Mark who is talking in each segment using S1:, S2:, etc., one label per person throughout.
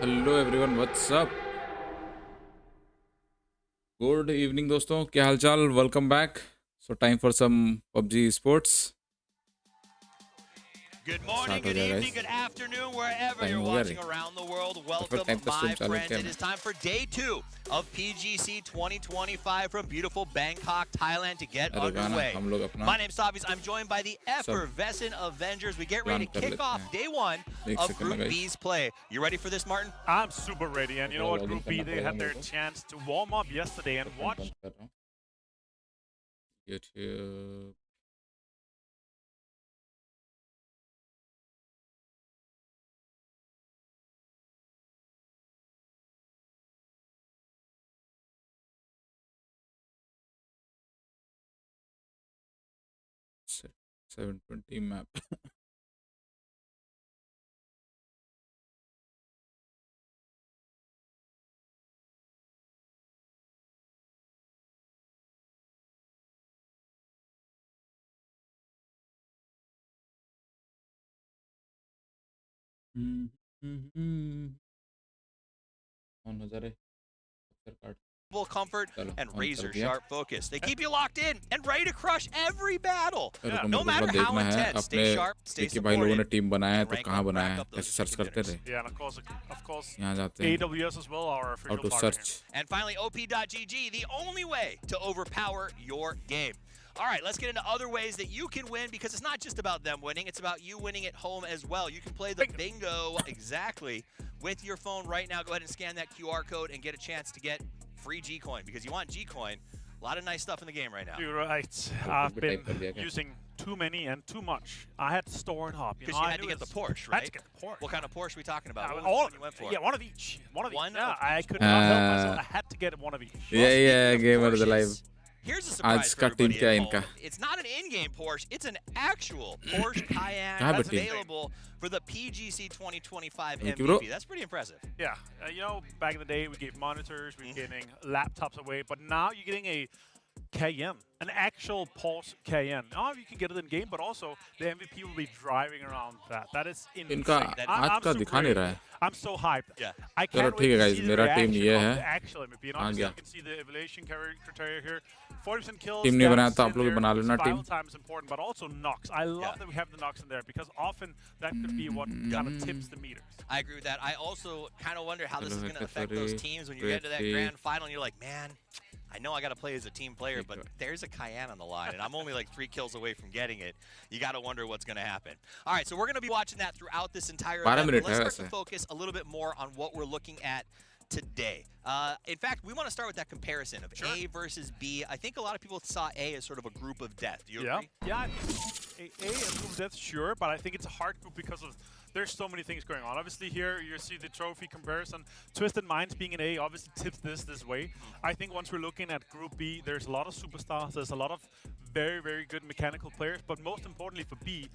S1: Hello everyone what's up good evening दोस्तों, क्या हालचाल। Welcome back. So time for some PUBG sports.
S2: Good morning,
S1: start हो
S2: good
S1: गया
S2: evening,
S1: guys.
S2: good afternoon, wherever
S1: time
S2: you're
S1: हो गया रे।
S2: watching around the world.
S1: Perfect
S2: Welcome,
S1: time पे stream
S2: my
S1: चालू
S2: friends.
S1: किया
S2: It
S1: मैं।
S2: is time for day 2 of PGC 2025 from beautiful Bangkok, Thailand to get
S1: अरे गाना
S2: underway.
S1: हम लोग अपना
S2: My name's Savis. I'm joined by the
S1: सब
S2: effervescent Avengers. We get
S1: plan
S2: ready to
S1: कर
S2: kick
S1: लेते
S2: off
S1: हैं।
S2: day 1
S1: एक
S2: of
S1: सेकंड ना
S2: Group
S1: guys,
S2: B's play. You ready for this, Martin?
S3: I'm super ready, and you know
S1: थोड़ा
S3: what,
S1: login
S3: Group B,
S1: करना
S3: they
S1: पड़ेगा
S3: had
S1: मेरे
S3: their
S1: को।
S3: chance to warm up yesterday and
S1: तो
S3: watch.
S1: बंद कर रहा हूँ यूट्यूब। 720 मैप। ऑन हो जा रहे कार्ड।
S2: Full comfort
S1: चलो
S2: and
S1: ऑन कर
S2: razor
S1: दिया।
S2: sharp focus. They keep you locked in and ready to crush every battle.
S1: रुको
S2: No
S1: मेरे को
S2: matter
S1: थोड़ा
S2: how
S1: देखना है
S2: intense,
S1: अपने।
S2: stay sharp, stay
S1: देखिए भाई लोगों ने
S2: supported,
S1: टीम बनाया है
S2: and
S1: तो
S2: rank
S1: कहाँ
S2: up,
S1: बनाया
S2: rack
S1: है,
S2: up those
S1: कैसे सर्च
S2: sticky
S1: करते
S2: winners.
S1: थे।
S3: Yeah, and of course,
S1: यहाँ जाते हैं,
S3: AWS as well, our
S1: how
S3: official
S1: to
S3: partner.
S1: Search.
S2: And finally, OP.GG, the only way to overpower your game. All right, let's get into other ways that you can win, because it's not just about them winning, it's about you winning at home as well. You can play the bingo exactly with your phone right now. Go ahead and scan that QR code and get a chance to get free G-Coin, because you want G-Coin. A lot of nice stuff in the game right now.
S3: You're right. I've been using too many and too much. I had to store and hop.
S2: Because you had to get the Porsche,
S3: I had
S2: right?
S3: to get the Porsche.
S2: What kind of Porsche are we talking about? What was
S3: All
S2: the one you went for?
S3: Yeah, one of each. One of each.
S2: One
S3: Yeah,
S2: of
S3: I
S2: each.
S3: could not help myself. I had to get one of each.
S1: Yeah, yeah,
S2: Speaking of
S1: gamer of the
S2: Porsches,
S1: live।
S2: Here's a
S1: आज
S2: surprise for
S1: का team
S2: everybody
S1: क्या है
S2: at
S1: इनका?
S2: home. It's not an in-game Porsche, it's an actual Porsche Cayenne
S1: कहाँ
S2: that's
S1: पे team?
S2: available for the PGC 2025
S1: Thank you, bro.
S2: MVP. That's pretty impressive.
S3: Yeah, you know, back in the day, we gave monitors, we were getting laptops away, but now you're getting a Cayenne, an actual Pulse Cayenne. Now you can get it in game, but also the MVP will be driving around that. That is insane.
S1: इनका आज
S3: I'm
S1: का
S3: super
S1: दिखा नहीं
S3: ready.
S1: रहा है।
S3: I'm so hyped.
S2: Yeah.
S3: I
S1: चलो
S3: can't
S1: ठीक है
S3: wait to
S1: guys,
S3: see the
S1: मेरा टीम
S3: reaction
S1: ये
S3: of
S1: है।
S3: the actual MVP. And
S1: आ
S3: obviously
S1: गया।
S3: you can see the evaluation criteria here. 40% kills.
S1: Team नहीं बनाया
S3: stats
S1: तो
S3: in
S1: आप लोग भी
S3: there.
S1: बना लेना team.
S3: Survival time is important, but also knocks. I love that we have the knocks in there, because often that could be what kind of tips the meters.
S2: I agree with that. I also kind of wonder how this is
S1: Hello,
S2: going to affect
S1: Hector,
S2: those teams when you get to that
S1: Griffey.
S2: grand final and you're like, man, I know I got to play as a team player, but there's a Cayenne on the line, and I'm only like 3 kills away from getting it. You got to wonder what's going to happen. All right, so we're going to be watching that throughout this entire event. But let's start to focus a little bit more on what we're looking at today. In fact, we want to start with that comparison of A versus B. I think a lot of people saw A as sort of a group of death. Do you agree?
S3: Yeah, I think A and group of death, sure, but I think it's a hard group because of there's so many things going on. Obviously here you see the trophy comparison. Twisted Minds being an A obviously tips this way. I think once we're looking at Group B, there's a lot of superstars, there's a lot of very, very good mechanical players, but most importantly for B,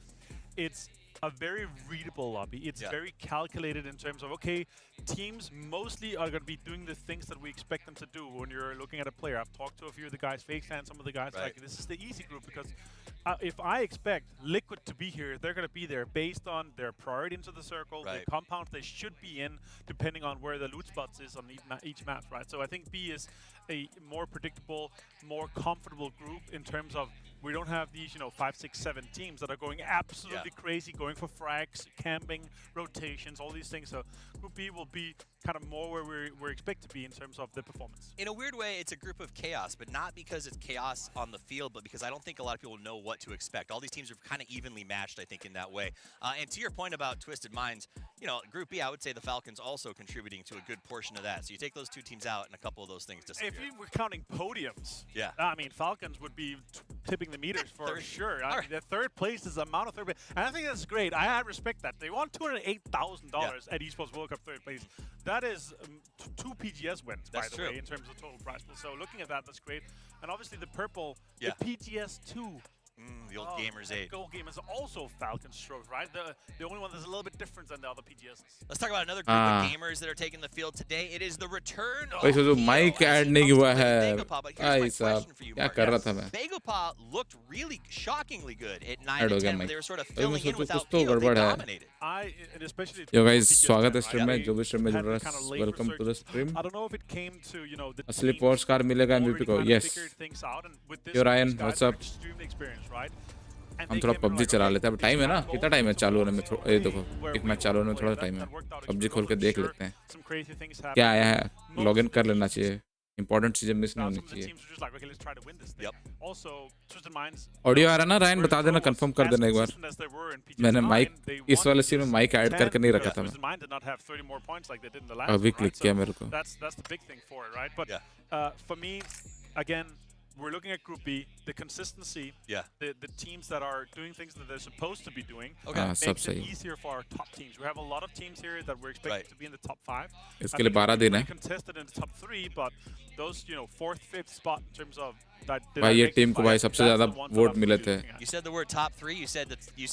S3: it's a very readable lobby. It's very calculated in terms of, okay, teams mostly are going to be doing the things that we expect them to do when you're looking at a player. I've talked to a few of the guys, Fakes and some of the guys, like, this is the easy group, because if I expect Liquid to be here, they're going to be there based on their priority into the circle, the compounds they should be in, depending on where the loot spots is on each map, right? So I think B is a more predictable, more comfortable group in terms of we don't have these, 5, 6, 7 teams that are going absolutely crazy, going for frags, camping, rotations, all these things. So Group B will be kind of more where we're expected to be in terms of the performance.
S2: In a weird way, it's a group of chaos, but not because it's chaos on the field, but because I don't think a lot of people know what to expect. All these teams are kind of evenly matched, I think, in that way. And to your point about Twisted Minds, Group B, I would say the Falcons also contributing to a good portion of that. So you take those 2 teams out, and a couple of those things disappear.
S3: If you were counting podiums, I mean, Falcons would be tipping the meters for sure. I mean, the third place is the amount of third place. And I think that's great. I respect that. They won $208,000 at Esports World Cup third place. That is 2 PGS wins, by the way, in terms of total prize pool. So looking at that, that's great. And obviously the purple, the PGS 2
S2: The old Gamers 8.
S3: Gold Game is also Falcon's trophy, right? The only one that's a little bit different than the other PGSs.
S2: Let's talk about another group of gamers that are taking the field today. It is the return of
S1: भाई जो
S2: Theo
S1: mic
S2: as
S1: ad
S2: he
S1: नहीं
S2: comes to
S1: हुआ
S2: play
S1: है
S2: Begopa. But here's
S1: भाई
S2: my
S1: साहब
S2: question for you,
S1: क्या
S2: Martin.
S1: कर रहा था मैं
S2: Begopa looked really shockingly good at 9
S1: ad हो
S2: and
S1: गया
S2: 10 when
S1: mic
S2: they were sort of
S1: भाई मैं
S2: filling in
S1: सोचूं कुछ
S2: without
S1: तो
S2: Theo. They
S1: गड़बड़ है
S2: dominated.
S3: And especially
S1: yo guys
S3: PGS
S1: स्वागत है
S3: right?
S1: स्ट्रीम में
S3: They
S1: जो भी स्ट्रीम में जुड़
S3: had
S1: रहा
S3: the kind of
S1: है
S3: late
S1: welcome to the
S3: resurgence.
S1: Stream
S3: I don't know if it came to, the
S1: असली
S3: teams
S1: पॉर्स कार मिलेगा
S3: already
S1: एमवीपी को
S3: kind of
S1: yes
S3: figured things out, and with this
S1: yo
S3: group,
S1: Ryan
S3: these guys
S1: what's
S3: are
S1: up
S3: extremely experienced, right? And
S1: हम
S3: they
S1: थोड़ा
S3: came in
S1: PUBG
S3: like,
S1: चला
S3: okay,
S1: लेते हैं अब
S3: these
S1: time है ना
S3: guys
S1: कितना
S3: go
S1: टाइम है
S3: to
S1: चालू
S3: one
S1: होने में
S3: single
S1: ये
S3: way
S1: देखो
S3: where
S1: एक
S3: we
S1: मैच चालू
S3: will
S1: होने में
S3: play
S1: थोड़ा
S3: that.
S1: टाइम है
S3: That worked out
S1: PUBG
S3: extremely
S1: खोल
S3: well.
S1: के
S3: I'm
S1: देख
S3: sure
S1: लेते हैं
S3: some crazy things
S1: क्या
S3: happened.
S1: आया है
S3: Most
S1: लॉगिन
S3: of
S1: कर
S3: the
S1: लेना
S3: teams-
S1: चाहिए इंपॉर्टेंट चीजें मिस नहीं
S3: Now
S1: होनी
S3: some of the
S1: चाहिए
S3: teams were just like, okay, let's try to win this thing.
S2: Yep.
S3: Also, Twisted Minds.
S1: Audio आ रहा है ना रायन
S3: were
S1: बता देना
S3: pros
S1: कंफर्म कर
S3: as
S1: देना एक बार
S3: consistent as they were in
S1: मैंने
S3: PGS9,
S1: माइक
S3: they
S1: इस
S3: won
S1: वाले सीन में
S3: PGS
S1: माइक ऐड
S3: 10,
S1: करके नहीं रखा
S3: but
S1: था मैं
S3: Twisted Mind did not have 30 more points like they did in the last
S1: अभी
S3: one,
S1: क्लिक
S3: right?
S1: किया
S3: So
S1: मेरे को
S3: that's the big thing for it, right? But
S2: Yeah.
S3: for me, again, we're looking at Group B, the consistency,
S2: Yeah.
S3: the teams that are doing things that they're supposed to be doing,
S2: Okay.
S1: हाँ सब
S3: makes it
S1: सही
S3: easier for our top teams. We have a lot of teams here that we're expecting
S2: Right.
S3: to be in the top 5.
S1: इसके लिए 12 दिन है
S3: Contested in the top 3, but those, 4th, 5th spot in terms of that.
S1: भाई ये team को भाई सबसे ज्यादा वोट मिले थे
S2: You said the word top 3. You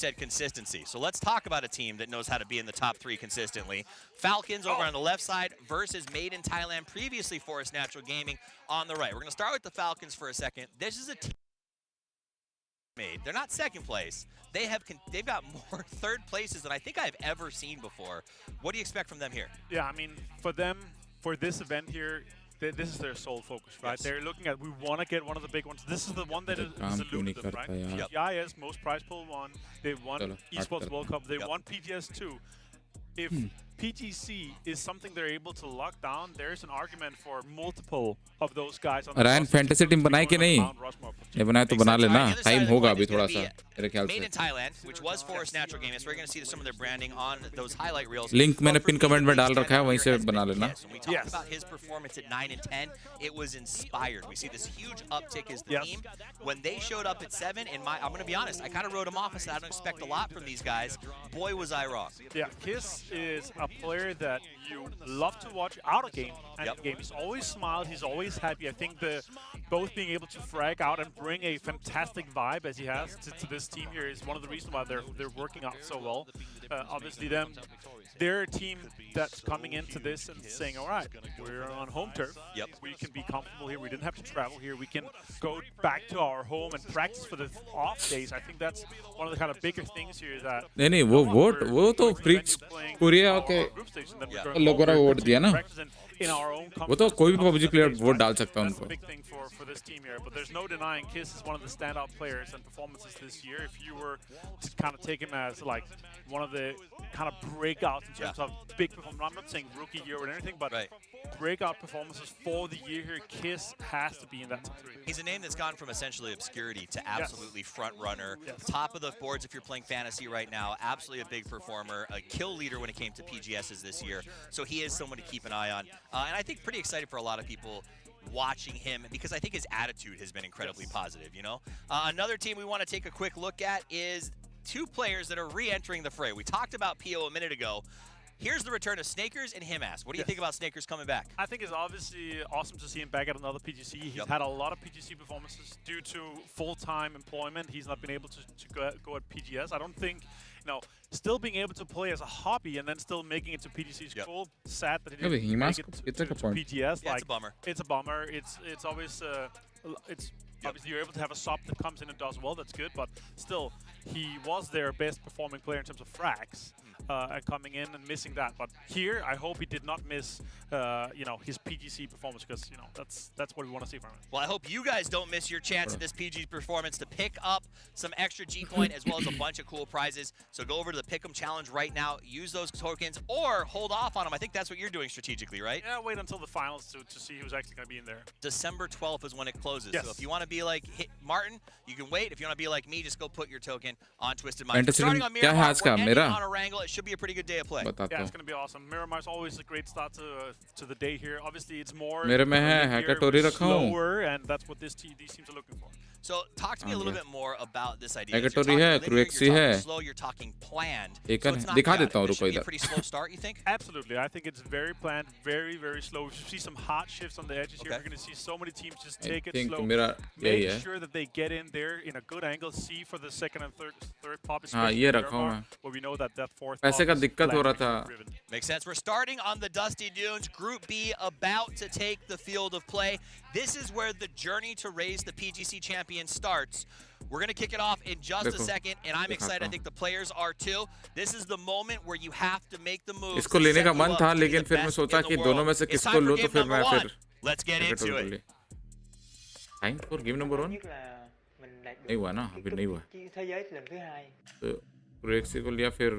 S2: said consistency. So let's talk about a team that knows how to be in the top 3 consistently. Falcons over on the left side versus Made in Thailand, previously Forest Natural Gaming on the right. We're going to start with the Falcons for a second. This is a team made. They're not second place. They've got more third places than I think I've ever seen before. What do you expect from them here?
S3: Yeah, I mean, for them, for this event here, this is their sole focus, right?
S2: Yes.
S3: They're looking at, we want to get one of the big ones. This is the one that is
S1: काम क्यों नहीं
S3: elusive,
S1: करता
S3: right?
S1: यार
S3: PGIS, most prize pool one. They won
S1: चलो,
S3: Esports
S1: करते
S3: World Cup. They
S2: Yep.
S3: won PGS 2. If PGC is something they're able to lock down, there's an argument for multiple of those guys on the
S1: Ryan
S3: roster
S1: fantasy
S3: to
S1: team
S3: be
S1: बनाई कि
S3: going on
S1: नहीं
S3: Mount Rushmore.
S1: ये बनाए तो
S2: Makes
S1: बना
S2: sense.
S1: लेना
S2: All right, the other side
S1: time
S2: of the
S1: होगा
S2: coin
S1: अभी
S2: is gonna
S1: थोड़ा
S2: be
S1: सा मेरे ख्याल
S2: Made
S1: से
S2: in Thailand, which was Forest Natural Gaming. So we're going to see some of their branding on those highlight reels.
S1: Link
S2: But
S1: मैंने
S2: for
S1: pin
S2: me,
S1: comment
S2: the
S1: में
S2: big
S1: डाल रखा है
S2: standout
S1: वहीं
S2: here
S1: से
S2: has been
S1: बना लेना
S2: Kiss. When we talked
S3: Yes.
S2: about his performance at 9 and 10, it was inspired. We see this huge uptick as the
S3: Yes.
S2: team. When they showed up at 7, I'm going to be honest, I kind of wrote them off and said I don't expect a lot from these guys. Boy, was I wrong.
S3: Yeah, Kiss is a player that you love to watch out of game and
S2: Yep.
S3: in game. He's always smiled. He's always happy. I think both being able to frag out and bring a fantastic vibe as he has to this team here is one of the reasons why they're working out so well. Obviously, they're a team that's coming into this and saying, all right, we're on home turf.
S2: Yep.
S3: We can be comfortable here. We didn't have to travel here. We can go back to our home and practice for the off days. I think that's one of the kind of bigger things here that
S1: नहीं नहीं वो तो freaks कुरिया के लोगों ने vote दिया ना वो तो कोई भी पबजी प्लेयर वोट डाल सकता है
S3: That's the
S1: उनको
S3: big thing for this team here, but there's no denying Kiss is one of the standout players and performances this year. If you were to kind of take him as like one of the kind of breakouts in terms of big performance, I'm not saying rookie year or anything, but
S2: Right.
S3: breakout performances for the year here, Kiss has to be in that top 3.
S2: He's a name that's gone from essentially obscurity to absolutely front runner.
S3: Yes.
S2: Top of the boards if you're playing fantasy right now. Absolutely a big performer. A kill leader when it came to PGSs this year. So he is someone to keep an eye on. And I think pretty excited for a lot of people watching him because I think his attitude has been incredibly positive, you know? Another team we want to take a quick look at is two players that are re-entering the fray. We talked about PO a minute ago. Here's the return of Snakers and Himas. What do you think about Snakers coming back?
S3: I think it's obviously awesome to see him back at another PGC. He's had a lot of PGC performances due to full-time employment. He's not been able to go at PGS. I don't think, still being able to play as a hobby and then still making it to PGC is cool. Sad that he didn't make it to PGS.
S2: Yeah, it's a bummer.
S3: It's a bummer. It's always obviously you're able to have a SOP that comes in and does well. That's good, but still, he was their best performing player in terms of frags. And coming in and missing that, but here I hope he did not miss, his PGC performance because that's what we want to see from him.
S2: Well, I hope you guys don't miss your chance at this PG performance to pick up some extra G coin as well as a bunch of cool prizes. So go over to the Pick'em Challenge right now, use those tokens, or hold off on them. I think that's what you're doing strategically, right?
S3: Yeah, wait until the finals to see who's actually going to be in there.
S2: December 12th is when it closes.
S3: Yes.
S2: So if you want to be like Martin, you can wait. If you want to be like me, just go put your token on Twisted Minds. Starting on
S1: क्या है आज का
S2: Miramar, we're ending
S1: मेरा
S2: on a wrangle. It should be a pretty good day of play.
S1: बताता
S3: Yeah,
S1: हूँ
S3: it's going to be awesome. Miramar's always a great start to the day here. Obviously, it's more
S1: मेरे में है
S3: here,
S1: hacker Tori रखा हूँ
S3: slower, and that's what these teams are looking for.
S2: So talk to me a little bit more about this idea.
S1: Negatory है, Cruxy है.
S2: Slow, you're talking planned.
S1: एक
S2: So it's not
S1: दिखा
S2: chaotic.
S1: देता हूँ
S2: This
S1: रुको
S2: should be a
S1: इधर.
S2: pretty slow start, you think?
S3: Absolutely. I think it's very planned, very, very slow. You see some hot shifts on the edges here. You're going to see so many teams just take it slow.
S1: मेरा यही
S3: Make
S1: है.
S3: sure that they get in there in a good angle. See for the second and third pop.
S1: हाँ ये रखा हूँ मैं.
S3: Where we know that fourth
S1: पैसे का
S3: pop is
S1: दिक्कत हो रहा था.
S2: Makes sense. We're starting on the Dusty Dunes. Group B about to take the field of play. This is where the journey to raise the PGC champion starts. We're going to kick it off in just a second, and I'm excited. I think the players are too. This is the moment where you have to make the move.
S1: इसको लेने का मन था, लेकिन फिर मैं सोचा कि दोनों में से किसको लूं, तो फिर मैं फिर
S2: Let's get into it.
S1: Time for game number 1 नहीं हुआ ना, अभी नहीं हुआ. तो Cruxy को लिया, फिर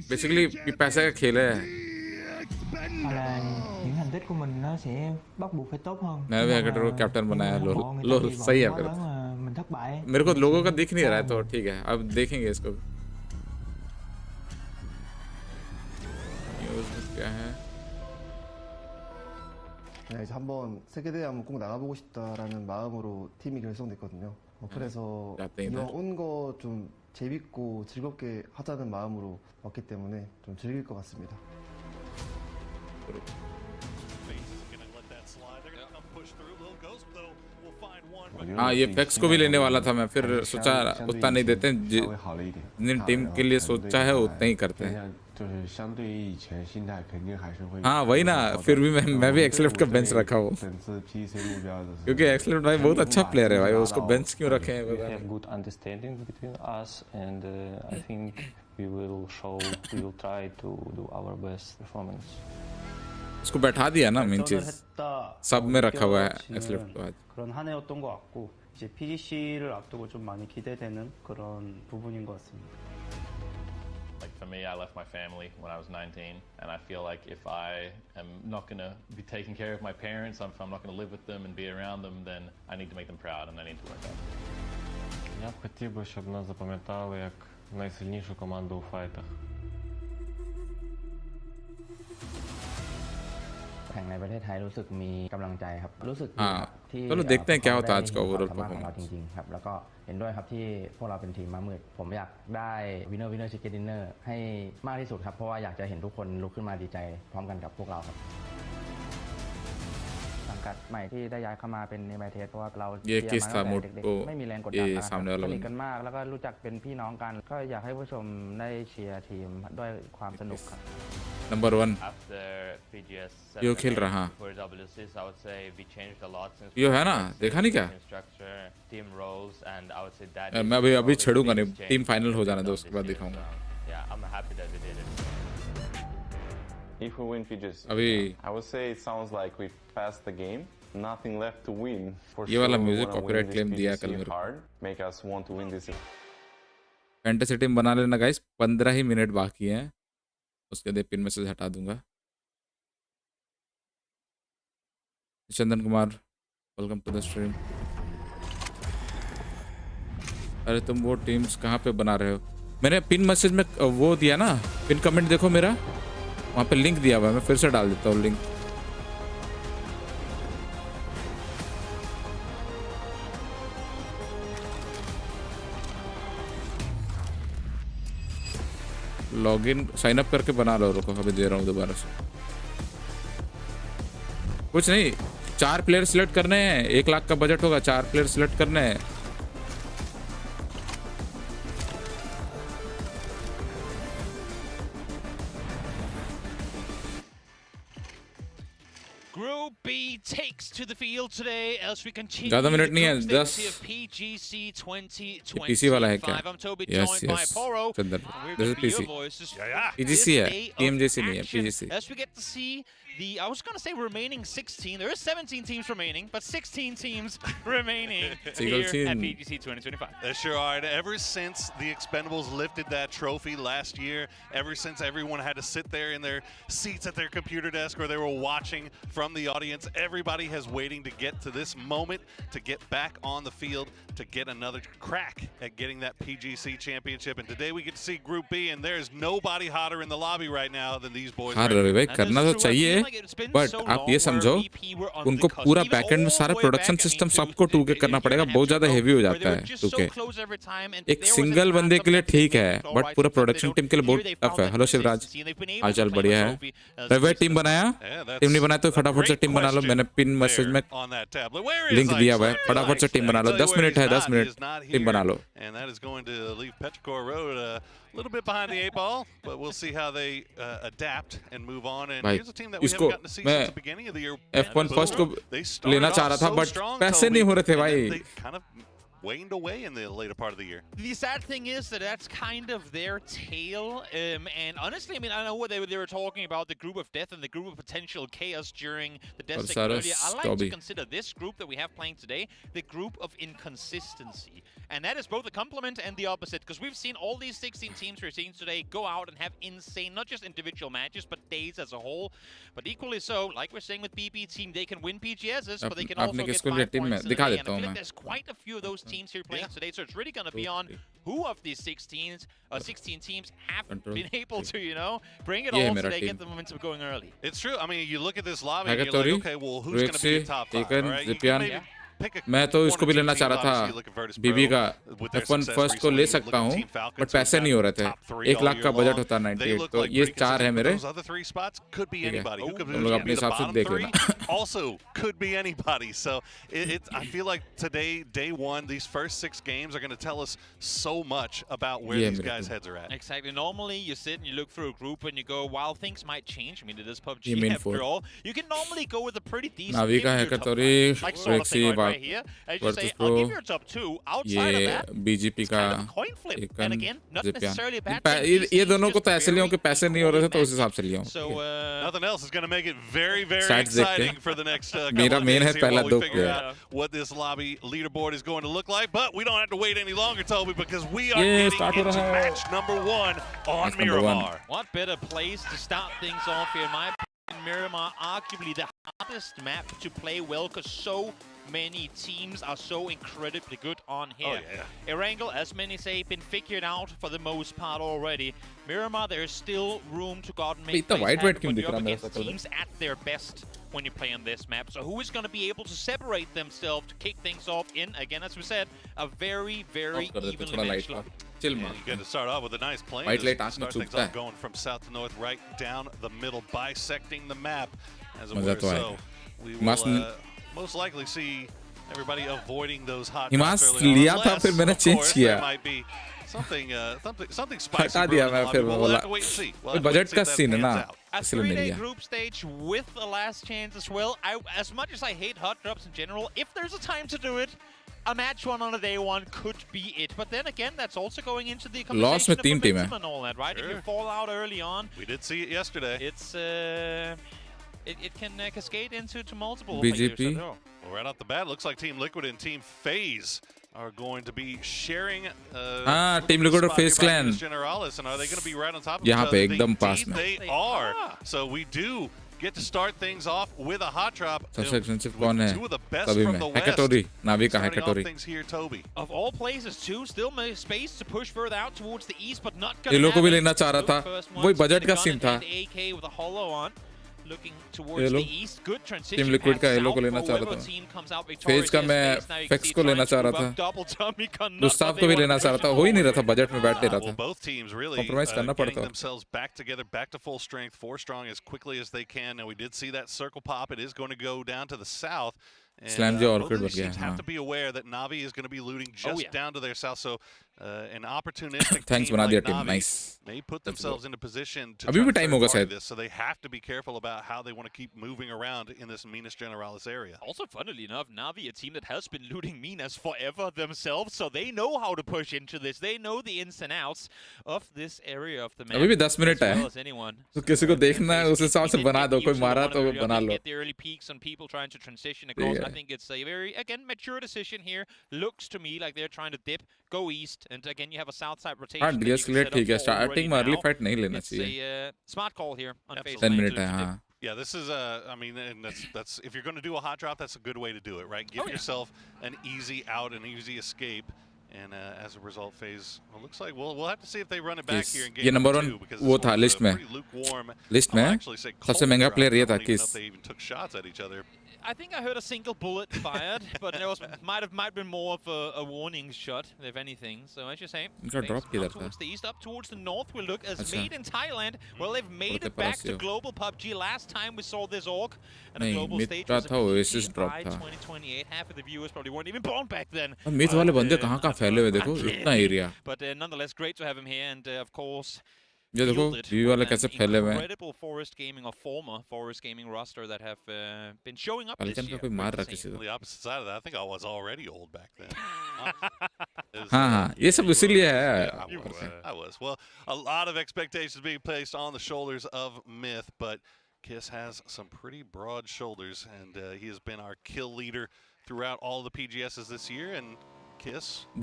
S1: basically पैसे का खेल है.
S4: là những thành tích của mình nó sẽ bắt buộc phải tốt hơn.
S1: मैं भी अगर कैप्टन बनाया लोल सही है फिर.
S4: mình thất bại.
S1: मेरे को लोगों का दिख नहीं रहा है, तो ठीक है, अब देखेंगे इसको. न्यूज़ क्या है?
S5: 네, 이제 한번 세계대회 한번 꼭 나가보고 싶다라는 마음으로 팀이 결성됐거든요. 그래서 이왕 온 거 좀 재밌고 즐겁게 하자는 마음으로 왔기 때문에 좀 즐길 것 같습니다.
S1: हाँ ये पैक्स को भी लेने वाला था मैं, फिर सोचा उतना नहीं देते हैं, जितनी टीम के लिए सोचा है उतना ही करते हैं. हाँ वही ना, फिर भी मैं भी एक्सलेफ्ट का बेंच रखा हूँ, क्योंकि एक्सलेफ्ट भाई बहुत अच्छा प्लेयर है भाई, उसको बेंच क्यों रखे हैं? उसको बैठा दिया ना, मेन चीज सब में रखा हुआ है एक्सलेफ्ट को आज.
S6: 그런 한 해였던 것 같고, 이제 PGC를 앞두고 좀 많이 기대되는 그런 부분인 것 같습니다.
S7: Like for me, I left my family when I was 19, and I feel like if I am not going to be taking care of my parents, if I'm not going to live with them and be around them, then I need to make them proud and I need to work out.
S8: Я б хотів би, щоб нас запам'ятали як найсильнішу команду у файтах.
S4: แข่งในประเทศไทยรู้สึกมีกำลังใจครับรู้สึกที่
S1: तो लोग देखते हैं क्या होता है आज का overall
S4: ความสามารถของเราจริงๆครับแล้วก็เห็นด้วยครับที่พวกเราเป็นทีมม้ามืดผมอยากได้วินเนอร์ชิคเก้นดินเนอร์ให้มากที่สุดครับเพราะว่าอยากจะเห็นทุกคนลุกขึ้นมาดีใจพร้อมกันกับพวกเราครับสังกัดใหม่ที่ได้ย้ายเข้ามาเป็นในไบเทสเพราะว่าเราเชียร์มาตั้งแต่เด็กๆไม่มีแรงกดดันสนิทกันมากแล้วก็รู้จักเป็นพี่น้องกันก็อยากให้ผู้ชมได้เชียร์ทีมด้วยความสนุกครับ
S1: नंबर 1 यो खेल रहा. यो है ना, देखा नहीं क्या? मैं अभी छेड़ूंगा नहीं, टीम फाइनल हो जाना दो, उसके बाद दिखाऊंगा.
S8: If we win PGC,
S1: अभी
S8: I would say it sounds like we passed the game. Nothing left to win. For
S1: ये वाला
S8: sure,
S1: music
S8: we wanna
S1: copyright
S8: win
S1: claim
S8: this
S1: दिया कल
S8: PGC
S1: मेरे को.
S8: hard, make us want to win this.
S1: Fantasy team बना लेना guys, 15 ही minute बाकी हैं, उसके बाद पिन मैसेज हटा दूंगा. Chandan Kumar, welcome to the stream. अरे तुम वो टीम्स कहाँ पे बना रहे हो? मैंने पिन मैसेज में वो दिया ना, पिन कमेंट देखो मेरा, वहाँ पे लिंक दिया हुआ है, मैं फिर से डाल देता हूँ लिंक. लॉगिन साइन अप करके बना लो, रुको अभी दे रहा हूँ दोबारा से. कुछ नहीं, 4 प्लेयर सिलेक्ट करने हैं, 1 लाख का बजट होगा, 4 प्लेयर सिलेक्ट करने हैं.
S9: Group B takes to the field today as we continue.
S1: ज़्यादा मिनट नहीं है, 10.
S9: PGC 2025.
S1: PC वाला है क्या?
S9: I'm Toby,
S1: Yes,
S9: joined by
S1: yes.
S9: Poro.
S1: Chandan,
S9: We're
S1: this is
S9: gonna be your
S1: PC.
S9: voices.
S1: PGC है,
S9: Day of
S1: TMJC नहीं है,
S9: action
S1: PGC.
S9: As we get to see the, I was going to say remaining 16. There is 17 teams remaining, but 16 teams remaining here at PGC 2025.
S10: They sure are. And ever since the Expendables lifted that trophy last year, ever since everyone had to sit there in their seats at their computer desk or they were watching from the audience, everybody has waiting to get to this moment, to get back on the field, to get another crack at getting that PGC championship. And today we get to see Group B, and there's nobody hotter in the lobby right now than these boys.
S1: हाँ रे भाई, करना तो चाहिए. But आप ये समझो उनको पूरा बैकएंड में सारा प्रोडक्शन सिस्टम सबको 2K करना पड़ेगा, बहुत ज्यादा हेवी हो जाता है 2K। एक सिंगल बंदे के लिए ठीक है, बट पूरा प्रोडक्शन टीम के लिए बहुत टफ है। हेलो शिवराज, हालचाल बढ़िया है। रवि टीम बनाया, टीम नहीं बनाया तो फटाफट से टीम बना लो। मैंने पिन मैसेज में लिंक दिया हुआ है, फटाफट से टीम बना लो। 10 मिनट है, 10 मिनट टीम बना लो।
S10: A little bit behind the 8 ball, but we'll see how they adapt and move on. And
S1: भाई,
S10: here's a team that we haven't gotten to see since the beginning of the year.
S1: F1 first को लेना चाह रहा था, but पैसे नहीं हो रहे थे भाई।
S10: They kind of waned away in the later part of the year.
S9: The sad thing is that that's kind of their tale. And honestly, I mean, I know what they were talking about, the group of death and the group of potential chaos during the death segment earlier. I like to consider this group that we have playing today the group of inconsistency. And that is both a compliment and the opposite, because we've seen all these 16 teams we're seeing today go out and have insane, not just individual matches, but days as a whole. But equally so, like we're saying with PP team, they can win PGSs, but they can also get 5 points in the day. And I feel like there's quite a few of those teams here playing today, so it's really going to be on who of these 16 teams have been able to, you know, bring it all today, get the momentum going early.
S10: It's true. I mean, you look at this lobby and you're like, okay, well, who's going to be the top 5? All right? You can maybe
S1: मैं तो इसको भी लेना चाह रहा था, बीबी का F1 first को ले सकता हूँ, बट पैसे नहीं हो रहे थे। 1 लाख का बजट होता है 98, तो ये 4 है मेरे। तुम लोग अपने हिसाब से देख लेना।
S10: Also could be anybody. So I feel like today, day one, these first 6 games are going to tell us so much about where these guys' heads are at.
S9: Exactly. Normally, you sit and you look through a group and you go, while things might change. I mean, it is PUBG after all. You can normally go with a pretty decent.
S1: नावी का है कतौरी,
S9: Rexy right here. As you say, I'll give you a top 2. Outside of that,
S1: BGP का
S9: kind of a coin flip. And again, not necessarily a bad thing.
S1: ये दोनों को तो ऐसे लिया कि पैसे नहीं हो रहे थे, तो उस हिसाब से लिया।
S10: So nothing else is going to make it very, very exciting for the next couple of days here while we figure out what this lobby leaderboard is going to look like. But we don't have to wait any longer, Toby, because we are getting into match number 1 on Miramar.
S9: What better place to start things off here? In my opinion, Miramar, arguably the hardest map to play well, because so many teams are so incredibly good on here. Erangel, as many say, been figured out for the most part already. Miramar, there is still room to go out and make plays happen, but you're up against teams at their best when you play on this map. So who is going to be able to separate themselves to kick things off in, again, as we said, a very, very evenly matched lobby.
S10: You get to start off with a nice plane. Start things off going from south to north, right down the middle, bisecting the map, as it were. So we will most likely see everybody avoiding those hot drops early on. Unless, of course, there might be something spicy brewing in the lobby. We'll have to wait and see.
S1: Budget का scene है ना,
S9: A 3-day group stage with a last chance as well. As much as I hate hot drops in general, if there's a time to do it, a match 1 on a day 1 could be it. But then again, that's also going into the conversation of momentum and all that, right? If you fall out early on,
S10: we did see it yesterday.
S9: It's it can cascade into multiple
S1: BGP.
S9: players.
S10: Well, right off the bat, looks like Team Liquid and Team FaZe are going to be sharing.
S1: Team Liquid और FaZe Clan.
S10: Generalis, and are they going to be right on top of
S1: यहाँ पे एकदम पास में.
S10: They are. So we do get to start things off with a hot drop.
S1: सबसे expensive कौन है?
S10: Two of the best
S1: तभी
S10: from
S1: में.
S10: the West.
S1: Hackatori, नावी का
S10: Starting off
S1: Hackatori.
S10: things here, Toby.
S9: Of all places, too, still space to push further out towards the east, but not
S1: ये
S9: going
S1: लोग
S9: to
S1: को भी लेना चाह रहा था. वही budget का scene था.
S9: AK with a hollow on. Looking towards the east, good transition.
S1: Team Liquid का येलो को लेना चाह रहा था. FaZe का मैं Fex को लेना चाह रहा था. गुस्ताव को भी लेना चाह रहा था. हो ही नहीं रहा था, बजट में बैठ नहीं रहा था.
S10: Both teams really getting themselves back together, back to full strength, 4 strong as quickly as they can. And we did see that circle pop. It is going to go down to the south. And both of these teams have to be aware that Navi is going to be looting just down to their south. So an opportunistic team like Navi may put themselves in a position to try this. So they have to be careful about how they want to keep moving around in this Minas Generalis area.
S9: Also, funnily enough, Navi, a team that has been looting Minas forever themselves, so they know how to push into this. They know the ins and outs of this area of the map.
S1: अभी भी 10 minute है. तो किसी को देखना है उस हिसाब से बना दो. कोई मारा तो बना लो.
S9: Get the early peaks on people trying to transition across. I think it's a very, again, mature decision here. Looks to me like they're trying to dip, go east, and again you have a south side rotation.
S1: हाँ, de-escalate ठीक है. Starting में early fight नहीं लेना चाहिए.
S9: It's a smart call here on FaZe.
S1: 10 minutes है हाँ.
S10: Yeah, this is I mean, and that's if you're going to do a hot drop, that's a good way to do it, right? Give yourself an easy out, an easy escape. And as a result, FaZe, well, looks like we'll have to see if they run it back here in game 2 because
S1: वो था list में.
S10: lukewarm.
S1: List में सबसे महंगा player ये था किस.
S10: They even took shots at each other.
S9: I think I heard a single bullet fired, but there was might have been more of a warning shot, if anything. So as you say,
S1: drop
S9: towards the east, up towards the north, we'll look as made in Thailand. Well, they've made it back to global PUBG. Last time we saw this org, and the global stage was by 2028. Half of the viewers probably weren't even born back then.
S1: Myth वाले बंदे कहाँ फैले हुए देखो इतना area.
S9: But nonetheless, great to have him here, and of course.
S1: ये देखो weave वाले कैसे फैले हुए हैं.
S9: Incredible Forest Gaming or former Forest Gaming roster that have been showing up this year.
S1: कोई मार रहा किसी को.
S10: The opposite side of that, I think I was already old back then.
S1: हाँ ये सब इसीलिए है.
S10: I was. Well, a lot of expectations being placed on the shoulders of Myth, but Kiss has some pretty broad shoulders, and he has been our kill leader throughout all the PGSs this year, and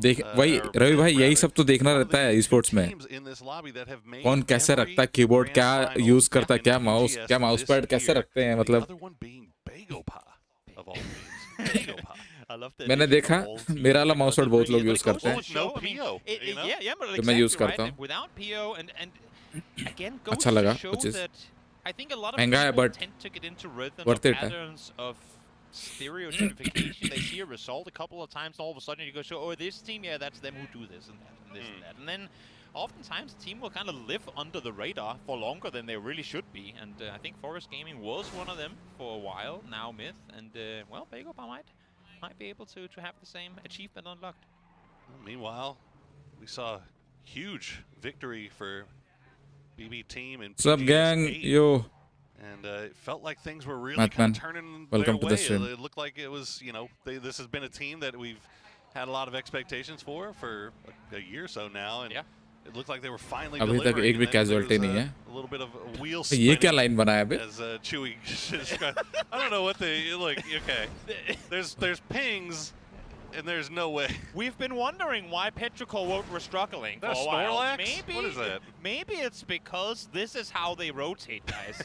S10: देख
S1: वही रवि भाई यही सब तो देखना रहता है esports में. कौन कैसे रखता है कीबोर्ड, क्या यूज करता है, क्या माउस पैड कैसे रखते हैं. मतलब मैंने देखा मेरा वाला माउस पैड बहुत लोग यूज करते हैं, तो मैं यूज करता हूँ. अच्छा लगा कुछ महंगा है बट वर्थ इट है.
S9: Stereotypification. They see a result a couple of times, all of a sudden you go, oh, this team, yeah, that's them who do this and that and this and that. And then oftentimes the team will kind of live under the radar for longer than they really should be. And I think Forest Gaming was one of them for a while, now Myth. And, well, Bagopa might be able to have the same achievement unlocked.
S10: Meanwhile, we saw huge victory for BB team and
S1: What's up, gang? Yo.
S10: And it felt like things were really kind of turning their way. It looked like it was, you know, this has been a team that we've had a lot of expectations for a year or so now, and it looked like they were finally delivering.
S1: अभी तक एक भी casualty नहीं है.
S10: A little bit of wheel spinning.
S1: ये क्या line बनाया बे?
S10: As Chewy, I don't know what they like. Okay, there's pings. And there's no way.
S9: We've been wondering why Petrichor were struggling for a while. Maybe,
S10: what is that?
S9: Maybe it's because this is how they rotate, guys.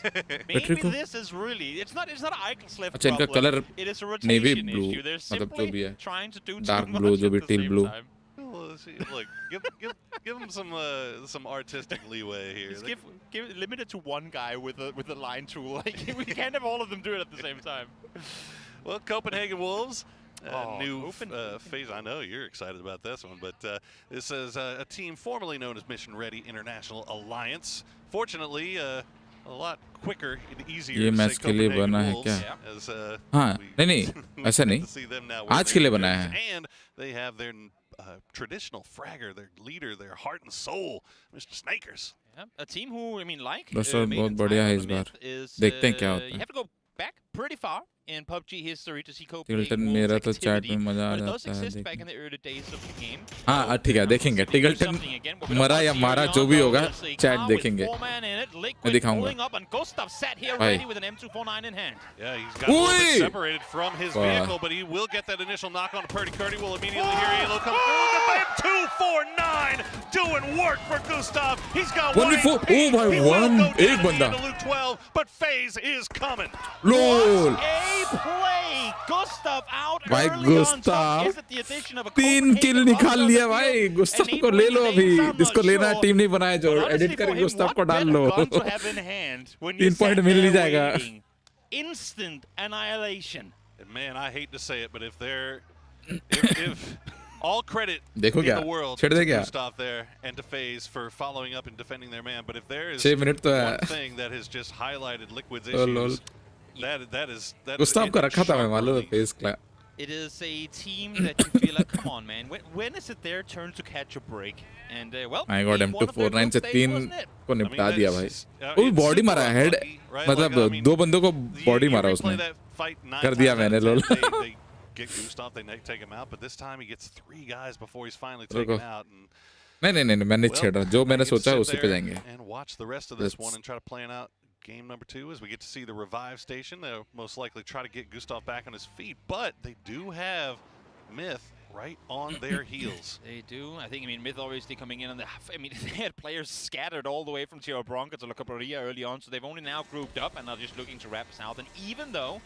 S9: Maybe this is really, it's not an Iconslift problem. It is a rotation issue. They're simply trying to do
S1: dark
S9: too much
S1: blue,
S9: at the
S1: teal
S9: same
S1: blue.
S9: time.
S10: Look, give them some artistic leeway here.
S9: Just give limit it to one guy with a line tool. Like we can't have all of them do it at the same time.
S10: Well, Copenhagen Wolves. New phase. I know you're excited about this one, but this is a team formerly known as Mission Ready International Alliance. Fortunately, a lot quicker and easier.
S1: ये match के लिए बना है क्या? हाँ नहीं ऐसा नहीं. आज के लिए बनाया है.
S10: And they have their traditional fragger, their leader, their heart and soul, Mr. Snakers.
S9: A team who, I mean, like
S1: दोस्तों बहुत बढ़िया है इस बार. देखते हैं क्या होता है.
S9: You have to go back pretty far in PUBG history to see
S1: Tiggleton मेरा तो chat में मजा आ जाता है.
S9: back in the early days of the game.
S1: हाँ ठीक है देखेंगे. Tiggleton मरा या मारा जो भी होगा chat देखेंगे. मैं दिखाऊंगा.
S10: Yeah, he's got a little bit separated from his vehicle, but he will get that initial knock on Purdy. Curdy will immediately hear Elo come through. 249 doing work for Gustav. He's got 1
S1: HP. Oh my one. एक बंदा.
S10: 12, but FaZe is coming.
S1: LOL.
S9: Play Gustav out
S1: भाई
S9: Gustav
S1: 3 किल निकाल लिया भाई. Gustav को ले लो अभी. जिसको लेना है टीम नहीं बनाया जो एडिट करके गुस्ताव को डाल लो. 3 पॉइंट मिल नहीं जाएगा.
S9: Instant annihilation.
S10: And man, I hate to say it, but if all credit
S1: देखो
S10: in
S1: क्या
S10: the world
S1: छेड़ दे
S10: to
S1: क्या.
S10: Gustav there and to FaZe for following up and defending their man, but if there is
S1: 6 minute तो है.
S10: one thing that has just highlighted Liquid's issues, that is
S1: Gustav को रखा था मैं मालूम है FaZe class.
S9: It is a team that you feel like, come on, man. When is it their turn to catch a break? And well,
S1: I got M249 से 3 को निपटा दिया भाई. वो बॉडी मारा हेड. मतलब 2 बंदों को बॉडी मारा उसने. कर दिया मैंने लोल.
S10: Get Gustav, they take him out, but this time he gets 3 guys before he's finally taken out.
S1: नहीं मैं नहीं छेड़ रहा. जो मैंने सोचा है उसी पे जाएंगे.
S10: And watch the rest of this one and try to plan out game number 2 as we get to see the revive station. They'll most likely try to get Gustav back on his feet, but they do have Myth right on their heels.
S9: They do. I mean, Myth obviously coming in on the... I mean, they had players scattered all the way from Tierra Bronca to La Cabrera early on, so they've only now grouped up and are just looking to wrap south. And even though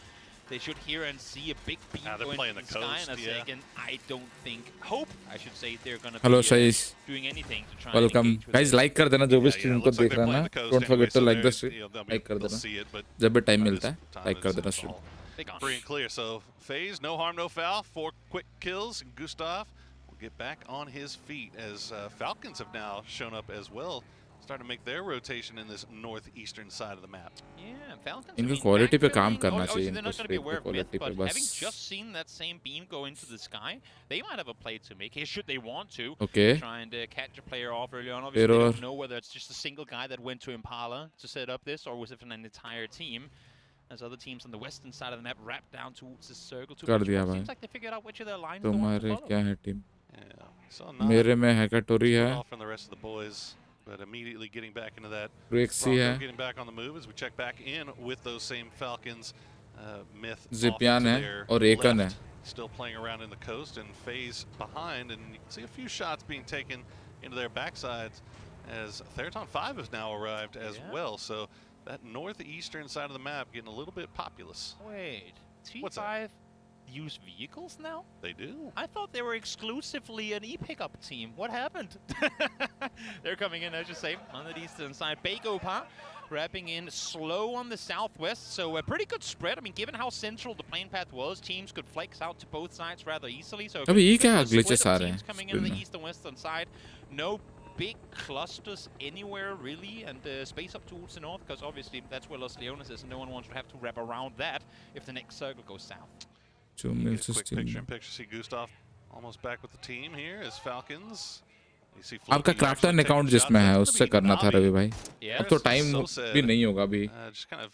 S9: they should hear and see a big beam
S10: they're
S9: going
S10: playing
S9: into
S10: the
S9: the sky
S10: coast,
S9: in a
S10: yeah.
S9: second. I don't think, I should say, they're going to
S1: Hello,
S9: be
S1: Shaish.
S9: doing anything to try
S1: Welcome.
S9: and engage with
S1: Guys,
S9: it.
S1: like कर देना जो भी stream को
S10: looks like
S1: देख
S10: they're
S1: रहा है
S10: playing
S1: ना.
S10: the coast
S1: Don't forget
S10: anyway,
S1: to
S10: so
S1: like the
S10: they're,
S1: stream.
S10: you know,
S1: Like कर
S10: they'll
S1: देना.
S10: see it, but
S1: जब भी time
S10: by
S1: मिलता
S10: this
S1: है,
S10: time
S1: like कर
S10: it's
S1: देना stream.
S10: all
S9: They're gone.
S10: free and clear. So FaZe, no harm, no foul. 4 quick kills, and Gustav will get back on his feet as Falcons have now shown up as well, starting to make their rotation in this northeastern side of the map.
S9: Yeah, Falcons.
S1: इनकी quality पे काम करना
S9: obviously
S1: चाहिए
S9: they're
S1: इनको
S9: not going to be
S1: stream
S9: aware
S1: पे
S9: of myth,
S1: quality पे
S9: but having
S1: बस.
S9: just seen that same beam go into the sky, they might have a play to make here should they want to.
S1: Okay.
S9: Trying to catch a player off early on. Obviously, they don't know whether it's just a single guy that went to Impala to set up this, or was it an entire team. As other teams on the western side of the map wrap down towards this circle.
S1: कर दिया भाई.
S9: Seems like they figured out which of their lines they want to
S1: तुम्हारे
S9: follow.
S1: क्या है team?
S10: Yeah, so
S1: मेरे में हैकाटोरी है.
S10: off from the rest of the boys, but immediately getting back into that.
S1: Rexy है.
S10: Getting back on the move as we check back in with those same Falcons. Myth
S1: Zipian है और Akan है.
S10: Still playing around in the coast and FaZe behind, and you can see a few shots being taken into their backsides as Theraton 5 has now arrived as well. So that northeastern side of the map getting a little bit populous.
S9: Wait,
S10: What's
S9: T5 use vehicles now?
S10: They do.
S9: I thought they were exclusively an e-pickup team. What happened? They're coming in, as you say, on the eastern side. Bagopa wrapping in slow on the southwest, so a pretty good spread. I mean, given how central the plane path was, teams could flex out to both sides rather easily. So
S1: अभी ये क्या
S9: split
S1: glitches
S9: of
S1: आ रहे
S9: teams
S1: हैं
S9: coming in on
S1: screen
S9: the
S1: में?
S9: east and western side. No big clusters anywhere really, and space up towards the north, because obviously that's where Los Leones is, and no one wants to have to wrap around that if the next circle goes south.
S10: Get a quick picture-in-picture. See Gustav almost back with the team here as Falcons. You see
S1: आपका Krafton account जिसमें है उससे करना था रवि भाई. अब तो time भी नहीं होगा अभी.
S10: just kind of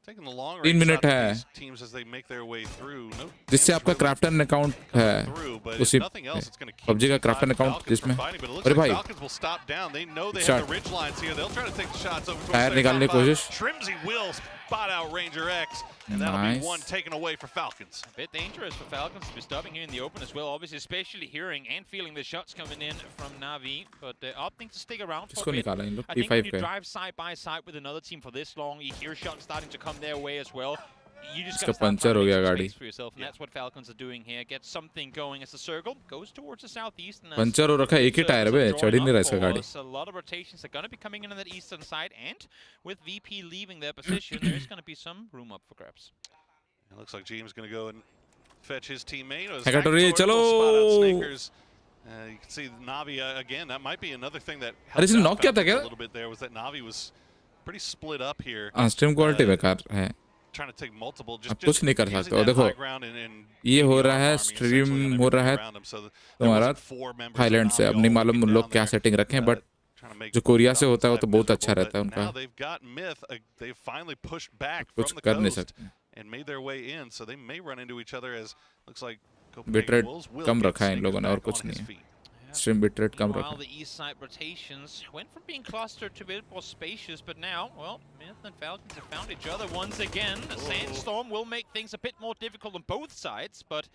S10: taking the long
S1: 3 minute है.
S10: teams as they make their way through. No
S1: जिससे आपका क्राफ्टन अकाउंट है उसी PUBG का क्राफ्टन अकाउंट जिसमें. अरे भाई टायर निकालने की कोशिश.
S10: spot out Ranger X, and that'll be one taken away for Falcons.
S9: A bit dangerous for Falcons to be stopping here in the open as well, obviously, especially hearing and feeling the shots coming in from Na'Vi, but opting to stick around for a bit. I think when you drive side by side with another team for this long, you hear shots starting to come their way as well. You just got to start finding some space for yourself, and that's what Falcons are doing here. Get something going as the circle goes towards the southeast.
S1: Puncture हो रखा है, एक ही tyre पे चढ़ ही नहीं रहा इसका गाड़ी.
S9: A lot of rotations are going to be coming in on that eastern side, and with VP leaving their position, there is going to be some room up for grabs.
S10: It looks like James going to go and fetch his teammate.
S1: हैकाटोरी चलो.
S10: You can see Na'Vi again. That might be another thing that
S1: अरे इसने knock किया था क्या?
S10: a little bit there was that Na'Vi was pretty split up here.
S1: Stream quality बेकार है.
S10: Trying to take multiple,
S1: कुछ नहीं कर सकते हो. देखो ये हो रहा है, स्ट्रीम हो रहा है तुम्हारा थाईलैंड से. अब नहीं मालूम उन लोग क्या सेटिंग रखे हैं, बट जो कोरिया से होता है वो तो बहुत अच्छा रहता है उनका. कुछ कर नहीं सकते. बिटरेट कम रखा है इन लोगों ने और कुछ नहीं है. Stream bitrate कम रखा.
S9: While the east side rotations went from being clustered to a bit more spacious, but now, well, Myth and Falcons have found each other once again. A sandstorm will make things a bit more difficult on both sides, but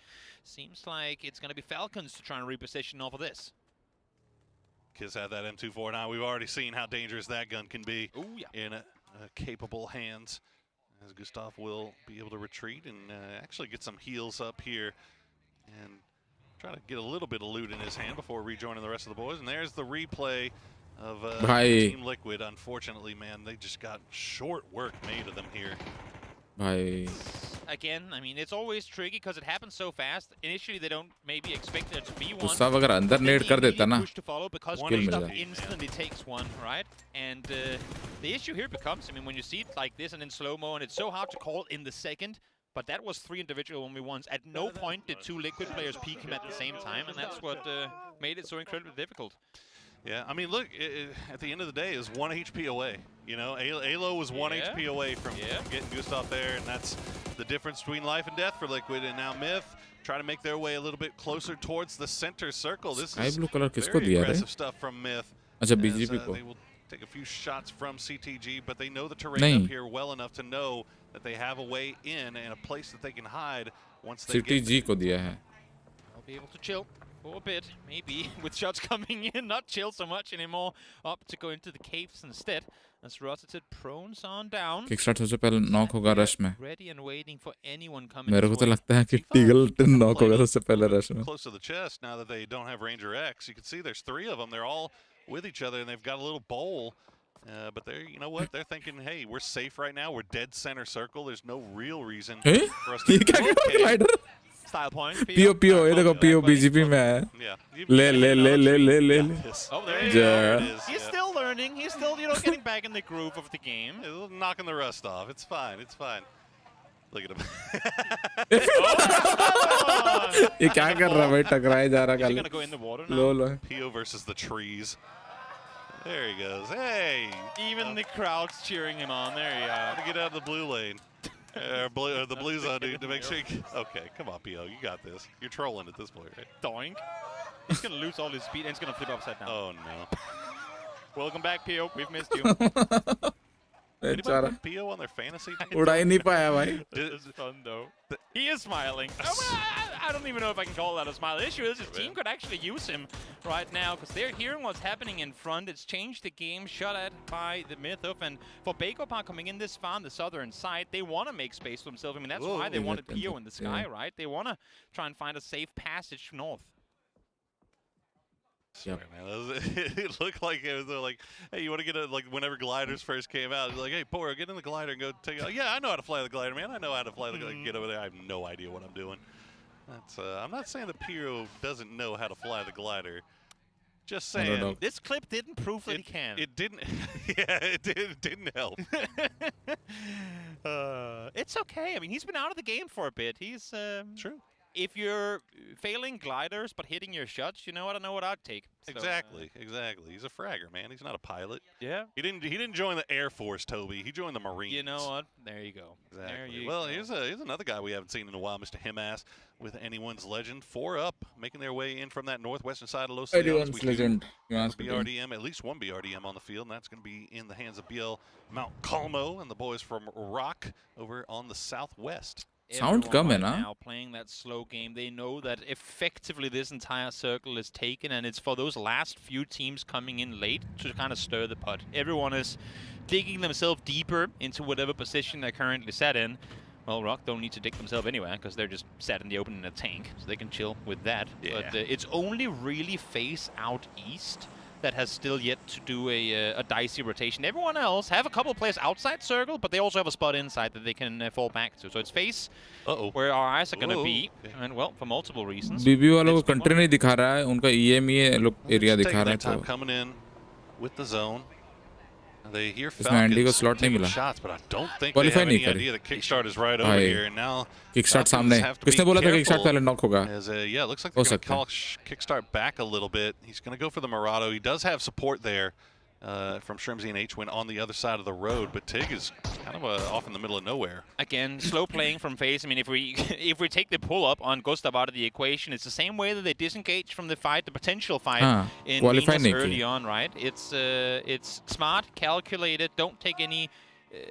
S9: seems like it's going to be Falcons to try and reposition off of this.
S10: Kids have that M24 now. We've already seen how dangerous that gun can be in capable hands. As Gustav will be able to retreat and actually get some heals up here and try to get a little bit of loot in his hand before rejoining the rest of the boys. And there's the replay of Team Liquid. Unfortunately, man, they just got short work made of them here.
S9: Again, I mean, it's always tricky because it happens so fast. Initially, they don't maybe expect there to be one.
S1: Gustav अगर अंदर नेड कर देता ना,
S9: kill मिल जाता. Instantly takes one, right? And the issue here becomes, I mean, when you see it like this and in slow-mo, and it's so hard to call in the second, but that was 3 individual 1v1s. At no point did 2 Liquid players peek him at the same time, and that's what made it so incredibly difficult.
S10: Yeah, I mean, look, at the end of the day, it was 1 HP away. You know, Alo was 1 HP away from getting Gustav there, and that's the difference between life and death for Liquid. And now Myth try to make their way a little bit closer towards the center circle. This is very aggressive stuff from Myth.
S1: अच्छा BGP को.
S10: They will take a few shots from CTG, but they know the terrain up here well enough to know that they have a way in and a place that they can hide once they get
S1: CTG को दिया है.
S9: I'll be able to chill for a bit, maybe with shots coming in, not chill so much anymore, up to go into the caves instead. As Rotated prones on down.
S1: Kickstart सबसे पहले knock होगा rush में.
S9: Ready and waiting for anyone coming.
S1: मेरे को तो लगता है कि टीगल नॉक होगा सबसे पहले रश में.
S10: Close to the chest now that they don't have Ranger X. You can see there's 3 of them. They're all with each other and they've got a little bowl. But they're, you know what? They're thinking, hey, we're safe right now. We're dead center circle. There's no real reason for us to.
S1: glider.
S9: Style point.
S1: PO ये देखो PO BGP में है.
S10: Yeah.
S1: ले.
S9: Oh, there it is. He's still learning. He's still, getting back in the groove of the game.
S10: Knocking the rust off. It's fine. It's fine. Look at him.
S1: ये क्या कर रहा है भाई? टकराए जा रहा है.
S9: Is he gonna go in the water now?
S1: Low.
S10: PO versus the trees. There he goes. Hey.
S9: Even the crowd's cheering him on. There you
S10: To
S9: go.
S10: get out of the blue lane. The blue zone, dude, to make sure you... Okay, come on, PO. You got this. You're trolling at this point, right?
S9: Doink. He's going to lose all his speed and he's going to flip upside down.
S10: Oh, no.
S9: Welcome back, PO. We've missed you.
S10: Anybody put PO on their fantasy team?
S1: उड़ा ही नहीं पाया भाई.
S9: This is fun, though. He is smiling. I don't even know if I can call that a smile. The issue is his team could actually use him right now because they're hearing what's happening in front. It's changed the game, shot at by the Mythos. And for Bakeopan coming in this far on the southern side, they want to make space for themselves. I mean, that's why they wanted PO in the sky, right? They want to try and find a safe passage north.
S10: Yep. Man. It looked like it was like, hey, you want to get a, like whenever gliders first came out, like, hey, Poro, get in the glider and go take it. Yeah, I know how to fly the glider, man. I know how to fly the glider. Get over there. I have no idea what I'm doing. That's I'm not saying that Piro doesn't know how to fly the glider. Just saying.
S9: This clip didn't prove that he can.
S10: It didn't. Yeah, it didn't help.
S9: It's okay. I mean, he's been out of the game for a bit. He's
S10: true.
S9: If you're failing gliders but hitting your shots, I don't know what I'd take. So,
S10: exactly. He's a fragger, man. He's not a pilot.
S9: Yeah.
S10: He didn't join the Air Force, Toby. He joined the Marines.
S9: You know what? There you go.
S10: Exactly.
S9: There you
S10: well,
S9: go.
S10: Here's another guy we haven't seen in a while, Mr. Himass, with anyone's legend. 4 up, making their way in from that northwestern side of Los Leones.
S1: Anyone's legend.
S10: BRDM, at least one BRDM on the field, and that's going to be in the hands of BL Mount Calmo and the boys from Rock over on the southwest.
S1: Sound coming, huh?
S9: Now playing that slow game, they know that effectively this entire circle is taken, and it's for those last few teams coming in late to kind of stir the pot. Everyone is digging themselves deeper into whatever position they're currently set in. Well, Rock don't need to dig themselves anywhere because they're just sat in the open in a tank, so they can chill with that.
S10: Yeah.
S9: But it's only really face out east that has still yet to do a dicey rotation. Everyone else have a couple of players outside circle, but they also have a spot inside that they can fall back to. So it's face where our eyes are going to be, and well, for multiple reasons.
S1: BB वालों को country नहीं दिखा रहा है, उनका EME लोग area दिखा रहा है तो.
S10: Coming in with the zone. They hear
S1: Falcons slot नहीं मिला.
S10: Shots, but I don't think they have any idea that Kickstart is right over here. And now
S1: Kickstart सामने. किसने बोला था Kickstart पहले knock होगा?
S10: Yeah, it looks like they're going to call Kickstart back a little bit. He's going to go for the Murado. He does have support there from Shrimsy and H-Win on the other side of the road, but Tig is kind of off in the middle of nowhere. Again,
S9: slow playing from face. I mean, if we take the pull up on Gustav out of the equation, it's the same way that they disengage from the fight, the potential fight in Mingus early on, right? It's smart, calculated, don't take any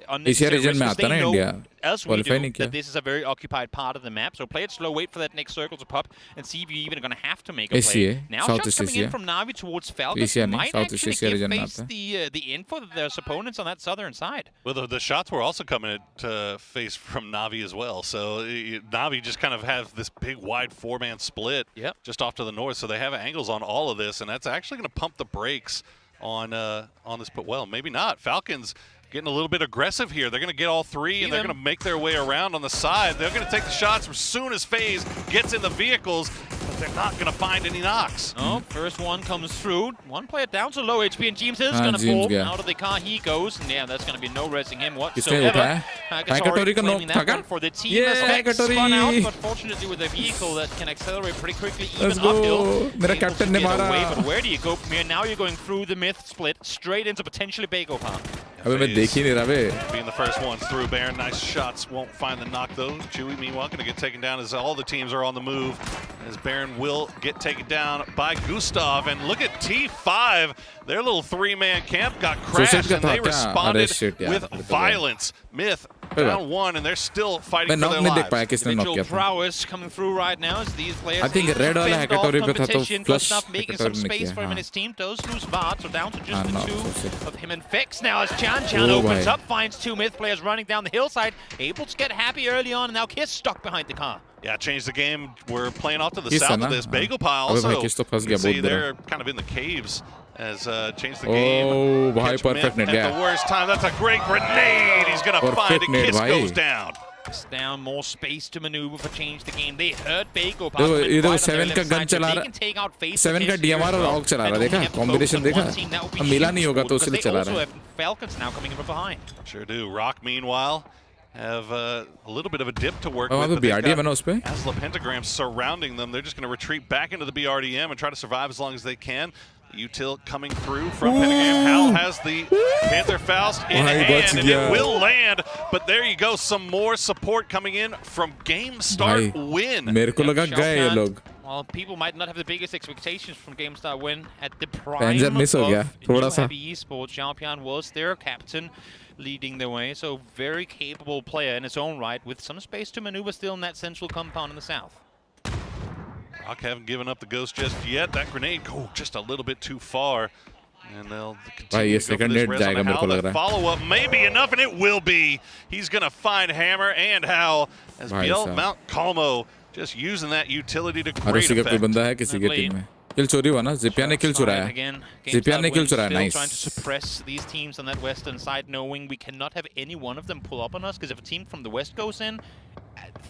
S9: unnecessary risks. They know, as we do, that this is a very occupied part of the map. So play it slow, wait for that next circle to pop, and see if you're even going to have to make a play. Now shots coming in from Na'Vi towards Falcons might actually give face the info that there's opponents on that southern side.
S10: Well, the shots were also coming at face from Na'Vi as well. So Na'Vi just kind of have this big, wide 4-man split just off to the north. So they have angles on all of this, and that's actually going to pump the brakes on this. But well, maybe not. Falcons getting a little bit aggressive here. They're going to get all 3, and they're going to make their way around on the side. They're going to take the shots as soon as FaZe gets in the vehicles, but they're not going to find any knocks.
S9: Oh, first one comes through. One player down to low HP, and James is going to fall out of the car. He goes, and yeah, that's going to be no resting him whatsoever. Claiming that one for the team. As spun out, but fortunately with a vehicle that can accelerate pretty quickly, even uphill.
S1: Mera captain ne mara.
S9: But where do you go from here? Now you're going through the myth split, straight into potentially Bakeopan.
S10: Being the first ones through, Baron. Nice shots, won't find the knock though. Chewy, meanwhile, going to get taken down as all the teams are on the move. As Baron will get taken down by Gustav. And look at T5. Their little 3-man camp got crashed, and they responded with violence. Myth down one, and they're still fighting for their lives.
S9: Individual prowess coming through right now as these players
S1: I think red वाला हैकेटोरी पे था तो flush
S9: making some space for him and his team. Does lose Vart, so down to just the two of him and Vex now as Chan opens up, finds two mid players running down the hillside, able to get happy early on, and now Kiss stuck behind the car.
S10: Yeah, change the game. We're playing off to the south of this. Bagel Pile also, you can see they're kind of in the caves as change the game.
S1: Oh, bhai, perfect net.
S10: At the worst time. That's a great grenade. He's going to find it. Kiss goes down.
S9: Down, more space to maneuver for change the game. They hurt Bagel Pile.
S1: इधर 7 का gun चला रहा, 7 का DMR और AUG चला रहा, देखा? Combination देखा? अब मिला नहीं होगा तो उसलिए चला रहा है.
S9: Falcons now coming in from behind.
S10: Sure do. Rock, meanwhile, have a little bit of a dip to work
S1: with. BRDM
S10: as the pentagram surrounding them, they're just going to retreat back into the BRDM and try to survive as long as they can. Util coming through from Pentagram. Hal has the Panther Faust in hand, and it will land. But there you go, some more support coming in from Game Start Win.
S1: मेरे को लगा गए ये लोग.
S9: Well, people might not have the biggest expectations from Game Start Win at the prime
S1: Panzer miss हो गया, थोड़ा सा.
S9: Heavy esports. Xiaopian was their captain, leading the way. So very capable player in its own right, with some space to maneuver still in that central compound in the south.
S10: Rock haven't given up the ghost just yet. That grenade, just a little bit too far. And they'll continue to go for this res on Hal. That follow-up may be enough, and it will be. He's going to find Hammer and Hal as Biel Mount Calmo just using that utility to great effect.
S1: Kill चोरी हुआ ना, Zipian ने kill चुराया. Zipian ने kill चुराया, nice.
S9: Trying to suppress these teams on that western side, knowing we cannot have any one of them pull up on us, because if a team from the west goes in,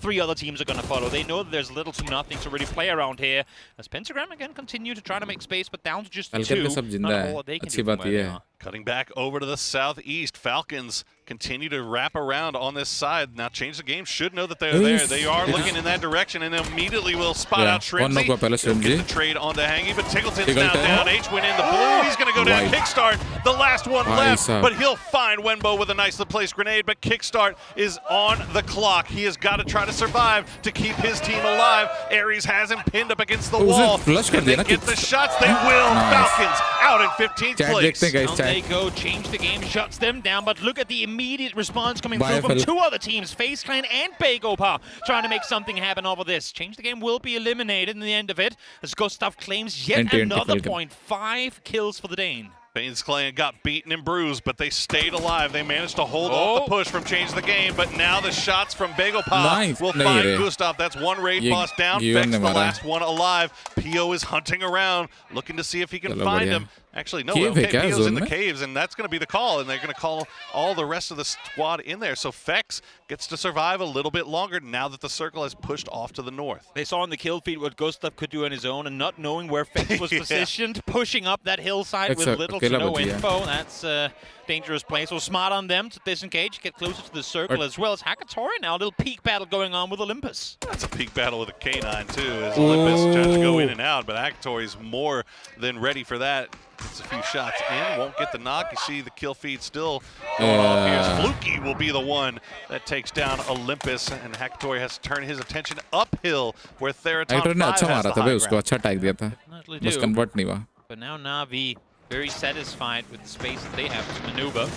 S9: 3 other teams are going to follow. They know that there's little to nothing to really play around here. As Pentagram again continue to try to make space, but down to just 2. Not all they can do from where they are.
S10: Cutting back over to the southeast, Falcons continue to wrap around on this side. Now change the game, should know that they're there. They are looking in that direction and immediately will spot out Shrimzy. He'll get the trade onto Hangy, but Tiggleton's now down. H-Win in the blue. He's going to go down. Kickstart, the last one left, but he'll find Wenbo with a nicely placed grenade, but Kickstart is on the clock. He has got to try to survive to keep his team alive. Ares has him pinned up against the wall. Can they get the shots? They will. Falcons out in 15th place.
S9: They go, change the game, shuts them down, but look at the immediate response coming through from 2 other teams, FaZe Clan and Bagopa, trying to make something happen over this. Change the game will be eliminated in the end of it, as Gustav claims yet another point. 5 kills for the Dane.
S10: FaZe Clan got beaten and bruised, but they stayed alive. They managed to hold off the push from Change the Game, but now the shots from Bagopa will find Gustav. That's 1 raid boss down. Vex the last one alive. Pio is hunting around, looking to see if he can find him. Actually, no, Pio's in the caves, and that's going to be the call, and they're going to call all the rest of the squad in there. So Vex gets to survive a little bit longer now that the circle has pushed off to the north.
S9: They saw in the kill feed what Gustav could do on his own, and not knowing where Vex was positioned, pushing up that hillside with little to no info. That's a dangerous play. So smart on them to disengage, get closer to the circle, as well as Hakatori now. A little peak battle going on with Olympus.
S10: That's a peak battle with a K9 too, as Olympus tries to go in and out, but Hakatori's more than ready for that. Gets a few shots in, won't get the knock. You see the kill feed still going off here. Fluky will be the one that takes down Olympus, and Hakatori has to turn his attention uphill where Theraton 5 has the high ground.
S9: But now Na'Vi very satisfied with the space that they have to maneuver.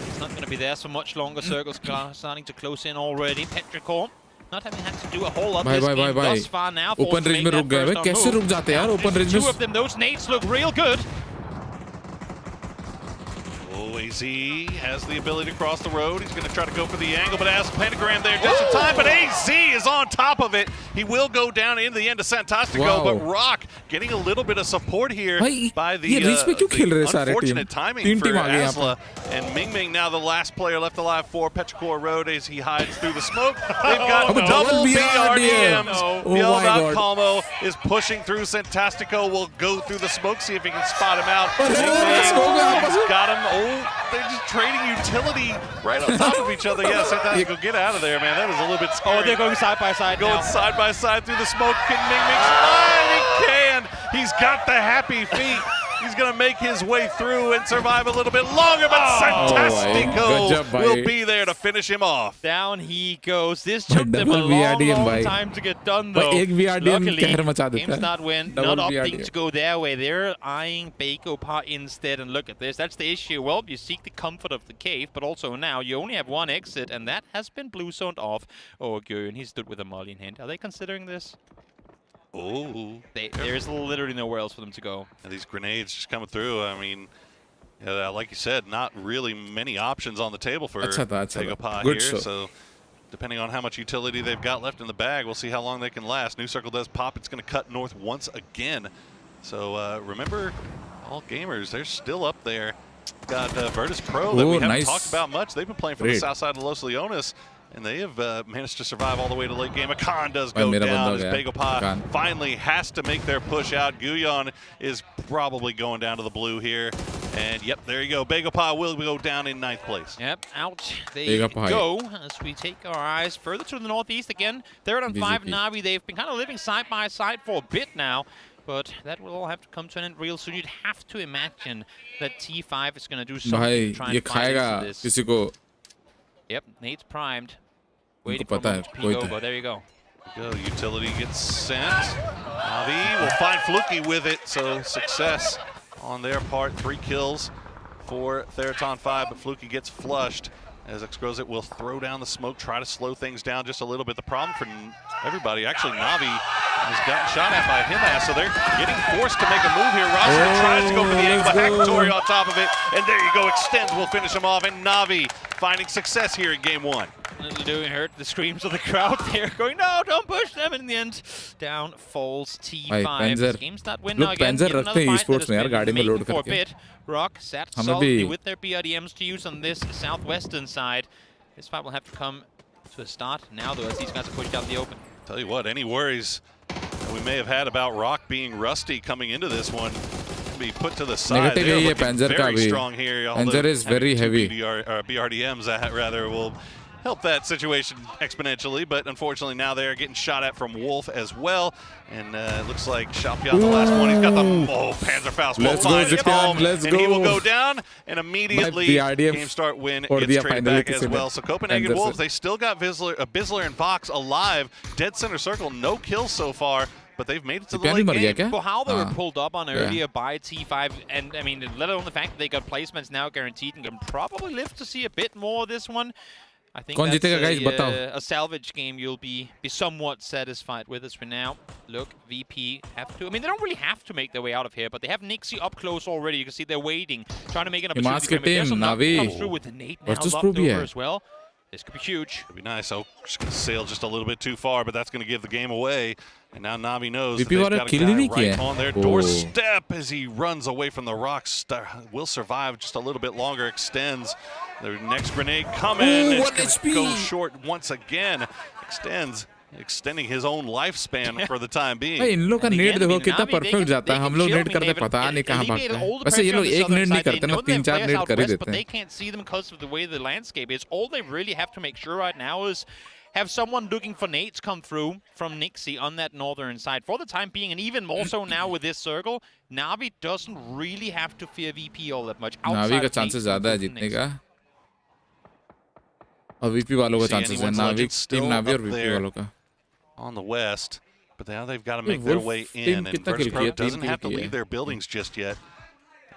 S9: It's not going to be there so much longer. Circles starting to close in already. Petrichor not having had to do a whole lot this game thus far now.
S1: Open range में रुक गए. कैसे रुक जाते हैं यार? Open range में.
S9: 2 of them. Those nades look real good.
S10: AZ has the ability to cross the road. He's going to try to go for the angle, but has Pentagram there just in time. But AZ is on top of it. He will go down into the end of Santastico, but Rock getting a little bit of support here by the unfortunate timing for Asla. And Ming Ming now the last player left alive for Petrichor Road as he hides through the smoke. They've got double BRDMs. Biel Calmo is pushing through. Santastico will go through the smoke, see if he can spot him out. Ming Ming got him. They're just trading utility right on top of each other. Yeah, Santastico, get out of there, man. That was a little bit scary.
S9: Oh, they're going side by side
S10: Going side by side through the smoke. Can Ming Ming slide? He can. He's got the happy feet. He's going to make his way through and survive a little bit longer, but Santastico will be there to finish him off.
S9: Down he goes. This took them a long time to get done, though. Luckily, GameStart win, not opting to go their way. They're eyeing Bacopa instead, and look at this. That's the issue. Well, you seek the comfort of the cave, but also now you only have one exit, and that has been blue zoned off. Oh, Gurren, he stood with a molly in hand. Are they considering this?
S10: Oh,
S9: there's literally nowhere else for them to go.
S10: And these grenades just coming through. I mean, like you said, not really many options on the table for Bacopa here. So depending on how much utility they've got left in the bag, we'll see how long they can last. New Circle does pop. It's going to cut north once again. So remember, all gamers, they're still up there. Got Virtus Pro that we haven't talked about much. They've been playing from the south side of Los Leones, and they have managed to survive all the way to late game. Akan does go down as Bacopa finally has to make their push out. Guyon is probably going down to the blue here. And yep, there you go. Bacopa will go down in 9th place.
S9: Yep, out they go as we take our eyes further to the northeast again. 3rd and 5 Na'Vi. They've been kind of living side by side for a bit now, but that will all have to come to an end real soon. You'd have to imagine that T5 is going to do something to try and find this. Yep, Nate's primed. Waiting for him to peek over. There you go.
S10: Utility gets sent. Na'Vi will find Fluky with it, so success on their part. 3 kills for Theraton 5, but Fluky gets flushed as Exgrozit will throw down the smoke, try to slow things down just a little bit. The problem for everybody, actually Na'Vi has gotten shot at by Himas, so they're getting forced to make a move here. Rossi tries to go for the angle, but Hakatori on top of it, and there you go. Extends will finish him off, and Na'Vi finding success here in game 1.
S9: Doing hurt the screams of the crowd there, going, no, don't push them. And in the end, down falls T5. GameStart win now again. Another fight that has been making for a bit. Rock sat solidly with their BRDMs to use on this southwestern side. This fight will have to come to a start now, though, as these guys are pushed out in the open.
S10: Tell you what, any worries that we may have had about Rock being rusty coming into this one can be put to the side. They're looking very strong here.
S1: Panzer is very heavy.
S10: BRDMs, rather, will help that situation exponentially, but unfortunately now they're getting shot at from Wolf as well. And it looks like Xiaopian, the last one, he's got the Panzerfaust. And he will go down, and immediately GameStart win gets traded back as well. So Copenhagen Wolves, they still got Bizzler and Vox alive. Dead center circle, no kills so far, but they've made it to the late game.
S9: For how they were pulled up on earlier by T5, and I mean, let alone the fact that they got placements now guaranteed and can probably live to see a bit more of this one. I think that's a salvage game you'll be somewhat satisfied with as for now. Look, VP have to. I mean, they don't really have to make their way out of here, but they have Nixie up close already. You can see they're waiting, trying to make an opportunity. There's some comes through with the Nate now locked over as well. This could be huge.
S10: Could be nice. Oh, just going to sail just a little bit too far, but that's going to give the game away. And now Na'Vi knows that they've got a guy right on their doorstep as he runs away from the rocks. Will survive just a little bit longer. Extends. Their next grenade coming. It's going to go short once again. Extending his own lifespan for the time being.
S1: इन लोग का net देखो कितना perfect जाता है. हम लोग net करते पता नहीं कहाँ भागते हैं. वैसे ये लोग एक नेट नहीं करते ना, 3-4 नेट कर ही देते हैं.
S9: They can't see them because of the way the landscape is. All they really have to make sure right now is have someone looking for nades come through from Nixie on that northern side for the time being, and even more so now with this circle. Na'Vi doesn't really have to fear VP all that much.
S1: Na'Vi का chances ज़्यादा है जीतने का. और VP वालों का chances है. Team Na'Vi और VP वालों का.
S10: On the west, but now they've got to make their way in, and Virtus Pro doesn't have to leave their buildings just yet.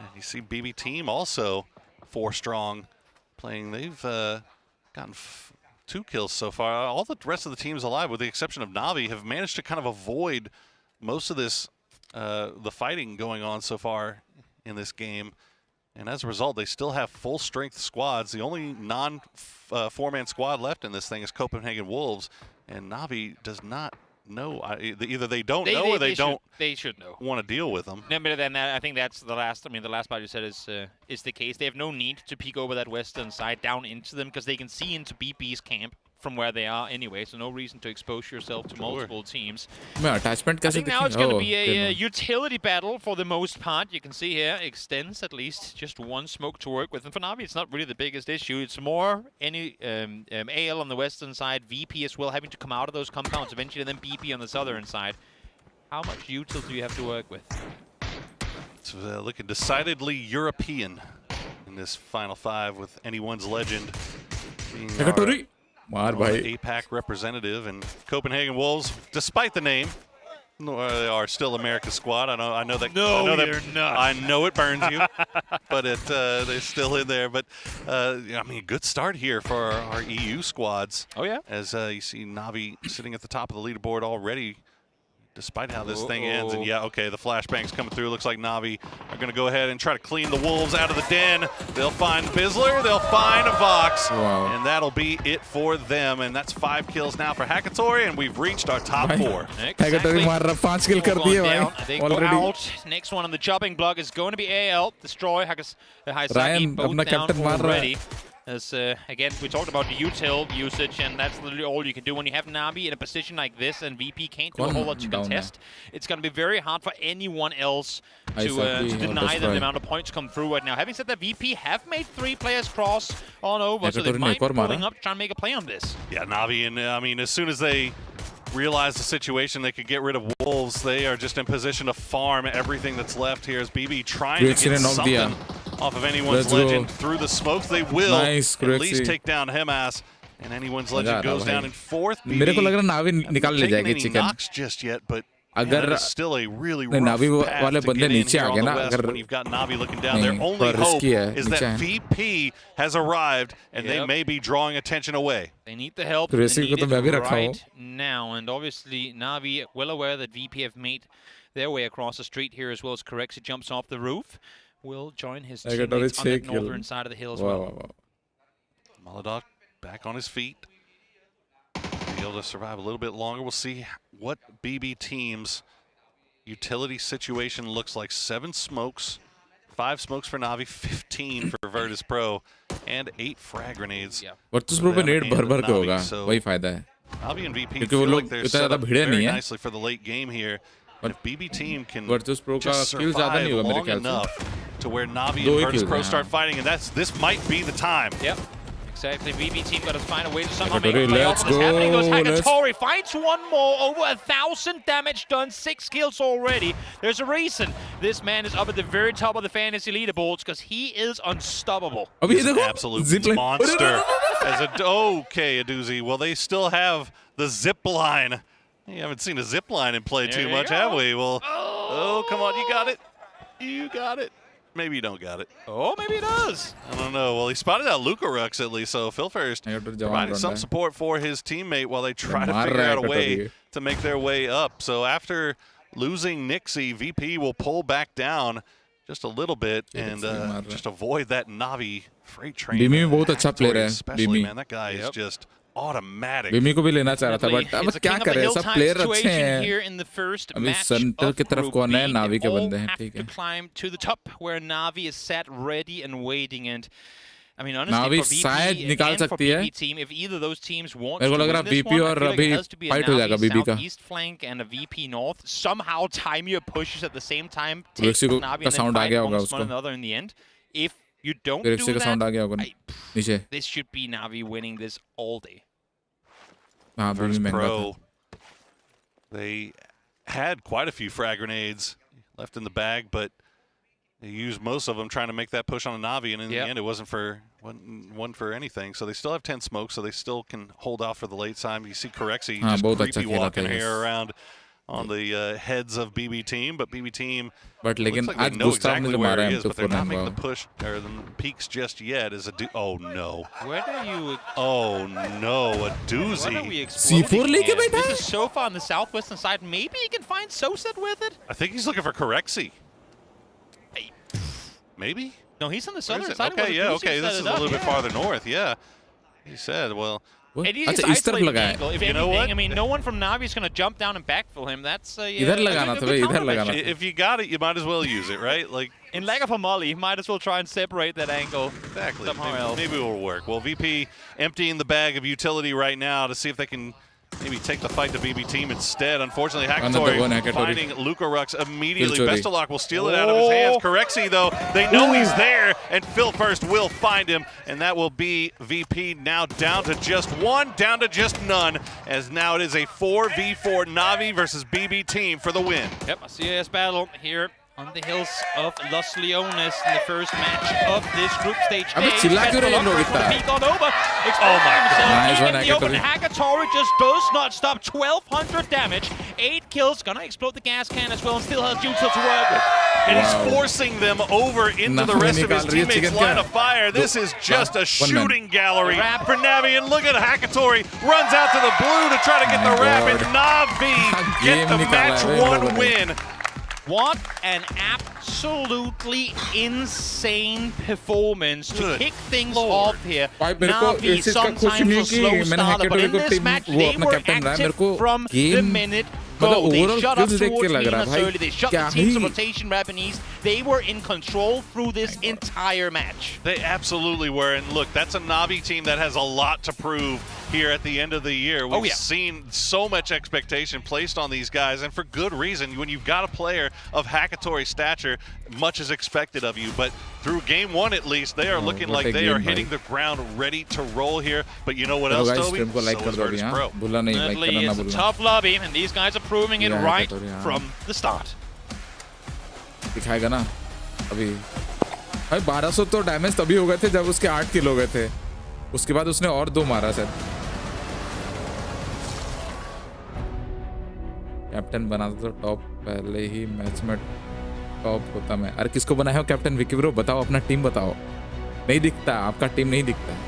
S10: And you see BB Team also 4 strong playing. They've gotten 2 kills so far. All the rest of the teams alive, with the exception of Na'Vi, have managed to kind of avoid most of this, the fighting going on so far in this game. And as a result, they still have full strength squads. The only non-4-man squad left in this thing is Copenhagen Wolves. And Na'Vi does not know. Either they don't know or they
S9: should know.
S10: Want to deal with them.
S9: No, but then I think that's the last. I mean, the last part you said is the case. They have no need to peek over that western side down into them because they can see into BB's camp from where they are anyway. So no reason to expose yourself to multiple teams.
S1: I
S9: think now it's going to be a utility battle for the most part. You can see here extends at least just one smoke to work with. And for Na'Vi, it's not really the biggest issue. It's more any AL on the western side, VP as well having to come out of those compounds eventually, and then BP on the southern side. How much util do you have to work with?
S10: It's looking decidedly European in this Final Five with anyone's legend being our APAC representative. And Copenhagen Wolves, despite the name, they are still America's squad. I know that.
S9: No,
S10: they're
S9: not.
S10: I know it burns you, but they're still in there. But I mean, good start here for our EU squads.
S9: Oh yeah.
S10: As you see Na'Vi sitting at the top of the leaderboard already, despite how this thing ends. And yeah, okay, the flashbang's coming through. Looks like Na'Vi are going to go ahead and try to clean the Wolves out of the den. They'll find Bizzler, they'll find Vox, and that'll be it for them. And that's 5 kills now for Hakatori, and we've reached our top 4.
S9: Exactly. They go out. Next one on the chopping block is going to be AL. Destroy Haisaki, both down already. As, again, we talked about the util usage, and that's literally all you can do when you have Na'Vi in a position like this, and VP can't do a whole lot to contest. It's going to be very hard for anyone else to deny them the amount of points come through right now. Having said that, VP have made 3 players cross on over, so they might be pulling up to try and make a play on this.
S10: Yeah, Na'Vi, and I mean, as soon as they realize the situation, they could get rid of Wolves. They are just in position to farm everything that's left here as BB trying to get something off of anyone's legend through the smokes. They will at least take down Hemas, and anyone's legend goes down in 4th. BB haven't taken any knocks just yet, but that is still a really rough path to get in here on the west when you've got Na'Vi looking down. Their only hope is that VP has arrived, and they may be drawing attention away.
S9: They need the help. They need it right now, and obviously Na'Vi well aware that VP have made their way across the street here as well as Corexi jumps off the roof. Will join his teammates on the northern side of the hill as well.
S10: Molodok back on his feet. Be able to survive a little bit longer. We'll see what BB team's utility situation looks like. 7 smokes, 5 smokes for Na'Vi, 15 for Virtus Pro, and 8 frag grenades.
S1: Virtus Pro पे net भर के होगा, वही फायदा है.
S10: Na'Vi and VP feel like they're set up very nicely for the late game here. But if BB team can just survive long enough to where Na'Vi and Virtus Pro start fighting, and this might be the time.
S9: Yep. Exactly. VB team got to find a way to somehow make a play off this happening. Goes Hakatori, finds one more, over 1,000 damage done, 6 kills already. There's a reason this man is up at the very top of the fantasy leaderboards, because he is unstoppable.
S10: He's an absolute monster. Okay, Aduzi. Well, they still have the zip line. You haven't seen a zip line in play too much, have we? Well, oh, come on, you got it. You got it. Maybe you don't got it.
S9: Oh, maybe it does.
S10: I don't know. Well, he spotted out Lucarux at least, so Phil First providing some support for his teammate while they try to figure out a way to make their way up. So after losing Nixie, VP will pull back down just a little bit and just avoid that Na'Vi freight train. Especially, man, that guy is just automatic.
S1: बीमी को भी लेना चाह रहा था, but अब क्या करें, सब प्लेयर अच्छे हैं. अभी सेंटर की तरफ कौन है? नावी के बंदे हैं, ठीक है.
S9: Climb to the top where Na'Vi is sat ready and waiting, and I mean honestly
S1: Navi
S9: for
S1: शायद
S9: VP
S1: निकाल
S9: and for
S1: सकती है.
S9: BB team, if either of those teams want
S1: मेरे को
S9: to
S1: लग रहा
S9: win this
S1: VP
S9: one,
S1: और
S9: I feel like
S1: अभी
S9: it has to be a
S1: fight हो जाएगा
S9: Na'Vi
S1: BB का.
S9: southeast flank and a VP north. Somehow time your pushes at the same time. Take
S1: Rexy को
S9: Na'Vi
S1: का
S9: and then
S1: sound uh
S9: fight
S1: गया होगा
S9: amongst one
S1: उसको.
S9: another in the end. If you don't do
S1: Rexy का sound आ गया होगा नीचे.
S9: this should be Na'Vi winning this all day.
S10: Virtus Pro, they had quite a few frag grenades left in the bag, but they used most of them trying to make that push on a Na'Vi, and in the end, it wasn't for one for anything. So they still have 10 smokes, so they still can hold off for the late time. You see Corexi just creepy walking here around on the heads of BB team, but BB team
S1: looks
S10: like they know exactly where he is, but they're not making the push or the peaks just yet. Oh no!
S9: Where do you?
S10: Oh no! A doozy.
S1: C4 लेके बैठा है.
S9: This is so far on the southwestern side. Maybe he can find Soset with it.
S10: I think he's looking for Corexi. Maybe.
S9: No, he's on the southern side.
S10: Okay, yeah, okay. This is a little bit farther north. Yeah, he said. Well.
S9: And he's just isolating the angle. If anything, I mean, no one from Na'Vi is going to jump down and backfill him. That's
S10: If you got it, you might as well use it, right? Like
S9: in lack of a molly, you might as well try and separate that angle.
S10: Exactly.
S9: Somehow else.
S10: Maybe it will work. Well, VP emptying the bag of utility right now to see if they can maybe take the fight to BB team instead. Unfortunately, Hakatori finding Lucarux immediately. Bestalock will steal it out of his hands. Corexi, though, they know he's there, and Phil First will find him, and that will be VP now down to just one, down to just none, as now it is a 4v4 Na'Vi versus BB team for the win.
S9: Yep, a CIS battle here on the hills of Los Leones in the first match of this group stage.
S1: अबे चिल्ला क्यों रहे हैं लोग इतना?
S9: Oh my God!
S1: Nice one,
S9: Hagatori just does not stop. 1,200 damage, 8 kills. Gonna explode the gas can as well, and still has Jutsu to work with.
S10: And he's forcing them over into the rest of his teammates' line of fire. This is just a shooting gallery for Navi. And look at Hagatori runs out to the blue to try to get the wrap, and Navi get the match 1 win.
S9: What an absolutely insane performance to kick things off here. Navi sometimes a slow starter, but in this match they were active from the minute go. They shut up towards Minas early, they shut the teams of rotation Japanese. They were in control through this entire match.
S10: They absolutely were, and look, that's a Navi team that has a lot to prove here at the end of the year. We've seen so much expectation placed on these guys, and for good reason. When you've got a player of Hagatori's stature, much is expected of you. But through game 1 at least, they are looking like they are hitting the ground ready to roll here. But you know what else, Toby? So is Virtus Pro.
S9: Definitely is a tough lobby, and these guys are proving it right from the start.
S1: दिखाएगा ना अभी भाई 1200 तो damage तभी हो गए थे जब उसके 8 किल हो गए थे उसके बाद उसने और 2 मारा सर कैप्टन बना तो टॉप पहले ही मैच में टॉप होता मैं अरे किसको बनाया हो कैप्टन विकी ब्रो बताओ अपना टीम बताओ नहीं दिखता आपका टीम नहीं दिखता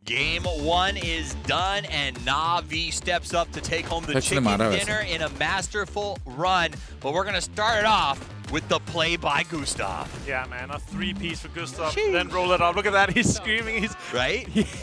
S2: Game 1 is done, and Navi steps up to take home the chicken dinner in a masterful run. But we're going to start it off with the play by Gustav.
S3: Yeah, man, a 3-piece for Gustav, then roll it up. Look at that, he's screaming. He's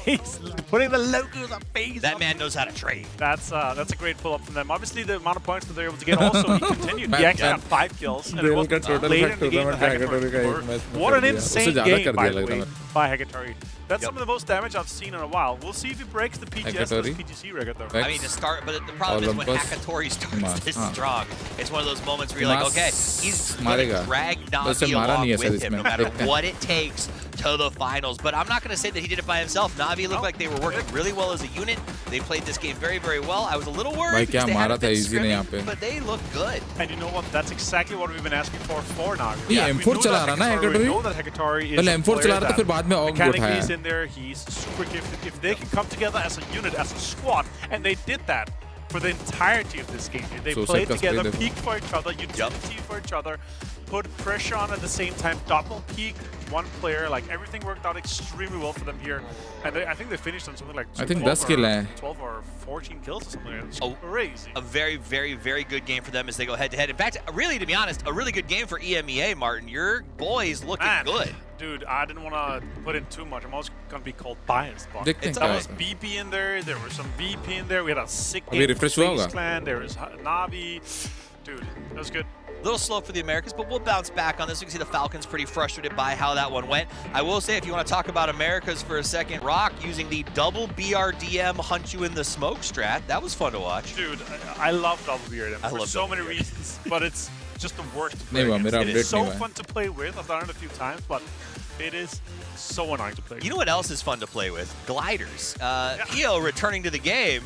S3: He's putting the logos on face.
S2: That man knows how to trade.
S3: That's a great pull-up from them. Obviously, the amount of points that they're able to get also, he continued. He actually got 5 kills, and it wasn't late in the game that Hagatori scored. What an insane game, by the way, by Hagatori. That's some of the most damage I've seen in a while. We'll see if he breaks the PGS and PGC record, though.
S2: I mean, to start, but the problem is when Hagatori starts this strong, it's one of those moments where you're like, okay, he's going to drag Navi along with him, no matter what it takes to the finals. But I'm not going to say that he did it by himself. Navi looked like they were working really well as a unit. They played this game very, very well. I was a little worried because they had been scrimming, but they looked good.
S3: And you know what? That's exactly what we've been asking for Navi.
S1: Yeah, M4 चला रहा ना
S3: Hagatori. We know that Hagatori is
S1: पहले M4 चला रहा था फिर बाद में ऑग उठाया
S3: in there, he's quick. If they can come together as a unit, as a squad, and they did that for the entirety of this game. They played together, peeked for each other, utility for each other, put pressure on at the same time, double peek one player. Like everything worked out extremely well for them here, and I think they finished on something like 12 or 14 kills or something. It's crazy.
S2: A very, very, very good game for them as they go head-to-head. In fact, really, to be honest, a really good game for EMEA, Martin. Your boys looking good.
S3: Dude, I didn't want to put in too much. I'm always going to be called biased. But there was BP in there. There was some VP in there. We had a sick game for Space Clan. There was Navi. Dude, that was good.
S2: A little slow for the Americans, but we'll bounce back on this. You can see the Falcons pretty frustrated by how that one went. I will say, if you want to talk about Americas for a second, Rock using the double BRDM hunt you in the smoke strat. That was fun to watch.
S3: Dude, I love double BRDM for so many reasons, but it's just the worst to play against. It is so fun to play with. I've done it a few times, but it is so annoying to play with.
S2: You know what else is fun to play with? Gliders. EO returning to the game.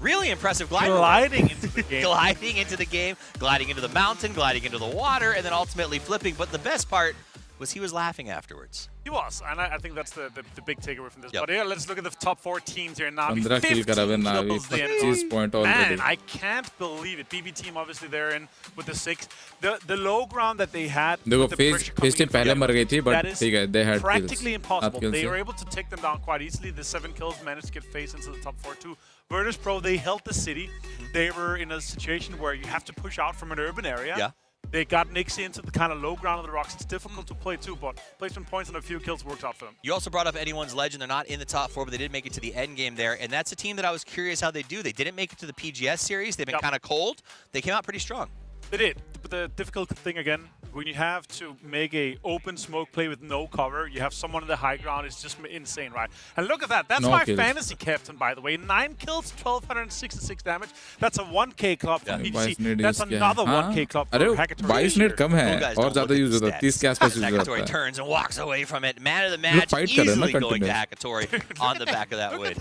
S2: Really impressive glider.
S3: Gliding into the game.
S2: Gliding into the game, gliding into the mountain, gliding into the water, and then ultimately flipping. But the best part was he was laughing afterwards.
S3: He was, and I think that's the big takeaway from this. But yeah, let's look at the top 4 teams here. Navi, 15 kills. Man, I can't believe it. BB team, obviously, they're in with the 6. The low ground that they had,
S1: phase team पहले मर गई थी, but they had
S3: practically impossible. They were able to take them down quite easily. The 7 kills managed to get phased into the top 4 too. Virtus Pro, they held the city. They were in a situation where you have to push out from an urban area.
S2: Yeah.
S3: They got Nixie into the kind of low ground of the rocks. It's difficult to play too, but placement points and a few kills worked out for them.
S2: You also brought up Anyone's Legend. They're not in the top 4, but they did make it to the end game there. And that's a team that I was curious how they do. They didn't make it to the PGS series. They've been kind of cold. They came out pretty strong.
S3: They did, but the difficult thing again, when you have to make a open smoke play with no cover, you have someone in the high ground, it's just insane, right? And look at that, that's my fantasy captain, by the way. 9 kills, 1266 damage. That's a 1k club for PC. That's another 1k club for Hackatory.
S1: 22 minute कम है और ज़्यादा use होता है 30 के आसपास use होता है.
S2: Turns and walks away from it. Man of the match, easily going to Hackatory on the back of that wood.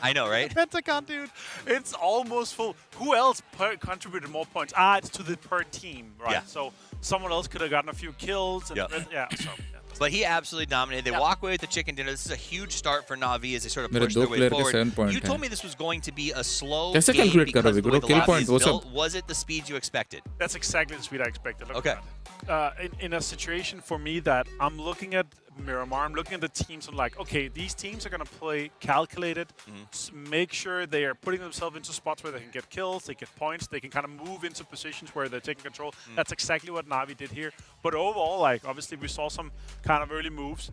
S2: I know, right?
S3: Pentagon, dude. It's almost full. Who else contributed more points? It's to the per team, right?
S2: Yeah.
S3: So someone else could have gotten a few kills. And
S2: But he absolutely dominated. They walk away with the chicken dinner. This is a huge start for Na'Vi as they sort of push their way forward. You told me this was going to be a slow game because of the way the lobby is built. Was it the speed you expected?
S3: That's exactly the speed I expected.
S2: Okay.
S3: In a situation for me that I'm looking at Miramar, I'm looking at the teams and like, okay, these teams are going to play calculated, make sure they are putting themselves into spots where they can get kills, they get points, they can kind of move into positions where they're taking control. That's exactly what Na'Vi did here. But overall, like, obviously we saw some kind of early moves.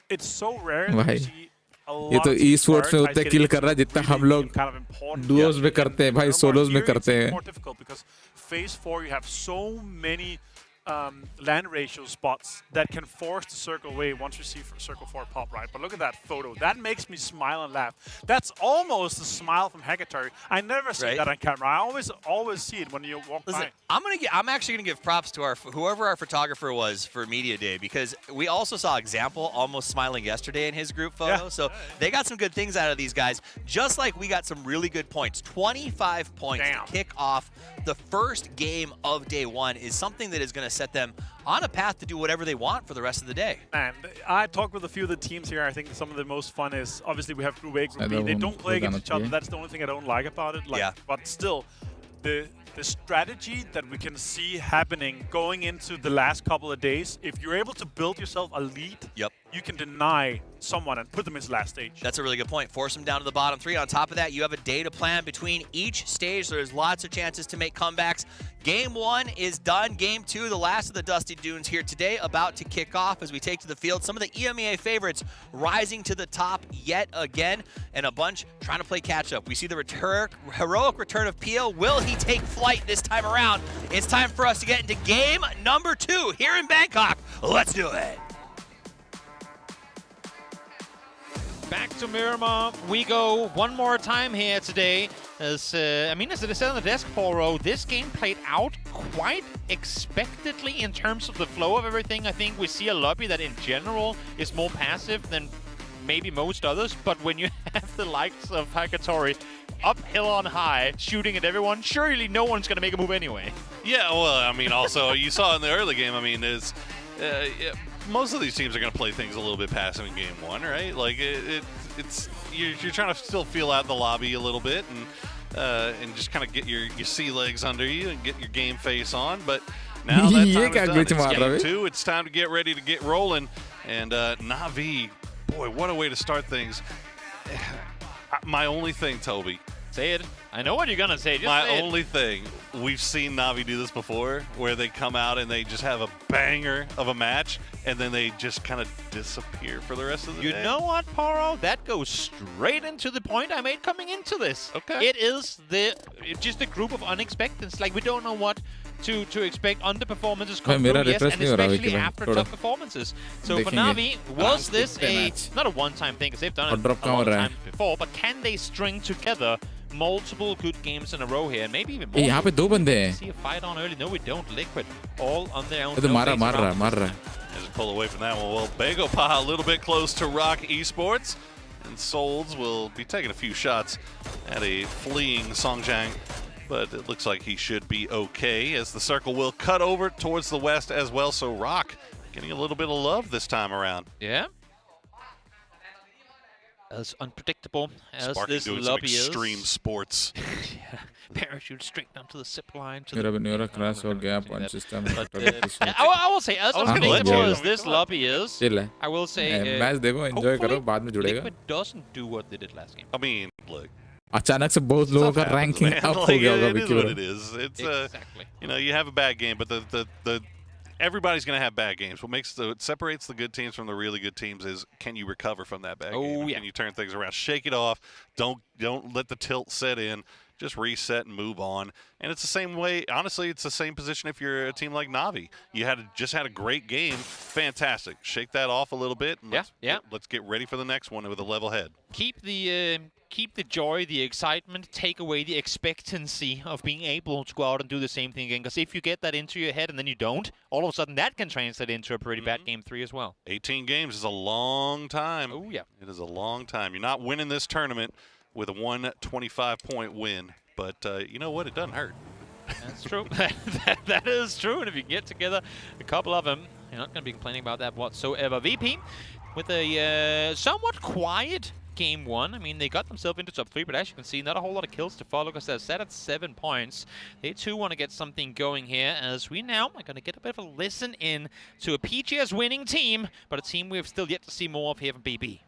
S3: It's so rare to see a lot
S1: ये तो
S3: of
S1: e-sports में उतने किल कर रहा है जितना हम लोग duos में करते हैं भाई, solos में करते हैं.
S3: It's more difficult because phase 4 you have so many land ratio spots that can force the circle away once you see circle 4 pop, right? But look at that photo. That makes me smile and laugh. That's almost a smile from Hackatory. I never see that on camera. I always see it when you walk by.
S2: I'm actually gonna give props to whoever our photographer was for Media Day, because we also saw Example almost smiling yesterday in his group photo. So they got some good things out of these guys, just like we got some really good points. 25 points to kick off the first game of day 1 is something that is going to set them on a path to do whatever they want for the rest of the day.
S3: And I talked with a few of the teams here. I think some of the most fun is, obviously we have Group A, Group B. They don't play against each other. That's the only thing I don't like about it. Like, but still, the strategy that we can see happening going into the last couple of days, if you're able to build yourself a lead, you can deny someone and put them in the last stage.
S2: That's a really good point. Force them down to the bottom 3. On top of that, you have a day to plan between each stage. So there's lots of chances to make comebacks. Game 1 is done. Game 2, the last of the Dusty Dunes here today, about to kick off as we take to the field. Some of the EMEA favorites rising to the top yet again, and a bunch trying to play catch-up. We see the heroic return of Pio. Will he take flight this time around? It's time for us to get into game number 2 here in Bangkok. Let's do it.
S9: Back to Miramar we go one more time here today. As I mean, as it is said on the desk, Poro, this game played out quite expectedly in terms of the flow of everything. I think we see a lobby that in general is more passive than maybe most others, but when you have the likes of Hackatory uphill on high, shooting at everyone, surely no one's going to make a move anyway.
S10: Yeah, well, I mean, also, you saw in the early game, I mean, most of these teams are going to play things a little bit passive in game 1, right? Like, it's you're trying to still feel out the lobby a little bit and just kind of get your sea legs under you and get your game face on. But now that time is done. It's game 2. It's time to get ready to get rolling. And Na'Vi, boy, what a way to start things. My only thing, Toby.
S9: Say it. I know what you're going to say. Just
S10: My only thing, we've seen Na'Vi do this before, where they come out and they just have a banger of a match, and then they just kind of disappear for the rest of the day.
S9: You know what, Poro? That goes straight into the point I made coming into this.
S10: Okay.
S9: It is just a group of unexpecteds. Like, we don't know what to expect. Underperformances come through, yes, and especially after tough performances. So for Na'Vi, was this not a one-time thing, because they've done it a lot of times before, but can they string together multiple good games in a row here, and maybe even more?
S1: यहाँ पे 2 बंदे हैं.
S9: See a fight on early. No, we don't. Liquid all on their own.
S1: तो मार रहा.
S10: As a pull away from that one, well, Begopa a little bit close to Rock Esports, and Souls will be taking a few shots at a fleeing Songjang, but it looks like he should be okay as the circle will cut over towards the west as well. So Rock getting a little bit of love this time around.
S9: Yeah. As unpredictable as
S10: Sparking
S9: this
S10: doing
S9: lobby
S10: some
S9: is.
S10: extreme sports.
S9: Parachute straight down to the zip line.
S1: मेरा crash हो गया point system.
S9: I will say, as unpredictable as this lobby is, I will say,
S1: match देखो, enjoy करो, बाद में जुड़ेगा.
S9: Liquid doesn't do what they did last game.
S10: I mean, look.
S1: अचानक से बहुत लोगों का ranking up हो गया होगा.
S10: It is what it is. It's
S9: exactly.
S10: You know, you have a bad game, but the everybody's going to have bad games. What separates the good teams from the really good teams is, can you recover from that bad game?
S9: Yeah.
S10: Can you turn things around? Shake it off. Don't let the tilt set in. just reset and move on. And it's the same way, honestly, it's the same position if you're a team like Na'Vi. You just had a great game, fantastic. Shake that off a little bit, and let's get ready for the next one with a level head.
S9: Keep the joy, the excitement, take away the expectancy of being able to go out and do the same thing again. Because if you get that into your head and then you don't, all of a sudden that can translate into a pretty bad game 3 as well.
S10: 18 games is a long time.
S9: Oh, yeah.
S10: It is a long time. You're not winning this tournament with a 125-point win, but you know what? It doesn't hurt.
S9: That's true. that is true. And if you can get together a couple of them, you're not going to be complaining about that whatsoever. VP with a somewhat quiet game 1. I mean, they got themselves into top 3, but as you can see, not a whole lot of kills to follow because they're set at 7 points. They too want to get something going here, as we now are going to get a bit of a listen in to a PGS winning team, but a team we've still yet to see more of here from BB.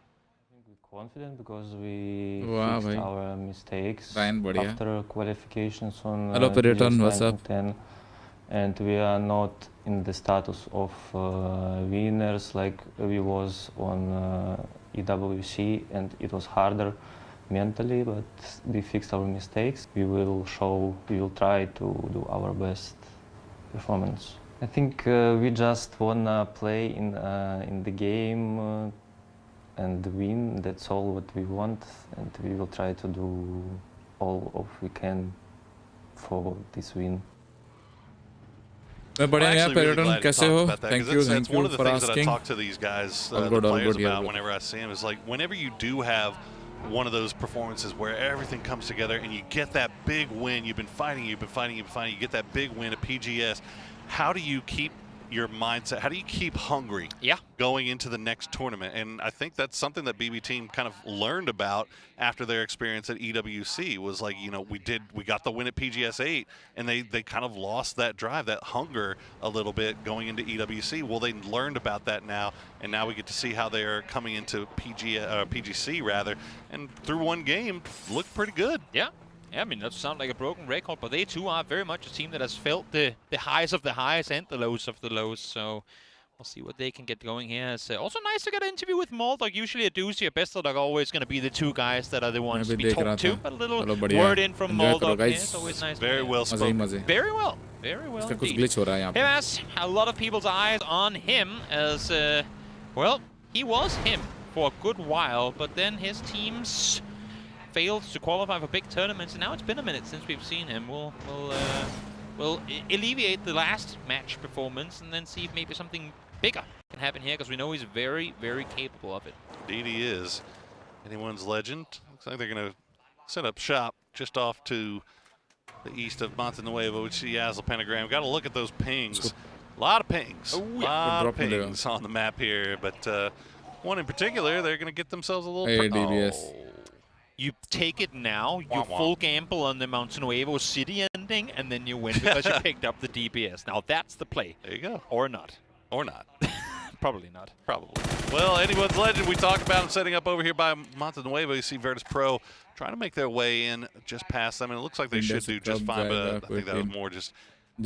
S8: Confident because we fixed our mistakes after qualifications on
S1: Hello, Periton, what's up?
S8: 10, and we are not in the status of winners like we was on EWC, and it was harder mentally, but we fixed our mistakes. We will try to do our best performance. I think we just wanna play in the game and win. That's all what we want, and we will try to do all of we can for this win.
S10: Well, actually really glad you talked about that, because that's one of the things that I talk to these guys, the players about whenever I see them, is like whenever you do have one of those performances where everything comes together and you get that big win, you've been fighting, you get that big win at PGS, how do you keep your mindset, how do you keep hungry going into the next tournament? And I think that's something that BB team kind of learned about after their experience at EWC, was like, you know, we got the win at PGS 8, and they kind of lost that drive, that hunger a little bit going into EWC. Well, they learned about that now, and now we get to see how they're coming into PGC rather, and through one game looked pretty good.
S9: Yeah, I mean, that sounds like a broken record, but they too are very much a team that has felt the highs of the highs and the lows of the lows. So we'll see what they can get going here. It's also nice to get an interview with Moldog. Usually a Doozy or Best are always going to be the two guys that are the ones to be talked to. But a little word in from Moldog here. It's always nice.
S10: Very well spoken.
S9: Very well. Very well indeed. Hey, Mas, a lot of people's eyes on him as, well, he was him for a good while, but then his team's failed to qualify for big tournaments, and now it's been a minute since we've seen him. We'll alleviate the last match performance and then see if maybe something bigger can happen here, because we know he's very, very capable of it.
S10: Indeed he is. Anyone's legend. Looks like they're going to set up shop just off to the east of Montenuevo, which is the Yazzle Pentagram. Got to look at those pings. A lot of pings. A lot of pings on the map here, but one in particular, they're going to get themselves a little...
S1: DBS.
S9: You take it now, you full gamble on the Montenuevo City ending, and then you win because you picked up the DPS. Now that's the play.
S10: There you go.
S9: Or not.
S10: Or not.
S9: Probably not.
S10: Probably. Well, anyone's legend. We talked about them setting up over here by Montenuevo. You see Virtus Pro trying to make their way in just past them, and it looks like they should do just fine, but I think that was more just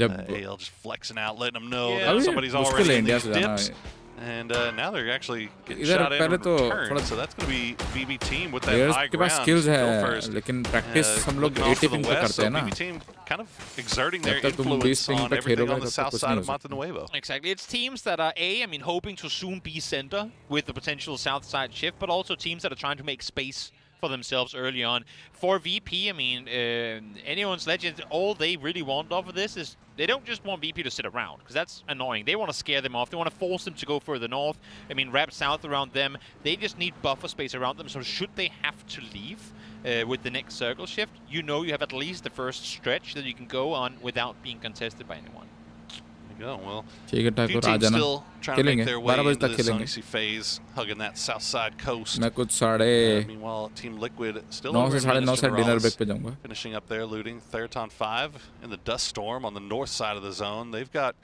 S10: AL just flexing out, letting them know that somebody's already in these dips. And now they're actually getting shot in return, so that's going to be BB team with that high ground.
S1: Skills लेकिन practice हम लोग 80 ping पे करते हैं ना.
S10: BB team kind of exerting their influence on everything on the south side of Montenuevo.
S9: Exactly. It's teams that are hoping to soon be center with the potential south side shift, but also teams that are trying to make space for themselves early on. For VP, I mean, anyone's legend, all they really want off of this is they don't just want VP to sit around, because that's annoying. They want to scare them off. They want to force them to go further north. I mean, wrap south around them. They just need buffer space around them. So should they have to leave with the next circle shift, you know you have at least the first stretch that you can go on without being contested by anyone.
S10: Go. Well, few teams still trying to make their way into this Odyssey phase, hugging that south side coast. Meanwhile, Team Liquid still over in Minas finishing up there, looting Theraton 5 in the Dust Storm on the north side of the zone. They've got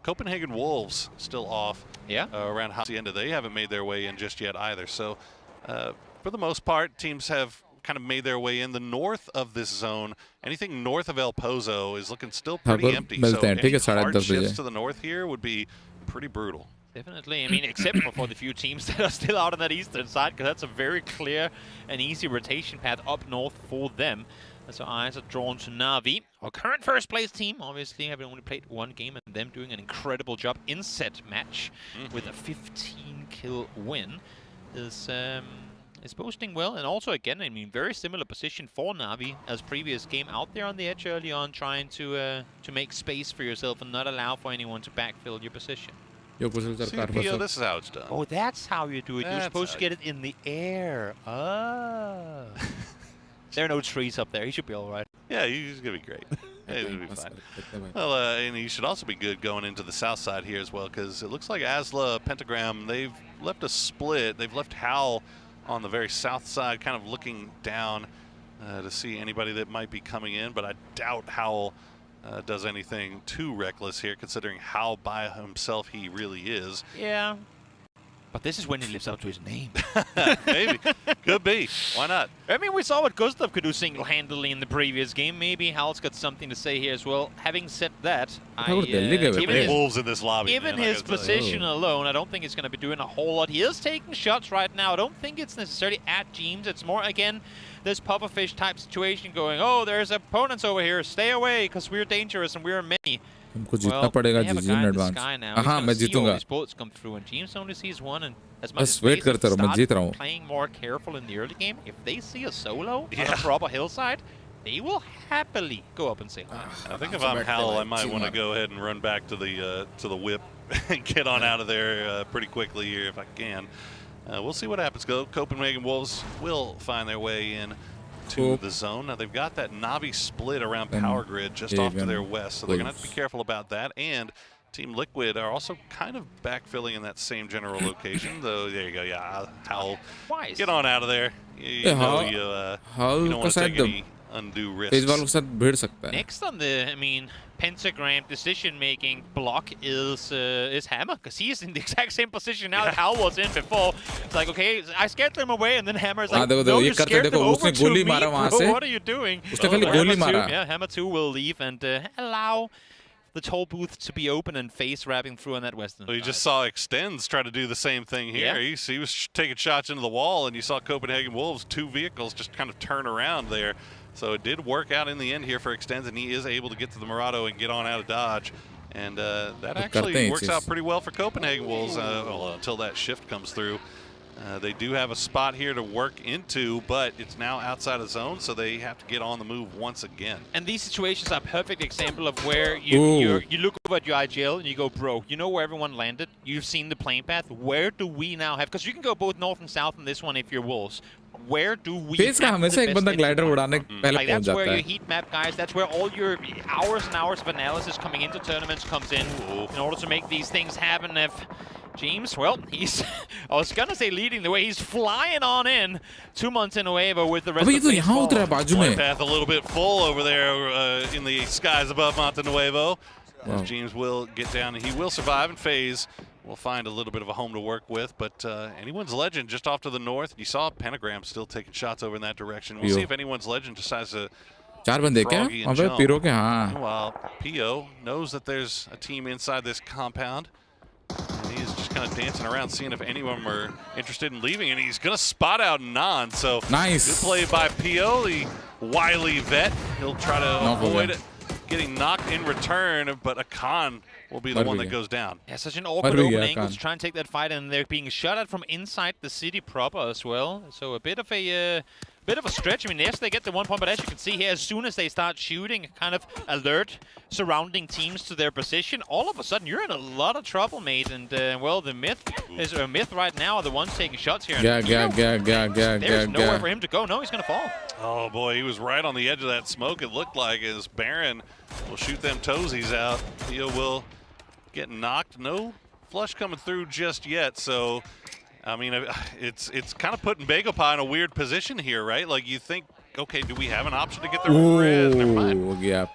S10: Copenhagen Wolves still off around Hacienda. They haven't made their way in just yet either. So for the most part, teams have kind of made their way in the north of this zone. Anything north of El Pozo is looking still pretty empty. So any hard shifts to the north here would be pretty brutal.
S9: Definitely. I mean, except for the few teams that are still out on that eastern side, because that's a very clear and easy rotation path up north for them. As our eyes are drawn to Na'Vi, our current first place team, obviously having only played one game, and them doing an incredible job in set match with a 15-kill win, is boasting well. And also, again, I mean, very similar position for Na'Vi as previous game, out there on the edge early on, trying to make space for yourself and not allow for anyone to backfill your position.
S10: CPO, this is how it's done.
S9: Oh, that's how you do it. You're supposed to get it in the air. Oh. There are no trees up there. He should be all right.
S10: Yeah, he's going to be great. He'll be fine. Well, and he should also be good going into the south side here as well, because it looks like Asla, Pentagram, they've left a split. They've left Howl on the very south side, kind of looking down to see anybody that might be coming in, but I doubt Howl does anything too reckless here, considering how by himself he really is.
S9: Yeah. But this is when he lives up to his name.
S10: Maybe. Could be. Why not?
S9: I mean, we saw what Gustav could do single-handedly in the previous game. Maybe Hal's got something to say here as well. Having said that,
S10: given Wolves in this lobby.
S9: Given his position alone, I don't think he's going to be doing a whole lot. He is taking shots right now. I don't think it's necessarily at James. It's more, again, this pufferfish type situation going, oh, there's opponents over here. Stay away, because we're dangerous and we're many.
S1: हमको जीतना पड़ेगा जीजी in advance. हाँ मैं जीतूंगा. बस wait करते रहो, मैं जीत रहा हूँ.
S9: Playing more careful in the early game. If they see a solo on a proper hillside, they will happily go up and say hi.
S10: I think if I'm Hal, I might want to go ahead and run back to the whip and get on out of there pretty quickly here if I can. We'll see what happens. Copenhagen Wolves will find their way in to the zone. Now they've got that Na'Vi split around Power Grid just off to their west, so they're going to have to be careful about that. And Team Liquid are also kind of backfilling in that same general location. Though there you go, yeah. Howl, get on out of there. You don't want to take any undue risks.
S9: Next on the, I mean, pentagram decision-making block is Hammer, because he's in the exact same position now that Howl was in before. It's like, okay, I scared them away, and then Hammer's like, no, you scared them over to me, bro. What are you doing? Yeah, Hammer 2 will leave and allow the toll booth to be open and face wrapping through on that western
S10: side. You just saw Extends try to do the same thing here. Yeah. He was taking shots into the wall, and you saw Copenhagen Wolves, 2 vehicles just kind of turn around there. So it did work out in the end here for Extends, and he is able to get to the Murado and get on out of dodge. And that actually works out pretty well for Copenhagen Wolves until that shift comes through. They do have a spot here to work into, but it's now outside of zone, so they have to get on the move once again.
S9: And these situations are a perfect example of where you look over at your IGL and you go, bro, you know where everyone landed? You've seen the plane path. Where do we now have? Because you can go both north and south in this one if you're Wolves. Where do we have the best like that's where your heat map, guys. That's where all your hours and hours of analysis coming into tournaments comes in order to make these things happen. If James, well, he's, I was going to say leading the way. He's flying on in 2 months in a wave with the rest of the
S10: flight path a little bit full over there in the skies above Monte Nuevo. As James will get down, and he will survive, and FaZe will find a little bit of a home to work with. But Anyone's Legend just off to the north. You saw Pentagram still taking shots over in that direction. We'll see if Anyone's Legend decides to froggy and jump. Meanwhile, PO knows that there's a team inside this compound. And he's just kind of dancing around, seeing if anyone were interested in leaving, and he's going to spot out Non. So
S1: nice.
S10: Good play by PO, the wily vet. He'll try to avoid getting knocked in return, but Akan will be the one that goes down.
S9: Yeah, such an awkward open angle to try and take that fight, and they're being shot at from inside the city proper as well. So a bit of a stretch. I mean, yes, they get the 1 point, but as you can see here, as soon as they start shooting, kind of alert surrounding teams to their position, all of a sudden you're in a lot of trouble, mate. And well, the Myth is Myth right now are the ones taking shots here. There's nowhere for him to go. No, he's gonna fall.
S10: Oh boy, he was right on the edge of that smoke. It looked like as Baron will shoot them toesies out. Theo will get knocked. No flush coming through just yet. So, I mean, it's kind of putting Bagel Pie in a weird position here, right? Like you think, okay, do we have an option to get the res? Never mind.
S1: Yeah,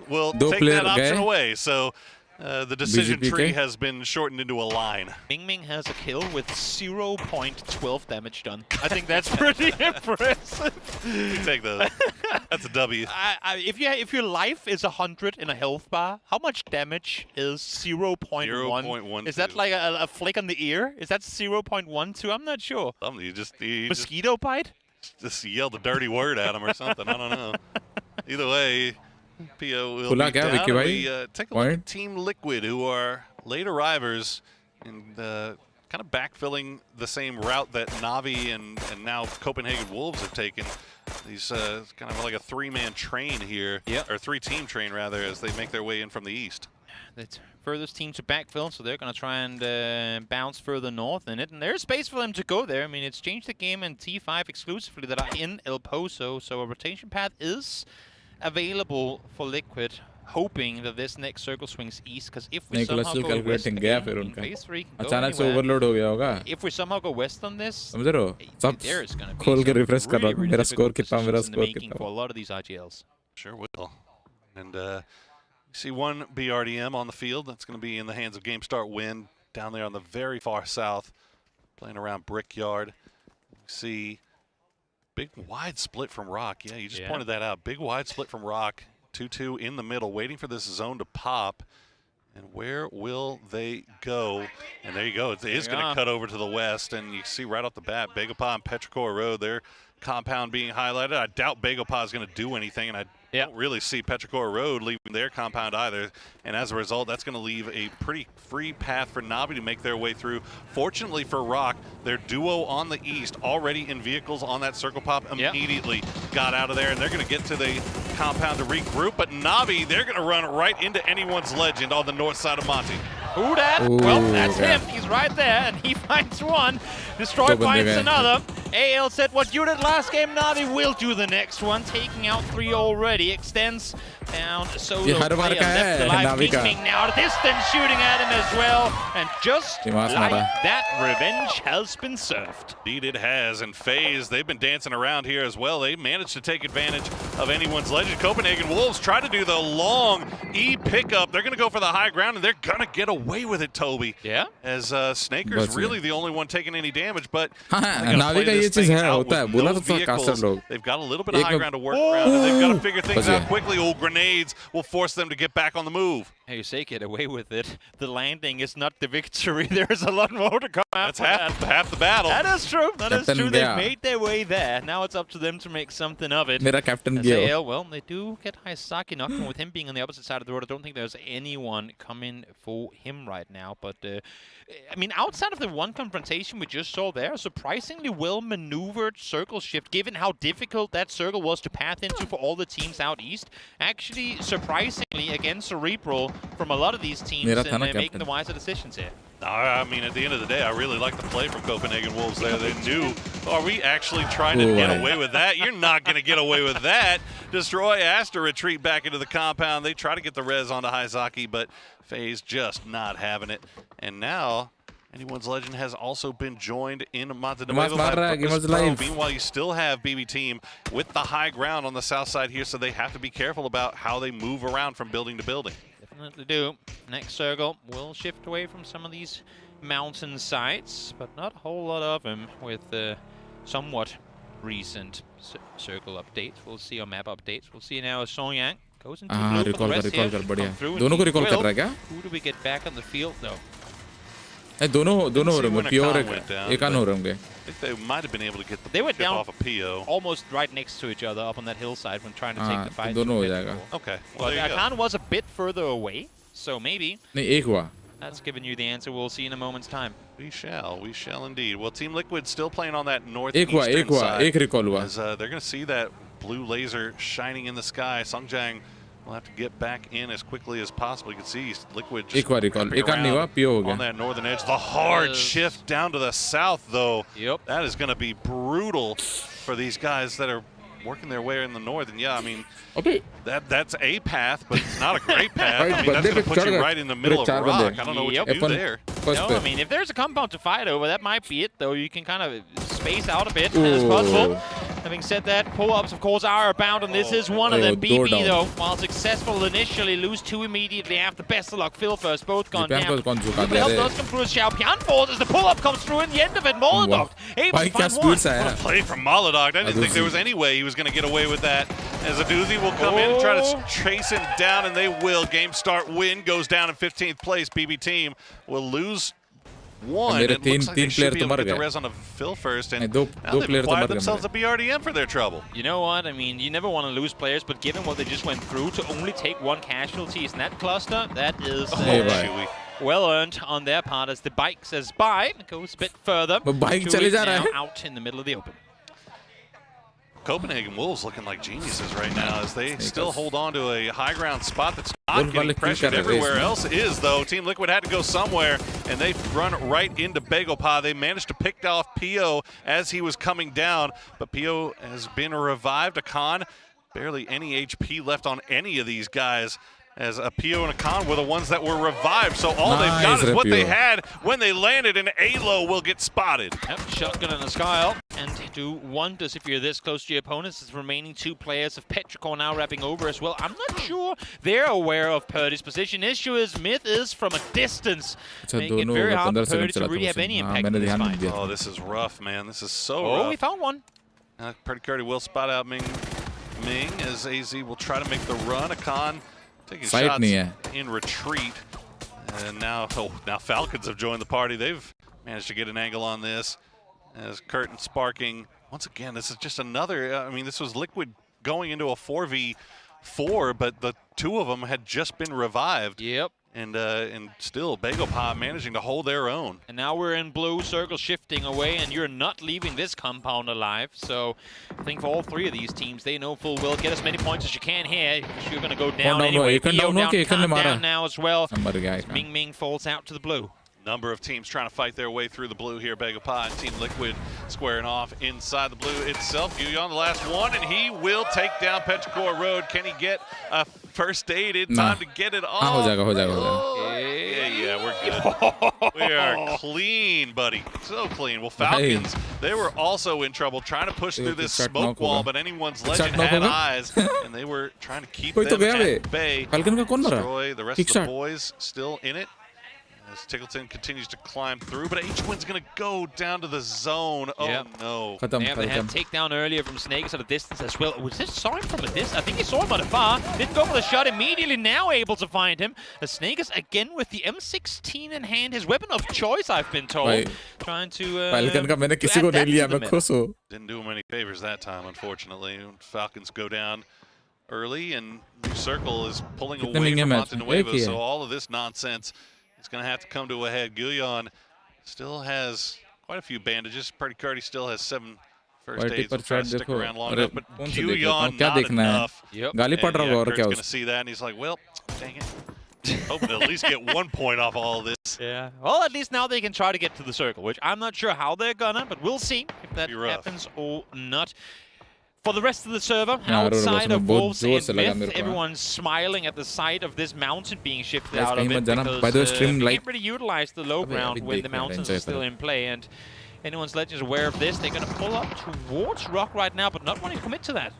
S10: we'll take that option away. So the decision tree has been shortened into a line.
S9: Ming has a kill with 0.12 damage done. I think that's pretty impressive.
S10: You take those. That's a W.
S9: If your life is 100 in a health bar, how much damage is 0.1?
S10: 0.12.
S9: Is that like a flick on the ear? Is that 0.12? I'm not sure.
S10: You
S9: Mosquito bite?
S10: just yelled a dirty word at him or something. I don't know. Either way, PO will be down. We take a look at Team Liquid, who are late arrivers and kind of backfilling the same route that Navi and now Copenhagen Wolves have taken. These kind of like a three-man train here, or three-team train rather, as they make their way in from the east.
S9: The furthest team to backfill, so they're going to try and bounce further north in it. And there's space for them to go there. I mean, it's changed the game and T5 exclusively that are in El Pozo, so a rotation path is available for Liquid, hoping that this next circle swings east, because if we somehow go west again, phase 3 can go anywhere. If we somehow go west on this, there is going to be some really difficult positions in the making for a lot of these IGLs.
S10: Sure will. And you see one BRDM on the field. That's going to be in the hands of Game Start Win down there on the very far south, playing around Brickyard. You see big wide split from Rock. Yeah, you just pointed that out. Big wide split from Rock. 2-2 in the middle, waiting for this zone to pop. And where will they go? And there you go. It is going to cut over to the west. And you see right off the bat, Begopah and Petrichor Road, their compound being highlighted. I doubt Begopah is going to do anything. And I don't really see Petrichor Road leaving their compound either. And as a result, that's going to leave a pretty free path for Navi to make their way through. Fortunately for Rock, their duo on the east, already in vehicles on that circle pop, immediately got out of there. And they're going to get to the compound to regroup. But Navi, they're going to run right into anyone's legend on the north side of Monty.
S9: Who that? Well, that's him. He's right there, and he finds one. Destroy finds another. AL said what you did last game, Navi will do the next one. Taking out 3 already. Extends down solo player left alive. Ping now at a distance, shooting at him as well. And just like that, revenge has been served.
S10: Indeed it has. And FaZe, they've been dancing around here as well. They managed to take advantage of anyone's legend. Copenhagen Wolves try to do the long E pickup. They're going to go for the high ground, and they're going to get away with it, Toby.
S9: Yeah.
S10: As Snaker's really the only one taking any damage, but Navi का ये चीज है होता है बोला तो था caster लोग. They've got a little bit of high ground to work around, and they've got to figure things out quickly. Old grenades will force them to get back on the move.
S9: Hey, you say get away with it. The landing is not the victory. There's a lot more to come.
S10: That's half the battle.
S9: That is true. That is true. They've made their way there. Now it's up to them to make something of it.
S1: Mera captain gaya.
S9: Well, they do get Haisaki knocked, and with him being on the opposite side of the road, I don't think there's anyone coming for him right now. But I mean, outside of the one confrontation we just saw there, a surprisingly well-maneuvered circle shift, given how difficult that circle was to path into for all the teams out east. Actually, surprisingly, again, Cerebral from a lot of these teams and making the wiser decisions here.
S10: I mean, at the end of the day, I really like the play from Copenhagen Wolves there. They knew, are we actually trying to get away with that? You're not going to get away with that. Destroy has to retreat back into the compound. They try to get the res onto Haizaki, but FaZe just not having it. And now, anyone's legend has also been joined in Monte Nuevo by Pro. Meanwhile, you still have BB Team with the high ground on the south side here, so they have to be careful about how they move around from building to building.
S9: Definitely do. Next circle will shift away from some of these mountain sites, but not a whole lot of them with somewhat recent circle updates. We'll see on map updates. We'll see now as Songyang goes into blue for the rest here.
S1: दोनों को recall कर रहा है क्या?
S9: Who do we get back on the field though?
S1: दोनों हो रहे हैं प्योर एक हो रहे होंगे.
S10: I think they might have been able to get the
S9: they went down
S10: off of PO.
S9: Almost right next to each other up on that hillside when trying to take the fight.
S1: दोनों हो जाएगा.
S10: Okay.
S9: Well, Akan was a bit further away, so maybe.
S1: नहीं एक हुआ.
S9: That's giving you the answer. We'll see in a moment's time.
S10: We shall indeed. Well, Team Liquid still playing on that northeastern side.
S1: एक recall हुआ.
S10: As they're going to see that blue laser shining in the sky. Songjang will have to get back in as quickly as possible. You can see Liquid just on that northern edge. The hard shift down to the south, though.
S9: Yep.
S10: That is going to be brutal for these guys that are working their way in the north. And yeah, I mean, that's a path, but it's not a great path. I mean, that's going to put you right in the middle of rock. I don't know what you do there.
S9: No, I mean, if there's a compound to fight over, that might be it, though. You can kind of space out a bit as possible. Having said that, pull-ups, of course, are abound, and this is one of them. BB, though, while successful initially, lose 2 immediately after. Best of luck, Phil first, both gone down. Help does come through as Xiaopian falls as the pull-up comes through in the end of it. Molodok able to find one.
S10: What a play from Molodok. I didn't think there was any way he was going to get away with that. As Aduzi will come in and try to chase him down, and they will. Game start win goes down in 15th place. BB Team will lose one.
S1: मेरे
S10: It looks like they
S1: तीन
S10: should
S1: player
S10: be
S1: तो
S10: able to
S1: मर
S10: get the
S1: गए
S10: res on a fill first, and
S1: दो
S10: now
S1: दो
S10: they've
S1: player तो
S10: acquired
S1: मर
S10: themselves a
S1: गए
S10: BRDM for their trouble.
S9: You know what? I mean, you never want to lose players, but given what they just went through, to only take one casualty in that cluster, that is well earned on their part as the bike says bye. It goes a bit further.
S1: bike चले जा रहा है
S9: out in the middle of the open.
S10: Copenhagen Wolves looking like geniuses right now as they still hold on to a high ground spot that's not getting pressured everywhere else is, though. Team Liquid had to go somewhere, and they run right into Bagopah. They managed to pick off Pio as he was coming down, but Pio has been revived. Akan, barely any HP left on any of these guys, as a Pio and Akan were the ones that were revived. So all they've got is what they had when they landed, and Alo will get spotted.
S9: Yep, shotgun in the sky and do wonders if you're this close to your opponents. The remaining two players of Petrichor now wrapping over as well. I'm not sure they're aware of Purdy's position. Issue is Myth is from a distance, making it very hard for Purdy to really have any impact in this fight.
S10: Oh, this is rough, man. This is so
S9: rough.
S10: Oh,
S9: we found one.
S10: Pretty Curdy will spot out Ming as AZ will try to make the run. Akan taking shots in retreat. And now Falcons have joined the party. They've managed to get an angle on this. As Curtin sparking. Once again, this is just another, I mean, this was Liquid going into a 4v4, but the two of them had just been revived.
S9: Yep.
S10: And still, Bagopah managing to hold their own.
S9: And now we're in blue, circle shifting away, and you're not leaving this compound alive. So I think for all three of these teams, they know full well, get as many points as you can here. You're going to go down anyway. Down now as well. Ming falls out to the blue.
S10: Number of teams trying to fight their way through the blue here. Bagopah and Team Liquid squaring off inside the blue itself. Guyon the last one, and he will take down Petrichor Road. Can he get a first aid in time to get it off? Yeah, we're good. We are clean, buddy. So clean. Well, Falcons, they were also in trouble trying to push through this smoke wall, but anyone's legend had eyes, and they were trying to keep them at bay. Destroy the rest of the boys still in it. As Tickleton continues to climb through, but H-Win's going to go down to the zone. Oh, no.
S9: Yeah, they had a takedown earlier from Snakes at a distance as well. Was this saw him from a distance? I think he saw him at afar. Didn't go for the shot immediately. Now able to find him. The Snakes again with the M16 in hand. His weapon of choice, I've been told. Trying to
S10: Didn't do him any favors that time, unfortunately. Falcons go down early, and New Circle is pulling away from Montenuevo. So all of this nonsense, it's going to have to come to a head. Guyon still has quite a few bandages. Pretty Curdy still has 7 first aids. We'll try to stick around long enough, but Guyon not enough. Kurt's going to see that, and he's like, well, dang it. Hoping to at least get 1 point off all of this.
S9: Yeah. Well, at least now they can try to get to the circle, which I'm not sure how they're gonna, but we'll see if that happens or not. For the rest of the server, outside of Wolves and Myth, everyone's smiling at the sight of this mountain being shifted out of it because you can't really utilize the low ground when the mountains are still in play. And anyone's legends aware of this. They're going to pull up towards Rock right now, but not wanting to commit to that.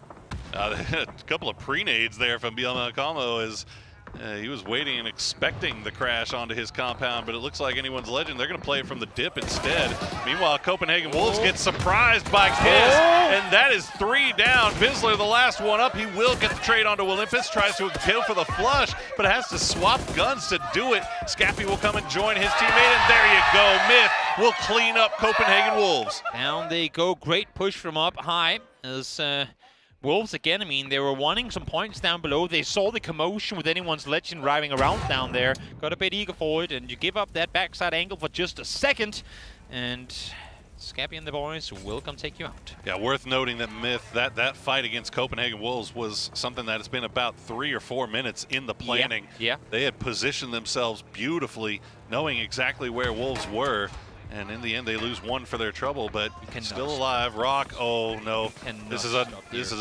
S10: A couple of pre-nades there from Bielma as he was waiting and expecting the crash onto his compound, but it looks like anyone's legend. They're going to play it from the dip instead. Meanwhile, Copenhagen Wolves get surprised by Kiss, and that is 3 down. Bizzler, the last one up. He will get the trade onto Olympus, tries to kill for the flush, but has to swap guns to do it. Scappy will come and join his teammate, and there you go. Myth will clean up Copenhagen Wolves.
S9: Down they go. Great push from up high as Wolves again, I mean, they were wanting some points down below. They saw the commotion with anyone's legend driving around down there. Got a bit eager for it, and you give up that backside angle for just a second, and Scappy and the boys will come take you out.
S10: Yeah, worth noting that Myth, that fight against Copenhagen Wolves was something that has been about 3 or 4 minutes in the planning.
S9: Yeah.
S10: They had positioned themselves beautifully, knowing exactly where Wolves were. And in the end, they lose 1 for their trouble, but still alive. Rock, oh no, this is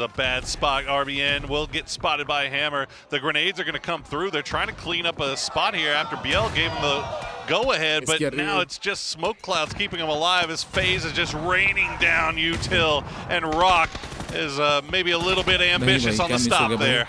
S10: a bad spot. RBN will get spotted by a hammer. The grenades are going to come through. They're trying to clean up a spot here after Biel gave them the go-ahead, but now it's just smoke clouds keeping them alive as FaZe is just raining down Util, and Rock is maybe a little bit ambitious on the stop there.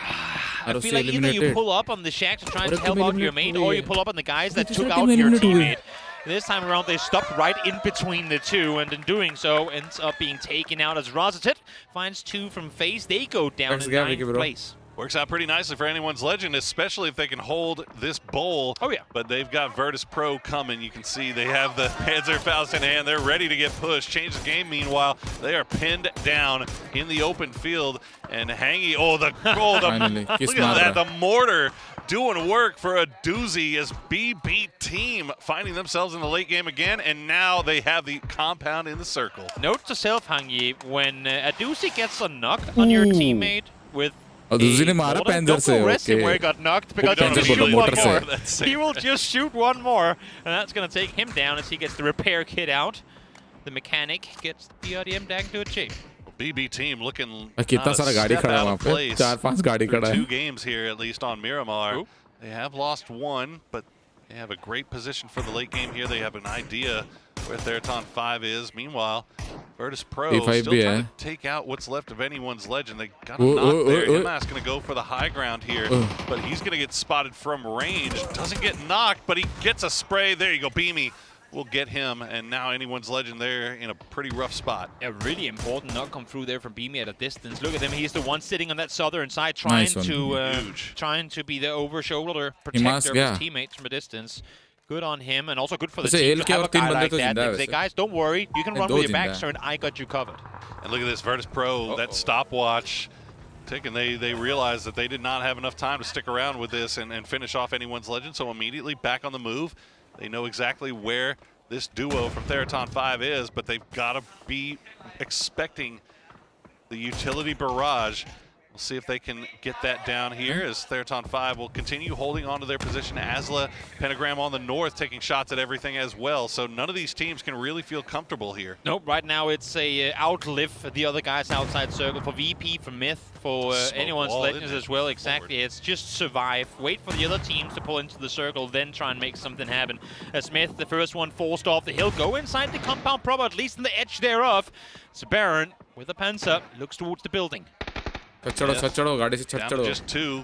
S9: I feel like either you pull up on the shack to try and help out your mate, or you pull up on the guys that took out your teammate. This time around, they stopped right in between the two, and in doing so, ends up being taken out as Rosatit finds 2 from FaZe. They go down in 9th place.
S10: Works out pretty nicely for anyone's legend, especially if they can hold this bowl.
S9: Oh, yeah.
S10: But they've got Virtus Pro coming. You can see they have the Panzerfaust in hand. They're ready to get pushed. Change the game, meanwhile. They are pinned down in the open field. And Hangy, look at that. The mortar doing work for a doozy as BB team finding themselves in the late game again. And now they have the compound in the circle.
S9: Note to self, Hangy, when a doozy gets a knock on your teammate with
S1: दूसरी ने मारा Panzer से
S9: okay. Where he got knocked because he shoot one more. He will just shoot one more, and that's going to take him down as he gets the repair kit out. The mechanic gets the RDM down to a chip.
S10: BB team looking
S1: कितना सारा गाड़ी खड़ा है वहाँ पे 4-5 गाड़ी खड़ा है
S10: 2 games here at least on Miramar. They have lost 1, but they have a great position for the late game here. They have an idea where Theraton 5 is. Meanwhile, Virtus Pro still trying to take out what's left of anyone's legend. They got a knock there. Imas going to go for the high ground here, but he's going to get spotted from range. Doesn't get knocked, but he gets a spray. There you go, Beamy will get him, and now anyone's legend there in a pretty rough spot.
S9: A really important knock come through there from Beamy at a distance. Look at him, he's the one sitting on that southern side trying to be the over-shoulder protector of his teammates from a distance. Good on him, and also good for the team to have a guy like that. They say, guys, don't worry, you can run with your back, sir, and I got you covered.
S10: And look at this, Virtus Pro, that stopwatch ticking. They realized that they did not have enough time to stick around with this and finish off anyone's legend, so immediately back on the move. They know exactly where this duo from Theraton 5 is, but they've got to be expecting the utility barrage. We'll see if they can get that down here as Theraton 5 will continue holding on to their position. Asla, Pentagram on the north taking shots at everything as well. So none of these teams can really feel comfortable here.
S9: Nope, right now it's a outlive the other guys outside circle for VP, for Myth, for anyone's legends as well. Exactly, it's just survive. Wait for the other teams to pull into the circle, then try and make something happen. As Smith, the first one forced off the hill, go inside the compound proper, at least in the edge thereof. So Baron with a Panzer looks towards the building.
S10: Down to just 2.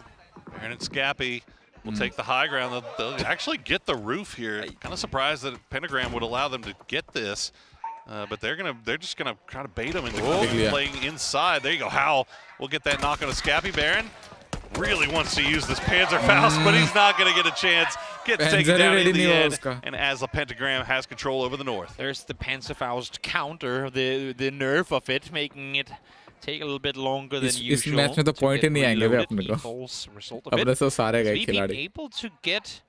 S10: Baron and Scappy will take the high ground. They'll actually get the roof here. Kind of surprised that Pentagram would allow them to get this, but they're just gonna try to bait them into playing inside. There you go. Howell will get that knock on a Scappy. Baron really wants to use this Panzerfaust, but he's not gonna get a chance. Gets taken down in the end, and Asla Pentagram has control over the north.
S9: There's the Panzerfaust counter, the nerf of it, making it take a little bit longer than usual.
S1: इस match में तो point ही नहीं आएंगे वे अपने को. अपने से सारे गए खिलाड़ी.
S9: Able to get,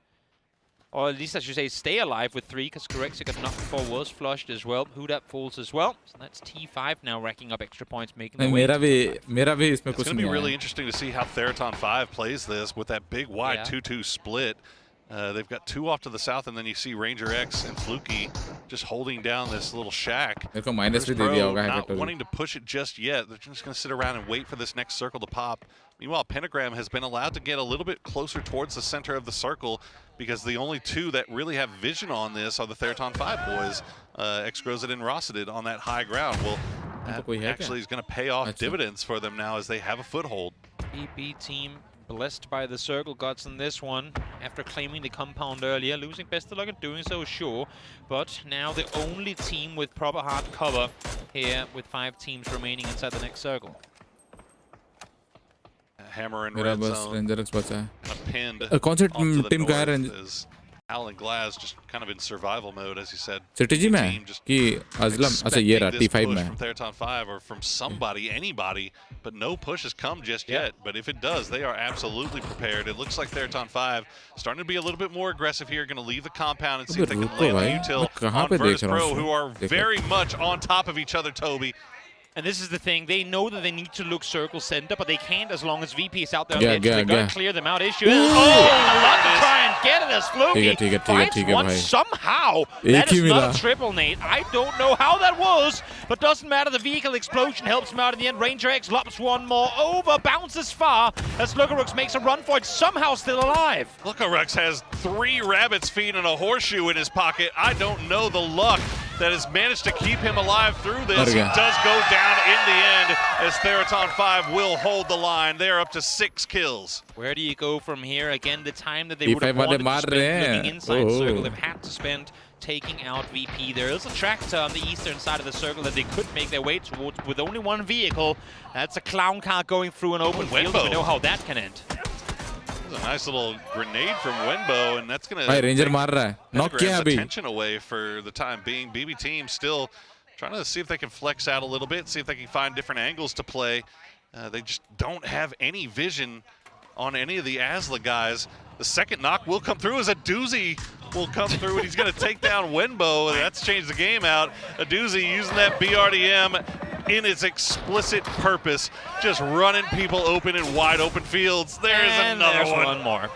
S9: or at least I should say, stay alive with 3, because Correxa got knocked before, was flushed as well. Huda falls as well. So that's T5 now racking up extra points, making the way.
S1: मेरा भी इसमें कुछ नहीं है.
S10: It's going to be really interesting to see how Theraton 5 plays this with that big wide 2-2 split. They've got 2 off to the south, and then you see Ranger X and Fluky just holding down this little shack. Not wanting to push it just yet. They're just going to sit around and wait for this next circle to pop. Meanwhile, Pentagram has been allowed to get a little bit closer towards the center of the circle because the only 2 that really have vision on this are the Theraton 5 boys, Xgrozid and Rossidid on that high ground. Well, that actually is going to pay off dividends for them now as they have a foothold.
S9: BB team blessed by the circle gods in this one after claiming the compound earlier, losing best of luck in doing so, sure, but now the only team with proper hard cover here with 5 teams remaining inside the next circle.
S10: Hammer and red zone pinned team Alan Glass just kind of in survival mode, as you said.
S1: Strategy में कि Aslam अच्छा ये रहा T5 में.
S10: From Theraton 5 or from somebody, anybody, but no push has come just yet. But if it does, they are absolutely prepared. It looks like Theraton 5 starting to be a little bit more aggressive here, going to leave the compound and see if they can land the util on Virtus Pro, who are very much on top of each other, Toby.
S9: And this is the thing, they know that they need to look circle center, but they can't as long as VP is out there on the edge. They've got to clear them out. Issue. A lot to try and get it as Fluky finds one somehow. That is not a triple, Nate. I don't know how that was, but doesn't matter. The vehicle explosion helps him out in the end. Ranger X lops one more over, bounces far as Lucarux makes a run for it, somehow still alive.
S10: Lucarux has 3 rabbit's feet and a horseshoe in his pocket. I don't know the luck that has managed to keep him alive through this. He does go down in the end as Theraton 5 will hold the line. They're up to 6 kills.
S9: Where do you go from here? Again, the time that they would have wanted to spend looking inside circle, they've had to spend taking out VP. There is a tractor on the eastern side of the circle that they could make their way towards with only one vehicle. That's a clown car going through an open field. We know how that can end.
S10: That's a nice little grenade from Wenbo, and that's going to
S1: take
S10: attention away for the time being. BB team still trying to see if they can flex out a little bit, see if they can find different angles to play. They just don't have any vision on any of the Asla guys. The second knock will come through as a doozy will come through, and he's going to take down Wenbo. That's changed the game out. A doozy using that BRDM in its explicit purpose, just running people open in wide open fields. There's another one
S9: more.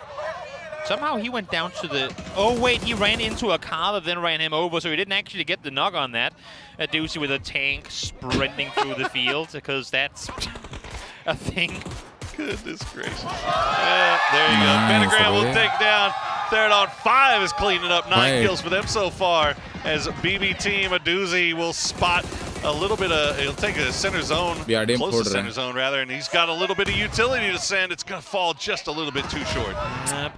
S9: Somehow he went down to the... Oh, wait, he ran into a car that then ran him over, so he didn't actually get the knock on that. A doozy with a tank sprinting through the field, because that's a thing.
S10: Goodness gracious. Yeah, there you go. Battlegrounds will take down. Third on 5 is cleaning up 9 kills for them so far. As BB team, a doozy will spot a little bit of, he'll take a center zone, close to center zone rather, and he's got a little bit of utility to send. It's going to fall just a little bit too short.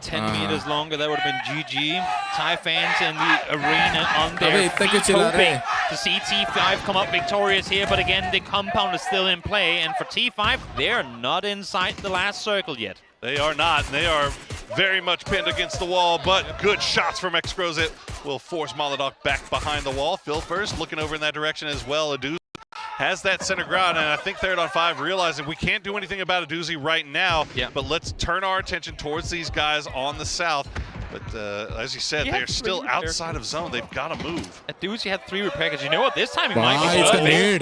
S9: 10 meters longer, that would have been GG. Thai fans in the arena on their feet hoping to see T5 come up victorious here, but again, the compound is still in play, and for T5, they're not inside the last circle yet.
S10: They are not, and they are very much pinned against the wall, but good shots from Xcrozit will force Molodok back behind the wall. Phil first looking over in that direction as well. Adoozy has that center ground, and I think third on 5 realizing we can't do anything about Adoozy right now, but let's turn our attention towards these guys on the south. But as you said, they're still outside of zone. They've got to move.
S9: Adoozy had 3 repair kits. You know what? This time he might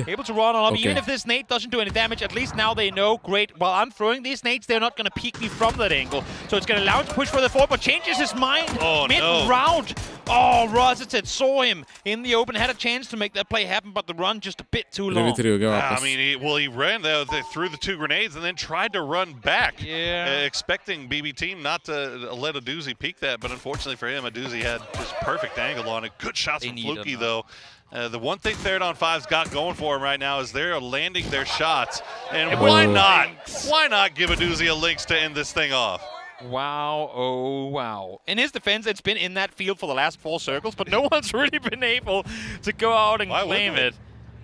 S9: be able to run on up. Even if this nade doesn't do any damage, at least now they know, great, while I'm throwing these nades, they're not going to peek me from that angle. So it's going to allow him to push further forward, but changes his mind mid-round. Oh, Rosited saw him in the open, had a chance to make that play happen, but the run just a bit too long.
S10: I mean, he ran there through the 2 grenades and then tried to run back, expecting BB team not to let Adoozy peek that, but unfortunately for him, Adoozy had just perfect angle on it. Good shots from Fluky, though. The one thing third on 5's got going for him right now is they're landing their shots, and why not? Why not give Adoozy a Lynx to end this thing off?
S9: Wow, oh wow. In his defense, it's been in that field for the last 4 circles, but no one's really been able to go out and claim it.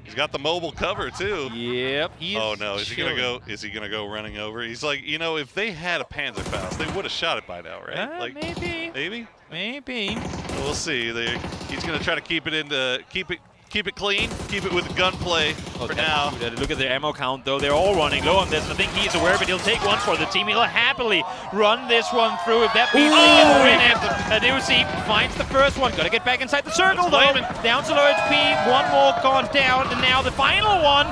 S10: He's got the mobile cover too.
S9: Yep.
S10: Oh no, is he gonna go? Is he gonna go running over? He's like, you know, if they had a Panzerfaust, they would have shot it by now, right? Like
S9: maybe.
S10: We'll see. He's gonna try to keep it clean, keep it with gunplay for now.
S9: Look at their ammo count, though. They're all running low on this. I think he's aware of it. He'll take one for the team. He'll happily run this one through. If that means they can win after Adoozy finds the first one. Gotta get back inside the circle, though. Down to low HP. One more gone down. And now the final one.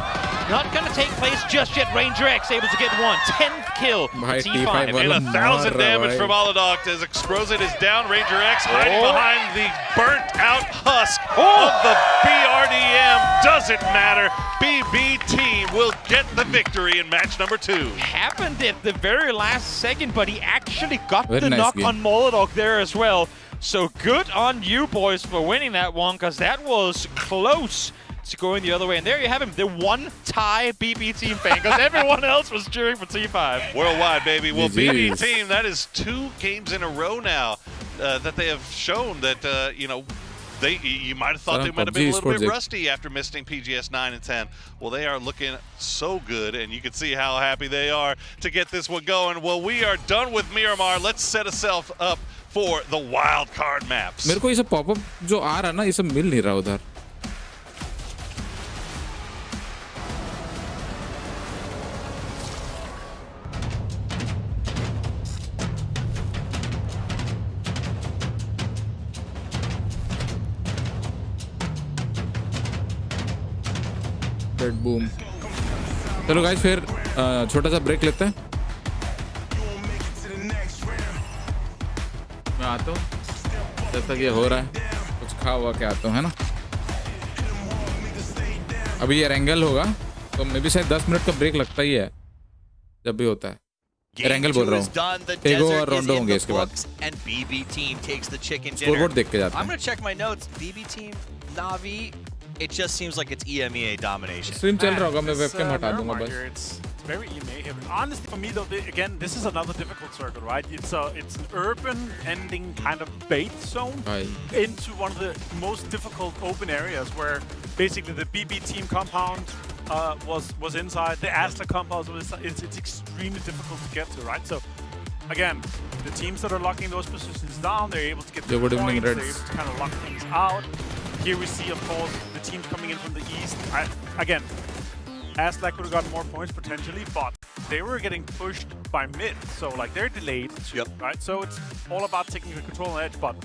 S9: Not gonna take place just yet. Ranger X able to get one. 10th kill for T5.
S10: And 1,000 damage from Molodok as Xcrozit is down. Ranger X hiding behind the burnt out husk of the BRDM. Doesn't matter. BB team will get the victory in match number 2.
S9: Happened at the very last second, but he actually got the knock on Molodok there as well. So good on you boys for winning that one, because that was close to going the other way. And there you have him, the one Thai BB team fan, because everyone else was cheering for T5.
S10: Worldwide, baby. Well, BB team, that is 2 games in a row now that they have shown that, you know, you might have thought they might have been a little bit rusty after missing PGS 9 and 10. Well, they are looking so good, and you can see how happy they are to get this one going. Well, we are done with Miramar. Let's set ourselves up for the wild card maps.
S1: मेरे को ये सब popup जो आ रहा है ना, ये सब मिल नहीं रहा उधर. बूम. चलो गाइस, फिर छोटा सा ब्रेक लेते हैं. मैं आता हूँ जब तक ये हो रहा है. कुछ खा हुआ के आता हूँ, है ना. अभी ये एंगल होगा तो मे भी शायद 10 मिनट का ब्रेक लगता ही है जब भी होता है. एंगल बोल रहा हूँ. टेगो और रोंडो होंगे इसके बाद. स्कोरबोर्ड देख के जाते हैं.
S2: I'm gonna check my notes. BB team, Navi. It just seems like it's EMEA domination.
S1: Stream चल रहा होगा, मैं वेबकैम हटा दूंगा बस.
S3: very EMA heavy. Honestly, for me though, again, this is another difficult circle, right? It's an urban ending kind of bait zone into one of the most difficult open areas where basically the BB team compound was inside, the Asla compound was inside. It's extremely difficult to get to, right? So again, the teams that are locking those positions down, they're able to get the points, they're able to kind of lock things out. Here we see, of course, the teams coming in from the east. Again, Asla could have gotten more points potentially, but they were getting pushed by mid, so like they're delayed, right? So it's all about taking the control and edge, but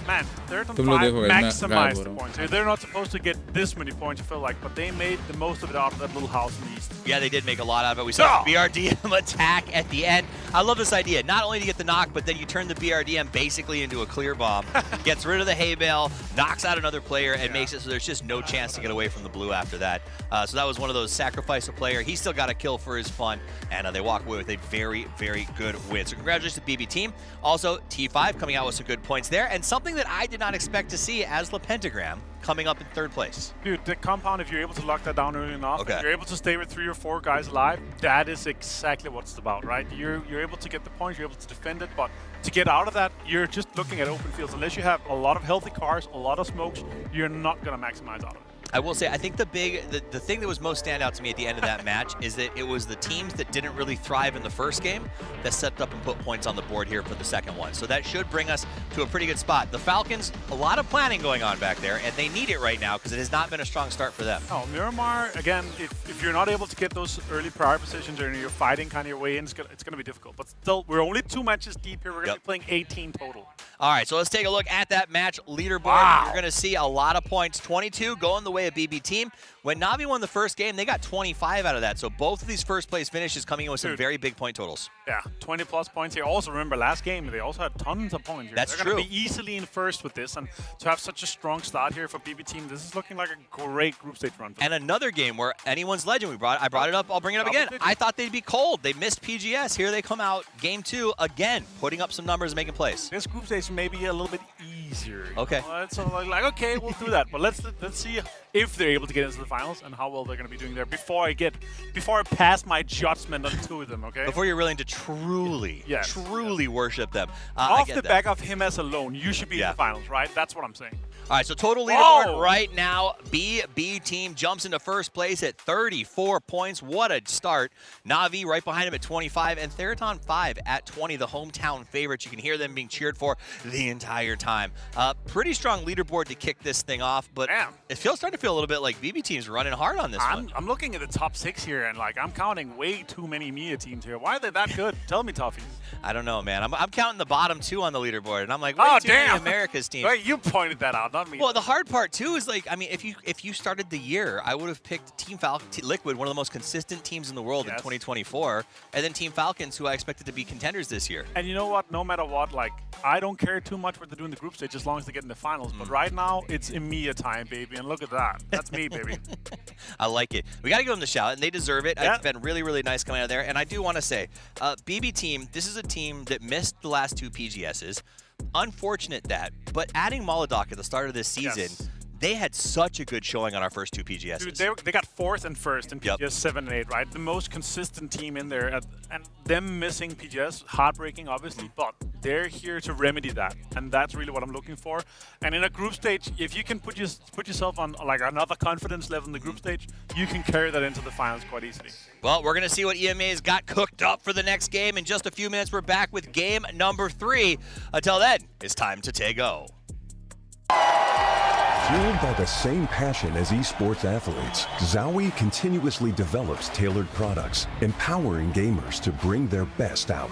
S3: man, they're on 5 maximize the points. They're not supposed to get this many points, I feel like, but they made the most of it out of that little house in the east.
S2: Yeah, they did make a lot out of it. We saw the BRDM attack at the end. I love this idea. Not only to get the knock, but then you turn the BRDM basically into a clear bomb, gets rid of the hay bale, knocks out another player, and makes it so there's just no chance to get away from the blue after that. So that was one of those sacrifice a player. He still got a kill for his fun, and they walk away with a very, very good win. So congratulations to BB team. Also, T5 coming out with some good points there, and something that I did not expect to see as La Pentagram coming up in 3rd place.
S3: Dude, the compound, if you're able to lock that down early enough, if you're able to stay with 3 or 4 guys alive, that is exactly what it's about, right? You're able to get the points, you're able to defend it, but to get out of that, you're just looking at open fields. Unless you have a lot of healthy cars, a lot of smokes, you're not going to maximize out of it.
S2: I will say, I think the thing that was most standout to me at the end of that match is that it was the teams that didn't really thrive in the first game that stepped up and put points on the board here for the second one. So that should bring us to a pretty good spot. The Falcons, a lot of planning going on back there, and they need it right now because it has not been a strong start for them.
S3: Oh, Miramar, again, if you're not able to get those early prior positions or you're fighting kind of your way in, it's going to be difficult. But still, we're only 2 matches deep here. We're going to be playing 18 total.
S2: All right, so let's take a look at that match leaderboard. You're going to see a lot of points. 22 going the way of BB team. When Na'Vi won the first game, they got 25 out of that. So both of these first place finishes coming in with some very big point totals.
S3: Yeah, 20 plus points here. Also, remember last game, they also had tons of points here.
S2: That's
S3: They're going to be easily in first with this. And to have such a strong start here for BB team, this is looking like a great group stage run.
S2: And another game where anyone's legend, I brought it up, I'll bring it up again. I thought they'd be cold. They missed PGS. Here they come out, game 2, again, putting up some numbers and making plays.
S3: This group stage may be a little bit easier.
S2: Okay.
S3: So like, okay, we'll do that. But let's see if they're able to get into the finals and how well they're going to be doing there before I pass my judgment on 2 of them, okay?
S2: Before you're willing to truly worship them.
S3: Off the back of him as alone, you should be in the finals, right? That's what I'm saying.
S2: All right, so total leaderboard right now, BB team jumps into first place at 34 points. What a start. Na'Vi right behind him at 25, and Theraton 5 at 20, the hometown favorites. You can hear them being cheered for the entire time. Pretty strong leaderboard to kick this thing off, but it feels starting to feel a little bit like BB team's running hard on this one.
S3: I'm looking at the top 6 here, and like I'm counting way too many Mia teams here. Why are they that good? Tell me, Toffees.
S2: I don't know, man. I'm counting the bottom 2 on the leaderboard, and I'm like, way too many America's teams.
S3: Wait, you pointed that out, not me.
S2: Well, the hard part too is like, I mean, if you started the year, I would have picked Team Liquid, one of the most consistent teams in the world in 2024, and then Team Falcons, who I expected to be contenders this year.
S3: And you know what? No matter what, like I don't care too much what they're doing in the group stage as long as they get in the finals. But right now, it's EMEA time, baby, and look at that. That's me, baby.
S2: I like it. We got to give them the shout, and they deserve it. It's been really, really nice coming out of there. And I do want to say, BB team, this is a team that missed the last 2 PGSs. Unfortunate that, but adding Molodok at the start of this season, they had such a good showing on our first 2 PGSs.
S3: Dude, they got 4th and 1st in PGS 7 and 8, right? The most consistent team in there, and them missing PGS, heartbreaking, obviously, but they're here to remedy that, and that's really what I'm looking for. And in a group stage, if you can put yourself on like another confidence level in the group stage, you can carry that into the finals quite easily.
S2: Well, we're going to see what EMA's got cooked up for the next game. In just a few minutes, we're back with game number 3. Until then, it's time to take-o.
S11: Fueled by the same passion as esports athletes, Zowie continuously develops tailored products, empowering gamers to bring their best out.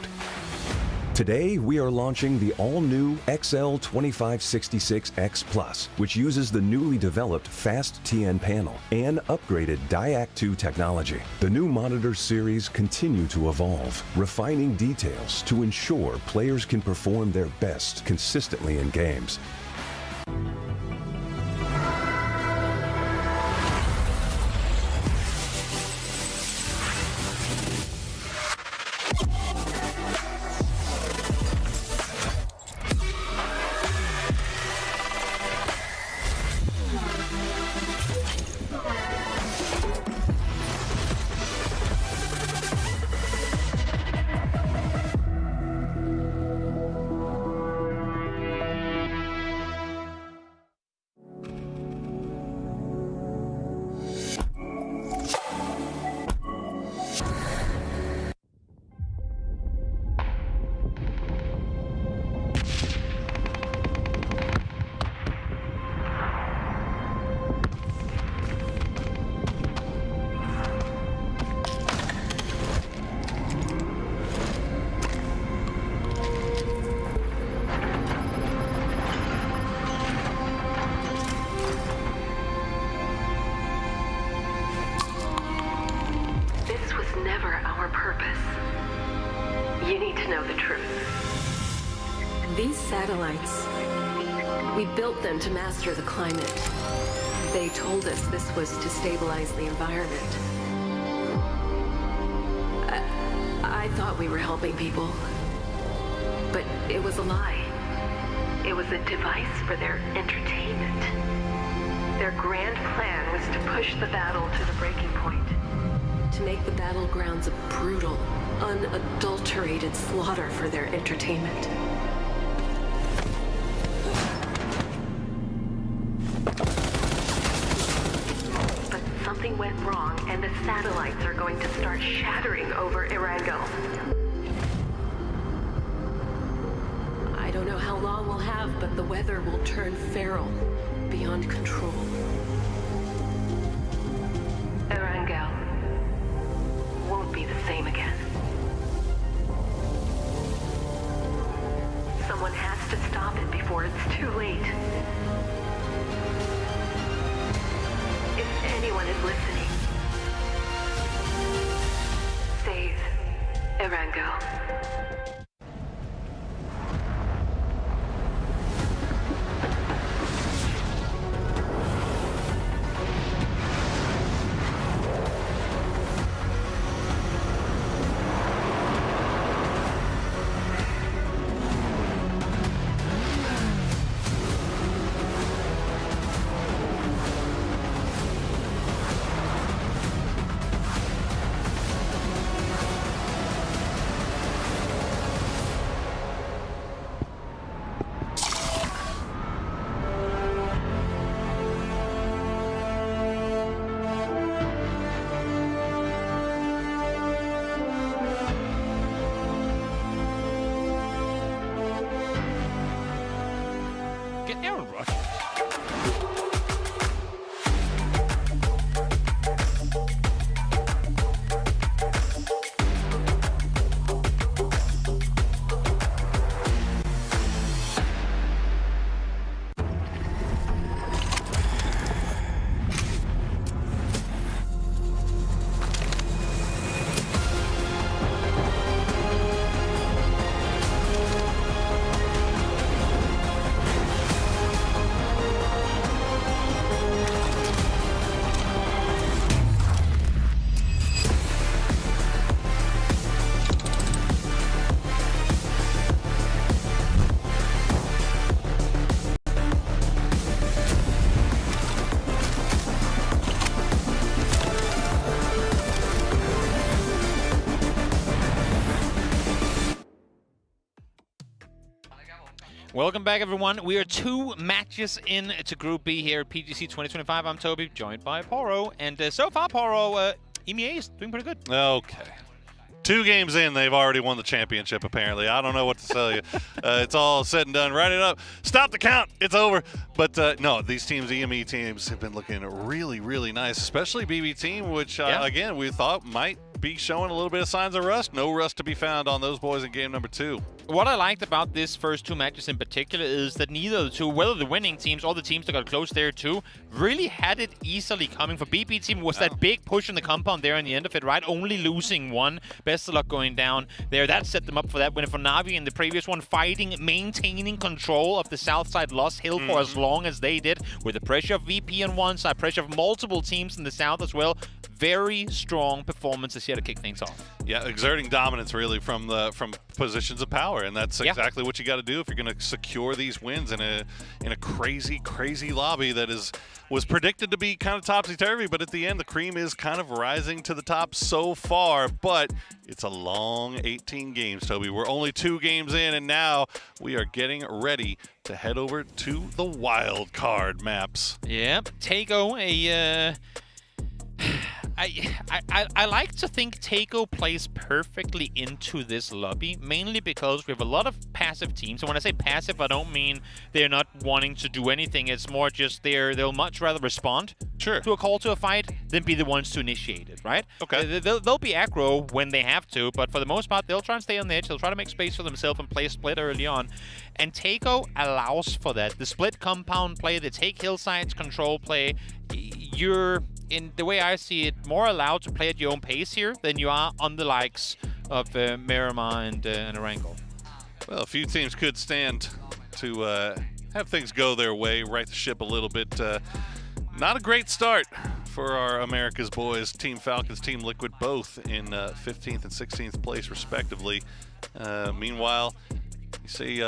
S11: Today, we are launching the all-new XL2566X Plus, which uses the newly developed Fast TN panel and upgraded Diac 2 technology. The new monitor series continue to evolve, refining details to ensure players can perform their best consistently in games.
S12: purpose. You need to know the truth. These satellites, we built them to master the climate. They told us this was to stabilize the environment. I thought we were helping people, but it was a lie. It was a device for their entertainment. Their grand plan was to push the battle to the breaking point, to make the battlegrounds a brutal, unadulterated slaughter for their entertainment. But something went wrong, and the satellites are going to start shattering over Erangel. I don't know how long we'll have, but the weather will turn feral, beyond control. Erangel won't be the same again. Someone has to stop it before it's too late. If anyone is listening, save Erangel.
S9: Welcome back, everyone. We are 2 matches in to Group B here at PGC 2025. I'm Toby, joined by Poro. And so far, Poro, EMEA is doing pretty good.
S10: Okay. 2 games in, they've already won the championship, apparently. I don't know what to tell you. It's all said and done. Write it up. Stop the count. It's over. But, no, these teams, EME teams, have been looking really, really nice, especially BB team, which, again, we thought might be showing a little bit of signs of rust. No rust to be found on those boys in game number 2.
S9: What I liked about this first 2 matches in particular is that neither of the two, whether the winning teams or the teams that got close there too, really had it easily coming. For BB team was that big push in the compound there in the end of it, right? Only losing 1. Best of luck going down there. That set them up for that win. For Na'Vi in the previous one, fighting, maintaining control of the south side Lost Hill for as long as they did, with the pressure of VP on one side, pressure of multiple teams in the south as well. Very strong performances here to kick things off.
S10: Yeah, exerting dominance really from positions of power, and that's exactly what you got to do if you're going to secure these wins in a crazy lobby that was predicted to be kind of topsy-turvy, but at the end the cream is kind of rising to the top so far. But it's a long 18 games, Toby. We're only 2 games in, and now we are getting ready to head over to the wild card maps.
S9: Yeah, Tago, I like to think Tago plays perfectly into this lobby, mainly because we have a lot of passive teams. And when I say passive, I don't mean they're not wanting to do anything. It's more just they'll much rather respond to a call to a fight than be the ones to initiate it, right?
S10: Okay.
S9: They'll be aggro when they have to, but for the most part, they'll try and stay on the edge. They'll try to make space for themselves and play split early on. And Tago allows for that. The split compound play, the take hillsides control play, you're in the way I see it, more allowed to play at your own pace here than you are on the likes of Miramar and Arango.
S10: Well, a few teams could stand to have things go their way, right the ship a little bit. Not a great start for our America's boys, Team Falcons, Team Liquid, both in 15th and 16th place, respectively. Meanwhile, you see...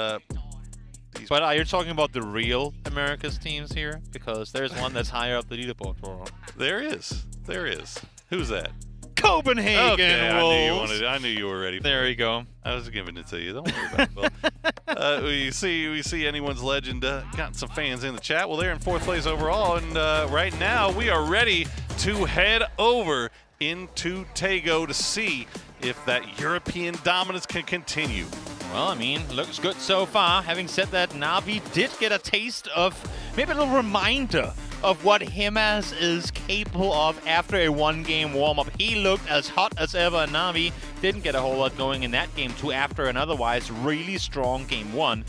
S9: But are you talking about the real America's teams here? Because there's one that's higher up the leaderboard.
S10: There is. There is. Who's that?
S9: Copenhagen Wolves.
S10: I knew you were ready.
S9: There you go.
S10: I was giving it to you. Don't worry about it. Well, we see anyone's legend. Got some fans in the chat. Well, they're in 4th place overall, and right now we are ready to head over into Tago to see if that European dominance can continue.
S9: Well, I mean, looks good so far. Having said that, Na'Vi did get a taste of, maybe a little reminder of what Himaz is capable of after a one-game warm-up. He looked as hot as ever, and Na'Vi didn't get a whole lot going in that game too after an otherwise really strong game 1.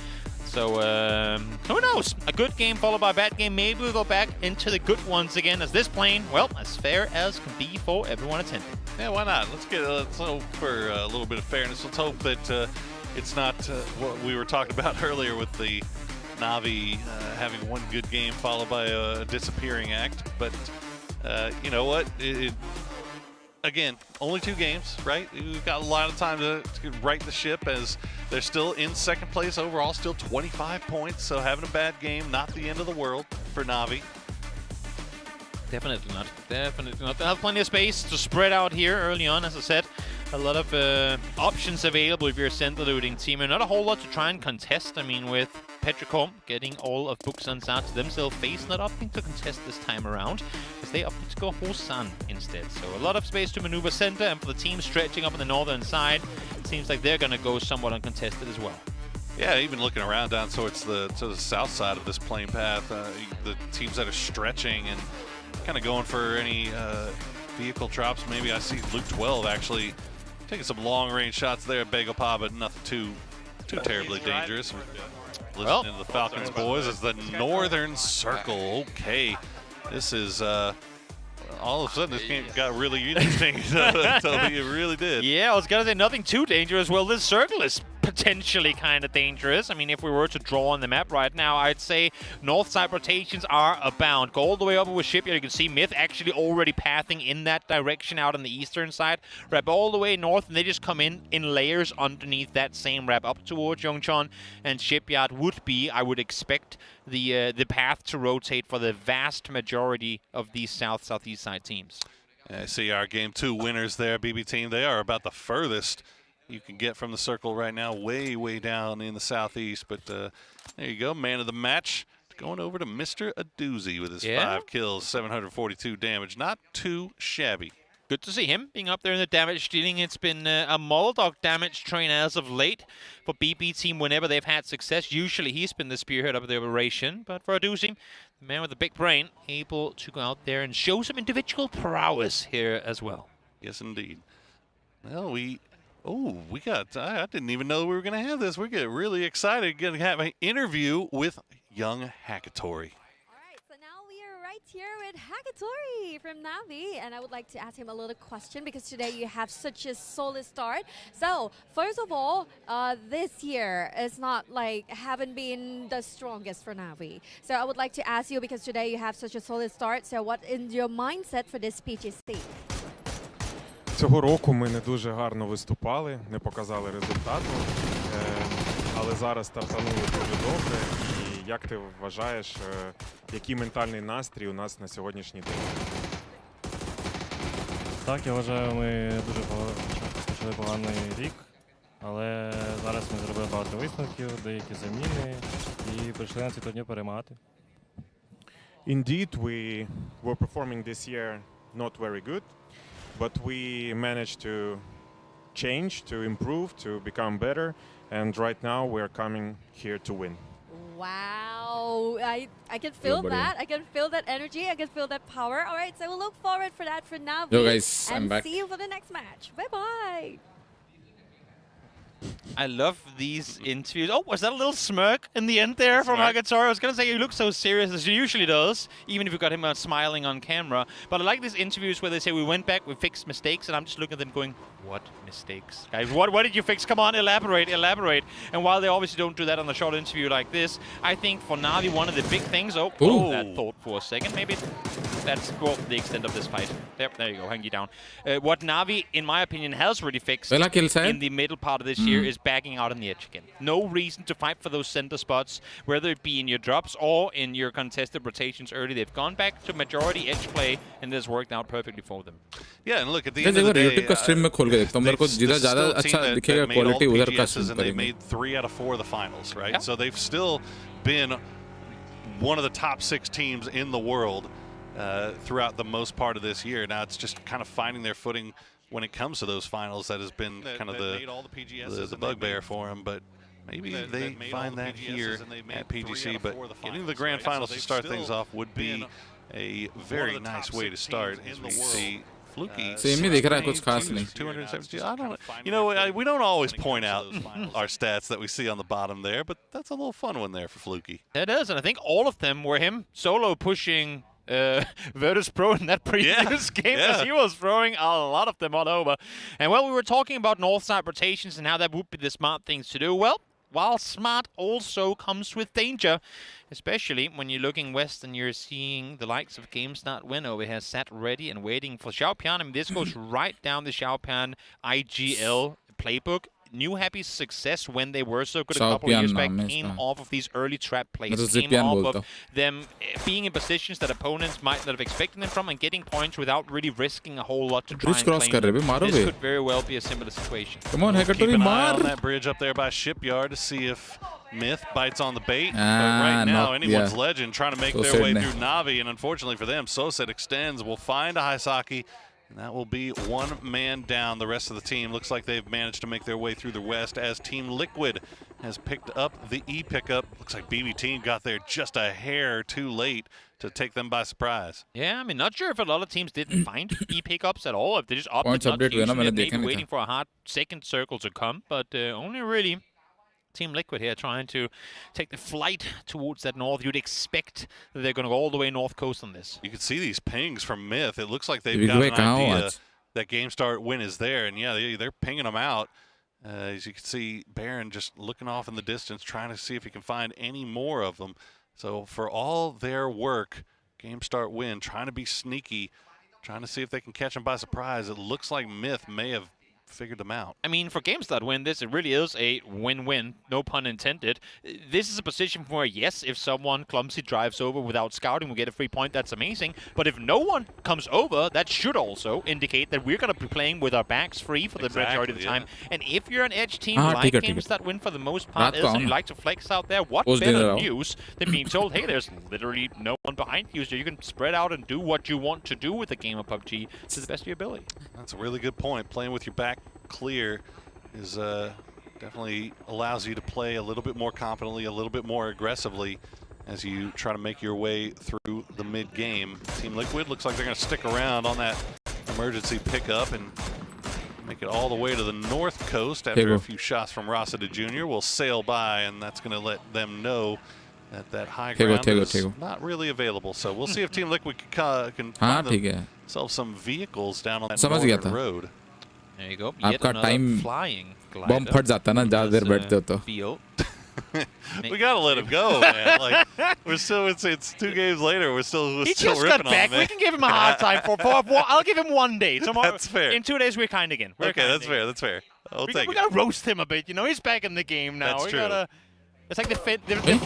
S9: So, who knows? A good game followed by a bad game. Maybe we'll go back into the good ones again, as this plane, well, as fair as can be for everyone attending.
S10: Yeah, why not? Let's hope for a little bit of fairness. Let's hope that it's not what we were talking about earlier with the Na'Vi having one good game followed by a disappearing act. But you know what? Again, only 2 games, right? We've got a lot of time to right the ship, as they're still in 2nd place overall, still 25 points. So having a bad game, not the end of the world for Na'Vi.
S9: Definitely not. Definitely not. They have plenty of space to spread out here early on, as I said. A lot of options available if you're a center looting team, and not a whole lot to try and contest. I mean, with Petricom getting all of Buxan's out to themselves, Face not opting to contest this time around, because they opted to go Hosan instead. So a lot of space to maneuver center, and for the team stretching up on the northern side, it seems like they're going to go somewhat uncontested as well.
S10: Yeah, even looking around down towards the south side of this plane path, the teams that are stretching and kind of going for any vehicle drops. Maybe I see Luke 12 actually taking some long-range shots there at Bagopah, but nothing too terribly dangerous. Listening to the Falcons boys as the Northern Circle. Okay, this is all of a sudden this game got really interesting. It really did.
S9: Yeah, I was gonna say nothing too dangerous. Well, this circle is potentially kind of dangerous. I mean, if we were to draw on the map right now, I'd say north side rotations are abound. Go all the way over with Shipyard. You can see Myth actually already pathing in that direction out on the eastern side. Wrap all the way north, and they just come in layers underneath that same wrap up towards Yongchon. And Shipyard would be, I would expect, the path to rotate for the vast majority of these southeast side teams.
S10: I see our game 2 winners there, BB team. They are about the furthest you can get from the circle right now, way down in the southeast. But there you go, man of the match, going over to Mr. Adoozy with his 5 kills, 742 damage. Not too shabby.
S9: Good to see him being up there in the damage dealing. It's been a Moldog damage train as of late for BB team whenever they've had success. Usually he's been the spearhead of the operation, but for Adoozy, the man with the big brain, able to go out there and show some individual prowess here as well.
S10: Yes, indeed. Well, we got, I didn't even know we were going to have this. We're getting really excited. Going to have an interview with young Hackatory.
S13: All right, so now we are right here with Hackatory from Na'Vi, and I would like to ask him a little question because today you have such a solid start. So, first of all, this year is not like, haven't been the strongest for Na'Vi. So I would like to ask you, because today you have such a solid start, so what is your mindset for this PGC?
S14: Цього року ми не дуже гарно виступали, не показали результату, але зараз стартанули дуже добре. І як ти вважаєш, який ментальний настрій у нас на сьогоднішній день?
S15: Так, я вважаю, ми дуже почали поганий рік, але зараз ми зробили багато висновків, деякі заміни і прийшли на цей турнір перемагати.
S14: Indeed, we were performing this year not very good. But we managed to change, to improve, to become better, and right now we're coming here to win.
S13: Wow, I can feel that. I can feel that energy. I can feel that power. All right, so we'll look forward for that for Na'Vi.
S1: Yo guys,
S13: and
S1: I'm back.
S13: See you for the next match. Bye-bye.
S9: I love these interviews. Oh, was that a little smirk in the end there from Hagatori? I was going to say he looks so serious as he usually does, even if you got him smiling on camera. But I like these interviews where they say, we went back, we fixed mistakes, and I'm just looking at them going, what mistakes? Guys, what did you fix? Come on, elaborate. And while they obviously don't do that on a short interview like this, I think for Na'Vi, one of the big things, that thought for a second, maybe that's the extent of this fight. Yep, there you go, hang you down. What Na'Vi, in my opinion, has really fixed in the middle part of this year is backing out on the edge again. No reason to fight for those center spots, whether it be in your drops or in your contested rotations early. They've gone back to majority edge play, and it has worked out perfectly for them.
S10: Yeah, and look, at the end of the day,
S1: YouTube का stream में खोल के देखता हूँ, मेरे को जिधर ज़्यादा अच्छा दिखेगा quality उधर का stream
S10: and they made 3 out of 4 of the finals, right? So they've still been one of the top 6 teams in the world throughout the most part of this year. Now it's just kind of finding their footing when it comes to those finals. That has been kind of the bugbear for them, but maybe they find that here at PGC. But getting to the grand finals to start things off would be a very nice way to start, as we see Fluky. 270. I don't. You know, we don't always point out our stats that we see on the bottom there, but that's a little fun one there for Fluky.
S9: It is, and I think all of them were him solo pushing Virtus Pro in that previous game, because he was throwing a lot of them all over. And while we were talking about north side rotations and how that would be the smart things to do, well, while smart also comes with danger, especially when you're looking west and you're seeing the likes of GameStart Win over here sat ready and waiting for Xiaopian. I mean, this goes right down the Xiaopian IGL playbook. New Happy's success when they were so good a couple of years back came off of these early trap plays. Came off of them being in positions that opponents might not have expected them from and getting points without really risking a whole lot to try and claim them. This could very well be a similar situation.
S1: Come on, Hagatori,
S10: keep an eye on that bridge up there by Shipyard to see if Myth bites on the bait. But right now, anyone's legend trying to make their way through Na'Vi, and unfortunately for them, Soset extends. Will find a Haisaki. And that will be one man down. The rest of the team looks like they've managed to make their way through the west as Team Liquid has picked up the E pickup. Looks like BB Team got there just a hair too late to take them by surprise.
S9: Yeah, I mean, not sure if a lot of teams didn't find E pickups at all. If they just opted not to use them, maybe waiting for a hard second circle to come. But only really Team Liquid here trying to take the flight towards that north. You'd expect that they're going to go all the way north coast on this.
S10: You can see these pings from Myth. It looks like they've got an idea that GameStart Win is there. And yeah, they're pinging them out. As you can see, Baron just looking off in the distance, trying to see if he can find any more of them. So for all their work, GameStart Win trying to be sneaky, trying to see if they can catch them by surprise. It looks like Myth may have figured them out.
S9: I mean, for GameStart Win, this it really is a win-win, no pun intended. This is a position where, yes, if someone clumsy drives over without scouting, we get a free point, that's amazing. But if no one comes over, that should also indicate that we're going to be playing with our backs free for the majority of the time. And if you're an edge team like GameStart Win for the most part is, and you like to flex out there, what better news than being told, hey, there's literally no one behind you, so you can spread out and do what you want to do with the game of PUBG to the best of your ability.
S10: That's a really good point. Playing with your back clear is definitely allows you to play a little bit more confidently, a little bit more aggressively as you try to make your way through the mid-game. Team Liquid looks like they're going to stick around on that emergency pickup and make it all the way to the north coast after a few shots from Rossida Jr. will sail by, and that's going to let them know that that high ground is not really available. So we'll see if Team Liquid can find themselves some vehicles down on that northern road.
S9: There you go.
S1: आपका time bomb फट जाता ना ज़्यादा देर बैठते हो तो.
S10: We gotta let him go, man. Like we're still, it's 2 games later. We're still
S9: he just got back. We can give him a hard time for I'll give him 1 day. Tomorrow,
S10: that's fair.
S9: In 2 days, we're kind again.
S10: Okay, that's fair. That's fair. I'll take it.
S9: We gotta roast him a bit. You know, he's back in the game now.
S10: That's true.
S9: It's like the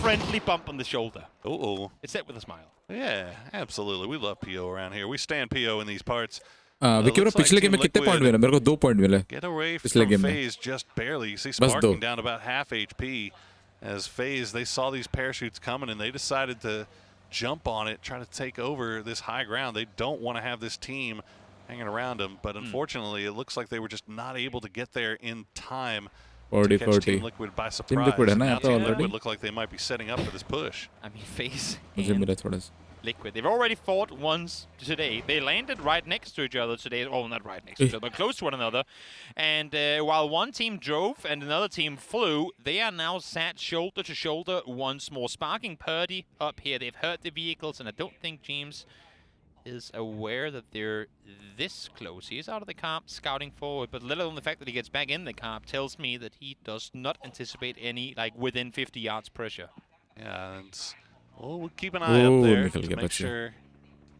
S9: friendly bump on the shoulder.
S10: Oh.
S9: It's set with a smile.
S10: Yeah, absolutely. We love PO around here. We stand PO in these parts.
S1: Vicky bro पिछले game में कितने point मिले? मेरे को 2 point मिले पिछले game में.
S10: FaZe just barely. You see Sparking down about half HP as FaZe, they saw these parachutes coming and they decided to jump on it, try to take over this high ground. They don't want to have this team hanging around them, but unfortunately it looks like they were just not able to get there in time to catch Team Liquid by surprise.
S1: Team Liquid है ना
S10: now
S1: तो
S10: Team
S1: already.
S10: Liquid look like they might be setting up for this push.
S9: I mean, FaZe
S1: मुझे मिला थोड़ा सा.
S9: Liquid. They've already fought once today. They landed right next to each other today. Oh, not right next to each other, but close to one another. And while one team drove and another team flew, they are now sat shoulder to shoulder once more. Sparking Purdy up here. They've heard the vehicles, and I don't think James is aware that they're this close. He is out of the car scouting forward, but let alone the fact that he gets back in the car tells me that he does not anticipate any, like, within 50 yards pressure.
S10: Yeah, and well, we'll keep an eye up there to make sure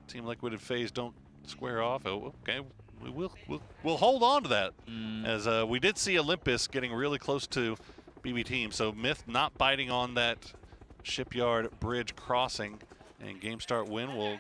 S10: Team Liquid and FaZe don't square off. Oh, okay, we'll hold on to that, as we did see Olympus getting really close to BB Team. So Myth not biting on that shipyard bridge crossing, and game start win will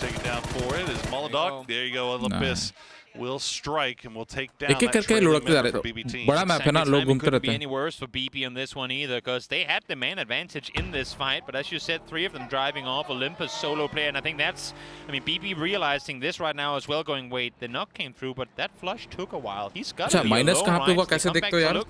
S10: take it down for it. Is Molodog? There you go, Olympus. Will strike and will take down that trailing member for BB Team.
S9: Couldn't be any worse for BB on this one either, because they had the man advantage in this fight, but as you said, 3 of them driving off. Olympus solo player, and I think that's, I mean, BB realizing this right now as well, going, wait, the knock came through, but that flush took a while. He's got to be alone,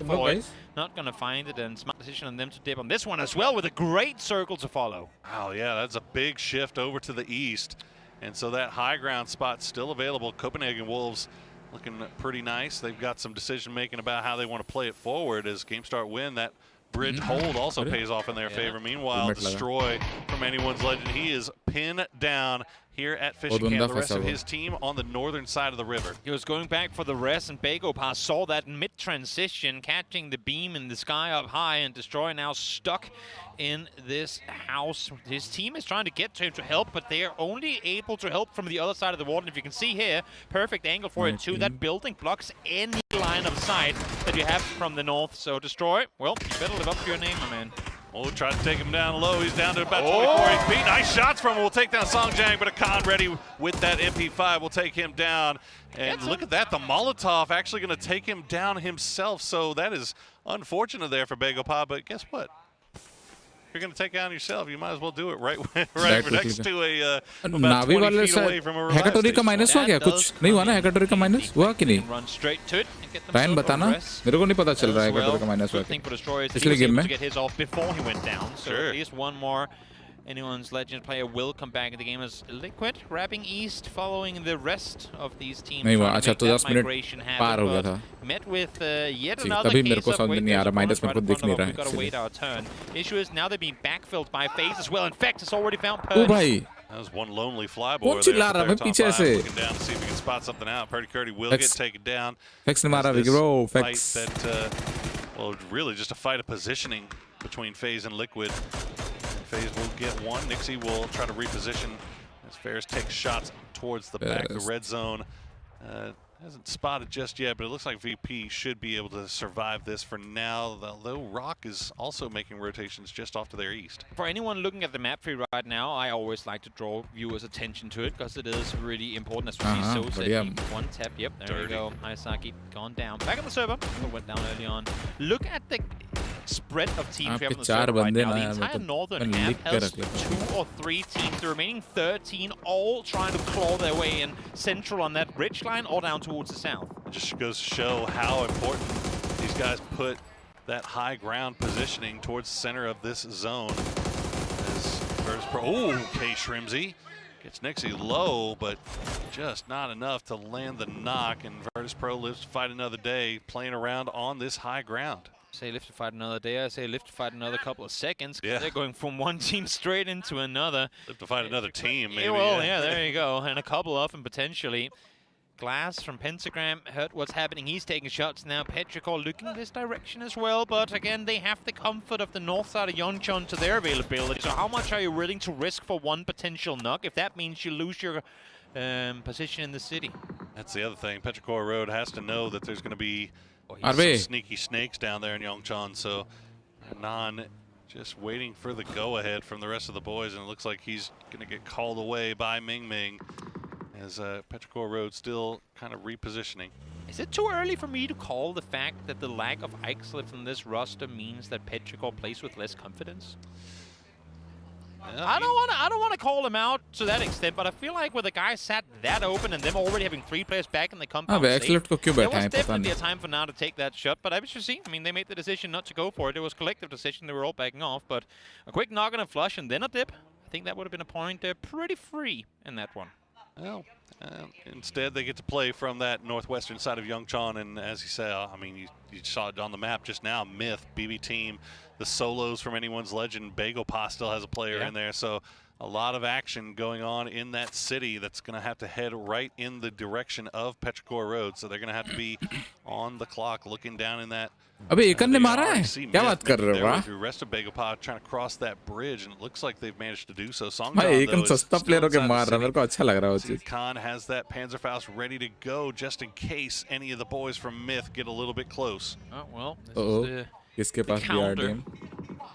S9: right? Not gonna find it, and smart decision on them to dip on this one as well, with a great circle to follow.
S10: Wow, yeah, that's a big shift over to the east. And so that high ground spot still available. Copenhagen Wolves looking pretty nice. They've got some decision making about how they want to play it forward as game start win. That bridge hold also pays off in their favor. Meanwhile, Destroy from Anyone's Legend, he is pinned down here at Fishing Camp. The rest of his team on the northern side of the river.
S9: He was going back for the rest, and Begopar saw that mid-transition, catching the beam in the sky up high, and Destroy now stuck in this house. His team is trying to get to him to help, but they are only able to help from the other side of the wall. And if you can see here, perfect angle for it too. That building blocks any line of sight that you have from the north. So Destroy, well, you better live up to your name, my man.
S10: Oh, try to take him down low. He's down to about 24 HP. Nice shots from him. We'll take down Songjang, but Akan ready with that MP5 will take him down. And look at that, the Molotov actually going to take him down himself. So that is unfortunate there for Begopar, but guess what? If you're going to take down yourself, you might as well do it right next to a about 20 feet away from a revive
S1: हैकाटोरी का minus हुआ क्या कुछ नहीं हुआ ना हैकाटोरी का minus हुआ कि नहीं रायन बताना मेरे को नहीं पता चल रहा है हैकाटोरी का माइनस हुआ पिछले गेम में
S9: Anyone's Legend player will come back in the game as Liquid grabbing east, following the rest of these teams.
S1: नहीं हुआ अच्छा तो 10 मिनट पार हो गया था
S9: met with yet another case
S1: मेरे को समझ नहीं आ रहा माइनस मेरे को दिख नहीं रहा है
S9: got to wait our turn. Issue is now they're being backfilled by FaZe as well. In fact, it's already found
S1: Purdy. Oh भाई
S10: that was one lonely flyboy there.
S1: पीछे से
S10: looking down to see if he can spot something out. Purdy will get taken down.
S1: Fex ने मारा bro Fex.
S10: That well, really just a fight of positioning between FaZe and Liquid. FaZe will get one. Nixie will try to reposition as Ferris takes shots towards the back of the red zone. Hasn't spotted just yet, but it looks like VP should be able to survive this for now, though Rock is also making rotations just off to their east.
S9: For anyone looking at the map tree right now, I always like to draw viewers' attention to it because it is really important, as we see So said. One tap, yep, there you go. Hayasaki gone down. Back on the server, went down early on. Look at the spread of teams we have on the server right now. The entire northern half has 2 or 3 teams. The remaining 13 all trying to claw their way in central on that ridge line or down towards the south.
S10: It just goes to show how important these guys put that high ground positioning towards the center of this zone. Okay, Shrimsy gets Nixie low, but just not enough to land the knock, and Virtus Pro lives to fight another day playing around on this high ground.
S9: Say live to fight another day, I say live to fight another couple of seconds. Yeah. They're going from one team straight into another.
S10: Live to fight another team, maybe.
S9: Well, yeah, there you go. And a couple of them potentially. Glass from Pentagram heard what's happening. He's taking shots now. Petrichor looking this direction as well. But again, they have the comfort of the north side of Yeoncheon to their availability. So how much are you willing to risk for one potential knock if that means you lose your position in the city?
S10: That's the other thing. Petrichor Road has to know that there's going to be some sneaky snakes down there in Yeoncheon, so Nan just waiting for the go-ahead from the rest of the boys, and it looks like he's going to get called away by Ming Ming as Petrichor Road still kind of repositioning.
S9: Is it too early for me to call the fact that the lack of Ixlip in this roster means that Petrichor plays with less confidence? I don't want to call him out to that extent, but I feel like with a guy sat that open and them already having 3 players back in the compound state, there was definitely a time for now to take that shot. But I was just seeing, I mean, they made the decision not to go for it. It was a collective decision. They were all backing off. But a quick knock and a flush and then a dip. I think that would have been a point pretty free in that one.
S10: Well, instead they get to play from that northwestern side of Yeongcheon, and as you say, I mean, you saw it on the map just now. Myth, BB Team, the solos from Anyone's Legend. Bagopa still has a player in there, so a lot of action going on in that city that's going to have to head right in the direction of Petrichor Road. So they're going to have to be on the clock, looking down in that.
S1: अबे एक ने मारा है क्या बात कर रहे हो वाह
S10: The rest of Bagopa trying to cross that bridge, and it looks like they've managed to do so.
S1: भाई एक सस्ता प्लेयर होके मार रहा है मेरे को अच्छा लग रहा है वो चीज.
S10: Khan has that Panzerfaust ready to go just in case any of the boys from Myth get a little bit close.
S9: Oh well, this is the counter.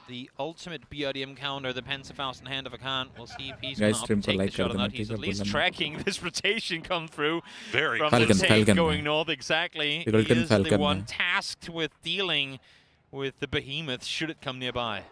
S9: The ultimate BRDM counter, the Panzerfaust in the hand of a Khan. We'll see if he's going to take the shot or not. He's at least tracking this rotation come through from the tank going north. Exactly. He is the one tasked with dealing with the behemoth should it come nearby.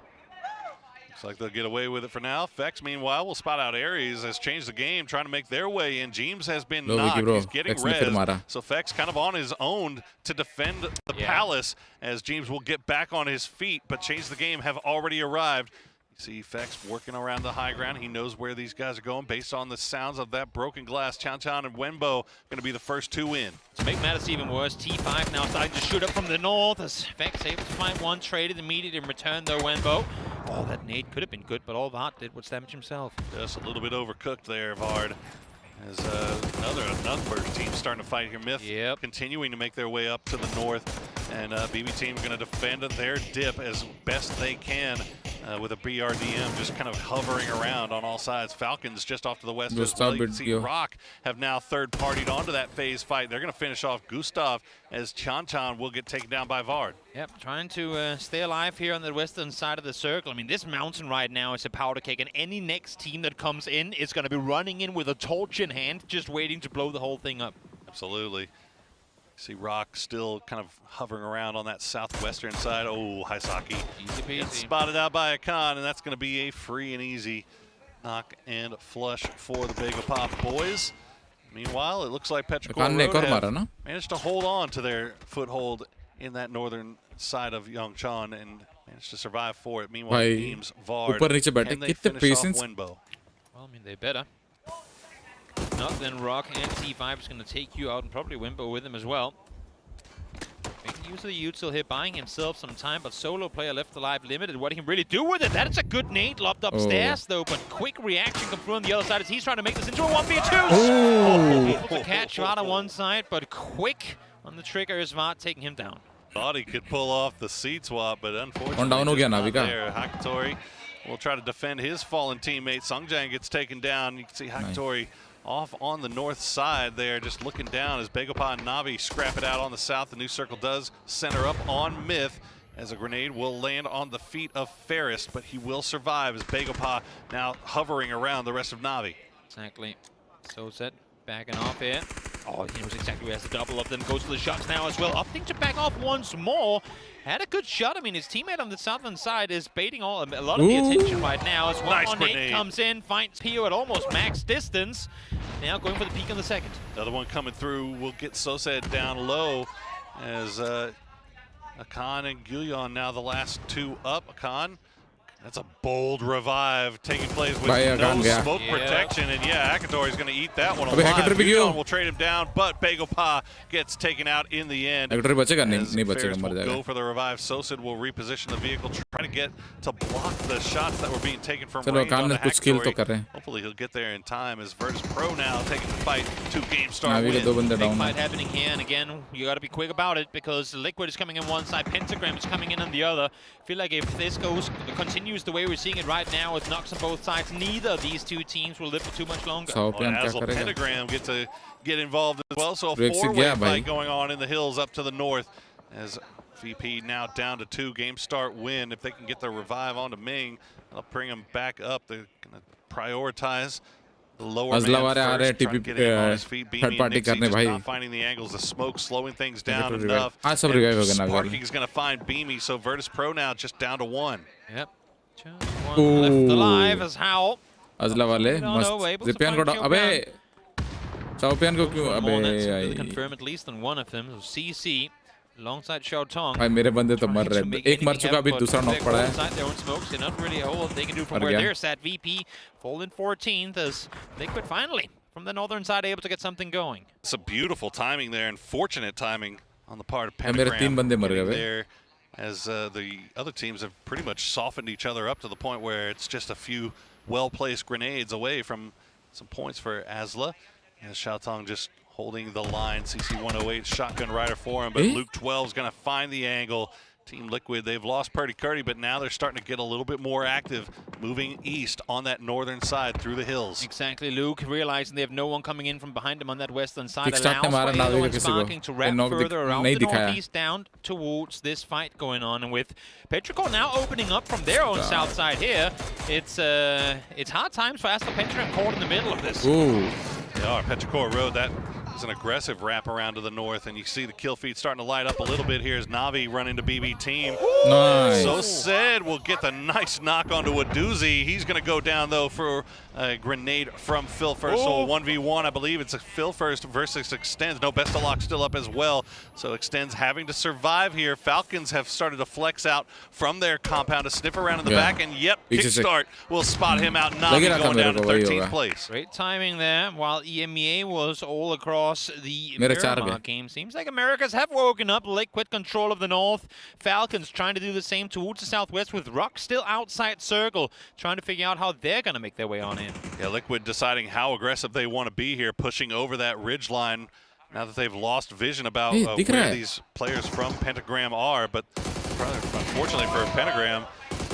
S10: Looks like they'll get away with it for now. Fex, meanwhile, will spot out Ares, has changed the game, trying to make their way in. Jeems has been knocked. He's getting res. So Fex kind of on his own to defend the palace, as Jeems will get back on his feet, but Change the Game have already arrived. You see Fex working around the high ground. He knows where these guys are going based on the sounds of that broken glass. Chan Chan and Wenbo going to be the first two in.
S9: To make matters even worse, T5 now starting to shoot up from the north as Fex able to find one, traded immediately in return though Wenbo. Oh, that nade could have been good, but all Vard did was damage himself.
S10: Just a little bit overcooked there, Vard. As another team starting to fight here. Myth continuing to make their way up to the north, and BB Team going to defend their dip as best they can with a BRDM just kind of hovering around on all sides. Falcons just off to the west as well. You can see Rock have now third-partied onto that phase fight. They're going to finish off Gustav as Chan Chan will get taken down by Vard.
S9: Yep, trying to stay alive here on the western side of the circle. I mean, this mountain right now is a powder cake, and any next team that comes in is going to be running in with a torch in hand, just waiting to blow the whole thing up.
S10: Absolutely. See Rock still kind of hovering around on that southwestern side. Oh, Haisaki gets spotted out by a Khan, and that's going to be a free and easy knock and flush for the Bagopa boys. Meanwhile, it looks like Petrichor Road have managed to hold on to their foothold in that northern side of Yeongcheon and managed to survive for it. Meanwhile, teams Vard, and they finish off Wenbo.
S9: Well, I mean, they better. Not then Rock and T5 is going to take you out, and probably Wenbo with him as well. Making use of the util here, buying himself some time, but solo player left alive, limited. What he can really do with it? That is a good nade lobbed upstairs, though, but quick reaction come through on the other side as he's trying to make this into a 1v2. Able to catch Vard on one side, but quick on the trigger is Vard taking him down.
S10: Thought he could pull off the seat swap, but unfortunately just not there. Hakutori will try to defend his fallen teammate. Sungjang gets taken down. You can see Hakutori off on the north side there, just looking down as Bagopa and Navi scrap it out on the south. The new circle does center up on Myth as a grenade will land on the feet of Ferris, but he will survive as Bagopa now hovering around the rest of Navi.
S9: Exactly. So set backing off here. Oh, he knows exactly where he has the double up, then goes to the shots now as well. Opting to back off once more. Had a good shot. I mean, his teammate on the southern side is baiting a lot of the attention right now. As one on 8 comes in, finds Pio at almost max distance. Now going for the peak on the second.
S10: Another one coming through will get Soset down low as Akan and Guyon now the last two up. Akan, that's a bold revive taking place with no smoke protection. And yeah, Hakutori is going to eat that one alive. Guyon will trade him down, but Bagopa gets taken out in the end. Ferris will go for the revive. Sosid will reposition the vehicle, try to get to block the shots that were being taken from range onto Hakutori. Hopefully he'll get there in time as Virtus Pro now taking the fight to game start win.
S9: Big fight happening here, and again, you got to be quick about it because Liquid is coming in one side, Pentagram is coming in on the other. I feel like if this continues the way we're seeing it right now with knocks on both sides, neither of these two teams will live for too much longer.
S10: Pentagram get involved as well, so a four-way fight going on in the hills up to the north as VP now down to 2, game start win. If they can get the revive onto Ming, they'll bring him back up. They're going to prioritize the lower man first, trying to get him on his feet. Beamy and Nixie just not finding the angles. The smoke slowing things down enough. Sparking is going to find Beamy, so Virtus Pro now just down to 1.
S9: Yep. Just one left alive as Howl.
S1: Azla wale mast Zipian ko abe Saupian ko kyun abe
S9: confirm at least on one of them. So CC Alongside Xiaotong.
S1: भाई मेरे बंदे तो मर रहे हैं. एक मर चुका, अभी दूसरा नॉक पड़ा है.
S9: Their own smokes, and not really a whole lot they can do from where they're sat. VP fallen 14th as Liquid finally from the northern side able to get something going.
S10: It's a beautiful timing there and fortunate timing on the part of
S1: मेरे
S10: Pentagram.
S1: 3 बंदे मर गए
S10: there as the other teams have pretty much softened each other up to the point where it's just a few well-placed grenades away from some points for Asla. And Xiaotong just holding the line. CC108 shotgun rider for him, but Luke 12 is going to find the angle. Team Liquid, they've lost Purdy Curdy, but now they're starting to get a little bit more active, moving east on that northern side through the hills.
S9: Exactly, Luke, realizing they have no one coming in from behind them on that western side, allows for Elo and Sparking to wrap further around the northeast down towards this fight going on. And with Petrichor now opening up from their own south side here, it's hard times for Asla Pentagram caught in the middle of this.
S1: Ooh.
S10: Yeah, Petrichor Road, that is an aggressive wrap around to the north, and you see the kill feed starting to light up a little bit here as Na'Vi run into BB team.
S1: Nice.
S10: So said will get the nice knock onto a doozy. He's going to go down though for a grenade from Phil First. So 1v1, I believe it's a Phil First versus Extends. No, Bestalock still up as well. So Extends having to survive here. Falcons have started to flex out from their compound to sniff around in the back, and yep, Kickstart will spot him out. Na'Vi going down to 13th place.
S9: Great timing there. While EMEA was all across the Miramar game. Seems like Americas have woken up. Liquid control of the north. Falcons trying to do the same towards the southwest with Rock still outside circle, trying to figure out how they're going to make their way on in.
S10: Yeah, Liquid deciding how aggressive they want to be here, pushing over that ridge line now that they've lost vision about where these players from Pentagram are. But unfortunately for Pentagram,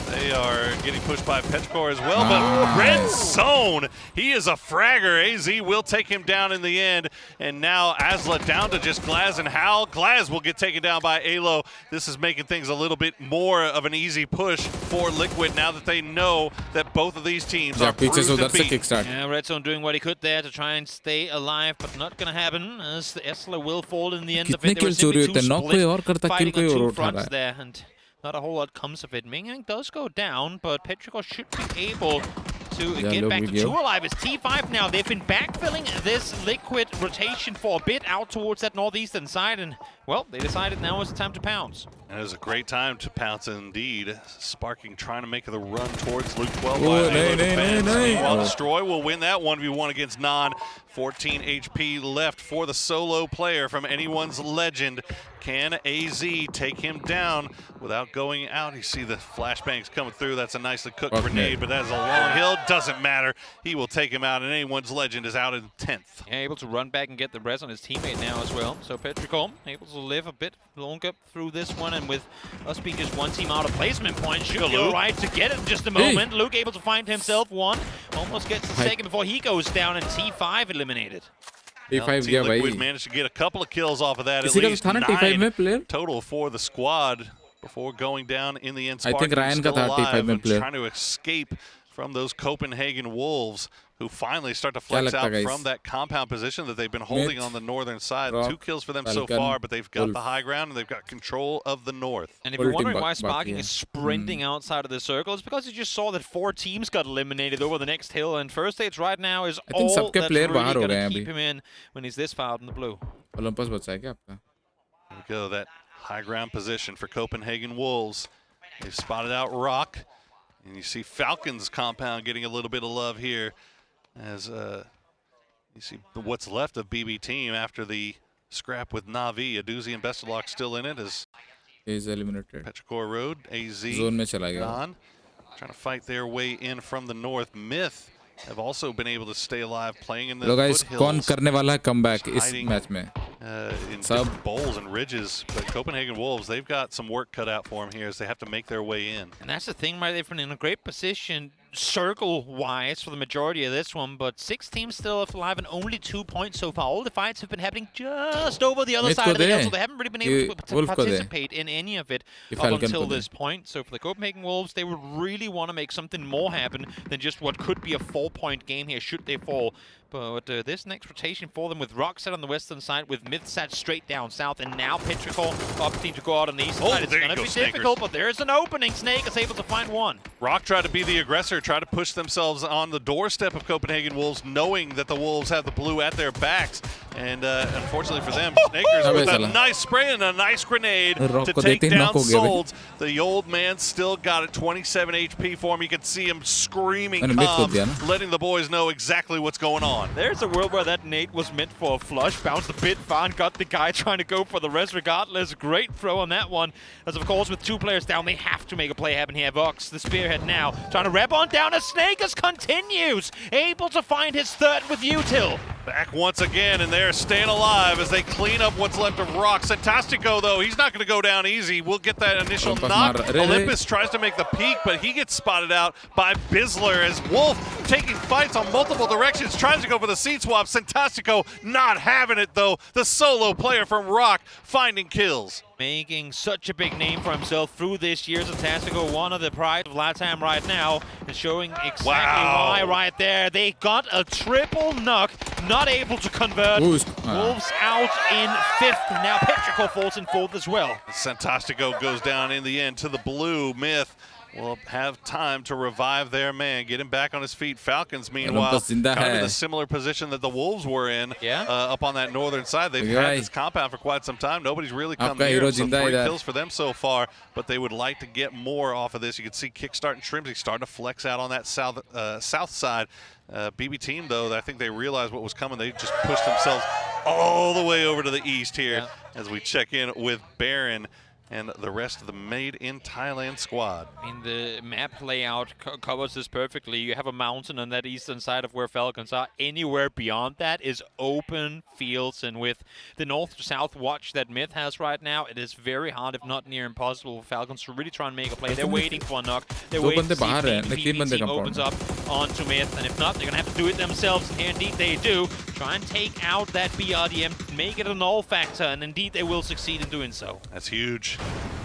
S10: they are getting pushed by Petrichor as well, but red zone. He is a fragger. AZ will take him down in the end, and now Asla down to just Glaz and Hal. Glaz will get taken down by Elo. This is making things a little bit more of an easy push for Liquid now that they know that both of these teams are proved to beat.
S9: Yeah, Red Zone doing what he could there to try and stay alive, but not going to happen as Asla will fall in the end of it. They were simply too split, fighting on two fronts there, and not a whole lot comes of it. Ming Yang does go down, but Petrichor should be able to get back to 2 alive. It's T5 now. They've been backfilling this Liquid rotation for a bit out towards that northeastern side, and, well, they decided now is the time to pounce.
S10: And it was a great time to pounce indeed. Sparking trying to make the run towards Luke 12. While Destroy will win that 1v1 against Non. 14 HP left for the solo player from anyone's legend. Can AZ take him down without going out? You see the flashbangs coming through. That's a nicely cooked grenade, but that is a long hill. Doesn't matter. He will take him out, and anyone's legend is out in 10th.
S9: Yeah, able to run back and get the res on his teammate now as well. So Petrichor able to live a bit longer through this one, and with us being just one team out of placement point, should be all right to get it in just a moment. Luke able to find himself one, almost gets the second before he goes down, and T5 eliminated.
S10: Team Liquid managed to get a couple of kills off of that. At least 9 total for the squad before going down in the end.
S1: I think Ryan
S10: still alive and
S1: player.
S10: trying to escape from those Copenhagen Wolves, who finally start to flex out from that compound position that they've been holding on the northern side. 2 kills for them so far, but they've got the high ground and they've got control of the north.
S9: And if you're wondering why Sparking is sprinting outside of the circle, it's because you just saw that 4 teams got eliminated over the next hill, and first stage right now is all that's really going to keep him in when he's this far out in the blue.
S10: Here we go, that high ground position for Copenhagen Wolves. They've spotted out Rock, and you see Falcons compound getting a little bit of love here. As you see what's left of BB team after the scrap with Na'Vi. Aduzi and Bestalock still in it as
S1: he's eliminated.
S10: Petrichor Road, AZ,
S1: Zone mein chala gaya.
S10: Non, trying to fight their way in from the north. Myth have also been able to stay alive, playing in the foothills.
S1: कौन करने वाला है comeback इस match में?
S10: In different bowls and ridges, but Copenhagen Wolves, they've got some work cut out for them here as they have to make their way in.
S9: And that's the thing, right? They've been in a great position circle-wise for the majority of this one, but 6 teams still alive and only 2 points so far. All the fights have been happening just over the other side of the hill, so they haven't really been able to participate in any of it up until this point. So for the Copenhagen Wolves, they would really want to make something more happen than just what could be a 4-point game here should they fall. But this next rotation for them with Rock set on the western side, with Myth set straight down south, and now Petrichor opting to go out on the east side. It's going to be difficult, but there's an opening. Snake is able to find one.
S10: Rock tried to be the aggressor, try to push themselves on the doorstep of Copenhagen Wolves, knowing that the Wolves have the blue at their backs. And unfortunately for them, Snakers with a nice spray and a nice grenade to take down Solds. The old man still got it, 27 HP for him. You can see him screaming comms, letting the boys know exactly what's going on.
S9: There's a world where that nade was meant for a flush, bounced a bit far and got the guy trying to go for the res regardless. Great throw on that one. As of course with 2 players down, they have to make a play happen here. Vox, the spearhead now, trying to wrap on down as Snakers continues, able to find his 3rd with Util.
S10: Back once again, and they're staying alive as they clean up what's left of Rock. Fantastico, though, he's not going to go down easy. We'll get that initial knock. Olympus tries to make the peek, but he gets spotted out by Bizzler as Wolf taking fights on multiple directions, tries to go for the seat swap. Fantastico not having it, though. The solo player from Rock finding kills.
S9: Making such a big name for himself through this year. Fantastico, one of the pride of LATAM right now, and showing exactly why right there. They got a triple knock, not able to convert. Wolves out in 5th. Now Petrico falls in 4th as well.
S10: Fantastico goes down in the end to the blue. Myth will have time to revive their man, get him back on his feet. Falcons, meanwhile, kind of in the similar position that the Wolves were in, up on that northern side. They've had this compound for quite some time. Nobody's really come near, so 3 kills for them so far, but they would like to get more off of this. You can see Kickstart and Trimsy starting to flex out on that south side. BB team, though, I think they realized what was coming. They just pushed themselves all the way over to the east here as we check in with Baron and the rest of the Made in Thailand squad.
S9: I mean, the map layout covers this perfectly. You have a mountain on that eastern side of where Falcons are. Anywhere beyond that is open fields, and with the north-to-south watch that Myth has right now, it is very hard, if not near impossible, for Falcons to really try and make a play. They're waiting for a knock. They're waiting to see if the PB team opens up onto Myth, and if not, they're going to have to do it themselves. And here, indeed, they do. Try and take out that BRDM, make it a null factor, and indeed, they will succeed in doing so.
S10: That's huge.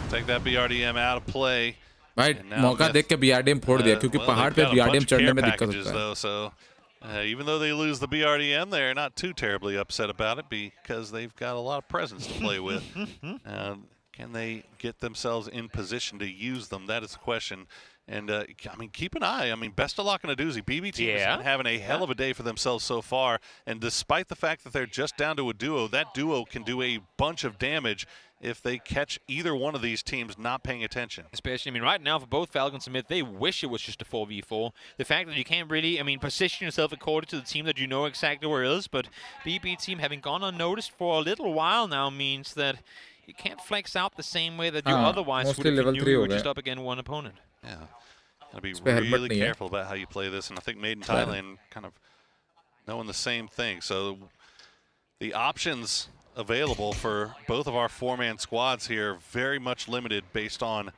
S10: Take that BRDM out of play.
S1: Right, मौका देख के BRDM फोड़ दिया क्योंकि पहाड़ पे BRDM चढ़ने में दिक्कत होता है.
S10: So even though they lose the BRDM, they're not too terribly upset about it because they've got a lot of presents to play with. Can they get themselves in position to use them? That is the question. And, I mean, keep an eye. I mean, best of luck in a doozy. BB team has been having a hell of a day for themselves so far. And despite the fact that they're just down to a duo, that duo can do a bunch of damage if they catch either one of these teams not paying attention.
S9: Especially, I mean, right now for both Falcons and Myth, they wish it was just a 4v4. The fact that you can't really, I mean, position yourself according to the team that you know exactly where it is, but BB team having gone unnoticed for a little while now means that you can't flex out the same way that you otherwise would if you knew you were just up against one opponent.
S10: Yeah. Gotta be really careful about how you play this, and I think Made in Thailand kind of knowing the same thing. So the options available for both of our 4-man squads here very much limited based on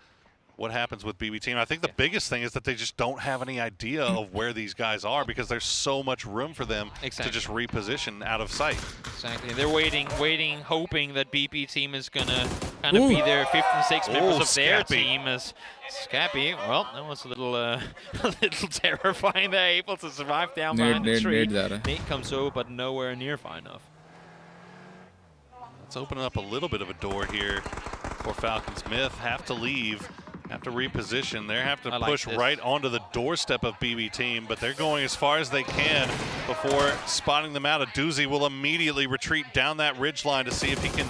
S10: what happens with BB team. I think the biggest thing is that they just don't have any idea of where these guys are because there's so much room for them to just reposition out of sight.
S9: Exactly. They're waiting, hoping that BB team is going to kind of be their 5th and 6th members of their team. As Scabby, well, that was a little terrifying. They're able to survive down behind the tree. Nate comes over, but nowhere near far enough.
S10: Let's open up a little bit of a door here for Falcons. Myth have to leave, have to reposition. They have to push right onto the doorstep of BB team, but they're going as far as they can before spotting them out. A doozy will immediately retreat down that ridge line to see if he can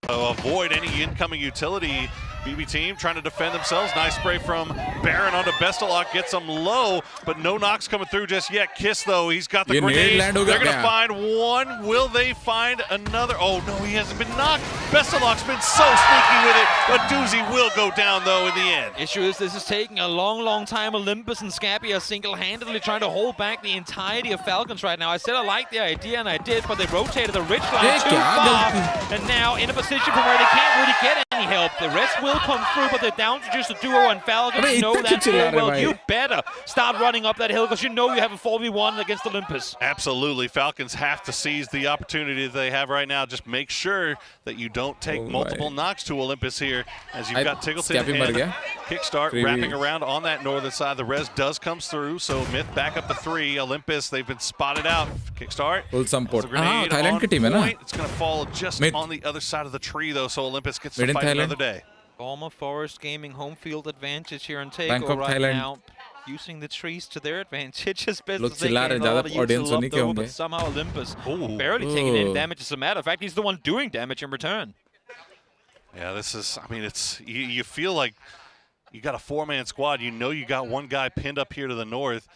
S10: avoid any incoming utility. BB team trying to defend themselves. Nice spray from Baron onto Bestalok. Gets them low, but no knocks coming through just yet. Kiss, though, he's got the grenade. They're going to find one. Will they find another? Oh, no, he hasn't been knocked. Bestalok's been so sneaky with it, but Doozy will go down, though, in the end.
S9: Issue is this is taking a long time. Olympus and Scabby are single-handedly trying to hold back the entirety of Falcons right now. I said I liked the idea, and I did, but they rotated the ridge line too far, and now in a position from where they can't really get any help. The rest will come through, but they're down to just a duo, and Falcons know that full well. You better start running up that hill because you know you have a 4v1 against Olympus.
S10: Absolutely. Falcons have to seize the opportunity that they have right now. Just make sure that you don't take multiple knocks to Olympus here, as you've got Tiggleton and Kickstart wrapping around on that northern side. The res does comes through, so Myth back up to 3. Olympus, they've been spotted out. Kickstart.
S1: Full support.
S10: Thailand team, it's going to fall just on the other side of the tree, though, so Olympus gets to fight another day.
S9: Former Forest Gaming home field advantage here on Takeover right now. using the trees to their advantage as best
S1: लोग
S9: as they
S1: चिल्ला रहे
S9: can.
S1: हैं, ज़्यादा audience सुनी क्यों होंगे?
S9: But somehow Olympus barely taking any damage. As a matter of fact, he's the one doing damage in return.
S10: Yeah, this is, I mean, it's, you feel like you got a 4-man squad. You know you got one guy pinned up here to the north.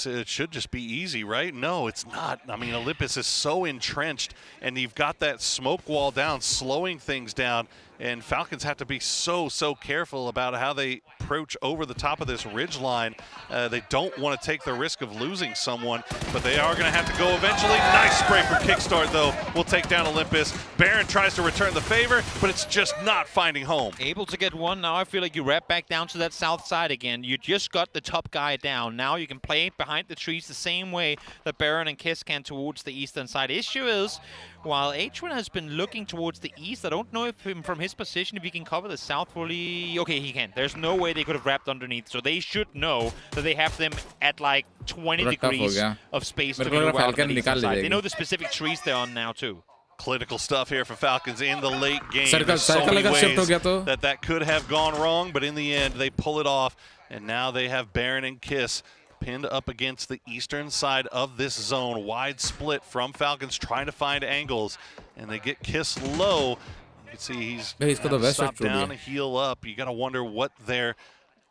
S10: It should just be easy, right? No, it's not. I mean, Olympus is so entrenched, and you've got that smoke wall down, slowing things down, and Falcons have to be so careful about how they approach over the top of this ridge line. They don't want to take the risk of losing someone, but they are going to have to go eventually. Nice spray from Kickstart, though. Will take down Olympus. Baron tries to return the favor, but it's just not finding home.
S9: Able to get one. Now I feel like you wrap back down to that south side again. You just got the top guy down. Now you can play behind the trees the same way that Baron and Kiss can towards the eastern side. Issue is, while H1 has been looking towards the east, I don't know if from his position if he can cover the south fully. Okay, he can. There's no way they could have wrapped underneath, so they should know that they have them at like 20 degrees of space to maneuver out on the eastern side. They know the specific trees they're on now too.
S10: Clinical stuff here for Falcons in the late game.
S1: Circle,
S10: There's so many ways
S1: to
S10: that could have gone wrong, but in the end they pull it off, and now they have Baron and Kiss pinned up against the eastern side of this zone. Wide split from Falcons trying to find angles, and they get Kiss low. You can see he's got to stop down and heal up. You got to wonder what their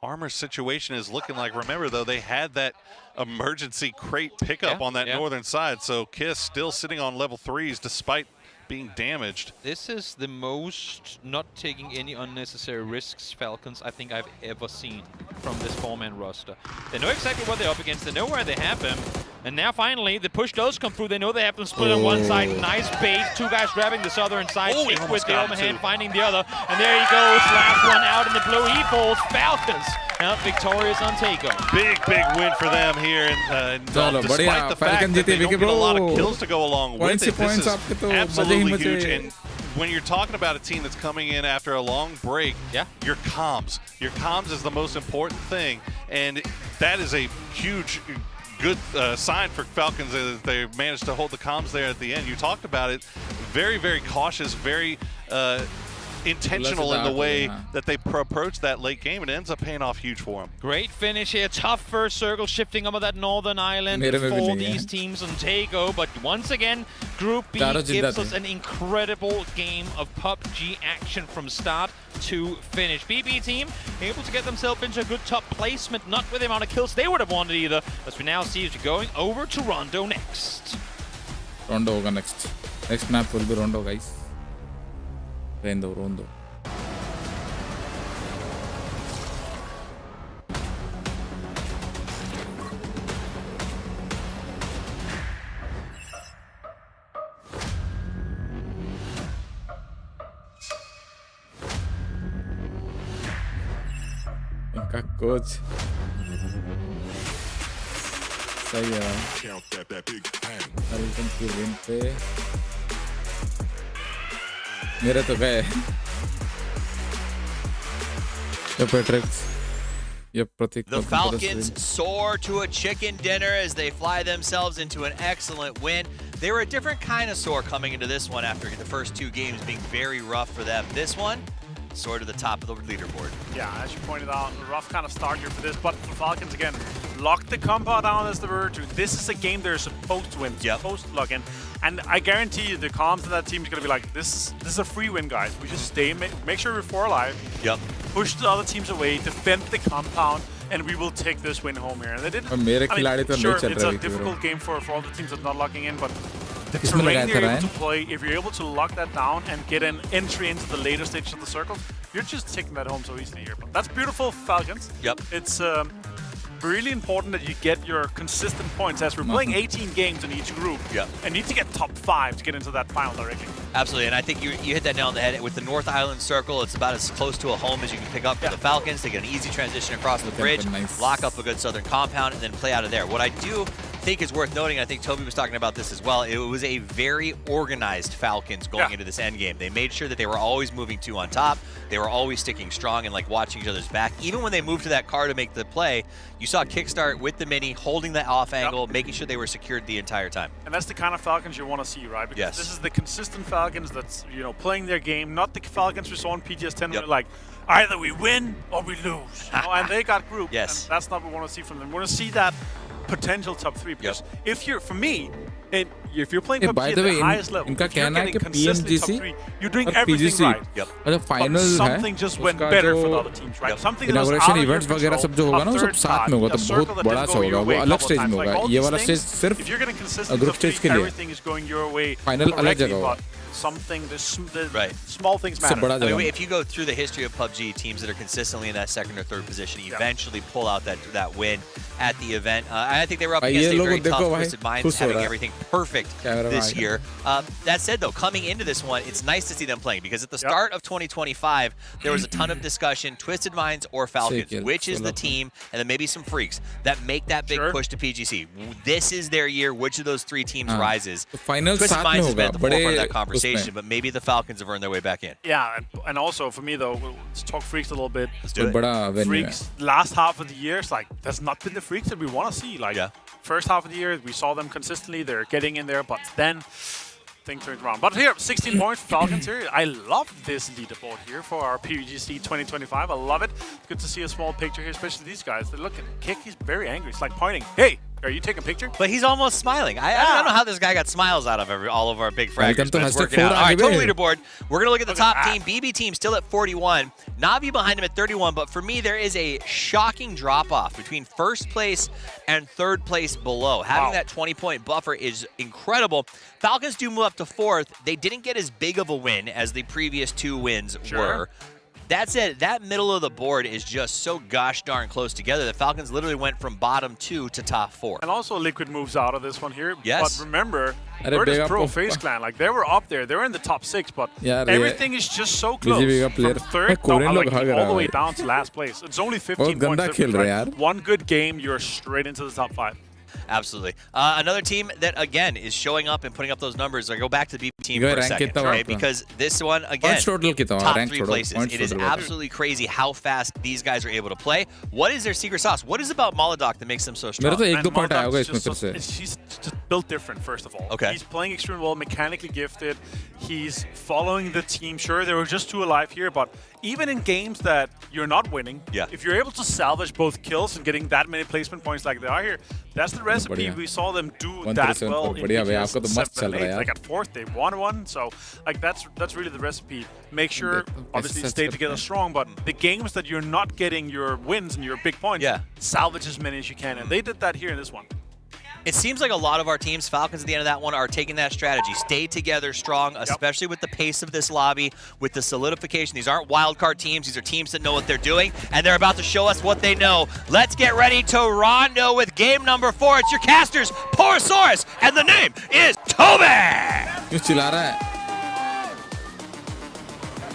S10: armor situation is looking like. Remember, though, they had that emergency crate pickup on that northern side, so Kiss still sitting on level 3s despite being damaged.
S9: This is the most not taking any unnecessary risks Falcons I think I've ever seen from this 4-man roster. They know exactly what they're up against. They know where they have them. And now finally, the push does come through. They know they have them split on one side. Nice bait. Two guys grabbing the southern side. Tick with the overhand, finding the other. And there he goes. Last one out in the blue. He falls. Falcons out victorious on takeover.
S10: Big win for them here. And despite the fact that they don't get a lot of kills to go along with it, this is absolutely huge. And when you're talking about a team that's coming in after a long break, your comms. Your comms is the most important thing. And that is a huge good sign for Falcons as they managed to hold the comms there at the end. You talked about it. Very cautious, very intentional in the way that they approach that late game, and it ends up paying off huge for them.
S9: Great finish here. Tough first circle, shifting over that northern island for these teams on Tago. But once again, Group B gives us an incredible game of PUBG action from start to finish. BB team able to get themselves into a good top placement, not with the amount of kills they would have wanted either, as we now see is going over to Rondo next.
S1: Rondo hoga next. Next map will be Rondo, guys. Rondo. इनका coach सही है Alton की win पे मेरे तो गए
S2: The Falcons soar to a chicken dinner as they fly themselves into an excellent win. They were a different kind of soar coming into this one after the first two games being very rough for them. This one, soar to the top of the leaderboard.
S3: Yeah, as you pointed out, a rough kind of start here for this, but the Falcons again locked the compound down as they were to. This is a game they're supposed to win, supposed to lock in. And I guarantee you the comms of that team is going to be like, this is a free win, guys. We just stay, make sure we're 4 alive. Push the other teams away, defend the compound, and we will take this win home here. And they didn't. Sure, it's a difficult game for all the teams that's not locking in, but the terrain you're able to play, if you're able to lock that down and get an entry into the later stages of the circle, you're just taking that home so easily here. But that's beautiful, Falcons. It's really important that you get your consistent points, as we're playing 18 games in each group and need to get top 5 to get into that final directly.
S2: Absolutely, and I think you hit that nail on the head. With the North Island Circle, it's about as close to a home as you can pick up for the Falcons. They get an easy transition across the bridge, lock up a good southern compound, and then play out of there. What I do think is worth noting, I think Toby was talking about this as well, it was a very organized Falcons going into this end game. They made sure that they were always moving 2 on top. They were always sticking strong and like watching each other's back. Even when they moved to that car to make the play, you saw Kickstart with the mini, holding the off angle, making sure they were secured the entire time.
S3: And that's the kind of Falcons you want to see, right? Because this is the consistent Falcons that's, you know, playing their game, not the Falcons we saw in PGS10 where like, either we win or we lose. You know? And they got group.
S2: Yes.
S3: And that's not what we want to see from them. We want to see that potential top 3. Because if you're, for me, and if you're playing PUBG at the highest level, if you're getting consistently top 3, you're doing everything right. But something just went better for the other teams, right? Something that was out of your control, a third part, a circle that didn't go your way a couple times. Like all these things, if you're getting consistent top 3, everything is going your way correctly, but something, the small things matter.
S2: I mean, if you go through the history of PUBG, teams that are consistently in that 2nd or 3rd position eventually pull out that win at the event. I think they were up against a very tough Twisted Minds, having everything perfect this year. That said, though, coming into this one, it's nice to see them playing because at the start of 2025, there was a ton of discussion, Twisted Minds or Falcons, which is the team, and then maybe some freaks that make that big push to PGC. This is their year. Which of those 3 teams rises? Twisted Minds has been at the forefront of that conversation, but maybe the Falcons have earned their way back in.
S3: Yeah, and also for me, though, let's talk freaks a little bit.
S2: Let's do it.
S3: Freaks, last half of the year, it's like, that's not been the freaks that we want to see. Like, first half of the year, we saw them consistently. They're getting in there, but then things turned around. But here, 16 points for Falcons here. I love this leaderboard here for our PUBG 2025. I love it. It's good to see a small picture here, especially these guys. They look at Kick. He's very angry. It's like pointing, hey, are you taking a picture?
S2: But he's almost smiling. I don't know how this guy got smiles out of all of our big fraggers, but it's working out. All right, total leaderboard. We're going to look at the top team. BB team still at 41. Navi behind him at 31, but for me, there is a shocking drop-off between 1st place and 3rd place below. Having that 20-point buffer is incredible. Falcons do move up to 4th. They didn't get as big of a win as the previous 2 wins were. That's it. That middle of the board is just so gosh darn close together. The Falcons literally went from bottom 2 to top 4.
S3: And also Liquid moves out of this one here. Yes. But remember, Virtus Pro FaZe Clan, like they were up there. They were in the top 6, but everything is just so close. From 3rd all the way down to last place. It's only 15 points difference, right? One good game, you're straight into the top 5.
S2: Absolutely. Another team that, again, is showing up and putting up those numbers. I go back to the BP team for a second, right? Because this one, again, top 3 places. It is absolutely crazy how fast these guys are able to play. What is their secret sauce? What is about Molodok that makes them so strong?
S3: He's just built different, first of all.
S2: Okay.
S3: He's playing extremely well, mechanically gifted. He's following the team. Sure, they were just 2 alive here, but even in games that you're not winning, if you're able to salvage both kills and getting that many placement points like they are here, that's the recipe. We saw them do that well in PGS 7 and 8. Like at 4th, they won one. So like that's really the recipe. Make sure, obviously, stay together strong, but the games that you're not getting your wins and your big points, salvage as many as you can. And they did that here in this one.
S2: It seems like a lot of our teams, Falcons at the end of that one, are taking that strategy. Stay together strong, especially with the pace of this lobby, with the solidification. These aren't wildcard teams. These are teams that know what they're doing, and they're about to show us what they know. Let's get ready to rondo with game number 4. It's your casters, Porosaurus, and the name is Toby!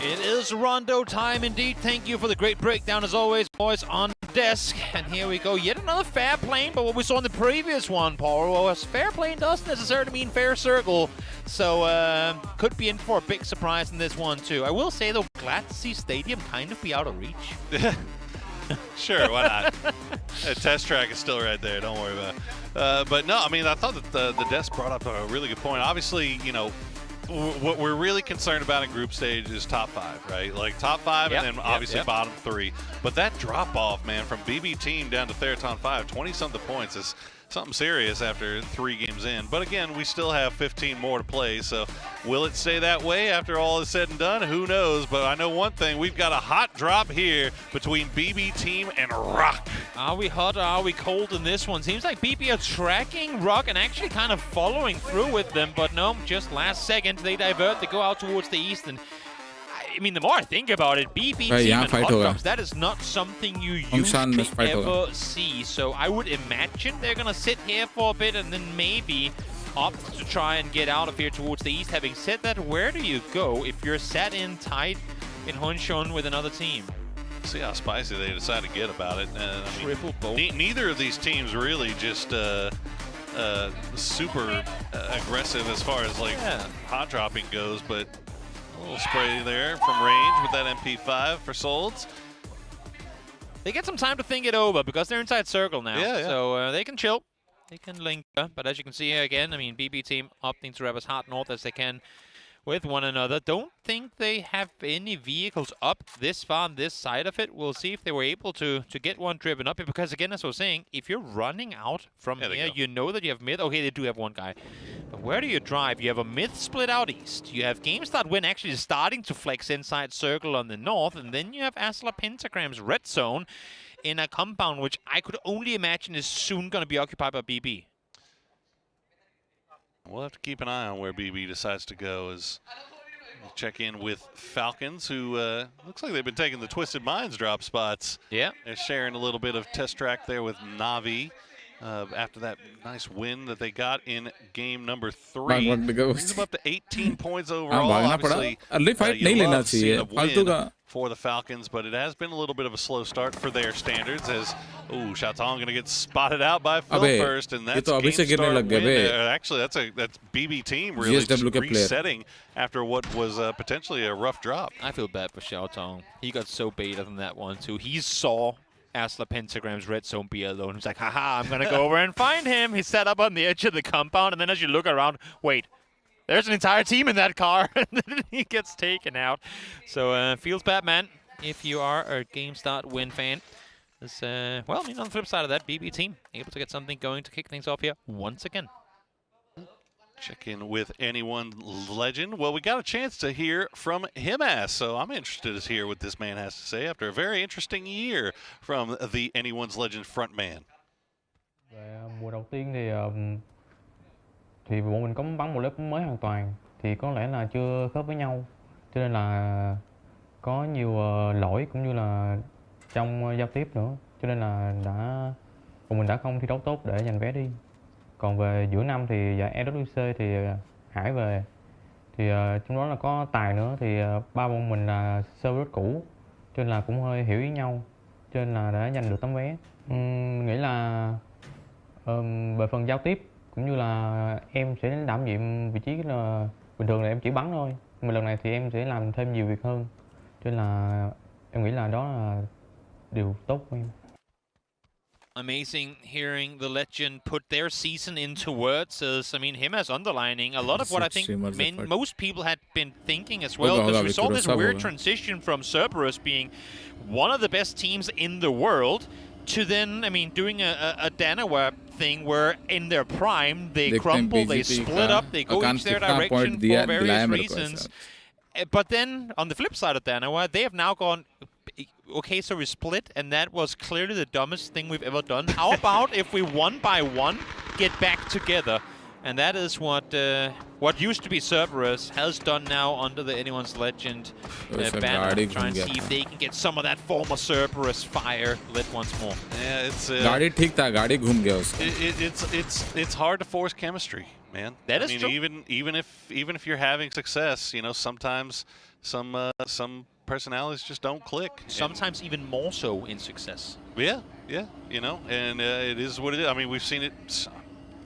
S9: It is Rondo time indeed. Thank you for the great breakdown as always, boys, on desk. And here we go. Yet another fair plane, but what we saw in the previous one, Paul, was fair plane doesn't necessarily mean fair circle. So could be in for a big surprise in this one too. I will say though, glad to see Stadium kind of be out of reach.
S10: Sure, why not? The test track is still right there. Don't worry about it. But no, I mean, I thought that the desk brought up a really good point. Obviously, you know, what we're really concerned about in group stage is top 5, right? Like top 5 and then obviously bottom 3. But that drop off, man, from BB team down to Theraton 5, 20-something points is something serious after 3 games in. But again, we still have 15 more to play, so will it stay that way after all is said and done? Who knows? But I know one thing, we've got a hot drop here between BB team and Rock.
S9: Are we hot or are we cold in this one? Seems like BB are tracking Rock and actually kind of following through with them, but no, just last second they divert, they go out towards the east, and I mean, the more I think about it, BB team and hot drops, that is not something you usually ever see. So I would imagine they're going to sit here for a bit and then maybe opt to try and get out of here towards the east. Having said that, where do you go if you're sat in tight in Hunshun with another team?
S10: See how spicy they decide to get about it. And, I mean,
S9: triple bolt.
S10: Neither of these teams really just super aggressive as far as like hot dropping goes, but a little spray there from range with that MP5 for Solds.
S9: They get some time to think it over because they're inside circle now.
S10: Yeah.
S9: So they can chill. They can link. But as you can see here again, I mean, BB team opting to wrap as hard north as they can with one another. Don't think they have any vehicles up this far on this side of it. We'll see if they were able to get one driven up here. Because again, as I was saying, if you're running out from here, you know that you have mid. Okay, they do have one guy. But where do you drive? You have a mid split out east. You have GameStart Win actually starting to flex inside circle on the north. And then you have Asla Pentagram's red zone in a compound, which I could only imagine is soon going to be occupied by BB.
S10: We'll have to keep an eye on where BB decides to go as we check in with Falcons, who looks like they've been taking the Twisted Minds drop spots.
S9: Yeah.
S10: They're sharing a little bit of test track there with Navi after that nice win that they got in game number 3. Brings them up to 18 points overall. Obviously, you love seeing a win for the Falcons, but it has been a little bit of a slow start for their standards as, Shatong going to get spotted out by Phil first, and that's game start win. Actually, that's BB team really just resetting after what was potentially a rough drop.
S9: I feel bad for Shatong. He got so baited on that one, too. He saw Asla Pentagram's red zone be alone. He's like, haha, I'm going to go over and find him. He's set up on the edge of the compound, and then as you look around, wait, there's an entire team in that car, and then he gets taken out. So feels bad, man, if you are a GameStart Win fan. Well, I mean, on the flip side of that, BB team able to get something going to kick things off here once again.
S10: Check in with Anyone Legend. Well, we got a chance to hear from Himas, so I'm interested to hear what this man has to say after a very interesting year from the Anyone's Legend frontman.
S16: Mùa đầu tiên thì bọn mình có bắn một lớp mới hoàn toàn, thì có lẽ là chưa khớp với nhau, cho nên là có nhiều lỗi cũng như là trong giao tiếp nữa, cho nên là bọn mình đã không thi đấu tốt để giành vé đi. Còn về giữa năm thì giải EWC thì Hải về, thì trong đó là có Tài nữa, thì ba bọn mình là server cũ, cho nên là cũng hơi hiểu ý nhau, cho nên là đã giành được tấm vé. Nghĩ là về phần giao tiếp cũng như là em sẽ đảm nhiệm vị trí là bình thường là em chỉ bắn thôi, nhưng mà lần này thì em sẽ làm thêm nhiều việc hơn, cho nên là em nghĩ là đó là điều tốt của em.
S9: Amazing hearing the legend put their season into words. As I mean, him as underlining a lot of what I think most people had been thinking as well. Because we saw this weird transition from Cerberus being one of the best teams in the world to then, I mean, doing a Danawa thing where in their prime they crumble, they split up, they go each their direction for various reasons. But then on the flip side of Danawa, they have now gone, okay, so we split, and that was clearly the dumbest thing we've ever done. How about if we one by one get back together? And that is what used to be Cerberus has done now under the Anyone's Legend banner, trying to see if they can get some of that former Cerberus fire lit once more.
S10: Yeah, it's
S1: गाड़ी ठीक था, गाड़ी घूम गया उसका.
S10: It's hard to force chemistry, man.
S9: That is true.
S10: Even if you're having success, you know, sometimes some personalities just don't click.
S9: Sometimes even more so in success.
S10: Yeah, you know, and it is what it is. I mean, we've seen it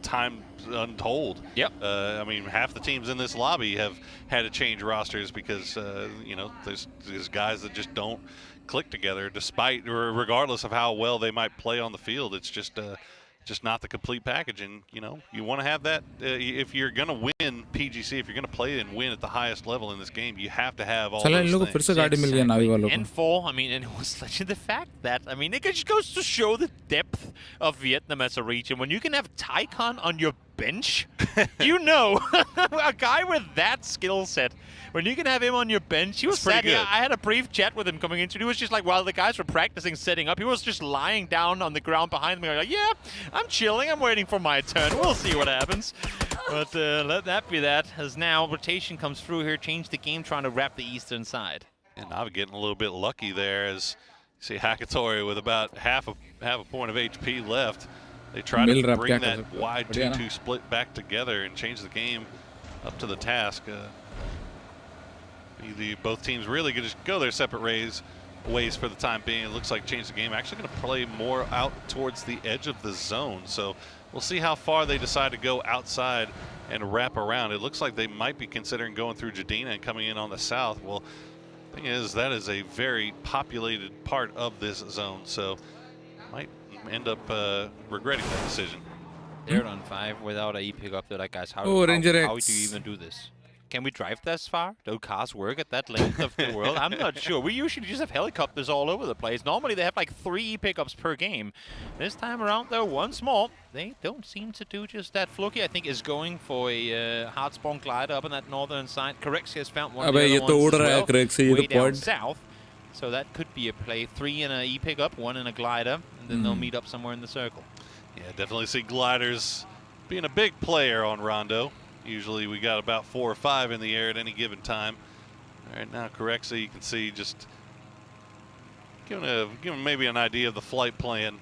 S10: time untold.
S9: Yep.
S10: I mean, half the teams in this lobby have had to change rosters because you know, there's guys that just don't click together, despite or regardless of how well they might play on the field. It's just not the complete package, and you know, you want to have that if you're going to win PGC, if you're going to play and win at the highest level in this game, you have to have all those things.
S9: Exactly. And for, I mean, and it was the fact that, I mean, it just goes to show the depth of Vietnam as a region. When you can have Taikon on your bench, you know, a guy with that skill set, when you can have him on your bench, he was pretty good. I had a brief chat with him coming into it. He was just like, while the guys were practicing setting up, he was just lying down on the ground behind me. Like, yeah, I'm chilling. I'm waiting for my turn. We'll see what happens. But let that be that, as now rotation comes through here, change the game, trying to wrap the eastern side.
S10: And I'm getting a little bit lucky there, as you see Hakatori with about half a point of HP left. They try to bring that wide 2-2 split back together and change the game up to the task. Both teams really going to go their separate ways for the time being. It looks like change the game. Actually going to play more out towards the edge of the zone. So we'll see how far they decide to go outside and wrap around. It looks like they might be considering going through Jadina and coming in on the south. Well, thing is, that is a very populated part of this zone, so might end up regretting that decision.
S9: They're on 5 without a E pickup. They're like, guys, how do you even do this? Can we drive this far? Do cars work at that length of the world? I'm not sure. We usually just have helicopters all over the place. Normally they have like 3 E pickups per game. This time around, though, once more, they don't seem to do just that. Floki, I think, is going for a hard spawn glider up on that northern side. Correxi has found one of the other ones as well, way down south. So that could be a play. 3 in a E pickup, 1 in a glider, and then they'll meet up somewhere in the circle.
S10: Yeah, definitely see gliders being a big player on Rondo. Usually we got about 4 or 5 in the air at any given time. All right, now Corexi, you can see just giving maybe an idea of the flight plan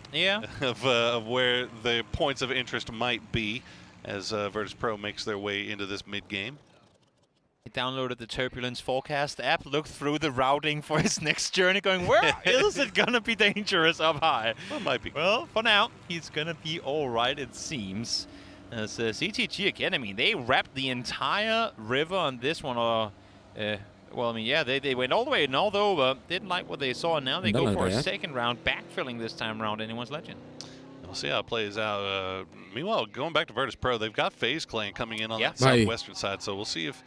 S10: of where the points of interest might be as Virtus Pro makes their way into this mid-game.
S9: He downloaded the Turbulence Forecast app, looked through the routing for his next journey, going, where is it going to be dangerous up high?
S10: Well, it might be.
S9: Well, for now, he's going to be all right, it seems. As CTG again, I mean, they wrapped the entire river on this one. Well, I mean, yeah, they went all the way north over, didn't like what they saw, and now they go for a second round, backfilling this time around Anyone's Legend.
S10: We'll see how it plays out. Meanwhile, going back to Virtus Pro, they've got FaZe Clan coming in on that southwestern side, so we'll see if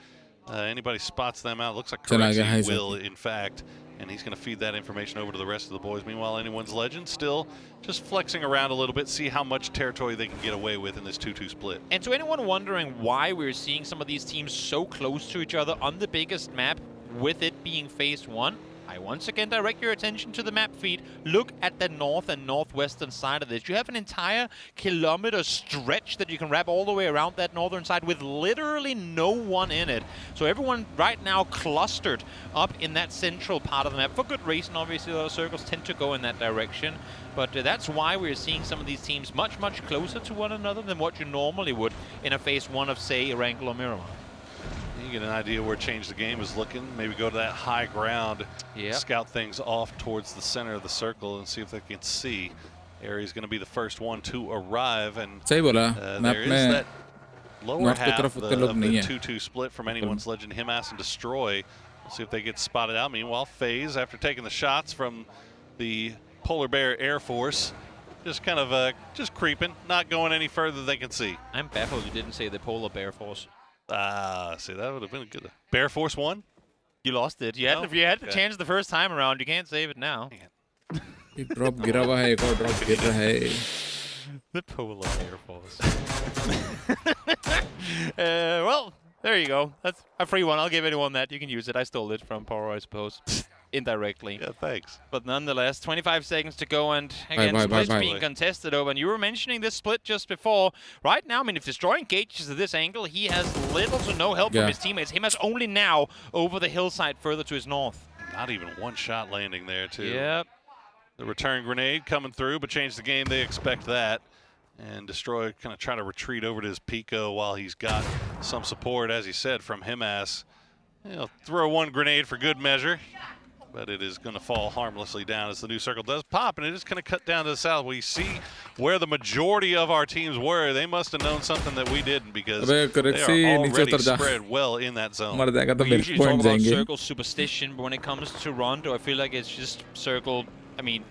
S10: anybody spots them out. Looks like Corexi will, in fact, and he's going to feed that information over to the rest of the boys. Meanwhile, Anyone's Legend still just flexing around a little bit, see how much territory they can get away with in this 2-2 split.
S9: And to anyone wondering why we're seeing some of these teams so close to each other on the biggest map, with it being phase 1, I once again direct your attention to the map feed. Look at the north and northwestern side of this. You have an entire kilometer stretch that you can wrap all the way around that northern side with literally no one in it. So everyone right now clustered up in that central part of the map. For good reason, obviously, the circles tend to go in that direction. But that's why we're seeing some of these teams much, much closer to one another than what you normally would in a phase 1 of, say, Erangel or Miramar.
S10: You get an idea where Change the Game is looking. Maybe go to that high ground, scout things off towards the center of the circle and see if they can see. Aries going to be the first one to arrive, and there is that lower half of the 2-2 split from Anyone's Legend, Himas and Destroy. We'll see if they get spotted out. Meanwhile, FaZe, after taking the shots from the Polar Bear Air Force, just kind of just creeping, not going any further than they can see.
S9: I'm baffled you didn't say the Polar Bear Force.
S10: See, that would have been a good. Bear Force 1?
S9: You lost it. You had the chance the first time around. You can't save it now.
S1: एक drop गिरा हुआ है, एक और drop गिर रहा है.
S9: The Polar Air Force. Well, there you go. That's a free one. I'll give anyone that. You can use it. I stole it from Poro, I suppose. Indirectly.
S10: Yeah, thanks.
S9: But nonetheless, 25 seconds to go, and again, splits being contested over. And you were mentioning this split just before. Right now, I mean, if Destroy engages at this angle, he has little to no help from his teammates. Him has only now over the hillside further to his north.
S10: Not even one shot landing there, too.
S9: Yep.
S10: The return grenade coming through, but Change the Game, they expect that. And Destroy kind of trying to retreat over to his Pico while he's got some support, as he said, from Himas. He'll throw one grenade for good measure, but it is going to fall harmlessly down as the new circle does pop, and it is going to cut down to the south. We see where the majority of our teams were. They must have known something that we didn't, because they are already spread well in that zone.
S9: We usually talk about circle superstition, but when it comes to Rondo, I feel like it's just circle, I mean,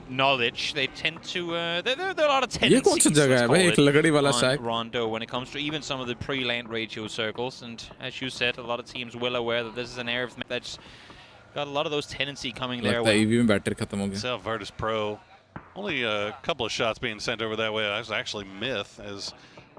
S9: knowledge. They tend to, there are a lot of tendencies on Rondo when it comes to even some of the pre-land ratio circles. And as you said, a lot of teams well aware that this is an area that's got a lot of those tendency coming their way.
S10: So Virtus Pro, only a couple of shots being sent over that way. That was actually Myth as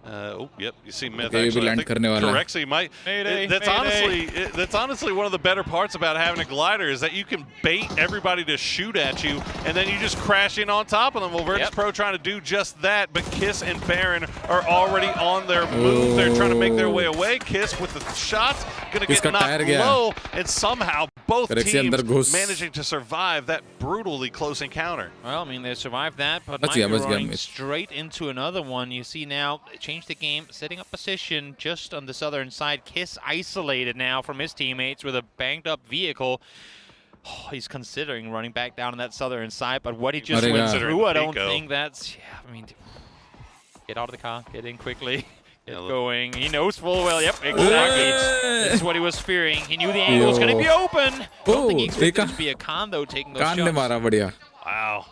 S10: oh, yep, you see Myth actually. I think Corexi might. That's honestly one of the better parts about having a glider, is that you can bait everybody to shoot at you, and then you just crash in on top of them. Well, Virtus Pro trying to do just that, but Kiss and Baron are already on their move. They're trying to make their way away. Kiss with the shots, gonna get knocked low, and somehow both teams managing to survive that brutally close encounter.
S9: Well, I mean, they survived that, but might be running straight into another one. You see now, change the game, setting up position just on the southern side. Kiss isolated now from his teammates with a banged up vehicle. Oh, he's considering running back down on that southern side, but what he just went through, I don't think that's, I mean, Get out of the car. Get in quickly. Get going. He knows full well. Yep, exactly. This is what he was fearing. He knew the angle was going to be open. Don't think he expected it to be a Khan though, taking those shots.
S10: Wow.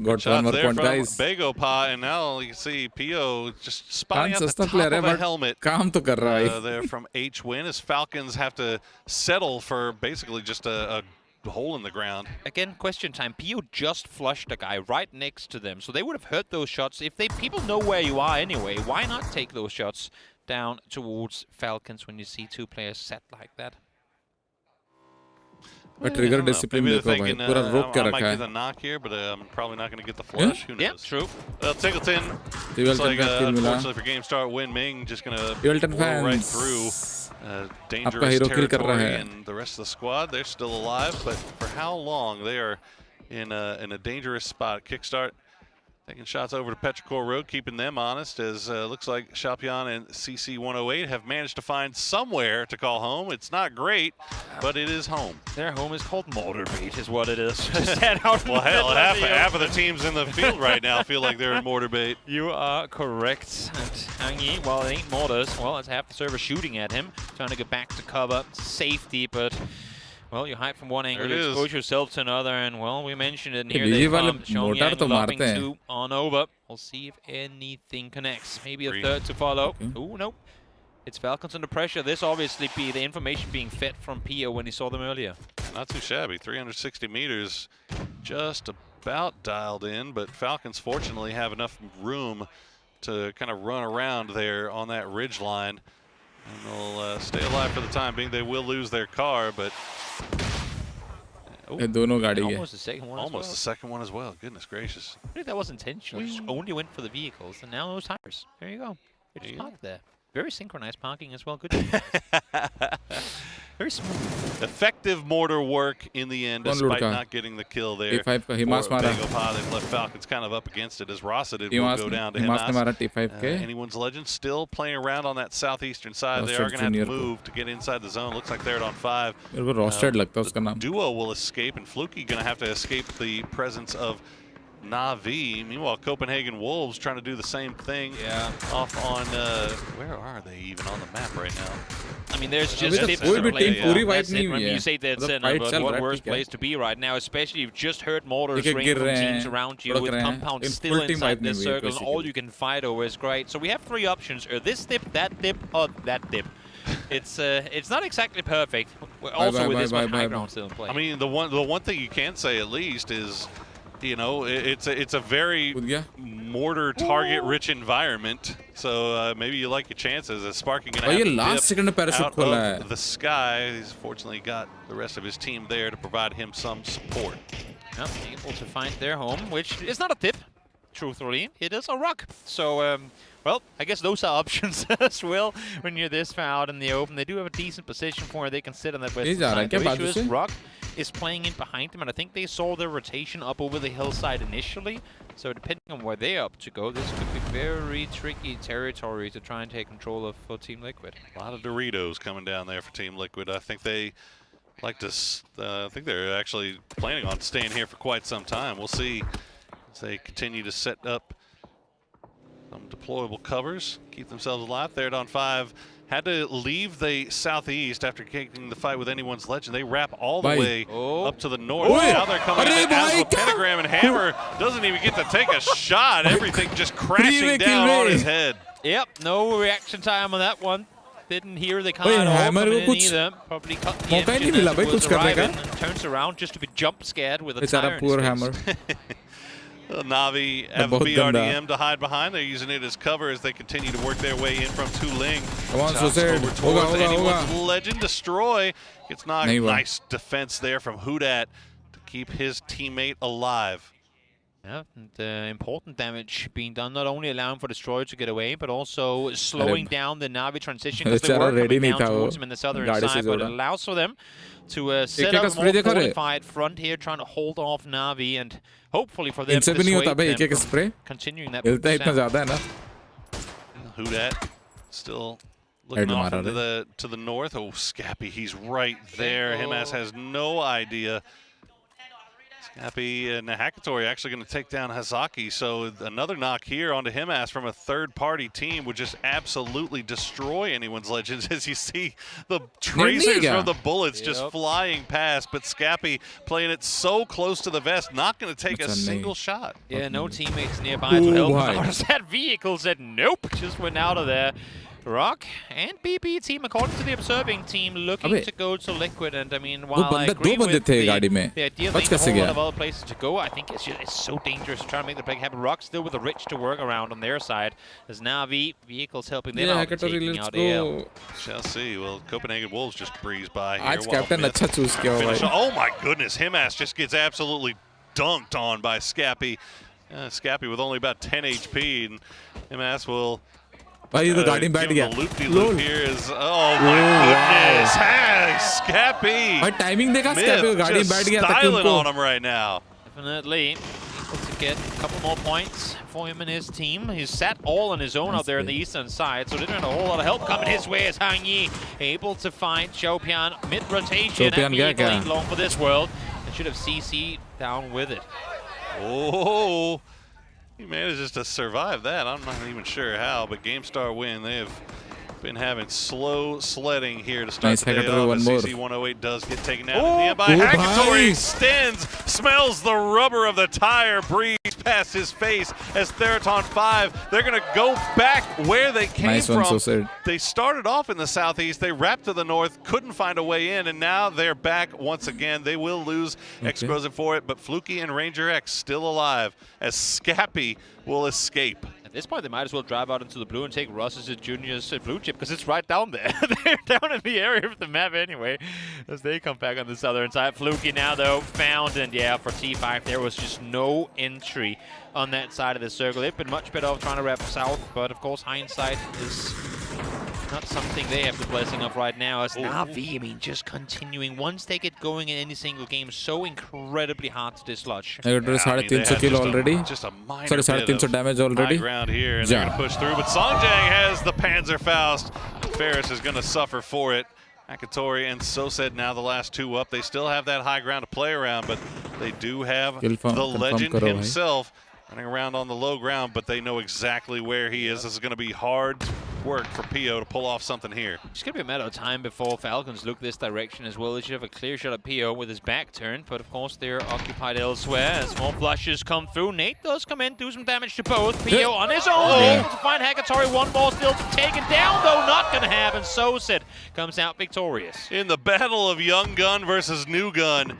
S1: Got one more point, guys.
S10: Begopa, and now you can see Pio just spotting out the top of a helmet there from H-Win as Falcons have to settle for basically just a hole in the ground.
S9: Again, question time. Pio just flushed a guy right next to them, so they would have heard those shots. If people know where you are anyway, why not take those shots down towards Falcons when you see two players set like that?
S1: Trigger discipline देखो भाई पूरा रोक के रखा है.
S10: I might get a knock here, but I'm probably not going to get the flush. Who knows? Yeah, true. Tingleton. Looks like unfortunately for game start, Win Ming just going to blow right through dangerous territory, and the rest of the squad they're still alive, but for how long they are in a dangerous spot. Kickstart taking shots over to Petrichor Road, keeping them honest, as looks like Xiaopian and CC108 have managed to find somewhere to call home. It's not great, but it is home.
S9: Their home is called Mortar Bait, is what it is. Just head out.
S10: Well, hell, half of the teams in the field right now feel like they're in Mortar Bait.
S9: You are correct. And Hangi, well, it ain't mortars. Well, it's half the server shooting at him, trying to get back to cover, safety, but... Well, you hide from one angle, you expose yourself to another, and well, we mentioned it, and here they come, Xiaopian lopping two on over. We'll see if anything connects. Maybe a third to follow. Ooh, nope. It's Falcons under pressure. This obviously be the information being fed from Pio when he saw them earlier.
S10: Not too shabby. 360 meters, just about dialed in, but Falcons fortunately have enough room to kind of run around there on that ridge line. And they'll stay alive for the time being. They will lose their car, but...
S9: Almost the second one
S10: Almost the second one as well. Goodness gracious.
S9: I think that was intentional. Just only went for the vehicles, and now those tires. There you go. They just parked there. Very synchronized parking as well. Good. Very smooth.
S10: Effective mortar work in the end, despite not getting the kill there. They've left Falcons kind of up against it, as Rossiter will go down to Himas. Anyone's Legend still playing around on that southeastern side. They are going to have to move to get inside the zone. Looks like they're on 5. The duo will escape, and Fluky going to have to escape the presence of Na'Vi. Meanwhile, Copenhagen Wolves trying to do the same thing.
S9: Yeah.
S10: Off on where are they even on the map right now?
S9: I mean, there's just tips to play. That's it. When you say that's it, but what worse place to be right now, especially you've just heard mortars ring from teams around you with compounds still inside this circle, and all you can fight over is great. So we have 3 options: or this dip, or that dip. It's not exactly perfect. Also with this much high ground still in play.
S10: I mean, the one thing you can say at least is, you know, it's a very mortar target-rich environment. So maybe you like your chances. As Sparking gonna have to dip out of the sky. He's fortunately got the rest of his team there to provide him some support.
S9: Yep, able to find their home, which is not a tip. Truthfully, it is a rock. So. Well, I guess those are options as well when you're this far out in the open. They do have a decent position for where they can sit on that west side. The issue is Rock is playing in behind them, and I think they saw their rotation up over the hillside initially. So depending on where they're up to go, this could be very tricky territory to try and take control of for Team Liquid.
S10: A lot of Doritos coming down there for Team Liquid. I think they like to. I think they're actually planning on staying here for quite some time. We'll see as they continue to set up some deployable covers, keep themselves alive. They're on 5. Had to leave the southeast after taking the fight with Anyone's Legend. They wrap all the way up to the north. Now they're coming in as the Pentagram, and Hammer doesn't even get to take a shot. Everything just crashing down on his head.
S9: Yep, no reaction time on that one. Didn't hear the kind of either. Probably cut the engine as it was arriving and turns around just to be jump scared with a tire in his face.
S10: Na'Vi have a BRDM to hide behind. They're using it as cover as they continue to work their way in from Tuling.
S1: Come on, over
S10: Anyone's Legend. Destroy. It's not nice defense there from Hudat to keep his teammate alive.
S9: Yeah, and important damage being done, not only allowing for Destroyer to get away, but also slowing down the Na'Vi transition, because they were coming down towards him in the southern side, but it allows for them to set up a more fortified front here, trying to hold off Na'Vi, and hopefully for them to dissuade them from continuing that push.
S10: Hudat still looking off into to the north. Oh, Scappy, he's right there. Himas has no idea. Scapy and Hakatori actually going to take down Hazaki, so another knock here onto Himas from a third-party team would just absolutely destroy anyone's legends as you see the tracers from the bullets just flying past, but Scapy playing it so close to the vest, not going to take a single shot.
S9: Yeah, no teammates nearby to help. That vehicle said nope, just went out of there. Rock and BP team, according to the observing team, looking to go to Liquid. And I mean, while I agree with the idea that there's a whole lot of other places to go, I think it's so dangerous to try to make the play happen. Rock still with the Rich to work around on their side. As Na'Vi vehicles helping them out, taking out AL.
S10: Shall see. Well, Copenhagen Wolves just breezed by here.
S1: Oh
S10: my goodness, Himas just gets absolutely dunked on by Scapy. Scapy with only about 10 HP, and Himas will.
S1: The guarding bad
S10: the loop here is, oh my goodness, Scapy.
S1: Timing dekha, Scapy guarding bad gaya
S10: styling on him right now.
S9: Definitely able to get a couple more points for him and his team. He's sat all on his own out there in the eastern side, so didn't have a whole lot of help coming his way as Hang Yi able to find Chopian mid-rotation and being long for this world, and should have CC down with it.
S10: Oh. He manages to survive that. I'm not even sure how, but GameStar win. They have been having slow sledding here to start the day off. CC108 does get taken down at the end by Hakatori. Extends, smells the rubber of the tire, breeze past his face as Theraton 5. They're going to go back where they came from. They started off in the southeast. They wrapped to the north, couldn't find a way in, and now they're back once again. They will lose Explosive for it, but Fluky and Ranger X still alive as Scapy will escape.
S9: At this point, they might as well drive out into the blue and take Russ's Junior's blue chip because it's right down there. They're down in the area of the map anyway as they come back on the southern side. Fluky now, though, found. And yeah, for T5, there was just no entry on that side of the circle. They've been much better off trying to wrap south, but of course, hindsight is not something they have the blessing of right now. As Na'Vi, I mean, just continuing. Once they get going in any single game, so incredibly hard to dislodge.
S1: I got 350 kill already.
S10: Just a minor
S1: 350 damage already.
S10: High ground here, and they're going to push through. But Songjang has the Panzerfaust. Ferris is going to suffer for it. Hakatori and Sosed now the last two up. They still have that high ground to play around, but they do have the legend himself running around on the low ground, but they know exactly where he is. This is going to be hard work for PO to pull off something here.
S9: It's going to be a matter of time before Falcons look this direction as well. They should have a clear shot at PO with his back turned, but of course they're occupied elsewhere as more flushes come through. Nate does come in, do some damage to both. PO on his own, able to find Hakatori. One more still to take him down, though not going to happen. Sosed comes out victorious.
S10: In the battle of Young Gun versus New Gun,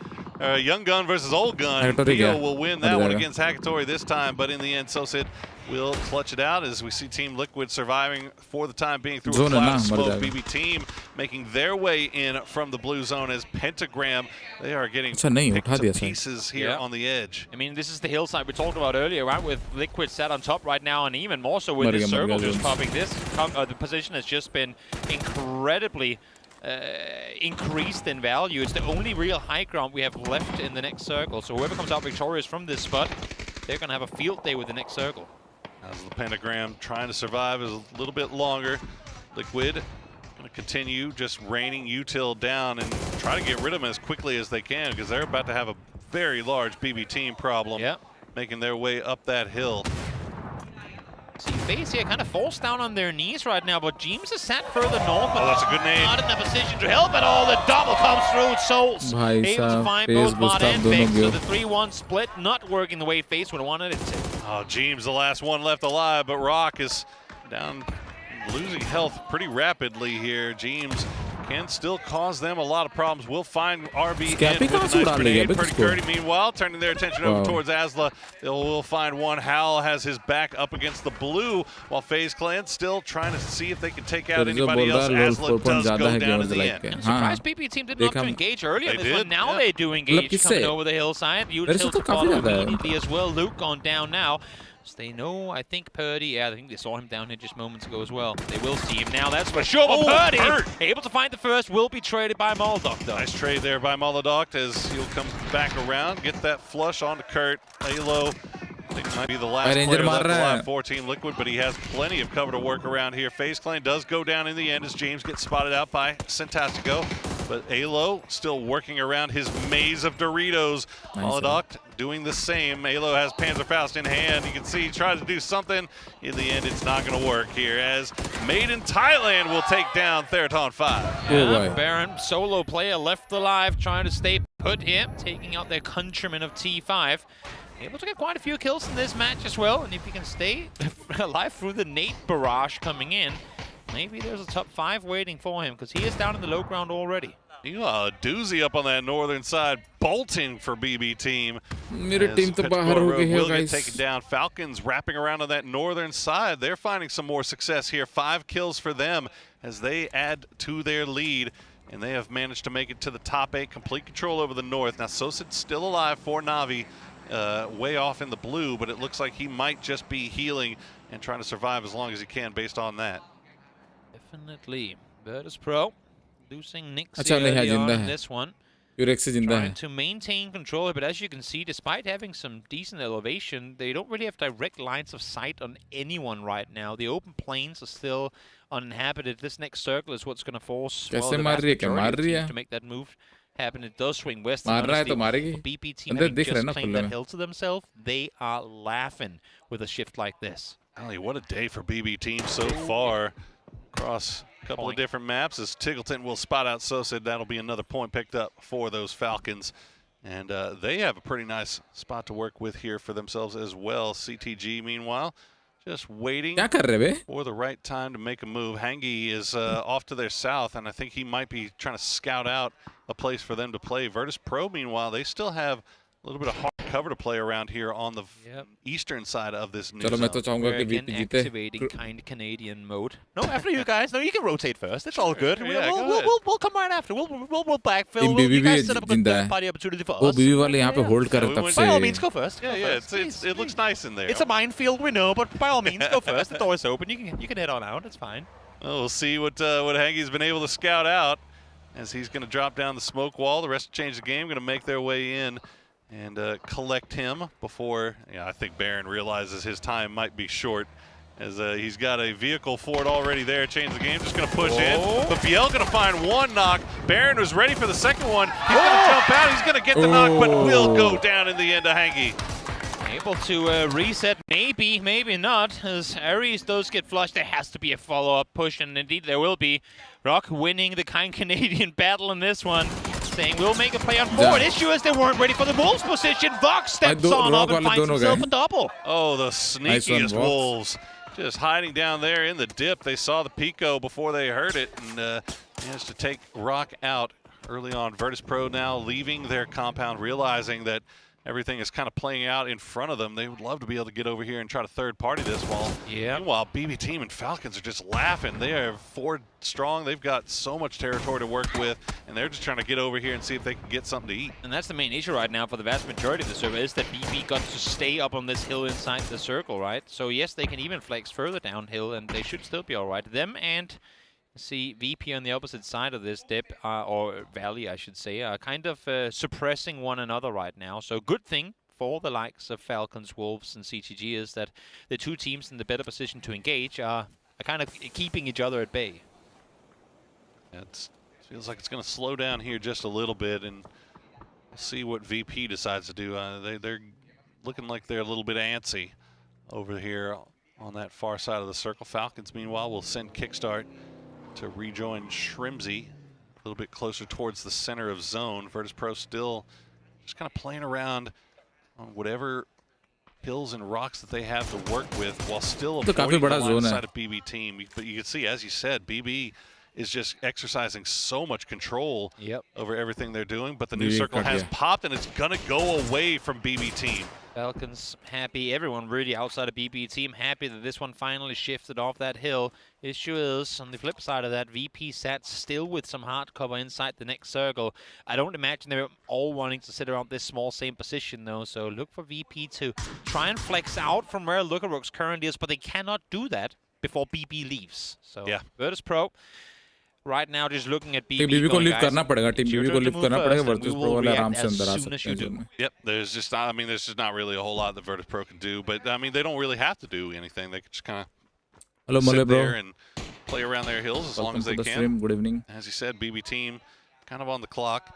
S10: Young Gun versus Old Gun, PO will win that one against Hakatori this time, but in the end, Sosed will clutch it out as we see Team Liquid surviving for the time being through a cloud of smoke. BB team making their way in from the blue zone as Pentagram. They are getting picked to pieces here on the edge.
S9: I mean, this is the hillside we talked about earlier, right? With Liquid sat on top right now, and even more so with this circle just popping. The position has just been incredibly increased in value. It's the only real high ground we have left in the next circle. So whoever comes out victorious from this spot, they're going to have a field day with the next circle.
S10: As the Pentagram trying to survive is a little bit longer. Liquid going to continue just raining util down and try to get rid of them as quickly as they can because they're about to have a very large BB team problem making their way up that hill.
S9: See, FaZe here kind of falls down on their knees right now, but James is sat further north, but
S10: that's a good name.
S9: Not in the position to help at all. The double comes through. Souls able to find both Mod and Vex. So the 3-1 split not working the way FaZe would have wanted it to.
S10: Oh, James, the last one left alive, but Rock is down, losing health pretty rapidly here. James can still cause them a lot of problems. We'll find RB in with a nice grenade. Pretty Curdy, meanwhile, turning their attention over towards Asla. We'll find one. Hal has his back up against the blue, while FaZe Clan still trying to see if they can take out anybody else. Asla does go down in the end.
S9: I'm surprised PP team didn't opt to engage earlier in this one. Now they do engage coming over the hillside. Util to follow immediately as well. Luke on down now. So they know, I think Purdy, I think they saw him down here just moments ago as well. They will see him now, that's for sure. But Purdy, able to find the first, will be traded by Moldoc though.
S10: Nice trade there by Moldoc as he'll come back around, get that flush onto Kurt. Halo, I think might be the last player left alive for Team Liquid, but he has plenty of cover to work around here. FaZe Clan does go down in the end as James gets spotted out by Centastico. But Alo still working around his maze of Doritos. Maladoc doing the same. Alo has Panzerfaust in hand. You can see he tries to do something. In the end, it's not going to work here as Made in Thailand will take down Theraton 5.
S9: Yeah, Baron, solo player left alive, trying to stay put here, taking out their countrymen of T5. Able to get quite a few kills in this match as well, and if he can stay alive through the nade barrage coming in, maybe there's a top 5 waiting for him, because he is down in the low ground already.
S10: You got a doozy up on that northern side, bolting for BB team.
S1: मेरे team तो बाहर हो गई है, guys.
S10: Taken down. Falcons wrapping around on that northern side. They're finding some more success here. 5 kills for them as they add to their lead, and they have managed to make it to the top 8. Complete control over the north. Now Sosid's still alive for Na'Vi, way off in the blue, but it looks like he might just be healing and trying to survive as long as he can based on that.
S9: Definitely. Virtus Pro losing Nix early on in this one. Trying to maintain control, but as you can see, despite having some decent elevation, they don't really have direct lines of sight on anyone right now. The open plains are still uninhabited. This next circle is what's going to force the vast majority of teams to make that move happen. It does swing west. BP team having just claimed that hill to themselves, they are laughing with a shift like this.
S10: Ali, what a day for BB team so far. Across a couple of different maps as Tiggleton will spot out Sosid. That'll be another point picked up for those Falcons. And they have a pretty nice spot to work with here for themselves as well. CTG, meanwhile, just waiting for the right time to make a move. Hangi is off to their south, and I think he might be trying to scout out a place for them to play. Virtus Pro, meanwhile, they still have a little bit of hard cover to play around here on the eastern side of this new zone.
S9: We're again activating kind Canadian mode. No, after you guys. No, you can rotate first. It's all good. We'll come right after. We'll backfill. You guys set up a good party opportunity for us. By all means, go first.
S10: It looks nice in there.
S9: It's a minefield, we know, but by all means, go first. The door is open. You can head on out. It's fine.
S10: Well, we'll see what Hangi's been able to scout out as he's going to drop down the smoke wall. The rest of Change the Game going to make their way in and collect him before, I think Baron realizes his time might be short as he's got a vehicle for it already there. Change the Game, just going to push in. But Biel going to find one knock. Baron was ready for the second one. He's going to jump out. He's going to get the knock, but will go down in the end to Hangi.
S9: Able to reset, maybe not, as Ares does get flushed. There has to be a follow-up push, and indeed there will be. Rock winning the kind Canadian battle in this one, saying we'll make a play on forward. Issue is they weren't ready for the Wolves position. Vox steps on up and finds himself a double.
S10: Oh, the sneakiest Wolves. Just hiding down there in the dip. They saw the Pico before they heard it and managed to take Rock out early on. Virtus Pro now leaving their compound, realizing that everything is kind of playing out in front of them. They would love to be able to get over here and try to third party this wall. Meanwhile, BB team and Falcons are just laughing. They are 4 strong. They've got so much territory to work with, and they're just trying to get over here and see if they can get something to eat.
S9: And that's the main issue right now for the vast majority of the server, is that BB got to stay up on this hill inside the circle, right? So yes, they can even flex further downhill, and they should still be all right. Them and see VP on the opposite side of this dip, or valley I should say, are kind of suppressing one another right now. So good thing for the likes of Falcons, Wolves and CTG is that the two teams in the better position to engage are kind of keeping each other at bay.
S10: It feels like it's going to slow down here just a little bit, and we'll see what VP decides to do. They're looking like they're a little bit antsy over here on that far side of the circle. Falcons, meanwhile, will send Kickstart to rejoin Shrimsy a little bit closer towards the center of zone. Virtus Pro still just kind of playing around on whatever hills and rocks that they have to work with while still avoiding the line side of BB team. But you can see, as you said, BB is just exercising so much control over everything they're doing. But the new circle has popped, and it's going to go away from BB team.
S9: Falcons happy, everyone really outside of BB team happy that this one finally shifted off that hill. Issue is, on the flip side of that, VP sat still with some hard cover inside the next circle. I don't imagine they're all wanting to sit around this small same position though, so look for VP to try and flex out from where Lookarook's currently is, but they cannot do that before BB leaves. So Virtus Pro right now just looking at BB.
S1: BB को leave करना पड़ेगा. Team BB को leave करना पड़ेगा. Virtus Pro वाले आराम से अंदर आ सकते हैं.
S10: Yep, there's just not really a whole lot that Virtus Pro can do, but I mean they don't really have to do anything. They can just kind of sit there and play around their hills as long as they can.
S1: Good evening.
S10: As you said, BB team kind of on the clock.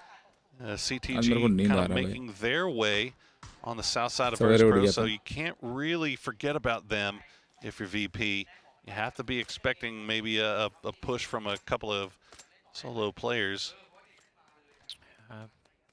S10: CTG kind of making their way on the south side of Virtus Pro, so you can't really forget about them if you're VP. You have to be expecting maybe a push from a couple of solo players.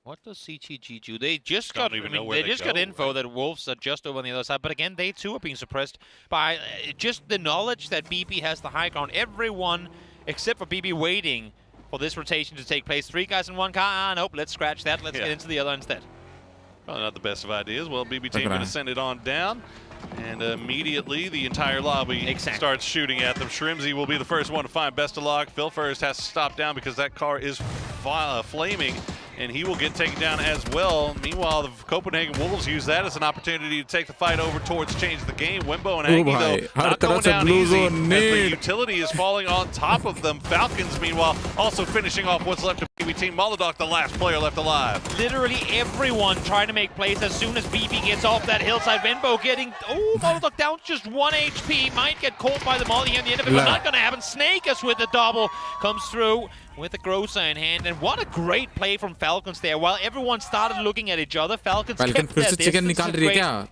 S9: What does CTG do? They just got, they just got info that Wolves are just over on the other side, but again, they too are being suppressed by just the knowledge that BP has the high ground. Everyone, except for BP, waiting for this rotation to take place. 3 guys in 1 car. Nope, let's scratch that. Let's get into the other instead.
S10: Probably not the best of ideas. Well, BB team going to send it on down, and immediately the entire lobby starts shooting at them. Shrimzy will be the first one to find best of luck. Phil first has to stop down because that car is flaming, and he will get taken down as well. Meanwhile, the Copenhagen Wolves use that as an opportunity to take the fight over towards change the game. Wimbo and Aggie, though, not going down easy as the utility is falling on top of them. Falcons, meanwhile, also finishing off what's left of BB team. Molodok, the last player left alive.
S9: Literally everyone trying to make plays as soon as BB gets off that hillside. Wimbo getting, Molodok down just 1 HP. Might get caught by the molly here in the end of it, but not going to happen. Snakers with the double comes through with a Grocer in hand, and what a great play from Falcons there. While everyone started looking at each other, Falcons kept their distance.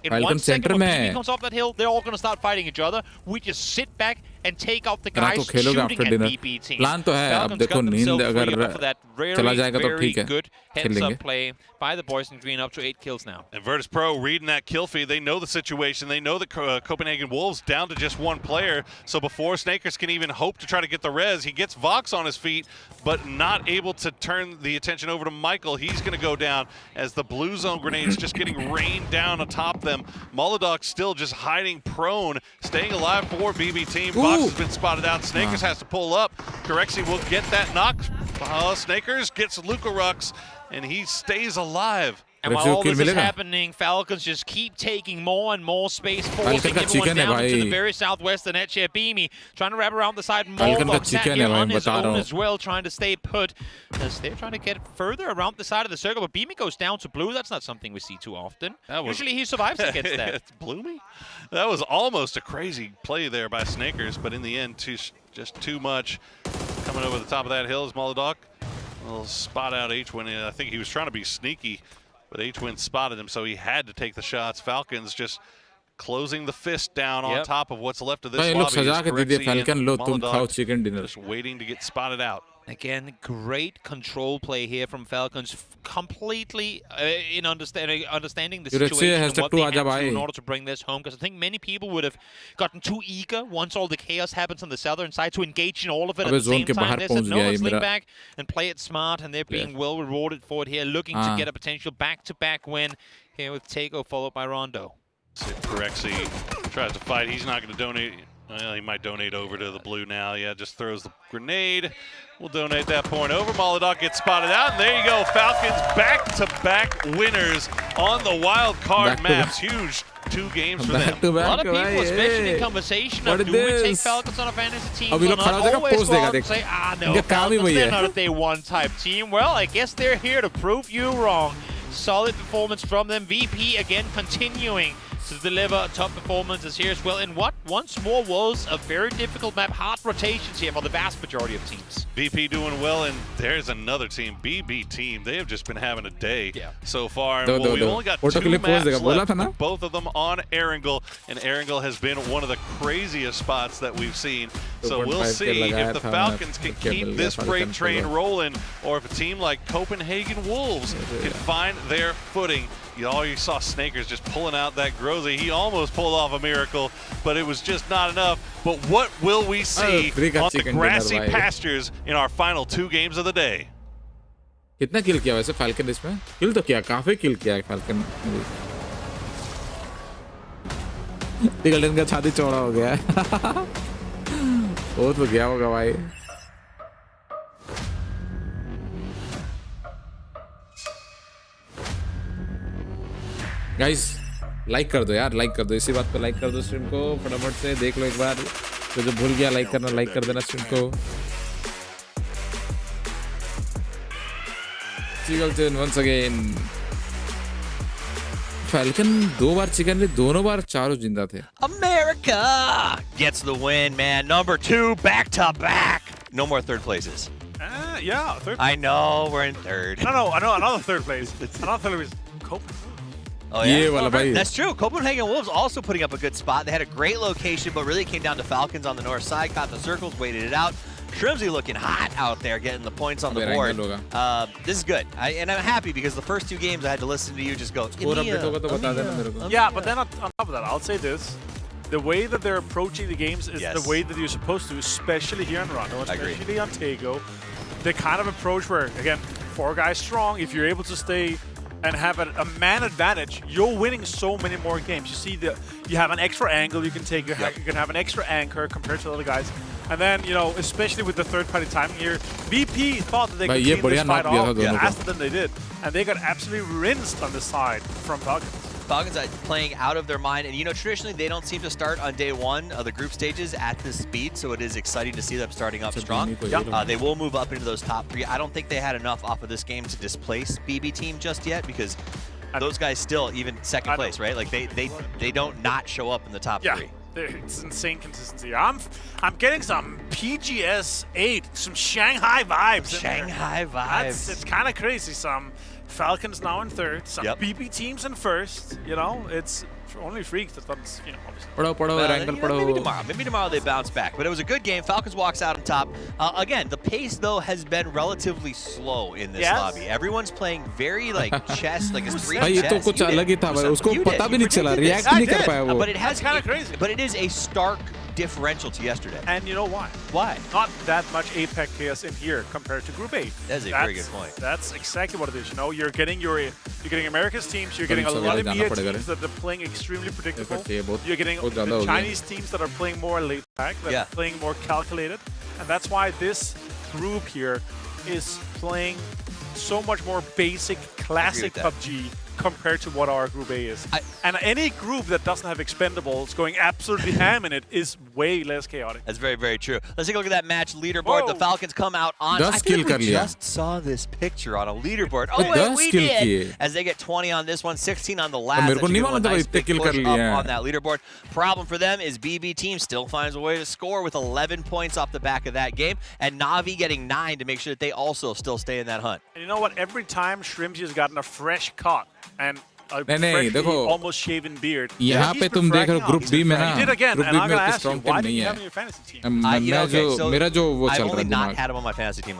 S9: In 1 second, when BB comes off that hill, they're all going to start fighting each other. We just sit back and take out the guys shooting at BP team.
S1: Plan तो है, अब देखो नींद अगर चला जाएगा तो ठीक है,
S9: heads-up play by the boys in green, up to 8 kills now.
S10: And Virtus Pro reading that kill feed, they know the situation. They know that Copenhagen Wolves down to just 1 player. So before Snakers can even hope to try to get the res, he gets Vox on his feet, but not able to turn the attention over to Michael. He's going to go down as the blue zone grenades just getting rained down atop them. Molodok still just hiding prone, staying alive for BB team. Vox has been spotted out. Snakers has to pull up. Corexi will get that knock. Snakers gets Luca Rux, and he stays alive.
S9: And while all this is happening, Falcons just keep taking more and more space, forcing everyone down to the very southwestern edge here. Beamy trying to wrap around the side. Molodok sat here on his own as well, trying to stay put as they're trying to get further around the side of the circle. But Beamy goes down to blue. That's not something we see too often. Usually he survives against that.
S10: It's Bloomy? That was almost a crazy play there by Snakers, but in the end, just too much. Coming over the top of that hill is Molodok. We'll spot out H-Win. I think he was trying to be sneaky, but H-Win spotted him, so he had to take the shots. Falcons just closing the fist down on top of what's left of this lobby. Just waiting to get spotted out.
S9: Again, great control play here from Falcons, completely in understanding the situation and what they had to do in order to bring this home. Because I think many people would have gotten too eager once all the chaos happens on the southern side to engage in all of it at the same time. They said, no, let's lean back and play it smart, and they're being well rewarded for it here, looking to get a potential back-to-back win here with Tego, followed by Rondo.
S10: Corexi tries to fight. He's not going to donate. Well, he might donate over to the blue now. Yeah, just throws the grenade. We'll donate that point over. Molodok gets spotted out, and there you go. Falcons back-to-back winners on the wild card maps. Huge 2 games for them.
S9: A lot of people, especially in conversation, of do we take Falcons on a fantasy team or not? Always go out and say, no, Falcons, they're not a day 1 type team. Well, I guess they're here to prove you wrong. Solid performance from them. VP again continuing to deliver top performances here as well in what once more was a very difficult map. Hard rotations here for the vast majority of teams.
S10: VP doing well, and there's another team, BB team. They have just been having a day so far. And we've only got 2 maps left, both of them on Erangel, and Erangel has been one of the craziest spots that we've seen. So we'll see if the Falcons can keep this freight train rolling, or if a team like Copenhagen Wolves can find their footing. All you saw Snakers just pulling out that Groza. He almost pulled off a miracle, but it was just not enough. But what will we see on the grassy pastures in our final 2 games of the day?
S1: कितना किल किया वैसे falcon इसमें? किल तो किया, काफी किल किया है falcon. टिगल्टन का छाती चौड़ा हो गया है. वो तो गया होगा भाई. गाइस लाइक कर दो यार, लाइक कर दो. इसी बात पे लाइक कर दो स्ट्रीम को फटाफट से. देख लो एक बार, तो जो भूल गया लाइक करना, लाइक कर देना स्ट्रीम को. Chicken once again. फाल्कन 2 बार चिकन लिए, दोनों बार चारों जिंदा थे.
S2: America gets the win, man. Number 2 back to back. No more third places.
S3: Yeah, third.
S2: I know we're in third.
S3: No, another third place. Another third place.
S2: Oh yeah, that's true. Copenhagen Wolves also putting up a good spot. They had a great location, but really came down to Falcons on the north side, caught the circles, waited it out. Shrimsy looking hot out there, getting the points on the board. This is good, and I'm happy because the first 2 games I had to listen to you just go.
S3: Yeah, but then on top of that, I'll say this. The way that they're approaching the games is the way that you're supposed to, especially here in Rondo, especially on Tego. The kind of approach where, again, 4 guys strong, if you're able to stay and have a man advantage, you're winning so many more games. You see, you have an extra angle you can take, you can have an extra anchor compared to the other guys. And then, you know, especially with the third-party timing here, VP thought that they could clean this fight off faster than they did. And they got absolutely rinsed on the side from Falcons.
S2: Falcons are playing out of their mind, and you know, traditionally they don't seem to start on day 1 of the group stages at this speed, so it is exciting to see them starting up strong. They will move up into those top 3. I don't think they had enough off of this game to displace BB team just yet, because those guys still even second place, right? Like they don't not show up in the top 3.
S3: It's insane consistency. I'm getting some PGS 8, some Shanghai vibes.
S2: Shanghai vibes.
S3: It's kind of crazy. Some Falcons now in third, some BB teams in first. You know, it's only Freaks that doesn't, you know,
S2: maybe tomorrow they bounce back. But it was a good game. Falcons walks out on top. Again, the pace though has been relatively slow in this lobby. Everyone's playing very like chess, like it's 3 chess. But it has kind of crazy. But it is a stark differential to yesterday.
S3: And you know why?
S2: Why?
S3: Not that much APEC chaos in here compared to Group A.
S2: That's a very good point.
S3: That's exactly what it is. You know, you're getting America's teams. You're getting a lot of EMEA teams that are playing extremely predictable. You're getting the Chinese teams that are playing more laid back, that are playing more calculated, and that's why this group here is playing so much more basic, classic PUBG compared to what our Group A is. And any group that doesn't have expendables going absolutely ham in it is way less chaotic.
S2: That's very, very true. Let's take a look at that match leaderboard. The Falcons come out on. I think we just saw this picture on a leaderboard. Oh, wait, we did! As they get 20 on this one, 16 on the last. That's a nice big push up on that leaderboard. Problem for them is BB team still finds a way to score with 11 points off the back of that game, and Na'Vi getting 9 to make sure that they also still stay in that hunt.
S3: And you know what? Every time Shrimsy has gotten a fresh cut and a freshly almost shaven beard.
S1: यहाँ पे तुम देख रहे हो group B में ना
S3: group B में
S1: उतना स्ट्रॉन्ग टीम नहीं है मेरा जो वो चल रहा है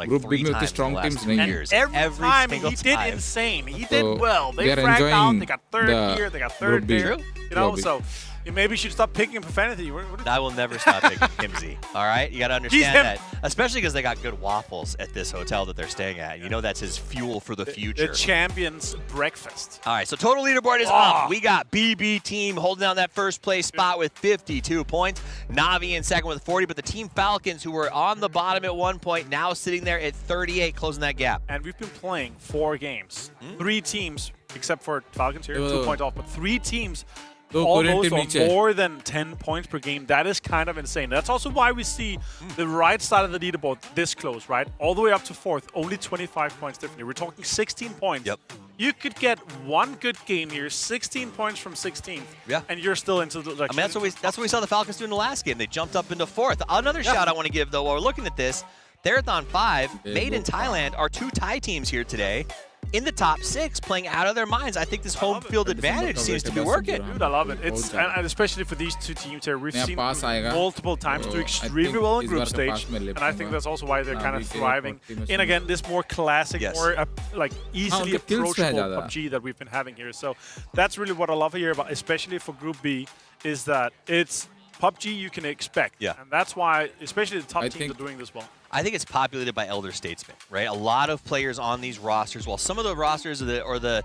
S1: ग्रुप बी में उतनी स्ट्रॉन्ग टीम्स नहीं है
S3: every time he did insane. He did well. They fragged out. They got third here. They got third there. You know, so you maybe should stop picking profanity.
S2: I will never stop picking Kimsey. All right, you got to understand that, especially because they got good waffles at this hotel that they're staying at. You know, that's his fuel for the future.
S3: The champions breakfast.
S2: All right, so total leaderboard is up. We got BB team holding down that first place spot with 52 points. Na'Vi in second with 40, but the Team Falcons, who were on the bottom at one point, now sitting there at 38, closing that gap.
S3: And we've been playing 4 games. 3 teams, except for Falcons here, 2 points off, but 3 teams almost or more than 10 points per game. That is kind of insane. That's also why we see the right side of the leaderboard this close, right? All the way up to 4th, only 25 points differently. We're talking 16 points.
S2: Yep.
S3: You could get one good game here, 16 points from 16th, and you're still into the...
S2: I mean, that's what we saw the Falcons do in the last game. They jumped up into 4th. Another shout I want to give, though, while we're looking at this, Therathon 5, made in Thailand, are 2 Thai teams here today. In the top 6, playing out of their minds. I think this home field advantage seems to be working.
S3: Dude, I love it. It's and especially for these 2 teams here, we've seen multiple times do extremely well in group stage, and I think that's also why they're kind of thriving in, again, this more classic, more like easily approachable PUBG that we've been having here. So that's really what I love here, about, especially for Group B, is that it's PUBG you can expect. And that's why, especially the top teams are doing this well.
S2: I think it's populated by elder statesmen, right? A lot of players on these rosters, while some of the rosters or the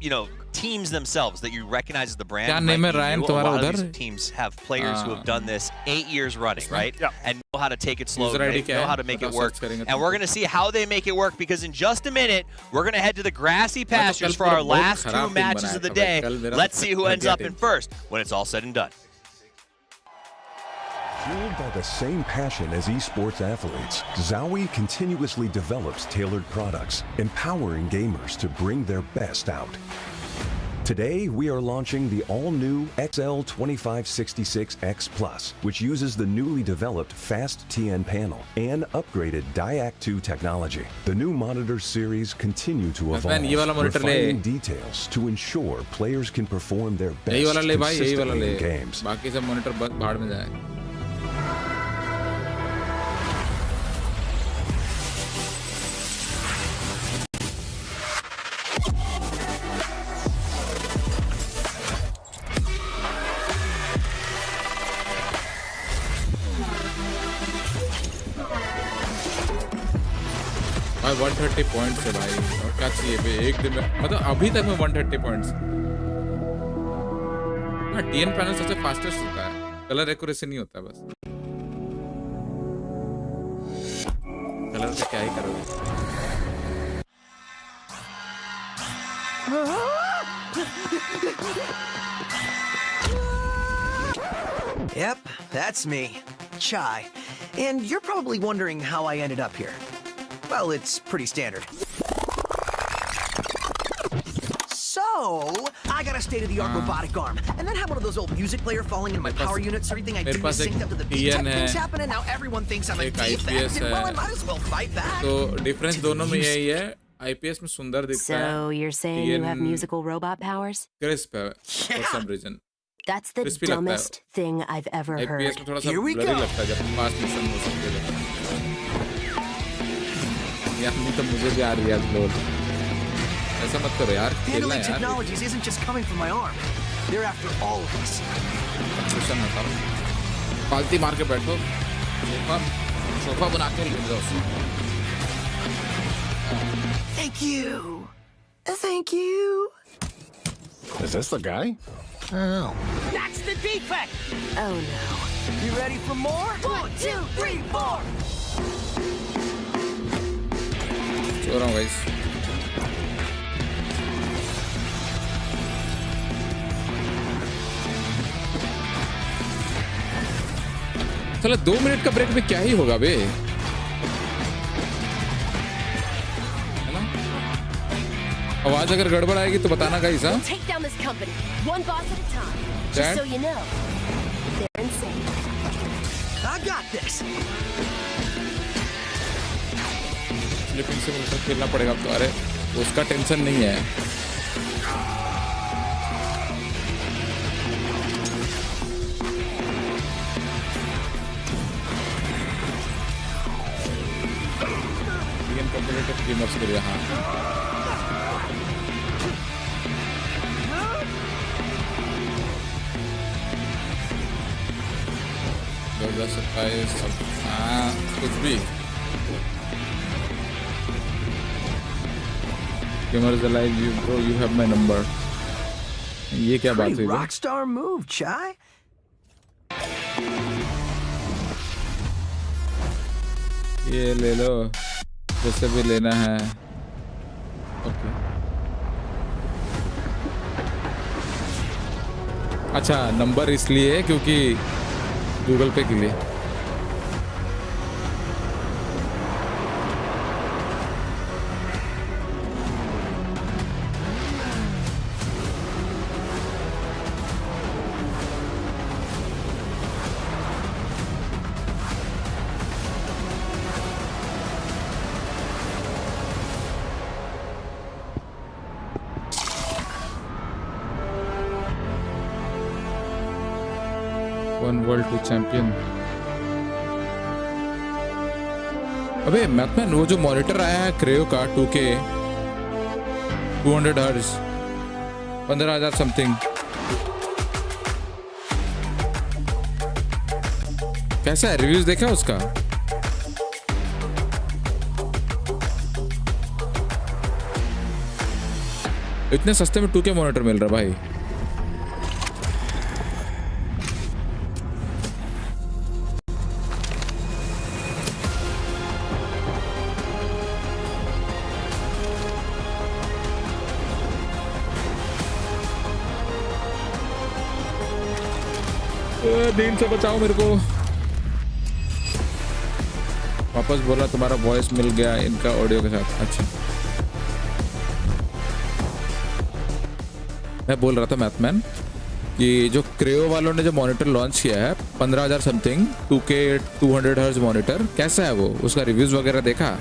S2: you know, teams themselves that you recognize as the brand, a lot of these teams have players who have done this 8 years running, right? And know how to take it slow, know how to make it work. And we're going to see how they make it work, because in just a minute, we're going to head to the grassy pastures for our last 2 matches of the day. Let's see who ends up in first when it's all said and done.
S11: Fueled by the same passion as esports athletes, Zowie continuously develops tailored products, empowering gamers to bring their best out. Today, we are launching the all-new XL2566X Plus, which uses the newly developed Fast TN panel and upgraded Diac 2 technology. The new monitor series continue to evolve, refining details to ensure players can perform their best consistently in games.
S1: बाकी सब monitor बस भाड़ में जाए. भाई 130 points है भाई, और क्या चाहिए भाई एक दिन में, मतलब अभी तक में 130 पॉइंट्स. हाँ, टीएन पैनल सबसे फास्टेस्ट होता है, कलर एक्यूरेसी नहीं होता बस. कलर से क्या ही करोगे.
S17: Yep, that's me, Chai. And you're probably wondering how I ended up here. Well, it's pretty standard. So, I got a state-of-the-art robotic arm, and then had one of those old music player falling in my power unit, so everything I do is synced up to the beat. Type things happen, and now everyone thinks I'm a defect, and well, I might as well fight back.
S1: तो difference दोनों में यही है, IPS में सुंदर दिखता है.
S18: So, you're saying you have musical robot powers?
S1: Crisp है, for some reason.
S18: That's the dumbest thing I've ever heard.
S1: IPS में थोड़ा सा blurry लगता है जब फास्ट मिशन हो सकते हैं. यार नहीं तो मुझे भी आ रही है लोड. ऐसा मत करो यार, खेलना यार.
S17: Technologies isn't just coming from my arm. They're after all of us.
S1: Question मत करो, पालती मार के बैठो, सोफा बना के ले जाओ.
S17: Thank you. Thank you.
S19: Is this the guy?
S17: Oh. That's the defect. Oh no. You ready for more? 1, 2, 3, 4.
S1: सो रहा हूँ गाइस. चलो 2 मिनट का ब्रेक में क्या ही होगा बे, है ना. आवाज अगर गड़बड़ आएगी तो बताना गाइस. हाँ, स्लिपिंग से मिलकर खेलना पड़ेगा तो. अरे उसका टेंशन नहीं है. कॉम्पिटिटिव गेमर्स के लिए. हाँ, कुछ भी Gamers alive, you bro, you have my number. ये क्या बात हुई?
S17: Rockstar move, Chai.
S1: ये ले लो, जैसे भी लेना है. ओके. अच्छा, नंबर इसलिए क्योंकि गूगल पे के लिए. World two champion. अबे मैथमैन, वो जो मॉनिटर आया है क्रेयो का 2K 200 हर्ट्ज 15,000 समथिंग, कैसा है? रिव्यूज देखा उसका? इतने सस्ते में 2K मॉनिटर मिल रहा भाई. नींद से बचाओ मेरे को. वापस बोला तुम्हारा वॉइस मिल गया इनका ऑडियो के साथ. अच्छा, मैं बोल रहा था मैथमैन कि जो क्रेओ वालों ने जो मॉनिटर लॉन्च किया है 15,000 समथिंग 2K 200 हर्ट्ज मॉनिटर, कैसा है वो? उसका रिव्यूज वगैरह देखा?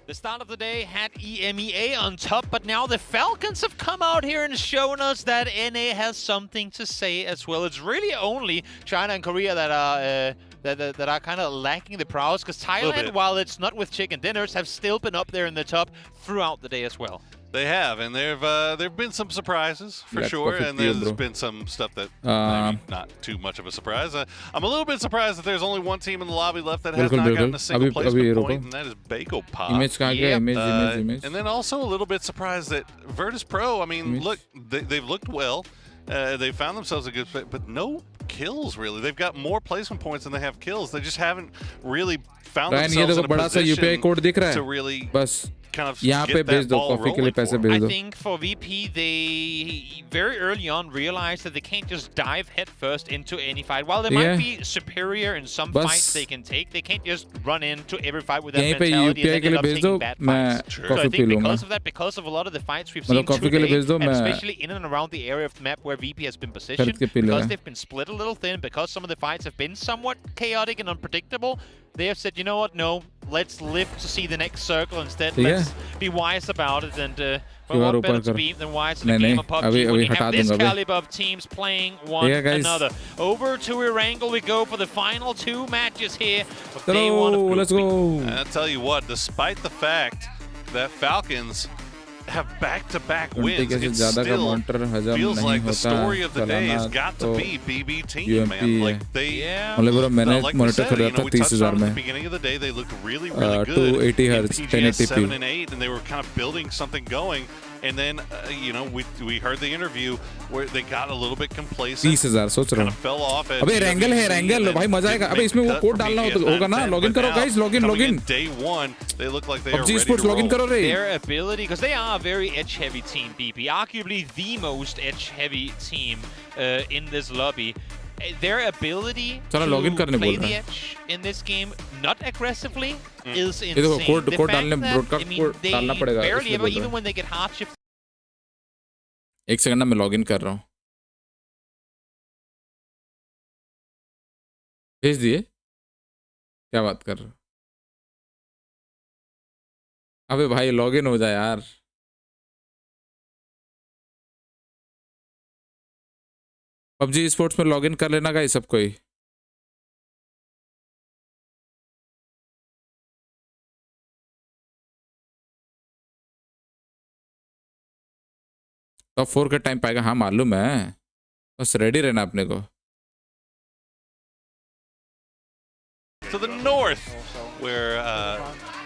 S9: The start of the day had EMEA on top, but now the Falcons have come out here and shown us that NA has something to say as well. It's really only China and Korea that are that are kind of lacking the prowess, because Thailand, while it's not with chicken dinners, have still been up there in the top throughout the day as well.
S10: They have, and there've been some surprises for sure, and there's been some stuff that maybe not too much of a surprise. I'm a little bit surprised that there's only one team in the lobby left that has not gotten a single placement point, and that is Bako Pop.
S1: Image image.
S10: And then also a little bit surprised that Virtus Pro. I mean, look, they've looked well. They found themselves a good fit, but no kills really. They've got more placement points than they have kills. They just haven't really found themselves in a position to really kind of get that ball rolling for them.
S9: I think for VP, they very early on realized that they can't just dive headfirst into any fight. While they might be superior in some fights they can take, they can't just run into every fight with that mentality and end up taking bad fights. So I think because of that, because of a lot of the fights we've seen today, and especially in and around the area of the map where VP has been positioned, because they've been split a little thin, because some of the fights have been somewhat chaotic and unpredictable, they have said, you know what, no, let's live to see the next circle instead. Let's be wise about it, and well, what better to be than wise in a game of PUBG when you have this caliber of teams playing one another. Over to Erangel we go for the final two matches here of day one of Group
S1: Let's go.
S10: And I'll tell you what, despite the fact that Falcons have back-to-back wins, it still feels like the story of the day has got to be BB team, man. Like they, like we said, you know, we touched on at the beginning of the day, they looked really good
S1: 280
S10: in
S1: hertz,
S10: PGS 7 and 8, and they were kind of building something going. And then, you know, we heard the interview where they got a little bit complacent.
S1: 30,000 सोच रहा हूँ. अबे रैंगल है रैंगल भाई मजा आएगा. अबे इसमें वो कोड डालना होगा ना. लॉगिन करो guys, login.
S10: Day one, they look like they are
S1: PUBG
S10: ready
S1: Sports
S10: to roll.
S1: login करो रे.
S9: Their ability, because they are a very edge-heavy team, BP, arguably the most edge-heavy team in this lobby. Their ability to play the edge in this game, not aggressively, is insane. The fact that, I mean, they barely ever, even when they get hard shift.
S1: एक second ना मैं login कर रहा हूँ. भेज दिए? क्या बात कर रहे हो? अबे भाई लॉगिन हो जाए यार. PUBG स्पोर्ट्स में लॉगिन कर लेना गाइस सब कोई. टॉप 4 का टाइम पाएगा. हाँ मालूम है, बस रेडी रहना अपने को.
S10: To the north, where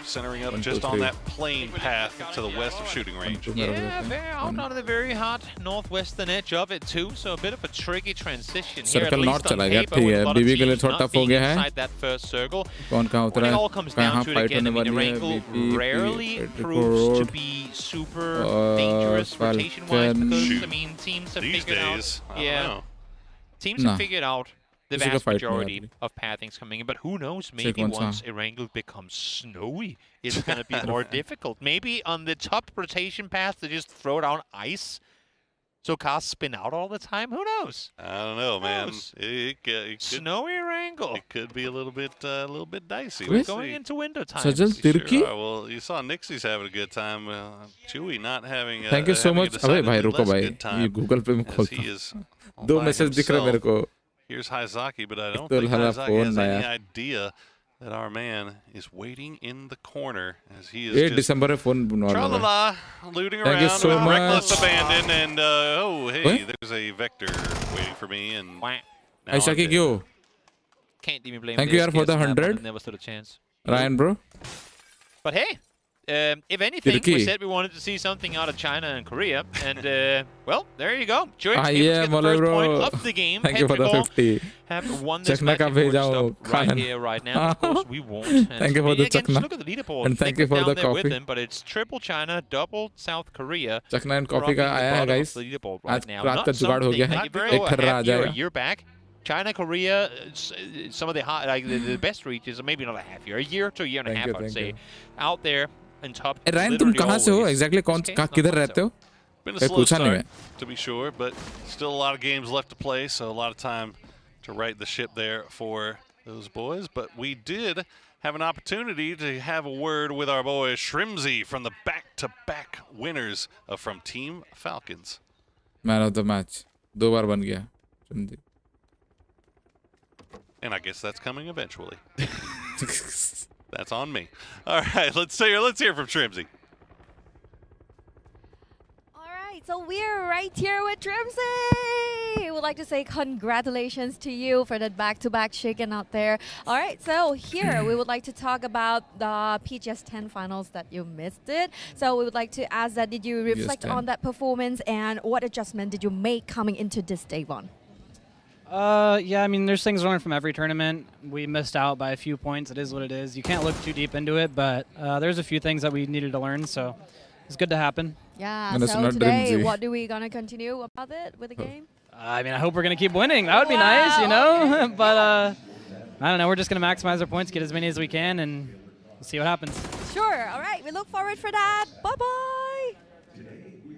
S10: centering up just on that plain path to the west of shooting range.
S9: Yeah, very out on the very hot northwestern edge of it too, so a bit of a tricky transition here.
S1: Circle north चला गया. ठीक है, बीबी के लिए थोड़ा tough हो गया है. कौन कहाँ उतरा है, कहाँ फाइट होने वाली है.
S9: Rarely proves to be super dangerous rotation-wise, because I mean teams have figured out. Teams have figured out the vast majority of pathings coming in, but who knows, maybe once Erangel becomes snowy, it's going to be more difficult. Maybe on the top rotation path, they just throw down ice, so cars spin out all the time. Who knows?
S10: I don't know, man. It could,
S9: snowy Erangel.
S10: It could be a little bit dicey.
S9: We're going into winter time.
S10: Well, you saw Nixie's having a good time. Chewy not having.
S1: Thank you so much. अबे भाई रुको भाई, ये Google पे मैं खोलता हूँ. 2 message दिख रहे मेरे को.
S10: Here's Haizaki, but I don't think Haizaki has any idea that our man is waiting in the corner as he is just tra-la-la, looting around with reckless abandon, and oh, hey, there's a Vector waiting for me, and
S1: Haizaki क्यों?
S9: Can't even blame.
S1: Thank you for the 100.
S9: Never stood a chance.
S1: Ryan bro.
S9: But hey, if anything, we said we wanted to see something out of China and Korea, and well, there you go. Joy able to get the first point of the game.
S1: Thank you for the 50.
S9: Have won this match right here, right now. Of course, we won't.
S1: Thank you for the chakna.
S9: Look at the leaderboard.
S1: And thank you for the coffee.
S9: With them, but it's triple China, double South Korea.
S1: Chakna and coffee का आया है guys. आज रात का जुगाड़ हो गया है. एक खर्रा आ जाएगा.
S9: A year back. China, Korea, some of the hot, like the best reaches, maybe not a half year, a year to a year and a half, I'd say, out there in top.
S1: Ryan, तुम कहाँ से हो? Exactly कौन किधर रहते हो?
S10: Been a slow start, to be sure, but still a lot of games left to play, so a lot of time to right the ship there for those boys. But we did have an opportunity to have a word with our boy Shrimzy from the back-to-back winners from Team Falcons.
S1: Man of the match. 2 बार बन गया Shrimzy.
S10: And I guess that's coming eventually. That's on me. All right, let's hear from Shrimzy.
S13: So we're right here with Trimsy. We would like to say congratulations to you for that back-to-back chicken out there. All right, so here we would like to talk about the PGS 10 finals that you missed it. So we would like to ask that, did you reflect on that performance and what adjustment did you make coming into this day one?
S20: Yeah, I mean, there's things learned from every tournament. We missed out by a few points. It is what it is. You can't look too deep into it, but there's a few things that we needed to learn, so it's good to happen.
S13: Yeah, so today, what do we gonna continue about it with the game?
S20: I mean, I hope we're gonna keep winning. That would be nice, you know? But I don't know, we're just gonna maximize our points, get as many as we can, and we'll see what happens.
S13: Sure, all right, we look forward for that. Bye-bye.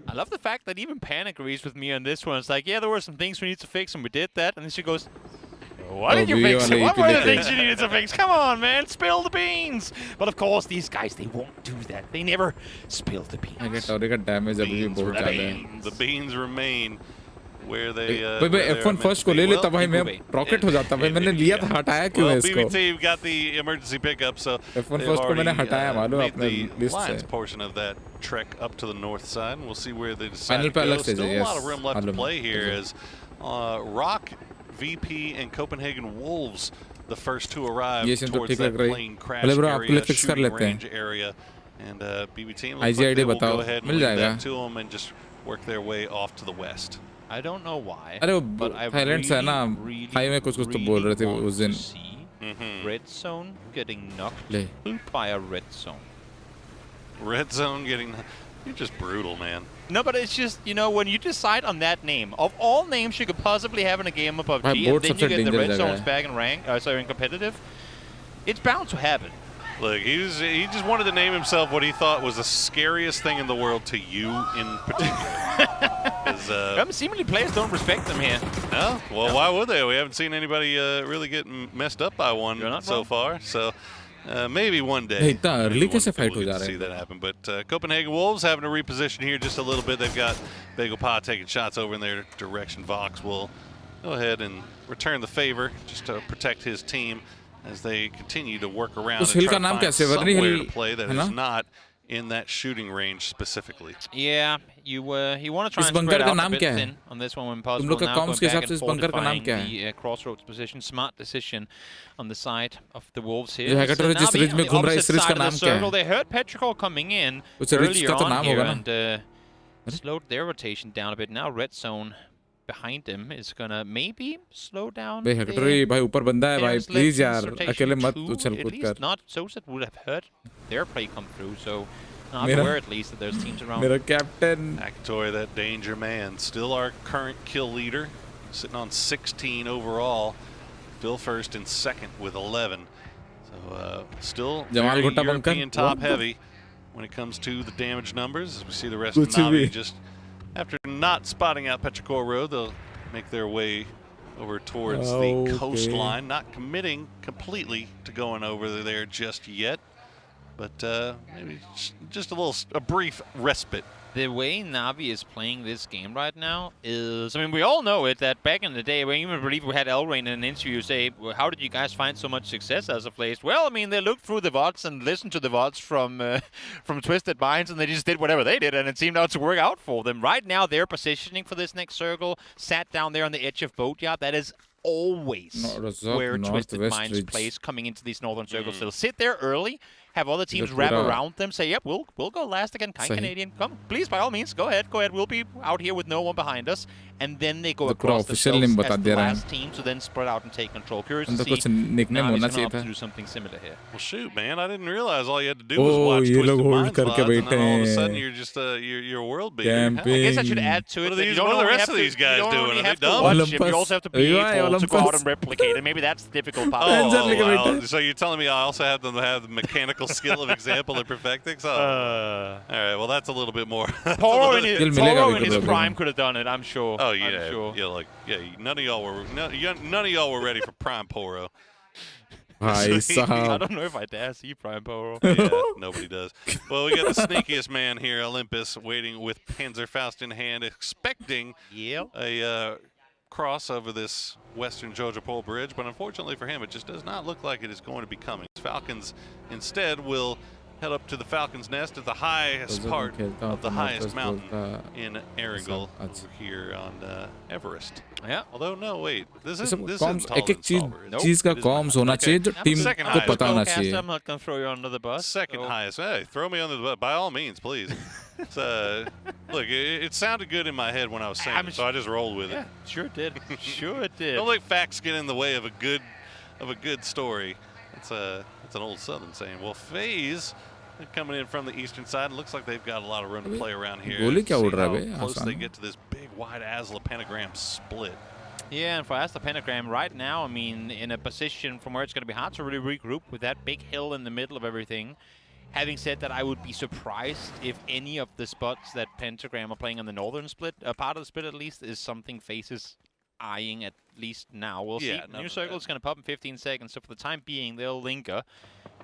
S9: I love the fact that even Pan agrees with me on this one. It's like, yeah, there were some things we need to fix, and we did that. And then she goes, why did you fix it? What were the things you needed to fix? Come on, man, spill the beans. But of course, these guys, they won't do that. They never spill the beans.
S1: I get damage.
S10: The beans remain where they.
S1: F1 first को ले लेता भाई मैं rocket हो जाता भाई मैंने लिया था हटाया क्यों है इसको?
S10: BBT got the emergency pickup, so
S1: F1 first को मैंने हटाया मालूम अपने list से.
S10: Portion of that trek up to the north side, and we'll see where they decide to go. Still a lot of room left to play here as Rock, VP, and Copenhagen Wolves, the first to arrive towards that plane crash area, shooting range area, and BBT looks like they will go ahead and leave that to them and just work their way off to the west.
S9: I don't know why.
S1: but I really want
S9: to see red zone getting knocked by a red zone.
S10: Red zone getting... You're just brutal, man.
S9: No, but it's just, you know, when you decide on that name, of all names you could possibly have in a game of PUBG, and then you get the red zones back in rank, in competitive, it's bound to happen.
S10: Look, he just wanted to name himself what he thought was the scariest thing in the world to you in particular.
S9: Seemingly players don't respect them here.
S10: No? Well, why would they? We haven't seen anybody really get messed up by one so far. So maybe one day we'll get to see that happen. But Copenhagen Wolves having to reposition here just a little bit. They've got Bagel Pa taking shots over in their direction. Vox will go ahead and return the favor just to protect his team as they continue to work around and try to find somewhere to play that is not in that shooting range specifically.
S9: Yeah, you want to try and spread out a bit thin on this one when possible. Now going back and fortifying the crossroads position. Smart decision on the side of the Wolves here. Navi on the opposite side of the circle. They heard Petrichor coming in earlier on here and slowed their rotation down a bit. Now red zone behind him is gonna maybe slow down.
S1: भाई ऊपर बंदा है भाई please यार अकेले मत उछल कूद कर.
S9: At least not Soset would have heard their play come through, so not aware at least that there's teams around.
S1: मेरा captain
S10: Akatori, that danger man, still our current kill leader, sitting on 16 overall. Phil first and second with 11. So still very European top heavy when it comes to the damage numbers. As we see the rest of Navi just after not spotting out Petrichor Road, they'll make their way over towards the coastline, not committing completely to going over there just yet, but maybe just a brief respite.
S9: The way Navi is playing this game right now is, I mean, we all know it, that back in the day, we even believe we had Elrain in an interview say, well, how did you guys find so much success as of late? Well, I mean, they looked through the VODs and listened to the VODs from Twisted Minds, and they just did whatever they did, and it seemed to work out for them. Right now, they're positioning for this next circle, sat down there on the edge of Boatyard. That is always where Twisted Minds plays coming into these northern circles. They'll sit there early, have other teams wrap around them, say, yep, we'll go last again, kind Canadian. Come, please, by all means, go ahead. We'll be out here with no one behind us. And then they go across themselves as the last team to then spread out and take control. Curious to see Navi's going to have to do something similar here.
S10: Well, shoot, man, I didn't realize all you had to do was watch Twisted Minds VODs, and then all of a sudden you're just you're a world beater.
S9: I guess I should add to it that you don't
S10: what are the rest of these guys doing? Are they dumb?
S9: Watch him. You also have to be able to go out and replicate, and maybe that's the difficult part.
S10: Oh, wow. So you're telling me I also have to have the mechanical skill of example and perfecting. So, all right, well, that's a little bit more.
S9: Poro in his prime could have done it, I'm sure.
S10: Oh yeah,
S9: I'm sure.
S10: None of y'all were ready for prime Poro.
S9: I don't know if I dare see prime Poro.
S10: Yeah, nobody does. Well, we got the sneakiest man here, Olympus, waiting with Panzerfaust in hand, expecting a cross over this western Georgia Pole bridge, but unfortunately for him, it just does not look like it is going to be coming. Falcons instead will head up to the Falcon's Nest at the highest part of the highest mountain in Erangel over here on Everest.
S9: Yeah.
S10: Although no, wait, this isn't
S1: एक-एक चीज का corms होना चाहिए जो team को पता होना चाहिए.
S9: I'm not going to throw you under the bus.
S10: Second highest. Hey, throw me under the bus by all means, please. Look, it sounded good in my head when I was saying it, so I just rolled with it.
S9: Sure did. Sure it did.
S10: Don't let facts get in the way of a good story. It's an old Southern saying. Well, FaZe coming in from the eastern side. It looks like they've got a lot of room to play around here.
S1: गोली क्या उड़ रहा है
S10: See how close they get to this big wide Asla pentagram split.
S9: Yeah, and for Asla Pentagram right now, I mean, in a position from where it's going to be hard to really regroup with that big hill in the middle of everything. Having said that, I would be surprised if any of the spots that Pentagram are playing on the northern split, part of the split at least, is something FaZe is eyeing at least now. We'll see. New circle is going to pop in 15 seconds, so for the time being, they'll linger,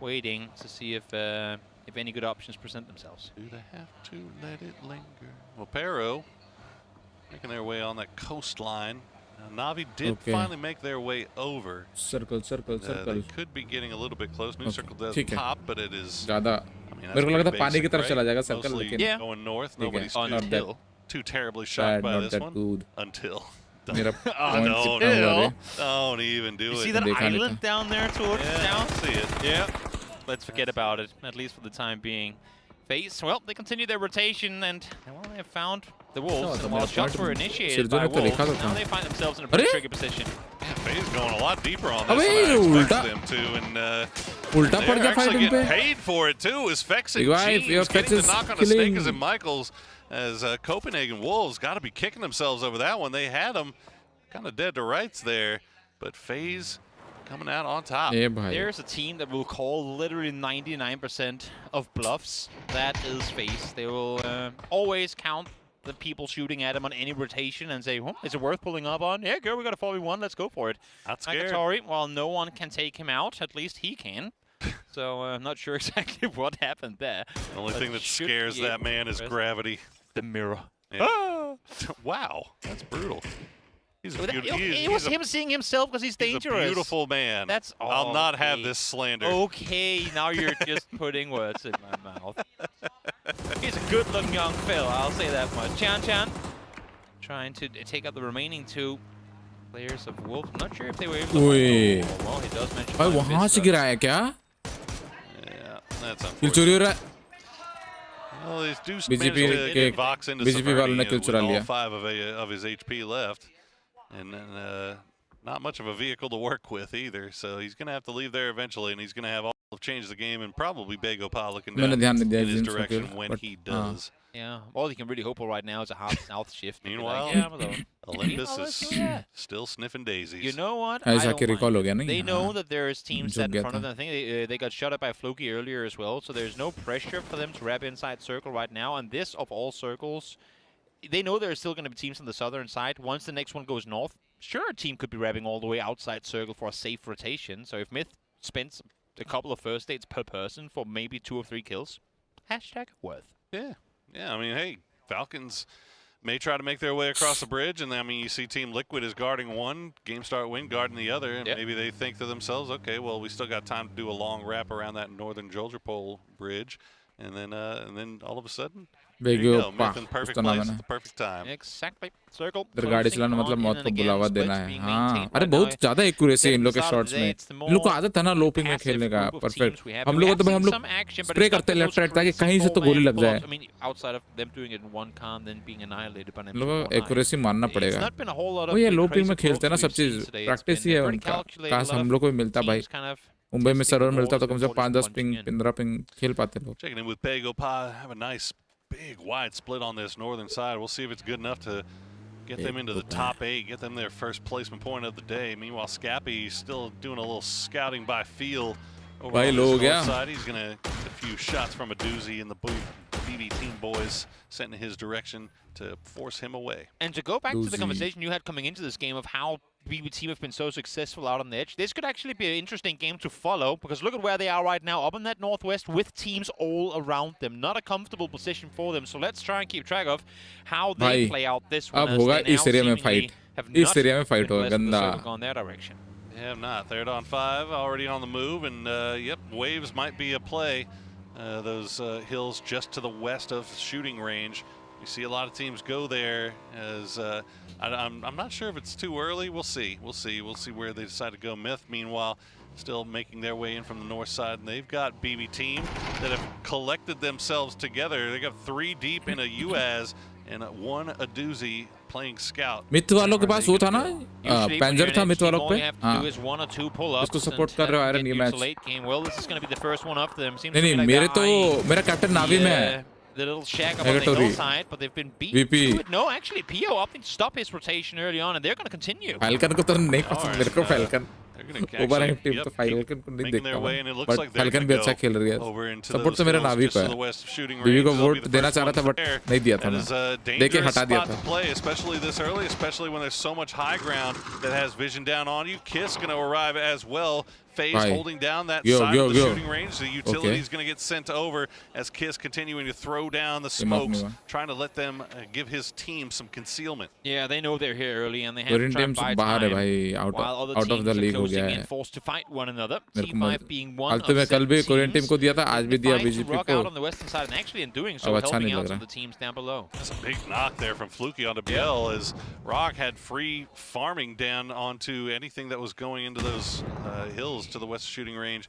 S9: waiting to see if any good options present themselves.
S10: Do they have to let it linger? Well, Pero making their way on that coastline. Now, Na'Vi did finally make their way over.
S1: Circle.
S10: They could be getting a little bit close. New circle does pop, but it is.
S1: ज़्यादा. मेरे को लगा था पानी की तरफ चला जाएगा circle, लेकिन.
S10: Going north, nobody's too terribly shocked by this one. Until. Don't even do it.
S9: You see that island down there towards down?
S10: See it.
S9: Yeah. Let's forget about it, at least for the time being. FaZe, well, they continue their rotation, and well, they have found the Wolves. And while shots were initiated by Wolves, now they find themselves in a pretty tricky position.
S10: FaZe going a lot deeper on this than I expected them to, and they're actually getting paid for it too. Is Fex and Jeans getting the knock on the Snakers and Michaels, as Copenhagen Wolves got to be kicking themselves over that one. They had them kind of dead to rights there, but FaZe coming out on top.
S9: There's a team that will call literally 99% of bluffs. That is FaZe. They will always count the people shooting at him on any rotation and say, well, is it worth pulling up on? Yeah, girl, we got a 4v1. Let's go for it.
S10: Not scared.
S9: Akatari, while no one can take him out, at least he can. So I'm not sure exactly what happened there.
S10: The only thing that scares that man is gravity.
S9: The mirror.
S10: Yeah. Ah! Wow, that's brutal. He's a
S9: it was him seeing himself because he's dangerous.
S10: He's a beautiful man. I'll not have this slander.
S9: Okay, now you're just putting words in my mouth. He's a good-looking young Phil, I'll say that much. Chan trying to take out the remaining two players of Wolf. I'm not sure if they were able to. Well, he does mention.
S1: भाई वहाँ से गिराया क्या?
S10: Yeah, that's unfortunate. Well, these dudes managed to get Vox into all 5 of his HP left. And then not much of a vehicle to work with either, so he's going to have to leave there eventually, and he's going to have all of change the game, and probably Bagopa looking down in his direction when he does.
S9: Yeah, all you can really hope for right now is a hard south shift.
S10: Meanwhile, Olympus is still sniffing daisies.
S9: You know what? They know that there's teams set in front of them. I think they got shot at by Floki earlier as well, so there's no pressure for them to wrap inside circle right now, and this, of all circles, they know there are still going to be teams on the southern side. Once the next one goes north, sure, a team could be wrapping all the way outside circle for a safe rotation. So if Myth spends a couple of first dates per person for maybe 2 or 3 kills, #worth.
S10: Yeah. I mean, hey, Falcons may try to make their way across the bridge, and I mean, you see Team Liquid is guarding one, Game Start Win guarding the other, and maybe they think to themselves, okay, well, we still got time to do a long wrap around that northern Georgia Pole bridge, and then all of a sudden. There you go. Myth in perfect place at the perfect time.
S9: Exactly. Circle.
S1: गाड़ी चलाना मतलब मौत को बुलावा देना है. हाँ. अरे बहुत ज़्यादा एक्यूरेसी इन लोग के शॉट्स में. इन लोग को आदत है ना लोपिंग में खेलने का. परफेक्ट. हम लोग तो भाई हम लोग स्प्रे करते हैं लेफ्ट राइट ताकि कहीं से तो गोली लग जाए. लोग एक्यूरेसी मानना पड़ेगा. वो ये लोपिंग में खेलते हैं ना सब चीज. प्रैक्टिस ही है उनका. काश हम लोग को भी मिलता भाई. मुंबई में सर्वर मिलता तो कम से कम 5-10 पिंग 15 पिंग खेल पाते लोग.
S10: Checking in with Bagopa, have a nice big wide split on this northern side. We'll see if it's good enough to get them into the top 8, get them their first placement point of the day. Meanwhile, Scappy still doing a little scouting by feel over on this north side. He's going to get a few shots from a doozy, and the BB team boys sent in his direction to force him away.
S9: And to go back to the conversation you had coming into this game of how BB team have been so successful out on the edge, this could actually be an interesting game to follow, because look at where they are right now, up in that northwest with teams all around them. Not a comfortable position for them, so let's try and keep track of how they play out this one.
S1: अब होगा इस area में fight, इस area में fight होगा गंदा.
S9: Gone their direction.
S10: They have not. Third on 5, already on the move, and yep, waves might be a play. Those hills just to the west of shooting range. You see a lot of teams go there. As I'm not sure if it's too early. We'll see. We'll see where they decide to go. Myth, meanwhile, still making their way in from the north side, and they've got BB team that have collected themselves together. They got 3 deep in a UAZ and 1 a doozy playing scout.
S1: मित वालों के पास वो था ना, Panzer था मित वालों पे. हाँ. इसको सपोर्ट कर रहे हो आयरन ये मैच. नहीं मेरा कैप्टन नावी में है.
S9: The little shack up on the hillside, but they've been beaten.
S1: VP.
S9: No, actually, PO opting to stop his rotation early on, and they're going to continue.
S1: Falcon को तो नहीं पसंद मेरे को Falcon. ओवर टीम तो Falcon को नहीं देखता हूँ. But Falcon भी अच्छा खेल रही है. सपोर्ट तो मेरा नावी पे है. बीवी को वोट देना चाह रहा था, but नहीं दिया था मैं. देके हटा दिया था.
S10: Play, especially this early, especially when there's so much high ground that has vision down on you. Kiss going to arrive as well. Phase holding down that side of the shooting range. The utility is going to get sent over as Kiss continuing to throw down the smokes, trying to let them give his team some concealment.
S9: Yeah, they know they're here early, and they have to try and buy time while other teams are closing in, forced to fight one another. T5 being one of 7 teams. To rock out on the western side, and actually in doing so, helping out some of the teams down below.
S10: That's a big knock there from Fluky onto BL as Rock had free farming down onto anything that was going into those hills to the west shooting range.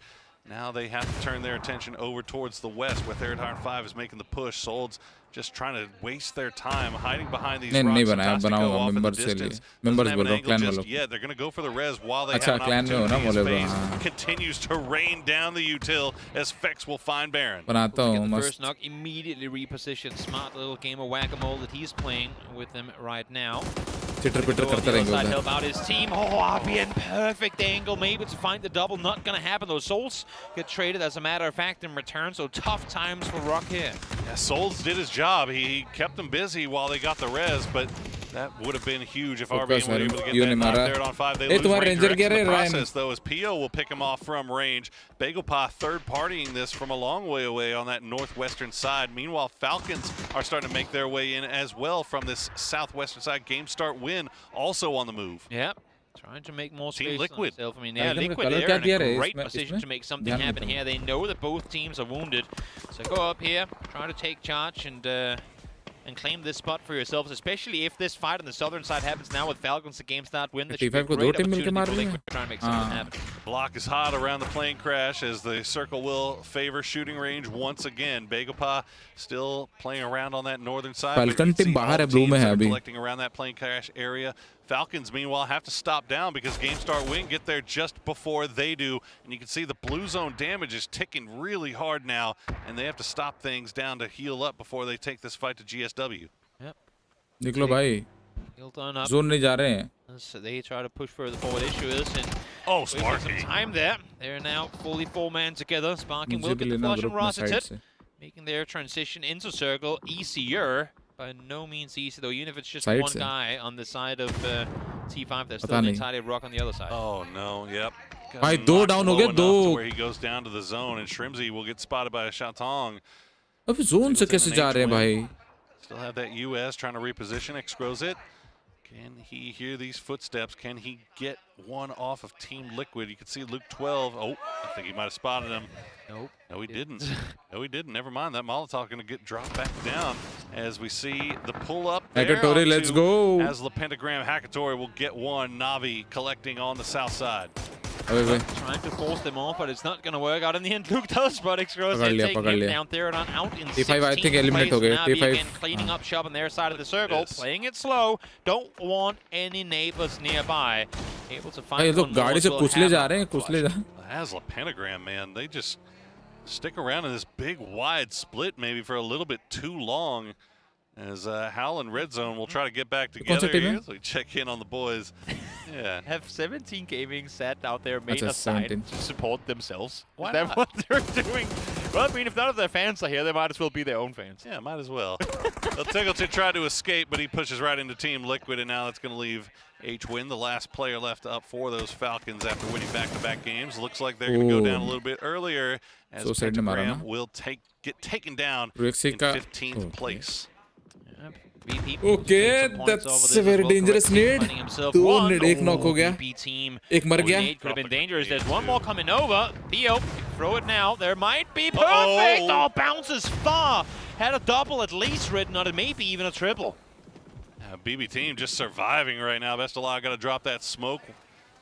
S10: Now they have to turn their attention over towards the west, where Third Heart 5 is making the push. Sold's just trying to waste their time hiding behind these rocks. बनाऊंगा members के लिए. Members बोल रहा हूँ clan वालों. Yeah, they're going to go for the res while they have an opportunity. Phase continues to rain down the util as Fex will find Baron.
S1: बनाता हूँ मस्त.
S9: First knock immediately repositioned. Smart little game of whack-a-mole that he's playing with them right now.
S1: चिटर-पिटर करते रहेंगे उधर.
S9: Help out his team. Oh, RPN, perfect angle maybe to find the double. Not going to happen. Those Souls get traded as a matter of fact in return. So tough times for Rock here.
S10: Yeah, Souls did his job. He kept them busy while they got the res, but that would have been huge if RBN were able to get that knock there on 5. They lose range in the process, though, as PO will pick him off from range. Bagelpa third-partying this from a long way away on that northwestern side. Meanwhile, Falcons are starting to make their way in as well from this southwestern side. Game start win also on the move.
S9: Yep. Trying to make more space
S10: Team Liquid.
S9: on himself. I mean, yeah, Liquid, they're in a great position to make something happen here. They know that both teams are wounded. So go up here, try to take charge and claim this spot for yourselves, especially if this fight on the southern side happens now with Falcons, the game start win. That should be a great opportunity for Liquid to try and make something happen.
S10: Block is hot around the plane crash as the circle will favor shooting range once again. Bagelpa still playing around on that northern side.
S1: Falcon team बाहर है blue में है अभी.
S10: Collecting around that plane crash area. Falcons, meanwhile, have to stop down because Game Start Win get there just before they do. And you can see the blue zone damage is ticking really hard now, and they have to stop things down to heal up before they take this fight to GSW.
S9: Yep.
S1: निकलो भाई. Zone नहीं जा रहे हैं.
S9: So they try to push further forward. Issue is
S10: and
S9: some time there. They're now fully 4-man together. Sparking will get the flush and Rossiter, making their transition into circle easier. By no means easy though, even if it's just one guy on the side of T5, there's still an entirely Rock on the other side.
S10: Oh no, yep.
S1: Bhai, do down ho gaya, do.
S10: Where he goes down to the zone, and Shrimsy will get spotted by a Shatong.
S1: Ab zone se kaise ja rahe hain bhai?
S10: Still have that US trying to reposition, Excros it. Can he hear these footsteps? Can he get one off of Team Liquid? You can see Luke 12. Oh, I think he might have spotted him.
S9: Nope.
S10: No, he didn't. No, he didn't. Never mind. That Molotov going to get dropped back down as we see the pull up there.
S1: Hackatori, let's go.
S10: As the Pentagram Hackatori will get one. Navi collecting on the south side.
S9: Trying to force them off, but it's not going to work out in the end. Luke does, but Excros taking him down there and out in
S1: T5 I think eliminate ho gaye.
S9: T5 again cleaning up shop on their side of the circle, playing it slow. Don't want any neighbors nearby. Able to find one more.
S10: Asla Pentagram, man, they just stick around in this big wide split maybe for a little bit too long. As Hal and Red Zone will try to get back together here. So we check in on the boys. Yeah.
S9: Have 17 Gaming sat out there, made a sign
S1: 17.
S9: to support themselves?
S10: Why
S9: Is that
S10: not?
S9: what they're doing? Well, I mean, if none of their fans are here, they might as well be their own fans.
S10: Yeah, might as well. Well, Tiggleton tried to escape, but he pushes right into Team Liquid, and now that's going to leave H-Win, the last player left up for those Falcons after winning back-to-back games. Looks like they're going to go down a little bit earlier as Pentagram will get taken down in 15th place.
S1: Okay, that's a very dangerous nade. Two nade, एक knock हो गया, एक मर गया.
S9: Could have been dangerous. There's one more coming over. Theo, throw it now. There might be perfect. Oh, bounces far. Had a double at least written on it, maybe even a triple.
S10: BB team just surviving right now. Best of luck. Got to drop that smoke.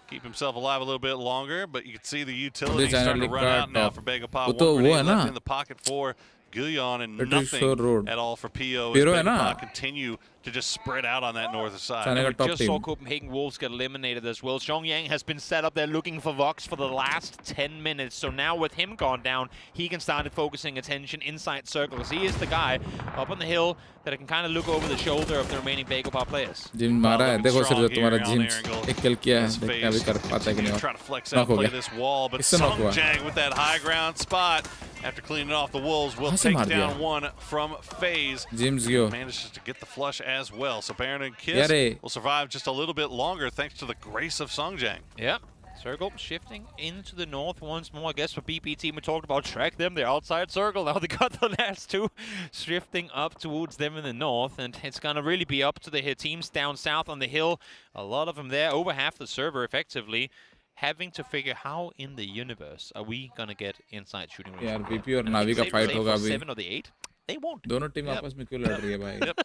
S10: Keep himself alive a little bit longer, but you can see the utility starting to run out now for Begapop. One grenade left in the pocket for Guillon, and nothing at all for PO. As Begapop continue to just spread out on that north side.
S9: And we just saw Copenhagen Wolves get eliminated as well. Zhongyang has been set up there looking for Vox for the last 10 minutes. So now with him gone down, he can start focusing attention inside circle, because he is the guy up on the hill that can kind of look over the shoulder of the remaining Begapop players.
S1: Gym मारा है, देखो सिर्फ तुम्हारा gym एक किल किया है, देखते अभी कर पाता है कि नहीं.
S10: Trying to flex out, play this wall, but Songjang with that high ground spot after cleaning off the wolves will take down one from FaZe. Manages to get the flush as well. So Baron and Kiss will survive just a little bit longer thanks to the grace of Songjang.
S9: Yep. Circle shifting into the north once more. I guess for BP team, we talked about track them. They're outside circle. Now they got the last two shifting up towards them in the north. And it's going to really be up to the teams down south on the hill. A lot of them there, over half the server effectively, having to figure how in the universe are we going to get inside shooting range.
S1: यार BP और नावी का fight होगा अभी.
S9: 7 or the 8. They won't.
S1: दोनों team आपस में क्यों लड़ रही है भाई?
S10: Yep,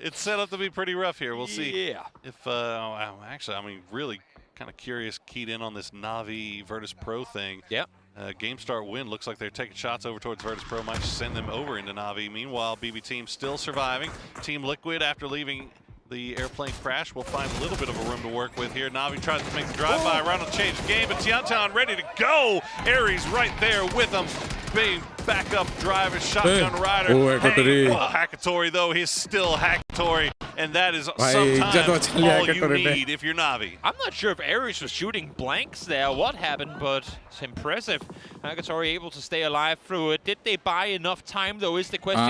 S10: it's set up to be pretty rough here. We'll see.
S9: Yeah.
S10: If actually, I mean, really kind of curious, keyed in on this Navi Virtus Pro thing.
S9: Yep.
S10: Game start win. Looks like they're taking shots over towards Virtus Pro. Might just send them over into Navi. Meanwhile, BB team still surviving. Team Liquid, after leaving the airplane crash, will find a little bit of a room to work with here. Navi tries to make the drive-by around to change the game, but Tiantian ready to go. Aries right there with him. Being backup driver, shotgun rider. Hackatory, though, he's still Hackatory, and that is sometimes all you need if you're Navi.
S9: I'm not sure if Aries was shooting blanks there, what happened, but it's impressive. Hackatory able to stay alive through it. Did they buy enough time, though, is the question.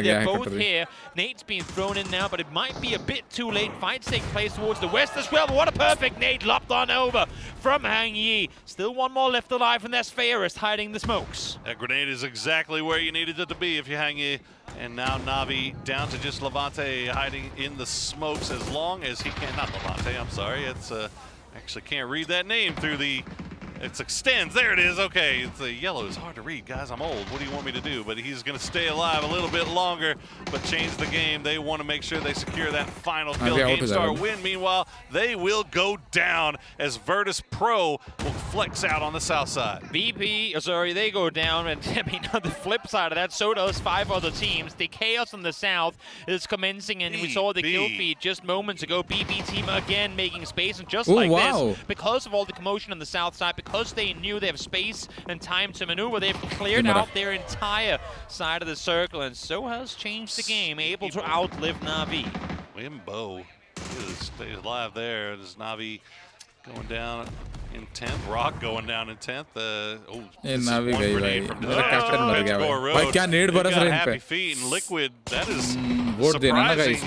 S9: They're both here. Nade's being thrown in now, but it might be a bit too late. Fights taking place towards the west as well, but what a perfect nade lopped on over from Hang Yi. Still one more left alive, and that's Fairest hiding the smokes.
S10: That grenade is exactly where you needed it to be if you hang it. And now Navi down to just Levante hiding in the smokes as long as he can. Not Levante, I'm sorry. It's actually can't read that name through the. It extends. There it is. Okay, it's the yellow is hard to read, guys. I'm old. What do you want me to do? But he's going to stay alive a little bit longer, but change the game. They want to make sure they secure that final kill. Game start win. Meanwhile, they will go down as Virtus Pro will flex out on the south side.
S9: They go down, and I mean, on the flip side of that, so does 5 other teams. The chaos on the south is commencing, and we saw the kill feed just moments ago. BB team again making space, and just this, because of all the commotion on the south side, because they knew they have space and time to maneuver, they've cleared out their entire side of the circle, and so has changed the game, able to outlive Navi.
S10: Wimbo stays alive there. There's Navi going down in 10th. Rock going down in 10th.
S1: Navi गई भाई. मेरा captain मर गया भाई. भाई क्या नेड बरस रहे हैं इन पे.
S10: Happy feet and Liquid. That is surprising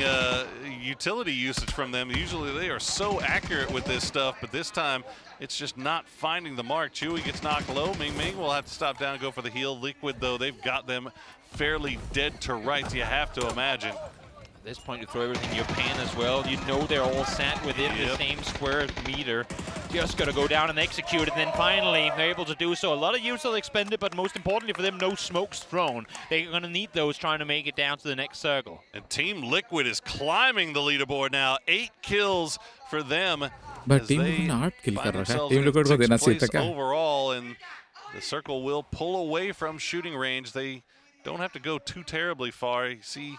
S10: utility usage from them. Usually they are so accurate with this stuff, but this time it's just not finding the mark. Chewy gets knocked low. Ming Ming will have to stop down and go for the heal. Liquid, though, they've got them fairly dead to rights, you have to imagine.
S9: At this point, you throw everything in your pan as well. You know they're all sat within the same square meter. Just got to go down and execute it. And then finally, they're able to do so. A lot of use expended, but most importantly for them, no smokes thrown. They're going to need those trying to make it down to the next circle.
S10: And Team Liquid is climbing the leaderboard now. 8 kills for them.
S1: But Team Liquid 8 kill कर रहा है. Team Liquid को देना चाहिए था क्या?
S10: Overall, and the circle will pull away from shooting range. They don't have to go too terribly far. You see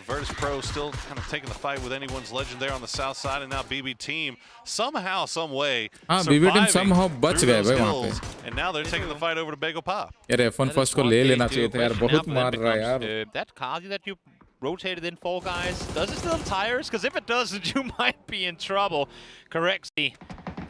S10: Virtus Pro still kind of taking the fight with anyone's legend there on the south side, and now BB team somehow, some way
S1: BB team somehow बच गए भाई वहाँ पे.
S10: And now they're taking the fight over to Begapop.
S1: यार F1 first को ले लेना चाहिए था यार. बहुत मार रहा है यार.
S9: That Kazi that you rotated in Fall Guys. Does it still tires? Because if it doesn't, you might be in trouble. Correctly.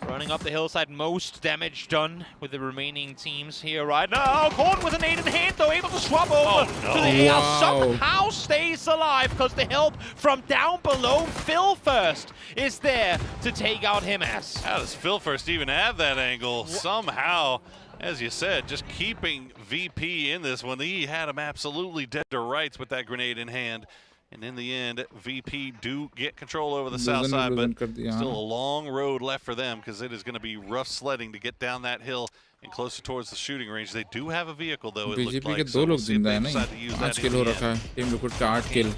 S9: Running up the hillside, most damage done with the remaining teams here right now. Corn with an 8 in hand, though, able to swap over to the AR. Somehow stays alive because the help from down below. Phil First is there to take out him as.
S10: How does Phil First even have that angle? Somehow, as you said, just keeping VP in this one. He had him absolutely dead to rights with that grenade in hand. And in the end, VP do get control over the south side, but still a long road left for them because it is going to be rough sledding to get down that hill and closer towards the shooting range. They do have a vehicle, though, it looked like. So we'll see if they decide to use that in the end.
S1: Team Liquid का 8 kill.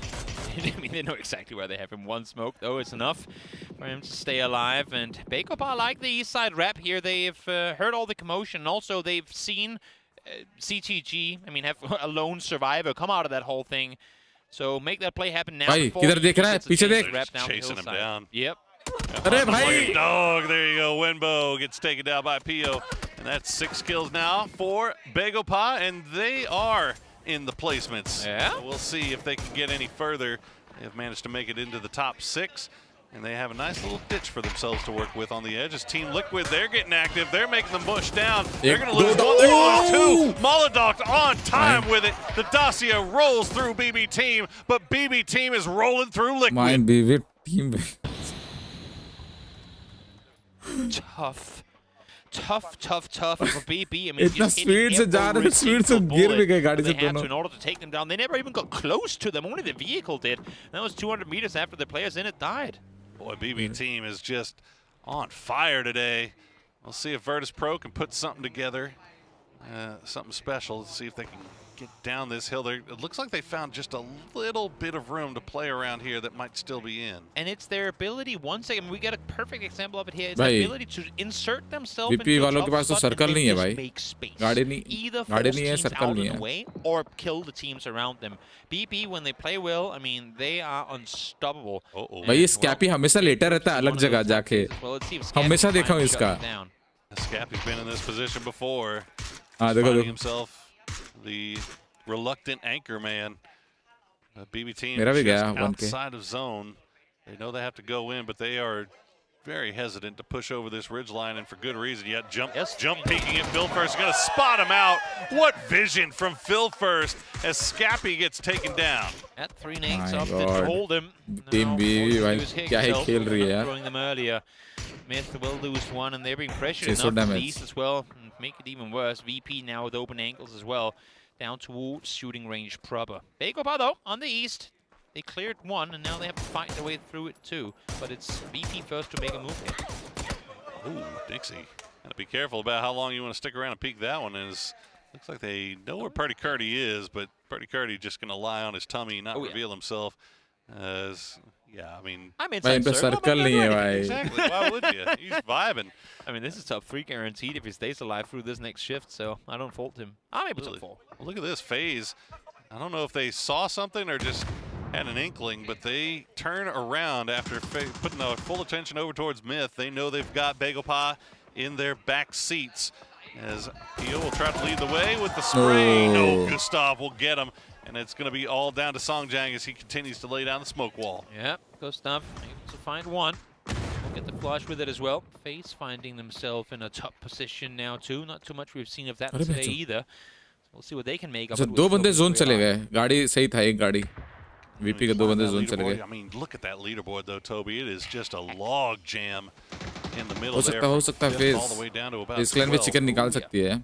S9: I mean, they know exactly where they have him. One smoke, though, is enough for him to stay alive. And Bakeopa like the east side rep here. They've heard all the commotion. Also, they've seen CTG, I mean, have a lone survivor come out of that whole thing. So make that play happen now.
S1: भाई किधर देख रहा है? पीछे देख.
S10: Chasing him down.
S9: Yep.
S1: अरे भाई.
S10: Dog, there you go. Wenbo gets taken down by Pio. And that's 6 kills now for Bakeopa, and they are in the placements.
S9: Yeah.
S10: So we'll see if they can get any further. They have managed to make it into the top 6. And they have a nice little ditch for themselves to work with on the edge. As Team Liquid, they're getting active. They're making them push down. They're going to lose 1. They're going to lose 2. Molodok on time with it. The Dacia rolls through BB Team, but BB Team is rolling through Liquid.
S1: Mine BB Team.
S9: Tough for BB. I mean,
S1: इतना speed से जा रहे थे, speed से गिर भी गए गाड़ी से दोनों.
S9: In order to take them down, they never even got close to them. Only the vehicle did. That was 200 meters after the players in it died.
S10: Boy, BB Team is just on fire today. We'll see if Virtus Pro can put something together, something special. Let's see if they can get down this hill. It looks like they found just a little bit of room to play around here that might still be in.
S9: And it's their ability, once again, we get a perfect example of it here. It's the ability to insert themselves
S1: VP
S9: into
S1: वालों के
S9: a
S1: पास तो
S9: tough spot
S1: circle नहीं है
S9: and
S1: भाई.
S9: make space.
S1: गाड़ी नहीं है, circle नहीं है.
S9: Way, or kill the teams around them. BP, when they play well, I mean, they are unstoppable.
S1: भाई ये स्कैपी हमेशा लेटा रहता है अलग जगह जाके. हमेशा देखा हूँ इसका.
S10: Scappy's been in this position before.
S1: देखो
S10: Finding himself the reluctant anchor man. BB Team just outside of zone. They know they have to go in, but they are very hesitant to push over this ridge line, and for good reason. Yet jump peeking at Phil First. Going to spot him out. What vision from Phil First as Scappy gets taken down.
S9: At 3 nades up to hold him.
S1: Team B भाई क्या ही खेल रही है यार.
S9: Throwing them earlier. Myth will lose 1, and they're being pressured enough to the east as well. And make it even worse. VP now with open ankles as well. Down towards shooting range proper. Bakeopa though on the east. They cleared 1, and now they have to fight their way through it too. But it's VP first to make a move here.
S10: Ooh, Dixie. Gotta be careful about how long you want to stick around and peek that one. Looks like they know where Purdy Curdy is, but Purdy Curdy just gonna lie on his tummy, not reveal himself. Yeah, I mean,
S1: circle नहीं है भाई.
S10: Exactly. Why would you? He's vibing.
S9: I mean, this is top 3 guaranteed if he stays alive through this next shift, so I don't fault him. I'm able to fall.
S10: Well, look at this phase. I don't know if they saw something or just had an inkling, but they turn around after putting full attention over towards Myth. They know they've got Bakeopa in their back seats. As Pio will try to lead the way with the spray. No, Gustav will get him. And it's going to be all down to Songjang as he continues to lay down the smoke wall.
S9: Yeah, Gustav able to find 1. We'll get the flush with it as well. FaZe finding themselves in a top position now too. Not too much we've seen of that today either. So we'll see what they can make of it.
S1: 2 बंदे zone चले गए. गाड़ी सही था एक गाड़ी. VP के 2 बंदे जोन चले गए.
S10: I mean, look at that leaderboard though, Toby. It is just a log jam in the middle there.
S1: हो सकता है FaZe. इस क्लैन में चिकन निकाल सकती है.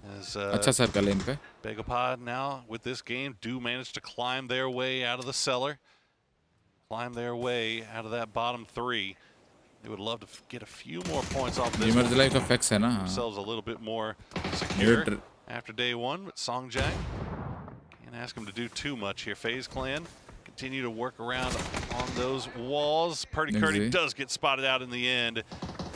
S1: अच्छा सर्कल है इन पे.
S10: Bakeopa now with this game do manage to climb their way out of the cellar. Climb their way out of that bottom 3. They would love to get a few more points off this. Themselves a little bit more secure after day 1, but Songjang can't ask him to do too much here. FaZe Clan continue to work around on those walls. Purdy Curdy does get spotted out in the end.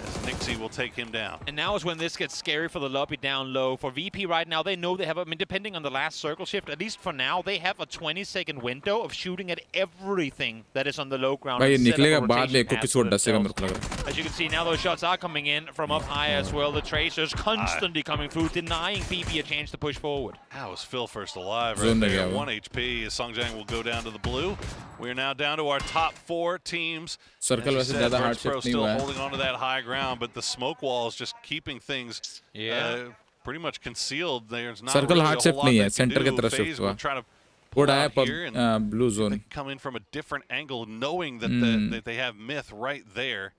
S10: As Nixie will take him down.
S9: And now is when this gets scary for the lobby down low. For VP right now, they know they have, I mean, depending on the last circle shift, at least for now, they have a 20-second window of shooting at everything that is on the low ground.
S1: भाई निकलेगा बाद में कुछ और 10 second रुक लगा.
S9: As you can see, now those shots are coming in from up high as well. The Tracers constantly coming through, denying PP a chance to push forward.
S10: How is Phil first alive right there? 1 HP. Songjang will go down to the blue. We're now down to our top 4 teams.
S1: Circle वैसे ज़्यादा hard shift नहीं
S10: still
S1: हुआ है.
S10: holding on to that high ground, but the smoke wall is just keeping things pretty much concealed. There's not
S1: Circle
S10: really
S1: hard
S10: a
S1: shift
S10: whole lot
S1: नहीं है.
S10: they can
S1: Center की
S10: do.
S1: तरफ
S10: FaZe
S1: shift
S10: will
S1: हुआ.
S10: try to
S1: वो dia
S10: here
S1: blue zone.
S10: they come in from a different angle, knowing that that they have Myth right there.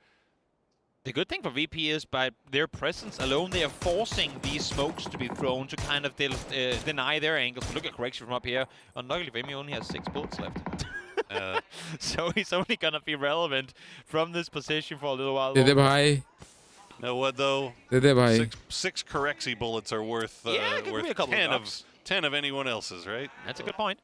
S9: The good thing for VP is by their presence alone, they are forcing these smokes to be thrown to kind of deny their angles. But look at correction from up here. Unluckily for him, he only has 6 bullets left. So he's only going to be relevant from this position for a little while
S1: they they
S9: longer.
S1: भाई.
S10: You know what though?
S1: दे दे भाई.
S10: Six Corexi bullets are worth
S9: give me a couple
S10: 10 of anyone else's, right?
S9: That's a good point.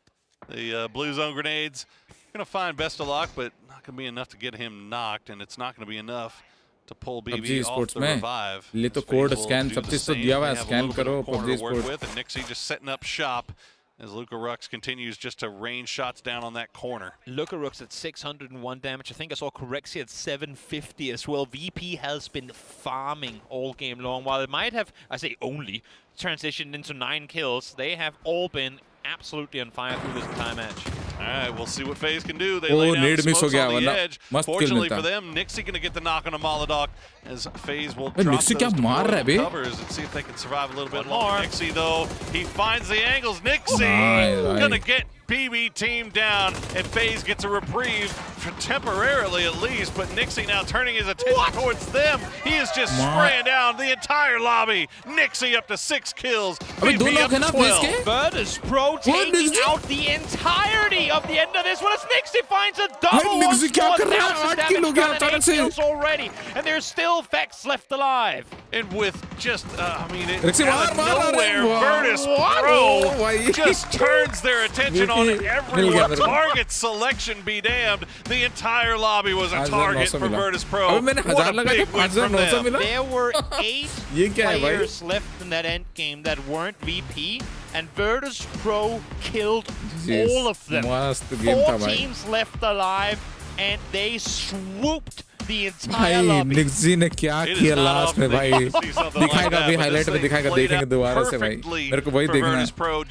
S10: The blue zone grenades, going to find Best of Luck, but not going to be enough to get him knocked, and it's not going to be enough to pull BB off the revive.
S1: ले तो code scan सब चीज़ तो दिया हुआ है. Scan करो PUBG Sports.
S10: And Nixie just setting up shop as Luka Rux continues just to rain shots down on that corner.
S9: Luka Rux at 601 damage. I think I saw Corexi at 750 as well. VP has been farming all game long. While it might have, I say only, transitioned into 9 kills, they have all been absolutely on fire through this entire match.
S10: All right, we'll see what FaZe can do. They lay down the smokes on the edge. Fortunately for them, Nixie going to get the knock on a Molotov as FaZe will drop those covers and see if they can survive a little bit longer. Nixie, though, he finds the angles. Nixie going to get BB team down, and FaZe gets a reprieve for temporarily at least, but Nixie now turning his attention towards them. He is just spraying down the entire lobby. Nixie up to 6 kills. BB up to 12.
S9: Virtus Pro taking out the entirety of the end of this one as Nixie finds a double once more. 1,000 damage, 8 kills already, and there's still Vex left alive.
S10: And with just, I mean, out of nowhere, Virtus Pro just turns their attention on everyone. Target selection be damned. The entire lobby was a target for Virtus Pro. What a big win from them.
S9: There were 8 players left in that end game that weren't VP, and Virtus Pro killed all of them. 4 teams left alive, and they swooped the entire lobby.
S1: Nixie ने क्या किया last में भाई. दिखाएगा भी highlight में दिखाएगा. देखेंगे दोबारा से भाई. मेरे को वही देखना है.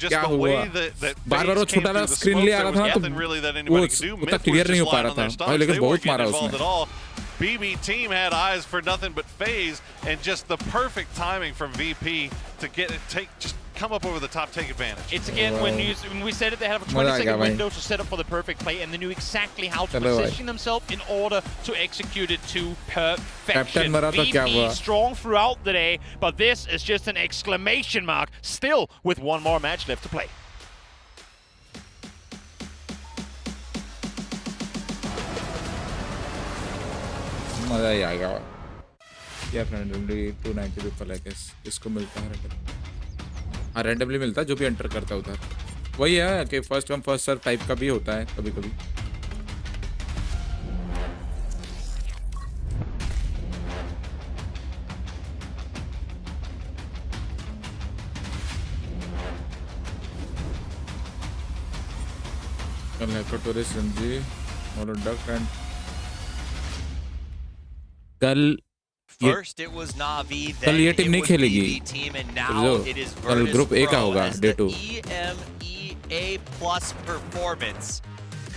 S1: क्या हुआ? बार-बार वो छोटा सा स्क्रीन ले आ रहा था ना तो वो उतना क्लियर नहीं हो पा रहा था. भाई लेकिन बहुत मारा उसने.
S10: BB team had eyes for nothing but FaZe, and just the perfect timing from VP to get it, just come up over the top, take advantage.
S9: It's again when we said it, they had a 20-second window to set up for the perfect play, and they knew exactly how to position themselves in order to execute it to perfection. VP strong throughout the day, but this is just an exclamation mark, still with 1 more match left to play.
S1: मजा ही आएगा. क्या randomly 290 पर like इसको मिलता है random. हाँ randomly मिलता है जो भी एंटर करता है उधर. वही है कि first come first serve type का भी होता है कभी कभी. कल हैकर टोरिस्ट रंजी और डक एंड कल
S2: First it was Na'Vi,
S1: कल
S2: then
S1: ये
S2: it
S1: टीम नहीं
S2: was
S1: खेलेगी.
S2: BB team, and now it is
S1: कल
S2: Virtus
S1: ग्रुप ए का
S2: Pro
S1: होगा
S2: as
S1: day
S2: the
S1: 2.
S2: EMEA+ performance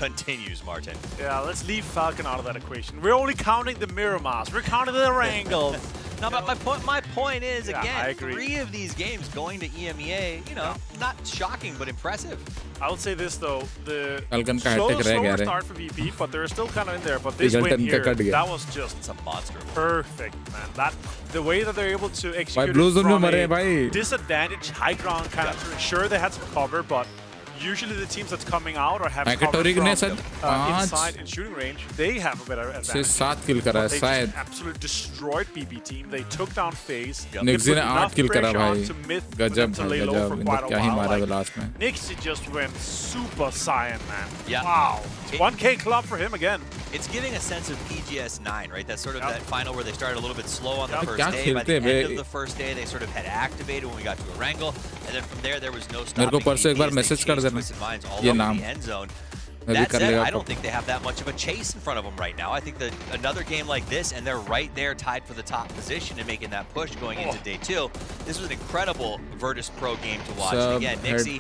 S2: continues, Martin.
S3: Yeah, let's leave Falcon out of that equation. We're only counting the mirror mask. We're counting their angles.
S2: No, but my point is, again,
S3: 3
S2: of these games going to EMEA, you know, not shocking, but impressive.
S3: I would say this, though. The
S1: slower
S3: start for VP, but they're still kind of in there. But this win here, that was just
S2: a monster.
S3: Perfect, man. The way that they're able to execute it from a disadvantaged high ground kind of, sure, they had some cover, but usually the teams that's coming out or have cover from inside in shooting range, they have a better advantage.
S1: 7 kill करा है शायद.
S3: Absolutely destroyed BB team. They took down FaZe.
S1: Nixie ने 8 kill करा भाई. गजब गजब. क्या ही मारा था लास्ट में.
S3: Nixie just went super Saiyan, man. Yeah. Wow. 1K club for him again.
S2: It's giving a sense of PGS 9, right? That's sort of that final where they started a little bit slow on the first day. By the end of the first day, they sort of had activated when we got to Erangel, and then from there was no stopping.
S1: मेरे को परसों एक बार message कर देना ये नाम
S2: That said, I don't think they have that much of a chase in front of them right now. I think that another game like this, and they're right there tied for the top position and making that push going into day 2. This was an incredible Virtus Pro game to watch. And again, Nixie,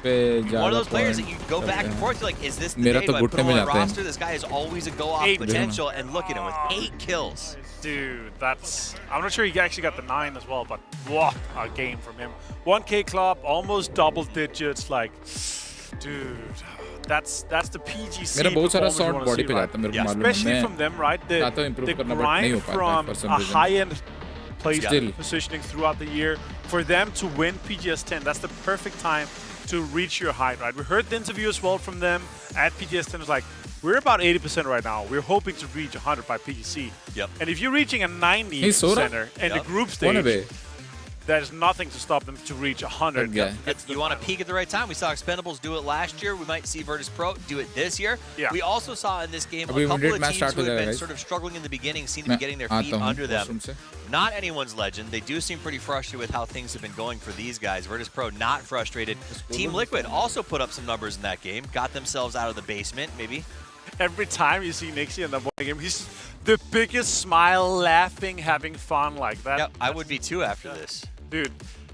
S2: one of those players that you go back and forth, you're like, is this the day do I put him on the roster? This guy has always a go-off potential, and look at him with 8 kills.
S3: Dude, that's... I'm not sure he actually got the 9 as well, but what a game from him. 1K club, almost double digits, like... Dude... That's the PGC performance you want to see, right? Especially from them, right? The grind from a high-end positioning throughout the year. For them to win PGS 10, that's the perfect time to reach your height, right? We heard the interview as well from them at PGS 10. It was like, we're about 80% right now. We're hoping to reach 100 by PGC.
S2: Yep.
S3: And if you're reaching a 90% in the group stage, there's nothing to stop them to reach 100.
S2: You want to peak at the right time. We saw Expendables do it last year. We might see Virtus Pro do it this year. We also saw in this game a couple of teams who have been sort of struggling in the beginning seem to be getting their feet under them. Not anyone's legend. They do seem pretty frustrated with how things have been going for these guys. Virtus Pro not frustrated. Team Liquid also put up some numbers in that game. Got themselves out of the basement, maybe.
S3: Every time you see Nixie in the game, he's the biggest smile, laughing, having fun like that.
S2: Yep, I would be too after this.
S3: Dude,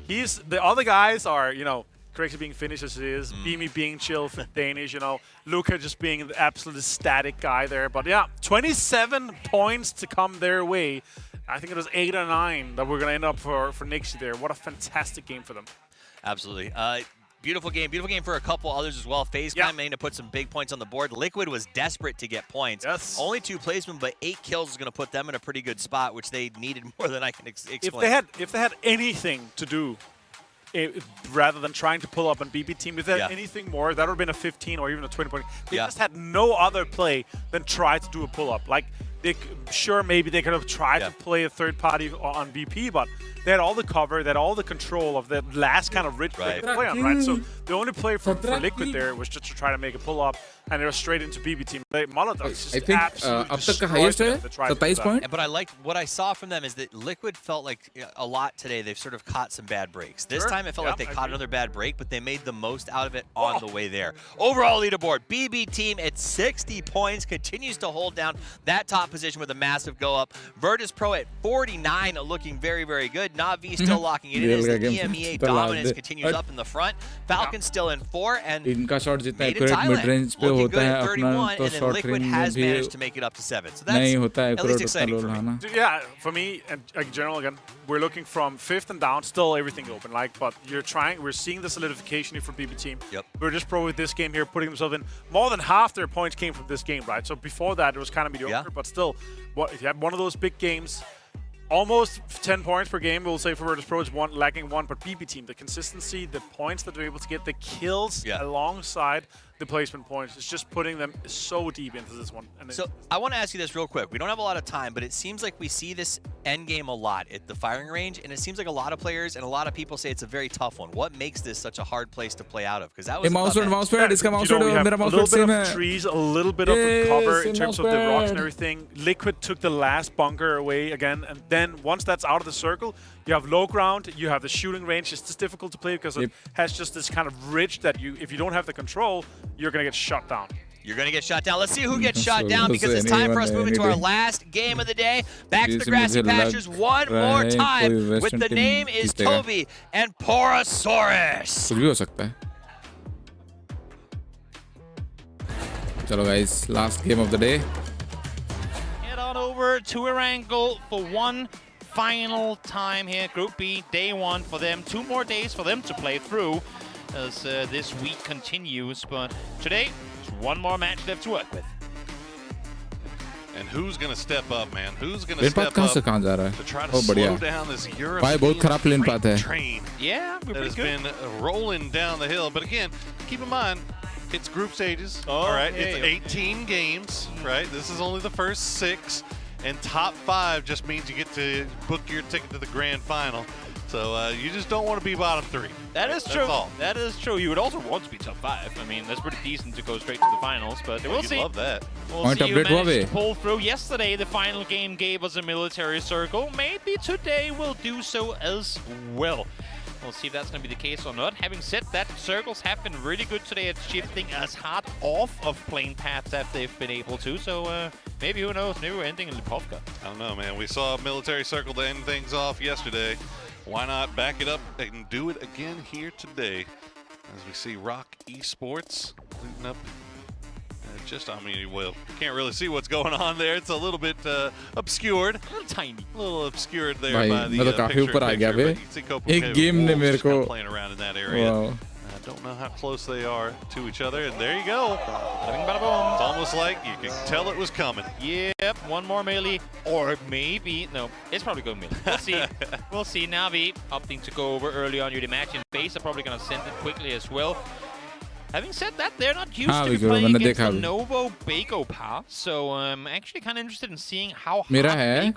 S3: the other guys are, you know, Crazy being Finnish as it is, Beamy being chill, Danish, you know, Luca just being the absolute static guy there. But yeah, 27 points to come their way. I think it was 8 or 9 that we're going to end up for Nixie there. What a fantastic game for them.
S2: Absolutely. Beautiful game for a couple others as well. FaZe Clan managed to put some big points on the board. Liquid was desperate to get points. Only 2 placement, but 8 kills is going to put them in a pretty good spot, which they needed more than I can explain.
S3: If they had anything to do, rather than trying to pull up on BB team, if they had anything more, that would have been a 15 or even a 20 point. They just had no other play than try to do a pull up. Like, maybe they could have tried to play a third party on BP, but they had all the cover, they had all the control of that last kind of rich play on, right? So the only play for Liquid there was just to try to make a pull up, and it was straight into BB team. Molotov just
S1: I think up to the highest 27 points.
S2: But I liked what I saw from them is that Liquid felt like a lot today. They've sort of caught some bad breaks. This time it felt like they caught another bad break, but they made the most out of it on the way there. Overall leaderboard, BB team at 60 points continues to hold down that top position with a massive go up. Virtus Pro at 49, looking very, very good. Navi still locking it in as the EMEA dominance continues up in the front. Falcon still in 4, and Made in Thailand looking good at 31, and then Liquid has managed to make it up to 7. So that's at least exciting for me.
S3: Yeah, for me, and in general, again, we're looking from 5th and down, still everything open. Like, but we're seeing the solidification here for BB team. Virtus Pro with this game here, putting themselves in. More than half their points came from this game, right? So before that, it was kind of mediocre, but still, if you have one of those big games, almost 10 points per game, we'll say for Virtus Pro is lacking 1, but BB team, the consistency, the points that they're able to get, the kills alongside the placement points, is just putting them so deep into this one. And
S2: so I want to ask you this real quick. We don't have a lot of time, but it seems like we see this end game a lot at the firing range, and it seems like a lot of players and a lot of people say it's a very tough one. What makes this such a hard place to play out of? Because that was
S3: we have a little bit of trees, a little bit of cover in terms of the rocks and everything. Liquid took the last bunker away again, and then once that's out of the circle, you have low ground, you have the shooting range. It's just difficult to play because it has just this kind of ridge that if you don't have the control, you're going to get shut down.
S2: You're going to get shot down. Let's see who gets shot down, because it's time for us moving to our last game of the day. Back to the grassy pastures one more time with the name is Toby and Porosaurus.
S1: कुछ भी हो सकता है. चलो guys, last game of the day.
S9: Head on over to Erangel for one final time here. Group B, day 1 for them. 2 more days for them to play through as this week continues. But today, there's one more match left to work with.
S10: And who's going to step up, man? Who's going to step up to try to slow down this European train that has been rolling down the hill? But again, keep in mind, it's group stages, all right? It's 18 games, right? This is only the first 6. And top 5 just means you get to book your ticket to the grand final. So you just don't want to be bottom 3.
S9: That is true.
S10: That's all.
S9: That is true. You would also want to be top 5. I mean, that's pretty decent to go straight to the finals, but we'll see.
S10: Love that.
S9: We'll see who managed to pull through. Yesterday, the final game gave us a military circle. Maybe today we'll do so as well. We'll see if that's going to be the case or not. Having said that, circles have been really good today at shifting us hard off of plane paths as they've been able to. So maybe, who knows, maybe we're ending in Lipovka.
S10: I don't know, man. We saw a military circle to end things off yesterday. Why not back it up and do it again here today? As we see Rock Esports looting up. Well, can't really see what's going on there. It's a little bit obscured.
S9: A little tiny.
S10: A little obscured there
S1: भाई,
S10: by the
S1: मैं तो काफी ऊपर आ गया बे। एक game ने मेरे को
S10: playing around in that area.
S1: Wow.
S10: I don't know how close they are to each other, and there you go. It's almost like you can tell it was coming.
S9: Yep, one more melee, or maybe, no, it's probably going melee. We'll see. We'll see. Navi opting to go over early on. You'd imagine base are probably going to send it quickly as well. Having said that, they're not used to playing against the Novo Bago path, so I'm actually kind of interested in seeing how hard Bago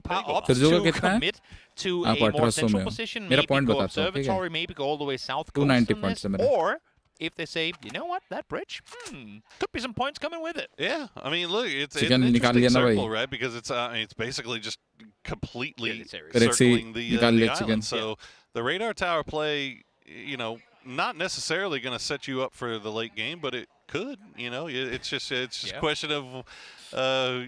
S9: path opts to commit to a more central position, maybe go observatory, maybe go all the way south coast on this, or if they say, you know what, that bridge, could be some points coming with it.
S10: Yeah, I mean, look, it's an interesting circle, right? Because it's basically just completely circling the island. So the radar tower play, you know, not necessarily going to set you up for the late game, but it could. You know, it's just a question of,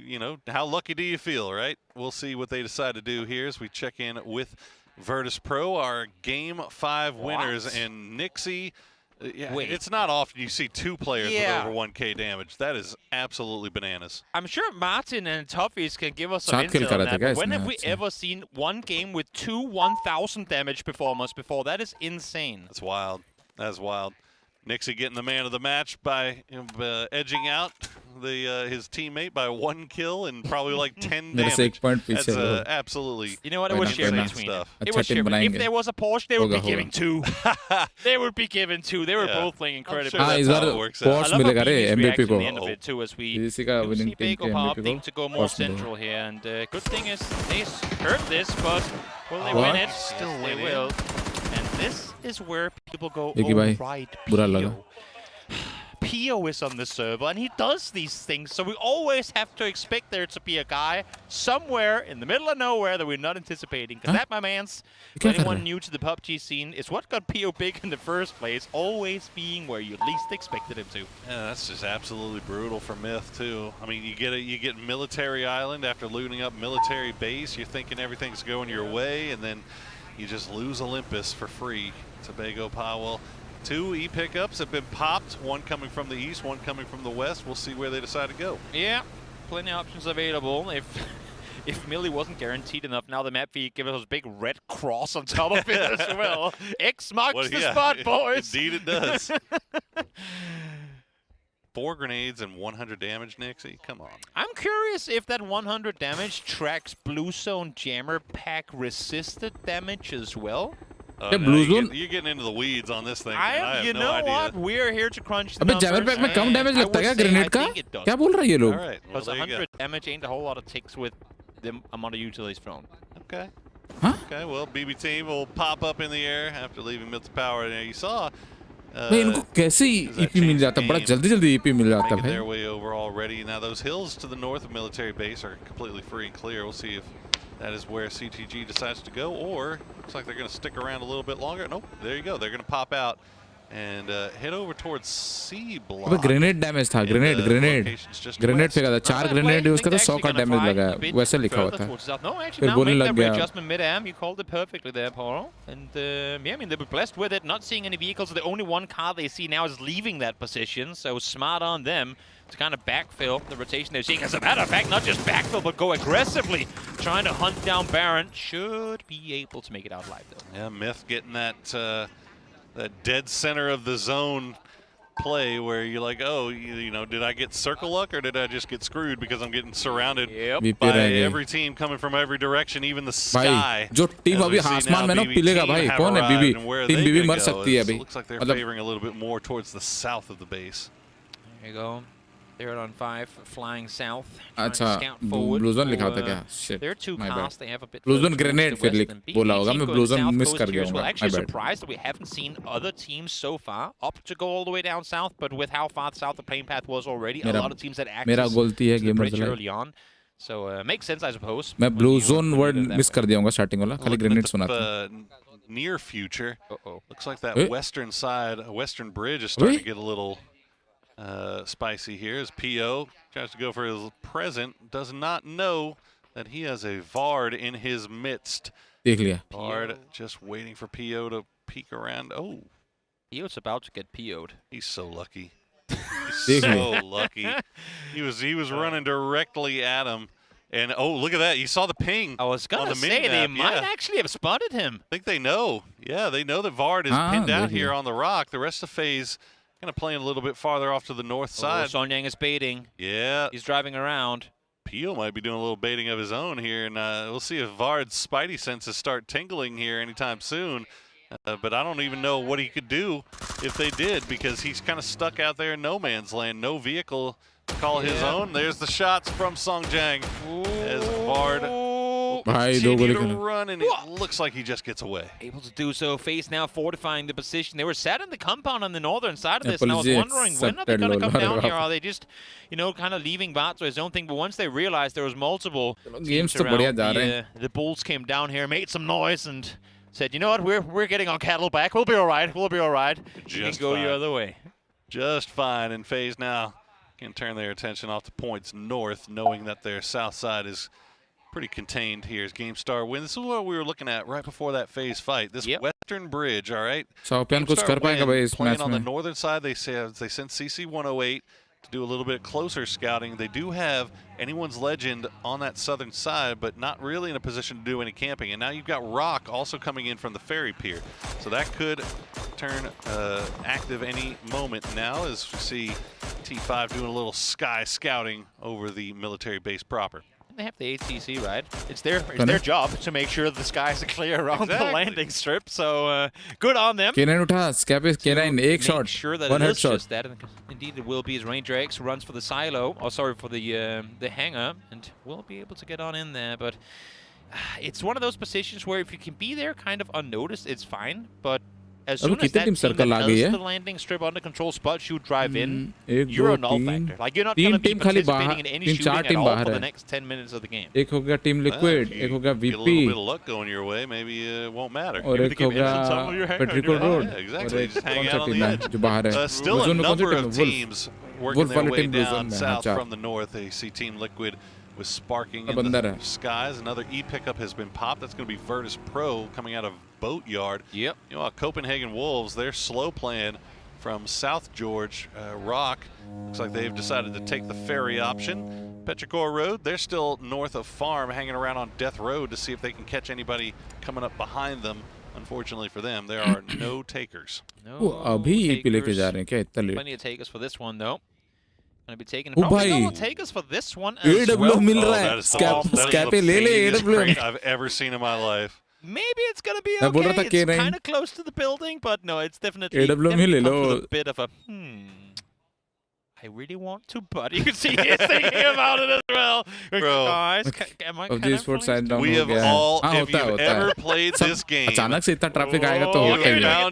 S10: you know, how lucky do you feel, right? We'll see what they decide to do here as we check in with Virtus Pro, our Game 5 winners, and Nixie. It's not often you see 2 players with over 1K damage. That is absolutely bananas.
S9: I'm sure Martin and Toffees can give us some insight on that. But when have we ever seen one game with 2 1,000 damage performers before? That is insane.
S10: That's wild. That's wild. Nixie getting the man of the match by edging out his teammate by 1 kill and probably like 10 damage. That's absolutely.
S9: You know what? It was shared between them. It was shared. If there was a Porsche, they would be giving 2. They would be giving 2. They were both playing incredibly.
S1: इस बार Porsche मिलेगा रे MVP को.
S9: The end of it too, as we
S1: PC का winning team के MVP को.
S9: To go more central here, and good thing is they heard this, but will they win it?
S10: Still
S9: they will. And this is where people go, right, Pio is on the server, and he does these things, so we always have to expect there to be a guy somewhere in the middle of nowhere that we're not anticipating. Because that, my mans, for anyone new to the PUBG scene, is what got Pio big in the first place, always being where you least expected him to.
S10: Yeah, that's just absolutely brutal for Myth, too. I mean, you get Military Island after looting up Military Base, you're thinking everything's going your way, and then you just lose Olympus for free. Tobago Powell. 2 E-pickups have been popped, one coming from the east, one coming from the west. We'll see where they decide to go.
S9: Yeah, plenty of options available. If Millie wasn't guaranteed enough, now the map feed gives us a big red cross on top of it as well. X marks the spot, boys.
S10: Indeed it does. 4 grenades and 100 damage, Nixie. Come on.
S9: I'm curious if that 100 damage tracks Blue Zone Jammer Pack resisted damage as well.
S10: You're getting into the weeds on this thing.
S9: You know what? We're here to crunch the
S1: अबे
S9: numbers.
S1: Jammer pack में कम damage लगता है क्या grenade का? क्या बोल रहा है ये लोग?
S9: Because 100 damage ain't a whole lot of ticks with the amount of utilities thrown.
S10: Okay. Huh? Okay, well, BB team will pop up in the air after leaving Mills Power. There you saw.
S1: भाई इनको कैसे EP मिल जाता है? बड़ा जल्दी EP मिल जाता है भाई.
S10: Their way over already. Now those hills to the north of Military Base are completely free and clear. We'll see if that is where CTG decides to go, or looks like they're going to stick around a little bit longer. Nope, there you go. They're going to pop out and head over towards C block.
S1: अबे grenade damage था, grenade फेंका था, 4 grenade उसका तो 100 का damage लगा है, वैसे लिखा हुआ था. फिर बोलने लग गया.
S9: Adjustment mid-am, you called it perfectly there, Paul. And yeah, I mean, they were blessed with it, not seeing any vehicles. The only one car they see now is leaving that position, so smart on them to kind of backfill the rotation they're seeing. As a matter of fact, not just backfill, but go aggressively, trying to hunt down Baron. Should be able to make it out alive, though.
S10: Yeah, Myth getting that that dead center of the zone play where you're like, oh, you know, did I get circle luck or did I just get screwed because I'm getting surrounded by every team coming from every direction, even the sky.
S1: जो team अभी आसमान में ना पिलेगा भाई, कौन है बीबी? Team बीबी मर सकती है अभी.
S10: Looks like they're favoring a little bit more towards the south of the base.
S9: There you go. They're on 5, flying south.
S1: अच्छा blue zone लिखा था क्या? Shit.
S9: They're too
S1: My
S9: fast.
S1: Bad.
S9: They have a bit.
S1: Blue zone grenade फिर बोला होगा मैं blue zone miss कर गया हूँ.
S9: Actually surprised that we haven't seen other teams so far up to go all the way down south, but with how far south the plane path was already, a lot of teams had access to the bridge early on. So makes sense, I suppose.
S1: मैं blue zone word miss कर दिया हूँ starting वाला. खाली grenade सुना था.
S10: Near future. Looks like that western side, western bridge is starting to get a little spicy here as PO tries to go for his present, does not know that he has a Vard in his midst. Vard just waiting for PO to peek around. Oh.
S9: PO's about to get PO'd.
S10: He's so lucky. He's so lucky. He was running directly at him. And oh, look at that. You saw the ping.
S9: I was going to say, they might actually have spotted him.
S10: I think they know. Yeah, they know that Vard is pinned out here on the rock. The rest of FaZe kind of playing a little bit farther off to the north side.
S9: Sonyang is baiting.
S10: Yeah.
S9: He's driving around.
S10: Pio might be doing a little baiting of his own here, and we'll see if Vard's spidey senses start tingling here anytime soon. But I don't even know what he could do if they did, because he's kind of stuck out there in no man's land. No vehicle to call his own. There's the shots from Songjang as Vard continue to run, and it looks like he just gets away.
S9: Able to do so. FaZe now fortifying the position. They were sat in the compound on the northern side of this, and I was wondering, when are they going to come down here? Are they just, you know, kind of leaving Vard to his own thing? But once they realized there was multiple teams around, the Bulls came down here, made some noise, and said, you know what, we're getting our cattle back. We'll be all right. We'll be all right. You can go your other way.
S10: Just fine. And FaZe now can turn their attention off to points north, knowing that their south side is pretty contained here as GameStar wins. This is what we were looking at right before that FaZe fight. This western bridge, all right? Playing on the northern side, they sent CC-108 to do a little bit closer scouting. They do have anyone's legend on that southern side, but not really in a position to do any camping. And now you've got Rock also coming in from the ferry pier. So that could turn active any moment now, as we see T5 doing a little sky scouting over the military base proper.
S9: They have the ATC, right? It's their job to make sure the skies are clear around the landing strip. So good on them.
S1: Make
S9: sure that it is just that. Indeed, it will be as Ranger X runs for the silo. Oh, sorry, for the hangar, and we'll be able to get on in there. But it's one of those positions where if you can be there kind of unnoticed, it's fine. But as soon as that team that has the landing strip under control spots you drive in, you're a null factor. Like, you're not going to be participating in any shooting at all for the next 10 minutes of the game.
S1: एक होगा Team Liquid, एक होगा VP.
S10: Get a little bit of luck going your way, maybe it won't matter.
S1: और एक होगा Patrico Road.
S10: Yeah, exactly. Just hang out on the edge. Still a number of teams working their way down south from the north. They see Team Liquid with sparking in the skies. Another E pickup has been popped. That's going to be Virtus Pro coming out of Boatyard.
S9: Yep.
S10: You know, Copenhagen Wolves, they're slow playing from South George. Rock, looks like they've decided to take the ferry option. Petrichor Road, they're still north of Farm, hanging around on Death Road to see if they can catch anybody coming up behind them. Unfortunately for them, there are no takers.
S1: No takers.
S9: Plenty of takers for this one, though. Going to be taken. Probably will take us for this one as well.
S10: That is the biggest crate I've ever seen in my life.
S9: Maybe it's going to be okay. It's kind of close to the building, but no, it's definitely comes with a bit of a I really want to, but you can see he's thinking about it as well.
S10: Bro,
S9: guys,
S10: we have all, if you've ever played this game, you found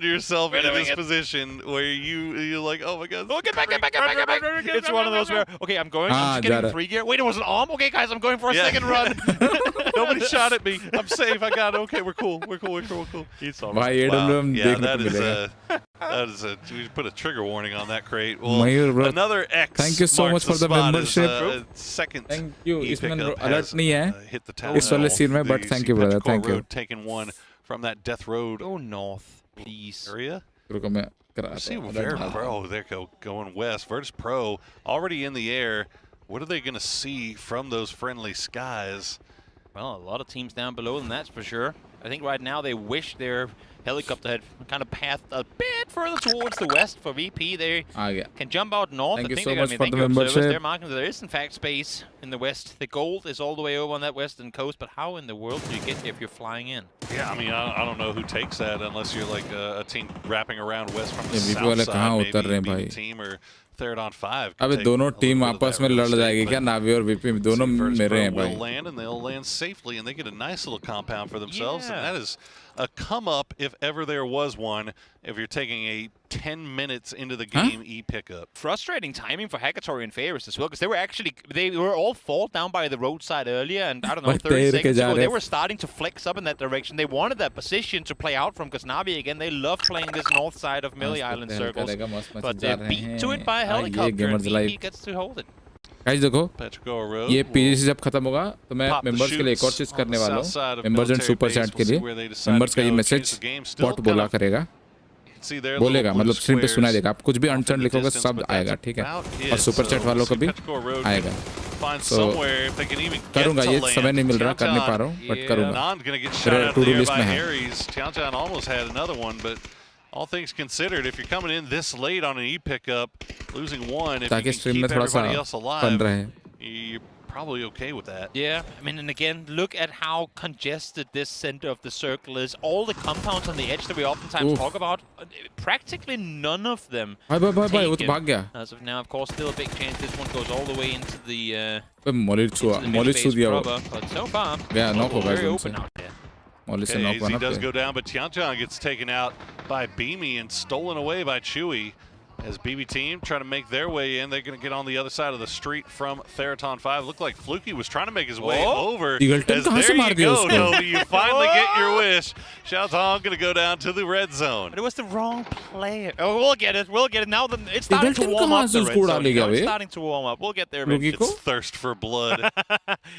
S10: yourself in this position where you're like, oh my god.
S9: Oh, get back. It's one of those where, okay, I'm just getting 3 gear. Wait, it was an arm? Okay, guys, I'm going for a second run.
S10: Nobody shot at me. I'm safe. I got it. Okay, we're cool.
S9: He's all
S10: right. Wow. Yeah, that is a, we put a trigger warning on that crate. Well, another X.
S1: Thank you so much for the membership.
S10: Second.
S1: Thank you. इसमें alert नहीं है.
S10: Hit the town.
S1: इस वाले scene में, but thank you, brother. Thank you.
S10: Taking one from that Death Road.
S9: Go north, please.
S10: Area.
S1: See,
S10: they're going west. Virtus Pro already in the air. What are they going to see from those friendly skies?
S9: Well, a lot of teams down below them, that's for sure. I think right now they wish their helicopter had kind of pathed a bit further towards the west for VP. They can jump out north.
S1: Thank you so much for the membership.
S9: They're marking that there is, in fact, space in the west. The gold is all the way over on that western coast, but how in the world do you get there if you're flying in?
S10: Yeah, I mean, I don't know who takes that unless you're like a team wrapping around west from the south side, maybe a team or Theradon5.
S1: अबे दोनों team आपस में लड़ जाएगी क्या? नावी और VP दोनों मेरे हैं भाई.
S10: Will land and they'll land safely and they get a nice little compound for themselves. And that is a come up if ever there was one. If you're taking a 10 minutes into the game e-pickup.
S9: Frustrating timing for Hackatory and Ferris as well, because they were all fall down by the roadside earlier, and I don't know, 30 seconds ago they were starting to flex up in that direction. They wanted that position to play out from, because Navi again, they love playing this north side of Millie Island circles, but they're beat to it by a helicopter and BP gets to hold it.
S1: Guys देखो, ये PGC जब खत्म होगा तो मैं members के लिए एक और चीज करने वाला हूँ. मेंबर्स एंड सुपर चैट के लिए मेंबर्स का ये मैसेज बॉट बोला करेगा, बोलेगा, मतलब स्क्रीन पे सुनाई देगा. आप कुछ भी अनचैन लिखोगे सब आएगा, ठीक है? और सुपर चैट वालों को भी आएगा. तो करूंगा, ये समय नहीं मिल रहा, कर नहीं पा रहा हूँ, बट करूंगा. मेरे टू डू लिस्ट में है.
S10: All things considered, if you're coming in this late on an e-pickup, losing one, if you can keep everybody else alive, you're probably okay with that.
S9: Yeah, I mean, and again, look at how congested this center of the circle is. All the compounds on the edge that we oftentimes talk about, practically none of them taken. As of now, of course, still a big chance this one goes all the way into the but so far, very open out there.
S10: Okay, AZ does go down, but Tiantian gets taken out by Beamy and stolen away by Chewy. As BB team trying to make their way in, they're going to get on the other side of the street from Theraton 5. Looked like Fluky was trying to make his way over. As there you go, Toby. You finally get your wish. Xiaotong going to go down to the red zone.
S9: But it was the wrong player. Oh, we'll get it. We'll get it. Now it's starting to warm up the red zone. It's starting to warm up. We'll get there eventually.
S10: It's thirst for blood.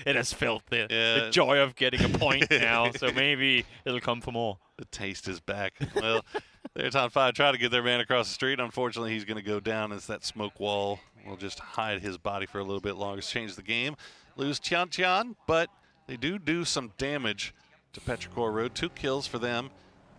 S9: It has felt the joy of getting a point now, so maybe it'll come for more.
S10: The taste is back. Well, Theraton 5 trying to get their man across the street. Unfortunately, he's going to go down as that smoke wall will just hide his body for a little bit longer. Change the game. Lose Tian, but they do some damage to Petrichor Road. 2 kills for them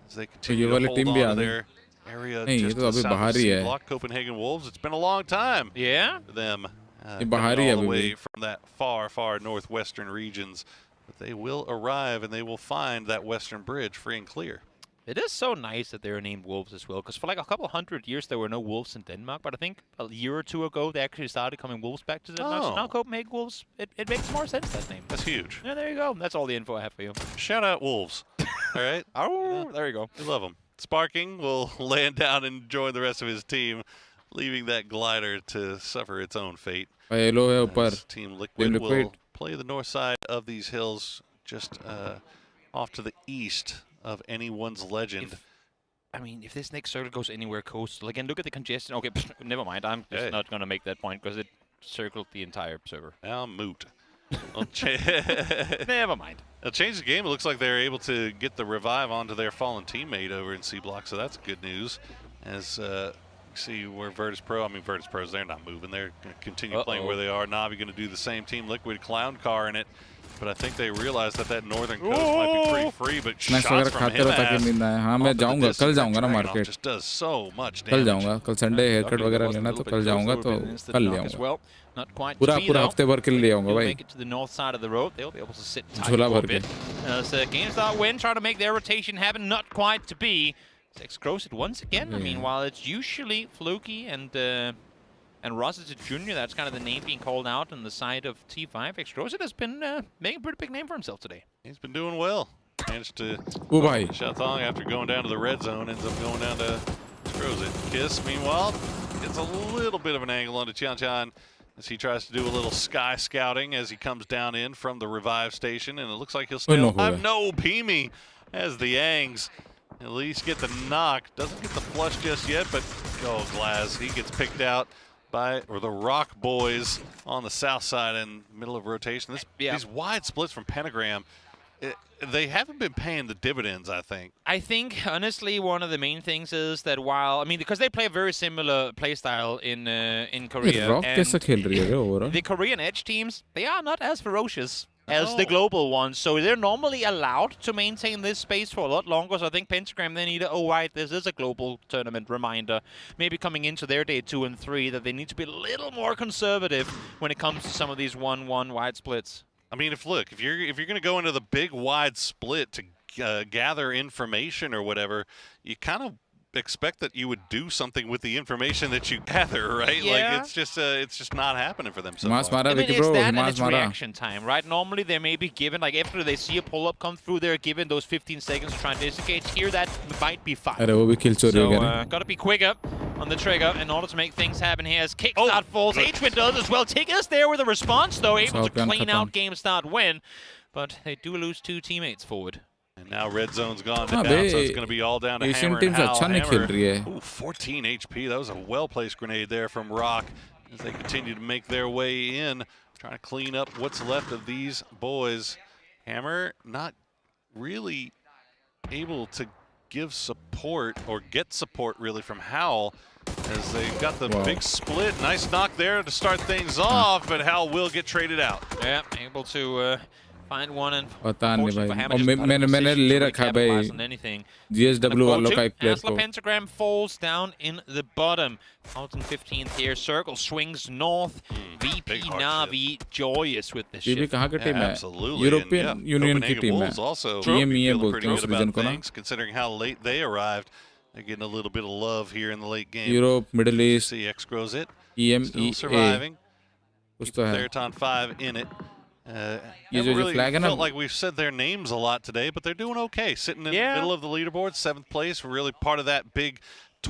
S10: as they continue to hold on to their area just to the south of the C block. Copenhagen Wolves, it's been a long time for them. Coming all the way from that far northwestern regions. But they will arrive and they will find that western bridge free and clear.
S9: It is so nice that they're named wolves as well, because for like a couple 100 years there were no wolves in Denmark, but I think a year or 2 ago they actually started coming wolves back to Denmark. So now Copenhagen Wolves, it makes more sense, that name.
S10: That's huge.
S9: Yeah, there you go. That's all the info I have for you.
S10: Shout out Wolves. All right?
S9: Oh, there you go.
S10: We love them. Sparking will land down and join the rest of his team, leaving that glider to suffer its own fate. Team Liquid will play the north side of these hills, just off to the east of anyone's legend.
S9: If this next circle goes anywhere coastal, again, look at the congestion. Okay, never mind. I'm just not going to make that point because it circled the entire server.
S10: Moot.
S9: Never mind.
S10: They'll change the game. It looks like they're able to get the revive onto their fallen teammate over in C block, so that's good news. As see where Virtus Pros, they're not moving. They're going to continue playing where they are. Navi going to do the same. Team Liquid clown car in it. But I think they realize that northern coast might be pretty free, but shots from him
S1: हाँ मैं जाऊँगा, कल जाऊँगा ना market.
S10: Just does so much
S1: कल
S10: damage.
S1: जाऊँगा, कल Sunday haircut वगैरह लेना तो कल जाऊँगा तो कल ले आऊँगा. पूरा हफ्ते भर के लिए ले आऊँगा भाई.
S9: Make it to the north side of the road. They'll be able to sit tight for a bit. So GameStar win, try to make their rotation happen. Not quite to be. Exgrosset once again. While it's usually Fluky and Rossiter Jr., that's kind of the name being called out on the side of T5. Exgrosset has been making a pretty big name for himself today.
S10: He's been doing well. Managed to Xiaotong after going down to the red zone, ends up going down to Exgrosset. Kiss, meanwhile, gets a little bit of an angle onto Tian as he tries to do a little sky scouting as he comes down in from the revive station, and it looks like he'll still have no Beamy as the Yangs at least get the knock. Doesn't get the flush just yet, but Glaz, he gets picked out by the Rock Boys on the south side in middle of rotation. These wide splits from Pentagram, they haven't been paying the dividends, I think.
S9: I think, honestly, one of the main things is that while, because they play a very similar playstyle in Korea, and the Korean Edge teams, they are not as ferocious as the global ones, so they're normally allowed to maintain this space for a lot longer. So I think Pentagram then either, this is a global tournament reminder, maybe coming into their day 2 and 3, that they need to be a little more conservative when it comes to some of these 1-1 wide splits.
S10: If you're going to go into the big wide split to gather information or whatever, you kind of expect that you would do something with the information that you gather, right?
S9: Yeah.
S10: Like it's just not happening for them so
S1: Himas
S10: far.
S1: mara,
S9: I mean,
S1: Vicky
S9: it's
S1: bro.
S9: that and
S1: Himas
S9: it's
S1: mara.
S9: reaction time, right? Normally they may be given, like after they see a pull-up come through, they're given those 15 seconds to try and disengage. Here that might be 5.
S1: अरे वो भी kill चोरी हो गया
S9: So, got to be quicker on the trigger in order to make things happen here. As kickstart falls, H-Win does as well. Take us there with a response, though, able to clean out game start win. But they do lose 2 teammates forward.
S10: And now red zone's gone down, so it's going to be all down to Hammer and Hal. Hammer, 14 HP. That was a well-placed grenade there from Rock as they continue to make their way in, trying to clean up what's left of these boys. Hammer not really able to give support or get support really from Hal as they got the big split. Nice knock there to start things off, but Hal will get traded out.
S9: Yeah, able to find one and
S1: पता नहीं भाई और मैंने ले रखा है भाई GSW वालों का एक प्लेयर को
S9: Pentagram falls down in the bottom. 15th here, circle swings north. VP Na'Vi joyous with this shit.
S1: VP कहाँ की टीम है?
S10: Absolutely.
S1: European Union की टीम है.
S10: Also
S1: EMEA बोलते हैं उस रीजन को ना.
S10: Considering how late they arrived, they're getting a little bit of love here in the late game.
S1: Europe, Middle East,
S10: CX grows it.
S1: EMEA.
S10: Still surviving.
S1: कुछ तो है.
S10: Theraton 5 in it.
S1: ये जो
S10: really
S1: flag है ना.
S10: felt like we've said their names a lot today, but they're doing okay. Sitting in the middle of the leaderboard, 7th place, really part of that big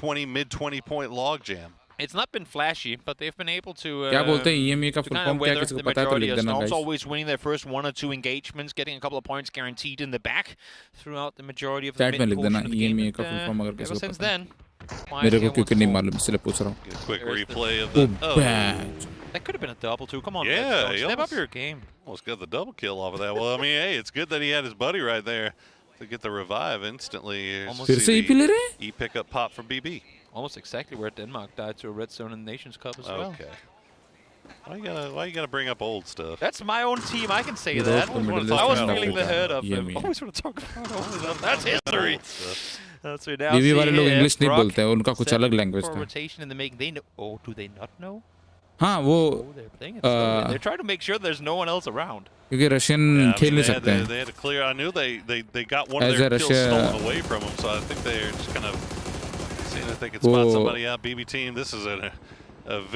S10: mid-20 point log jam.
S9: It's not been flashy, but they've been able to
S1: क्या बोलते हैं EMEA का full form क्या
S9: weather
S1: किसी
S9: the
S1: को पता है तो लिख
S9: majority of
S1: देना
S9: storms,
S1: guys.
S9: always winning their first 1 or 2 engagements, getting a couple of points guaranteed in the back throughout the majority of the
S1: Chat में
S9: mid
S1: लिख देना
S9: portion of the game.
S1: EMEA का full form अगर
S9: Ever
S1: किसी को
S9: since
S1: पता है.
S9: then,
S1: मेरे को क्योंकि नहीं मालूम इसलिए पूछ रहा हूँ.
S10: Quick replay of the.
S9: That could have been a double too. Come on,
S10: yeah,
S9: step up your game.
S10: Almost got the double kill off of that. Well, I mean, hey, it's good that he had his buddy right there to get the revive instantly.
S1: फिर से EP ले रहे हैं?
S10: E pick up pop from BB.
S9: Almost exactly where Denmark died to a red zone in the Nations Cup as well.
S10: Okay. Why you gotta bring up old stuff?
S9: That's my own team. I can say that. I was feeling the hurt of them. Always want to talk about all of them. That's history. That's right now.
S1: बीवी वाले लोग English नहीं बोलते हैं, उनका कुछ अलग language था.
S9: Rotation in the making. They know. Oh, do they not know?
S1: हाँ वो.
S9: They're trying to make sure there's no one else around.
S1: क्योंकि रशियन खेल नहीं सकते हैं.
S10: They had to clear. I knew they got one of their kills stolen away from them, so I think they're just kind of seeing if they can spot somebody out. BB team. This is a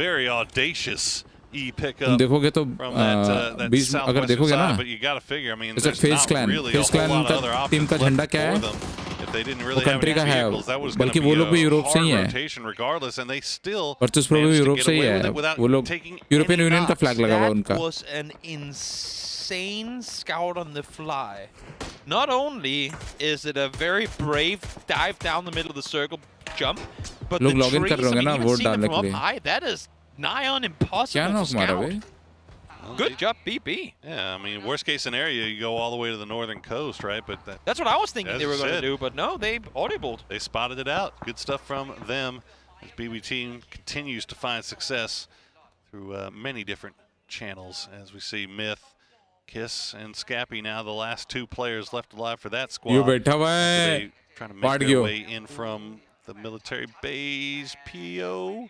S10: very audacious E pickup
S1: देखोगे तो
S10: from that
S1: बीच अगर देखोगे ना,
S10: but you got to figure. I mean,
S1: जैसे face clan का team का झंडा क्या है? वो कंट्री का है, बल्कि वो लोग भी यूरोप से ही हैं. वर्चुअस प्रो भी यूरोप से ही है. वो लोग यूरोपियन यूनियन का फ्लैग लगा हुआ उनका.
S9: That was an insane scout on the fly. Not only is it a very brave dive down the middle of the circle jump, but
S1: लोग
S9: the
S1: लॉगिन कर रहे होंगे ना वोट डालने के लिए.
S9: That is nigh on impossible to scout. Good job, BP.
S10: Yeah, I mean, worst case scenario, you go all the way to the northern coast, right? But
S9: that's what I was thinking they were going to do, but no, they audibled.
S10: They spotted it out. Good stuff from them. As BB team continues to find success through many different channels, as we see Myth, Kiss, and Scappy now the last 2 players left alive for that squad. They trying to make their way in from the military base. PO.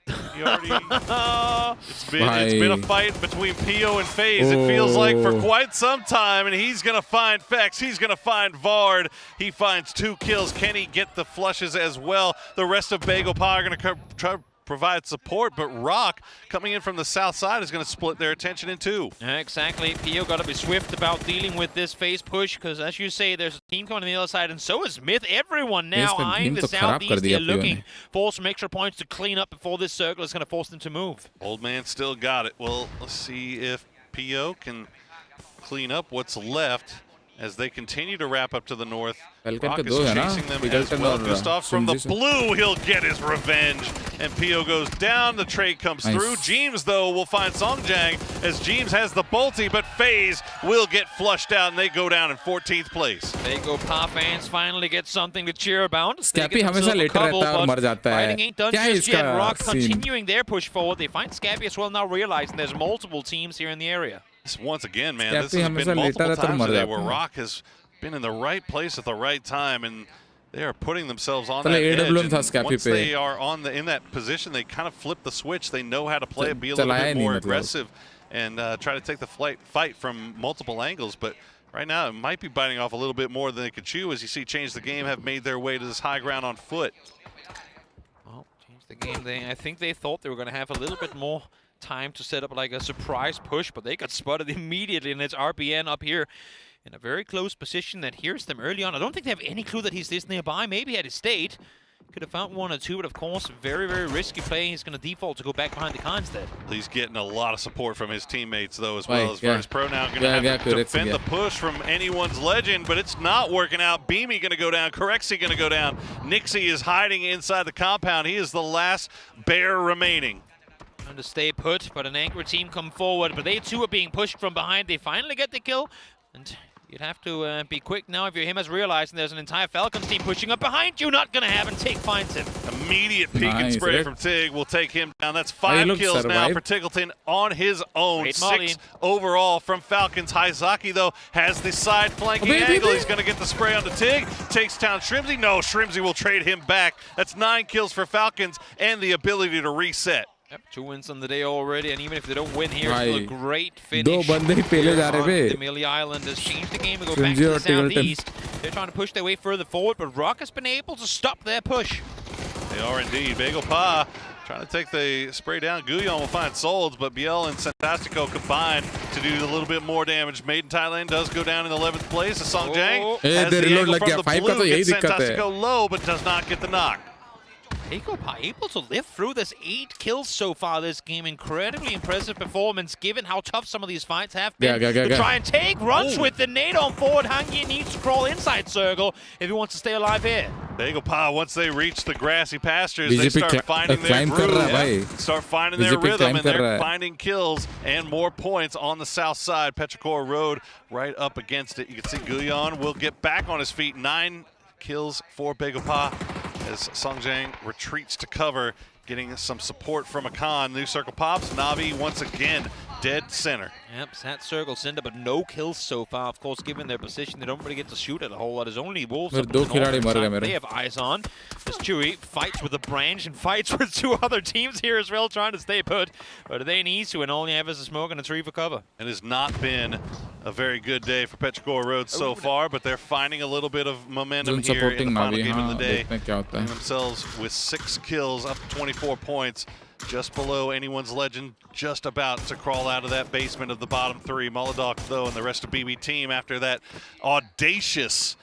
S10: It's been a fight between PO and FaZe, it feels like, for quite some time, and he's going to find Fex, he's going to find Vard, he finds 2 kills. Can he get the flushes as well? The rest of Bagel Power are going to try to provide support, but Rock, coming in from the south side, is going to split their attention in 2.
S9: Exactly. PO got to be swift about dealing with this phase push, because as you say, there's a team coming on the other side, and so is Myth. Everyone now eyeing the southeast. They're looking for some extra points to clean up before this circle is going to force them to move.
S10: Old man still got it. Well, let's see if PO can clean up what's left as they continue to wrap up to the north. Rock is chasing them as well. Gustav from the blue, he'll get his revenge. And PO goes down, the trade comes through. Jeems, though, will find Songjang as Jeems has the bolty, but FaZe will get flushed out, and they go down in 14th place.
S9: They go Pop fans finally get something to cheer about.
S1: Scappy हमेशा letter रहता है और मर जाता है. क्या है इसका
S9: Rock continuing their push forward. They find Scappy as well, now realizing there's multiple teams here in the area.
S10: Once again, man, this has been multiple times today where Rock has been in the right place at the right time, and they are putting themselves on that edge. And once they are in that position, they kind of flip the switch. They know how to play it, be a little bit more aggressive, and try to take the fight from multiple angles. But right now, it might be biting off a little bit more than they could chew, as you see Change the Game have made their way to this high ground on foot.
S9: the game. I think they thought they were going to have a little bit more time to set up like a surprise push, but they got spotted immediately, and it's RBN up here in a very close position that hears them early on. I don't think they have any clue that he's this nearby. Maybe had he stayed, could have found one or two, but of course, very, very risky play. He's going to default to go back behind the car instead.
S10: He's getting a lot of support from his teammates, though, as well. As Virtus Pro now going to have to defend the push from anyone's legend, but it's not working out. Beamy going to go down. Corexy going to go down. Nixie is hiding inside the compound. He is the last bear remaining.
S9: Trying to stay put, but an angry team come forward, but they too are being pushed from behind. They finally get the kill, and you'd have to be quick now if you're him, as realizing there's an entire Falcons team pushing up behind you. Not gonna happen. Tig finds him.
S10: Immediate peek and spray from Tig will take him down. That's 5 kills now for Tickleton on his own.
S9: Great
S10: 6 overall from Falcons. Haizaki, though, has the side flanking angle. He's gonna get the spray onto Tig. Takes down Shrimsy. No, Shrimsy will trade him back. That's 9 kills for Falcons and the ability to reset.
S9: Yep, 2 wins on the day already, and even if they don't win here, it's still a great finish.
S1: The
S9: Amelia Island has changed the game and go back to the southeast. They're trying to push their way further forward, but Rock has been able to stop their push.
S10: They are indeed. Bagel Pa trying to take the spray down. Guyon will find Souls, but Biel and Fantastico combine to do a little bit more damage. Made in Thailand does go down in 11th place. Song Jang has the angle from the blue, gets Fantastico low, but does not get the knock.
S9: Bagopa able to live through this 8 kills so far this game. Incredibly impressive performance given how tough some of these fights have been. To try and take runs with the nade on forward. Hangi needs to crawl inside circle if he wants to stay alive here.
S10: Bagopa, once they reach the grassy pastures, they start finding their groove, start finding their rhythm, and they're finding kills and more points on the south side. Petrichor Road right up against it. You can see Guyon will get back on his feet. 9 kills for Bagopa as Songjang retreats to cover, getting some support from Akan. New circle pops. Navi once again dead center.
S9: Yep, sat circle center, but no kills so far. Of course, given their position, they don't really get to shoot at a whole lot. There's only Wolves up in the north. They have eyes on. As Chewy fights with a branch and fights with 2 other teams here as well, trying to stay put. But they need to, and all you have is a smoke and a tree for cover.
S10: It has not been a very good day for Petrichor Road so far, but they're finding a little bit of momentum here in the final game of the day. Finding themselves with 6 kills, up to 24 points. Just below anyone's legend, just about to crawl out of that basement of the bottom 3. Molodok, though, and the rest of BB team after that audacious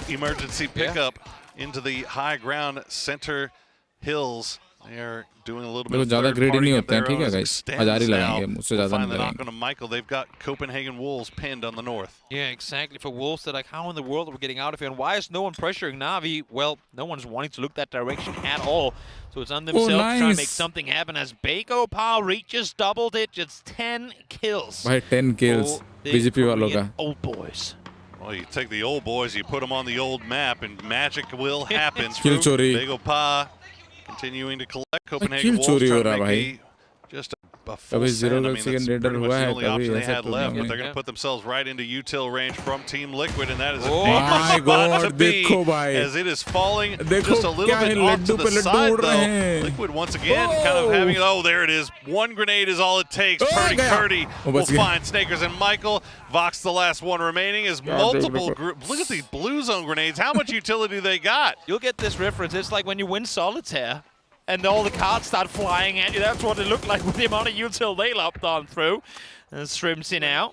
S10: emergency pickup into the high ground center hills. They are doing a little bit of third party of their own as extends now. We'll find the knock on Michael. They've got Copenhagen Wolves pinned on the north.
S9: Yeah, exactly. For Wolves, they're like, how in the world are we getting out of here? And why is no one pressuring Na'Vi? Well, no one's wanting to look that direction at all. So it's on themselves to try and make something happen as Bagopa reaches double digits, 10 kills.
S1: By 10 kills. BGP walon ka.
S9: Old boys.
S10: Well, you take the old boys, you put them on the old map, and magic will happen.
S1: Kill chori.
S10: Bagopa continuing to collect. Copenhagen Wolves trying to make just a full send. I mean, that's pretty much the only option they had left, but they're going to put themselves right into util range from Team Liquid, and that is a dangerous spot to be as it is falling just a little bit off to the side, though. Liquid once again kind of having, there it is. 1 grenade is all it takes. Purdy will find Snakers and Michael. Vox the last one remaining is multiple look at these blue zone grenades. How much utility they got?
S9: You'll get this reference. It's like when you win solitaire and all the cards start flying at you. That's what it looked like with the amount of util they lopped on through. And Shrimsy now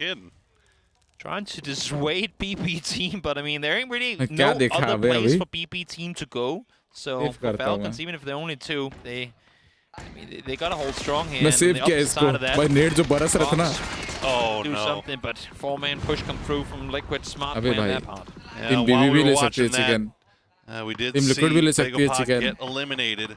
S9: trying to dissuade BP team, but I mean, there ain't really no other place for BP team to go. So for Falcons, even if they're only 2, they got to hold strong here.
S1: Nasiib kya isko? Bhai nade jo baras raha tha na.
S9: Do something, but 4-man push come through from Liquid. Smart play on that part.
S1: Team BB bhi le sakte hai chicken.
S10: We did see Bagopa get eliminated.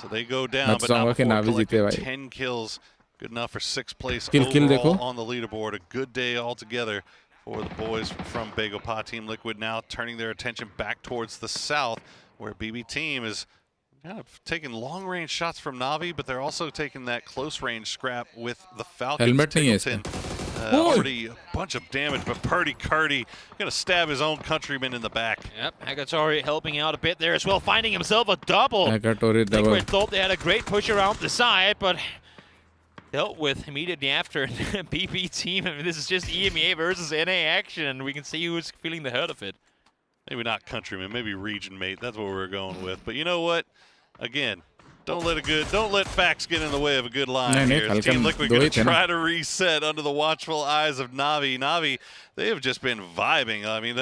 S10: So they go down, but not before collecting 10 kills. Good enough for 6th place overall on the leaderboard. A good day altogether for the boys from Bagopa. Team Liquid now turning their attention back towards the south, where BB team is kind of taking long-range shots from Na'Vi, but they're also taking that close-range scrap with the Falcons. Already a bunch of damage, but Purdy Curdy going to stab his own countryman in the back.
S9: Yep, Hagatori helping out a bit there as well, finding himself a double. Liquid thought they had a great push around the side, but dealt with immediately after. BP team, I mean, this is just EMEA versus NA action, and we can see who's feeling the hurt of it.
S10: Maybe not countryman, maybe region mate. That's what we're going with. But you know what? Again, Don't let facts get in the way of a good line here. Team Liquid going to try to reset under the watchful eyes of Na'Vi. Na'Vi, they have just been vibing. I mean,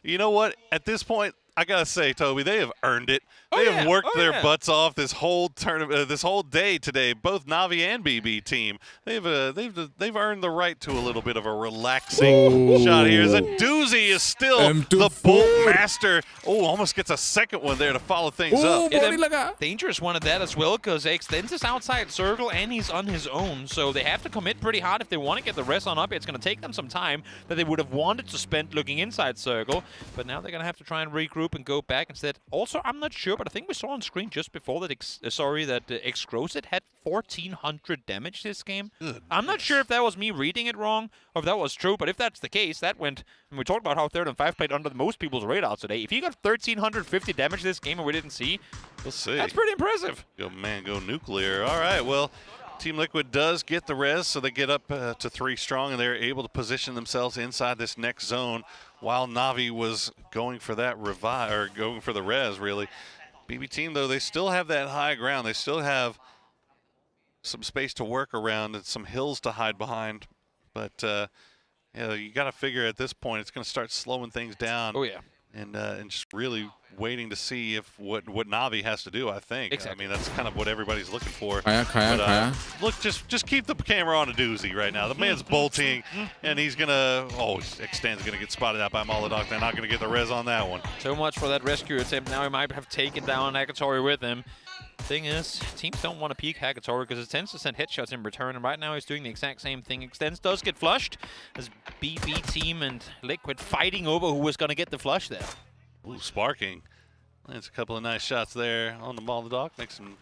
S10: you know what? At this point, I gotta say, Toby, they have earned it. They have worked their butts off this whole tournament, this whole day today. Both Na'Vi and BB team, they've earned the right to a little bit of a relaxing shot here. As a doozy is still the Bolt Master. Oh, almost gets a second one there to follow things up.
S9: Yeah, dangerous one at that as well, because they extends his outside circle and he's on his own, so they have to commit pretty hard if they want to get the rest on up. It's going to take them some time that they would have wanted to spend looking inside circle, but now they're going to have to try and regroup and go back instead. Also, I'm not sure, but I think we saw on screen just before that Exgrosit had 1,400 damage this game. I'm not sure if that was me reading it wrong or if that was true, but if that's the case, that went, and we talked about how 3rd and 5 played under most people's radars today. If he got 1,350 damage this game and we didn't see,
S10: we'll see.
S9: That's pretty impressive.
S10: Go nuclear. All right, well, Team Liquid does get the res, so they get up to 3 strong, and they're able to position themselves inside this next zone while Na'Vi was going for that revive, or going for the res, really. BB team, though, they still have that high ground. They still have some space to work around and some hills to hide behind. But, yeah, you got to figure at this point it's going to start slowing things down.
S9: Oh, yeah.
S10: And just really waiting to see if what Na'Vi has to do, I think.
S9: Exactly.
S10: I mean, that's kind of what everybody's looking for.
S1: Kaya.
S10: Look, just keep the camera on a doozy right now. The man's bolting, and he's going to, Extend's going to get spotted out by Molotov. They're not going to get the res on that one.
S9: So much for that rescue attempt. Now he might have taken down Hagatori with him. Thing is, teams don't want to peek Hagatori because it tends to send headshots in return, and right now he's doing the exact same thing. Extends does get flushed as BB team and Liquid fighting over who was going to get the flush there.
S10: Ooh, sparking. That's a couple of nice shots there on the Molotov. Makes him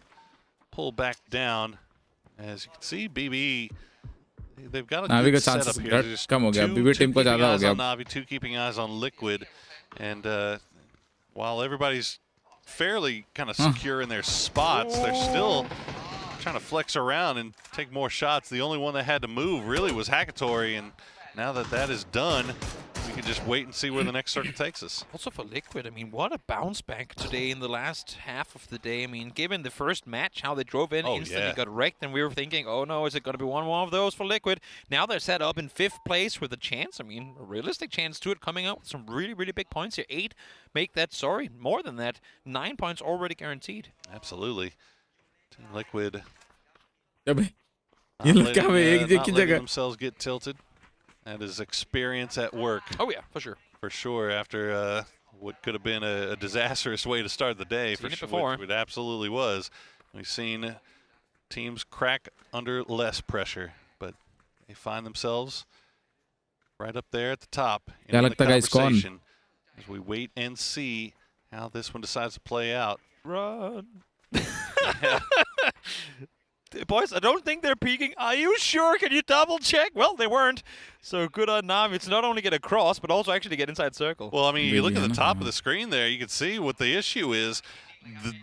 S10: pull back down. As you can see, BB, they've got a good setup here. There's two keeping eyes on Na'Vi, 2 keeping eyes on Liquid, and while everybody's fairly kind of secure in their spots, they're still trying to flex around and take more shots. The only one that had to move really was Hagatori, and now that that is done, we can just wait and see where the next circle takes us.
S9: Also for Liquid, I mean, what a bounce back today in the last half of the day. I mean, given the first match, how they drove in, instantly got wrecked, and we were thinking, oh no, is it going to be one of those for Liquid? Now they're set up in 5th place with a chance, I mean, a realistic chance to it, coming up with some really, really big points here. 8 make that, more than that. 9 points already guaranteed.
S10: Absolutely. Team Liquid
S1: not
S10: letting themselves get tilted. That is experience at work.
S9: Oh, yeah, for sure.
S10: For sure, after what could have been a disastrous way to start the day.
S9: Seen it before.
S10: It absolutely was. We've seen teams crack under less pressure, but they find themselves right up there at the top in the conversation as we wait and see how this one decides to play out.
S9: Run. Boys, I don't think they're peeking. Are you sure? Can you double check? Well, they weren't. So good on Na'Vi. It's not only get across, but also actually get inside circle.
S10: Well, I mean, you look at the top of the screen there, you can see what the issue is.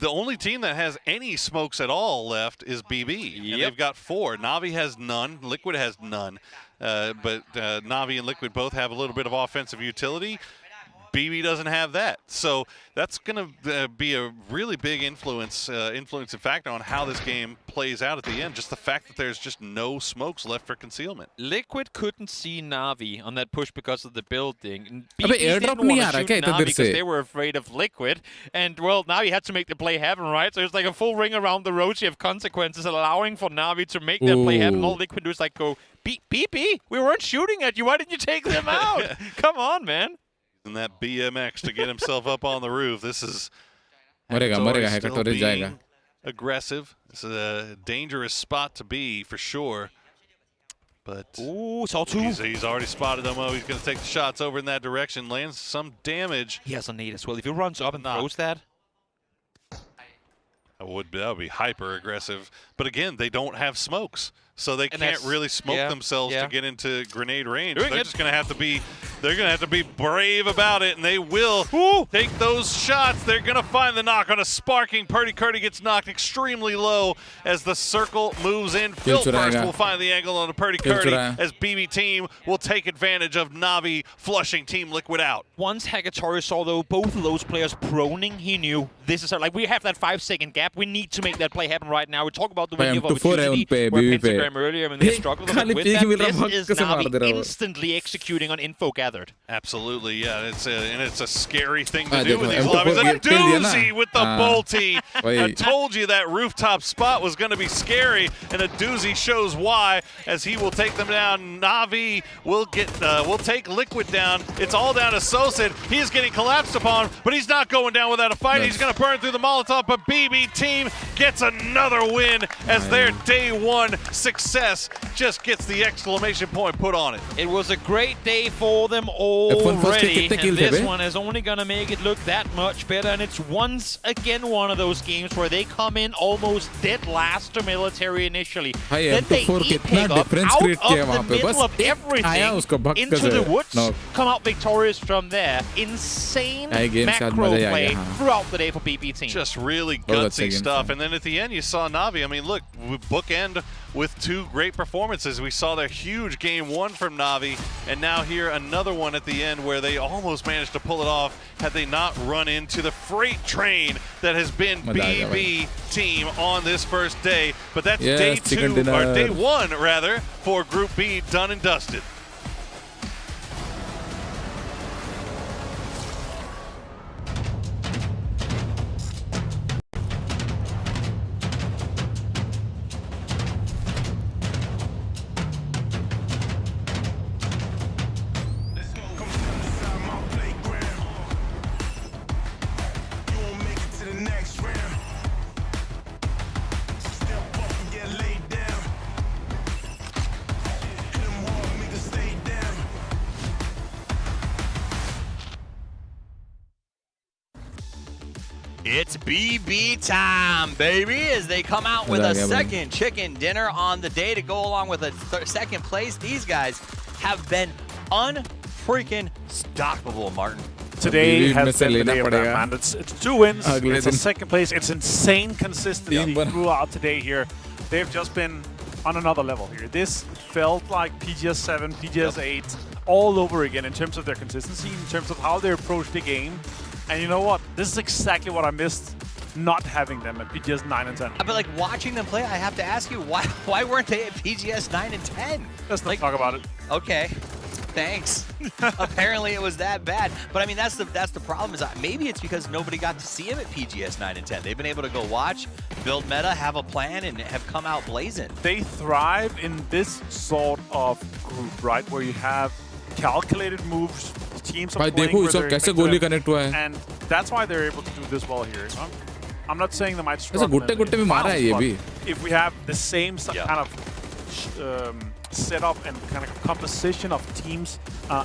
S10: The only team that has any smokes at all left is BB, and they've got 4. Na'Vi has none. Liquid has none. But Na'Vi and Liquid both have a little bit of offensive utility. BB doesn't have that, so that's going to be a really big influencing factor on how this game plays out at the end. Just the fact that there's just no smokes left for concealment.
S9: Liquid couldn't see Na'Vi on that push because of the building. BB didn't want to shoot Na'Vi because they were afraid of Liquid, and well, Na'Vi had to make the play happen, right? So it's like a full ring around the rosy of consequences, allowing for Na'Vi to make that play happen. All Liquid do is like go, BB, we weren't shooting at you. Why didn't you take them out? Come on, man.
S10: And that BMX to get himself up on the roof. This is
S1: still being
S10: aggressive. This is a dangerous spot to be for sure. But
S9: saw 2.
S10: He's already spotted them. Oh, he's going to take the shots over in that direction. Lands some damage.
S9: He has a nade as well. If he runs up and throws that,
S10: that would be hyper aggressive. But again, they don't have smokes. so they can't really smoke themselves to get into grenade range. They're just going to have to be brave about it, and they will take those shots. They're going to find the knock on a sparking. Purdy gets knocked extremely low as the circle moves in. Phil first will find the angle on the Purdy as BB team will take advantage of Na'Vi flushing Team Liquid out.
S9: Once Hagatori saw though both of those players proning, he knew this is like we have that 5-second gap. We need to make that play happen right now. We talk about the window of opportunity where Pentagram earlier when they struggled with that. This is Na'Vi instantly executing on info gathered.
S10: Absolutely, yeah. It's a scary thing to do with these lobbies. A doozy with the bolty. I told you that rooftop spot was going to be scary, and a doozy shows why as he will take them down. Na'Vi will take Liquid down. It's all down to Sosid. He's getting collapsed upon, but he's not going down without a fight. He's going to burn through the Molotov, but BB team gets another win as their day one success just gets the exclamation point put on it.
S9: It was a great day for them already, and this one is only going to make it look that much better, and it's once again one of those games where they come in almost dead last to military initially. Then they pick up out of the middle of everything into the woods, come out victorious from there. Insane macro play throughout the day for BB team.
S10: Just really gutsy stuff, and then at the end you saw Na'Vi. I mean, look, we bookend with two great performances. We saw their huge game one from Na'Vi, and now here another one at the end where they almost managed to pull it off had they not run into the freight train that has been BB team on this first day. But that's day one rather, for Group B done and dusted.
S2: It's BB time, baby, as they come out with a second chicken dinner on the day to go along with a second place. These guys have been unfreaking stoppable, Martin.
S3: Today has been the day of that, man. It's 2 wins, it's a second place. It's insane consistency throughout today here. They've just been on another level here. This felt like PGS 7, PGS 8 all over again in terms of their consistency, in terms of how they approach the game. And you know what? This is exactly what I missed not having them at PGS 9 and 10.
S2: But like watching them play, I have to ask you, why weren't they at PGS 9 and 10?
S3: Let's not talk about it.
S2: Okay. Thanks. Apparently it was that bad. But I mean, that's the problem, is maybe it's because nobody got to see him at PGS 9 and 10. They've been able to go watch, build meta, have a plan, and have come out blazing.
S3: They thrive in this sort of group, right? Where you have calculated moves, teams are playing where they're expected, and that's why they're able to do this well here. I'm not saying they might struggle, but if we have the same kind of setup and kind of composition of teams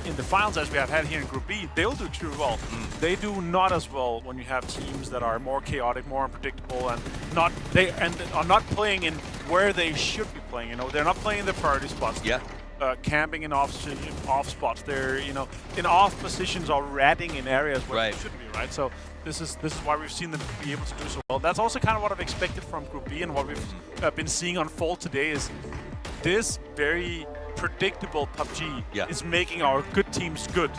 S3: in the finals as we have had here in Group B, they'll do too well. They do not as well when you have teams that are more chaotic, more unpredictable, and are not playing in where they should be playing. You know, they're not playing in the priority spots.
S2: Yeah.
S3: Camping in off spots. They're in off positions or ratting in areas where they shouldn't be, right? So this is why we've seen them be able to do so well. That's also kind of what I've expected from Group B, and what we've been seeing unfold today is this very predictable PUBG is making our good teams good.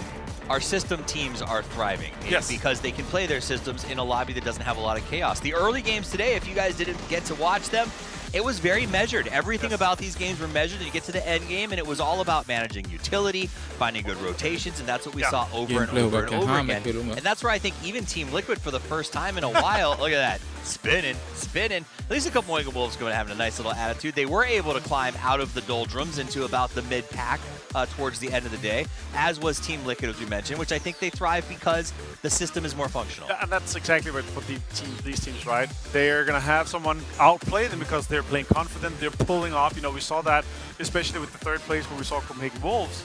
S2: Our system teams are thriving because they can play their systems in a lobby that doesn't have a lot of chaos. The early games today, if you guys didn't get to watch them, it was very measured. Everything about these games were measured, and you get to the end game, and it was all about managing utility, finding good rotations, and that's what we saw over and over and over again. And that's where I think even Team Liquid, for the first time in a while, look at that, spinning. At least a couple Oingo Wolves going to have a nice little attitude. They were able to climb out of the doldrums into about the mid-pack towards the end of the day, as was Team Liquid, as we mentioned, which I think they thrive because the system is more functional.
S3: And that's exactly what these teams, right? They're going to have someone outplay them because they're playing confident, they're pulling off. You know, we saw that especially with the third place where we saw Copenhagen Wolves.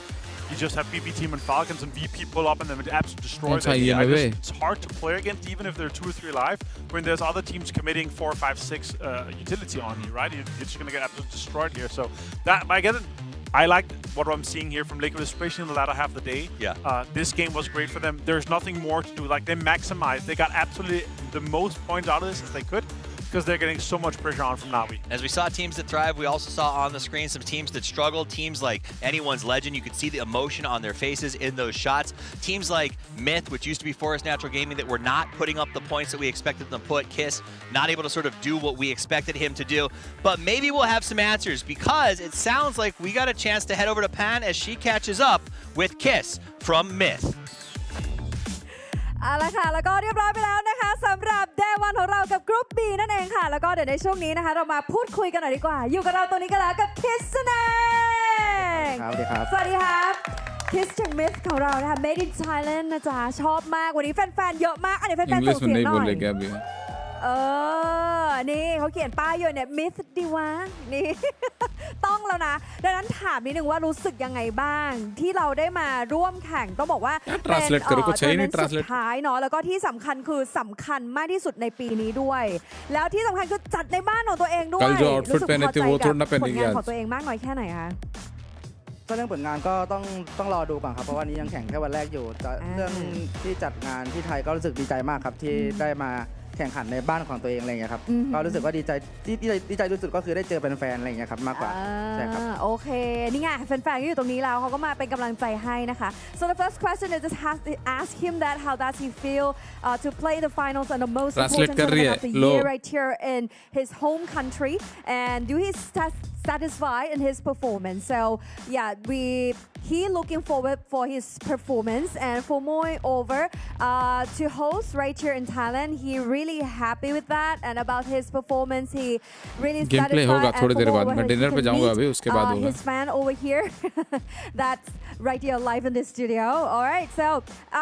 S3: you just have BB Team and Falcons and VP pull up and then absolutely destroy them. It's hard to play against, even if they're 2 or 3 alive, when there's other teams committing 4, 5, 6 utility on you, right? You're just going to get absolutely destroyed here. So that, I get it. I like what I'm seeing here from Liquid, especially in the latter half of the day.
S2: Yeah.
S3: This game was great for them. There's nothing more to do. Like, they maximized. They got absolutely the most points out of this as they could, because they're getting so much pressure on from Navi.
S2: As we saw teams that thrive, we also saw on the screen some teams that struggled. Teams like Anyone's Legend, you could see the emotion on their faces in those shots. Teams like Myth, which used to be Forest Natural Gaming, that were not putting up the points that we expected them to put. Kiss, not able to sort of do what we expected him to do. But maybe we'll have some answers, because it sounds like we got a chance to head over to Pan as she catches up with Kiss from Myth.
S13: เอาละค่ะแล้วก็เรียบร้อยไปแล้วนะคะสำหรับ Day 1 ของเรากับกรุ๊ป B นั่นเองค่ะแล้วก็เดี๋ยวในช่วงนี้นะคะเรามาพูดคุยกันหน่อยดีกว่าอยู่กับเราตัวนี้กันแล้วกับคิสนั่นเองสวัสดีครับสวัสดีครับคิสจากมิสของเรานะคะ Made in Thailand นะจ๊ะชอบมากวันนี้แฟนๆเยอะมากอันนี้แฟนๆส่งเสียงหน่อยนี่เขาเขียนป้ายอยู่เนี่ยมิสดีวะนี่ ต้องแล้วนะดังนั้นถามนิดนึงว่ารู้สึกยังไงบ้างที่เราได้มาร่วมแข่งต้องบอกว่าเป็นสุดท้ายเนาะแล้วก็ที่สำคัญคือสำคัญมากที่สุดในปีนี้ด้วยแล้วที่สำคัญคือจัดในบ้านของตัวเองด้วยรู้สึกพอใจกับผลงานของตัวเองมากน้อยแค่ไหนคะ
S4: ก็เรื่องผลงานก็ต้องรอดูก่อนครับเพราะว่านี้ยังแข่งแค่วันแรกอยู่เรื่องที่จัดงานที่ไทยก็รู้สึกดีใจมากครับที่ได้มาแข่งขันในบ้านของตัวเองอะไรอย่างเงี้ยครับก็รู้สึกว่าดีใจที่ดีใจที่สุดก็คือได้เจอแฟนๆอะไรอย่างเงี้ยครับมากกว่าใช่ครับ
S13: โอเคนี่ไงแฟนๆก็อยู่ตรงนี้แล้วเขาก็มาเป็นกำลังใจให้นะคะ So the first question is just have to ask him that how does he feel to play the finals and the most important tournament of the year right here in his home country and do he satisfied in his performance so yeah he looking forward for his performance and for moreover to host right here in Thailand he really happy with that and about his performance he really satisfied and for moreover he can meet his fan over here that's right here live in the studio alright so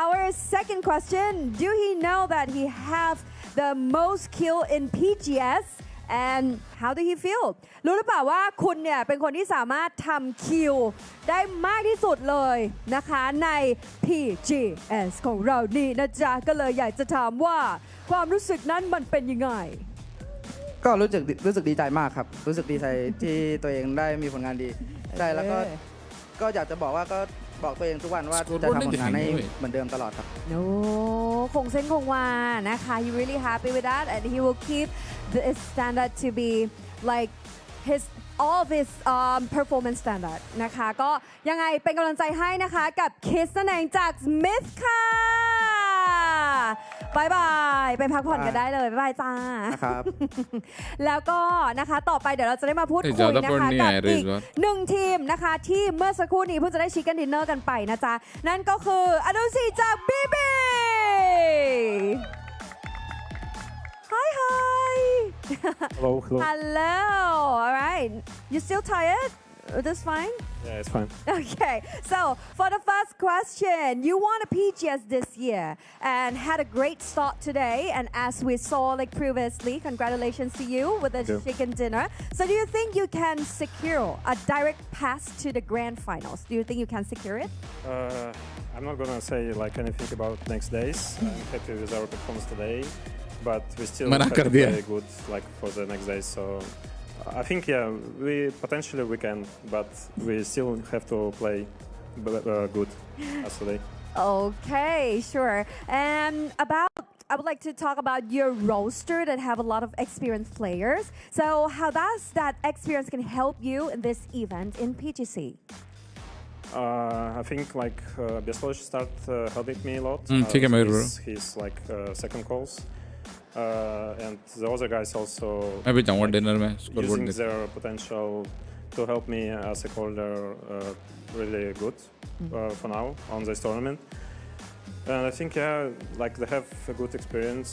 S13: our second question do he know that he have the most kill in PGS and how do he feel รู้หรือเปล่าว่าคุณเนี่ยเป็นคนที่สามารถทำคิวได้มากที่สุดเลยนะคะใน PGS ของเรานี่นะจ๊ะก็เลยอยากจะถามว่าความรู้สึกนั้นมันเป็นยังไง
S4: ก็รู้สึกดีใจมากครับรู้สึกดีใจที่ตัวเองได้มีผลงานดีใช่แล้วก็อยากจะบอกว่าก็บอกตัวเองทุกวันว่าจะทำผลงานให้เหมือนเดิมตลอดครับ
S13: โอ้คงเส้นคงวานะคะ he really happy with that and he will keep this standard to be like all of his performance standard นะคะก็ยังไงเป็นกำลังใจให้นะคะกับคิสนั่นเองจาก Myth ค่ะบายบายไปพักผ่อนกันได้เลยบายบายจ้า
S4: ครับ
S13: แล้วก็นะคะต่อไปเดี๋ยวเราจะได้มาพูดคุยนะคะกับอีก1ทีมนะคะที่เมื่อสักครู่นี้เพิ่งจะได้ชิคเก้นดินเนอร์กันไปนะจ๊ะนั่นก็คืออนุสีจาก BB Hi Hello all right you still tired that's fine
S15: Yeah, it's fine.
S13: Okay, so for the first question, you won a PGS this year and had a great start today. And as we saw like previously, congratulations to you with the chicken dinner. So do you think you can secure a direct pass to the grand finals? Do you think you can secure it?
S15: I'm not gonna say like anything about next days. I'm happy with our performance today, but we still have to play good like for the next days. So. I think we potentially can, but we still have to play good as today.
S13: Okay, sure. And I would like to talk about your roster that have a lot of experienced players. So how does that experience can help you in this event in PGC?
S15: I think like Biasloj start helping me a lot. He's like second calls. And the other guys also using their potential to help me as a caller really good for now on this tournament. And I think like they have a good experience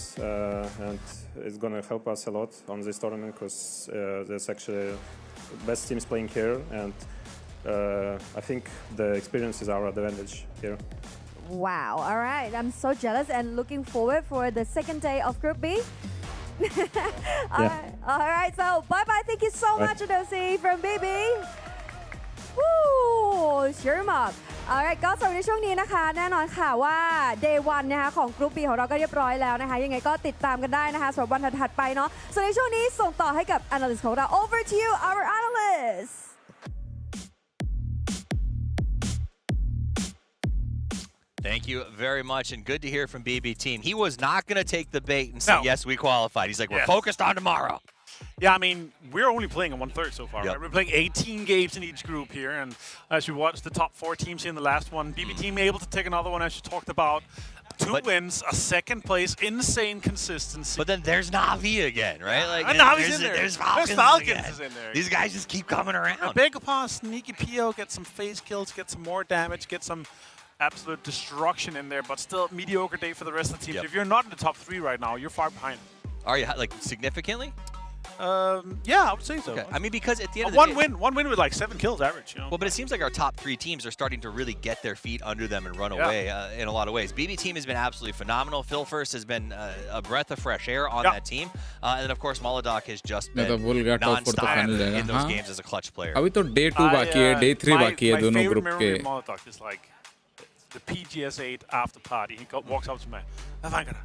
S15: and it's gonna help us a lot on this tournament because there's actually best teams playing here and I think the experience is our advantage here.
S13: Wow, all right. I'm so jealous and looking forward for the second day of Group B. All right, so bye-bye. Thank you so much, Adosi from BB. Woo! cheer him up alright ก็สำหรับในช่วงนี้นะคะแน่นอนค่ะว่า day 1 นะคะของกรุ๊ป B ของเราก็เรียบร้อยแล้วนะคะยังไงก็ติดตามกันได้นะคะสำหรับวันถัดๆไปเนาะส่วนในช่วงนี้ส่งต่อให้กับ analyst ของเรา over to you our analyst
S2: Thank you very much, and good to hear from BB Team. He was not going to take the bait and say, yes, we qualified. He's like, we're focused on tomorrow.
S3: Yeah, I mean, we're only playing in 1/3 so far, right? We're playing 18 games in each group here, and as you watch the top 4 teams here in the last one, BB Team able to take another one, as you talked about. 2 wins, a second place, insane consistency.
S2: But then there's Na'Vi again, right? Like,
S3: Na'Vi's in there.
S2: There's Falcons
S3: is in there.
S2: These guys just keep coming around.
S3: Big upon sneaky PO, get some phase kills, get some more damage, get some absolute destruction in there, but still mediocre day for the rest of the teams. If you're not in the top 3 right now, you're far behind.
S2: Are you, like, significantly?
S3: Yeah, I would say so.
S2: Okay. I mean, because at the end of the day...
S3: One win with like 7 kills average, you know?
S2: Well, but it seems like our top 3 teams are starting to really get their feet under them and run away in a lot of ways. BB Team has been absolutely phenomenal. Phil First has been a breath of fresh air on that team. And then, of course, Molodok has just been non-stop in those games as a clutch player.
S1: अभी तो day 2 बाकी है, day 3 बाकी है दोनों group के.
S3: My favorite memory of Molodok is like the PGS 8 after party. He walks up to me, Dad,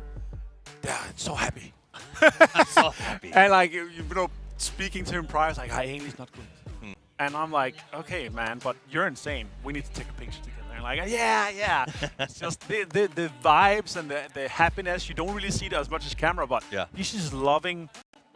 S3: I'm so happy.
S2: I'm so happy.
S3: And like, you know, speaking to him prior, like, hi, English not good. And I'm like, okay, man, but you're insane. We need to take a picture together. And like, yeah. It's just the vibes and the happiness. You don't really see it as much as camera, but he's just loving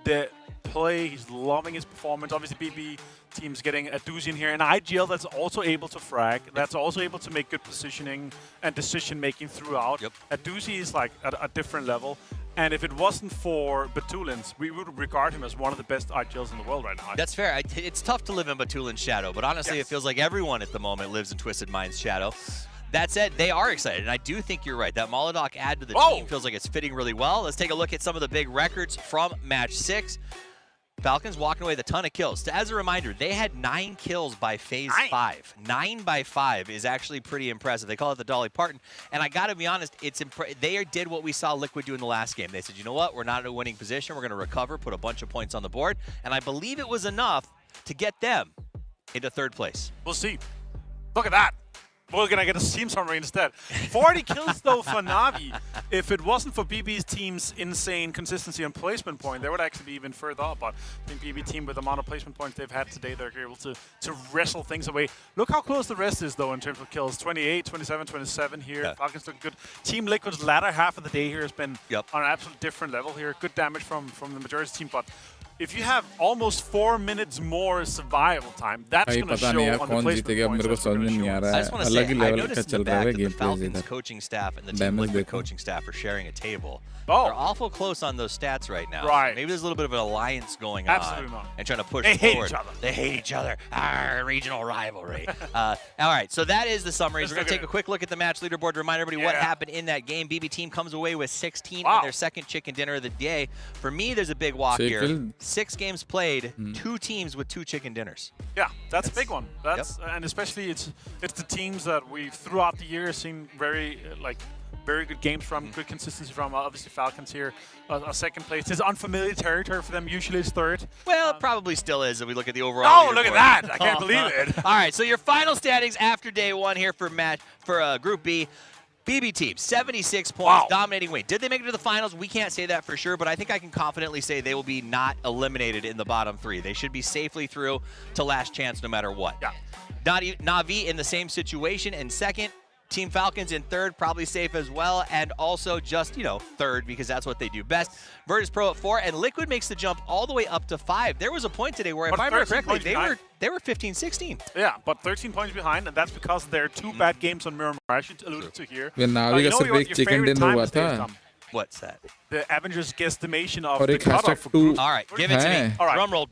S3: the play. He's loving his performance. Obviously, BB Team's getting a doozy in here. And IGL that's also able to frag. That's also able to make good positioning and decision-making throughout. A doozy is like at a different level. And if it wasn't for Batulins, we would regard him as one of the best IGLs in the world right now.
S2: That's fair. It's tough to live in Batulin's shadow, but honestly, it feels like everyone at the moment lives in Twisted Mind's shadow. That said, they are excited, and I do think you're right. That Molodok add to the team feels like it's fitting really well. Let's take a look at some of the big records from Match 6. Falcons walking away with a ton of kills. As a reminder, they had 9 kills by phase 5. 9 by 5 is actually pretty impressive. They call it the Dolly Parton. And I got to be honest, they did what we saw Liquid do in the last game. They said, you know what? We're not in a winning position. We're going to recover, put a bunch of points on the board. And I believe it was enough to get them into 3rd place.
S3: We'll see. Look at that. We're going to get a team summary instead. 40 kills, though, for Na'Vi. If it wasn't for BB's team's insane consistency and placement point, they would actually be even further up. But I think BB team, with the amount of placement points they've had today, they're able to wrestle things away. Look how close the rest is, though, in terms of kills. 28, 27, 27 here. Falcons looking good. Team Liquid's latter half of the day here has been on an absolute different level here. Good damage from the majority team, but if you have almost 4 minutes more survival time, that's going to show on the placement points.
S2: I just want to say, I noticed in the back that the Falcons coaching staff and the Team Liquid coaching staff are sharing a table. They're awful close on those stats right now.
S3: Right.
S2: So maybe there's a little bit of an alliance going on.
S3: Absolutely not.
S2: And trying to push
S3: forward.
S2: Hate each other. They hate each other. Regional rivalry. All right, so that is the summary. We're going to take a quick look at the match leaderboard to remind everybody what happened in that game. BB Team comes away with 16 in their 2nd chicken dinner of the day. For me, there's a big walk here. 6 games played, 2 teams with 2 chicken dinners.
S3: Yeah, that's a big one. That's and especially it's the teams that we've throughout the year seen very good games from, good consistency from. Obviously, Falcons here, a 2nd place. It's unfamiliar territory for them. Usually it's 3rd.
S2: Well, it probably still is if we look at the overall.
S3: Oh, look at that! I can't believe it.
S2: All right, so your final standings after day 1 here for Group B. BB Team, 76 points, dominating win. Did they make it to the finals? We can't say that for sure, but I think I can confidently say they will be not eliminated in the bottom 3. They should be safely through to last chance no matter what. Na'Vi in the same situation in 2nd. Team Falcons in 3rd, probably safe as well, and also just, 3rd because that's what they do best. Virtus Pro at 4, and Liquid makes the jump all the way up to 5. There was a point today where, if I remember correctly, they were 15-16.
S3: Yeah, but 13 points behind, and that's because there are 2 bad games on Miramar. I should allude to here.
S2: What's that?
S3: The Avengers guesstimation of the cutoff for group.
S2: All right, give it to me.
S3: All right.
S2: Drum roll.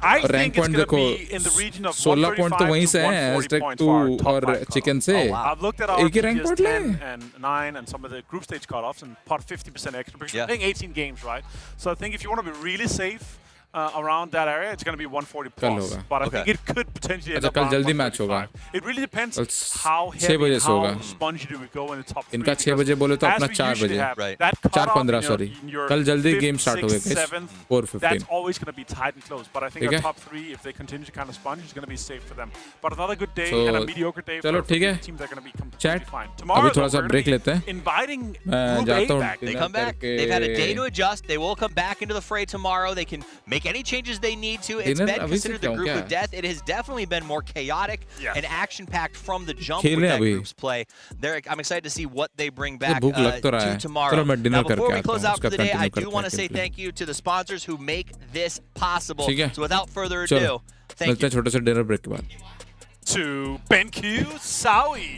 S3: I think it's going to be in the region of 135 to 140 points for our top 5
S1: chicken से.
S3: I've looked at our PGS 10 and 9 and some of the group stage cutoffs and pot 50% extra because we're playing 18 games, right? So I think if you want to be really safe, around that area, it's going to be 140 plus. But I think it could potentially end up
S1: कल
S3: around
S1: जल्दी match होगा
S3: 135. It really depends how
S1: 6
S3: heavy,
S1: बजे से
S3: how
S1: होगा
S3: spongy do we go in the top 3.
S1: इनका 6 बजे बोले तो
S3: As
S1: अपना
S3: we
S1: 4
S3: usually
S1: बजे
S3: have, that cutoff
S1: 4:15
S3: in
S1: sorry
S3: your
S1: कल जल्दी
S3: 5th,
S1: गेम स्टार्ट हो
S3: 6th,
S1: गए
S3: 7th,
S1: 4:15
S3: that's always going to be tight and close. But I think
S1: ठीक
S3: the
S1: है
S3: top 3, if they continue to kind of sponge, it's going to be safe for them. But another good day
S1: So,
S3: and a mediocre day
S1: चलो
S3: for
S1: ठीक है
S3: teams that are going to be completely
S1: chat
S3: fine.
S1: अभी
S3: Tomorrow,
S1: थोड़ा
S3: though,
S1: सा
S3: we're
S1: break
S3: gonna
S1: लेते
S3: be
S1: हैं
S3: inviting
S1: मैं
S3: Group
S1: जाता
S3: A
S1: हूँ
S3: back.
S2: They come back. They've had a day to adjust. They will come back into the fray tomorrow. They can make any changes they need to. It's
S1: Dinner
S2: been
S1: अभी से
S2: considered the
S1: क्यों
S2: group
S1: क्या
S2: of death. It has definitely been more chaotic and action-packed from the jump
S1: खेलें
S2: with that
S1: अभी
S2: group's play. I'm excited to see what they bring back
S1: भूख लग तो रहा
S2: to
S1: है
S2: tomorrow.
S1: चलो मैं
S2: Now,
S1: डिनर
S2: before
S1: करके
S2: we
S1: आता
S2: close
S1: हूँ
S2: out for
S1: उसका
S2: the day, I
S1: continue
S2: do want
S1: करते
S2: to
S1: हैं
S2: say thank you to the sponsors who make this possible.
S1: ठीक है
S2: So without further
S1: चलो
S2: ado, thank
S1: मिलते
S2: you.
S1: हैं छोटे से डिनर ब्रेक के बाद
S3: To BenQ Sawi.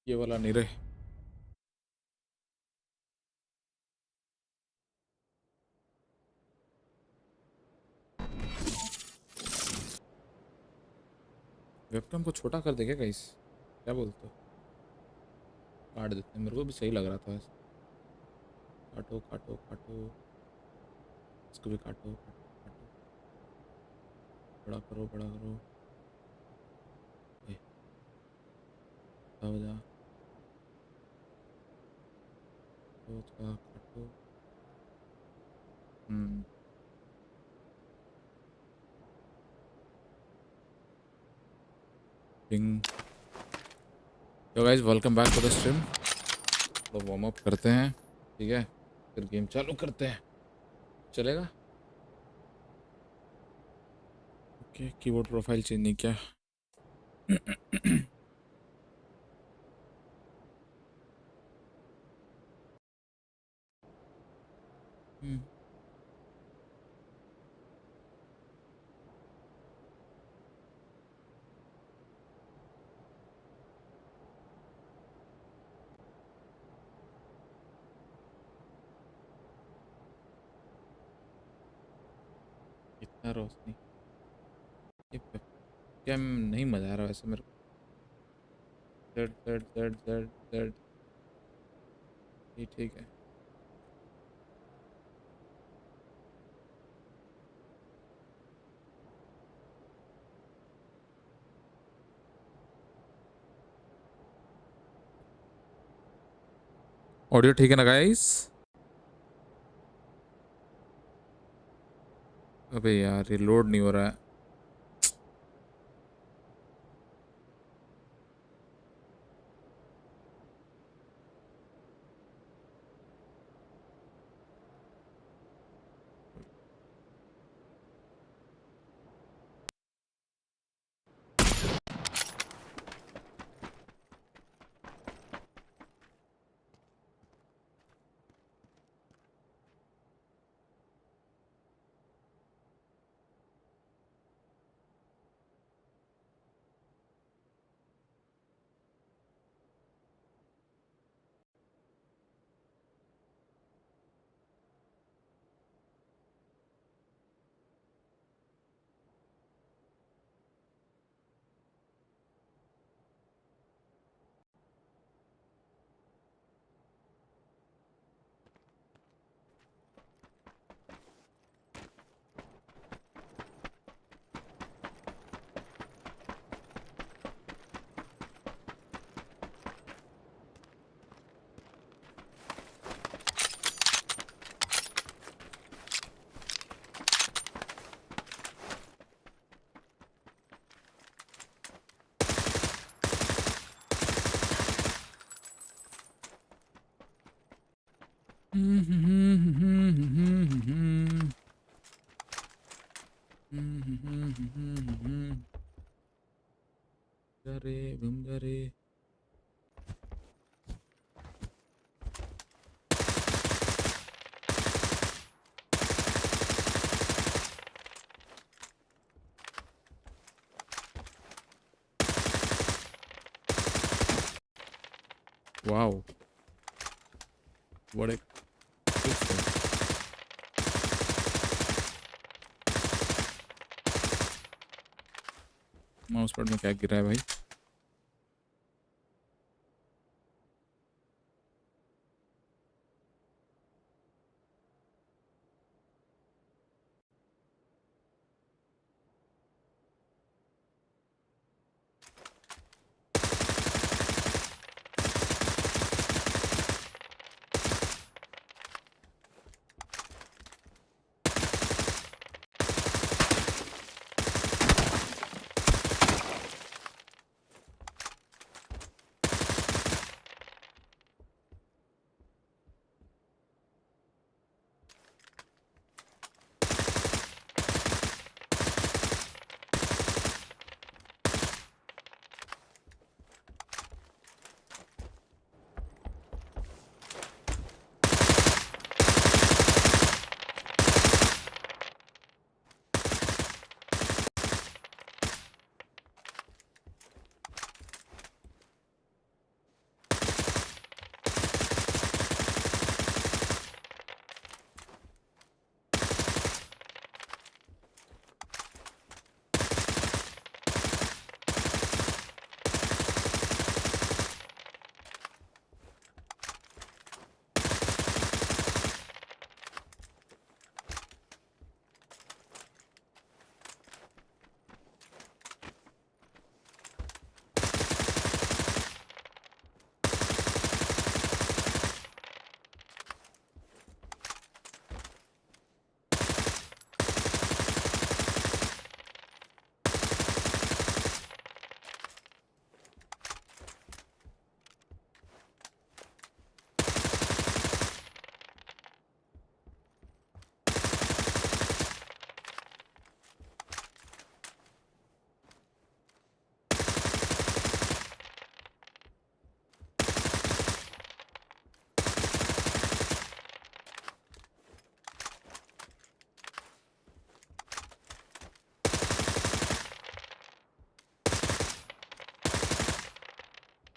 S1: ये वाला नहीं रहे। वेबकैम को छोटा कर देगा गाइस, क्या बोलते हो? काट देते हैं, मेरे को भी सही लग रहा था वैसे। काटो काटो काटो, इसको भी काटो काटो काटो, बड़ा करो बड़ा करो। हो जा तो काटो। तो guys welcome back to the stream. तो वार्म अप करते हैं, ठीक है, फिर गेम चालू करते हैं, चलेगा? ओके, कीबोर्ड प्रोफाइल चेंज नहीं किया। इतना रोशनी, ये क्या नहीं मजा आ रहा वैसे मेरे को। Z Z Z Z Z, ये ठीक है। ऑडियो ठीक है ना गाइस? अबे यार ये लोड नहीं हो रहा है। Wow. What a mouse pad में क्या गिरा है भाई?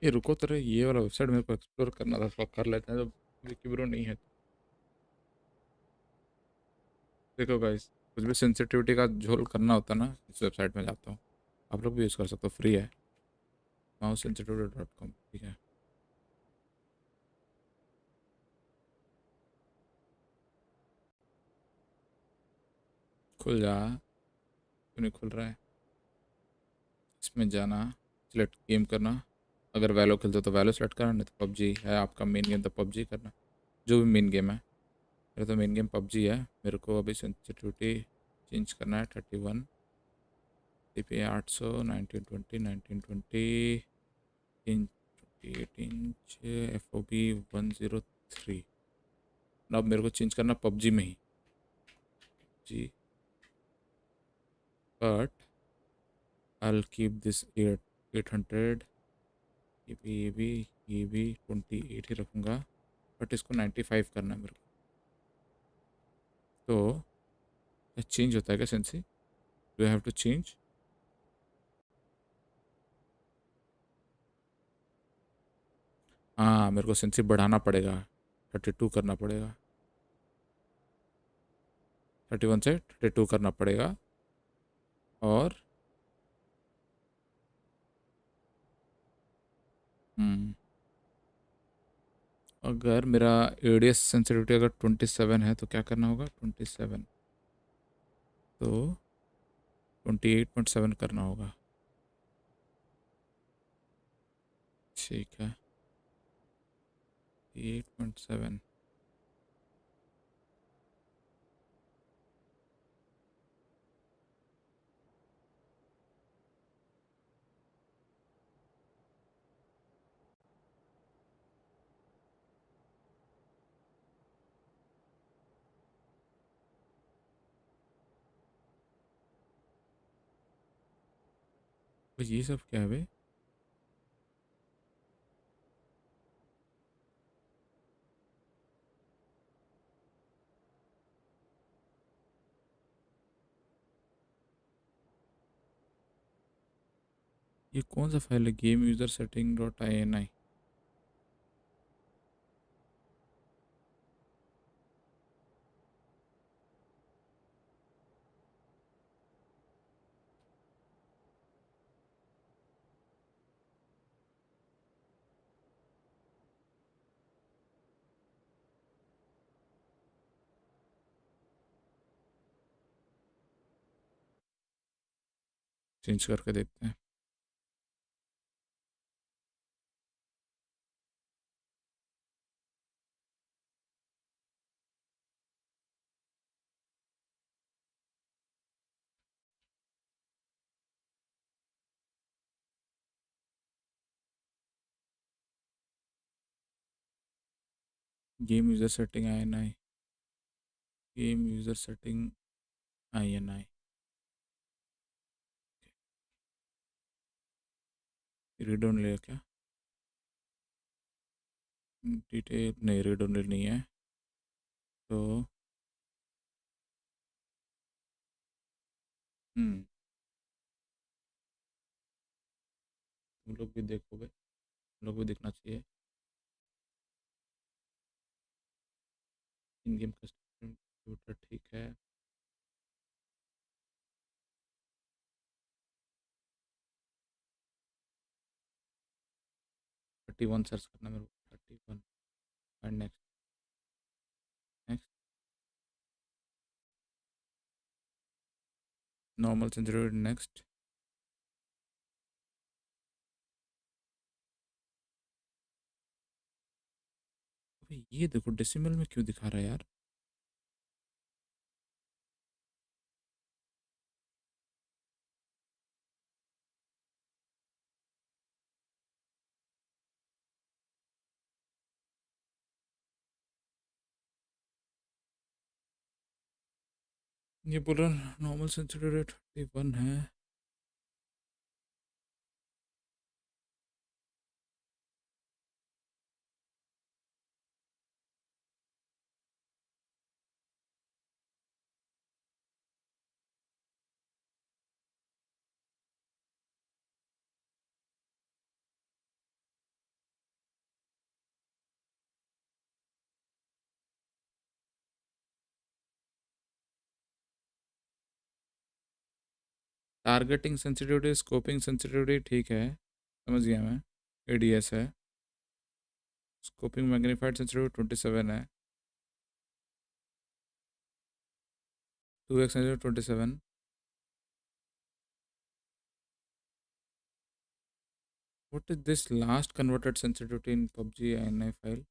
S1: ये रुको तेरे ये वाला वेबसाइट मेरे को एक्सप्लोर करना था, कर लेते हैं जब विकी ब्रो नहीं है। देखो गाइस, कुछ भी सेंसिटिविटी का झोल करना होता है ना, इस वेबसाइट में जाता हूँ, आप लोग भी यूज़ कर सकते हो, फ्री है, mousesensitivity.com। ठीक है, खुल जा, क्यों नहीं खुल रहा है? इसमें जाना, सिलेक्ट गेम करना, अगर वैलो खेलते हो तो वैलो सेलेक्ट करना, नहीं तो पबजी है आपका मेन गेम तो पबजी करना, जो भी मेन गेम है। मेरा तो मेन गेम पबजी है। मेरे को अभी सेंसिटिविटी चेंज करना है 31 CP 800 1920 1920 28 इंच FOV 103। अब मेरे को चेंज करना पबजी में ही जी, बट I'll keep this 800। ये भी 28 ही रखूँगा, बट इसको 95 करना है मेरे को। तो चेंज होता है क्या sensi? Do I have to change? हाँ, मेरे को सेंसी बढ़ाना पड़ेगा, 32 करना पड़ेगा, 31 से 32 करना पड़ेगा। और अगर मेरा ADS सेंसिटिविटी अगर 27 है तो क्या करना होगा? 27 तो 28.7 करना होगा। ठीक है, 8.7। तो ये सब क्या है भाई? ये कौन सा फाइल है? Game user setting .ini। Change करके देखते हैं। Game user setting INI, game user setting INI। Read only है क्या? डिटेल नहीं, रीड ओनली नहीं है तो तुम लोग भी देखोगे, तुम लोग भी देखना चाहिए। इन गेम कस्टम कंप्यूटर ठीक है। थर्टी वन सर्च करना मेरे को, 31 and next next normal sensitivity next. अबे ये देखो डेसिमल में क्यों दिखा रहा है यार? ये बोल रहा नॉर्मल सेंसिटिविटी 31 है। टारगेटिंग सेंसिटिविटी, स्कोपिंग सेंसिटिविटी ठीक है, समझ गया मैं। एडीएस है। स्कोपिंग मैग्नीफाइड सेंसिटिविटी 27 है। 2x sensitivity 27। What is this last converted sensitivity in PUBG INI file?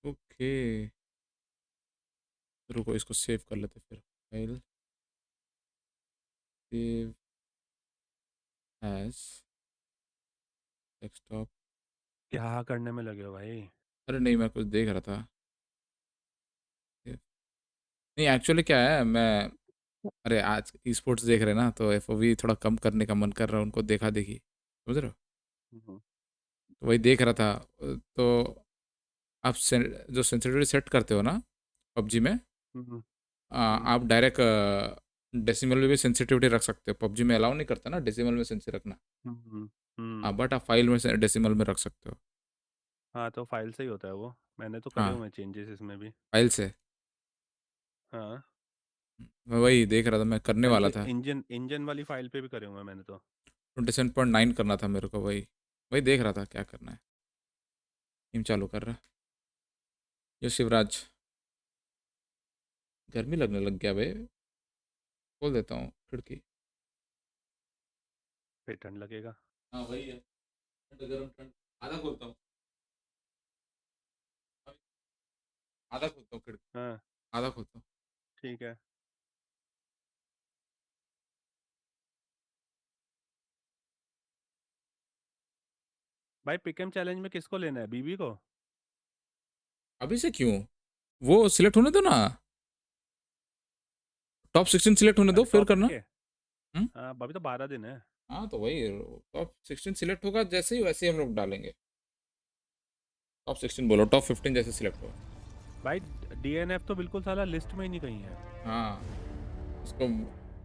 S1: ओके, रुको इसको सेव कर लेते फिर। File save as desktop.
S19: क्या करने में लगे हो भाई?
S1: अरे नहीं, मैं कुछ देख रहा था। नहीं एक्चुअली क्या है, मैं अरे आज ई स्पोर्ट्स देख रहे ना, तो एफओवी थोड़ा कम करने का मन कर रहा है, उनको देखा देखी, समझ रहे हो? तो वही देख रहा था। तो आप जो सेंसिटिविटी सेट करते हो ना पबजी में, आप डायरेक्ट डेसिमल में भी सेंसिटिविटी रख सकते हो। पबजी में अलाउ नहीं करता ना डेसिमल में सेंसिटिव रखना। हाँ, बट आप फाइल में डेसिमल में रख सकते हो।
S19: हाँ तो फाइल से ही होता है वो, मैंने तो करे
S1: हाँ,
S19: हुए चेंजेस इसमें भी।
S1: फाइल से।
S19: हाँ,
S1: मैं वही देख रहा था, मैं करने
S19: मैंने
S1: वाला
S19: तो
S1: था।
S19: इंजन वाली फाइल पे भी करे हुए हैं मैंने तो।
S1: 27.9 करना था मेरे को, वही वही देख रहा था क्या करना है। टीम चालू कर रहा। ये शिवराज, गर्मी लगने लग गया भाई, खोल देता हूँ खिड़की।
S19: फिर ठंड लगेगा।
S1: हाँ वही है, ठंड गर्म ठंड। आधा खोलता हूँ, आधा खोलता हूँ खिड़की,
S19: हाँ
S1: आधा खोलता हूँ।
S19: ठीक है। भाई पिकएम चैलेंज में किसको लेना है, बीबी को?
S1: अभी से क्यों, वो सिलेक्ट होने दो ना, टॉप 16 सिलेक्ट होने दो फिर
S19: टॉप
S1: करना।
S19: के? हाँ अभी तो 12 दिन है।
S1: हाँ तो वही, टॉप 16 सिलेक्ट होगा जैसे ही, वैसे ही हम लोग डालेंगे। टॉप 16 बोलो, टॉप 15 जैसे सिलेक्ट होगा।
S19: भाई डीएनएफ तो बिल्कुल साला लिस्ट में ही नहीं कहीं है।
S1: हाँ, इसको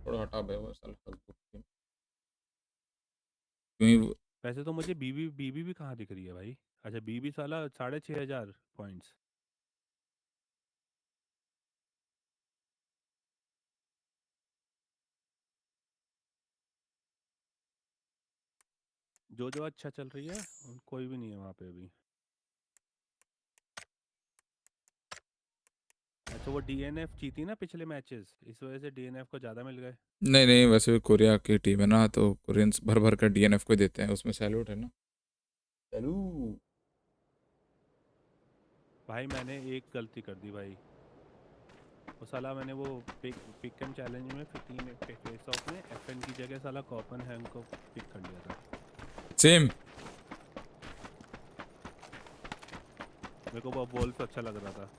S1: थोड़ा हटा बे वो साला फालतू क्यों।
S19: वैसे तो मुझे बीबी बीबी भी कहाँ दिख रही है भाई? अच्छा बीबी साला 6,500 पॉइंट्स। जो अच्छा चल रही है, कोई भी नहीं है वहाँ पे अभी। अच्छा वो डीएनएफ जीती ना पिछले मैचेस, इस वजह से डीएनएफ को ज़्यादा मिल गए।
S1: नहीं नहीं, वैसे भी कोरिया की टीम है ना, तो कोरियंस भर भर कर डीएनएफ को देते हैं, उसमें सैल्यूट है ना। सैल्यूट।
S19: भाई मैंने एक गलती कर दी भाई, वो साला मैंने वो पिकएम चैलेंज में 15 फेस ऑफ में एफएन की जगह साला कॉपन हैंग को पिक कर लिया था।
S1: सेम।
S19: मेरे को वो वोल्फ अच्छा लग रहा था।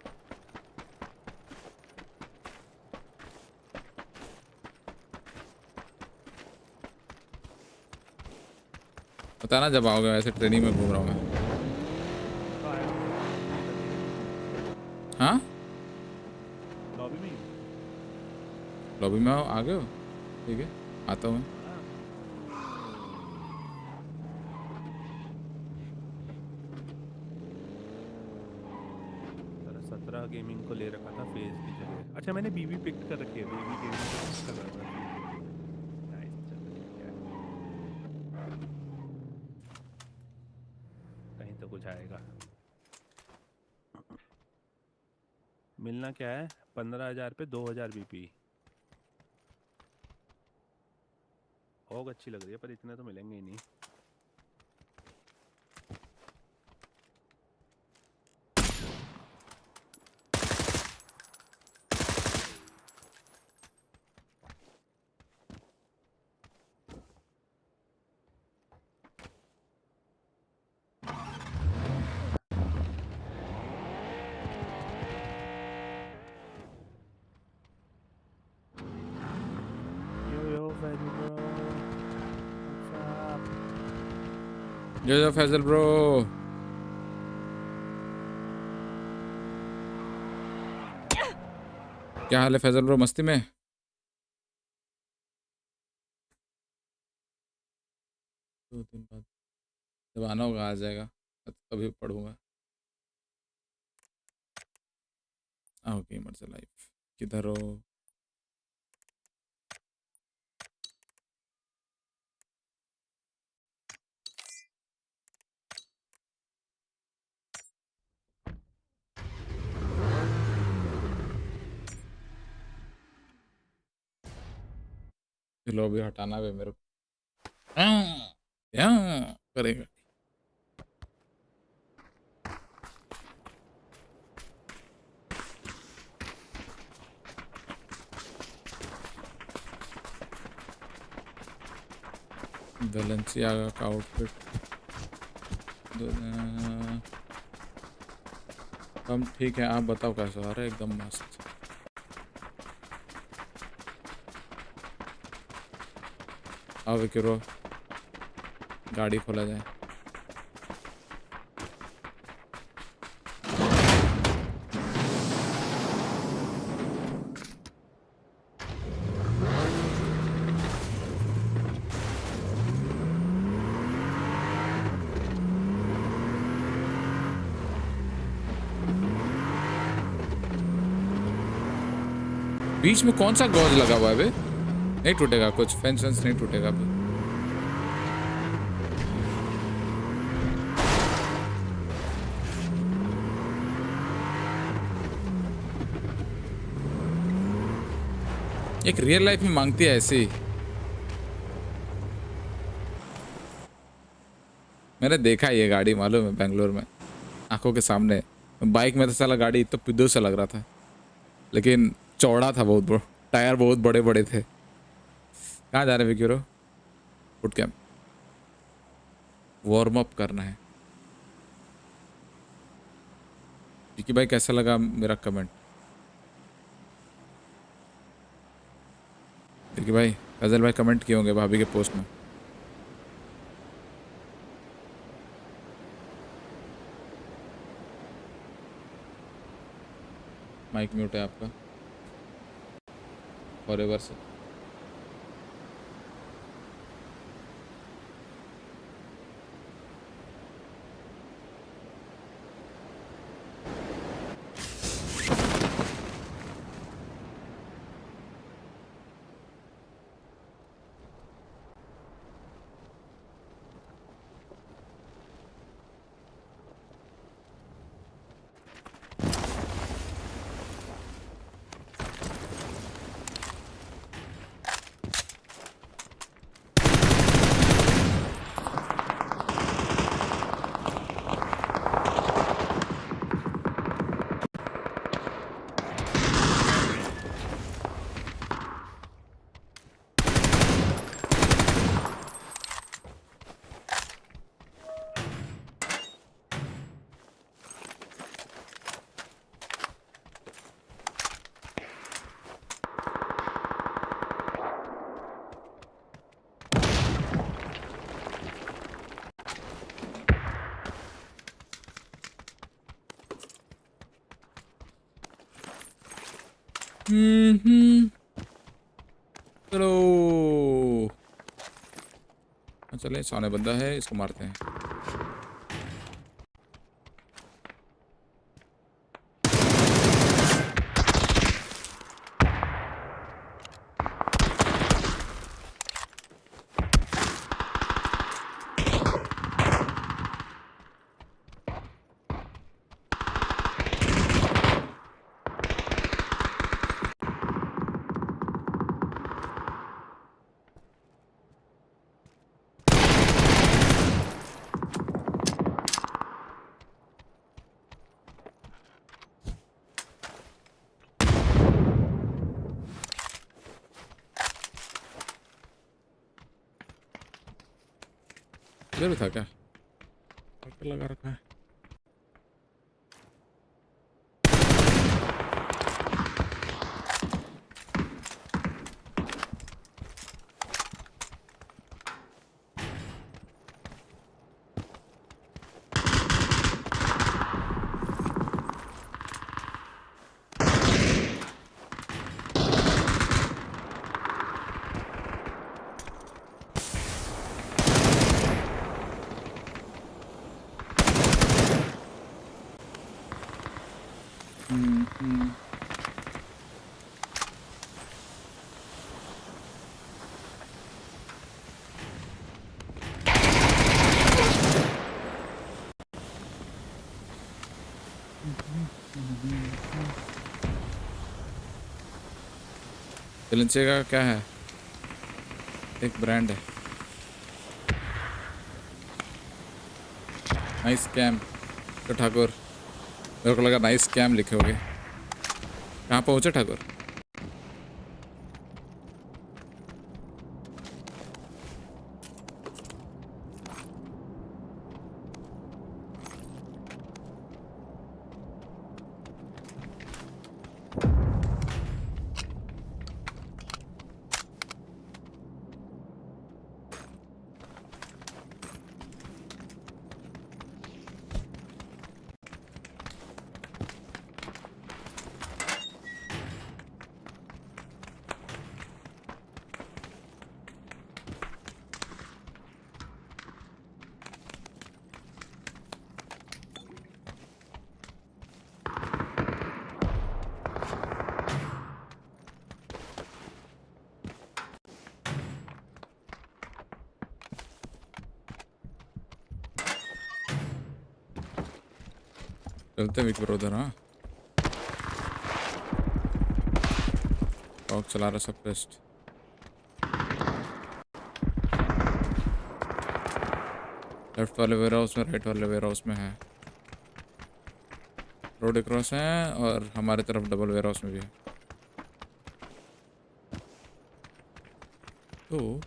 S1: बताना जब आओगे, वैसे ट्रेनिंग में घूम रहा हूँ मैं। हाँ
S19: लॉबी में ही?
S1: लॉबी में आ गए हो, ठीक है आता हूँ मैं।
S19: 17 गेमिंग को ले रखा था फेज की जगह। अच्छा मैंने बीबी पिक कर रखी है, बीबी गेमिंग कर रहा था। नाइस, चलो ठीक है, कहीं तो कुछ आएगा। मिलना क्या है, 15,000 पे 2,000 बीपी। फॉग अच्छी लग रही है पर इतने तो मिलेंगे ही नहीं।
S1: जो फैजल ब्रो, क्या हाल है फैजल ब्रो? मस्ती में? दो दिन बाद जब आना होगा आ जाएगा, तभी पढ़ूंगा। आओ गेमर से लाइफ, किधर हो? चलो अभी हटाना भी मेरे को करेगा। बैलेंसियागा का आउटफिट हम ठीक है, आप बताओ कैसा आ रहा है? एकदम मस्त। आओ विक्रो, गाड़ी खोला जाए। बीच में कौन सा गॉज लगा हुआ है बे? नहीं टूटेगा कुछ, फेंस नहीं टूटेगा अभी। एक रियल लाइफ में मांगती है ऐसी। मैंने देखा ये गाड़ी, मालूम है, बेंगलोर में आंखों के सामने। बाइक में तो साला गाड़ी तो पिद्दू सा लग रहा था, लेकिन चौड़ा था बहुत, बड़ा टायर बहुत बड़े बड़े थे। कहाँ जा रहे हैं विक्रो? फुट कैंप वार्म अप करना है। विकी भाई कैसा लगा मेरा कमेंट? विकी भाई, फैजल भाई कमेंट किए होंगे भाभी के पोस्ट में। माइक म्यूट है आपका फॉरएवर से। चलो चले, सामने बंदा है, इसको मारते हैं। इधर भी था क्या? लगा रखा है। एलेंचे का क्या है? एक ब्रांड है। Nice scam. तो ठाकुर, मेरे को लगा नाइस स्कैम लिखे होगे। कहाँ पहुँचे ठाकुर? चलते विक ब्रदर। हाँ टॉक चला रहा सब प्रेस्ट। लेफ्ट वाले वेयर हाउस में, राइट वाले वेयर हाउस में है। रोड क्रॉस है और हमारे तरफ डबल वेयर हाउस में भी है। तो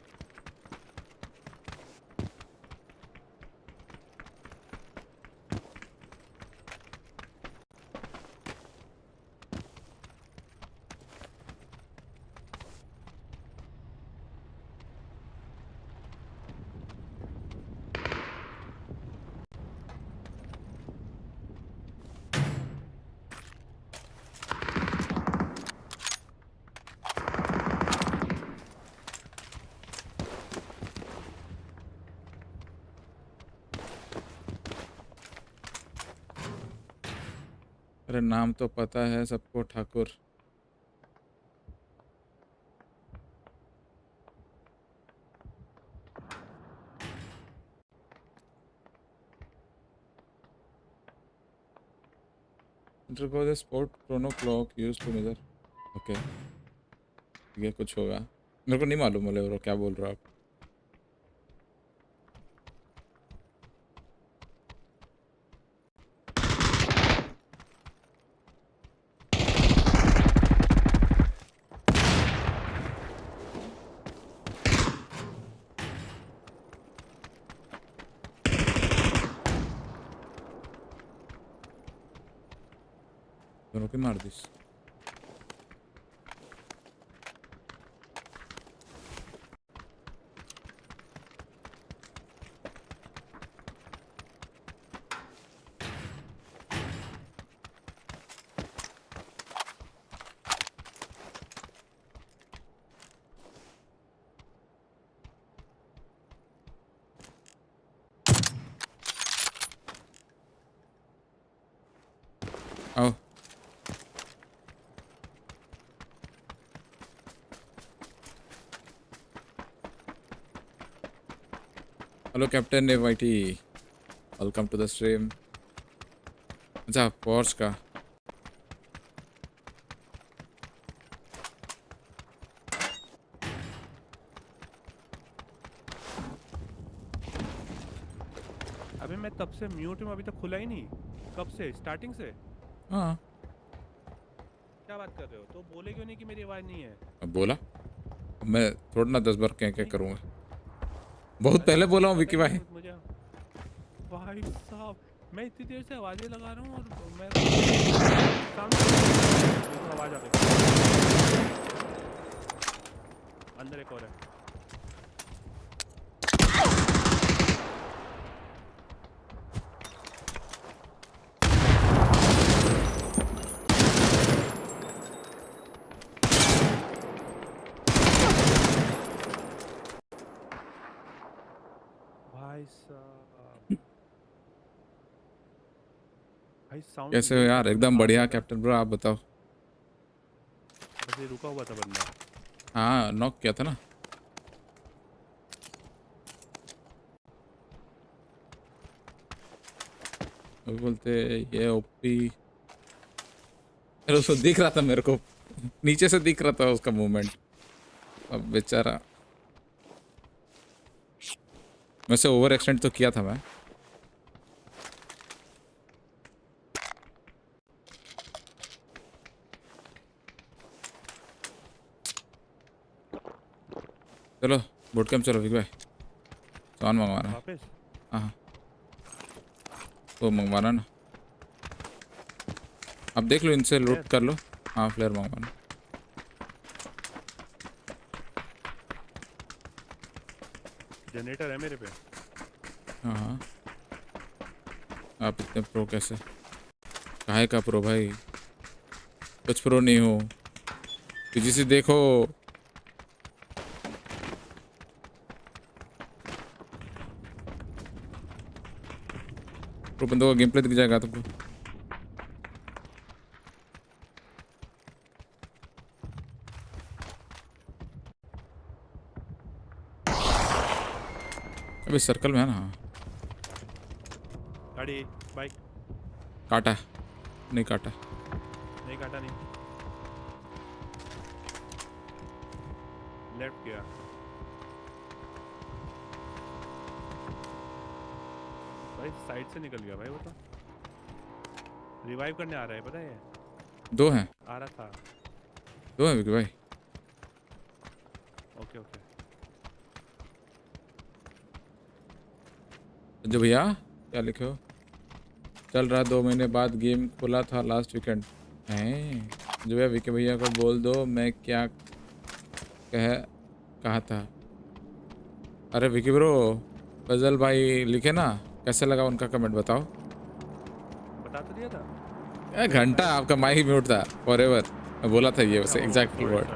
S1: अरे नाम तो पता है सबको Thakur. Undergo the sport chrono clock used to measure. Okay ये कुछ होगा, मेरे को नहीं मालूम बोले क्या बोल रहे हो आप। दोनों की मार दिस। आओ hello captain AYT, welcome to the stream. अच्छा फोर्स का
S19: अबे मैं तब से म्यूट में, अभी तक खुला ही नहीं। कब से? स्टार्टिंग से?
S1: हाँ
S19: क्या बात कर रहे हो? तो बोले क्यों नहीं कि मेरी आवाज नहीं है?
S1: अब बोला, मैं थोड़ा ना 10 बार क्या क्या करूँगा। बहुत पहले बोला हूँ विकी भाई।
S19: मुझे भाई साहब मैं इतनी देर से आवाजें लगा रहा हूँ और मैं आवाज आ गई अंदर एक और है भाई साहब भाई साउंड
S1: कैसे हो यार? एकदम बढ़िया कैप्टन ब्रो, आप बताओ।
S19: बस ये रुका हुआ था बंदा।
S1: हाँ नॉक किया था ना। वो बोलते ये ओपी, उसको दिख रहा था मेरे को, नीचे से दिख रहा था उसका मूवमेंट। अब बेचारा, वैसे ओवर एक्सटेंड तो किया था मैं। चलो बोट कैंप चलो विक भाई, सामान मंगवाना है।
S19: वापस?
S1: हाँ तो मंगवाना ना, अब देख लो इनसे लूट कर लो। हाँ फ्लेयर मंगवाना।
S19: जनरेटर है मेरे पे।
S1: हाँ हाँ, आप इतने प्रो कैसे? काहे का प्रो भाई? कुछ प्रो नहीं हो, पीजीसी देखो। प्रो बंदों का गेम प्ले दिख जाएगा तुमको। अभी सर्कल में है ना। हाँ
S19: गाड़ी बाइक
S1: काटा नहीं, काटा
S19: नहीं, काटा नहीं, लेफ्ट गया। भाई साइड से निकल गया भाई, वो तो रिवाइव करने आ रहा है, पता है?
S1: दो हैं,
S19: आ रहा था।
S1: दो हैं विकी भाई।
S19: Okay okay.
S1: जो भैया क्या लिखे हो? चल रहा 2 महीने बाद, गेम खोला था लास्ट वीकेंड। हैं जो भैया विकी भैया को बोल दो मैं क्या कहा था। अरे विकी ब्रो, फजल भाई लिखे ना, कैसे लगा उनका कमेंट बताओ।
S19: बता तो दिया था।
S1: घंटा आपका माइक म्यूट था फॉरएवर, मैं बोला था ये वैसे एग्जैक्ट वर्ड।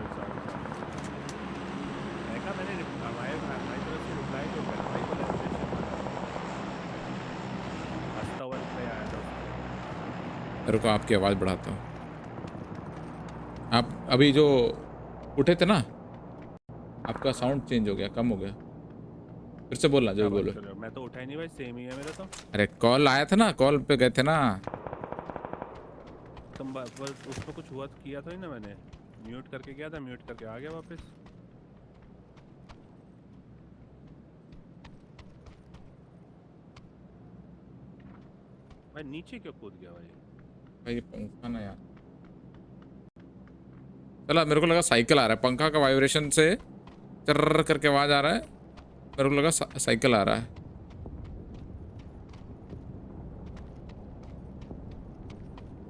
S1: रुको आपकी आवाज़ बढ़ाता हूँ। आप अभी जो उठे थे ना, आपका साउंड चेंज हो गया, कम हो गया। फिर से बोलना जो बोलो।
S19: मैं तो उठा ही नहीं भाई, सेम ही है मेरा तो।
S1: अरे कॉल आया था ना, कॉल पे गए थे ना।
S19: तुम उसको कुछ हुआ तो किया था ही ना मैंने, म्यूट करके गया था, म्यूट करके आ गया वापस। भाई नीचे क्यों कूद गया भाई?
S1: भाई पंखा ना यार, चला मेरे को लगा साइकिल आ रहा है, पंखा का वाइब्रेशन से चर्र करके आवाज आ रहा है, मेरे को लगा साइकिल आ रहा है।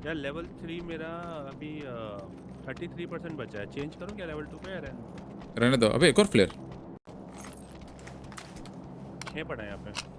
S19: यार लेवल 3 मेरा अभी 33% बचा है, चेंज करूं क्या लेवल 2 पे? यार
S1: रहने दो। अबे एक और फ्लेयर
S19: ये पड़ा है यहाँ पे।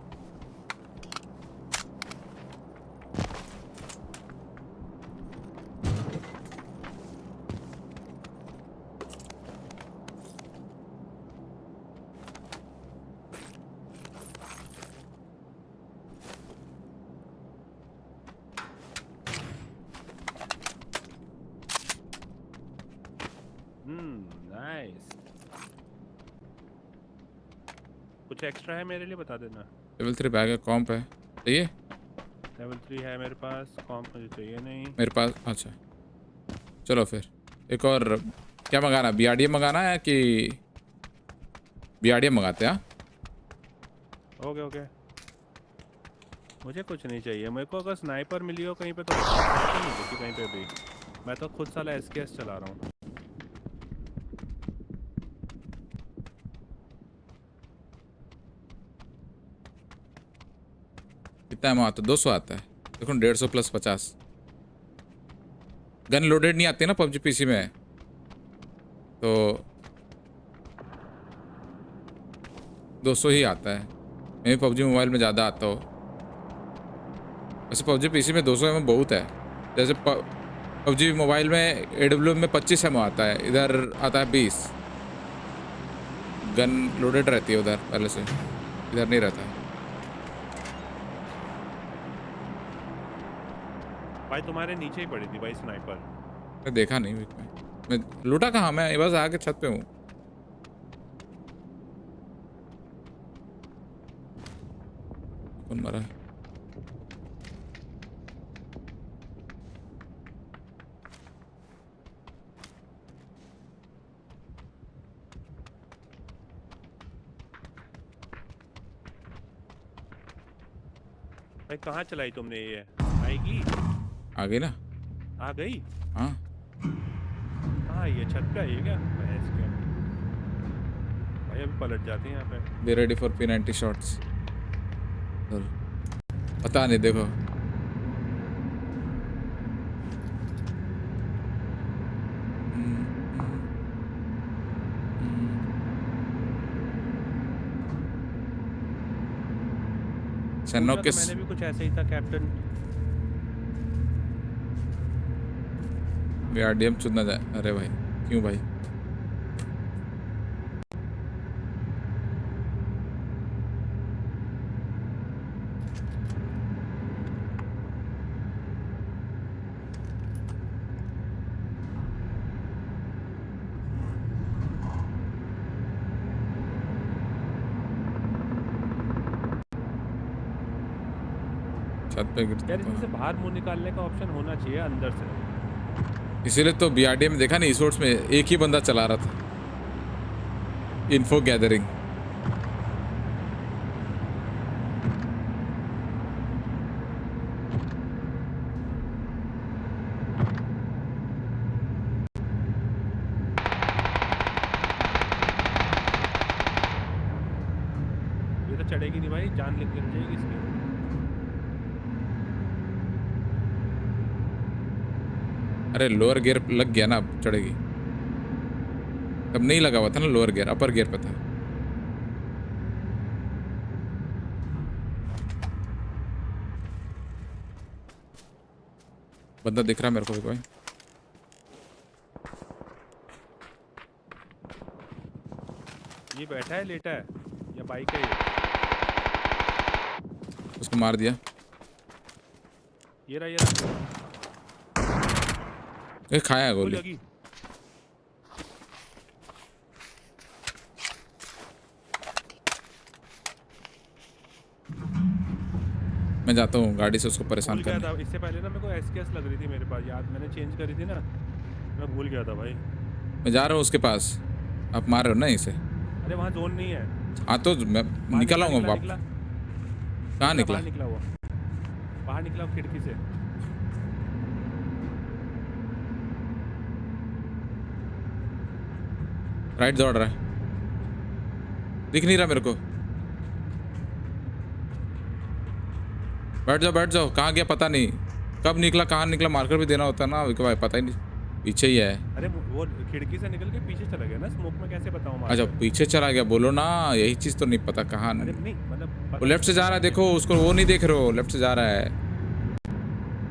S19: नाइस। कुछ एक्स्ट्रा है मेरे लिए बता देना।
S1: लेवल 3 बैग है, कॉम्प है, चाहिए?
S19: लेवल 3 है मेरे पास, कॉम्प मुझे चाहिए नहीं
S1: मेरे पास। अच्छा चलो फिर एक और क्या मंगाना, बीआरडीएम मंगाना है कि बीआरडीएम मंगाते हैं?
S19: Okay okay. मुझे कुछ नहीं चाहिए, मेरे को अगर स्नाइपर मिली हो कहीं पे तो नहीं देखी कहीं पे भी। मैं तो खुद साला एसकेएस चला रहा हूँ।
S1: कितना एमओ आता है? 200 आता है। देखो 150 प्लस 50। गन लोडेड नहीं आती ना PUBG PC में, तो 200 ही आता है। मैं PUBG मोबाइल में ज़्यादा आता हो। वैसे PUBG PC में 200 एमओ बहुत है। जैसे PUBG मोबाइल में AWM में 25 एमओ आता है, इधर आता है 20। गन लोडेड रहती है उधर पहले से, इधर नहीं रहता है।
S19: भाई तुम्हारे नीचे ही पड़ी थी भाई स्नाइपर।
S1: मैं देखा नहीं वीक में। मैं लूटा कहाँ? मैं बस आके छत पे हूँ। कौन मरा?
S19: भाई कहाँ चलाई तुमने ये? आएगी?
S1: आ गई ना?
S19: आ गई?
S1: हाँ।
S19: हाँ ये छत पे आई क्या? भैंस क्या? भाई अभी पलट जाती है यहाँ पे।
S1: Be ready for P90 shots। पता नहीं, देखो सन्नो किस?
S19: मैंने भी कुछ ऐसे ही था कैप्टन।
S1: आरडीएम चुनना जाए। अरे भाई क्यों भाई? छत पे
S19: यार इसमें से बाहर मुंह निकालने का ऑप्शन होना चाहिए अंदर से।
S1: इसीलिए तो बीआरडीएम में देखा नहीं, इस में एक ही बंदा चला रहा था इन्फो गैदरिंग।
S19: ये तो चढ़ेगी नहीं भाई, जान निकल जाएगी इसकी।
S1: अरे लोअर गियर लग गया ना, अब चढ़ेगी। तब नहीं लगा हुआ था ना लोअर गियर, अपर गियर पे था। बंदा दिख रहा मेरे को भी कोई।
S19: ये बैठा है लेटा है या बाइक है ये?
S1: उसको मार दिया।
S19: ये रहा
S1: ये खाया गोली। मैं जाता हूँ गाड़ी से उसको परेशान करने।
S19: इससे पहले ना मेरे को एसकेएस लग रही थी मेरे पास, याद मैंने चेंज करी थी ना, मैं भूल गया था भाई।
S1: मैं जा रहा हूँ उसके पास, आप मार रहे हो ना इसे?
S19: अरे वहाँ जोन नहीं है।
S1: हाँ तो मैं निकल आऊँगा वापस। कहाँ निकला?
S19: बाहर निकला खिड़की से।
S1: राइट दौड़ रहा है, दिख नहीं रहा मेरे को। बैठ जाओ। कहाँ गया पता नहीं, कब निकला कहाँ निकला, मार्कर भी देना होता है ना भाई, पता ही नहीं। पीछे ही है।
S19: अरे वो खिड़की से निकल के पीछे चला गया ना, स्मोक में कैसे बताऊं?
S1: अच्छा पीछे चला गया, बोलो ना, यही चीज तो नहीं पता कहाँ।
S19: नहीं मतलब
S1: वो लेफ्ट से जा रहा है, देखो उसको, वो नहीं देख रहे हो, लेफ्ट से जा रहा है।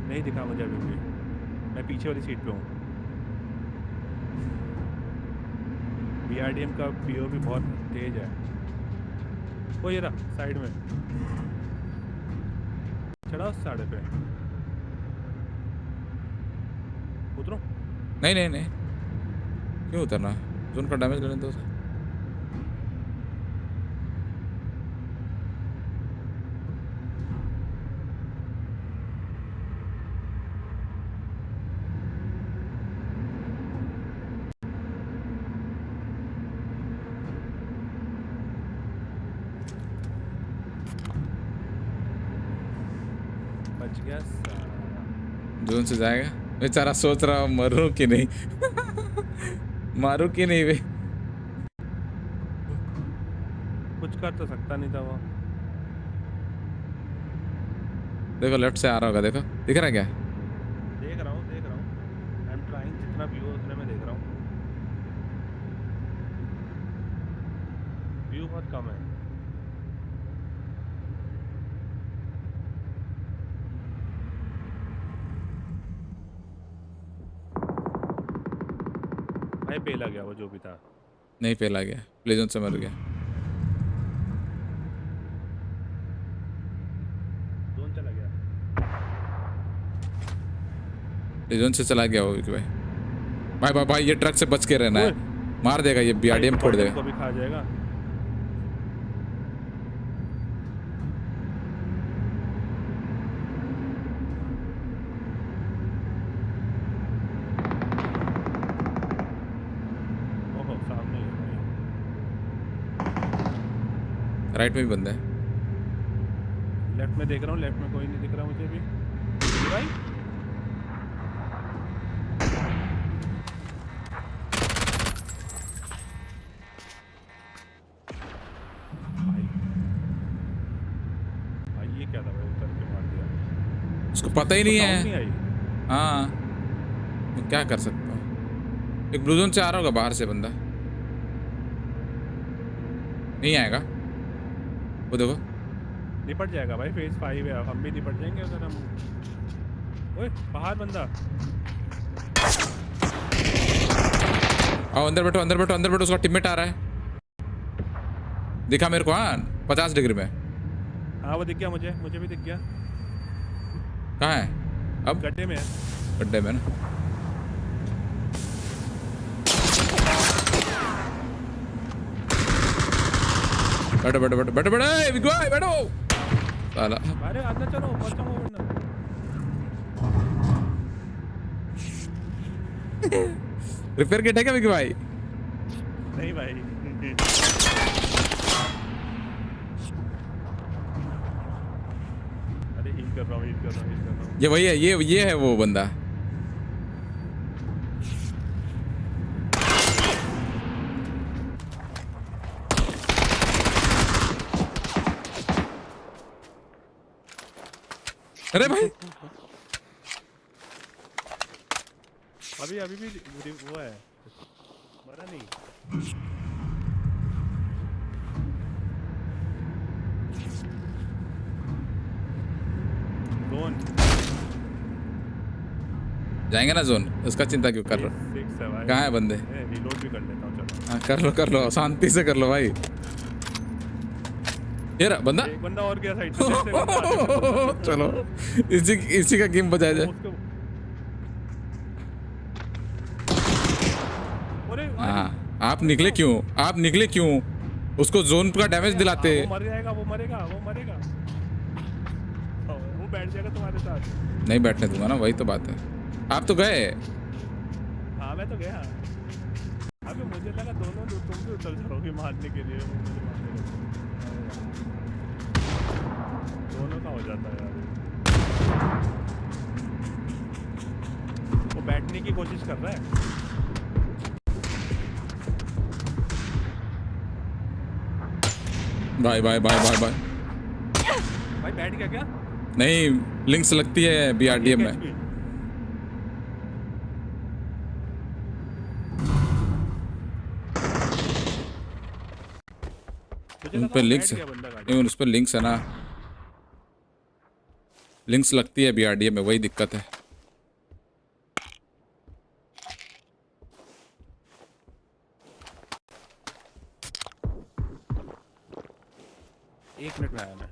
S19: नहीं दिखा मुझे अभी भी, मैं पीछे वाली सीट पे हूँ। बीआरडीएम का पीओ भी बहुत तेज है। वो ये रहा साइड में चढ़ा उस साइड पे। उतरो?
S1: नहीं क्यों उतरना? जोन का डैमेज लेने दो।
S19: बच गया।
S1: जोन से जाएगा बेचारा, सोच रहा मरूं कि नहीं मारूं कि नहीं वे।
S19: कुछ कर तो सकता नहीं था वो।
S1: देखो लेफ्ट से आ रहा होगा, देखो दिख रहा है क्या?
S19: देख रहा हूँ आई एम ट्राइंग, जितना व्यू है उतने में देख रहा हूँ। व्यू बहुत कम है। भाई पेला गया वो जो भी था।
S1: नहीं पेला गया, प्लेजन से मर गया।
S19: जोन चला गया,
S1: प्लेजन से चला गया वो भाई। भाई भाई भाई ये ट्रक से बच के रहना है, मार देगा ये, बीआरडीएम फोड़ देगा।
S19: को भी खा जाएगा। ओहो सामने ही है।
S1: राइट में भी बंदा है।
S19: लेफ्ट में देख रहा हूँ, लेफ्ट में कोई नहीं दिख रहा मुझे भी भाई। ये क्या था भाई, उतर के मार दिया।
S1: उसको पता ही नहीं है।
S19: नहीं आई।
S1: हाँ मैं क्या कर सकता हूँ। एक ब्लू जोन से आ रहा होगा बाहर से बंदा, नहीं आएगा वो देखो।
S19: निपट जाएगा भाई, फेज 5 है, हम भी निपट जाएंगे अगर हम। ओए बाहर बंदा।
S1: आओ अंदर बैठो अंदर बैठो अंदर बैठो, उसका टीममेट आ रहा है, दिखा मेरे को। हाँ 50 डिग्री में।
S19: हाँ वो दिख गया मुझे भी दिख गया।
S1: कहाँ है अब?
S19: गड्ढे में है।
S1: गड्ढे में ना। बैठो बैठो बैठो बैठो बैठो बैठो साला।
S19: अरे अंदर चलो, पहुंचाऊंगा वरना।
S1: रिपेयर किट है क्या विकी भाई?
S19: नहीं भाई। अरे हील कर रहा हूँ।
S1: ये वही है, ये है वो बंदा। अरे भाई
S19: अभी भी वो है, मरा नहीं। जोन
S1: जाएंगे ना जोन, उसका चिंता क्यों कर रहे हो? कहाँ है बंदे?
S19: रिलोड भी कर लेता हूँ चलो।
S1: हाँ कर लो शांति से कर लो भाई। ये रहा बंदा।
S19: एक बंदा और गया साइड से।
S1: चलो इसी का गेम बजाया जाए। हाँ आप निकले क्यों? उसको जोन का डैमेज दिलाते।
S19: वो मरेगा। वो बैठ जाएगा तुम्हारे साथ।
S1: नहीं बैठने दूंगा ना, वही तो बात है। आप तो गए।
S19: हाँ मैं तो गया। अबे मुझे लगा दोनों तुम भी उतर जाओगे मारने के लिए। दोनों का हो जाता है यार। वो बैठने की कोशिश कर रहा है।
S1: बाय
S19: भाई बैठ गया क्या?
S1: नहीं लिंक्स लगती है बीआरडीएम में। उन पे लिंक्स है ना, लिंक्स लगती है बीआरडीएम में, वही दिक्कत है।
S19: 1 मिनट में आया मैं।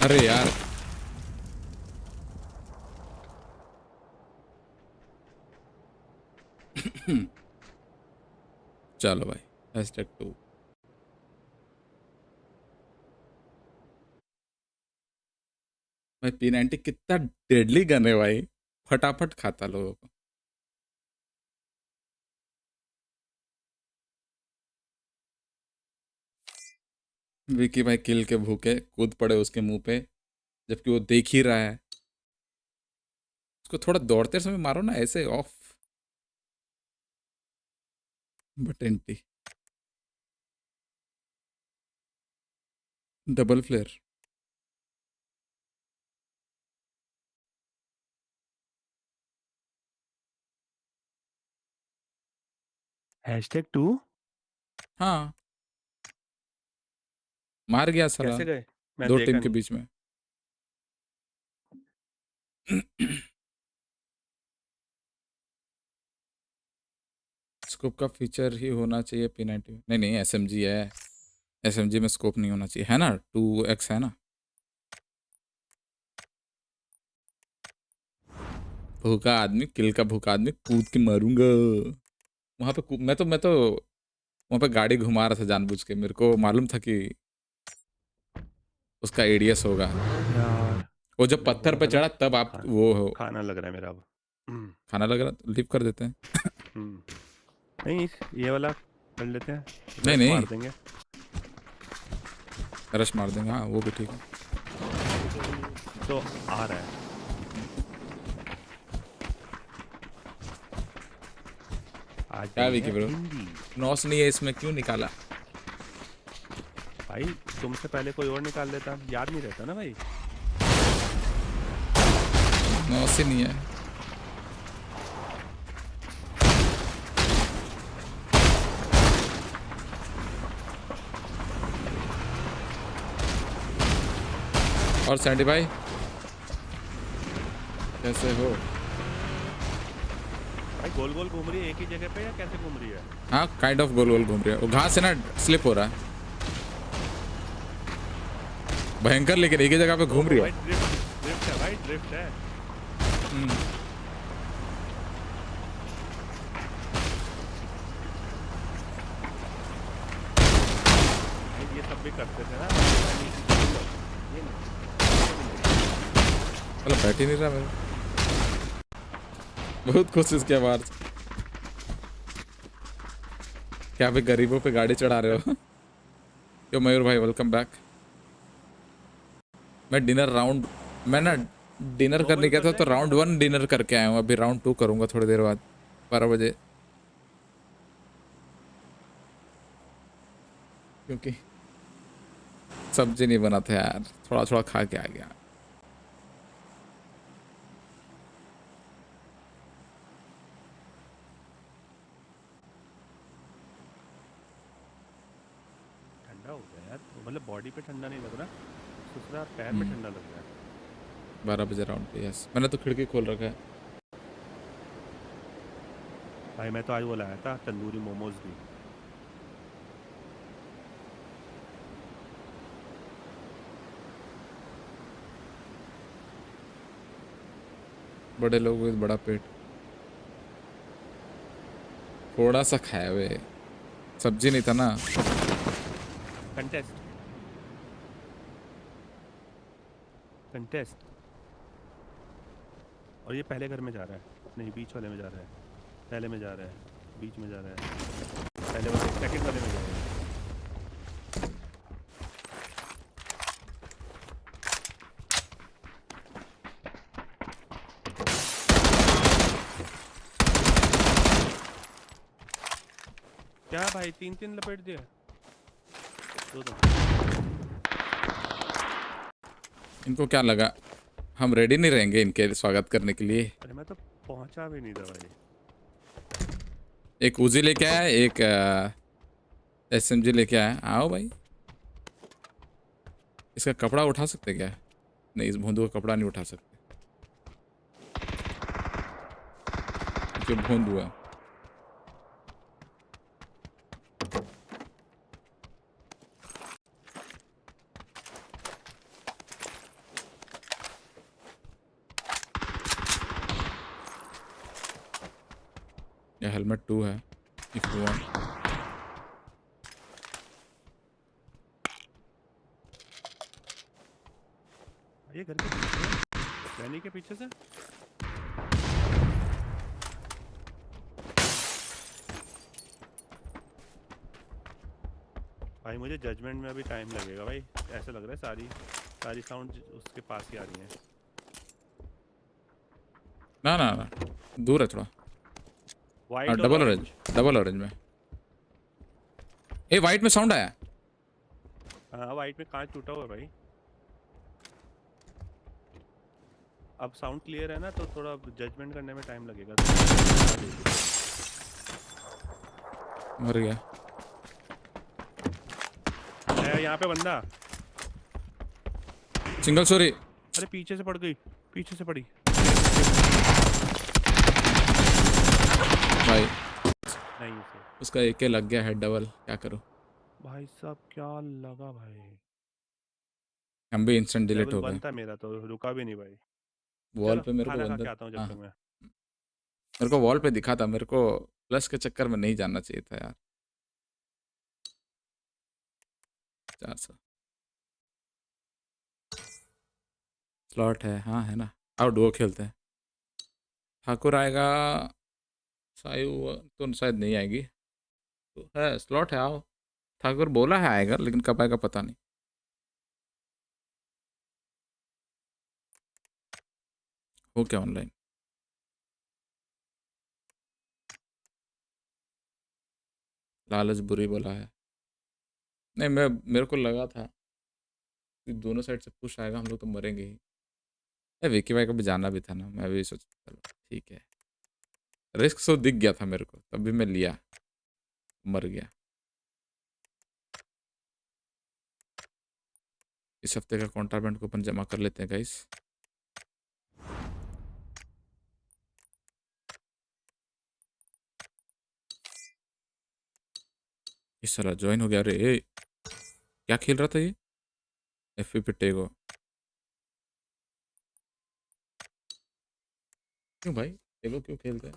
S1: अरे यार चलो भाई #2 भाई P90 कितना डेडली गन है भाई, फटाफट खाता लोगों को। विकी भाई किल के भूखे कूद पड़े उसके मुंह पे, जबकि वो देख ही रहा है। उसको थोड़ा दौड़ते समय मारो ना, ऐसे off button T double flare.
S19: #2
S1: हाँ मार गया साला
S19: कैसे गए? मैं
S1: दो
S19: देखा
S1: टीम के
S19: नहीं।
S1: बीच में। स्कोप का फीचर ही होना चाहिए P90 में। नहीं नहीं SMG है, SMG में स्कोप नहीं होना चाहिए, है ना 2x है ना। भूखा आदमी, किल का भूखा आदमी कूद के मारूंगा वहां पे। मैं तो वहां पे गाड़ी घुमा रहा था जानबूझ के, मेरे को मालूम था कि उसका एडीएस होगा।
S19: यार
S1: वो जब पत्थर पे चढ़ा तब आप वो हो
S19: खाना लग रहा है मेरा अब।
S1: खाना लग रहा, तो लीव कर देते हैं।
S19: नहीं ये वाला कर लेते हैं,
S1: नहीं
S19: रश
S1: नहीं
S19: मार देंगे।
S1: रश मार देंगे, हाँ वो भी ठीक है।
S19: तो आ रहा है आज
S1: क्या विकी ब्रो,
S19: हिंदी।
S1: नॉस नहीं है इसमें, क्यों निकाला?
S19: भाई तुमसे पहले कोई और निकाल लेता, याद नहीं रहता ना भाई।
S1: नॉस ही नहीं है। और सैंडी भाई कैसे हो?
S19: भाई गोल गोल घूम रही है एक ही जगह पे या कैसे घूम रही है?
S1: हाँ काइंड ऑफ गोल गोल घूम रही है, वो घास है ना स्लिप हो रहा है भयंकर, लेकिन एक ही जगह पे घूम रही है।
S19: ड्रिफ्ट है भाई, ड्रिफ्ट है। ये सब भी करते थे ना।
S1: चलो बैठ ही नहीं रहा मेरे, बहुत कोशिश किया बाहर। क्या भी गरीबों पे गाड़ी चढ़ा रहे हो? यो मयूर भाई वेलकम बैक। मैं डिनर राउंड, मैं ना डिनर करने गया था तो राउंड 1 डिनर करके आया हूँ, अभी राउंड 2 करूँगा थोड़ी देर बाद 12 बजे, क्योंकि सब्जी नहीं बना था यार, थोड़ा थोड़ा खा के आ गया।
S19: ठंडा हो गया यार, मतलब बॉडी पे ठंडा नहीं लग रहा, दूसरा पैर में ठंडा लग रहा है।
S1: 12 बजे राउंड पे, यस मैंने तो खिड़की खोल रखा है।
S19: भाई मैं तो आज वो लाया था तंदूरी मोमोज भी।
S1: बड़े लोग विद बड़ा पेट, थोड़ा सा खाया हुए, सब्जी नहीं था ना।
S19: कंटेस्ट और ये पहले घर में जा रहा है, नहीं बीच वाले में जा रहा है, पहले में जा रहा है, बीच में जा रहा है, पहले वाले सेकंड वाले में जा रहा है। क्या भाई 3-3 लपेट दिया।
S1: इनको क्या लगा हम रेडी नहीं रहेंगे इनके स्वागत करने के लिए?
S19: अरे मैं तो पहुंचा भी नहीं था भाई।
S1: एक उजी लेके आया, एक SMG लेके आया। आओ भाई, इसका कपड़ा उठा सकते क्या? नहीं, इस भोंदू का कपड़ा नहीं उठा सकते क्योंकि भोंदू है। या हेलमेट 2 है इफ यू वांट।
S19: ये घर के पीछे वैली के पीछे से भाई मुझे जजमेंट में अभी टाइम लगेगा भाई, ऐसे लग रहा है सारी साउंड उसके पास ही आ रही है।
S1: ना ना ना दूर है थोड़ा।
S19: वाइट
S1: डबल ऑरेंज में। ए वाइट में साउंड आया।
S19: हाँ वाइट में कांच टूटा हुआ है भाई। अब साउंड क्लियर है ना तो थोड़ा जजमेंट करने में टाइम लगेगा।
S1: मर गया।
S19: यहाँ पे बंदा
S1: सिंगल सॉरी।
S19: अरे पीछे से पड़ गई, पीछे से पड़ी
S1: भाई।
S19: नहीं से
S1: उसका एक के लग गया हेड डबल, क्या करूं
S19: भाई साहब, क्या लगा भाई।
S1: हम भी इंस्टेंट डिलीट हो गए।
S19: था मेरा तो रुका भी नहीं भाई।
S1: वॉल पे मेरे को
S19: खाना खा
S1: बंदा
S19: के आता हूं जब तक मैं।
S1: मेरे को वॉल पे दिखा था, मेरे को प्लस के चक्कर में नहीं जाना चाहिए था यार। 400 स्लॉट है, हाँ है ना। आओ डुओ खेलते हैं। ठाकुर आएगा, सायु तो शायद नहीं आएगी, तो है स्लॉट है। आओ, ठाकुर बोला है आएगा, लेकिन कब आएगा पता नहीं। हो क्या ऑनलाइन? लालच बुरी बोला है। नहीं मेरे को लगा था कि दोनों साइड से पुश आएगा, हम लोग तो मरेंगे ही। विकी भाई को भी जाना भी था ना, मैं भी सोचा चलो ठीक है। रिस्क सो दिख गया था मेरे को, तब भी मैं लिया, मर गया। इस हफ्ते का कॉन्ट्राबैंड कूपन जमा कर लेते हैं गाइस। इस साला ज्वाइन हो गया। अरे क्या खेल रहा था ये? एफ पे टेगो। क्यों भाई टेगो क्यों खेलते हैं?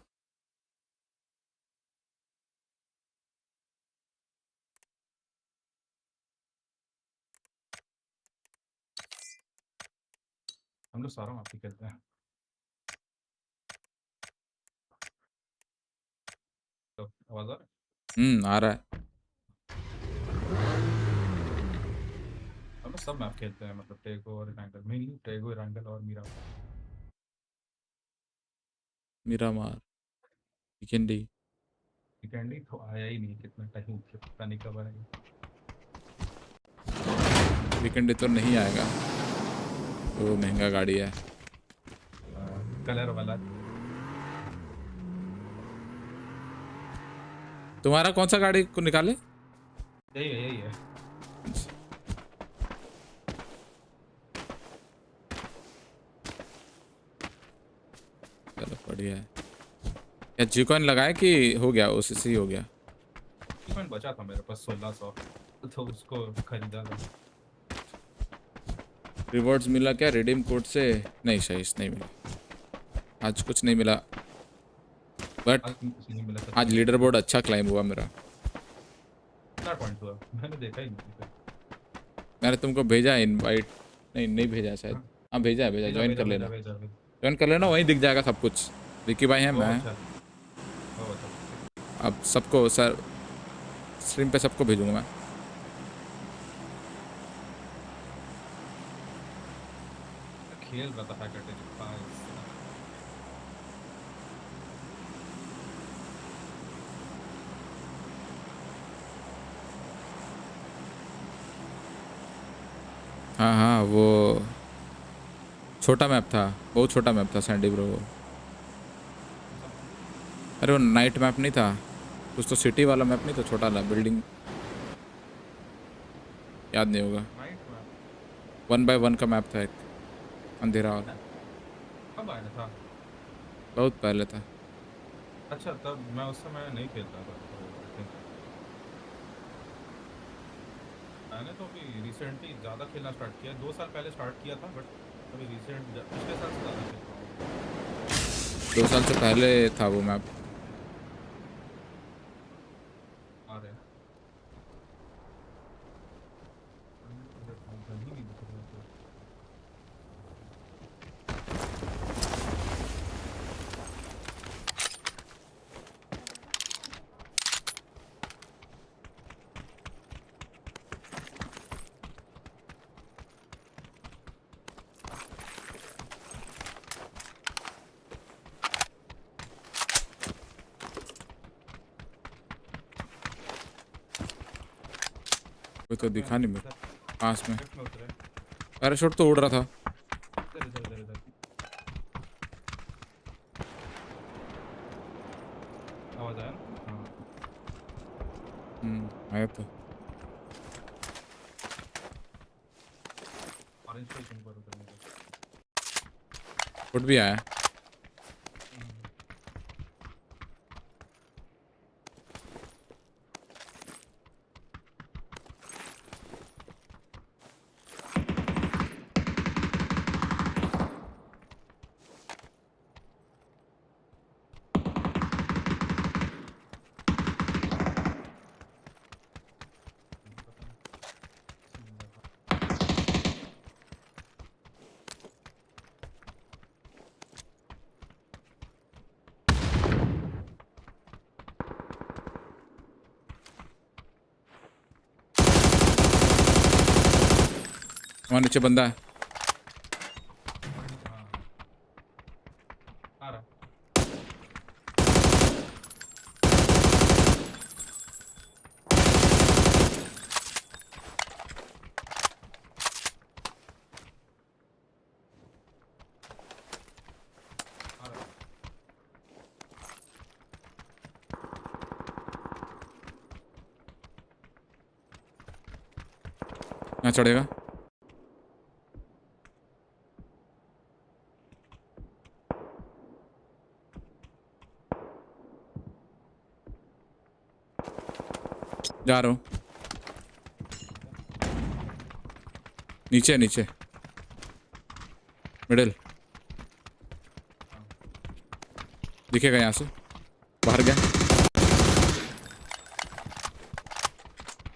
S19: हम लोग सारा माफी खेलते हैं। तो आवाज
S1: आ रहा है।
S19: हम लोग सब मैप खेलते हैं, मतलब टेगो और रैंगल, मेनली टेगो, रैंगल और
S1: मिरामार वीकेंडी
S19: तो आया ही नहीं, कितना टाइम पता नहीं कब आएगा।
S1: वीकेंडी तो नहीं आएगा, वो महंगा गाड़ी है।
S19: कलर वाला।
S1: तुम्हारा कौन सा गाड़ी को निकाले?
S19: यही है।
S1: चलो बढ़िया है। क्या जी कॉइन लगाया कि हो गया? ओसीसी हो गया।
S19: जी कॉइन बचा था मेरे पास 1600, तो उसको खरीदा था।
S1: रिवॉर्ड्स मिला क्या रिडीम कोड से? नहीं सही नहीं मिला, आज कुछ नहीं मिला। बट आज लीडर बोर्ड अच्छा क्लाइम हुआ मेरा।
S19: कितना पॉइंट हुआ? मैंने देखा ही नहीं।
S1: मैंने तुमको भेजा इनवाइट, नहीं भेजा शायद। हाँ भेजा ज्वाइन कर लेना। ज्वाइन कर लेना, वहीं दिख जाएगा सब कुछ। विकी भाई हैं, मैं अब सबको सर स्ट्रीम पे सबको भेजूंगा मैं।
S19: खेल रहा था फैकल्टी
S1: हाँ वो छोटा मैप था, बहुत छोटा मैप था सैंडी ब्रो। अरे वो नाइट मैप नहीं था कुछ, तो सिटी वाला मैप नहीं था, छोटा था बिल्डिंग, याद नहीं होगा। 1x1 का मैप था, एक अंधेरा वाला।
S19: कब आया था?
S1: बहुत पहले था।
S19: अच्छा तब मैं उस समय नहीं खेलता था। मैंने तो अभी रिसेंटली ज़्यादा खेलना स्टार्ट किया, 2 साल पहले स्टार्ट किया था, बट अभी रिसेंट पिछले साल से ज़्यादा खेलता हूँ।
S1: 2 साल से पहले था वो मैप। कोई तो दिखा नहीं मेरे पास में। पैराशूट तो उड़ रहा था।
S19: आवाज आया?
S1: आया तो। फुट भी आया। वहाँ नीचे बंदा है। यहाँ चढ़ेगा। जा रहा हूँ नीचे नीचे मिडिल दिखेगा यहाँ से। बाहर गया।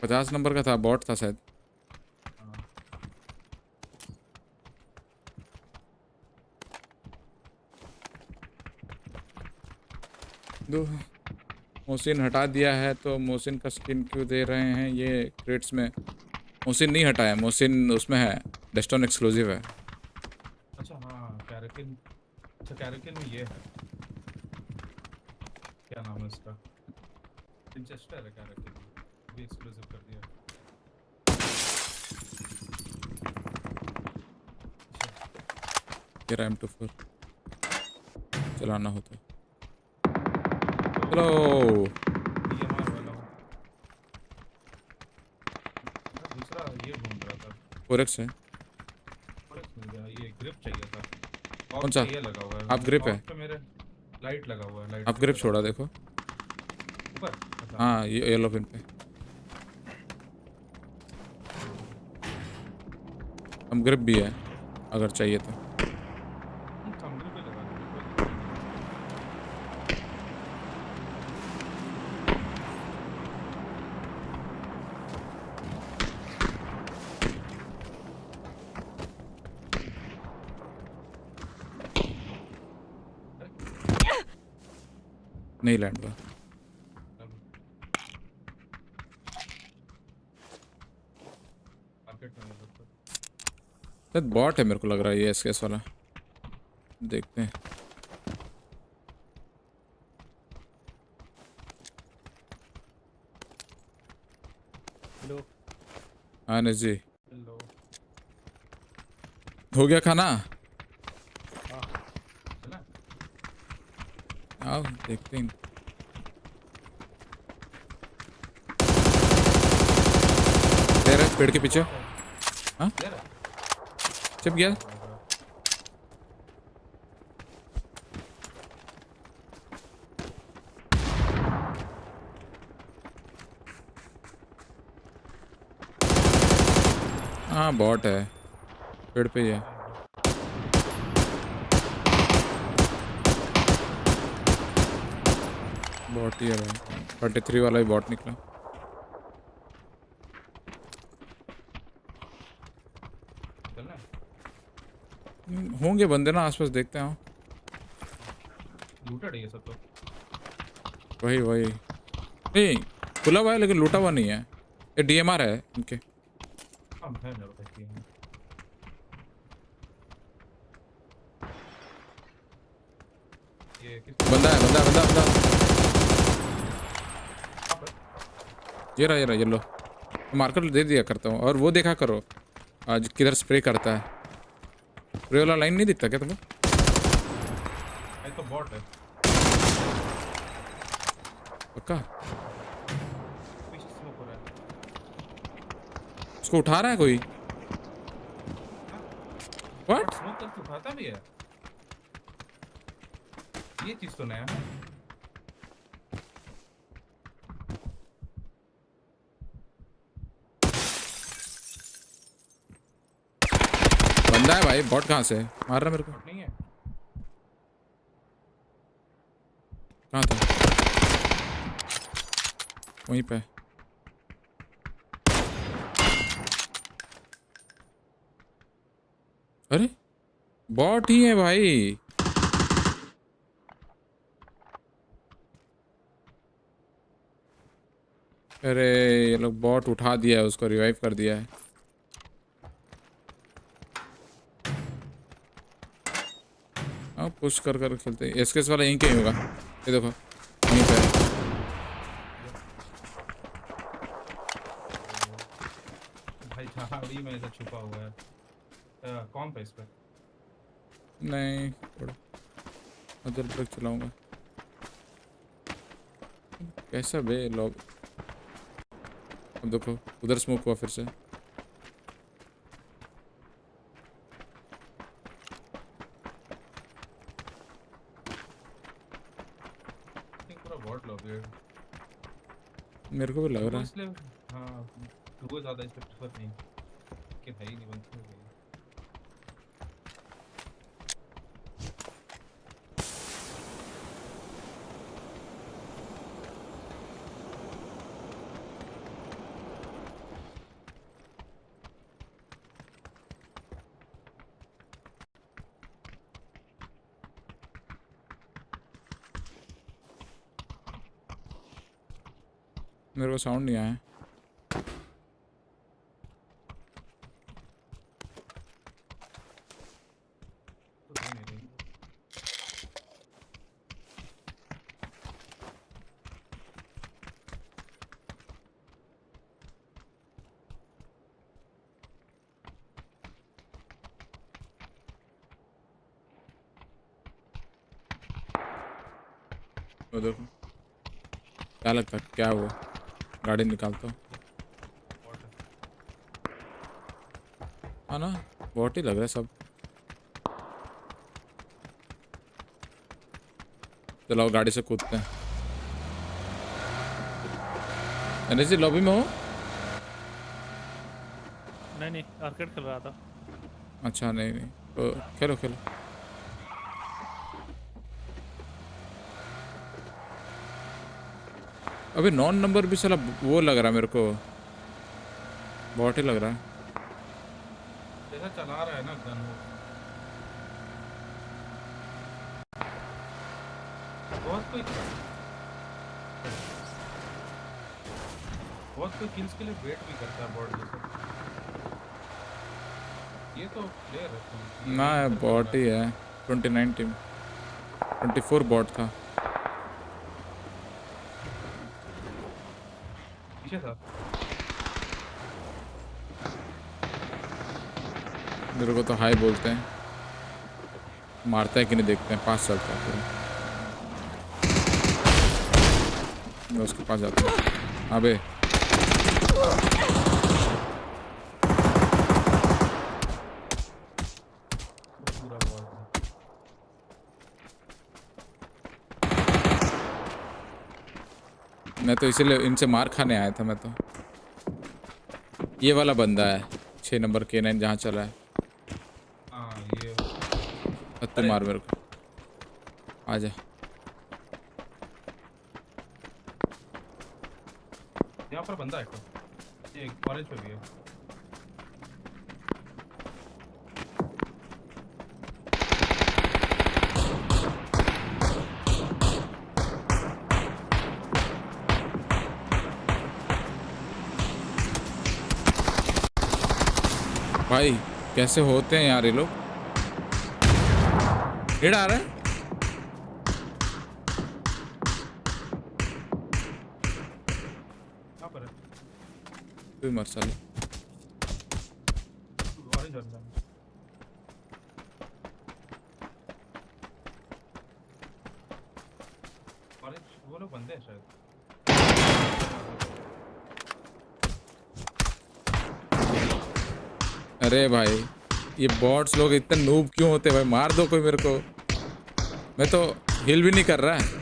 S1: 50 नंबर का था, बॉट था शायद। दो मोहसिन हटा दिया है तो मोहसिन का स्किन क्यों दे रहे हैं ये क्रेट्स में? मोहसिन नहीं हटाया, मोहसिन उसमें है, डेस्टोन एक्सक्लूसिव है।
S19: अच्छा हाँ कैरेकिन। अच्छा कैरेकिन में ये है, क्या नाम है इसका? विंचेस्टर है कैरेकिन, भी एक्सक्लूसिव कर दिया।
S1: ये M24 चलाना होता। हेलो
S19: दूसरा ये ढूंढ रहा था।
S1: फोरेक्स है।
S19: फोरेक्स मिल गया। ये ग्रिप चाहिए था।
S1: कौन सा?
S19: ये लगा हुआ है।
S1: आप ग्रिप है?
S19: पे मेरे लाइट लगा हुआ है। लाइट
S1: आप ग्रिप छोड़ा देखो
S19: ऊपर।
S1: हाँ ये येलो पिन पे। हम ग्रिप भी है अगर चाहिए तो। नहीं लैंड हुआ। शायद बॉट है मेरे को लग रहा है ये एसकेएस वाला। देखते हैं।
S19: हेलो।
S1: हाँ निश जी।
S19: हेलो।
S1: हो गया खाना?
S19: हाँ चला।
S1: आओ देखते हैं। तेरे पेड़ के पीछे। हाँ चिप गया। हाँ बॉट है, पेड़ पे ही है। बॉट ही है भाई। 43 वाला ही बॉट निकला। होंगे बंदे ना आसपास, देखते हैं।
S19: लूटेड है ये सब तो।
S1: वही वही नहीं खुला हुआ है लेकिन लूटा हुआ नहीं है। ये DMR है इनके।
S19: हम है मेरे पास ये।
S1: बंदा है, बंदा बंदा बंदा। ये रहा येलो। मार्कर दे दिया करता हूँ। और वो देखा करो आज किधर स्प्रे करता है। स्प्रे वाला लाइन नहीं दिखता क्या तुम्हें?
S19: ये तो बॉट है।
S1: पक्का
S19: पीछे स्मोक हो रहा है।
S1: उसको उठा रहा है कोई? व्हाट?
S19: स्मोक करके उठाता भी है? ये चीज तो नया है।
S1: बंदा है भाई। बॉट कहाँ से मार रहा मेरे को?
S19: नहीं है।
S1: कहाँ था? वहीं पे। अरे बॉट ही है भाई। अरे ये लोग बॉट उठा दिया है, उसको रिवाइव कर दिया है। हाँ पुश कर कर खेलते हैं। एसकेस वाला यहीं कहीं होगा। ये देखो यहीं पे है।
S19: भाई झाड़ी में ऐसा छुपा हुआ है। कौन पे इस पे?
S1: नहीं थोड़ा उधर तक चलाऊंगा। कैसा बे लॉब। अब देखो उधर स्मोक हुआ फिर से।
S19: पूरा बॉट लॉबी है।
S1: मेरे को भी लग रहा है।
S19: इसलिए हाँ दुगो ज़्यादा इस पे प्रेफर नहीं कि है ही नहीं बनती है।
S1: मेरे को साउंड नहीं आया। वो देखो क्या लगता है क्या हुआ। गाड़ी निकालता हूँ। हाँ ना बॉट ही लग रहा है सब। चलो गाड़ी से कूदते हैं। एनर्जी लॉबी में हो?
S3: नहीं आर्केड खेल रहा था।
S1: अच्छा नहीं तो खेलो खेलो। अबे नॉन नंबर भी साला वो लग रहा है मेरे को। बॉट ही लग रहा है।
S19: जैसा चला रहा है ना गन बहुत कोई किल्स के लिए वेट भी करता है बॉट जैसा। ये तो प्लेयर है
S1: ना बॉट ही है। 29 टीम 24 बॉट था।
S19: था।
S1: मेरे को तो हाई बोलते हैं। मारता है कि नहीं देखते हैं। 5 चलता है पूरा। मैं उसके पास जाता हूँ। अबे मैं तो इसीलिए इनसे मार खाने आया था। मैं तो ये वाला बंदा है 6 नंबर K9 जहाँ चला है।
S19: ये
S1: तू मार मेरे को। आजा
S19: यहाँ पर बंदा है ये कॉलेज पे भी है।
S1: भाई कैसे होते हैं यार ये लोग। हेड आ रहा है। तू मर साले।
S19: वो लोग बंदे हैं शायद।
S1: अरे भाई ये बॉट्स लोग इतने नूब क्यों होते भाई? मार दो कोई मेरे को, मैं तो हिल भी नहीं कर रहा है।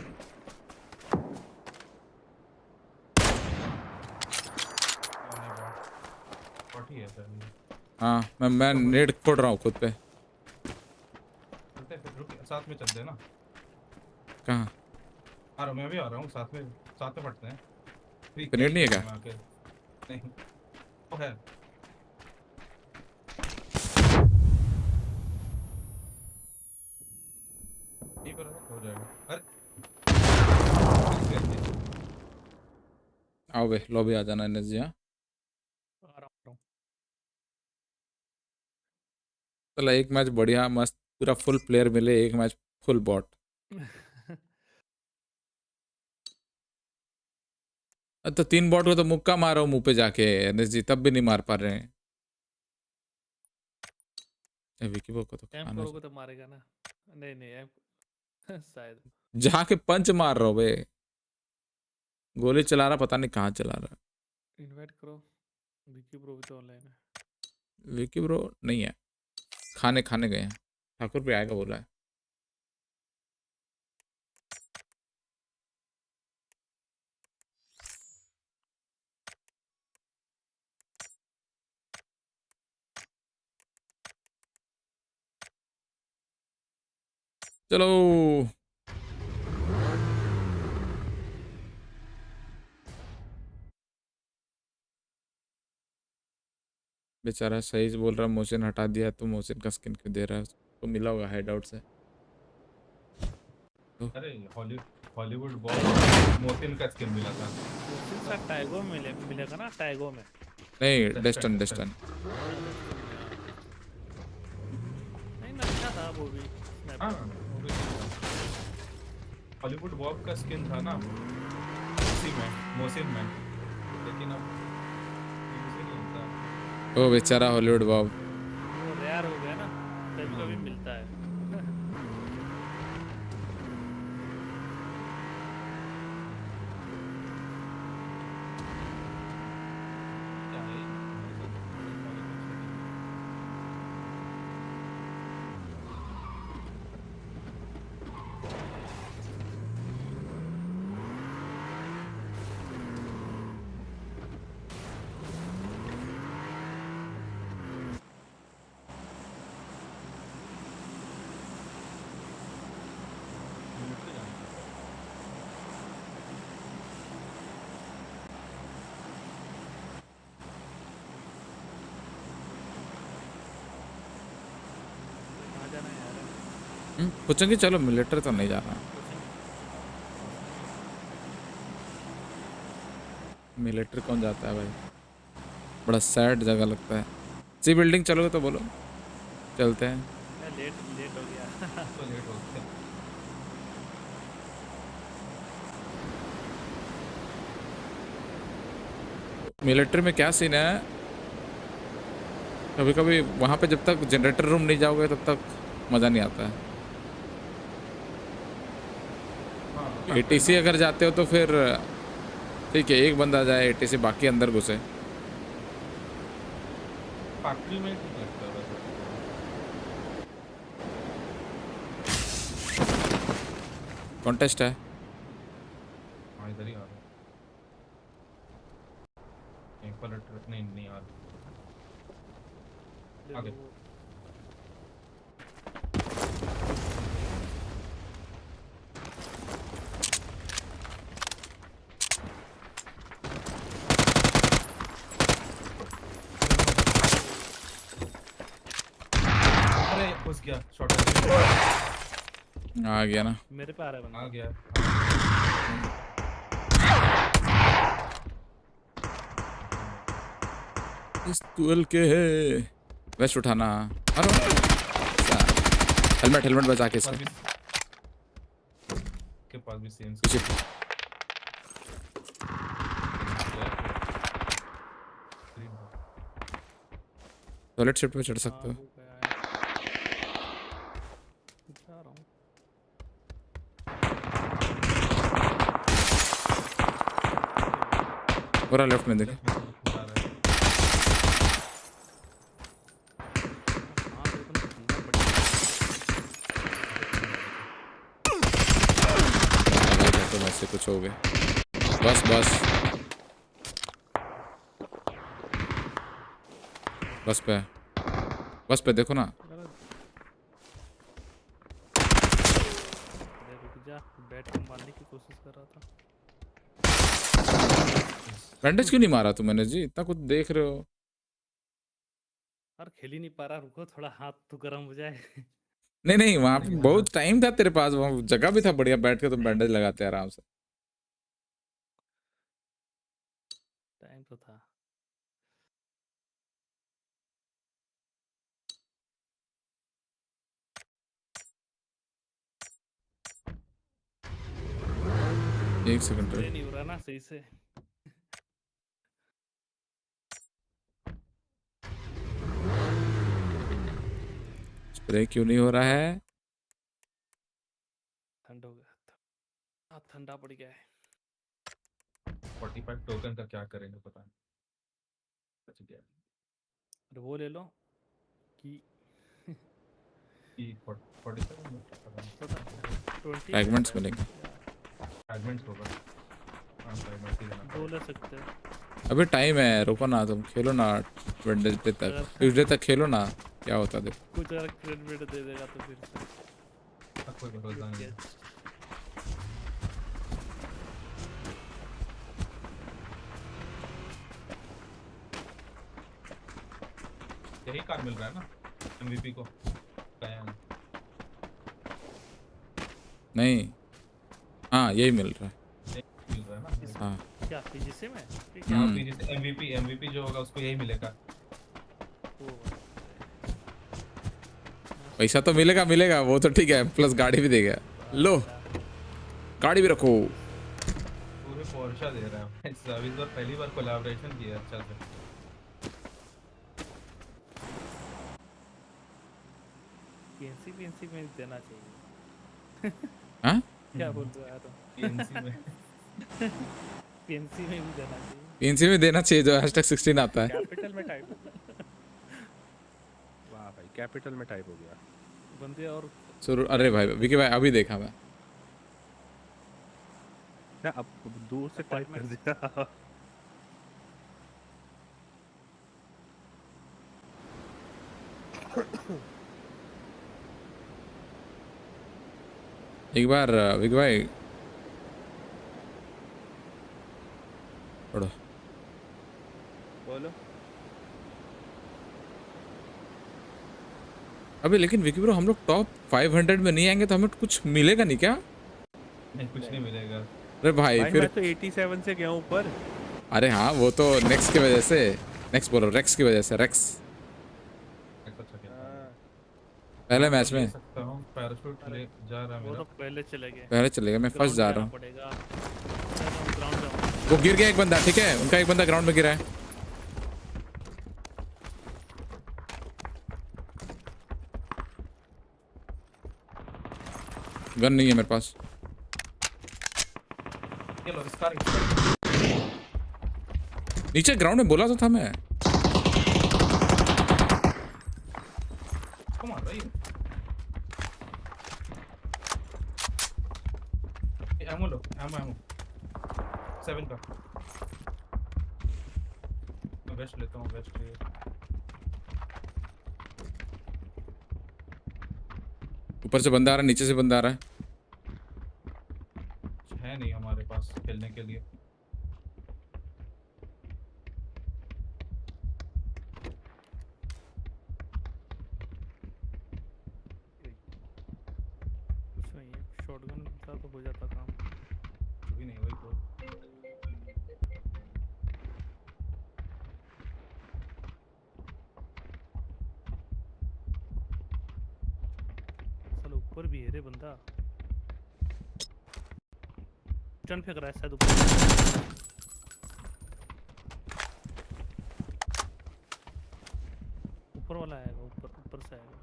S1: हाँ मैं नेट फोड़ रहा हूँ खुद पे।
S19: साथ में चलते हैं ना।
S1: कहाँ?
S19: आ रहा मैं भी आ रहा हूँ, साथ में पढ़ते हैं।
S1: नेट नहीं है क्या?
S19: नहीं वो है। हो जाएगा। अरे
S1: आओ बे लॉबी आ जाना एनर्जी। हाँ चलो एक मैच बढ़िया मस्त पूरा फुल प्लेयर मिले, एक मैच फुल बॉट। तो 3 बॉट को तो मुक्का मारो मुंह पे जाके एनर्जी, तब भी नहीं मार पा रहे हैं। विकी को तो खाना
S21: को तो मारेगा ना। नहीं शायद
S1: जाके पंच मार रहा हो बे, गोली चला रहा पता नहीं कहाँ चला रहा।
S21: इनवाइट करो, विकी ब्रो भी तो ऑनलाइन है।
S1: विकी ब्रो नहीं है, खाने गए हैं। ठाकुर भी आएगा बोला है। चलो बेचारा सही बोल रहा, मोशन हटा दिया तो मोशन का स्किन क्यों दे रहा है उसको? मिला होगा हाइड आउट से।
S19: अरे हॉलीवुड बॉल मोतिन का स्किन मिला था।
S21: मोतिन टैगो में मिलेगा ना, टैगो में
S1: नहीं डेस्टन
S21: नहीं ना, अच्छा था वो भी।
S19: हाँ हॉलीवुड बॉब का स्किन था ना उसी में, मोसिन में, लेकिन अब यूज नहीं होता।
S1: ओ बेचारा हॉलीवुड बॉब,
S21: वो रेयर हो गया ना, कभी मिलता है।
S1: पूछेंगे चलो मिलिट्री तो नहीं जा रहा। मिलिट्री कौन जाता है भाई, बड़ा सैड जगह लगता है। सी बिल्डिंग चलोगे तो बोलो चलते हैं।
S21: लेट हो गया
S19: तो लेट हो गया।
S1: मिलिट्री में क्या सीन है, कभी कभी वहाँ पे जब तक जनरेटर रूम नहीं जाओगे तब तक मज़ा नहीं आता है। एटीसी अगर जाते हो तो फिर ठीक है, एक बंदा जाए एटीसी, बाकी अंदर घुसे।
S19: फैक्ट्री में ठीक लगता है वैसे।
S1: कॉन्टेस्ट है।
S19: हाँ इधर ही आ रहा है। एक पर नहीं आ रहा। आगे घुस गया, शॉट
S1: आ गया ना,
S21: मेरे पे आ रहा है बंदा।
S19: आ गया।
S1: इस टूल के है वेस्ट उठाना। अरे हेलमेट बचा के इसका
S19: के पास भी सेम
S1: टॉयलेट शिफ्ट पे चढ़ सकते हो।
S21: जा रहा हूँ।
S1: पूरा लेफ्ट में देख। तो वैसे कुछ हो गया। बस बस बस पे देखो ना।
S21: रुक जा, बैट को मारने की कोशिश कर रहा था।
S1: बैंडेज क्यों नहीं मारा तू मैंने जी? इतना कुछ देख रहे हो।
S21: और खेल ही नहीं पा रहा, रुको थोड़ा हाथ तो गर्म हो जाए।
S1: नहीं वहां पे बहुत टाइम था तेरे पास, वहां जगह भी था बढ़िया, बैठ के तुम बैंडेज लगाते आराम से।
S21: टाइम तो था।
S1: एक सेकंड
S21: नहीं हो रहा ना सही से।
S1: स्प्रे क्यों नहीं हो रहा है?
S21: ठंड हो गया, हाथ ठंडा पड़ गया है।
S5: 45 टोकन का क्या करेंगे पता नहीं। बच गया।
S21: अरे वो ले लो कि
S5: 47
S1: फ्रैगमेंट्स मिलेंगे।
S5: फ्रैगमेंट्स होगा। हां फ्रैगमेंट्स ही देना।
S21: दो ले सकते हैं।
S1: अभी टाइम है, रुको ना, तुम खेलो ना वेडनेसडे तक, ट्यूसडे तक खेलो ना, क्या होता देख।
S21: कुछ अगर क्रेडिट दे देगा तो फिर से
S5: कोई भरोसा नहीं है। यही कार मिल रहा है ना एमवीपी को?
S1: नहीं, हाँ यही मिल रहा है।
S5: मिल रहा है ना?
S1: हाँ
S21: क्या पीजीसी में?
S5: हाँ पीजीसी एमवीपी जो होगा उसको यही मिलेगा।
S1: पैसा तो मिलेगा वो तो ठीक है, प्लस गाड़ी भी देगा। लो गाड़ी भी रखो।
S5: पूरे पोर्शा दे रहा है। इस बार पहली बार कोलैबोरेशन किया अच्छा से।
S21: पीएनसी में देना चाहिए।
S1: हाँ
S21: क्या बोल रहा है तो?
S5: पीएनसी में
S21: पीएनसी में भी देना चाहिए।
S1: पीएनसी में देना चाहिए जो #16 आता है।
S19: कैपिटल में टाइप। वाह भाई कैपिटल में टाइप हो गया
S21: बंदे। और
S1: अरे भाई विकी भाई अभी देखा मैं।
S19: क्या अब दूर से टाइप कर दिया।
S1: एक बार विकी भाई पढ़ो।
S19: बोलो।
S1: अबे लेकिन विकी ब्रो हम लोग टॉप 500 में नहीं आएंगे तो हमें कुछ मिलेगा नहीं क्या?
S5: नहीं कुछ नहीं मिलेगा।
S1: अरे भाई फिर
S19: मैं तो 87 से गया ऊपर।
S1: अरे हाँ वो तो नेक्स्ट की वजह से, नेक्स्ट बोलो रेक्स की वजह से। रेक्स पहले मैच में
S5: पैराशूट ले जा रहा है।
S21: वो तो पहले चले गए।
S1: पहले चलेगा, मैं फर्स्ट जा रहा हूँ। वो गिर गया एक बंदा, ठीक है उनका एक बंदा ग्राउंड में गिरा है। गन नहीं है मेरे पास। नीचे ग्राउंड में बोला तो था मैं।
S5: एमो 7 का मैं वेस्ट लेता हूँ। वेस्ट
S1: ऊपर से बंदा आ रहा है, नीचे से बंदा आ रहा
S5: है नहीं हमारे पास खेलने के लिए।
S21: कुछ नहीं है, शॉटगन का तो हो जाता काम।
S5: कुछ भी नहीं वही तो।
S21: साला ऊपर भी है रे बंदा। टन फेंक रहा है शायद ऊपर। ऊपर वाला आएगा, ऊपर से आएगा।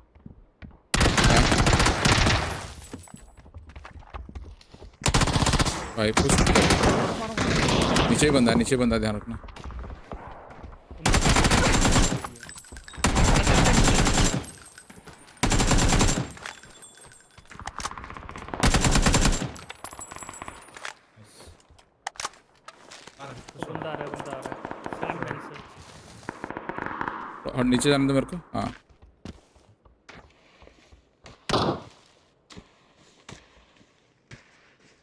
S1: भाई पुश नीचे बंदा ध्यान रखना।
S21: बंदा आ रहा है सेकंड बेंच से।
S1: और नीचे जाने दो मेरे को। हाँ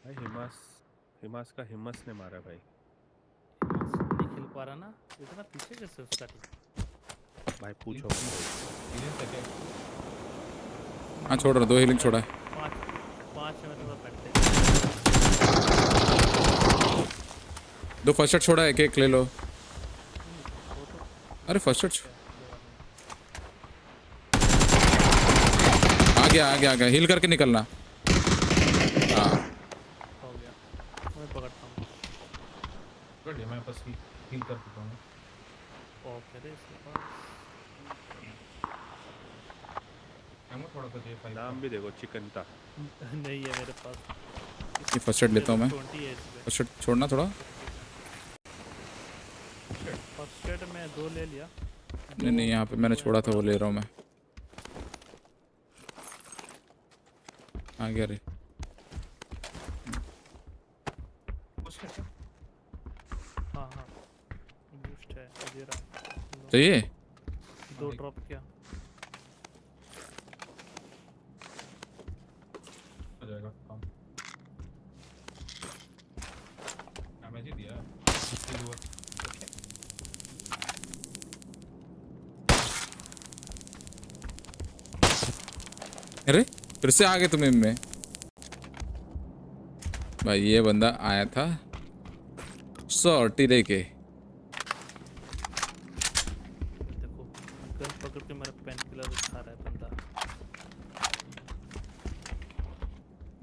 S19: भाई हिमास का हिम्मत ने मारा भाई।
S21: नहीं खेल पा रहा ना, इतना पीछे कैसे उसका टीम।
S19: भाई पूछो।
S1: हाँ छोड़ रहा, 2 हीलिंग छोड़ा है।
S21: 5 में तो पड़ते।
S1: 2 फर्स्ट एड छोड़ा है, एक ले लो। अरे फर्स्ट एड आ गया हील करके निकलना। हाँ
S21: हो गया, मैं पकड़ता हूँ।
S5: बढ़िया, मैं बस हील कर देता हूँ।
S21: ओके रे इसके पास
S5: थोड़ा सा J5
S19: नाम भी देखो, चिकन था।
S21: नहीं है मेरे पास।
S1: ये फर्स्ट एड लेता हूँ मैं।
S21: 28
S1: फर्स्ट एड छोड़ना थोड़ा।
S21: फर्स्ट एड में 2 ले लिया।
S1: नहीं यहाँ पे मैंने छोड़ा था, वो ले रहा हूँ मैं। आ गया रे।
S21: हाँ बूस्ट है, दे रहा।
S1: चाहिए
S21: 2 ड्रॉप किया।
S5: हो जाएगा काम। डैमेज ही दिया।
S1: अरे फिर से आ गए तुम इनमें। भाई ये बंदा आया था सॉर्टी लेके।
S21: देखो गन पकड़ के मेरा पेन किलर उठा रहा है बंदा।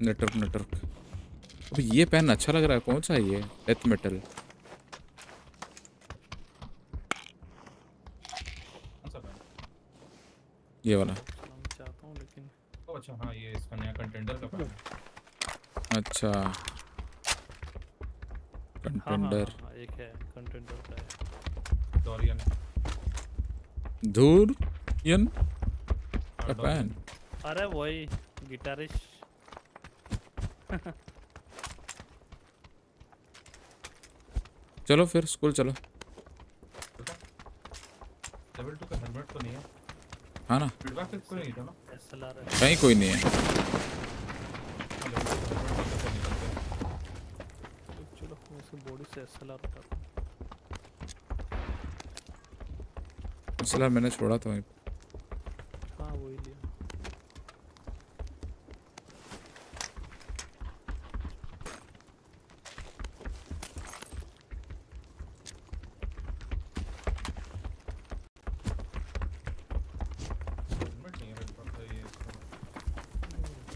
S1: नेटवर्क अभी ये पेन अच्छा लग रहा है। कौन सा है ये? Death metal. ये वाला।
S21: चाहता हूँ लेकिन।
S5: अच्छा हाँ, ये इसका नया कंटेंडर का पेन है।
S1: अच्छा कंटेंडर।
S21: हाँ, एक है कंटेंडर का है।
S1: धूरियन का पेन।
S21: अरे वही गिटारिस्ट।
S1: चलो फिर स्कूल चलो।
S5: लेवल 2 का हेलमेट तो नहीं है।
S1: हाँ ना,
S5: फीडबैक फिर कोई नहीं था ना।
S21: SLR है।
S1: कहीं कोई नहीं है।
S21: चलो उसकी बॉडी से SLR उठाता हूँ।
S1: SLR मैंने छोड़ा था वहीं पे।
S21: हाँ वही लिया।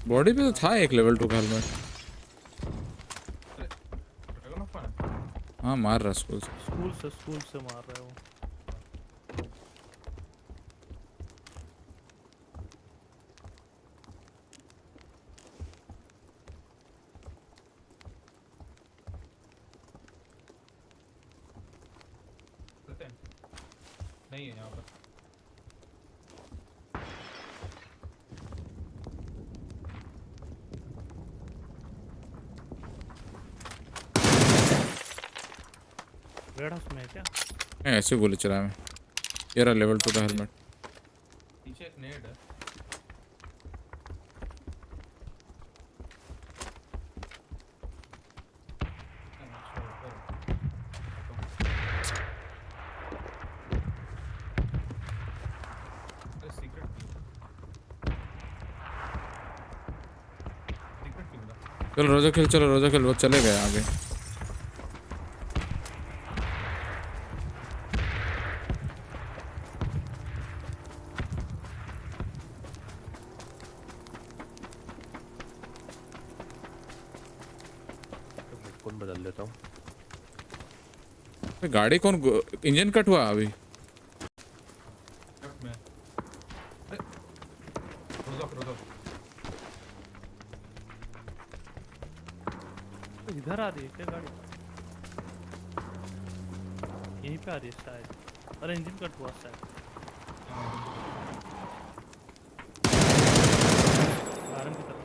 S1: बॉडी पे तो था एक लेवल 2 का हेलमेट। हाँ मार रहा स्कूल से
S21: मार रहा है वो।
S5: नहीं है यहाँ पर।
S21: रेड हाउस में है क्या?
S1: ऐसे गोली चलाया मैं। ये रहा लेवल 2 का हेलमेट।
S5: पीछे एक नेड है।
S1: चलो रोजा खेल वो चले गए आगे।
S19: कौन बदल लेता हूँ।
S1: गाड़ी कौन इंजन कट हुआ अभी?
S21: इधर आ रही है क्या गाड़ी? यहीं पे आ रही है शायद। अरे इंजन कट हुआ शायद। आरन की तरफ।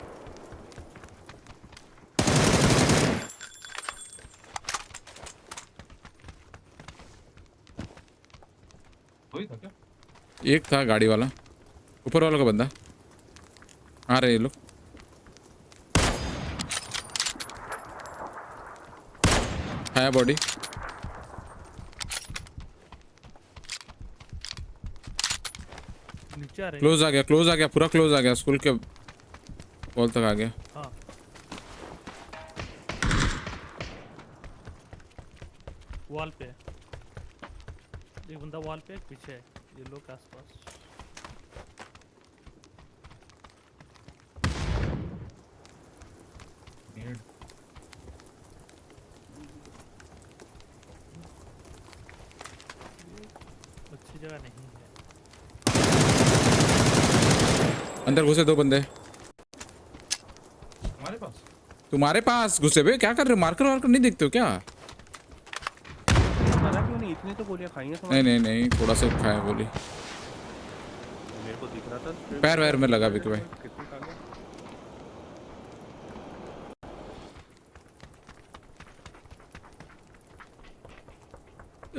S5: कोई था क्या?
S1: एक था गाड़ी वाला, ऊपर वाला का बंदा आ रहे ये लोग। है बॉडी
S21: नीचे आ रही है।
S1: क्लोज आ गया, क्लोज आ गया, पूरा क्लोज आ गया, स्कूल के वॉल तक आ गया।
S21: हाँ वॉल पे एक बंदा, वॉल पे एक पीछे है येलो के आसपास। अच्छी जगह नहीं है।
S1: अंदर घुसे दो बंदे
S5: हमारे पास।
S1: तुम्हारे पास घुसे बे, क्या कर रहे हो? मार्कर वार्कर नहीं देखते हो क्या?
S19: क्यों नहीं? इतनी तो गोलियां खाई हैं
S1: नहीं नहीं नहीं, थोड़ा सा खाया गोली,
S19: मेरे को दिख रहा था।
S1: पैर वैर में लगा विकी भाई।
S19: कितनी खा गए?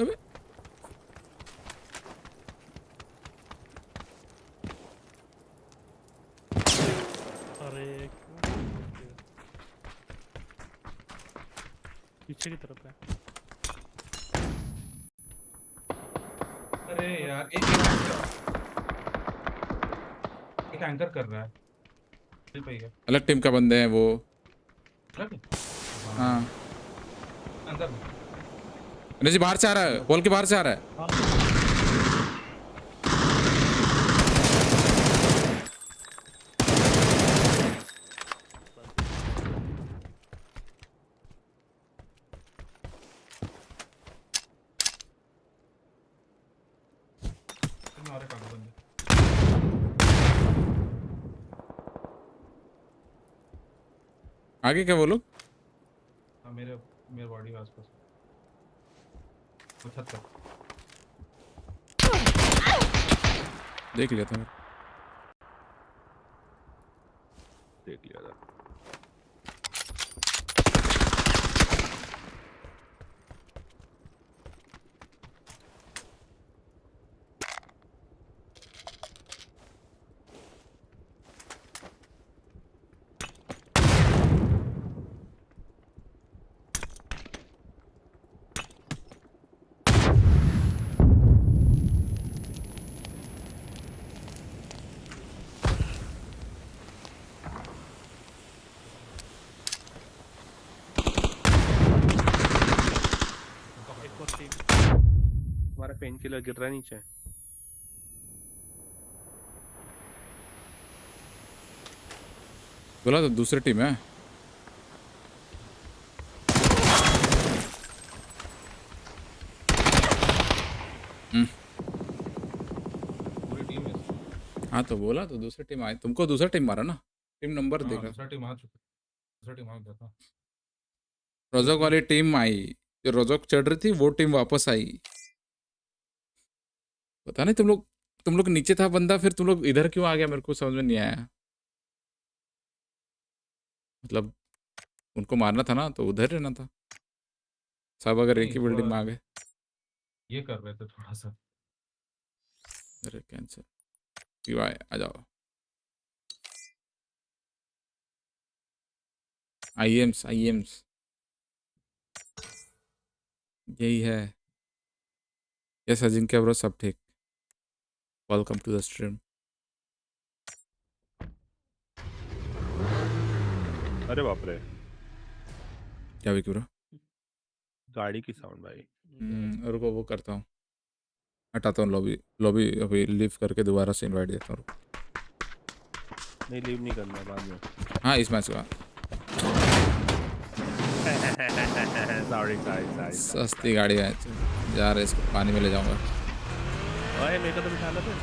S1: अबे
S21: अरे पीछे की तरफ है।
S5: अरे यार एक एंकर कर रहा है।
S1: अलग टीम का बंदे हैं वो। हाँ
S5: अंदर
S1: जी, बाहर से आ रहा है, वॉल के बाहर से आ रहा है। आगे क्या वो लोग?
S5: हाँ मेरे बॉडी के आसपास छत पर
S1: देख लिया था मैं।
S19: देख लिया था। हमारा पेन किलर गिर रहा है नीचे।
S1: बोला तो दूसरी टीम है।
S5: पूरी टीम है।
S1: हाँ तो बोला तो दूसरी टीम आई, तुमको दूसरा टीम मारा ना, टीम नंबर देखा।
S5: दूसरा टीम आ चुका, दूसरा टीम आ गया था।
S1: रोजोक वाली टीम आई, जो रोजोक चढ़ रही थी वो टीम वापस आई। पता नहीं तुम लोग नीचे था बंदा, फिर तुम लोग इधर क्यों आ गया, मेरे को समझ में नहीं आया। मतलब उनको मारना था ना, तो उधर रहना था। सब अगर एक ही बिल्डिंग में आ गए।
S5: ये कर रहे थे थोड़ा सा।
S1: अरे कैंसर पीवाई आ जाओ। आईएम्स यही है। यस अजिंक्य ब्रो, सब ठीक। Welcome to the stream.
S19: अरे बाप रे,
S1: क्या विकी ब्रो?
S19: गाड़ी की साउंड भाई।
S1: रुको वो करता हूँ, हटाता हूँ लॉबी अभी लीव करके दोबारा से इनवाइट देता हूँ।
S19: नहीं लीव नहीं करना बाद में।
S1: हाँ इस मैच का
S19: सॉरी
S1: सस्ती गाड़ी है, जा रहे इसको पानी में ले जाऊंगा।
S19: ओए मेरे को तो बिठा लो फिर।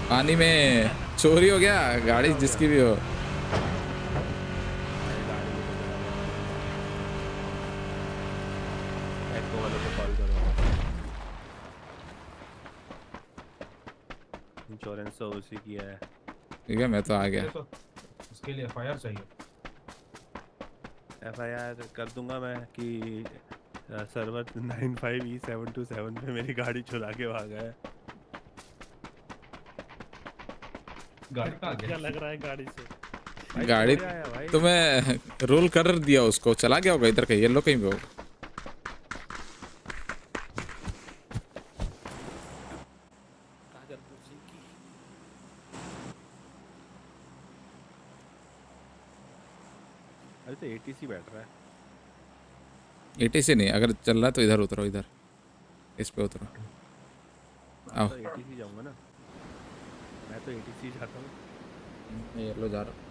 S1: पानी में चोरी हो गया गाड़ी जिसकी भी हो।
S19: इंश्योरेंस तो उसी किया है।
S1: ठीक है मैं तो आ गया।
S5: उसके लिए एफआईआर चाहिए।
S19: एफआईआर कर दूंगा मैं कि सर्वर 95E727 पे मेरी गाड़ी चुरा के भागा है।
S5: गाड़ी कहाँ गया?
S21: क्या लग रहा है गाड़ी से?
S1: गाड़ी तो मैं रोल कर दिया उसको, चला गया होगा इधर कहीं, येलो कहीं पे होगा।
S19: अरे तो एटीसी बैठ रहा है।
S1: एटीसी नहीं, अगर चल रहा है तो इधर उतरो, इधर इस पे उतरो। आओ
S19: तो एटीसी जाऊंगा ना, मैं तो एटीसी जाता हूँ।
S1: मैं येलो जा रहा हूँ।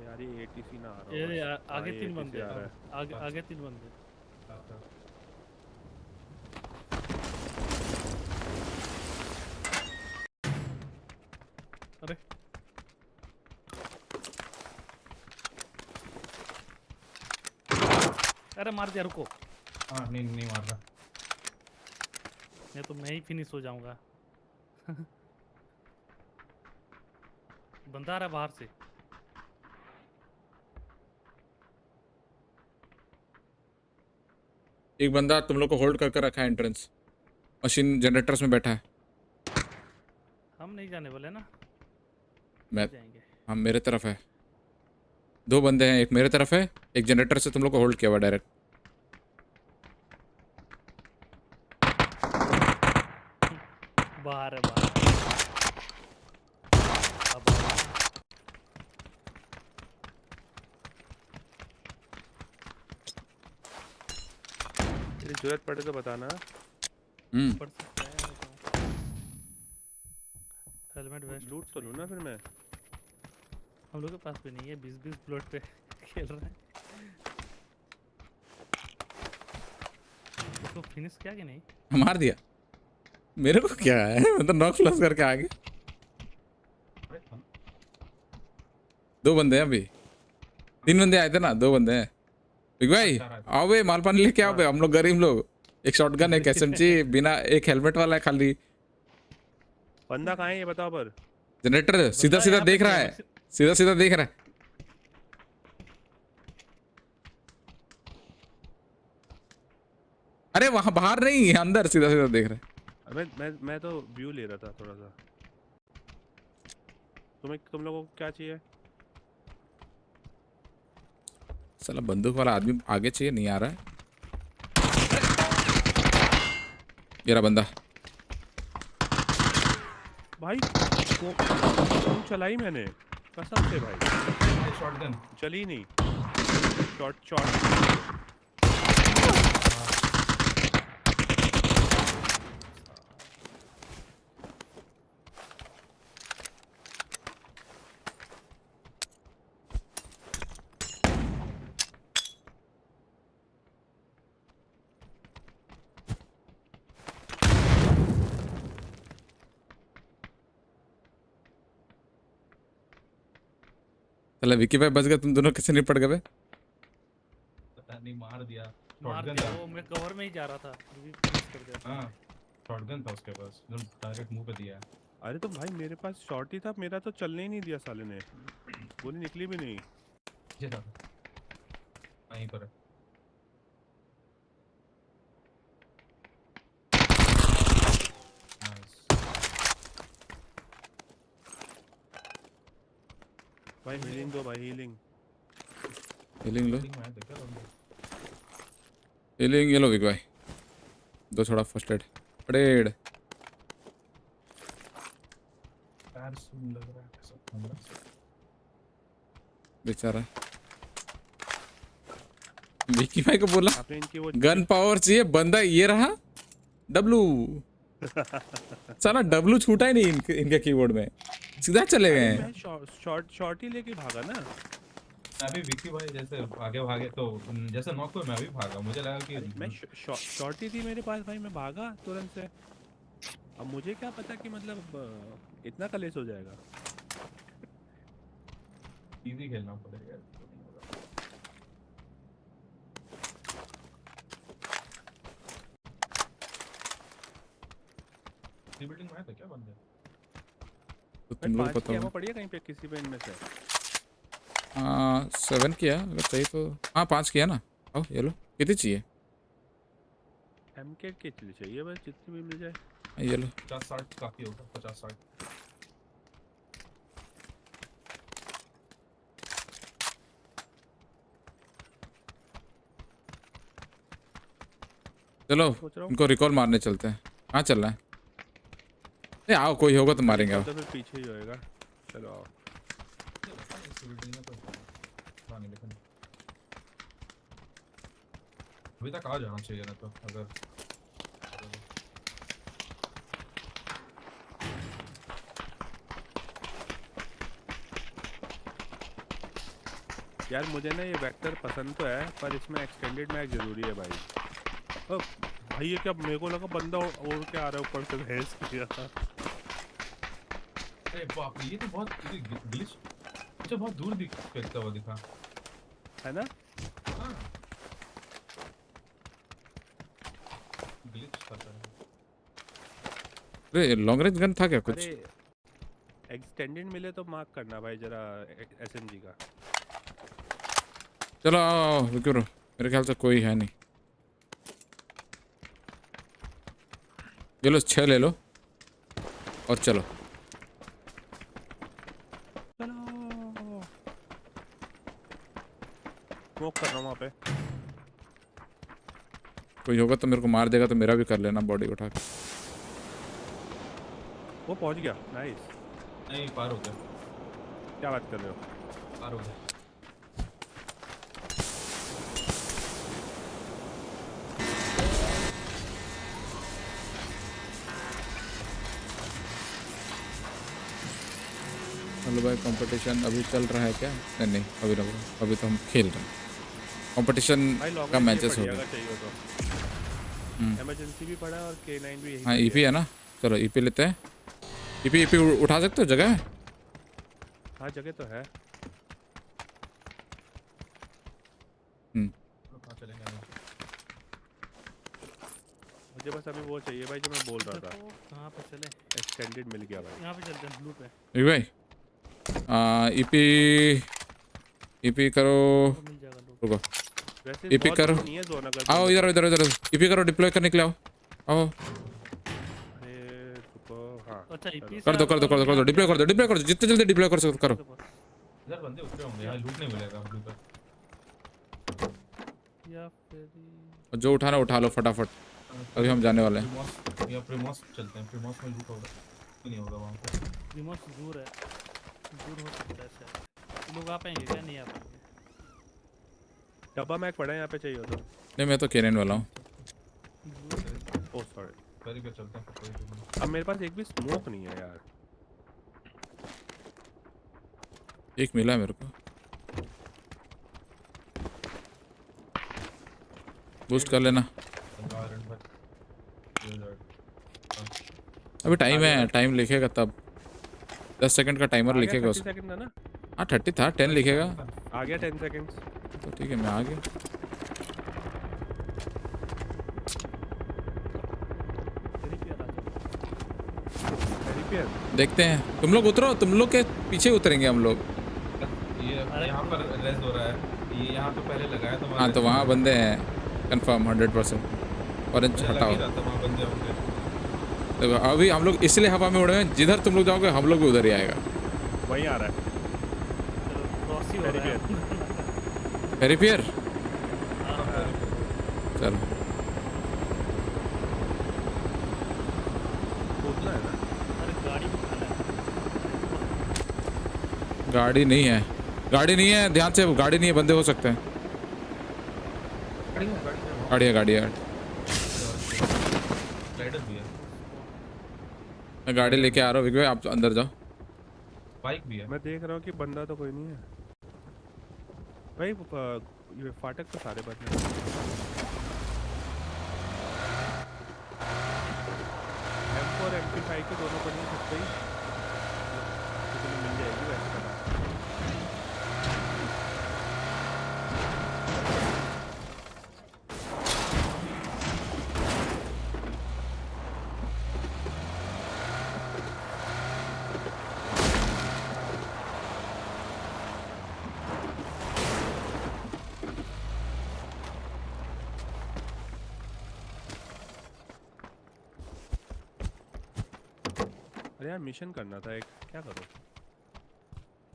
S19: यार ये एटीसी ना आ रहा
S21: ये
S19: है।
S21: आगे
S19: ये
S21: 3
S19: ATC
S21: बंदे
S19: आ रहा है।
S21: आगे 3 बंदे। अरे अरे मार दिया, रुको।
S5: हाँ नहीं मार रहा।
S21: नहीं तो मैं ही फिनिश हो जाऊंगा। बंदा आ रहा है बाहर से।
S1: एक बंदा तुम लोग को होल्ड करके रखा है एंट्रेंस, मशीन जनरेटर्स में बैठा है।
S21: हम नहीं जाने वाले ना,
S1: मैं
S21: जाएंगे।
S1: हाँ मेरे तरफ है, 2 बंदे हैं, एक मेरे तरफ है, एक जनरेटर से तुम लोग को होल्ड किया हुआ डायरेक्ट।
S21: बाहर है, बाहर।
S19: तेरी जरूरत पड़े तो बताना।
S21: पड़ सकता है। हेलमेट वेस्ट
S19: लूट तो लूँ ना फिर मैं।
S21: हम लोग के पास भी नहीं है, 20-20 प्लॉट पे खेल रहा है। उसको फिनिश किया कि नहीं?
S1: मार दिया। मेरे को क्या है, मैं तो नॉक प्लस करके आ गया। 2 बंदे हैं अभी, 3 बंदे आए थे ना, 2 बंदे हैं। बिग भाई आओ बे, माल पानी लेके आओ बे, हम लोग गरीब लोग। एक शॉटगन, एक एसएमजी, बिना एक हेलमेट वाला है खाली।
S19: बंदा कहाँ है ये बताओ पर।
S1: जनरेटर सीधा सीधा देख रहा है, सीधा सीधा देख रहा है। अरे वहां बाहर नहीं, अंदर सीधा सीधा देख रहा है।
S19: मैं तो व्यू ले रहा था थोड़ा सा। तुम लोगों को क्या चाहिए?
S1: साला बंदूक वाला आदमी आगे चाहिए, नहीं आ रहा है। ये रहा बंदा।
S19: भाई फोन चलाई मैंने कसम से भाई।
S5: शॉटगन
S19: चली नहीं। शॉट
S1: चला विकी भाई बच गए, तुम दोनों कैसे निपट गए?
S5: पता नहीं, मार दिया।
S21: मार
S5: शॉटगन
S21: दिया
S5: था
S21: वो, मैं कवर में ही जा रहा था, फिर भी फिनिश कर दिया।
S5: हाँ शॉटगन था उसके पास, जो डायरेक्ट मुंह पे दिया।
S19: अरे तो भाई मेरे पास शॉट ही था, मेरा तो चलने ही नहीं दिया साले ने, गोली निकली भी नहीं।
S5: ये था वहीं पर।
S19: भाई हीलिंग दो भाई, हीलिंग
S1: लो, हीलिंग ये लो विक भाई, 2 थोड़ा फर्स्ट एड पड़ेड़। बेचारा विकी भाई को बोला गन पावर चाहिए, बंदा ये रहा डब्लू। साला डब्लू छूटा ही नहीं इनके कीबोर्ड में। सीधा चले गए।
S19: मैं शॉर्ट ही लेके भागा ना।
S5: अभी विक्की भाई जैसे आगे भागे तो जैसे नॉक हुए मैं भी भागा, मुझे लगा कि
S19: मैं शॉर्ट ही थी मेरे पास भाई, मैं भागा तुरंत से। अब मुझे क्या पता कि मतलब इतना कलेश हो जाएगा।
S5: इजी खेलना पड़ेगा। बिल्डिंग में है तो क्या बन गया?
S1: तो तुम लोग पता
S19: हो पड़ी है कहीं पे किसी पे इनमें से?
S1: 7 किया अगर सही तो। हाँ 5 किया ना। आओ ये लो, कितनी चाहिए?
S19: एमके के चाहिए बस, जितनी भी मिल जाए।
S1: ये लो
S5: 50-60 काफी होगा। 50-60
S1: चलो इनको रिकॉल मारने चलते हैं। कहाँ चल रहा है? ए आओ, कोई होगा तो मारेंगे। आओ
S19: तो फिर पीछे ही होएगा। चलो आओ।
S5: अभी तक आ जाना चाहिए ना, तो अगर
S19: यार मुझे ना ये वेक्टर पसंद तो है, पर इसमें एक्सटेंडेड मैग जरूरी है भाई। ओ भाई ये क्या, मेरे को लगा बंदा उड़ के आ रहा है ऊपर से, भैंस किया था।
S5: अरे बाप रे, ये तो बहुत ग्लिच, अच्छा बहुत दूर फेंकता हुआ दिखा
S19: है ना।
S5: हाँ ग्लिच था।
S1: अरे लॉन्ग रेंज गन था क्या कुछ?
S19: अरे एक्सटेंडेड मिले तो मार्क करना भाई जरा एसएमजी का।
S1: चलो आओ रुको, मेरे ख्याल से कोई है नहीं। ये लो 6 ले लो और चलो।
S19: स्मोक कर रहा हूँ वहाँ पे।
S1: कोई होगा तो मेरे को मार देगा, तो मेरा भी कर लेना बॉडी उठा के।
S19: वो पहुँच गया, नाइस।
S5: नहीं पार हो गया।
S19: क्या बात कर रहे हो?
S5: पार हो गया।
S1: हेलो भाई, कंपटीशन अभी चल रहा है क्या? नहीं नहीं अभी रुको, अभी तो हम खेल रहे हैं। कंपटीशन का मैचेस हो गया।
S19: इमरजेंसी भी पड़ा और K9 भी यही।
S1: हाँ ईपी है ना, चलो ईपी लेते हैं। ईपी उठा सकते हो? जगह है?
S19: हाँ जगह तो है। मुझे बस अभी वो चाहिए भाई जो मैं बोल रहा था।
S21: कहाँ पे चले?
S19: एक्सटेंडेड मिल गया भाई।
S21: यहाँ पे चलते हैं, ब्लू पे।
S1: भाई ईपी करो, रुको ईपी करो। आओ इधर इधर इधर, ईपी करो, डिप्लॉय करने के लिए आओ। आओ
S21: अच्छा
S1: कर दो डिप्लॉय कर दो जितने जल्दी डिप्लॉय कर सकते करो।
S5: इधर बंदे उतरे होंगे यार, लूट नहीं मिलेगा ब्लू पे।
S21: या फिर
S1: जो उठाना उठा लो फटाफट, अभी हम जाने वाले हैं।
S5: या प्रीमोस चलते हैं, प्रीमोस में लूट होगा नहीं होगा वहाँ पे।
S21: प्रीमोस दूर है, दूर हो सकता है शायद। लोग आ पाएंगे क्या? नहीं आ पाएंगे।
S19: डब्बा मैग पड़ा है यहाँ पे, चाहिए हो तो।
S1: नहीं मैं तो केरन वाला हूँ।
S19: Oh sorry.
S5: वेरी गुड, चलते हैं।
S19: अब मेरे पास एक भी स्मोक नहीं है यार।
S1: एक मिला है मेरे को, बूस्ट कर लेना। अभी टाइम है, टाइम लिखेगा तब 10 सेकंड का टाइमर लिखेगा उसको। हाँ 30 था, 10 लिखेगा।
S19: आ गया 10 सेकंड्स।
S1: तो ठीक है मैं आ गया। देखते हैं, तुम लोग उतरो, तुम लोग के पीछे उतरेंगे हम लोग।
S5: ये यहाँ पर रेस हो रहा है, ये यहाँ पे पहले लगाया था।
S1: हाँ तो वहाँ बंदे हैं कंफर्म 100%। ऑरेंज हटाओ। देखो अभी हम लोग इसलिए हवा में उड़े हैं, जिधर तुम लोग जाओगे हम लोग भी उधर ही आएगा।
S19: वहीं आ रहा है।
S1: फेरीपियर चलो। गाड़ी नहीं है, गाड़ी नहीं है, ध्यान से, गाड़ी नहीं है, बंदे हो सकते हैं। गाड़ी है। मैं गाड़ी लेके आ रहा हूँ, विक भाई आप अंदर जाओ।
S5: बाइक भी है।
S19: मैं देख रहा हूँ कि बंदा तो कोई नहीं है भाई। ये फाटक तो सारे बंद हैं। M4 MP5 के दोनों बढ़िया सकते ही तो मिल जाएगी वैसे बता। अरे यार मिशन करना था एक, क्या करो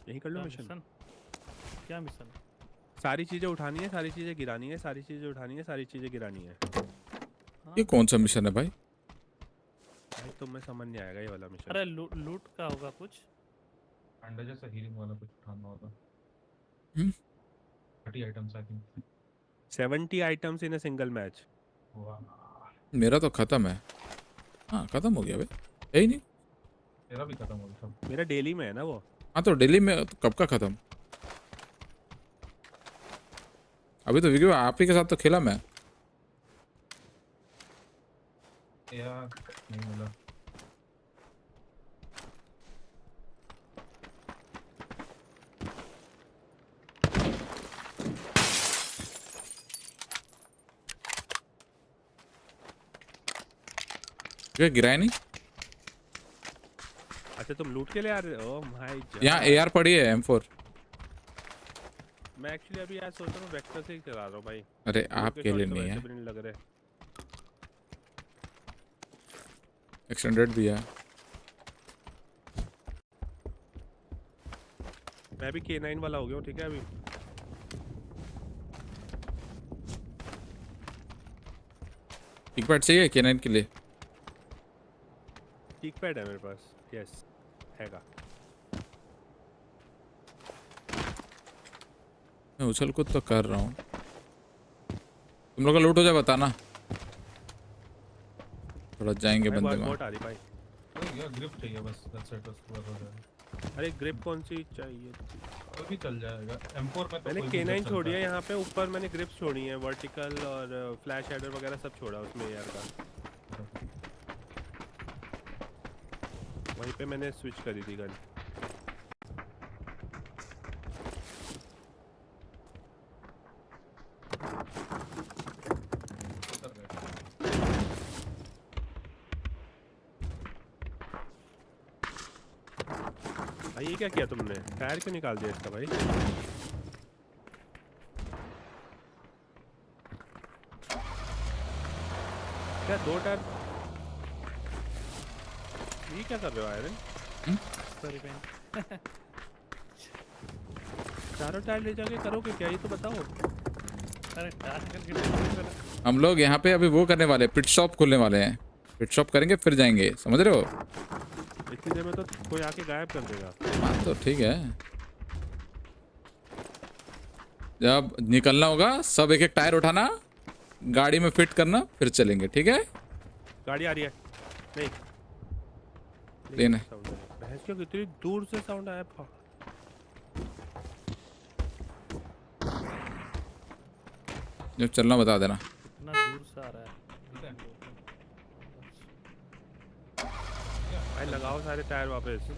S19: यही कर लो मिशन।
S21: क्या मिशन?
S19: सारी चीजें उठानी है, सारी चीजें गिरानी है, सारी चीजें उठानी है, सारी चीजें गिरानी है।
S1: ये कौन सा मिशन है भाई?
S19: भाई तुम्हें समझ नहीं आएगा ये वाला मिशन।
S21: अरे लूट का होगा कुछ,
S5: अंडा जैसा हीलिंग वाला कुछ उठाना होगा। 30 items I think.
S19: 70 items in a single match.
S1: मेरा तो खत्म है। हाँ खत्म हो गया भाई, है ही नहीं।
S5: मेरा भी खत्म हो गया।
S19: मेरा डेली में है ना वो।
S1: हाँ तो दिल्ली में तो कब का खत्म? अभी तो विकी आप ही के साथ तो खेला मैं।
S5: यार नहीं मिला।
S1: ये गिराया नहीं।
S19: अच्छा तुम लूट के ले आ रहे हो? ओह भाई
S1: यहाँ AR पड़ी है M4।
S19: मैं एक्चुअली अभी यार सोच रहा हूँ वेक्टर से ही चला रहा हूँ भाई।
S1: अरे आपके लिए नहीं है,
S19: नहीं लग रहे।
S1: एक्सटेंडेड भी है।
S19: मैं भी K9 वाला हो गया हूँ, ठीक है अभी।
S1: टिक पैड चाहिए K9 के लिए?
S19: टिक पैड है मेरे पास, यस हैगा।
S1: मैं उछल कूद तो कर रहा हूँ। तुम लोग का लूट हो जाए बताना, थोड़ा जाएंगे बंदे में।
S19: बोट आ रही भाई।
S5: यार ग्रिप चाहिए बस, दैट्स इट, बस पूरा हो जाएगा।
S19: अरे ग्रिप कौन सी चाहिए?
S5: कोई भी चल जाएगा। M4 में तो
S19: मैंने K9 छोड़ी है यहाँ पे, ऊपर मैंने ग्रिप्स छोड़ी हैं, वर्टिकल और फ्लैश हेडर वगैरह सब छोड़ा उसमें यार का। वहीं पे मैंने स्विच करी थी गन। ये क्या किया तुमने? टायर क्यों निकाल दिया इसका भाई? क्या 2 टायर? ये क्या कर रहे हो आयरन? चारों टायर ले जाके करोगे क्या, ये तो बताओ।
S21: अरे टायर
S1: हम लोग यहाँ पे अभी वो करने वाले, पिट शॉप खोलने वाले हैं। पिट शॉप करेंगे फिर जाएंगे, समझ रहे हो?
S19: इतनी देर में तो कोई आके गायब कर देगा।
S1: हाँ तो ठीक है, जब निकलना होगा सब एक एक टायर उठाना, गाड़ी में फिट करना, फिर चलेंगे, ठीक है?
S19: गाड़ी आ रही है। नहीं
S1: लेना
S19: बहस क्यों, कितनी दूर से साउंड आया।
S1: जब चलना बता देना।
S21: कितना दूर से आ रहा है।
S19: भाई लगाओ सारे टायर वापस।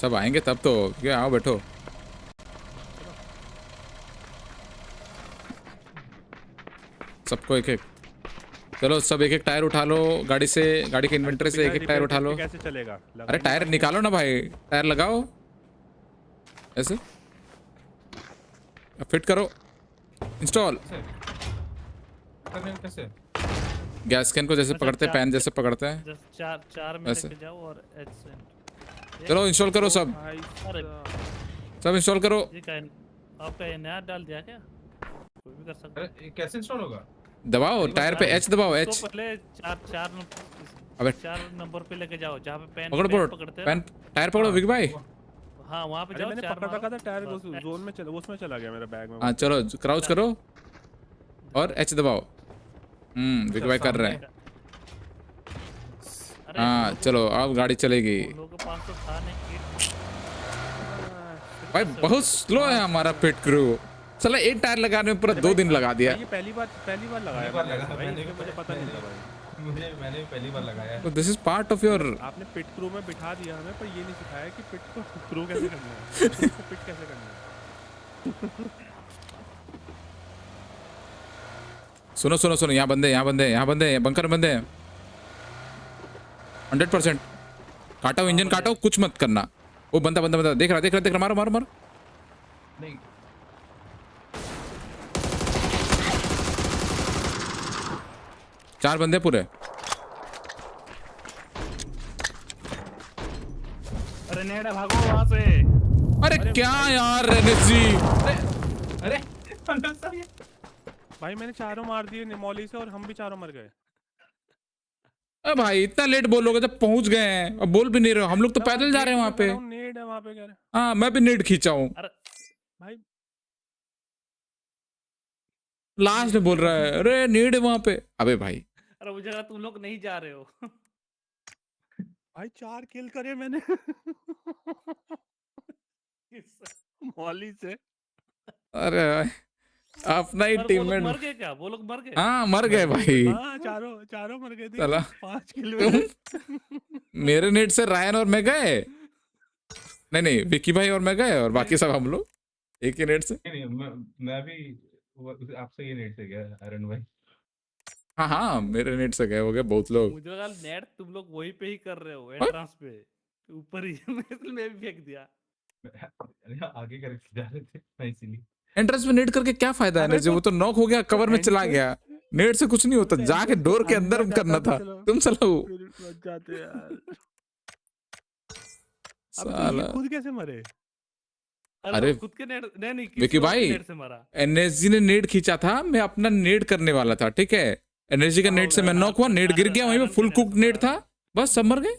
S1: सब आएंगे तब तो, क्या आओ बैठो। सबको एक एक, चलो सब एक एक टायर उठा लो गाड़ी से, गाड़ी के इन्वेंटरी से एक एक टायर उठा लो।
S19: कैसे चलेगा?
S1: अरे टायर निकालो ना भाई, टायर लगाओ ऐसे, फिट करो, इंस्टॉल।
S5: कैसे?
S1: गैस कैन को जैसे पकड़ते हैं, पैन जैसे पकड़ते हैं,
S21: चार में लेके जाओ और एच से।
S1: चलो इंस्टॉल करो सब, सब इंस्टॉल करो।
S21: आपका ये नया डाल दिया क्या? कोई भी कर सकता है।
S5: कैसे इंस्टॉल होगा?
S1: दबाओ टायर पे H दबाओ, H।
S21: पहले
S1: अबे
S21: 4 नंबर पे लेके जाओ, जहाँ पे पैन
S1: पकड़ते हैं, पैन टायर पकड़ो विक भाई।
S21: हाँ वहाँ पे जाओ।
S19: मैंने पकड़ रखा था टायर, जोन में चला, उसमें चला गया मेरा बैग में।
S1: हाँ चलो क्राउच करो और H दबाओ। विक भाई कर रहे हैं। हाँ चलो अब गाड़ी चलेगी भाई। बहुत स्लो है हमारा पिट क्रू। चलो एक टायर लगाने में पूरा 2 दिन लगा दिया।
S19: ये पहली बार लगाया मैंने, मुझे पता नहीं था भाई।
S5: मैंने पहली बार लगाया।
S1: तो this is part of your.
S19: आपने पिट क्रू में बिठा दिया हमें, पर ये नहीं सिखाया कि पिट को क्रू कैसे करना है, पिट कैसे करना है।
S1: सुनो सुनो सुनो, यहाँ बंदे बंकर में बंदे हैं 100%। काटो इंजन काटो, कुछ मत करना। वो बंदा देख रहा, मारो मारो मारो।
S5: नहीं
S1: 4 बंदे पूरे।
S21: अरे नेड़ा भागो वहां से।
S1: अरे क्या यार रनेश जी।
S5: अरे
S19: भाई मैंने चारों मार दिए मौली से, और हम भी चारों मर गए।
S1: अरे भाई इतना लेट बोलोगे, जब पहुंच गए हैं अब बोल भी नहीं रहे हो। हम लोग तो पैदल जा रहे हैं वहां पे।
S19: नेड है वहां पे, कह रहे।
S1: हाँ मैं भी नेट खींचा हूँ।
S19: भाई
S1: लास्ट में बोल रहा है अरे नेट है वहां पे। अबे भाई
S21: अरे वो जगह तुम लोग नहीं जा रहे हो।
S19: भाई 4 किल करे मैंने मौली से।
S1: अरे अपना ही टीममेट
S21: मर गए क्या? वो लोग मर गए?
S1: हाँ मर गए भाई।
S19: हाँ चारों मर गए थे।
S1: चला
S19: 5 किल में
S1: मेरे नेट से रायन और मैं गए। नहीं विकी भाई और मैं गए, और बाकी सब हम लोग एक ही नेट से।
S5: नहीं मैं भी आपसे ये नेट से गया आयरन भाई।
S1: हाँ मेरे नेट से गए हो गए बहुत लोग।
S21: मुझे लगा नेट तुम लोग वहीं पे ही कर रहे हो, एंट्रेंस पे ऊपर ही। मैं भी फेंक दिया।
S5: आगे करके जा रहे थे मैं, इसीलिए।
S1: एंट्रेंस में नेट करके क्या फायदा है? वो तो नॉक हो गया, कवर में चला गया। नेट से कुछ नहीं होता, जाके डोर के अंदर करना था। तुम चलो
S19: जाते यार।
S1: साला
S19: खुद कैसे मरे?
S1: अरे
S21: खुद के नेट नहीं,
S1: विकी भाई एनएसजी ने नेट खींचा था, मैं अपना नेट करने वाला था, ठीक है। एनएसजी का नेट से मैं नॉक हुआ, नेट गिर गया वहीं पे, फुल कुक नेट था, बस सब मर गए।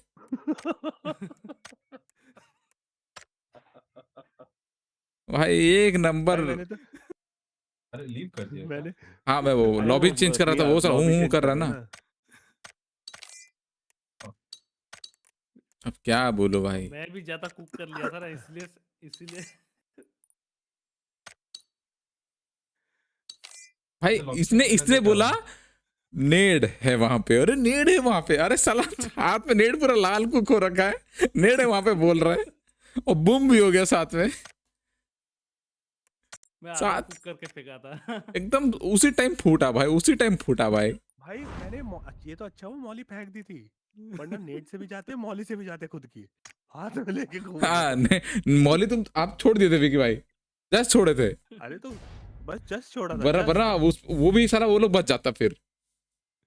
S1: भाई एक नंबर।
S5: अरे लीव कर दिया
S19: मैंने।
S1: हाँ मैं वो लॉबी चेंज कर रहा था, वो सर हूँ कर रहा ना। अब क्या बोलो भाई।
S21: मैं भी ज्यादा कुक कर लिया था ना, इसीलिए
S1: भाई इसने बोला नेड है वहां पे। अरे नेड है वहां पे, अरे साला हाथ में नेड पूरा लाल कुक हो रखा है, नेड है वहां पे बोल रहा है, और बूम भी हो गया साथ में।
S21: मैं साथ कुक करके फेंका था।
S1: एकदम उसी टाइम फूटा भाई, उसी टाइम फूटा भाई।
S19: भाई मैंने ये तो अच्छा वो मौली फेंक दी थी, वरना नेट से भी जाते मौली से भी जाते खुद की हाथ में लेके घूम।
S1: हाँ मौली तुम आप छोड़ दिए थे विकी भाई, जस्ट छोड़े थे।
S19: अरे तो बस जस्ट छोड़ा था।
S1: वरना वो भी सारा वो लोग बच जाता, फिर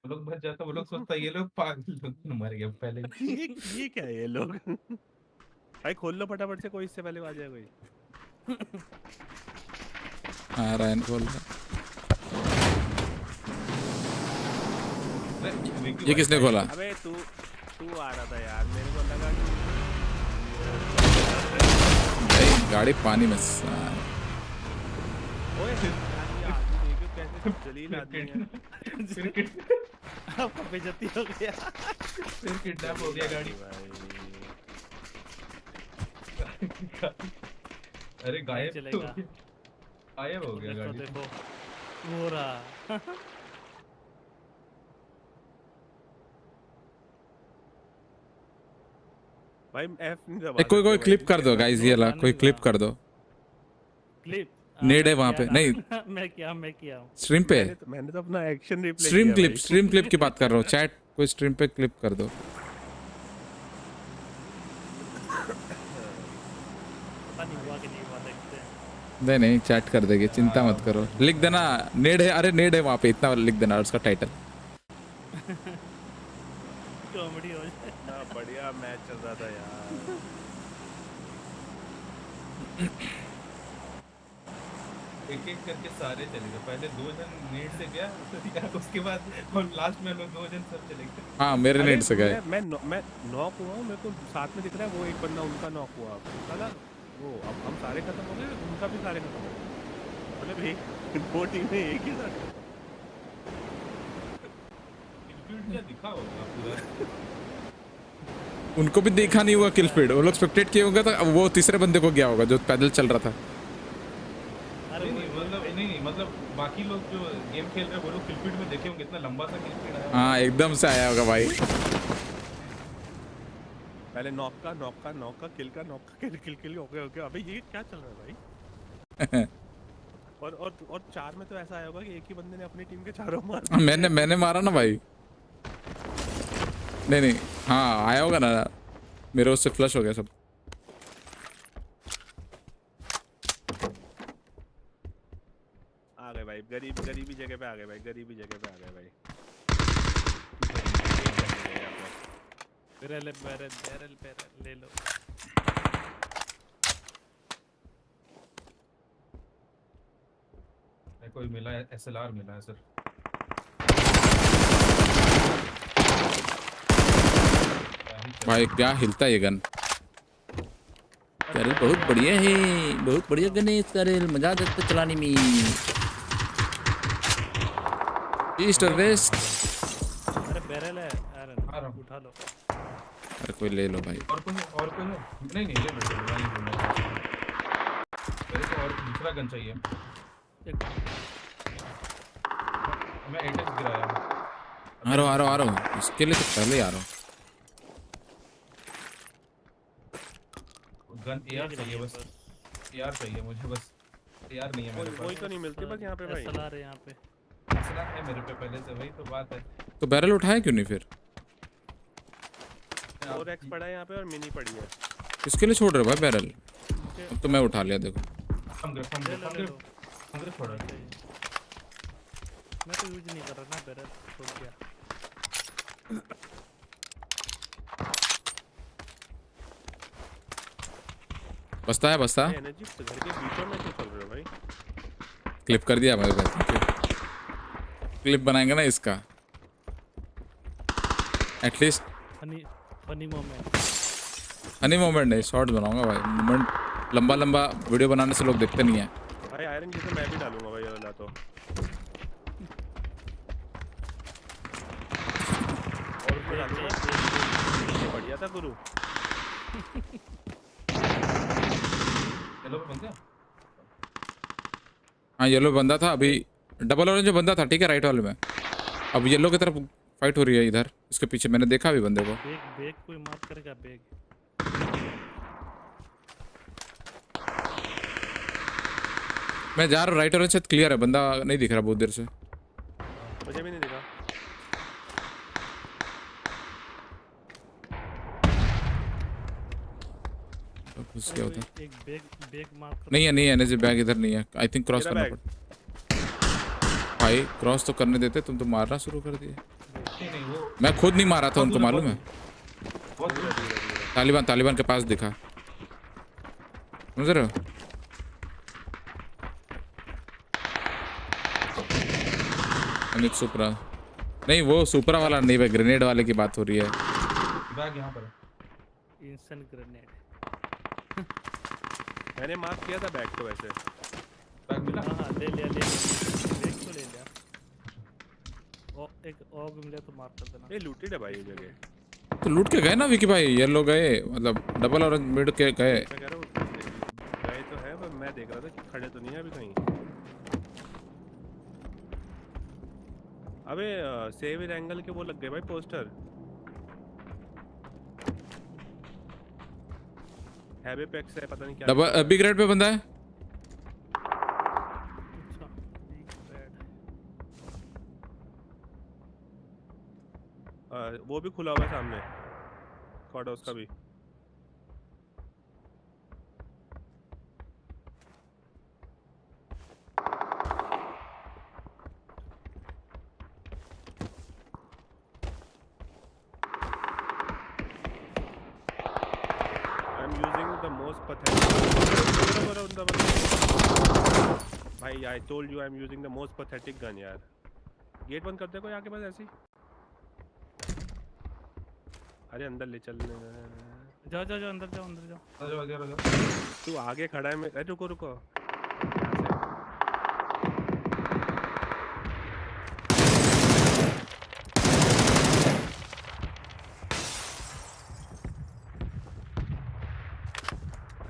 S5: वो लोग बच जाता। वो लोग सोचता ये लोग पागल लोग मर गए पहले।
S19: ये क्या है ये लोग। भाई खोल लो फटाफट से, कोई इससे पहले आ जाए कोई।
S1: हाँ रायन खोल। ये किसने खोला?
S19: अबे तू आ रहा था यार, मेरे को लगा
S1: कि गाड़ी पानी में।
S19: ओए कैसे जलील आदमी है।
S21: आपका बेइज्जती हो गया,
S5: फिर किडनैप हो गया गाड़ी। अरे गायब हो गया गाड़ी।
S21: देखो हो रहा।
S19: भाई एफ नहीं दबा।
S1: कोई क्लिप कर दो गाइस, ये ला कोई क्लिप कर दो।
S21: क्लिप
S1: नेड है वहां पे नहीं।
S21: मैं किया
S1: स्ट्रीम पे।
S19: मैंने तो अपना एक्शन रिप्ले
S1: किया। स्ट्रीम क्लिप की बात कर रहा हूँ। चैट कोई स्ट्रीम पे क्लिप कर दो। नहीं चैट कर देगी, चिंता मत करो। लिख देना नेड है, अरे नेड है वहां पे, इतना लिख देना उसका टाइटल।
S21: कॉमेडी हो जाए।
S19: बढ़िया मैच चल रहा था यार।
S5: एक करके सारे चले गए। पहले 2 जन नेट से गया, उसके बाद और लास्ट में लोग 2 जन सब चले गए।
S1: हाँ मेरे नेट से गए।
S19: मैं नॉक हुआ हूँ, मेरे को साथ में दिख रहा है वो एक बंदा उनका नॉक हुआ। साला वो अब हम सारे खत्म हो गए, उनका भी सारे खत्म हो गए। मतलब एक 2 टीमें एक ही साथ।
S5: दिखा होगा पूरा।
S1: उनको भी देखा नहीं हुआ किल फीड, वो लोग स्पेक्टेट किए होगा, तो वो तीसरे बंदे को गया होगा जो पैदल चल रहा था।
S5: नहीं मतलब बाकी लोग जो गेम खेल रहे हैं वो लोग किल फीड में देखे होंगे कितना लंबा सा किल फीड आया।
S1: हाँ एकदम से आया होगा भाई।
S19: पहले नॉक का किल हो गया। अबे ये क्या चल रहा है भाई? और 4 में तो ऐसा आया होगा कि एक ही बंदे ने अपनी टीम के चारों मार।
S1: मैंने मारा ना भाई। नहीं हाँ आया होगा ना, मेरे उससे फ्लश हो गया सब।
S19: आ गए भाई, गरीबी जगह पे आ गए भाई। बैरल ले लो।
S5: कोई मिला है, SLR मिला है सर।
S1: भाई क्या हिलता है ये गन। कैरल बहुत बढ़िया है, बहुत बढ़िया गन है कैरल, मजा आ जाता है चलाने में। ईस्ट और वेस्ट।
S19: अरे बैरल है यार, उठा लो।
S1: अरे कोई ले लो भाई।
S5: और कोई नहीं ले लो। मेरे को और दूसरा गन चाहिए। मैं 8x गिराया।
S1: आ रहा हूँ इसके लिए तो पहले आ रहा हूँ।
S5: गन AR चाहिए बस, AR चाहिए मुझे बस। AR नहीं है मेरे पास।
S19: कोई तो नहीं मिलती बस यहाँ पे भाई।
S21: SLR है यहाँ पे।
S5: SLR है मेरे पे पहले से, वही तो बात है।
S1: तो बैरल उठाया क्यों नहीं फिर?
S19: 4x पड़ा है यहाँ पे और मिनी पड़ी है।
S1: किसके लिए छोड़ रहे हो भाई बैरल? अब तो मैं उठा लिया देखो।
S5: छोड़ा।
S21: मैं तो यूज नहीं कर रहा ना बैरल, छोड़ दिया।
S1: बस्ता
S19: एनर्जी घर के बीचों में क्यों चल रहे हो भाई?
S1: क्लिप कर दिया मेरे को। क्लिप बनाएंगे ना इसका एटलीस्ट।
S21: फनी मोमेंट
S1: नहीं, शॉर्ट्स बनाऊंगा भाई। मोमेंट लंबा वीडियो बनाने से लोग देखते नहीं है
S19: भाई। आयरन जैसे मैं भी डालूंगा भाई वाला तो। और बढ़िया था गुरु।
S5: येलो पे बंद गया।
S1: हाँ येलो बंदा था, अभी डबल ऑरेंज जो बंदा था ठीक है राइट वाले में। अब येलो की तरफ फाइट हो रही है इधर, इसके पीछे मैंने देखा अभी बंदे को।
S21: बैग कोई मार करेगा बैग।
S1: मैं जा रहा हूँ राइट ऑरेंज से, क्लियर है, बंदा नहीं दिख रहा बहुत देर से।
S19: मुझे भी नहीं दिखा।
S1: घुस गया उधर।
S21: एक बैग मार कर।
S1: नहीं है एनर्जी बैग इधर नहीं है। आई थिंक क्रॉस करना पड़ता भाई। क्रॉस तो करने देते, तुम तो मारना शुरू कर दिए। मैं खुद नहीं मारा था उनको, मालूम है। तालिबान के पास दिखा, समझ रहे हो? अमित सुपरा नहीं, वो सुपरा वाला नहीं भाई, ग्रेनेड वाले की बात हो रही है।
S5: बैग यहाँ पर
S21: इंस्टेंट ग्रेनेड
S19: मैंने मार्क किया था बैग तो वैसे।
S5: बैग मिला?
S21: हाँ ले लिया बैग तो ले लिया। और एक और मिला तो मार कर देना।
S19: ये लूटेड है भाई ये जगह।
S1: तो लूट के गए ना विकी भाई, येलो गए, मतलब डबल और मिड के गए।
S19: मैं कह रहा हूँ गए तो है, पर मैं देख रहा था कि खड़े तो नहीं है अभी कहीं। अबे सेव एंगल के वो लग गए भाई पोस्टर। हैवे पैक्स है, पता नहीं क्या।
S1: डबल बिग रेड पे बंदा है।
S19: वो भी खुला हुआ है सामने, स्क्वाड हाउस का भी। I'm using the most pathetic. भाई I told you I'm using the most pathetic gun यार। गेट बंद कर दे कोई आके बस ऐसी। अरे अंदर ले चल।
S21: जाओ अंदर जाओ।
S19: तू आगे खड़ा है। मैं रुको।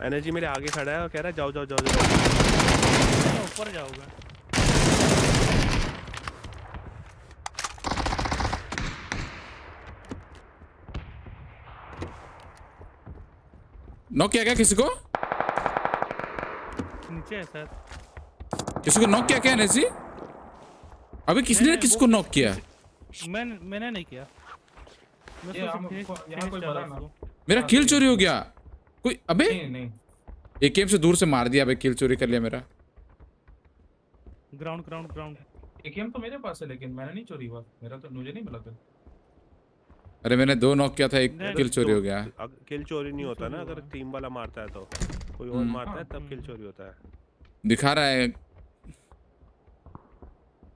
S19: एनर्जी मेरे आगे खड़ा है और कह रहा है जाओ जाओ जाओ जाओ।
S21: ऊपर जाओगे।
S1: नॉक किया क्या किसी को?
S21: नीचे है सर।
S1: किसी को नॉक किया क्या एनर्जी? अबे किसने किसको नॉक किया?
S21: मैंने नहीं किया।
S1: मेरा किल चोरी हो गया कोई। अबे
S5: नहीं
S1: एकेएम से दूर से मार दिया। अबे किल चोरी कर लिया मेरा।
S21: ग्राउंड
S5: एकेएम तो मेरे पास है लेकिन मैंने नहीं चोरी हुआ। मेरा तो मुझे नहीं मिला फिर।
S1: अरे मैंने 2 नॉक किया था, एक किल चोरी हो गया।
S19: किल चोरी नहीं होता ना अगर टीम वाला मारता है तो, कोई और मारता है तब किल चोरी होता है।
S1: दिखा रहा है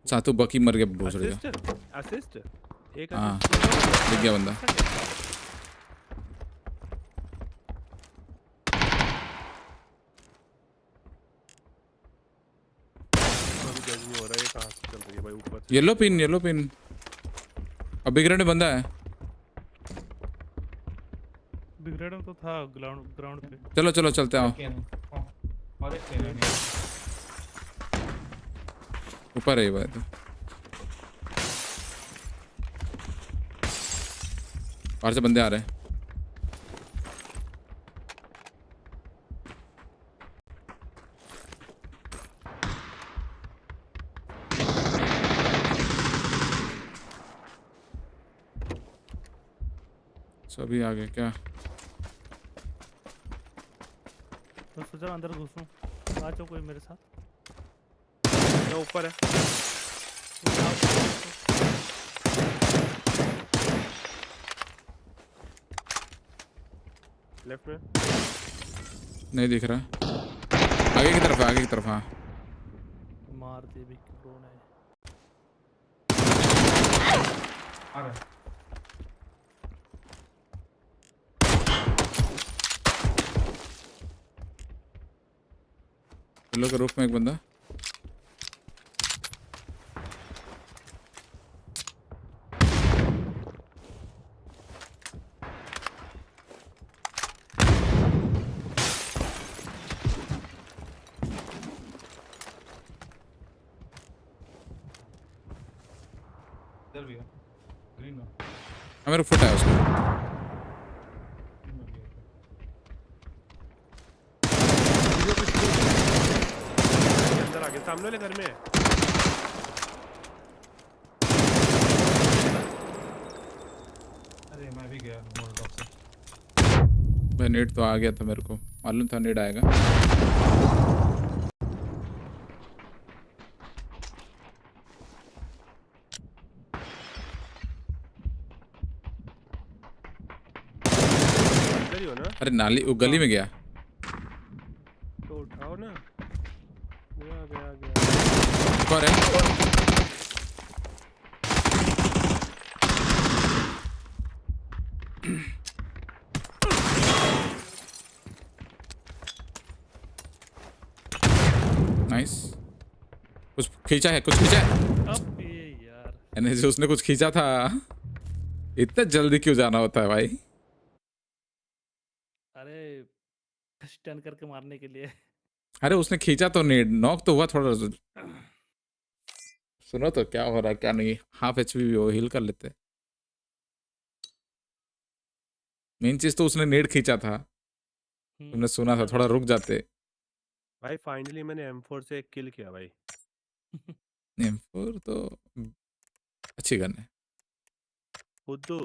S1: सातु बकी मर गया भोसड़ी का।
S19: असिस्ट एक
S1: हाँ दिख गया बंदा।
S19: हो रहा है कहां से चल रही है भाई ऊपर से।
S1: येलो पिन अब बिग रेड में बंदा है।
S21: बिग रेड में तो था ग्राउंड पे।
S1: चलो चलते आओ।
S5: और एक
S1: ऊपर है भाई। तो बाहर से बंदे आ रहे हैं। सभी आ गए क्या?
S21: तो सोचा अंदर घुसूं। आ जाओ कोई मेरे साथ।
S19: मैं ऊपर है। लेफ्ट में
S1: नहीं दिख रहा। आगे की तरफ हाँ।
S21: मार दे भी ड्रोन है।
S5: आ रहा है।
S1: लोग रूफ में एक बंदा।
S5: इधर भी है ग्रीन में।
S1: मेरा फुट है उसका।
S19: अंदर आ गया सामने वाले घर में।
S5: अरे मैं भी गया मोलटॉप से।
S1: भाई नेट तो आ गया था, मेरे को मालूम था नेट आएगा। अरे नाली वो गली में गया
S19: तो उठाओ ना। गया
S1: कौन है? नाइस। कुछ खींचा है
S21: यार
S1: एनर्जी उसने कुछ खींचा था। इतना जल्दी क्यों जाना होता है भाई?
S21: अरे स्टन करके मारने के लिए।
S1: अरे उसने खींचा तो नहीं, नॉक तो हुआ थोड़ा। सुनो तो क्या हो रहा है क्या नहीं। हाफ एचपी वो हील कर लेते। मेन चीज तो उसने नेट खींचा था, तुमने सुना था। थोड़ा रुक जाते
S19: भाई। फाइनली मैंने M4 से एक किल किया भाई।
S1: M4 तो अच्छी गन है।
S19: फुद्दू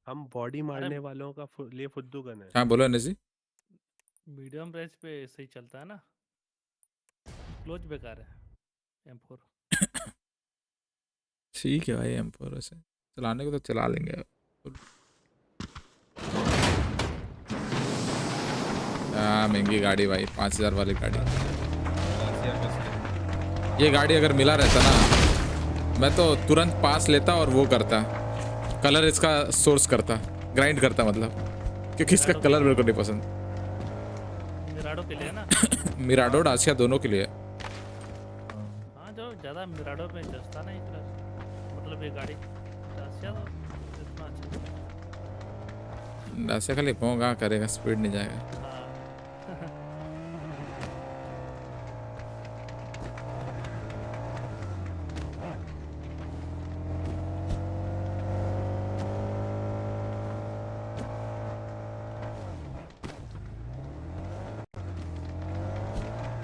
S19: हम बॉडी मारने वालों का लिए फुद्दू गन है।
S1: हाँ बोलो एनर्जी।
S21: मीडियम रेंज पे सही चलता है ना, क्लोज बेकार है M4।
S1: ठीक है भाई M4 वैसे चलाने को तो चला लेंगे। महंगी गाड़ी भाई, 5000 वाली गाड़ी। ये गाड़ी अगर मिला रहता ना, मैं तो तुरंत पास लेता और वो करता, कलर इसका सोर्स करता, ग्राइंड करता मतलब, क्योंकि इसका कलर मेरे को नहीं पसंद।
S21: मिराडो के लिए ना।
S1: मिराडो डासिया दोनों के लिए।
S21: हाँ जो ज़्यादा मिराडो में जचता नहीं कलर, मतलब ये गाड़ी डासिया तो इतना अच्छा
S1: ऐसे खाली पोंगा करेगा, स्पीड नहीं जाएगा।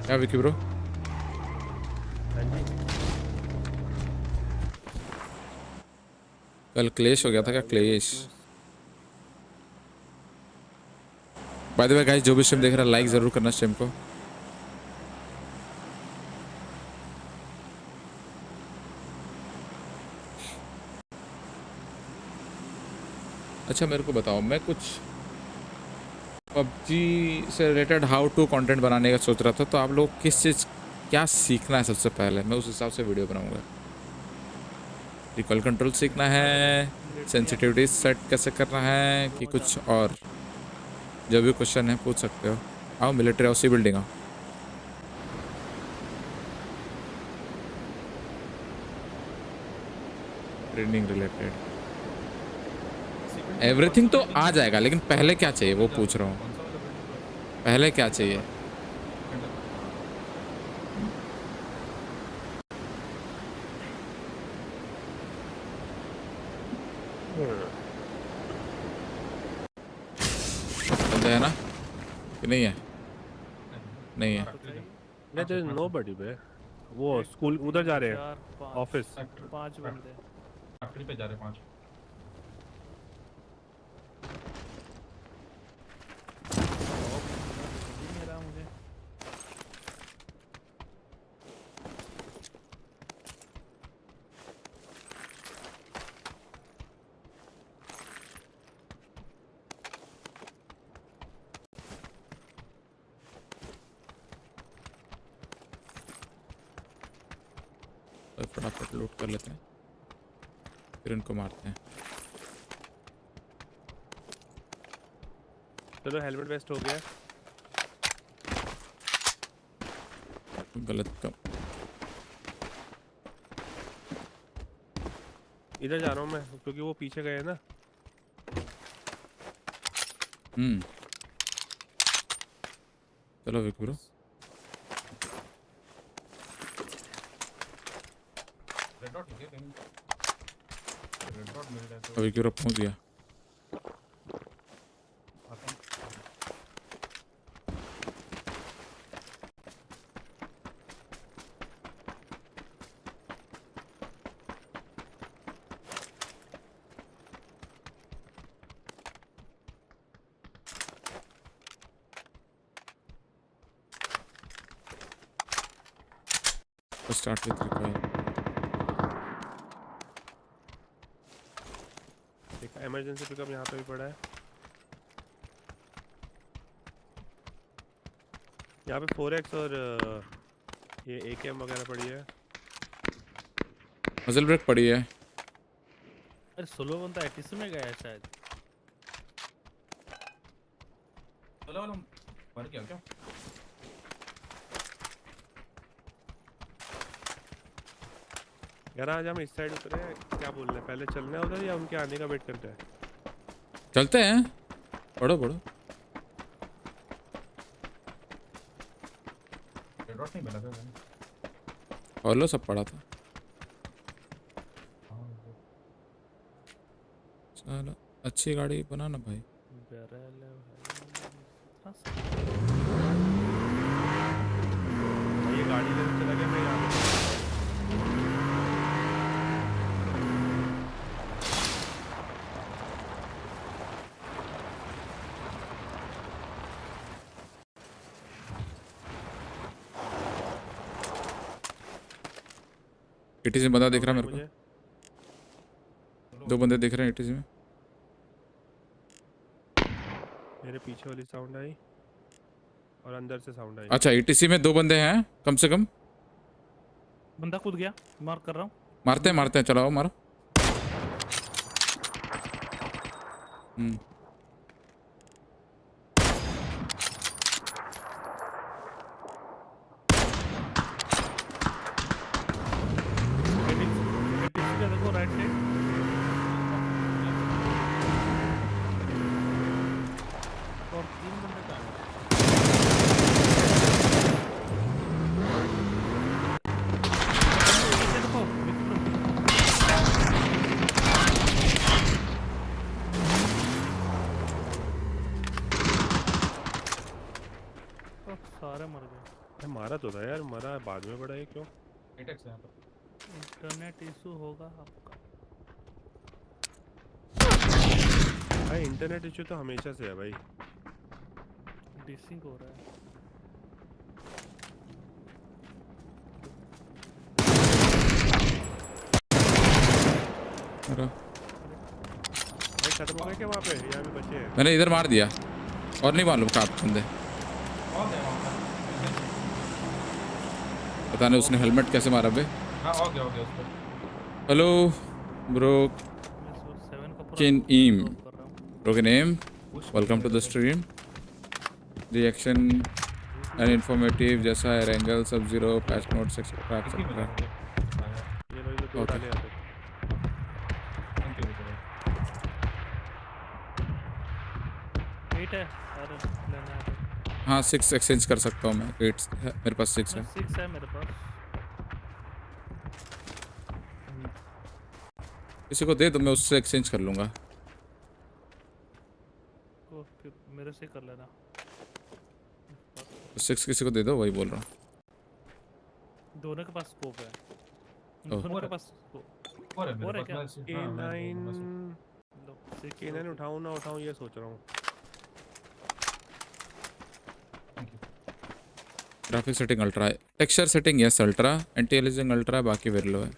S1: क्या विकी ब्रो? कल क्लेश हो गया था क्या? क्लेश। बाय द वे गाइस, जो भी स्ट्रीम देख रहा है लाइक जरूर करना स्ट्रीम को। अच्छा मेरे को बताओ, मैं कुछ PUBG से रिलेटेड हाउ टू कंटेंट बनाने का सोच रहा था, तो आप लोग किस चीज़ क्या सीखना है सबसे पहले, मैं उस हिसाब से वीडियो बनाऊंगा। रिकॉल कंट्रोल सीखना है, सेंसिटिविटी सेट कैसे करना है, कि कुछ और? जो भी क्वेश्चन है पूछ सकते हो। आओ मिलिट्री हाउस ही बिल्डिंग आओ। ट्रेनिंग रिलेटेड एवरीथिंग तो आ जाएगा, लेकिन पहले क्या चाहिए वो पूछ रहा हूँ। पहले क्या चाहिए? बंदा है ना कि नहीं है? नहीं है।
S19: नहीं तो नोबडी बे, वो स्कूल उधर जा रहे हैं, ऑफिस
S21: 5 बंदे
S5: फैक्ट्री पे जा रहे हैं 5।
S21: मुझे
S1: फटाफट लूट कर लेते हैं, फिर इनको मारते हैं।
S19: चलो हेलमेट वेस्ट हो गया।
S1: गलत कम।
S19: इधर जा रहा हूँ मैं, क्योंकि वो पीछे गए ना।
S1: चलो विक ब्रो। अभी क्यों पहुंच गया? Start with recoil.
S19: Emergency pickup यहाँ पे भी पड़ा है। यहाँ पे 4x और ये AKM वगैरह पड़ी है।
S1: मजल ब्रेक पड़ी है।
S21: अरे सोलो बंदा 80 में गया है शायद।
S5: सोलो वाला मर गया क्या?
S19: यार आज हम इस साइड उतरे, क्या बोल रहे हैं, पहले चलना है उधर या उनके आने का वेट करते हैं?
S1: चलते हैं, पढ़ो पढ़ो।
S5: रेड नहीं बना था
S1: और लो सब पढ़ा था। चलो अच्छी गाड़ी बना ना भाई।
S19: ये गाड़ी लेने चला गया मैं यहाँ।
S1: एटीसी में बंदा दिख रहा है मेरे को। 2 बंदे दिख रहे हैं एटीसी में।
S19: मेरे पीछे वाली साउंड आई और अंदर से साउंड आई।
S1: अच्छा एटीसी में 2 बंदे हैं कम से कम।
S21: बंदा कूद गया, मार्क कर रहा हूँ।
S1: मारते हैं चलाओ मारो।
S19: मारा तो था यार, मरा बाद में पड़ा है क्यों?
S21: इंटरनेट इशू होगा आपका।
S19: भाई इंटरनेट इशू तो हमेशा से है भाई।
S21: डिसिंग हो रहा है।
S19: भाई खत्म हो गए क्या वहाँ पे? यहाँ भी बचे हैं।
S1: मैंने इधर मार दिया और नहीं मालूम कहाँ बंदे। पता नहीं उसने हेलमेट कैसे मारा बे। Hello bro Chin Eam. Broken name. Welcome to the stream. Reaction and informative जैसा है Wrangle, Sub-Zero, patch notes etc. Okay. हाँ 6 एक्सचेंज कर सकता हूँ मैं। 8 है मेरे पास, 6 है।
S21: 6 है मेरे पास।
S1: किसी को दे तो मैं उससे एक्सचेंज कर लूँगा।
S21: फिर मेरे से कर लेना।
S1: 6 किसी को दे दो, वही बोल रहा हूँ।
S21: दोनों के पास स्कोप है। दोनों के पास स्कोप और है क्या?
S19: K9 उठाऊं ना उठाऊं ये सोच रहा हूँ।
S1: ग्राफिक सेटिंग अल्ट्रा है, texture setting yes ultra, anti aliasing ultra, बाकी वेरी लो है।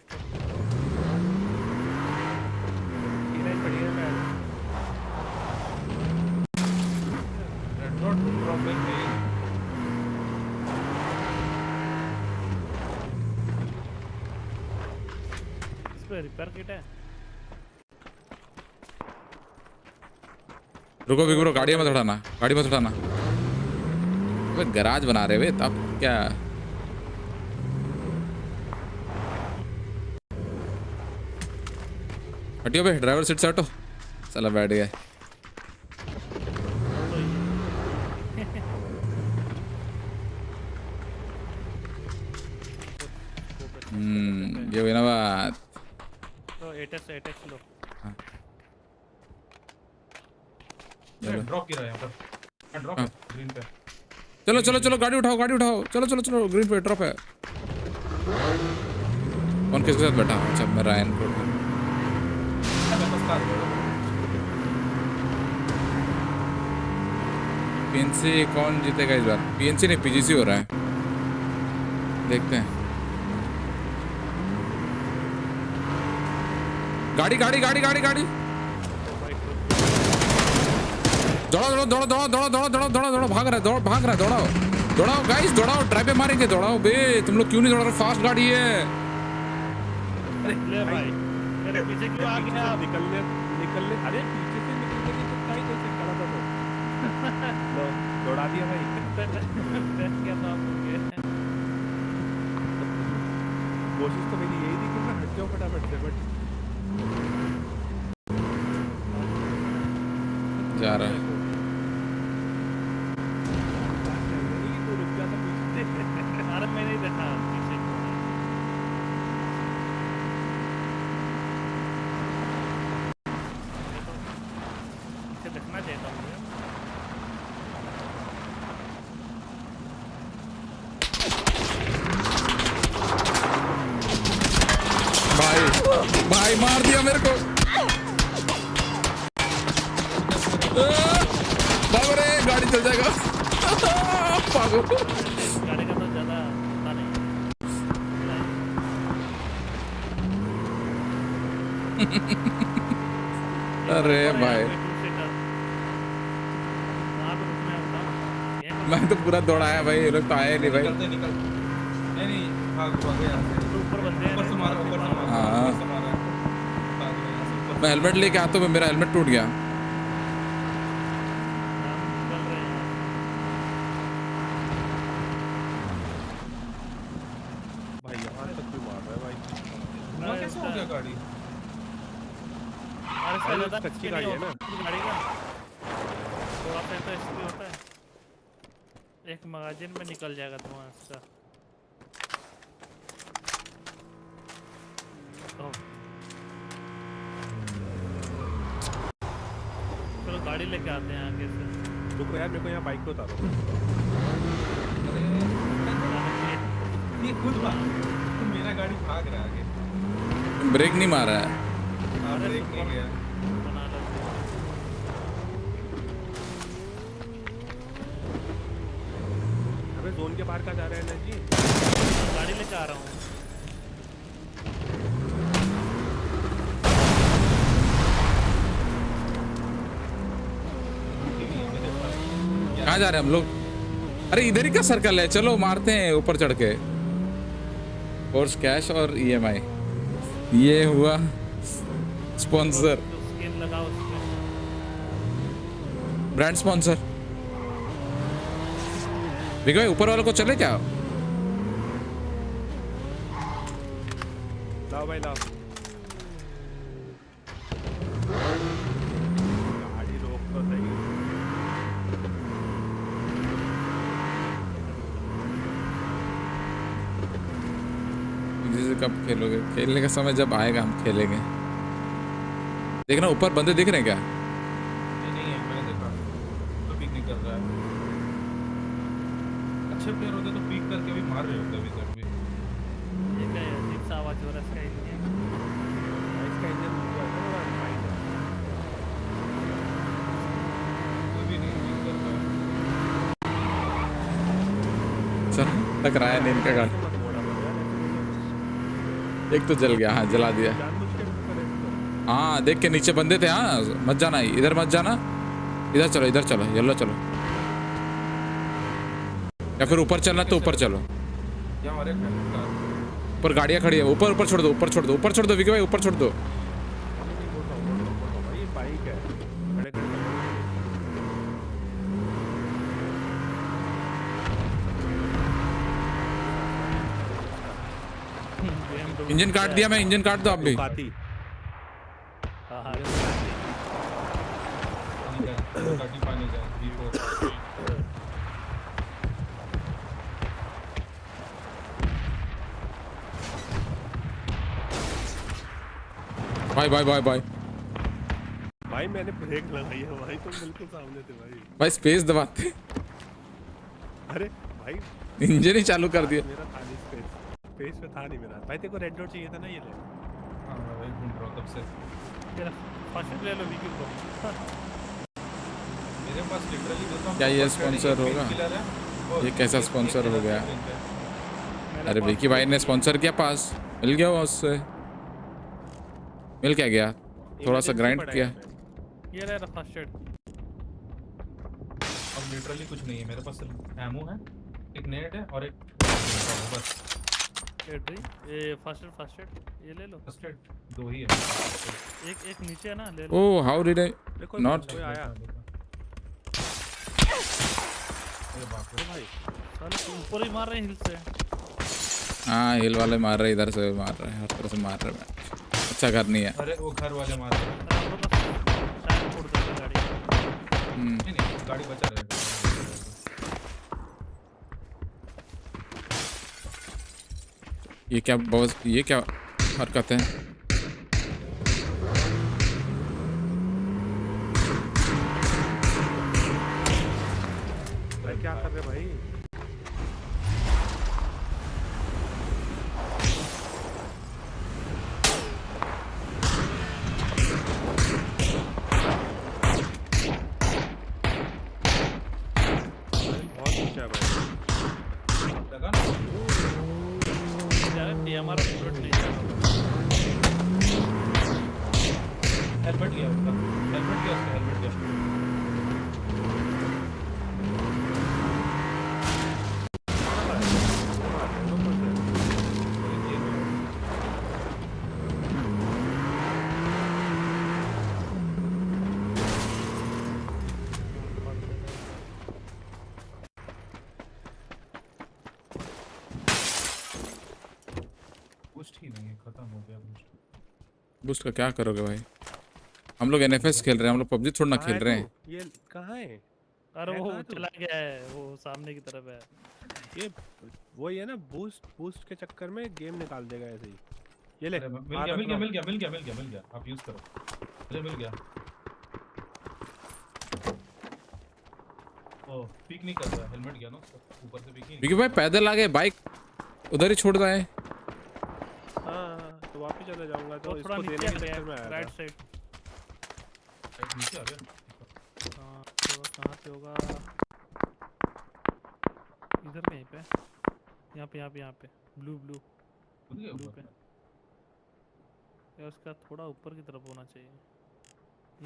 S21: रिपेयर किट है।
S1: रुको बिग ब्रो, गाड़ी मत उठाना, गाड़ी मत उठाना। अबे गराज बना रहे वे तब क्या। हटियो बे, ड्राइवर सीट से हटो। साला बैठ गया। ये हुई ना बात।
S21: तो 8x लो।
S1: हाँ।
S5: ड्रॉप किया यहाँ पर। ड्रॉप है ग्रीन पे।
S1: चलो चलो चलो, गाड़ी उठाओ, गाड़ी उठाओ, चलो चलो चलो, ग्रीन पे ड्रॉप है। कौन किसके साथ बैठा? अच्छा मैं रायन को। पीएनसी कौन जीतेगा इस बार? पीएनसी नहीं, पीजीसी हो रहा है, देखते हैं। गाड़ी गाड़ी गाड़ी गाड़ी गाड़ी दौड़ो दौड़ो दौड़ो दौड़ो दौड़ो दौड़ो दौड़ो दौड़ो दौड़ो, भाग रहा है, दौड़ भाग रहा है, दौड़ाओ दौड़ाओ गाइस, दौड़ाओ, ड्राइव पे मारेंगे, दौड़ाओ बे। तुम लोग क्यों नहीं दौड़ रहे? फास्ट गाड़ी है।
S21: ले भाई मेरे पीछे क्यों आ गया?
S19: निकलने अरे पीछे से निकलने की तो कहीं कैसे करा था तो लो दौड़ा दिया भाई।
S21: क्या तो आप हो गए।
S19: कोशिश तो मेरी यही थी कि मैं हट जाऊं फटाफट से, बट
S1: जा रहा है।
S19: तो रुक जाता पीछे।
S21: अरे मैंने नहीं देखा पीछे। पीछे देखना चाहिए था मुझे।
S1: भाई भाई मार दिया मेरे को। भागो रे, गाड़ी चल जाएगा। भागो।
S21: गाड़ी का तो ज्यादा पता नहीं।
S1: अरे भाई मैं तो पूरा दौड़ाया भाई, ये लोग तो आए नहीं भाई।
S5: निकल नहीं भाग यहाँ से।
S21: ऊपर बंदे हैं।
S5: ऊपर से मारो, ऊपर से मारो।
S1: हाँ मैं हेलमेट लेके आता हूँ, मेरा हेलमेट टूट गया।
S19: भाई यहाँ तक क्यों मार रहा है भाई?
S5: कैसे हो गया गाड़ी?
S21: अरे
S19: भाई कच्ची गाड़ी है ना
S21: गाड़ी का थोड़ा सा तो इसलिए होता है। एक मैगजीन में निकल जाएगा तुम्हारा इसका। चलो गाड़ी लेके आते हैं आगे से।
S19: रुको यार, मेरे को यहाँ बाइक पे उतारो।
S5: ये खुद तो मेरा गाड़ी भाग रहा है आगे।
S1: ब्रेक नहीं मारा है।
S5: ब्रेक नहीं गया।
S19: अबे जोन के बाहर का जा रहे हैं ना जी।
S21: गाड़ी लेके आ रहा हूँ।
S1: कहाँ जा रहे हैं हम लोग? अरे इधर ही का सर्कल है, चलो मारते हैं ऊपर चढ़ के। फोर्स कैश और EMI ये हुआ स्पॉन्सर, ब्रांड स्पॉन्सर। भाई ऊपर वालों को चले क्या?
S19: लाओ भाई लाओ। गाड़ी रोक तो सही।
S1: जिसे कब खेलोगे? खेलने का समय जब आएगा हम खेलेंगे। देखना ऊपर बंदे दिख रहे हैं क्या?
S5: नहीं है, मैंने देखा तो पिक नहीं कर रहा है। अच्छे प्लेयर होते तो पिक करके भी मार रहे होते अभी तक भी।
S21: ये क्या है? अजीब सा आवाज हो रहा है इसका इंजन।
S19: इसका इंजन हुआ है ना फाइट।
S5: कोई भी नहीं पिक कर रहा है।
S1: चल टकराया नहीं इनका गाड़ी। एक तो जल गया, हाँ जला दिया। हाँ देख के नीचे बंदे थे। हाँ मत जाना, इधर मत जाना, इधर चलो, इधर चलो, येलो चलो, या फिर ऊपर चलना तो ऊपर चलो। ऊपर गाड़ियाँ खड़ी है, ऊपर ऊपर छोड़ दो, ऊपर छोड़ दो, ऊपर छोड़ दो विकी भाई, ऊपर छोड़ दो।
S19: बाइक है
S1: इंजन काट दिया मैं, इंजन काट दो आप भी। बाय बाय बाय बाय
S19: भाई मैंने ब्रेक लगाई है भाई, तुम बिल्कुल सामने थे भाई।
S1: भाई स्पेस दबाते।
S19: अरे भाई
S1: इंजन ही चालू कर दिया।
S19: मेरा था नहीं स्पेस पे था नहीं मेरा भाई। तेरे को रेड डॉट चाहिए था ना, ये ले।
S5: हां भाई ढूंढ रहा हूं तब से।
S21: तेरा फर्स्ट ले लो वीकी को।
S5: मेरे पास लिटरली देखो
S1: क्या ये स्पॉन्सर होगा? ये कैसा स्पॉन्सर हो गया? अरे विकी भाई ने स्पॉन्सर किया, पास मिल गया उससे। मिल क्या गया? थोड़ा सा ग्राइंड किया।
S21: ये रहा फर्स्ट एड।
S5: अब लिटरली कुछ नहीं है मेरे पास, एमो है, एक नेट है और एक बस।
S21: ये फर्स्ट एड ये ले लो।
S5: फर्स्ट एड दो ही है।
S21: एक नीचे है ना, ले लो।
S1: Oh how did I not.
S19: कोई आया।
S5: अरे बाप रे
S21: भाई साले तुम ऊपर ही मार रहे हैं हिल से।
S1: हाँ हिल वाले मार रहे, इधर से मार रहे हैं, हर तरह से मार रहे हैं। अच्छा घर नहीं है।
S5: अरे वो घर वाले मार रहे हैं। नहीं गाड़ी बचा रहे हैं।
S1: ये क्या बॉस, ये क्या हरकत है?
S19: भाई क्या कर रहे भाई? बहुत ऊंचा भाई
S5: लगा ना
S21: ये हमारा बुलेट नहीं है।
S5: हेलमेट लिया उसका, हेलमेट लिया उसका, हेलमेट लिया। ही नहीं है, खत्म हो गया बूस्ट।
S1: बूस्ट का क्या करोगे भाई? हम लोग NFS खेल रहे हैं, हम लोग PUBG थोड़ा ना खेल रहे हैं।
S19: ये कहाँ है?
S21: अरे वो चला गया है, वो सामने की तरफ है।
S19: ये वही है ना, बूस्ट के चक्कर में गेम निकाल देगा ऐसे ही। ये ले,
S5: मिल गया आप यूज करो। मुझे मिल गया। ओ पिक नहीं कर रहा, हेलमेट गया ना ऊपर से। पिक नहीं।
S1: विकी भाई पैदल आ गए, बाइक उधर ही छोड़ रहा है।
S19: हाँ तो वापस चला जाऊंगा तो
S21: थोड़ा
S19: इसको
S21: नीचे
S19: देने
S21: आ
S19: के
S21: गया
S19: चक्कर में आया
S21: राइट
S19: था।
S21: साइड।
S5: नीचे आ गया।
S21: हाँ तो कहाँ पे होगा? इधर कहीं पे, यहाँ पे ब्लू पे, या उसका थोड़ा ऊपर की तरफ होना चाहिए।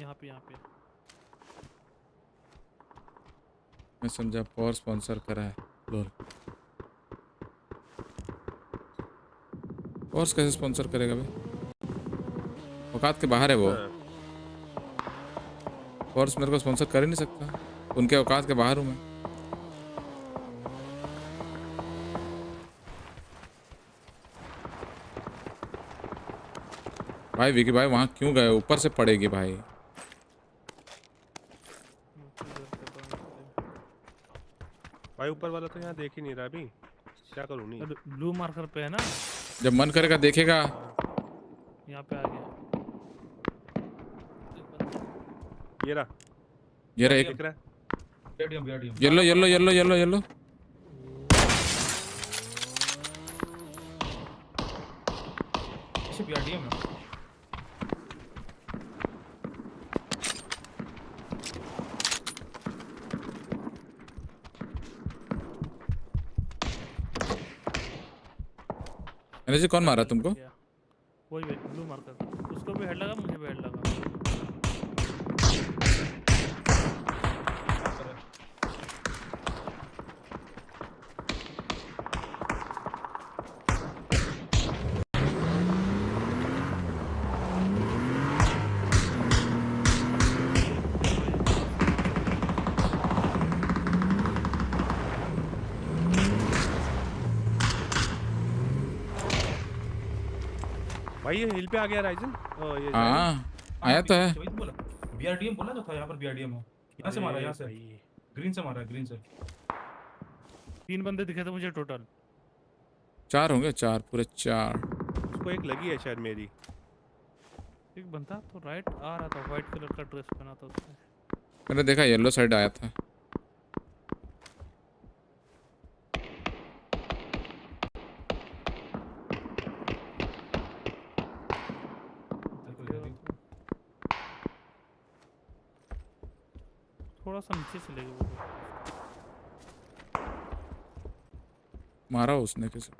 S21: यहाँ पे
S1: मैं समझा पॉवर स्पॉन्सर करा है। लोल पॉवर्स कैसे स्पॉन्सर करेगा भाई? औकात के बाहर है वो। पॉवर्स मेरे को स्पॉन्सर कर ही नहीं सकता, उनके औकात के बाहर हूँ मैं। भाई विकी भाई वहाँ क्यों गए? ऊपर से पड़ेगी भाई।
S19: भाई ऊपर वाला तो यहाँ देख ही नहीं रहा अभी, क्या करूँ? नहीं
S21: ब्लू मार्कर पे है ना,
S1: जब मन करेगा देखेगा।
S21: यहाँ पे आ गया।
S19: ये रहा
S1: एक
S19: दिख रहा है।
S1: Yellow yellow yellow yellow yellow. Energy कौन मारा तुमको?
S21: वही ब्लू मार्कर, उसको भी हेड लगा, मुझे भी हेड लगा।
S19: भाई ये हिल पे आ गया राइजन। ये
S1: हाँ आया तो है।
S5: बीआरडीएम बोला तो था, यहाँ पर बीआरडीएम है। यहाँ से मारा, यहाँ से ग्रीन से मारा, ग्रीन से
S21: 3 बंदे दिखे थे मुझे टोटल।
S1: 4 होंगे, 4 पूरे 4।
S19: उसको एक लगी है शायद मेरी।
S21: एक बंदा तो राइट आ रहा था, व्हाइट कलर का ड्रेस पहना था उसने।
S1: मैंने देखा येलो साइड आया था।
S21: थोड़ा सा नीचे से लेके वो
S1: मारा उसने किसी।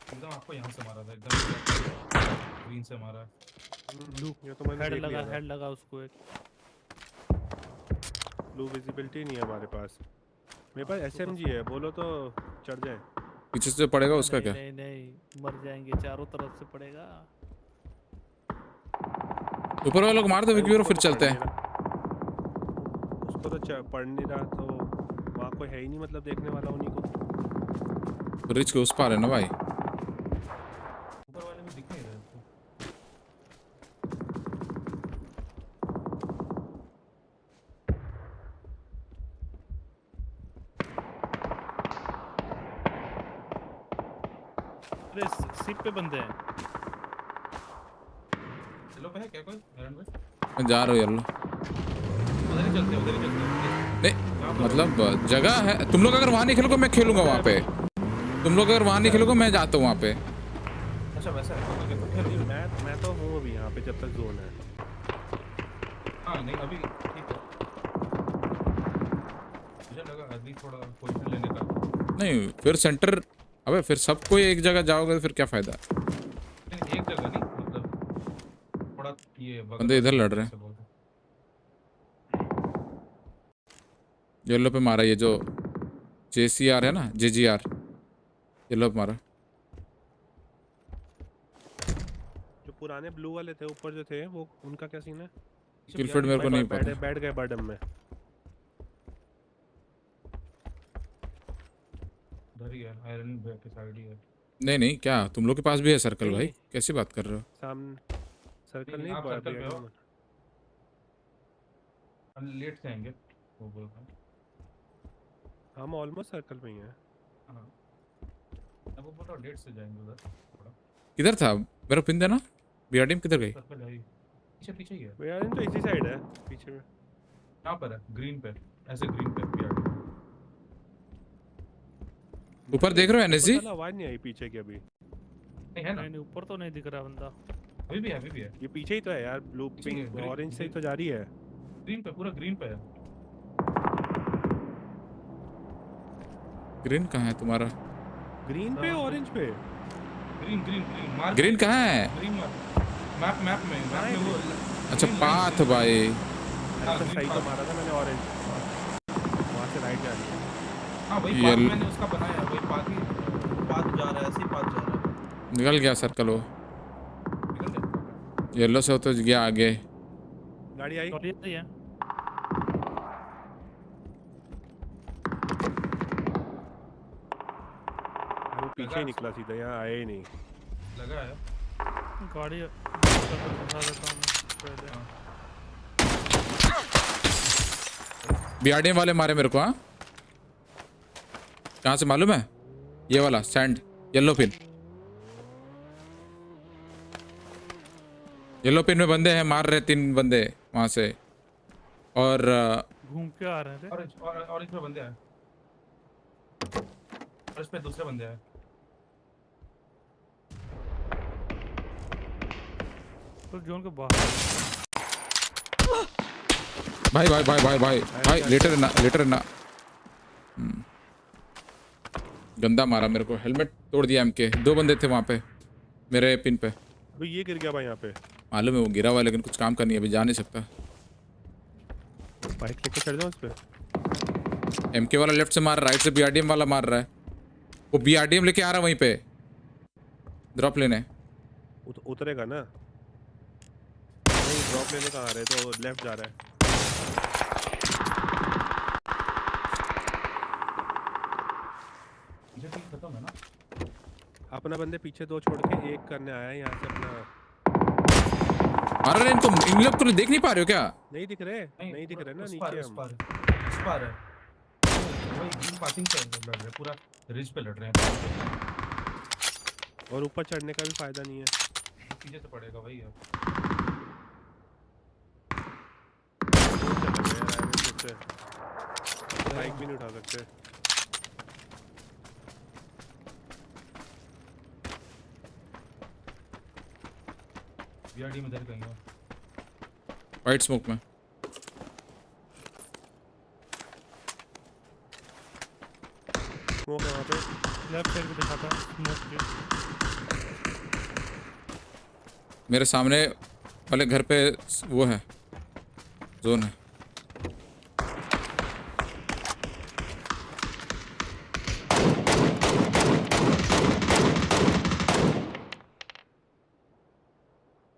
S5: एकदम आपको यहाँ से मारा था, एकदम ग्रीन से मारा।
S19: ब्लू ये तो मैंने देख लिया था।
S21: हेड लगा उसको एक।
S19: ब्लू विजिबिलिटी नहीं है हमारे पास। मेरे पास एसएमजी है, बोलो तो चढ़ जाए।
S1: पीछे से पड़ेगा उसका क्या?
S21: नहीं मर जाएंगे, चारों तरफ से पड़ेगा।
S1: ऊपर वालों को मार दो विकी, फिर चलते हैं।
S19: उसको तो पढ़ नहीं रहा, तो वहाँ कोई है ही नहीं मतलब देखने वाला उन्हीं को।
S1: ब्रिज के उस पार है ना भाई।
S5: ऊपर वाले में दिख नहीं रहा है।
S21: सिप पे बंदे हैं।
S5: येलो पे है क्या कोई?
S1: मैं जा रहा हूँ येलो।
S5: उधर ही चलते हैं।
S1: नहीं मतलब जगह है। तुम लोग अगर वहाँ नहीं खेलोगे मैं खेलूंगा वहाँ पे। तुम लोग अगर वहाँ नहीं खेलोगे मैं जाता हूँ वहाँ पे।
S5: अच्छा वैसा है।
S19: मैं तो हूँ अभी यहाँ पे जब तक जोन है।
S5: हाँ नहीं अभी ठीक है। मुझे लगा अभी थोड़ा पोजीशन लेने का।
S1: नहीं फिर सेंटर, अबे फिर सब कोई एक जगह जाओगे तो फिर क्या फायदा?
S5: नहीं एक जगह नहीं, मतलब थोड़ा ये
S1: बंदे इधर लड़ रहे हैं। येलो पे मारा, ये जो JCR है ना, JGR येलो पे मारा।
S19: जो पुराने ब्लू वाले थे ऊपर जो थे वो उनका क्या सीन है?
S1: किलफील्ड मेरे को नहीं पता।
S19: बैठ गए बॉटम में।
S5: आयरन के साइड ही है।
S1: नहीं क्या तुम लोग के पास भी है सर्कल भाई? कैसी बात कर रहे हो?
S19: सामने सर्कल नहीं,
S5: सर्कल पे हो। हम लेट से आएंगे वो बोल रहा हूं।
S19: हम ऑलमोस्ट सर्कल पे ही हैं।
S5: हां अब वो लेट से जाएंगे उधर थोड़ा।
S1: किधर था मेरा पिन देना? बीआरडीएम किधर गई?
S5: सर्कल है पीछे पीछे ही है
S19: यार तो इसी साइड है पीछे में
S5: यहाँ पर है ग्रीन पे ऐसे ग्रीन पे
S1: ऊपर देख रहे हो एनएसजी
S19: आवाज नहीं आई पीछे की अभी
S5: नहीं है ना
S21: नहीं ऊपर तो नहीं दिख रहा बंदा
S5: अभी भी है
S19: ये पीछे ही तो है यार ब्लू पिंक ऑरेंज से ही तो जा रही है
S5: ग्रीन पे पूरा ग्रीन पे है
S1: ग्रीन कहाँ है तुम्हारा
S19: ग्रीन पे ऑरेंज पे
S5: ग्रीन ग्रीन ग्रीन मार
S1: ग्रीन कहाँ है
S5: ग्रीन मैप में वो
S1: अच्छा पाथ भाई
S19: सही तो मारा था मैंने ऑरेंज वहाँ से राइट जा रही है
S5: हाँ वही पाथ मैंने उसका बनाया वही पाथ जा रहा है ऐसे ही पाथ जा रहा है
S1: निकल गया सर्कल वो येलो से होते गया आगे
S19: गाड़ी आई
S21: है
S19: वो पीछे ही निकला सीधा यहाँ आया ही नहीं
S5: लगा है
S21: गाड़ी उठा देता हूँ
S1: बीआरडीएम वाले मारे मेरे को हाँ कहाँ से मालूम है ये वाला सैंड येलो पिन में बंदे हैं मार रहे 3 बंदे वहां से और
S21: घूम के आ रहे थे
S5: ऑरेंज पे बंदे आए ऑरेंज पे दूसरे बंदे आए
S21: तो जोन के बाहर
S1: भाई लेटर ना गंदा मारा मेरे को हेलमेट तोड़ दिया एमके 2 बंदे थे वहां पे मेरे पिन पे
S19: अभी ये गिर गया भाई यहाँ पे
S1: मालूम है वो गिरा हुआ है लेकिन कुछ काम करनी है अभी जा नहीं सकता
S19: बाइक लेके चढ़ जाओ उस पे
S1: एमके वाला लेफ्ट से मार रहा है राइट से बीआरडीएम वाला मार रहा है वो बीआरडीएम लेके आ रहा है वहीं पे ड्रॉप लेने
S19: उतरेगा ना नहीं ड्रॉप लेने कहाँ आ रहे तो लेफ्ट जा रहा है
S5: खत्म है ना
S19: अपना बंदे पीछे 2 छोड़ के एक करने आया है यहाँ से अपना
S1: अरे इनको इन लोग को देख नहीं पा रहे हो क्या
S19: नहीं दिख रहे ना नीचे हम
S5: उस पार है वही ग्रीन पासिंग पे लड़ रहे पूरा रिज पे लड़ रहे हैं
S19: और ऊपर चढ़ने का भी फायदा नहीं है
S5: पीछे से पड़ेगा वही है
S19: बाइक भी नहीं उठा सकते
S5: बीआरडी में इधर कहीं है
S1: वाइट स्मोक में
S19: स्मोक है वहाँ पे
S21: लेफ्ट साइड पे दिखाता हूँ स्मोक के
S1: मेरे सामने वाले घर पे वो है जोन है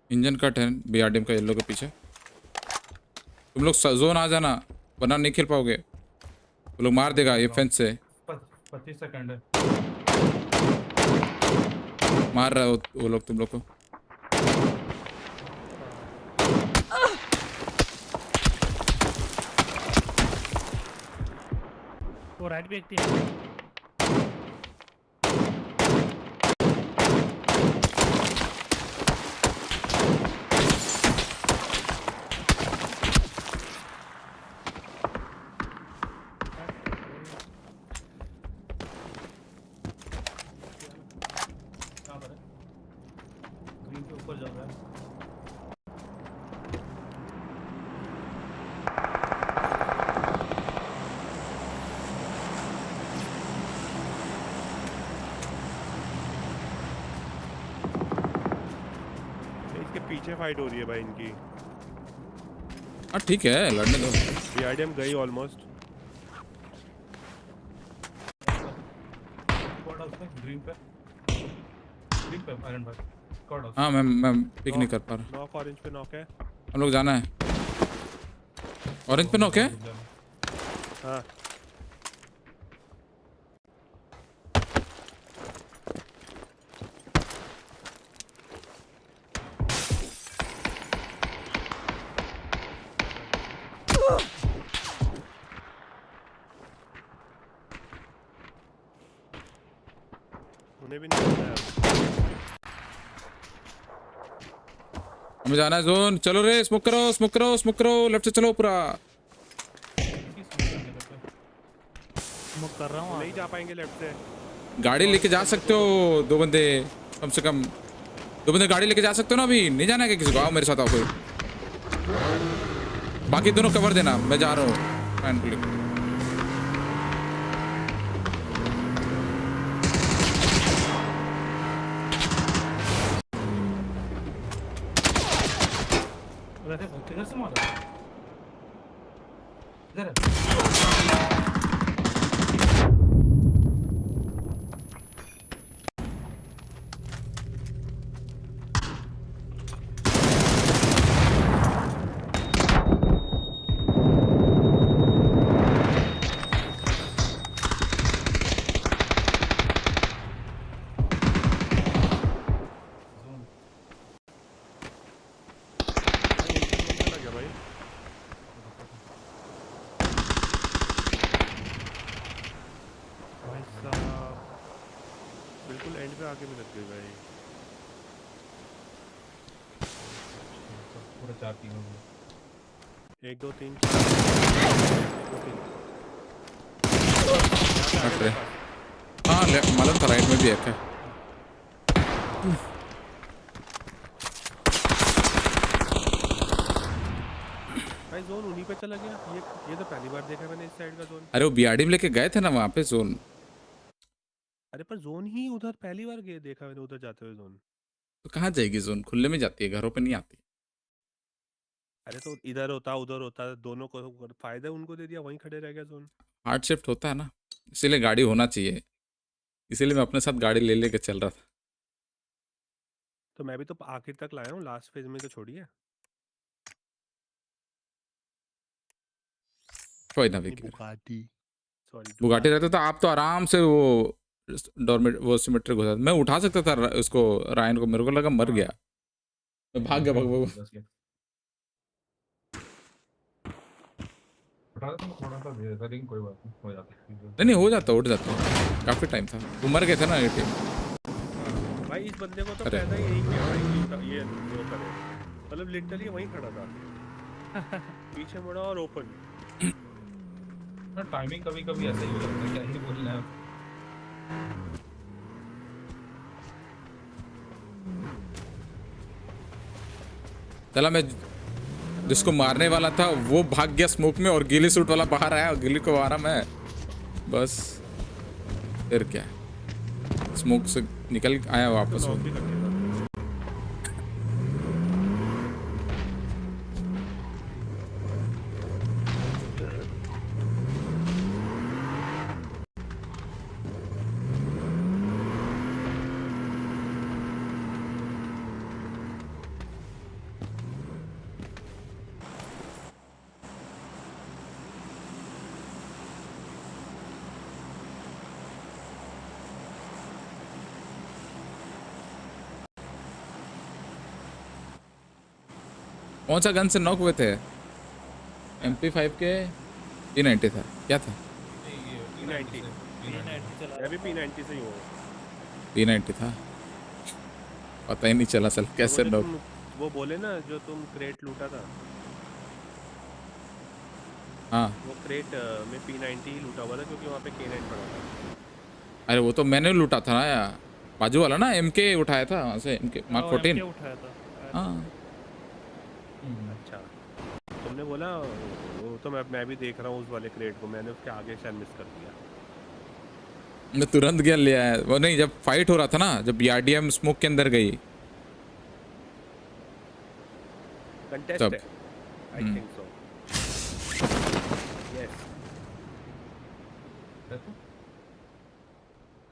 S1: इंजन कट है बीआरडीएम का येलो के पीछे तुम लोग जोन आ जाना वरना नहीं खेल पाओगे वो लोग मार देगा ये फेंस से
S5: 25 सेकंड है
S1: मार रहा है वो लोग तुम लोग को
S21: वो राइट पे एक टीम
S5: ग्रीन के ऊपर जा रहा है
S19: इसके पीछे फाइट हो रही है भाई इनकी
S1: हाँ ठीक है लड़ने दो
S19: बीआरडीएम गई ऑलमोस्ट
S5: ग्रीन पे आयरन भाई
S1: हाँ मैं पिक नहीं कर पा रहा
S19: नॉक ऑरेंज पे नॉक है
S1: हम लोग जाना है ऑरेंज पे नॉक है
S19: हाँ उन्हें भी नहीं पता है
S1: हमें जाना है जोन, चलो रे, स्मोक करो स्मोक करो स्मोक करो, लेफ्ट से चलो पूरा।
S21: स्मोक कर रहा हूँ।
S19: नहीं जा पाएंगे लेफ्ट से।
S1: गाड़ी लेके जा सकते हो 2 बंदे कम से कम, 2 बंदे गाड़ी लेके जा सकते हो ना, अभी नहीं जाना है क्या किसी को? आओ मेरे साथ आओ कोई, बाकी दोनों कवर देना, मैं जा रहा हूँ।
S5: किधर से मारा? इधर है।
S19: बिल्कुल एंड पे आके भी लग गई भाई।
S5: पूरा 4 3 हो गया।
S19: 1 2 3
S1: हाँ मालूम था, राइट में भी एक है।
S19: भाई जोन उन्हीं पे चला गया। ये तो पहली बार देखा मैंने इस साइड का जोन।
S1: अरे वो बीआरडी में लेके गए थे ना वहाँ पे जोन।
S19: अरे पर जोन ही उधर पहली बार गए देखा मैंने उधर जाते हुए जोन।
S1: तो कहाँ जाएगी जोन? खुले में जाती है, घरों पे नहीं आती।
S19: अरे तो इधर होता उधर होता, दोनों को फायदा उनको दे दिया, वहीं खड़े रह गया जोन।
S1: हार्ड शिफ्ट होता है ना, इसीलिए गाड़ी होना चाहिए, इसीलिए मैं अपने साथ गाड़ी ले लेके चल रहा था।
S19: तो मैं भी तो आखिर तक लाया हूँ, लास्ट फेज में तो छोड़िए।
S1: कोई ना बुगाटी रहता था, आप तो आराम से वो वो सिमेट्रिक हो जाता। मैं उठा सकता था उसको, रायन को, मेरे को लगा मर गया, मैं भाग गया।
S5: थोड़ा सा दे देता, लेकिन कोई बात नहीं, हो जाता है।
S1: नहीं हो जाता, उठ जाता, काफी टाइम था। वो मर गए थे ना ये टीम।
S19: भाई इस बंदे को तो पैदा ही यही किया भाई, ये जो करे, मतलब लिटरली वहीं खड़ा था। पीछे मुड़ा और ओपन।
S5: टाइमिंग कभी कभी ऐसा ही हो जाता है, क्या ही बोलना है।
S1: चला, मैं जिसको मारने वाला था वो भाग गया स्मोक में, और गिली सूट वाला बाहर आया और गिली को मारा मैं, बस। फिर क्या, स्मोक से निकल आया वापस। कौन सा गन से नॉक हुए थे? MP5 के P90 था, क्या था?
S19: P90 अभी P90 से ही हो।
S1: P90 था, पता ही नहीं चला सल कैसे नॉक।
S19: वो बोले ना जो तुम क्रेट लूटा था,
S1: हाँ
S19: वो क्रेट में P90 लूटा हुआ था, क्योंकि वहाँ पे K9 पड़ा था।
S1: अरे वो तो मैंने लूटा था ना यार, बाजू वाला ना MK उठाया था वहाँ से, MK Mark 14
S21: उठाया था।
S1: हाँ।
S19: अच्छा, तुमने बोला वो तो मैं भी देख रहा हूँ उस वाले क्रेट को, मैंने उसके आगे शायद मिस कर दिया।
S1: मैं तुरंत गया लिया है वो, नहीं जब फाइट हो रहा था ना, जब BRDM स्मोक के अंदर गई
S19: कंटेस्ट है, I think so. Yes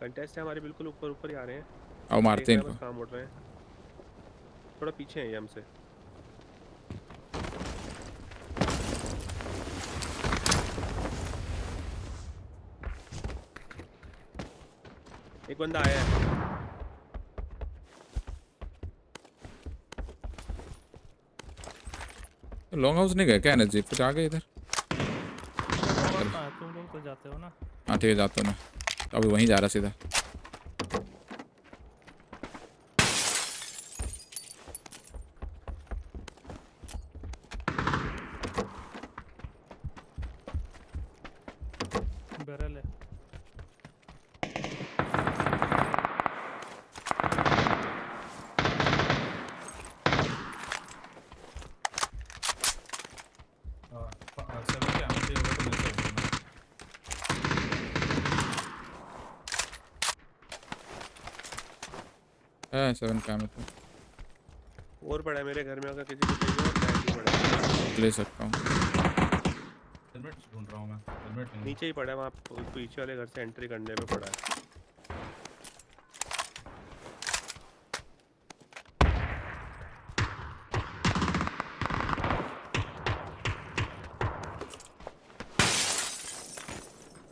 S19: contest है हमारे, बिल्कुल ऊपर ऊपर ही आ रहे हैं।
S1: आओ मारते हैं इनको।
S19: काम उड़ रहे हैं, थोड़ा पीछे हैं ये हमसे। एक बंदा आया है।
S1: लॉन्ग हाउस नहीं गए क्या एनर्जी? फिर आ गए इधर।
S21: तुम लोग तो जाते हो ना।
S1: हाँ ठीक है, जाता हूँ मैं, अभी वहीं जा रहा सीधा। है 7 का में तो
S19: और पड़ा है मेरे घर में, अगर किसी को चाहिए और बैग भी पड़ा है,
S1: ले सकता हूँ।
S5: हेलमेट ढूंढ रहा हूँ मैं, हेलमेट नहीं।
S19: नीचे ही पड़ा है वहाँ पीछे वाले घर से एंट्री करने पे पड़ा है।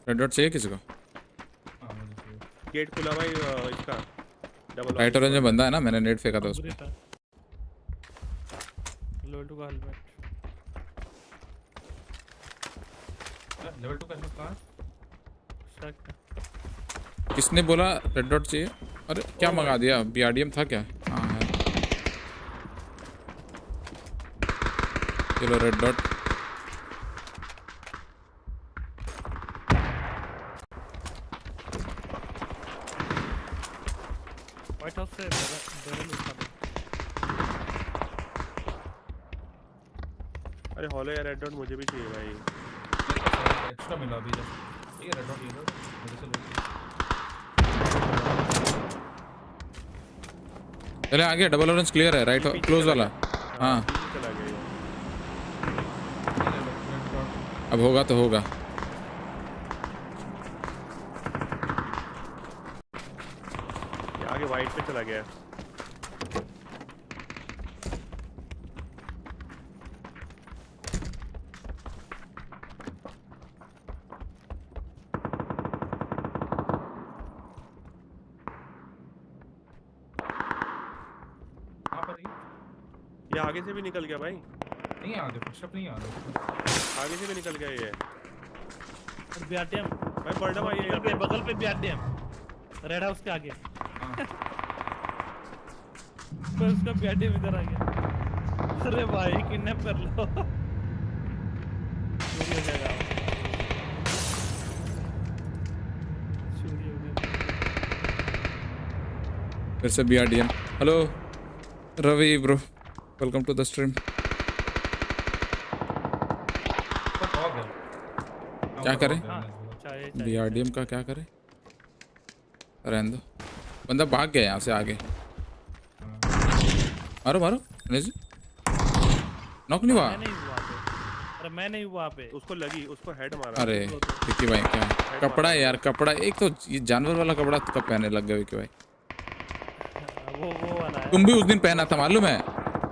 S1: रेड डॉट चाहिए किसी को?
S19: गेट खुला भाई इसका डबल
S1: राइट ऑरेंज में बंदा है ना, मैंने नेट फेंका था उस पे।
S21: लेवल 2 का हेलमेट।
S5: लेवल 2 का हेलमेट कहाँ है?
S1: किसने बोला रेड डॉट चाहिए? अरे क्या मंगा दिया? बीआरडीएम था क्या? हाँ है। चलो रेड डॉट।
S21: व्हाइट हाउस से बैरल उठा दो।
S19: अरे हॉलो यार, रेड डॉट मुझे भी चाहिए भाई।
S5: एक्स्ट्रा मिला अभी जस्ट। ठीक है रेड डॉट ये लो, मेरे से लो।
S1: चले आगे, डबल ऑरेंज क्लियर है, राइट क्लोज वाला। हाँ
S19: चला गया।
S1: अब होगा तो होगा।
S19: आगे वाइट पे चला गया। ये आगे से भी निकल गया भाई।
S5: नहीं आगे फुटस्टेप नहीं आ रहा,
S19: आगे से भी निकल गया ये।
S21: बीआरडीएम
S19: भाई पलटा भाई ये
S21: बगल पे बीआरडीएम रेड हाउस के आगे। पर उसका बीआरडीएम इधर आ गया। अरे भाई किडनैप कर लो। चोरी हो जाएगा। चोरी हो गया।
S1: फिर से BRDM. Hello Ravi bro, welcome to the stream. क्या करें? बीआरडीएम का क्या करें? रहने दो, बंदा भाग गया यहाँ से आगे। मारो मारो जी, नॉक नहीं हुआ।
S21: अरे मैं नहीं हुआ पे,
S19: उसको लगी, उसको हेड मारा।
S1: अरे विकी भाई क्या कपड़ा है यार, कपड़ा एक तो ये जानवर वाला कपड़ा कब पहने लग गए विकी भाई?
S21: वो वाला है।
S1: तुम भी उस दिन पहना था मालूम है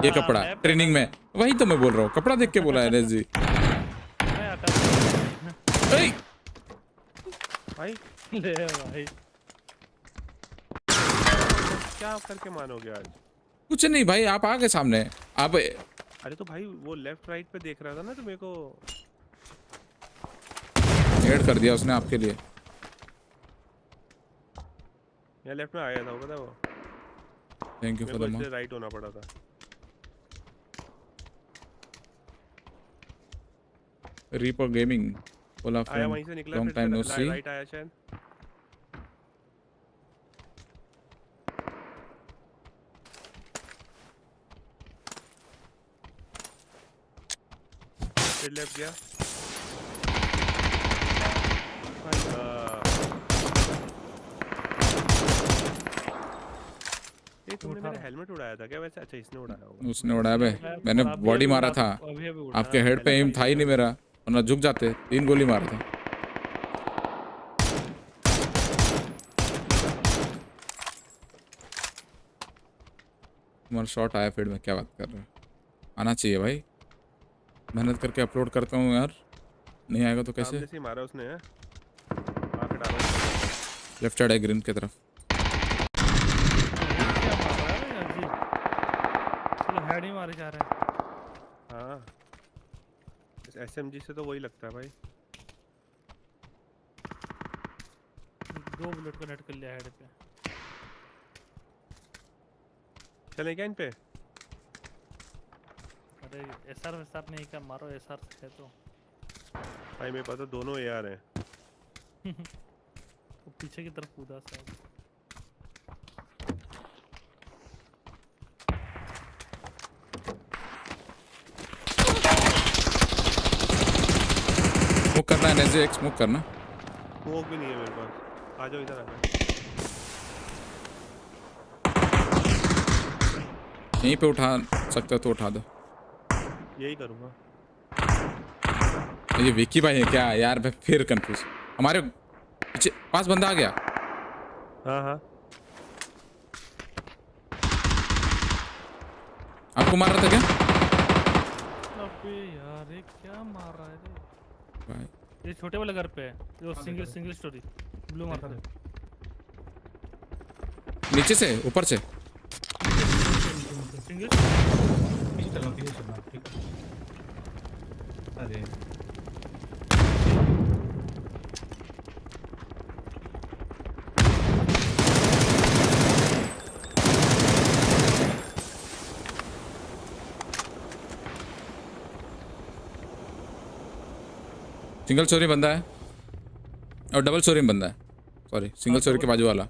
S1: ये कपड़ा, ट्रेनिंग में। वही तो मैं बोल रहा हूँ, कपड़ा देख के बोला है एनएस जी।
S19: भाई
S21: ले भाई
S19: क्या करके मानोगे आज?
S1: कुछ नहीं भाई, आप आ गए सामने आप।
S19: अरे तो भाई वो लेफ्ट राइट पे देख रहा था ना, तो मेरे को
S1: ऐड कर दिया उसने आपके लिए।
S19: यहाँ लेफ्ट में आया था, वो पता है वो।
S1: थैंक यू फॉर द
S19: मुझे राइट होना पड़ा था।
S1: रीपर गेमिंग बोला
S19: आया वहीं से निकला,
S1: लॉन्ग टाइम नो सी।
S19: राइट आया शायद। फिर लेफ्ट गया। ये तुमने मेरा हेलमेट उड़ाया था क्या वैसे? अच्छा इसने उड़ाया होगा।
S1: उसने उड़ाया बे, मैंने बॉडी मारा था। आपके हेड पे एम था ही नहीं मेरा, वरना झुक जाते। 3 गोली मारा था। तुम्हारा शॉट आया फील्ड में, क्या बात कर रहे हो? आना चाहिए भाई, मेहनत करके अपलोड करता हूँ यार, नहीं आएगा तो कैसे?
S19: सामने से मारा उसने है, आके डाला।
S1: लेफ्ट साइड है ग्रीन की तरफ।
S21: हेड ही मारे जा रहे हैं।
S19: हाँ इस एसएमजी से तो वही लगता है भाई।
S21: 2 बुलेट को नेट कर लिया हेड पे।
S19: चले क्या इन पे?
S21: अरे एसआर नहीं क्या मारो, एसआर है तो
S19: भाई मेरे पास तो दोनों एआर हैं।
S21: वो पीछे की तरफ कूदा शायद।
S1: स्मोक करना है नेज़े, एक स्मोक करना।
S19: स्मोक भी नहीं है मेरे पास, आ जाओ इधर आ जाओ।
S1: यहीं पे उठा सकते हो तो उठा दो।
S19: यही करूँगा।
S1: ये विकी भाई है क्या यार? मैं फिर कंफ्यूज। हमारे पीछे पास बंदा आ गया।
S19: हाँ हाँ
S1: आपको मार रहा था क्या?
S21: अबे यार ये क्या मार रहा है रे?
S1: भाई
S21: ये छोटे वाले घर पे है जो सिंगल स्टोरी ब्लू मारता है।
S1: नीचे से ऊपर से
S21: सिंगल
S5: पीछे चलना ठीक है। अरे
S1: सिंगल स्टोरी बंदा है और डबल स्टोरी में बंदा है। सॉरी सिंगल स्टोरी के बाजू वाला।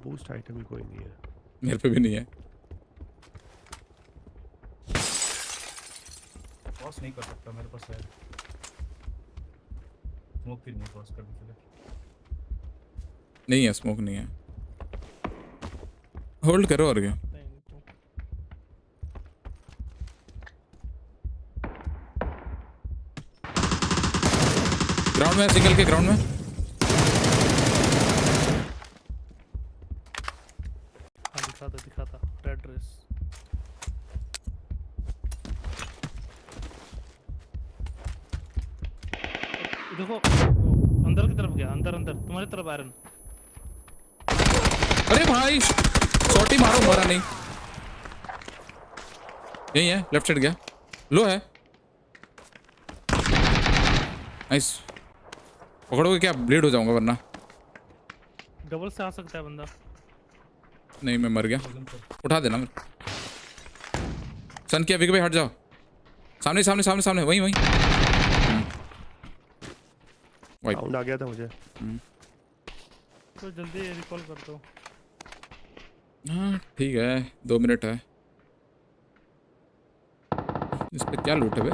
S19: बूस्ट आइटम भी कोई नहीं है
S1: मेरे पे भी नहीं है।
S5: क्रॉस नहीं कर सकता मेरे पास है। स्मोक भी नहीं क्रॉस करने के लिए।
S1: नहीं है स्मोक नहीं है। होल्ड करो और क्या। ग्राउंड में सिंगल के ग्राउंड में
S21: दिखाता रेड ड्रेस। देखो अंदर की तरफ गया अंदर तुम्हारी तरफ आयरन।
S1: अरे भाई शॉट ही मारो मारा नहीं। यही है लेफ्ट साइड गया लो है। नाइस पकड़ोगे क्या? ब्लीड हो जाऊंगा वरना।
S21: डबल से आ सकता है बंदा।
S1: नहीं मैं मर गया। उठा देना सन किया। विकी भाई हट जाओ। सामने सामने सामने सामने वहीं वहीं।
S19: साउंड आ गया था मुझे।
S21: तो जल्दी रिकॉल कर दो।
S1: हाँ ठीक है 2 मिनट है। इस पे क्या लूट है बे?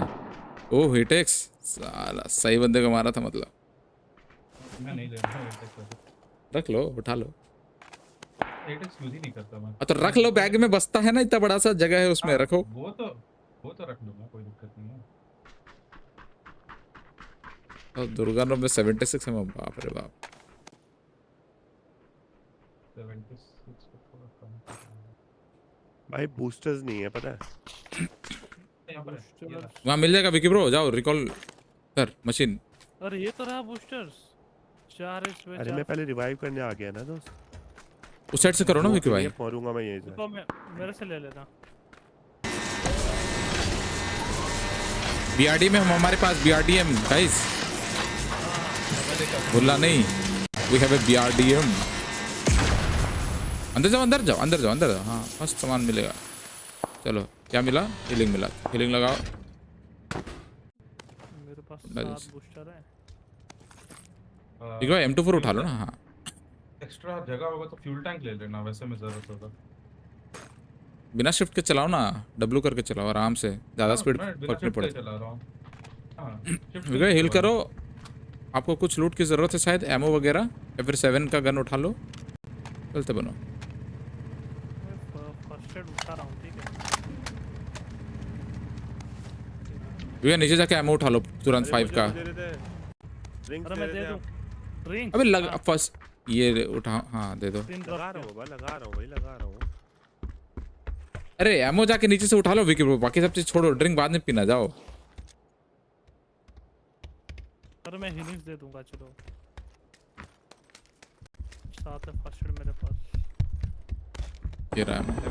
S1: ओह हिटेक्स साला सही बंदे को मारा था मतलब।
S5: मैं नहीं ले रहा हूं।
S1: रख लो उठा लो।
S5: एटेक्स यूज ही नहीं करता मैं।
S1: तो रख लो बैग में बसता है ना इतना बड़ा सा जगह है उसमें रखो।
S5: वो तो रख लूंगा कोई दिक्कत नहीं है।
S1: और दुर्गानो में 76 है बाप रे बाप।
S5: 76 को थोड़ा कम
S19: भाई बूस्टर्स नहीं है पता है।
S5: यहाँ पर
S1: वहाँ मिल जाएगा विकी ब्रो। जाओ रिकॉल कर मशीन।
S21: अरे ये तो रहा बूस्टर्स 4 इसमें।
S19: अरे मैं पहले रिवाइव करने आ गया ना दोस्त।
S1: उस साइड से करो ना विकी भाई।
S19: मारूंगा मैं यहीं से।
S21: तो मेरे से ले लेना।
S1: बीआरडी में हमारे पास बीआरडीएम गाइस बोला नहीं। We have a BRDM. अंदर जाओ अंदर जाओ अंदर जाओ अंदर जाओ। हाँ फर्स्ट सामान मिलेगा। चलो क्या मिला? हीलिंग मिला। हीलिंग लगाओ।
S21: मेरे पास 7 बूस्टर है।
S1: ठीक है M24 उठा लो ना। हाँ
S5: एक्स्ट्रा जगह होगा तो फ्यूल टैंक ले लेना वैसे में जरूरत होगा।
S1: बिना शिफ्ट के चलाओ ना। W करके चलाओ आराम से। ज़्यादा स्पीड फर्क नहीं पड़ता।
S5: चला रहा हूं। हां
S1: हील करो। आपको कुछ लूट की ज़रूरत है शायद एमओ वगैरह या फिर 7 का गन उठा लो। चलते बनो।
S21: फर्स्ट एड उठा रहा हूं ठीक है।
S1: नीचे जाके एमओ उठा लो तुरंत 5 का।
S21: अरे मैं दे दूं ड्रिंक।
S1: अबे लग फर्स्ट ये उठा। हाँ दे दो।
S19: लगा रहा हूं भाई लगा रहा हूं।
S1: अरे एमओ जाके नीचे से उठा लो विकी ब्रो। बाकी सब चीज छोड़ो। ड्रिंक बाद में पीना जाओ।
S21: अरे मैं हीलिंग्स दे दूंगा चलो। साथ में फर्स्ट एड मेरे पास।
S1: ये रहा है।
S21: बंदे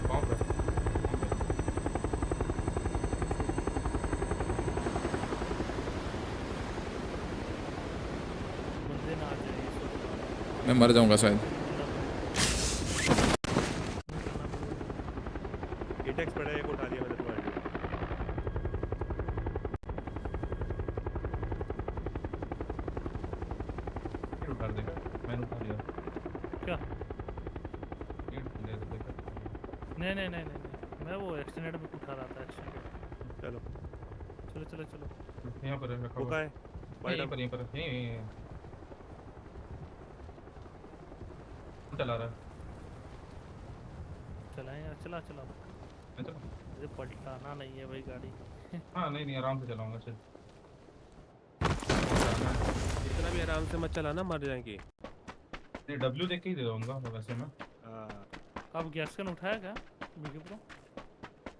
S21: ना आ जाए।
S1: मैं मर जाऊंगा शायद।
S19: एटेक्स पड़ा है एक उठा लिया मैंने तुम्हारे लिए।
S5: उठा देगा मैंने उठा लिया।
S21: क्या?
S5: नहीं
S21: नहीं मैं वो एक्सटेंडेड में उठा रहा था। एक्सटेंडेड चलो
S5: यहाँ पर रखा
S19: हुआ है।
S5: यहीं पर यहीं। चला रहा है?
S21: चलाएं यार, चला चला।
S5: मैं चला?
S21: मुझे पलटाना नहीं है भाई गाड़ी।
S5: हाँ नहीं नहीं आराम से चलाऊंगा चल।
S19: इतना भी आराम से मत चलाना, मर जाएंगे।
S5: नहीं W देख के ही दे दूंगा वैसे मैं।
S21: अब गैस गन उठाया क्या बीके प्रो?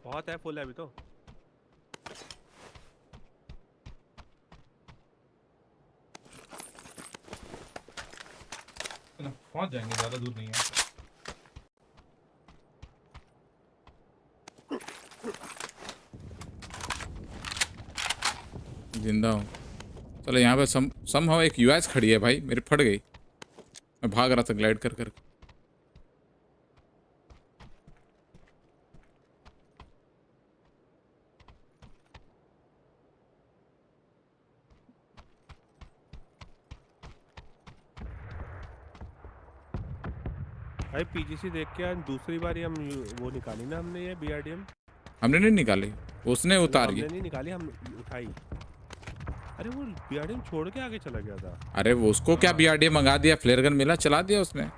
S19: बहुत है, फुल है अभी तो।
S5: पहुंच जाएंगे, ज़्यादा दूर नहीं है।
S1: जिंदा हूँ। चलो यहाँ पे समहाउ एक यूएस खड़ी है भाई, मेरी फट गई। मैं भाग रहा था ग्लाइड कर कर।
S19: भाई पीजीसी देख के आज दूसरी बार हम वो निकाली ना हमने, ये बीआरडीएम।
S1: हमने नहीं निकाली, उसने उतारी।
S19: हमने नहीं निकाली, हम उठाई। अरे वो बीआरडीएम छोड़ के आगे चला गया था।
S1: अरे वो उसको क्या बीआरडीएम मंगा दिया, फ्लेयर गन मिला चला दिया उसने।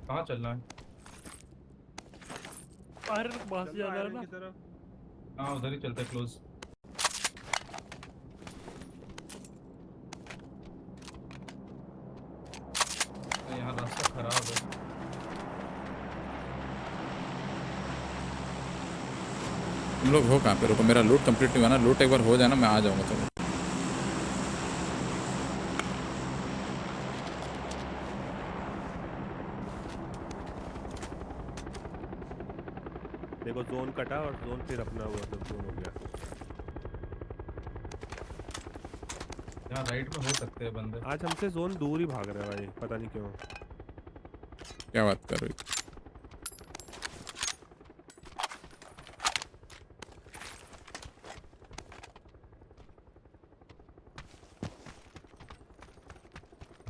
S5: कहाँ चलना है?
S21: फायर बस ज्यादा है ना।
S5: हाँ उधर ही चलते क्लोज। यहाँ रास्ता खराब है।
S1: तुम लोग हो कहाँ पे? रुको मेरा लूट कंप्लीट नहीं हुआ ना, लूट एक बार हो जाए ना मैं आ जाऊंगा। तो
S19: देखो जोन कटा और जोन फिर अपना हुआ तो जोन हो गया।
S5: यहाँ राइट में हो सकते हैं बंदे।
S19: आज हमसे जोन दूर ही भाग रहा है भाई, पता नहीं क्यों।
S1: क्या बात कर रही?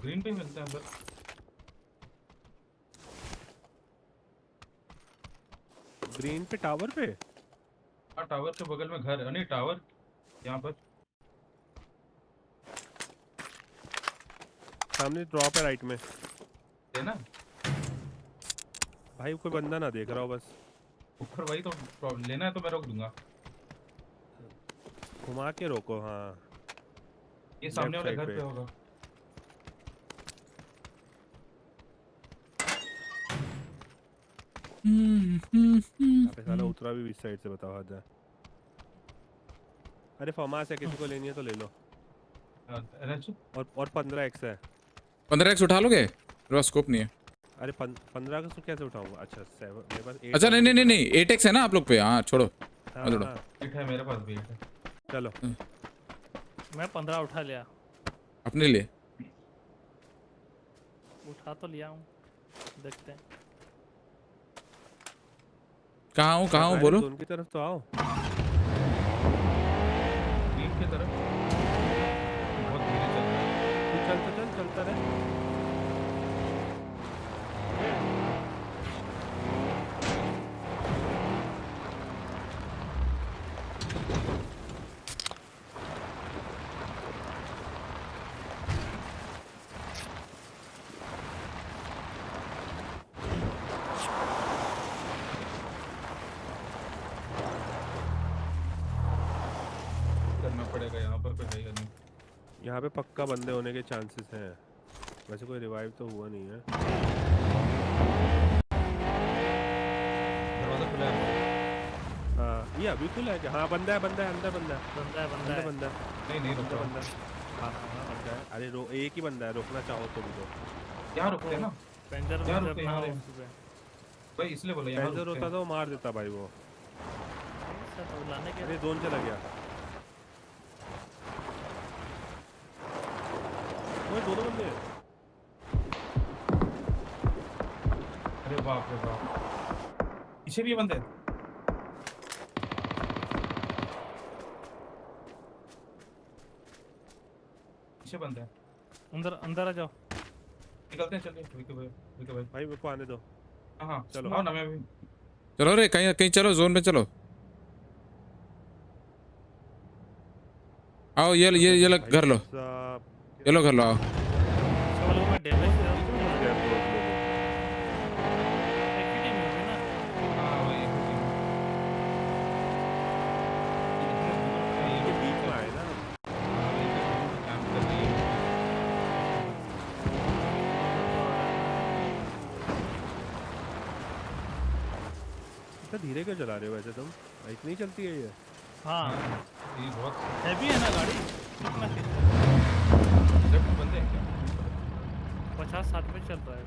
S5: ग्रीन पे मिलते हैं अंदर।
S19: ग्रीन पे टावर पे?
S5: हाँ टावर के बगल में घर है। नहीं टावर यहाँ पर
S19: सामने ड्रॉप है राइट में
S5: है ना
S19: भाई। कोई बंदा ना देख रहा हो बस
S5: ऊपर। वही तो लेना है तो मैं रोक दूंगा।
S19: घुमा के रोको। हाँ
S5: ये सामने वाले घर पे होगा।
S19: साला उतरा भी इस साइड से, बताओ हद है। अरे फॉर्मास है, किसी को लेनी है तो ले लो। और 15x है।
S1: 15x उठा लोगे? मेरे पास स्कोप नहीं है।
S19: अरे 15 का कैसे उठाऊंगा? अच्छा 7 मेरे पास 8।
S1: अच्छा नहीं 8x है ना आप लोग पे? हाँ छोड़ो।
S19: हाँ,
S5: एट है मेरे पास भी है।
S19: चलो
S21: मैं 15 उठा लिया
S1: अपने लिए।
S21: उठा तो लिया हूँ, देखते हैं।
S1: कहाँ हूँ बोलो।
S19: जोन की तरफ तो आओ।
S5: बीम की तरफ बहुत धीरे चल रहा है।
S19: चलता रहे।
S5: पड़ेगा यहाँ पर कोई है नहीं।
S19: यहाँ पे पक्का बंदे होने के चांसेस हैं। वैसे कोई रिवाइव तो हुआ नहीं है।
S5: दरवाजा खुला है।
S19: हाँ ये अभी खुला है। हाँ बंदा है अंदर। बंदा
S5: नहीं रुका।
S19: बंदा। हाँ बंदा है। अरे एक ही बंदा है, रोकना चाहो तो भी तो।
S5: यहाँ रुकते ना। भाई इसलिए बोला यहाँ
S19: पेंजर होता तो मार देता भाई वो। अरे जोन चला गया। दोनों बंदे।
S5: अरे बाप रे बाप, पीछे भी बंदे। पीछे बंदे
S21: अंदर आ जाओ।
S5: निकलते हैं चलिए।
S19: भाई मेरे को आने दो।
S5: हाँ
S19: चलो
S5: आओ ना। मैं भी
S1: चलो रे कहीं चलो, जोन में चलो। आओ ये लो घर लो, ये लो घर लो आओ।
S21: चलो मैं डैमेज दे रहा हूँ एक ही टीम होगी ना।
S5: हाँ वही
S19: ये बीच में आए ना
S5: काम कर रही है।
S19: इतना धीरे क्यों चला रहे हो वैसे तुम? बाइक नहीं चलती है ये?
S21: हाँ
S5: ये बहुत
S21: हैवी है ना गाड़ी कितना
S5: लेफ्ट में बंदे हैं क्या?
S21: 50-60 पे चल रहा है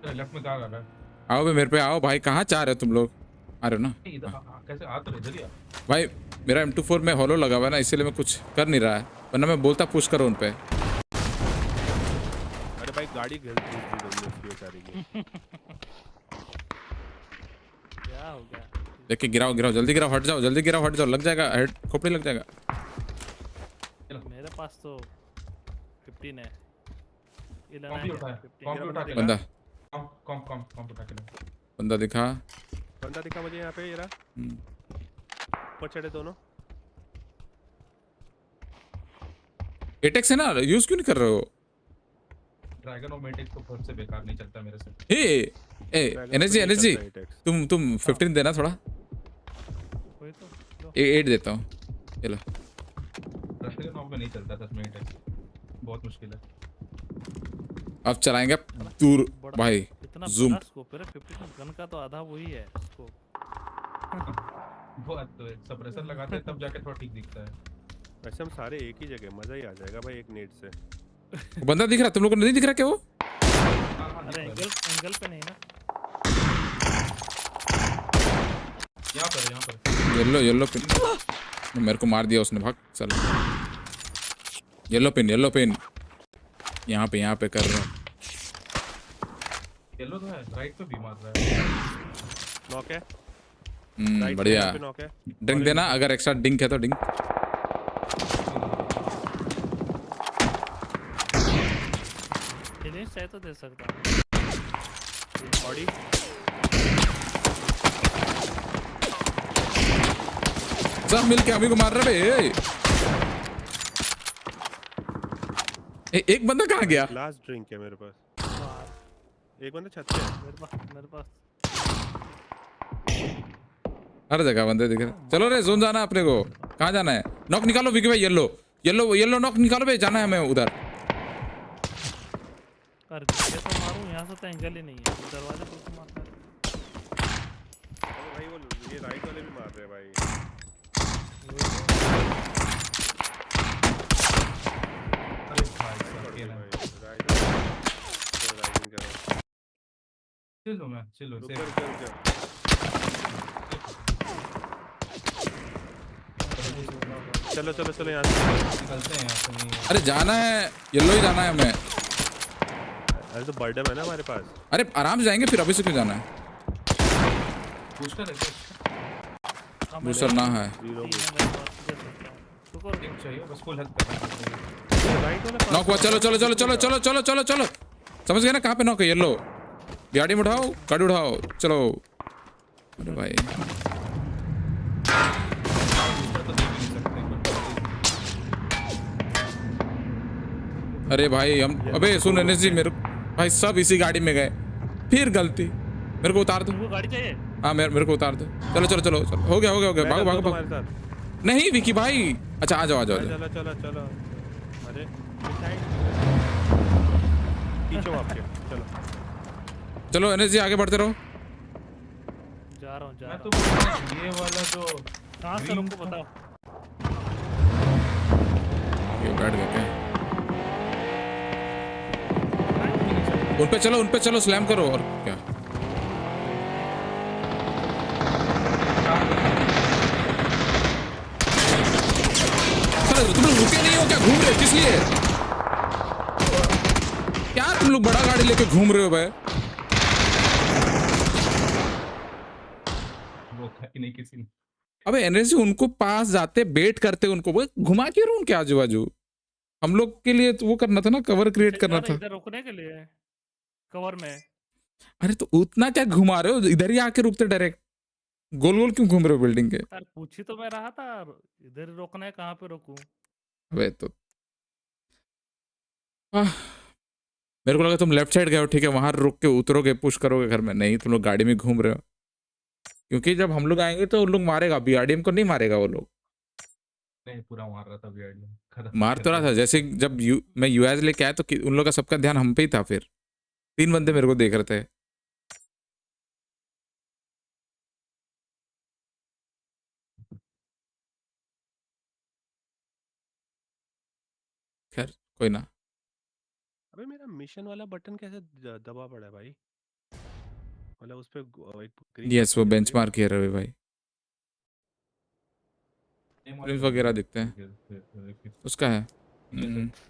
S21: गाड़ी।
S5: लेफ्ट में कहाँ रहा है?
S1: आओ बे मेरे पे आओ भाई, कहाँ चाह रहे हो तुम लोग? आ रहे हो ना
S5: इधर कैसे आ तो इधर ही आ।
S1: भाई, मेरा M24 में हॉलो लगा हुआ है ना, इसीलिए मैं कुछ कर नहीं रहा है, वरना मैं बोलता पुश करो उन पे।
S19: अरे भाई गाड़ी घिस दी बेचारी की।
S21: क्या हो गया?
S1: देख के गिराओ गिराओ, जल्दी गिराओ, हट जाओ, जल्दी गिराओ, हट जाओ, लग जाएगा हेड, खोपड़ी लग जाएगा।
S21: मेरे पास तो 15 है। ये लेना
S5: कॉम्पी उठा है, कॉम्पी उठा के
S1: बंदा
S5: कॉम्प उठा के
S1: बंदा दिखा
S19: मुझे यहाँ पे ये रहा। ऊपर चढ़े दोनों।
S1: एटेक्स है ना, यूज क्यों नहीं कर रहे हो?
S5: ड्रैगन और मेटेक्स तो बहुत से बेकार नहीं चलता मेरे से।
S1: ए एनर्जी तुम 15 देना थोड़ा।
S21: कोई तो
S1: 8 देता हूँ, चलो।
S5: ड्रैगन और में नहीं चलता 10 मिनट, बहुत मुश्किल है।
S1: अब चलाएंगे दूर भाई,
S21: इतना
S1: जूम।
S21: बड़ा स्कोप है 50 गन का तो आधा वही है स्कोप।
S5: वो तो सप्रेसर लगाते हैं तब जाके थोड़ा ठीक दिखता है।
S19: वैसे हम सारे एक ही जगह, मजा ही आ जाएगा भाई एक नेट से।
S1: बंदा दिख रहा, तुम लोगों को नहीं दिख रहा क्या वो?
S21: अरे एंगल पे नहीं ना,
S5: यहाँ पर
S1: येलो पिन मेरे को मार दिया उसने, भाग चल। येलो पिन यहाँ पे कर रहा हूँ।
S5: येलो तो है, राइट पे भी मार रहा है।
S19: नॉक है।
S1: बढ़िया। ड्रिंक देना, अगर एक्स्ट्रा ड्रिंक है तो ड्रिंक।
S21: चैलेंज चाहे तो दे सकता हूँ।
S19: बॉडी
S1: सब मिलके अभी को मार रहे बे। एक बंदा कहाँ गया?
S19: लास्ट ड्रिंक है मेरे पास। एक बंदा छत पे है
S21: मेरे पास
S1: हर जगह बंदे दिख रहे। चलो रे, जोन जाना है अपने को। कहाँ जाना है? नॉक निकालो विकी भाई, येलो नॉक निकालो भाई, जाना है हमें उधर।
S21: कर दिया तो मारूं, यहाँ से तो एंगल ही नहीं है, दरवाजे पर तो मारता है।
S19: भाई वो ये राइट वाले भी मार रहे हैं भाई। चलो यहाँ से
S5: निकलते हैं यहाँ से।
S1: अरे जाना है, येलो ही जाना है हमें।
S19: अरे तो बर्डम है ना हमारे पास।
S1: अरे आराम से जाएंगे, फिर अभी से क्यों जाना है? बूस्टर ना है। नॉक हुआ, चलो। समझ गए ना कहाँ पे नॉक है? येलो गाड़ी में उठाओ, गाड़ी उठाओ, चलो। अरे भाई अरे भाई हम, अबे सुन एनएसजी, मेरे भाई सब इसी गाड़ी में गए, फिर गलती। मेरे को उतार दो।
S21: गाड़ी चाहिए?
S1: हाँ मेरे को उतार दो। चलो हो गया भागो। नहीं विकी भाई, अच्छा आ जाओ।
S19: चलो। अरे पीछे आपके,
S1: चलो एनएसजी आगे बढ़ते रहो।
S21: जा रहा हूँ।
S5: मैं तो ये वाला जो
S21: कहाँ से तुमको बताओ?
S1: ये बैठ गए क्या? उन पे चलो स्लैम करो। और क्या तुम लोग रुके नहीं हो क्या? घूम रहे हो किस लिए? क्या तुम लोग बड़ा गाड़ी लेके घूम रहे हो भाई?
S5: नहीं किसी ने।
S1: अबे एनर्जी उनको पास जाते बेट करते उनको, वो घुमा के रहो उनके आजू बाजू। हम लोग के लिए तो वो करना था ना, कवर क्रिएट करना था।
S21: इधर रुकने के लिए कवर में।
S1: अरे तो उतना क्या घुमा रहे हो? इधर ही आके रुकते डायरेक्ट। गोल गोल क्यों घूम रहे हो बिल्डिंग के?
S21: यार पूछ ही तो मैं रहा था, इधर रोकना है, कहाँ पे रोकूं?
S1: अबे तो आह, मेरे को लगा तुम लेफ्ट साइड गए हो, ठीक है, वहां रुक के उतरोगे, पुश करोगे घर में। नहीं, तुम लोग गाड़ी में घूम रहे हो। क्योंकि जब हम लोग आएंगे तो उन लोग मारेगा, बीआरडीएम को नहीं मारेगा वो लोग।
S5: नहीं, पूरा मार रहा था बीआरडी, खत्म
S1: मार
S5: कर
S1: तो रहा
S5: दिया
S1: था, जैसे जब मैं यूएस लेके आया तो उन लोग का सबका ध्यान हम पे ही था। फिर 3 बंदे मेरे को देख रहे थे। खैर कोई ना।
S19: अबे मेरा मिशन वाला बटन कैसे दबा पड़ा है भाई? मतलब उस पे एक ग्रीन
S1: यस, वो
S19: बटन है
S1: बेंचमार्क किया रवि भाई। फ्रेम्स वगैरह दिखते हैं। उसका है।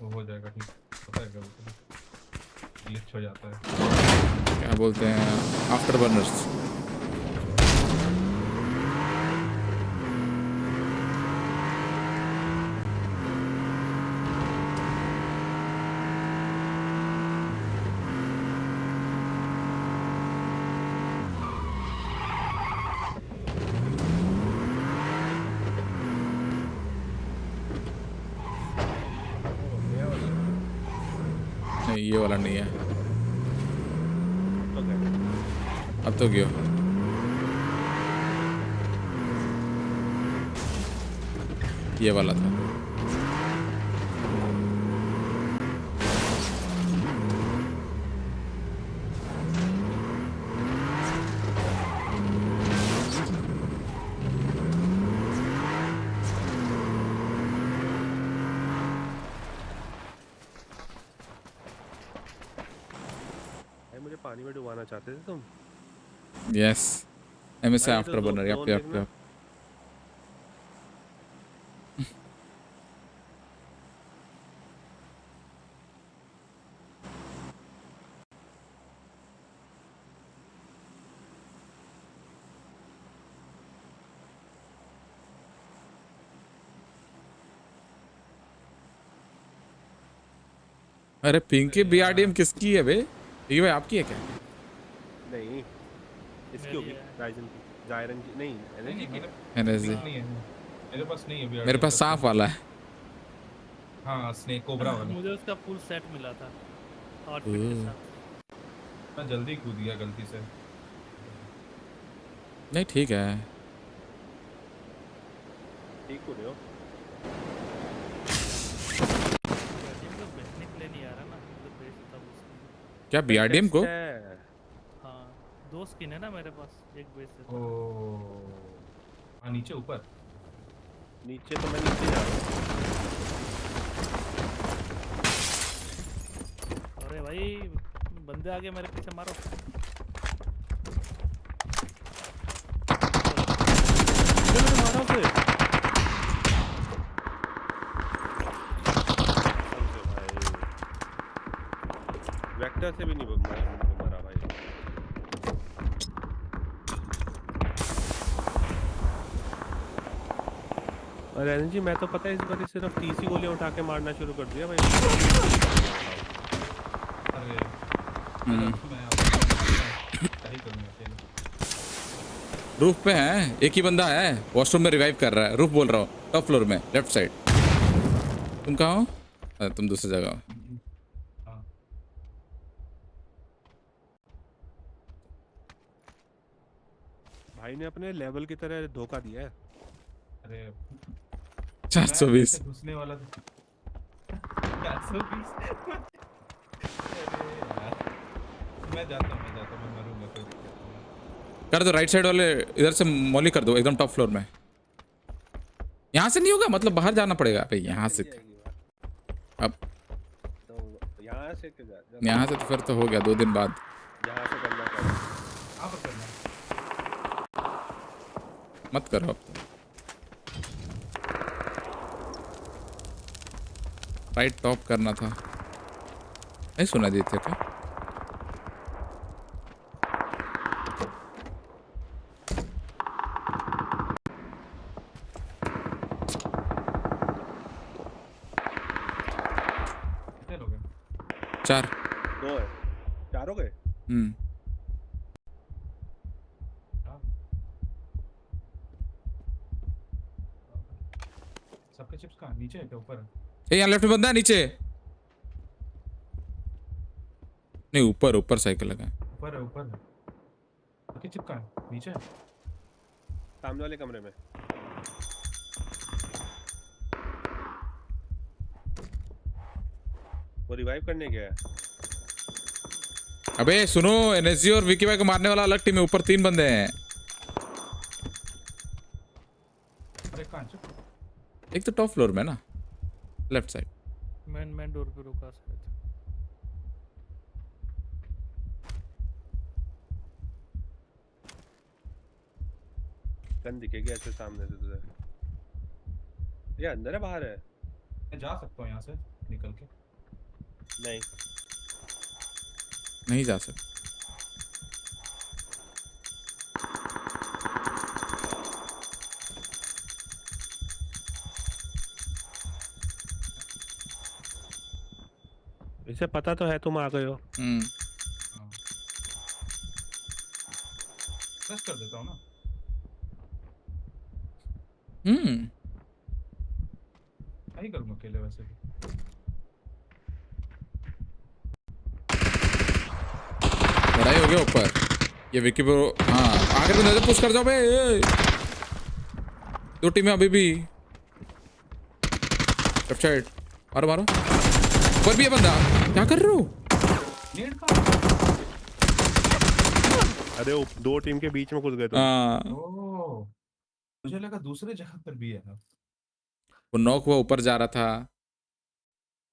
S5: वो हो जाएगा ठीक। पता है कभी ग्लिच हो जाता है।
S1: क्या बोलते हैं, आफ्टर बर्नर्स। नहीं, ये वाला नहीं है। अब तो गया। ये वाला था।
S19: मुझे पानी में डुबाना चाहते थे तुम?
S1: यस, एमएस
S19: भाई,
S1: आफ्टर
S19: तो
S1: बर्नर।
S19: Drone
S1: yup.
S19: देखना।
S1: अरे पिंकी बीआरडीएम किसकी है बे? ये भाई आपकी है क्या?
S19: नहीं, इसकी होगी, राइजन की, जायरन की नहीं, एनर्जी की।
S1: एनर्जी
S5: नहीं है, मेरे पास नहीं है
S1: मेरे पास सांप वाला है।
S5: हाँ, स्नेक कोबरा वाला।
S21: मुझे उसका फुल सेट मिला था आउटफिट के साथ।
S5: मैं जल्दी कूद गया गलती से।
S1: नहीं ठीक है।
S19: ठीक हो रहे हो?
S1: क्या बीआरडीएम को?
S21: हाँ, 2 स्किन है ना मेरे पास, एक बेस है।
S5: हाँ, नीचे ऊपर।
S19: नीचे तो मैं नीचे जा रहा हूँ।
S21: अरे भाई, बंदे आगे मेरे पीछे, मारो।
S19: मारा उसे। वेक्टर से भी नहीं मरा भाई। और एनर्जी मैं तो पता है इस बार सिर्फ 30 ही गोलियां उठा के मारना शुरू कर दिया भाई।
S5: अरे
S1: रूफ पे है, एक ही बंदा है, वॉशरूम में रिवाइव कर रहा है। रूफ बोल रहा हूँ, टॉप फ्लोर में लेफ्ट साइड। तुम कहाँ हो? तुम दूसरी जगह हो।
S19: भाई ने अपने लेवल की तरह धोखा दिया है।
S5: अरे
S1: 420
S5: घुसने वाला था। 420 मैं जाता हूँ, मैं मरूंगा, कोई दिक्कत नहीं।
S1: कर दो, राइट साइड वाले इधर से मॉली कर दो, एकदम टॉप फ्लोर में। यहाँ से नहीं होगा, मतलब बाहर जाना पड़ेगा भाई। यहाँ से अब यहाँ से तो फिर तो हो गया 2 दिन बाद।
S19: यहाँ से करना पड़ेगा।
S1: मत करो अब तो। राइट टॉप करना था, नहीं सुना दी थे क्या?
S5: कितने लोग हैं?
S1: 4।
S19: 2 है, 4 हो गए।
S5: चिप्स कहाँ नीचे है क्या ऊपर?
S1: ए यहाँ लेफ्ट में बंदा है नीचे। नहीं ऊपर ऊपर साइकिल लगा है।
S5: ऊपर है ऊपर है। ओके चिप कहाँ है? नीचे है।
S19: सामने वाले कमरे में। वो रिवाइव करने गया है।
S1: अबे सुनो एनएसजी और विकी भाई को मारने वाला अलग टीम है। ऊपर 3 बंदे हैं।
S5: अरे कहाँ चिप?
S1: एक तो टॉप फ्लोर में ना लेफ्ट साइड।
S21: मैं डोर पे रुका शायद।
S19: गन दिखेगी ऐसे सामने से तुझे। ये अंदर है बाहर है?
S5: मैं जा सकता हूँ यहाँ से निकल के?
S1: नहीं जा सकता।
S19: इसे पता तो है तुम आ गए हो।
S5: प्रेस कर देता हूँ ना। नहीं करूँगा अकेले वैसे भी।
S1: लड़ाई हो गया ऊपर। ये विकी ब्रो हाँ आगे भी नजर पुश कर जाओ बे। 2 टीमें अभी भी। लेफ्ट साइड मारो मारो। ऊपर भी है बंदा। क्या कर रहे हो?
S19: अरे 2 टीम के बीच में घुस गए तुम।
S5: ओह मुझे लगा दूसरे जगह पर भी है ना।
S1: वो नॉक हुआ ऊपर जा रहा था।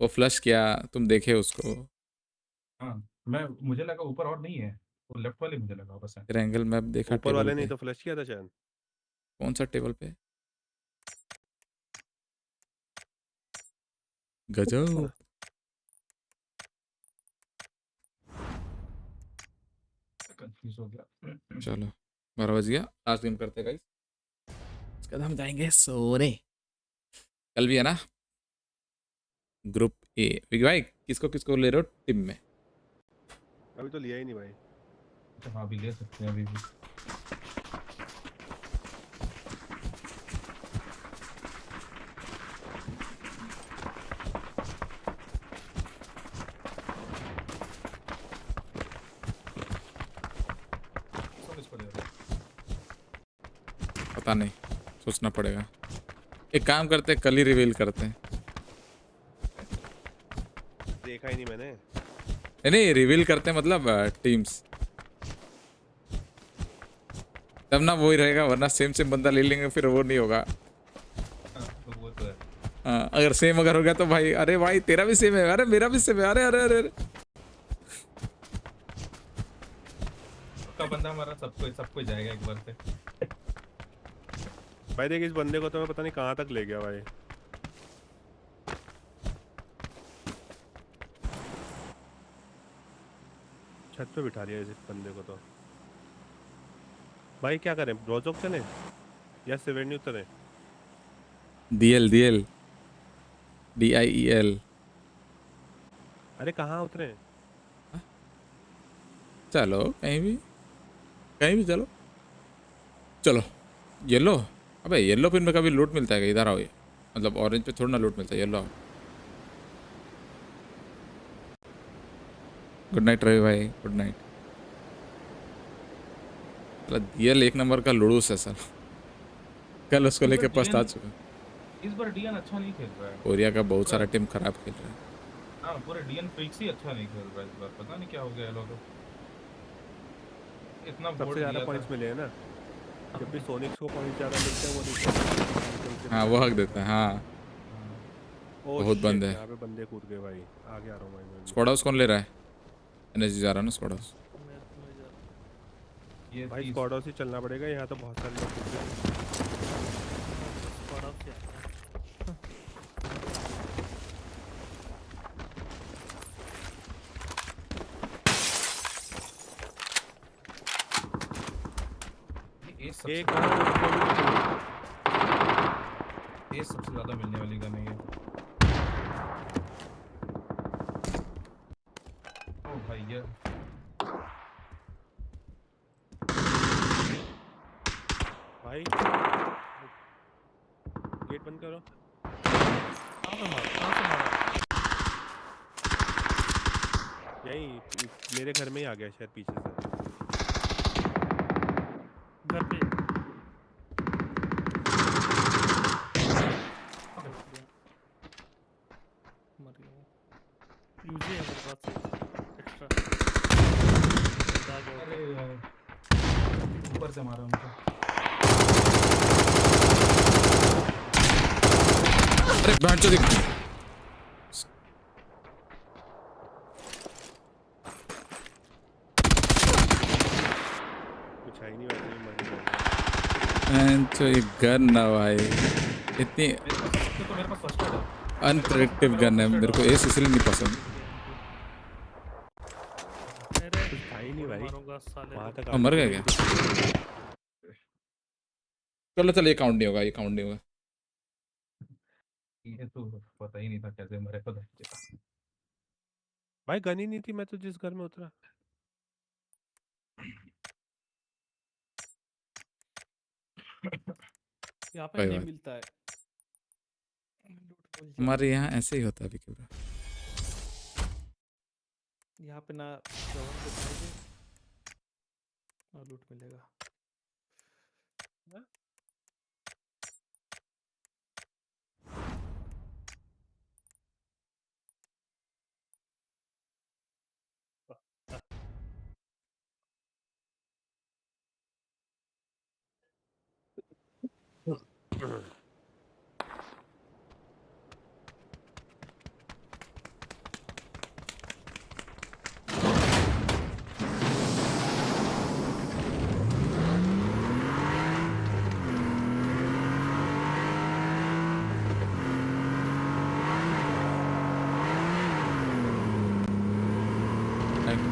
S1: वो फ्लश किया तुम देखे उसको।
S5: हाँ मुझे लगा ऊपर और नहीं है। वो लेफ्ट वाले मुझे लगा बस है।
S1: एंगल मैप देखा
S19: ऊपर वाले नहीं तो फ्लश किया था शायद।
S1: कौन सा टेबल पे? गजब।
S5: कंफ्यूज हो गया।
S1: चलो 12 बज गया। लास्ट गेम करते हैं गाइस। उसके बाद हम जाएंगे सोने। कल भी है ना ग्रुप ए। विकी भाई किसको किसको ले रहे हो टीम में?
S19: अभी तो लिया ही नहीं भाई।
S5: अच्छा हाँ भी ले सकते हैं अभी भी।
S1: पता नहीं सोचना पड़ेगा। एक काम करते हैं कल ही रिवील करते हैं।
S19: देखा ही नहीं मैंने।
S1: नहीं रिवील करते हैं मतलब टीम्स। तब ना वो ही रहेगा वरना सेम बंदा ले लेंगे फिर वो नहीं होगा।
S5: तो वो तो है।
S1: अगर सेम अगर हो गया तो भाई अरे भाई तेरा भी सेम है। अरे मेरा भी सेम है। अरे अरे अरे
S5: का बंदा हमारा सबको जाएगा एक बार से।
S19: भाई देख इस बंदे को तो मैं पता नहीं कहाँ तक ले गया भाई। छत पे बिठा लिया इस बंदे को तो। भाई क्या करें ब्रोजोक चले या सेवेन्यू उतरे?
S1: DL DIEL।
S19: अरे कहाँ उतरे?
S1: चलो कहीं भी चलो। चलो येलो। अबे येलो पिन में कभी लूट मिलता है क्या? इधर आओ। ये मतलब ऑरेंज पे थोड़ा ना लूट मिलता है। येलो आओ। गुड नाइट रवि भाई गुड नाइट। ये 1 नंबर का लुड़ूस है सर। कल उसको लेके पछता चुका।
S5: इस बार डीएन अच्छा नहीं खेल रहा है।
S1: कोरिया का बहुत सारा टीम खराब खेल रहा है।
S5: हाँ पूरे डीएन फ्रीक्स ही अच्छा नहीं खेल रहा है इस बार। पता नहीं क्या हो गया लोगों को। इतना
S19: सबसे ज्यादा पॉइंट्स मिले हैं ना। जब भी सोनिक्स को पॉइंट ज्यादा मिलते हैं वो देते
S1: हाँ वो हक देता है। हाँ बहुत बंद है।
S19: यहाँ पे बंदे कूद गए भाई। आगे आ रहा हूँ भाई।
S1: स्क्वाड हाउस कौन ले रहा है? एनर्जी जा रहा है ना स्क्वाड हाउस।
S19: ये भाई स्क्वाड हाउस ही चलना पड़ेगा। यहाँ तो बहुत सारे लोग कूद गए।
S5: एक सबसे ज्यादा मिलने वाली गन है ये। ओ भाई ये
S19: भाई गेट बंद करो।
S21: कहाँ से मारा?
S19: यही मेरे घर में ही आ गया शायद पीछे से।
S21: घर पे मर गया वो। यूजी है मेरे पास एक्स्ट्रा।
S5: अरे यार ऊपर से मारा मुझे।
S1: अरे बैठ देख
S19: कुछ है ही नहीं वैसे मर गया।
S1: तो ये गन ना भाई इतनी अनप्रेडिक्टिव गन है, मेरे को एस इसलिए नहीं पसंद।
S19: कुछ था ही नहीं भाई। वहाँ तक
S1: मर गया क्या? चलो चलो ये काउंट नहीं होगा, ये काउंट नहीं होगा।
S5: ये तो पता ही नहीं था कैसे मरे पता।
S19: भाई गन ही नहीं थी, मैं तो जिस घर में उतरा।
S21: यहाँ पे नहीं मिलता है।
S1: हमारे यहाँ ऐसे ही होता है अभी क्यों?
S21: यहाँ पे ना जवान दिखाएंगे और लूट मिलेगा।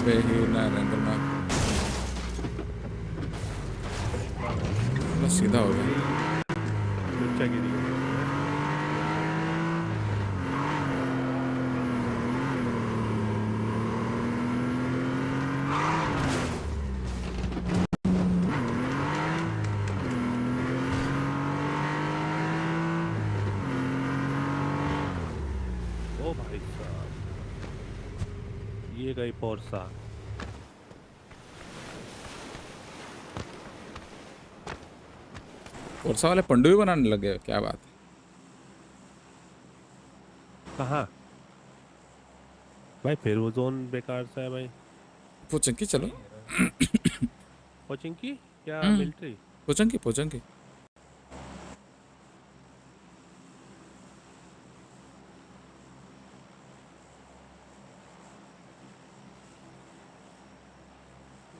S1: पे ही ना रेंडर में बस सीधा हो गया।
S19: ओ भाई साहब ये गई पोरसा।
S1: पोरसा वाले पंडू भी बनाने लगे, क्या बात है?
S19: कहाँ भाई? फिर वो जोन बेकार सा है भाई।
S1: पोचंकी चलो।
S19: पोचंकी क्या मिलिट्री?
S1: पोचंकी पोचंकी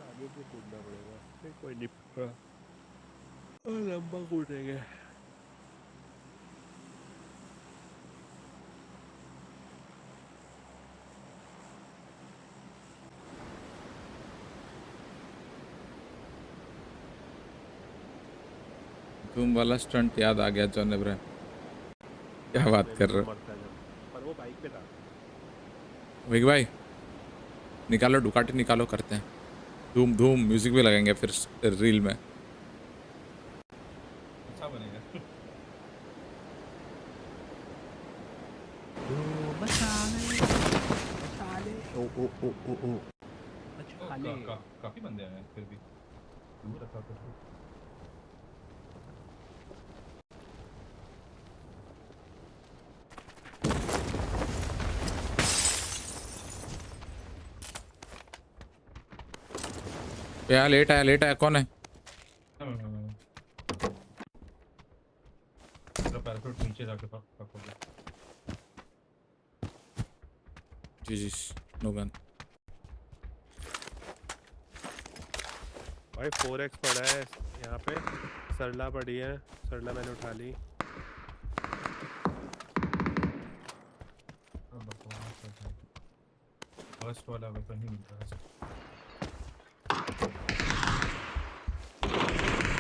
S19: आगे भी कूदना पड़ेगा, नहीं कोई नहीं पकड़ा। लंबा कूदेंगे।
S1: धूम वाला स्टंट याद आ गया जॉन इब्राहिम, क्या बात कर रहे हो?
S19: पर वो बाइक पे था।
S1: विग भाई निकालो डुकाटी निकालो, करते हैं धूम धूम। म्यूजिक भी लगेंगे फिर रील में।
S5: अच्छा बनेगा।
S19: ओ ओ ओ ओ ओ
S5: काफी बंदे हैं फिर भी दूर रखा तो।
S1: यार लेट आया कौन है?
S5: पैराशूट नीचे जाके पकड़ोगे।
S1: जी नो गन
S19: भाई 4x पड़ा है यहाँ पे। सरला पड़ी है, सरला मैंने उठा ली।
S5: फर्स्ट वाला वेपन ही मिलता है।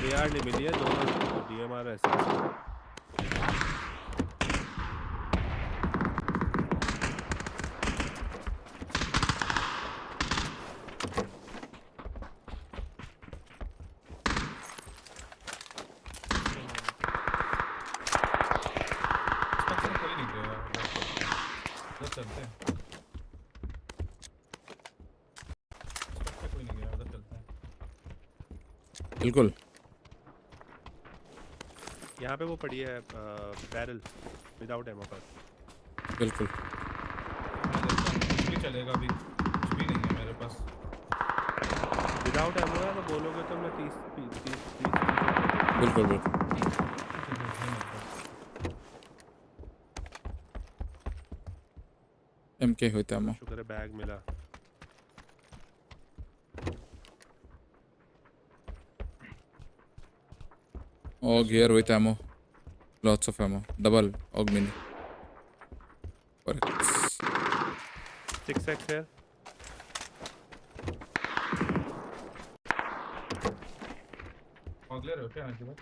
S19: AR नहीं मिली है, दोनों DMR ऐसे।
S1: बिल्कुल
S19: यहाँ पे वो पड़ी है बैरल विदाउट एमो पर।
S1: बिल्कुल
S5: कुछ भी चलेगा, अभी कुछ भी नहीं है मेरे पास।
S19: विदाउट एमो है तो बोलोगे तो मैं 30
S1: बिल्कुल बिल्कुल एमके होता है।
S19: शुक्र है बैग मिला।
S1: Og here with ammo. Lots of ammo. Double Og mini. Correct.
S19: 6x here.
S5: Og ले रहे हो क्या आगे बात?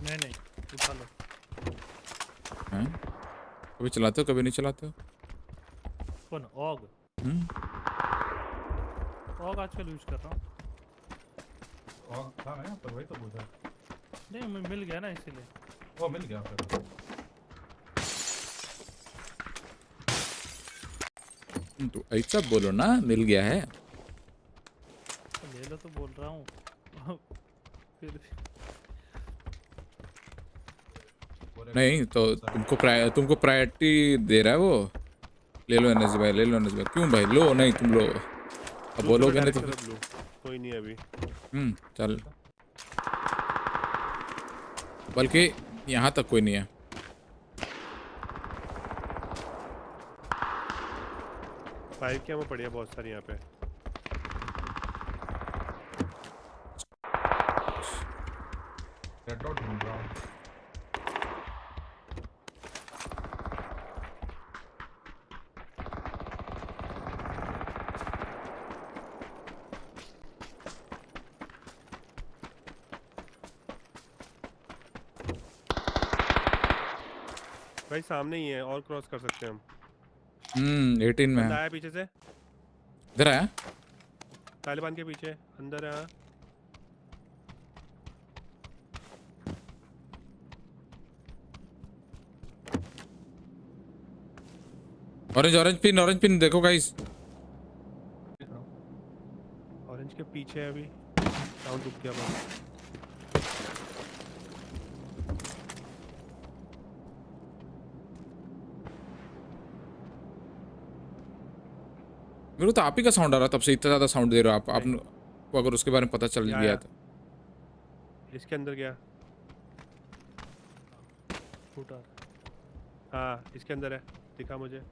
S21: नहीं उठा लो।
S1: हैं? कभी चलाते हो कभी नहीं चलाते हो?
S21: कौन ऑग? ऑग आजकल यूज कर रहा हूँ।
S5: और था ना पर वही तो बोल रहा।
S21: नहीं मैं मिल गया ना इसीलिए।
S5: वो मिल गया फिर।
S1: तो ऐसा बोलो ना, मिल गया है।
S21: ले लो तो बोल रहा हूँ। फिर
S1: नहीं तो तुमको प्रायोरिटी दे रहा है वो। ले लो एनएस भाई, ले लो एनएस भाई। क्यों भाई लो? नहीं तुम लो, अब बोलोगे नहीं तो
S19: कोई नहीं अभी।
S1: चल, बल्कि यहाँ तक कोई नहीं है।
S19: फाइव क्या वो पड़ी है बहुत सारी यहाँ पे।
S5: रेड डॉट ढूंढ रहा हूँ।
S19: भाई सामने ही है और क्रॉस कर सकते हैं हम।
S1: 18 में
S19: आया पीछे से।
S1: इधर आया
S19: तालिबान के पीछे अंदर है।
S1: ऑरेंज पिन देखो गाइस।
S19: ऑरेंज के पीछे है अभी। साउंड रुक गया बस।
S1: मेरे तो आप ही का साउंड आ रहा, तब से इतना ज्यादा साउंड दे रहे हो आप को अगर उसके बारे में पता चल गया तो।
S19: इसके अंदर गया। हाँ इसके अंदर है, दिखा मुझे।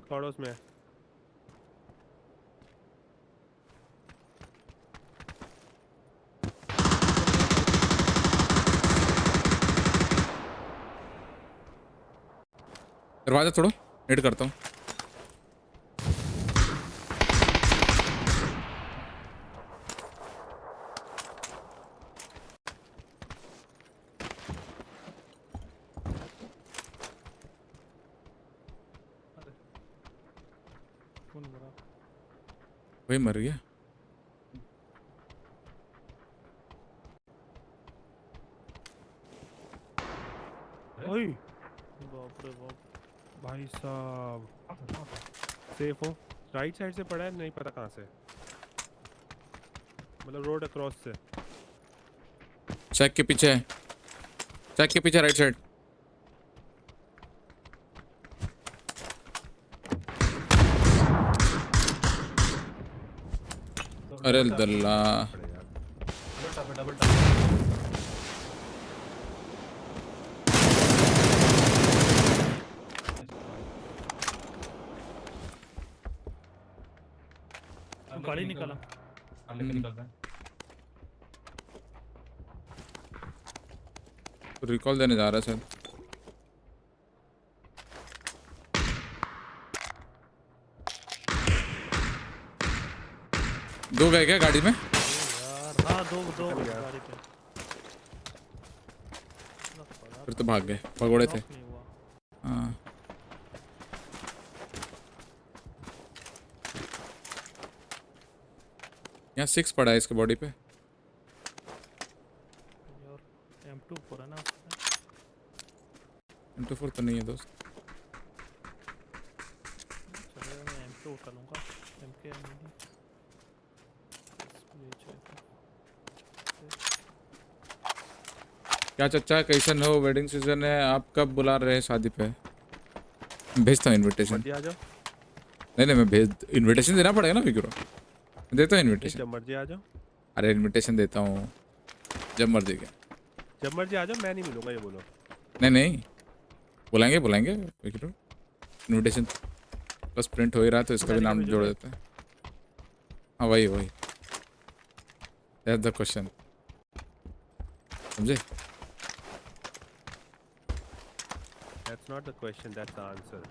S19: पड़ोस में है।
S1: दरवाजा तोड़ो, नेट करता हूँ। वही मर गया।
S19: ओए बाप रे बाप भाई साहब। सेफ हो। राइट साइड से पड़ा है, नहीं पता कहाँ से, मतलब रोड अक्रॉस से।
S1: चेक के पीछे राइट साइड। अरे दल्ला
S21: गाड़ी निकाला।
S1: रिकॉल देने जा रहा है सर। दो गए क्या गाड़ी में?
S21: यार हाँ दो गाड़ी पे।
S1: फिर तो भाग गए, भगोड़े थे। हाँ यहाँ 6 पड़ा है इसके बॉडी पे।
S21: M2 पर है ना।
S1: 24 तो नहीं है दोस्त।
S21: चलेगा, मैं M2 उठा लूँगा। MK नहीं।
S1: क्या चच्चा कैसन हो? वेडिंग सीजन है, आप कब बुला रहे हैं शादी पे? भेजता हूँ इनविटेशन।
S19: मर्जी आ जाओ।
S1: नहीं मैं भेज, इनविटेशन देना पड़ेगा ना विक्रो। देता हूँ इनविटेशन।
S19: जब मर्जी आ जाओ।
S1: अरे इनविटेशन देता हूँ जब मर्जी क्या।
S19: जब मर्जी आ जाओ, मैं नहीं मिलूंगा, ये बोलो।
S1: नहीं बुलाएंगे विक्रो। इनविटेशन बस प्रिंट हो ही रहा तो इसका भी नाम जोड़ देते हैं। हाँ वही दैट्स द क्वेश्चन, समझे?
S19: That's not the question, that's the answer.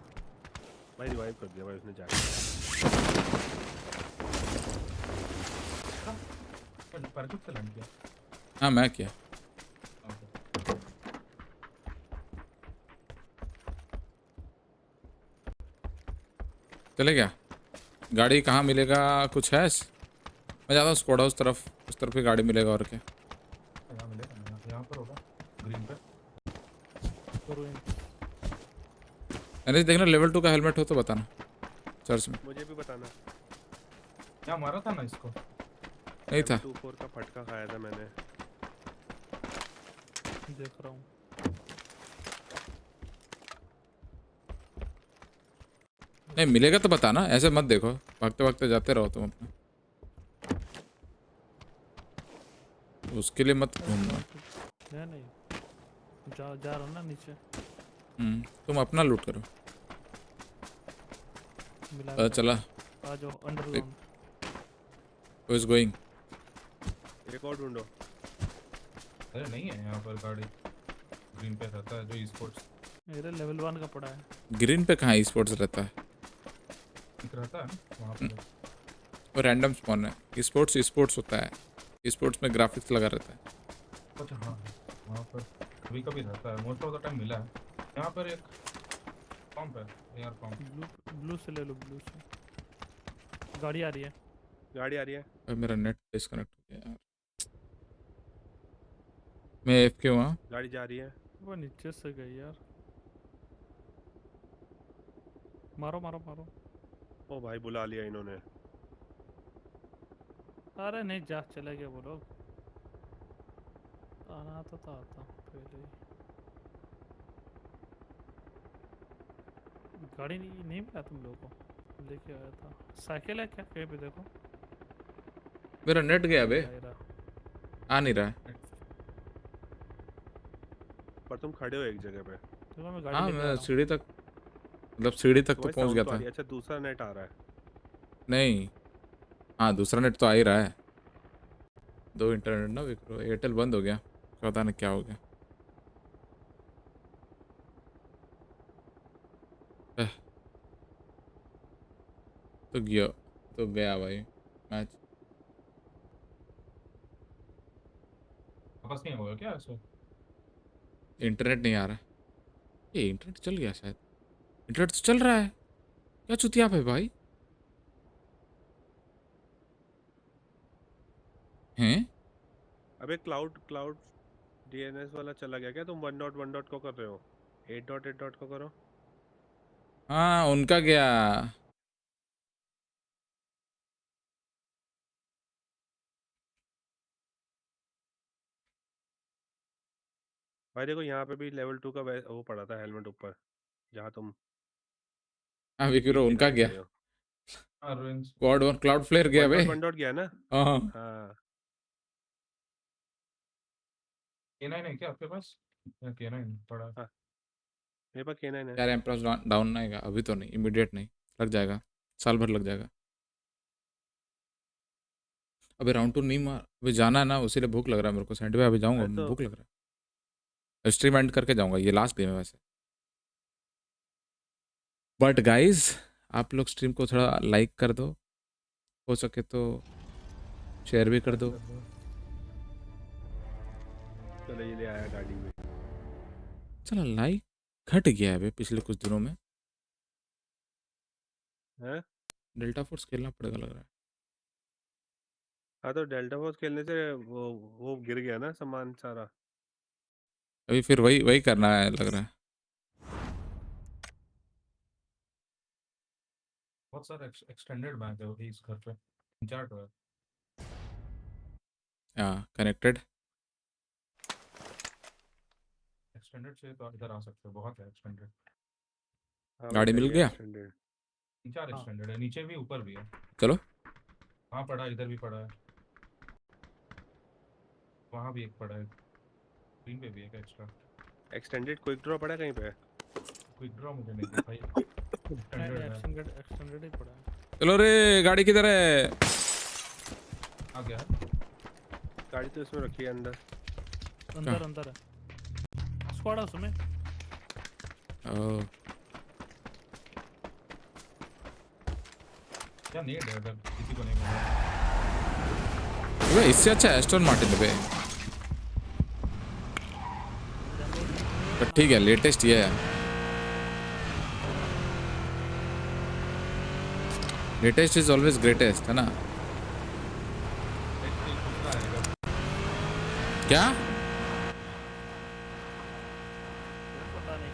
S19: भाई रिवाइव कर दिया भाई उसने जाके।
S1: हाँ मैं किया। चले गया। गाड़ी कहाँ मिलेगा कुछ है? मैं जाता हूँ स्क्वाड हाउस तरफ, उस तरफ ही गाड़ी मिलेगा और क्या।
S5: यहाँ पर होगा ग्रीन पे।
S1: अरे देखना लेवल 2 का हेलमेट हो तो बताना चर्च में।
S19: मुझे भी बताना।
S5: क्या मारा था ना इसको?
S1: नहीं था।
S19: 2-4 का फटका खाया था मैंने।
S21: देख रहा हूँ।
S1: नहीं मिलेगा तो बताना, ऐसे मत देखो, भागते भागते जाते रहो तुम अपना। उसके लिए मत घूमना।
S21: नहीं जा रहा हूँ ना नीचे।
S1: तुम अपना लूट करो। पता चला।
S21: आ जाओ अंडरग्राउंड।
S1: Who is going?
S19: एक और ढूंढो।
S5: अरे नहीं है यहाँ पर गाड़ी, ग्रीन पे रहता है जो ई स्पोर्ट्स।
S21: मेरे लेवल 1 का पड़ा है।
S1: ग्रीन पे कहाँ ई स्पोर्ट्स रहता है?
S5: रहता है वहाँ पर।
S1: वो रैंडम स्पॉन है। ई स्पोर्ट्स होता है। ई स्पोर्ट्स में ग्राफिक्स लगा रहता है।
S5: अच्छा हाँ, वहाँ पर कभी रहता है, मोस्ट ऑफ द टाइम मिला है। यहाँ पर एक पंप है, एयर पंप।
S21: ब्लू से ले लो, ब्लू से। गाड़ी आ रही है।
S1: मेरा नेट डिस्कनेक्ट हो गया यार। मैं एफके हूँ।
S19: गाड़ी जा रही है।
S21: वो नीचे से गई यार। मारो।
S19: ओ भाई बुला लिया इन्होंने।
S21: अरे नहीं जा, चले गए वो लोग। आना तो आता पहले ही। गाड़ी नहीं मिला तुम लोगों को? लेके आया था। साइकिल है क्या कहीं पे? देखो
S1: मेरा नेट गया बे, आ नहीं रहा है।
S19: पर तुम खड़े हो एक जगह पे।
S1: हाँ मैं सीढ़ी तक, मतलब सीढ़ी तक तो पहुंच गया था।
S19: अच्छा दूसरा नेट आ रहा है।
S1: नहीं हाँ दूसरा नेट तो आ ही रहा है। 2 इंटरनेट ना विक्रो, एयरटेल बंद हो गया, पता नहीं क्या हो गया। तो गया भाई मैच।
S5: आपस में होगा क्या ऐसे?
S1: इंटरनेट नहीं आ रहा। ये इंटरनेट चल गया शायद। इंटरनेट तो चल रहा है, क्या चुतिया है भाई। हैं?
S19: अबे क्लाउड डीएनएस वाला चला गया क्या? तुम 1.1 को कर रहे हो? 8.8 को करो।
S1: हाँ उनका गया।
S19: भाई देखो यहाँ पे भी लेवल 2 का वो पड़ा था हेलमेट ऊपर, जहाँ तुम।
S1: हाँ विक्रो उनका गया। क्लाउड फ्लेयर गया बे।
S19: 1.1 गया ना।
S1: हाँ
S5: K9 है क्या आपके पास? K9 पड़ा।
S19: मेरे पास K9 है।
S1: यार एम्प्लॉस डाउन नहीं आएगा अभी तो, नहीं इमीडिएट नहीं, लग जाएगा, साल भर लग जाएगा। अबे राउंड 2 नहीं मार, अभी जाना है ना, उसी लिए भूख लग रहा है मेरे को। सैंडवे अभी जाऊंगा, भूख लग रहा है। स्ट्रीम एंड करके जाऊंगा, ये लास्ट गेम है वैसे। बट गाइज आप लोग स्ट्रीम को थोड़ा लाइक कर दो, हो सके तो शेयर भी कर दो।
S19: चलो ये ले आया गाड़ी में।
S1: चलो लाइक घट गया है पिछले कुछ दिनों में।
S19: हैं?
S1: डेल्टा फोर्स खेलना पड़ेगा लग रहा है।
S19: हाँ तो डेल्टा फोर्स खेलने से वो गिर गया ना सामान सारा।
S1: अभी फिर वही करना है लग रहा है।
S5: बहुत सारा एक्सटेंडेड मैच है वही इस घर पे 4 है।
S1: कनेक्टेड
S5: एक्सटेंडेड से तो इधर आ सकते हो, बहुत है एक्सटेंडेड।
S1: गाड़ी मिल गया।
S5: 4 एक्सटेंडेड है, नीचे भी ऊपर भी है।
S1: चलो
S5: वहाँ पड़ा है, इधर भी पड़ा है, वहाँ भी एक पड़ा है, स्क्रीन पे भी एक एक्स्ट्रा
S19: एक्सटेंडेड क्विक ड्रॉ पड़ा कहीं पे?
S5: क्विक ड्रॉ मुझे नहीं दिखा भाई।
S21: एक्सटेंडेड ही पड़ा है।
S1: चलो रे, गाड़ी किधर है?
S5: आ गया
S19: गाड़ी तो इसमें रखी है अंदर
S21: अंदर है स्क्वाड हाउस में।
S5: क्या नीड है अगर किसी को नहीं मिला?
S1: वे इससे अच्छा एस्टन मार्टिन पे, पर ठीक है लेटेस्ट ये है। लेटेस्ट इज ऑलवेज ग्रेटेस्ट, है ना? क्या
S21: पता नहीं।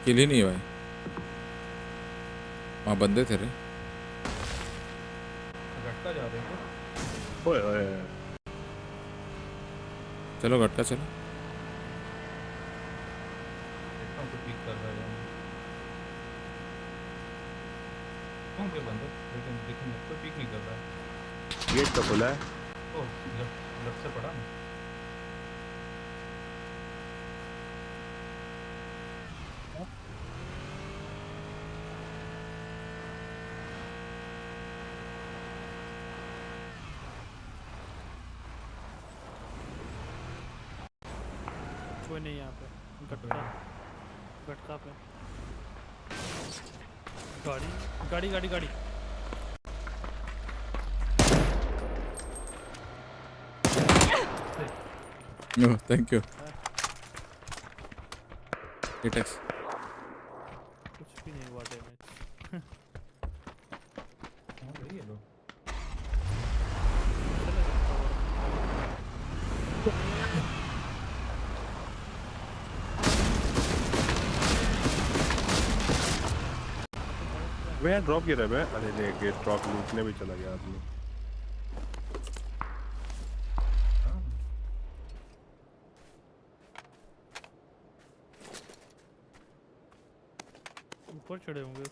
S1: किल ही नहीं भाई, वहाँ बंदे थे रे।
S5: घटका जा रहे हैं।
S19: ओए ओए
S1: चलो घटका चलो।
S5: पिक कर रहा है कौन के बंदे, लेकिन कोई पिक नहीं कर रहा है।
S19: गेट तो खुला है।
S5: ओ लेफ्ट से पड़ा ना।
S21: कोई नहीं यहाँ पे। गटका पे गाड़ी
S1: नो थैंक यू। हिटेक्स
S21: कुछ भी नहीं हुआ डैमेज।
S5: वही है लोग।
S19: वे ड्रॉप गिरा है। अरे ले गेट ड्रॉप लूटने भी चला गया आदमी।
S21: ऊपर चढ़े होंगे।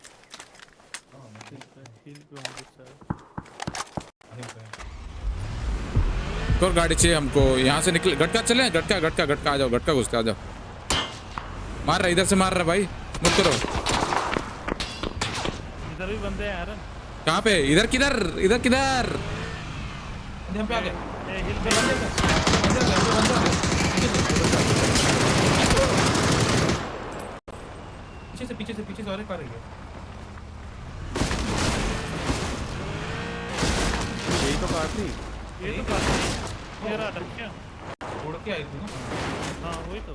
S21: हिल पे होंगे शायद।
S1: और गाड़ी चाहिए हमको, यहाँ से निकल। गटका चले, गटका आ जाओ, गटका घुसते आ जाओ। मार रहा, इधर से मार रहा भाई, मुझ करो।
S21: इधर भी बंदे हैं यार।
S1: कहाँ पे? इधर किधर?
S5: हम पे आ गए।
S21: हिल पे
S5: पीछे से और एक आ रही है।
S19: यही तो कार थी।
S21: ये रहा क्या
S5: उड़ के आई थी ना।
S21: हाँ वही तो।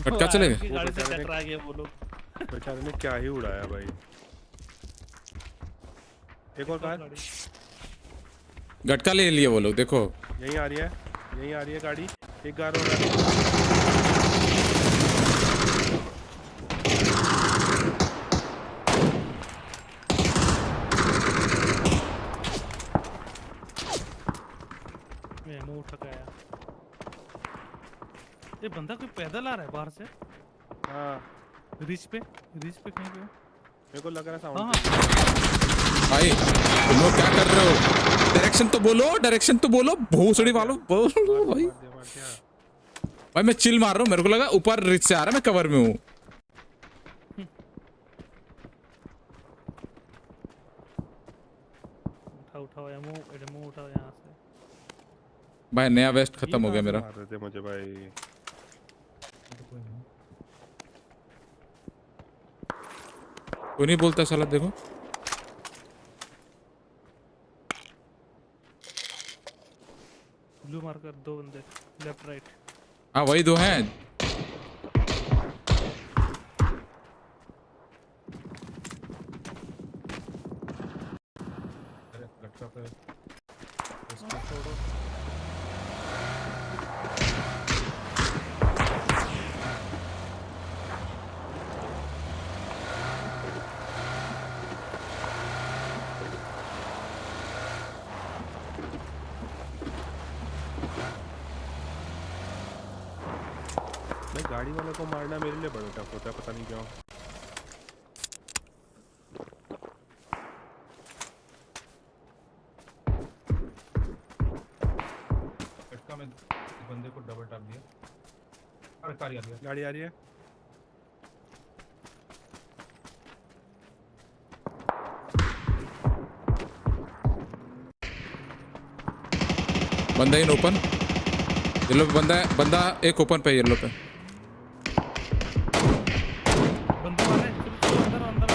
S1: गटका चलेगा।
S21: गाड़ी से टकरा गए वो लोग।
S19: बेचारे ने क्या ही उड़ाया भाई। एक और कार
S1: गटका ले लिए वो लोग, देखो
S19: यहीं आ रही है गाड़ी। एक कार और
S21: मुंह उठा के आया। ये बंदा कोई पैदल आ रहा है बाहर से।
S19: हाँ
S21: रिच पे कहीं पे
S19: मेरे को लग रहा है साउंड।
S1: भाई तुम लोग क्या कर रहे हो? डायरेक्शन तो बोलो भोसड़ी वालों, बोलो भाई। भाई मैं चिल मार रहा हूँ, मेरे को लगा ऊपर रिच से आ रहा है, मैं कवर में हूँ।
S21: उठाओ या मुंह उठाओ यहाँ से।
S1: भाई नया वेस्ट खत्म हो गया मेरा।
S19: मार रहे थे मुझे भाई।
S1: कोई नहीं बोलता साला, देखो
S21: ब्लू मार्कर 2 बंदे लेफ्ट राइट।
S1: हाँ वही 2 हैं।
S19: गाड़ी वाले को मारना मेरे लिए बड़ा टफ होता है, पता नहीं क्यों।
S5: झटका में बंदे को डबल टैप दिया। अरे गाड़ी आ रही है।
S1: बंदा इन ओपन येलो पे बंदा एक ओपन पे येलो पे।
S21: बंदा मारा है, चलो अंदर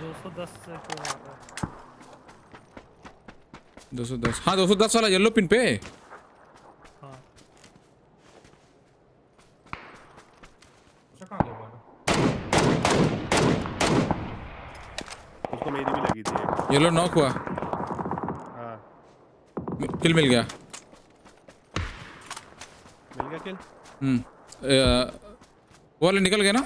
S21: 210 से तो मार रहा है।
S1: 210 हाँ 210 वाला येलो पिन पे।
S21: हाँ
S5: कहाँ गया वाला?
S19: उसको मेरी भी लगी थी।
S1: येलो नॉक हुआ।
S19: हाँ
S1: किल मिल गया।
S19: किल।
S1: वो वाले निकल गए ना।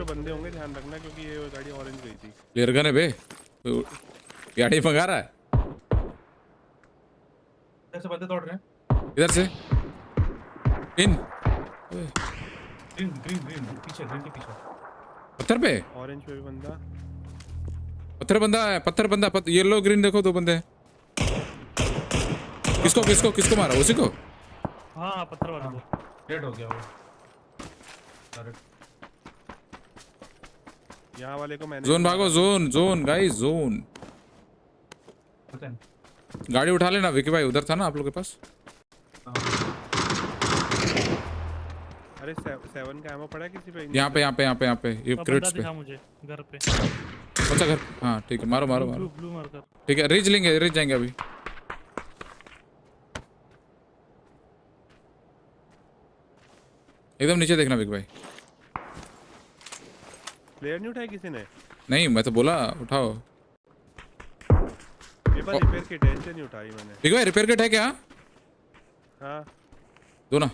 S19: बंदे होंगे, ध्यान रखना क्योंकि ये गाड़ी ऑरेंज गई थी।
S1: क्लियर गन है बे, गाड़ी मंगा रहा है।
S5: इधर से बंदे दौड़ रहे हैं।
S1: इधर से इन
S5: ग्रीन पीछे, ग्रीन के पीछे
S1: पत्थर पे।
S19: ऑरेंज पे भी बंदा,
S1: पत्थर बंदा येलो ग्रीन देखो, दो बंदे। किसको मारा? उसी को।
S21: हाँ पत्थर वाला को
S5: रेड हो गया वो।
S19: यहाँ वाले को मैंने
S1: जोन भागो, जोन गाइस, जोन। गाड़ी उठा लेना विकी भाई, उधर था ना आप लोग के पास।
S19: अरे 7 का एमो पड़ा है किसी पे?
S1: यहाँ पे ये क्रेट्स पे।
S21: मुझे घर पे।
S1: कौन सा घर? हाँ ठीक है, मारो
S21: ब्लू मारकर।
S1: ठीक है, रिज जाएंगे अभी। एकदम नीचे देखना विकी भाई।
S19: प्लेयर नहीं उठाया किसी ने?
S1: नहीं, मैं तो बोला उठाओ।
S19: मेरे पास रिपेयर किट है, इससे नहीं उठाई मैंने।
S1: ठीक है, रिपेयर किट है क्या?
S19: हाँ
S1: दो ना।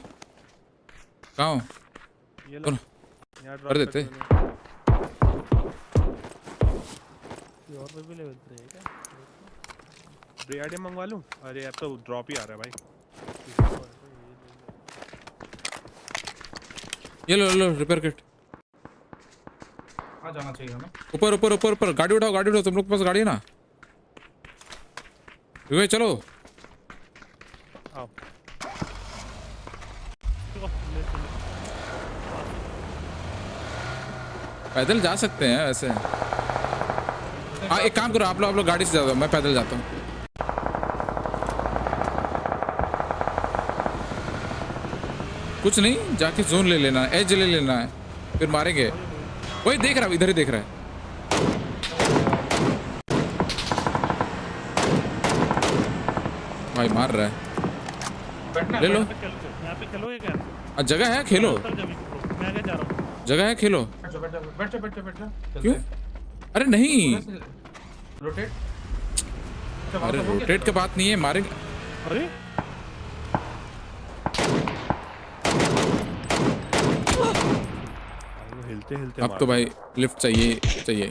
S1: कहाँ हो?
S19: ये
S1: दो ना, कर देते।
S21: और भी लेवल 3 है क्या?
S19: ब्रियाडे मंगवा लूँ? अरे अब तो ड्रॉप ही आ रहा है भाई।
S1: ये लो रिपेयर किट।
S5: कहाँ जाना चाहिए हमें?
S1: ऊपर गाड़ी उठाओ, तुम लोग के पास गाड़ी है ना? चलो
S19: आओ।
S1: पैदल जा सकते हैं ऐसे। हाँ एक काम करो, आप लोग गाड़ी से जा दो, मैं पैदल जाता हूँ। कुछ नहीं, जाके जोन ले लेना, एज ले लेना है, फिर मारेंगे। वही देख रहा है, इधर ही देख रहा है। भाई मार रहा है, ले लो।
S21: यहाँ पे खेलोगे क्या?
S1: जगह है, खेलो।
S21: मैं आगे जा रहा हूँ।
S1: जगह है, खेलो।
S5: बैठ जा।
S1: क्यों? अरे नहीं,
S5: रोटेट।
S1: अरे रोटेट की बात नहीं है, मारेंगे।
S19: अरे हिलते
S1: अब तो भाई लिफ्ट चाहिए।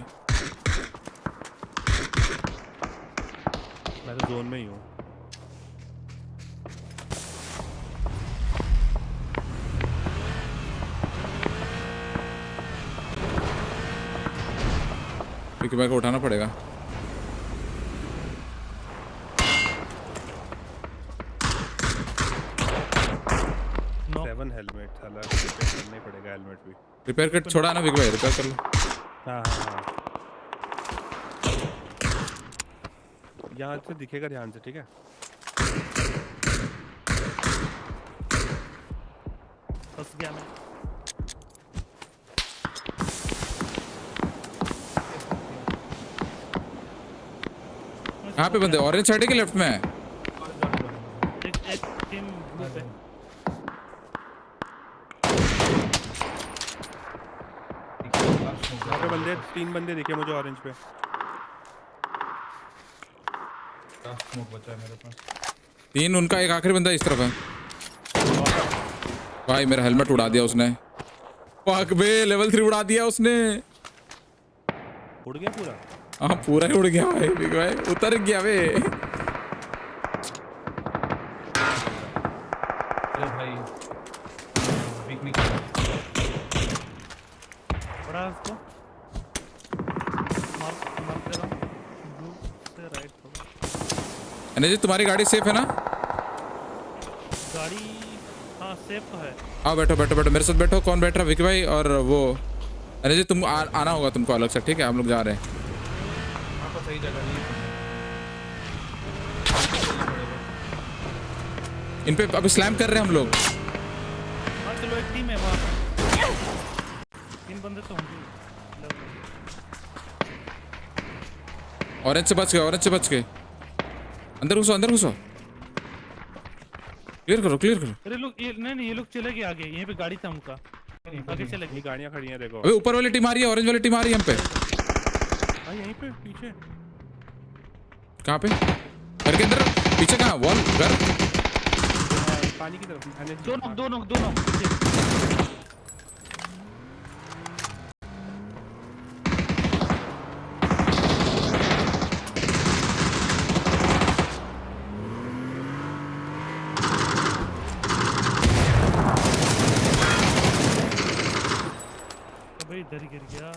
S19: मैं तो जोन में ही हूँ।
S1: विकी भाई को उठाना पड़ेगा।
S19: हेलमेट साला रिपेयर करना ही पड़ेगा, हेलमेट भी।
S1: रिपेयर किट छोड़ा ना विकी भाई, रिपेयर कर लो।
S19: हाँ यहाँ से दिखेगा ध्यान से, ठीक है?
S21: फंस गया मैं।
S1: कहाँ पे बंदे? ऑरेंज साइड के लेफ्ट में है।
S21: एक टीम ब्लू पे।
S19: यहाँ पे बंदे 3 बंदे दिखे मुझे ऑरेंज पे।
S5: स्मोक बचा है मेरे पास।
S1: 3 उनका, एक आखिरी बंदा इस तरफ है। भाई मेरा हेलमेट उड़ा दिया उसने। पाक बे लेवल 3 उड़ा दिया उसने।
S19: उड़ गया पूरा।
S1: हाँ पूरा ही उड़ गया भाई, बिग भाई उतर गया बे।
S5: अरे भाई पिकनिक
S21: बड़ा उसको मार दे रहा हूँ ब्लू से राइट थोड़ा।
S1: अनिल जी तुम्हारी गाड़ी सेफ है ना?
S21: गाड़ी हाँ सेफ तो है।
S1: आओ बैठो बैठो बैठो मेरे साथ बैठो। कौन बैठ रहा है? विकी भाई और वो अनिल जी तुम आना होगा तुमको अलग से, ठीक है? हम लोग जा रहे हैं।
S5: आपको सही जगह नहीं
S1: इन पे अभी स्लैम कर रहे हैं हम लोग।
S21: हाँ चलो एक टीम है वहाँ। 3 बंदे तो होंगे।
S1: ऑरेंज से बच गए, ऑरेंज से बच गए। अंदर घुसो अंदर घुसो। क्लियर करो क्लियर करो।
S21: अरे लोग ये नहीं ये लोग चले गए आगे, यहीं पे गाड़ी था उनका, आगे चले गए।
S19: गाड़ियाँ खड़ी हैं देखो।
S1: अबे ऊपर वाली टीम आ रही है, ऑरेंज वाली टीम आ रही है हम पे।
S19: हाँ यहीं पे पीछे।
S1: कहाँ पे? घर के अंदर? पीछे कहाँ? वॉल घर?
S19: पानी की तरफ।
S21: दो नॉक भाई इधर ही गिर गया।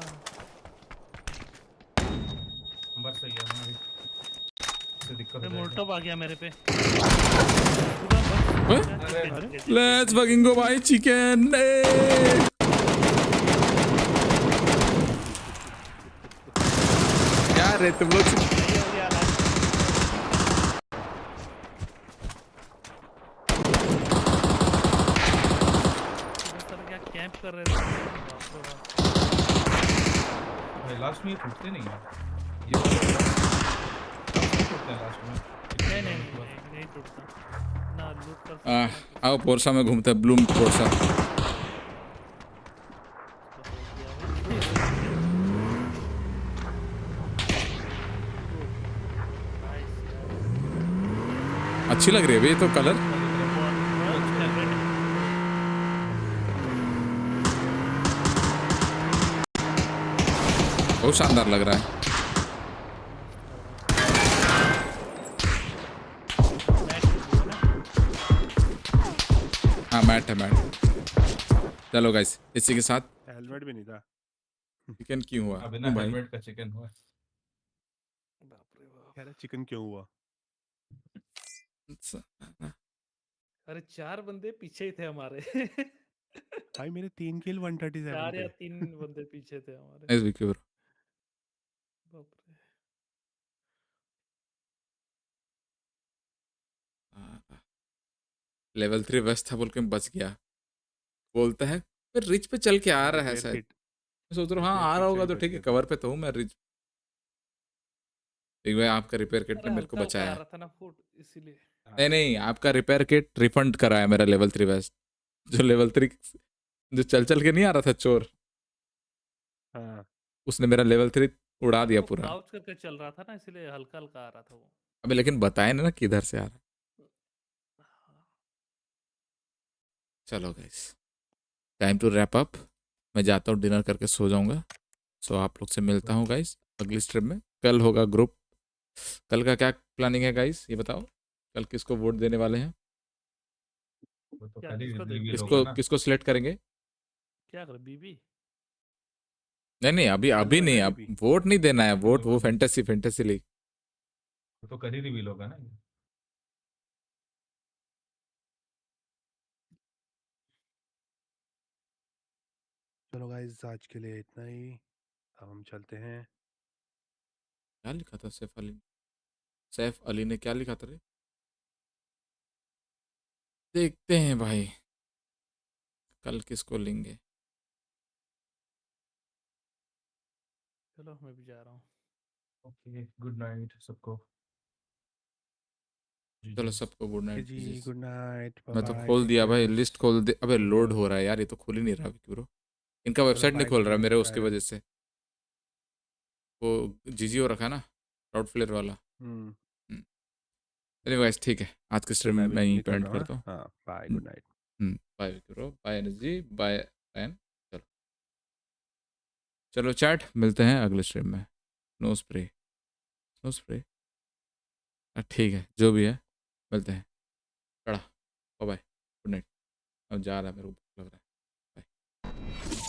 S5: बस सही है हमारी से दिक्कत है।
S21: मोल्टोव आ गया मेरे पे।
S1: लेट्स फकिंग गो भाई चिकन। यार रे तुम लोग
S21: क्या कैंप कर रहे थे?
S5: भाई लास्ट में ये फूटते नहीं है। ये फूटते हैं लास्ट में।
S21: नहीं टूटता ना। लूट कर
S1: आओ पोर्सा में घूमते हैं, ब्लूम पोर्सा। अच्छी लग रही है भाई ये तो कलर। बहुत शानदार लग रहा है। हाँ मैट है मैट। चलो गाइस इसी के साथ
S19: हेलमेट भी नहीं था।
S1: चिकन क्यों हुआ?
S5: अब बिना हेलमेट का चिकन हुआ।
S19: कह रहा चिकन क्यों हुआ?
S21: अरे 4 बंदे पीछे ही थे हमारे।
S19: भाई मेरे 3 किल 137
S21: 4
S19: थे।
S21: या 3 बंदे पीछे थे हमारे।
S1: Nice Vicky bro.
S21: बाप रे।
S1: लेवल 3 वेस्ट था बोल के बच गया। बोलता है फिर रिच पे चल के आ रहा है शायद। मैं सोच रहा हूँ हाँ आ रहा होगा तो ठीक है, कवर पे तो हूँ मैं रिच। एक भाई आपका रिपेयर किट ने मेरे को बचाया।
S21: रहा था ना फुट इसीलिए।
S1: नहीं आपका रिपेयर किट रिफंड कराया मेरा लेवल 3 वेस्ट। जो लेवल 3 जो चल चल के नहीं आ रहा था चोर,
S19: हाँ
S1: उसने मेरा लेवल 3 उड़ा दिया पूरा।
S21: क्राउच करके चल रहा था ना इसलिए हल्का हल्का आ रहा था वो।
S1: अबे लेकिन बताए ना किधर से आ रहा है। चलो guys time to wrap up. मैं जाता हूँ डिनर करके सो जाऊंगा। सो आप लोग से मिलता हूँ गाइस अगली स्ट्रीम में। कल होगा ग्रुप। कल का क्या प्लानिंग है गाइस ये बताओ? कल किसको वोट देने वाले हैं?
S5: तो
S1: किसको सिलेक्ट करेंगे?
S21: क्या कर बीबी?
S1: नहीं अभी नहीं, अब वोट नहीं देना है। वोट वो फैंटेसी लीग
S5: तो कल ही रिवील होगा ना।
S19: चलो गाइस आज के लिए इतना ही। अब हम चलते हैं।
S1: क्या लिखा था सैफ अली ने क्या लिखा था रे? देखते हैं भाई कल किसको लेंगे।
S21: चलो मैं भी जा रहा हूँ।
S5: ओके गुड नाइट सबको।
S1: चलो सबको गुड नाइट
S19: जी गुड नाइट।
S1: मैं तो खोल दिया भाई, लिस्ट खोल दे। अबे लोड हो रहा है यार, ये तो खुल ही नहीं रहा ब्रो। इनका वेबसाइट नहीं खोल रहा मेरे उसकी वजह से। वो जीजीओ रखा ना क्राउड फ्लेयर वाला। चलिए गाइस ठीक है, आज की स्ट्रीम मैं यहीं पे एंड करता हूँ।
S19: हाँ bye good night.
S1: Bye bro, bye energy, bye rain. चलो चलो चैट, मिलते हैं अगले स्ट्रीम में। नो स्प्रे, नो स्प्रे, ठीक है जो भी है, मिलते हैं। चढ़ा, बाय, गुड नाइट। अब जा रहा है मेरे को।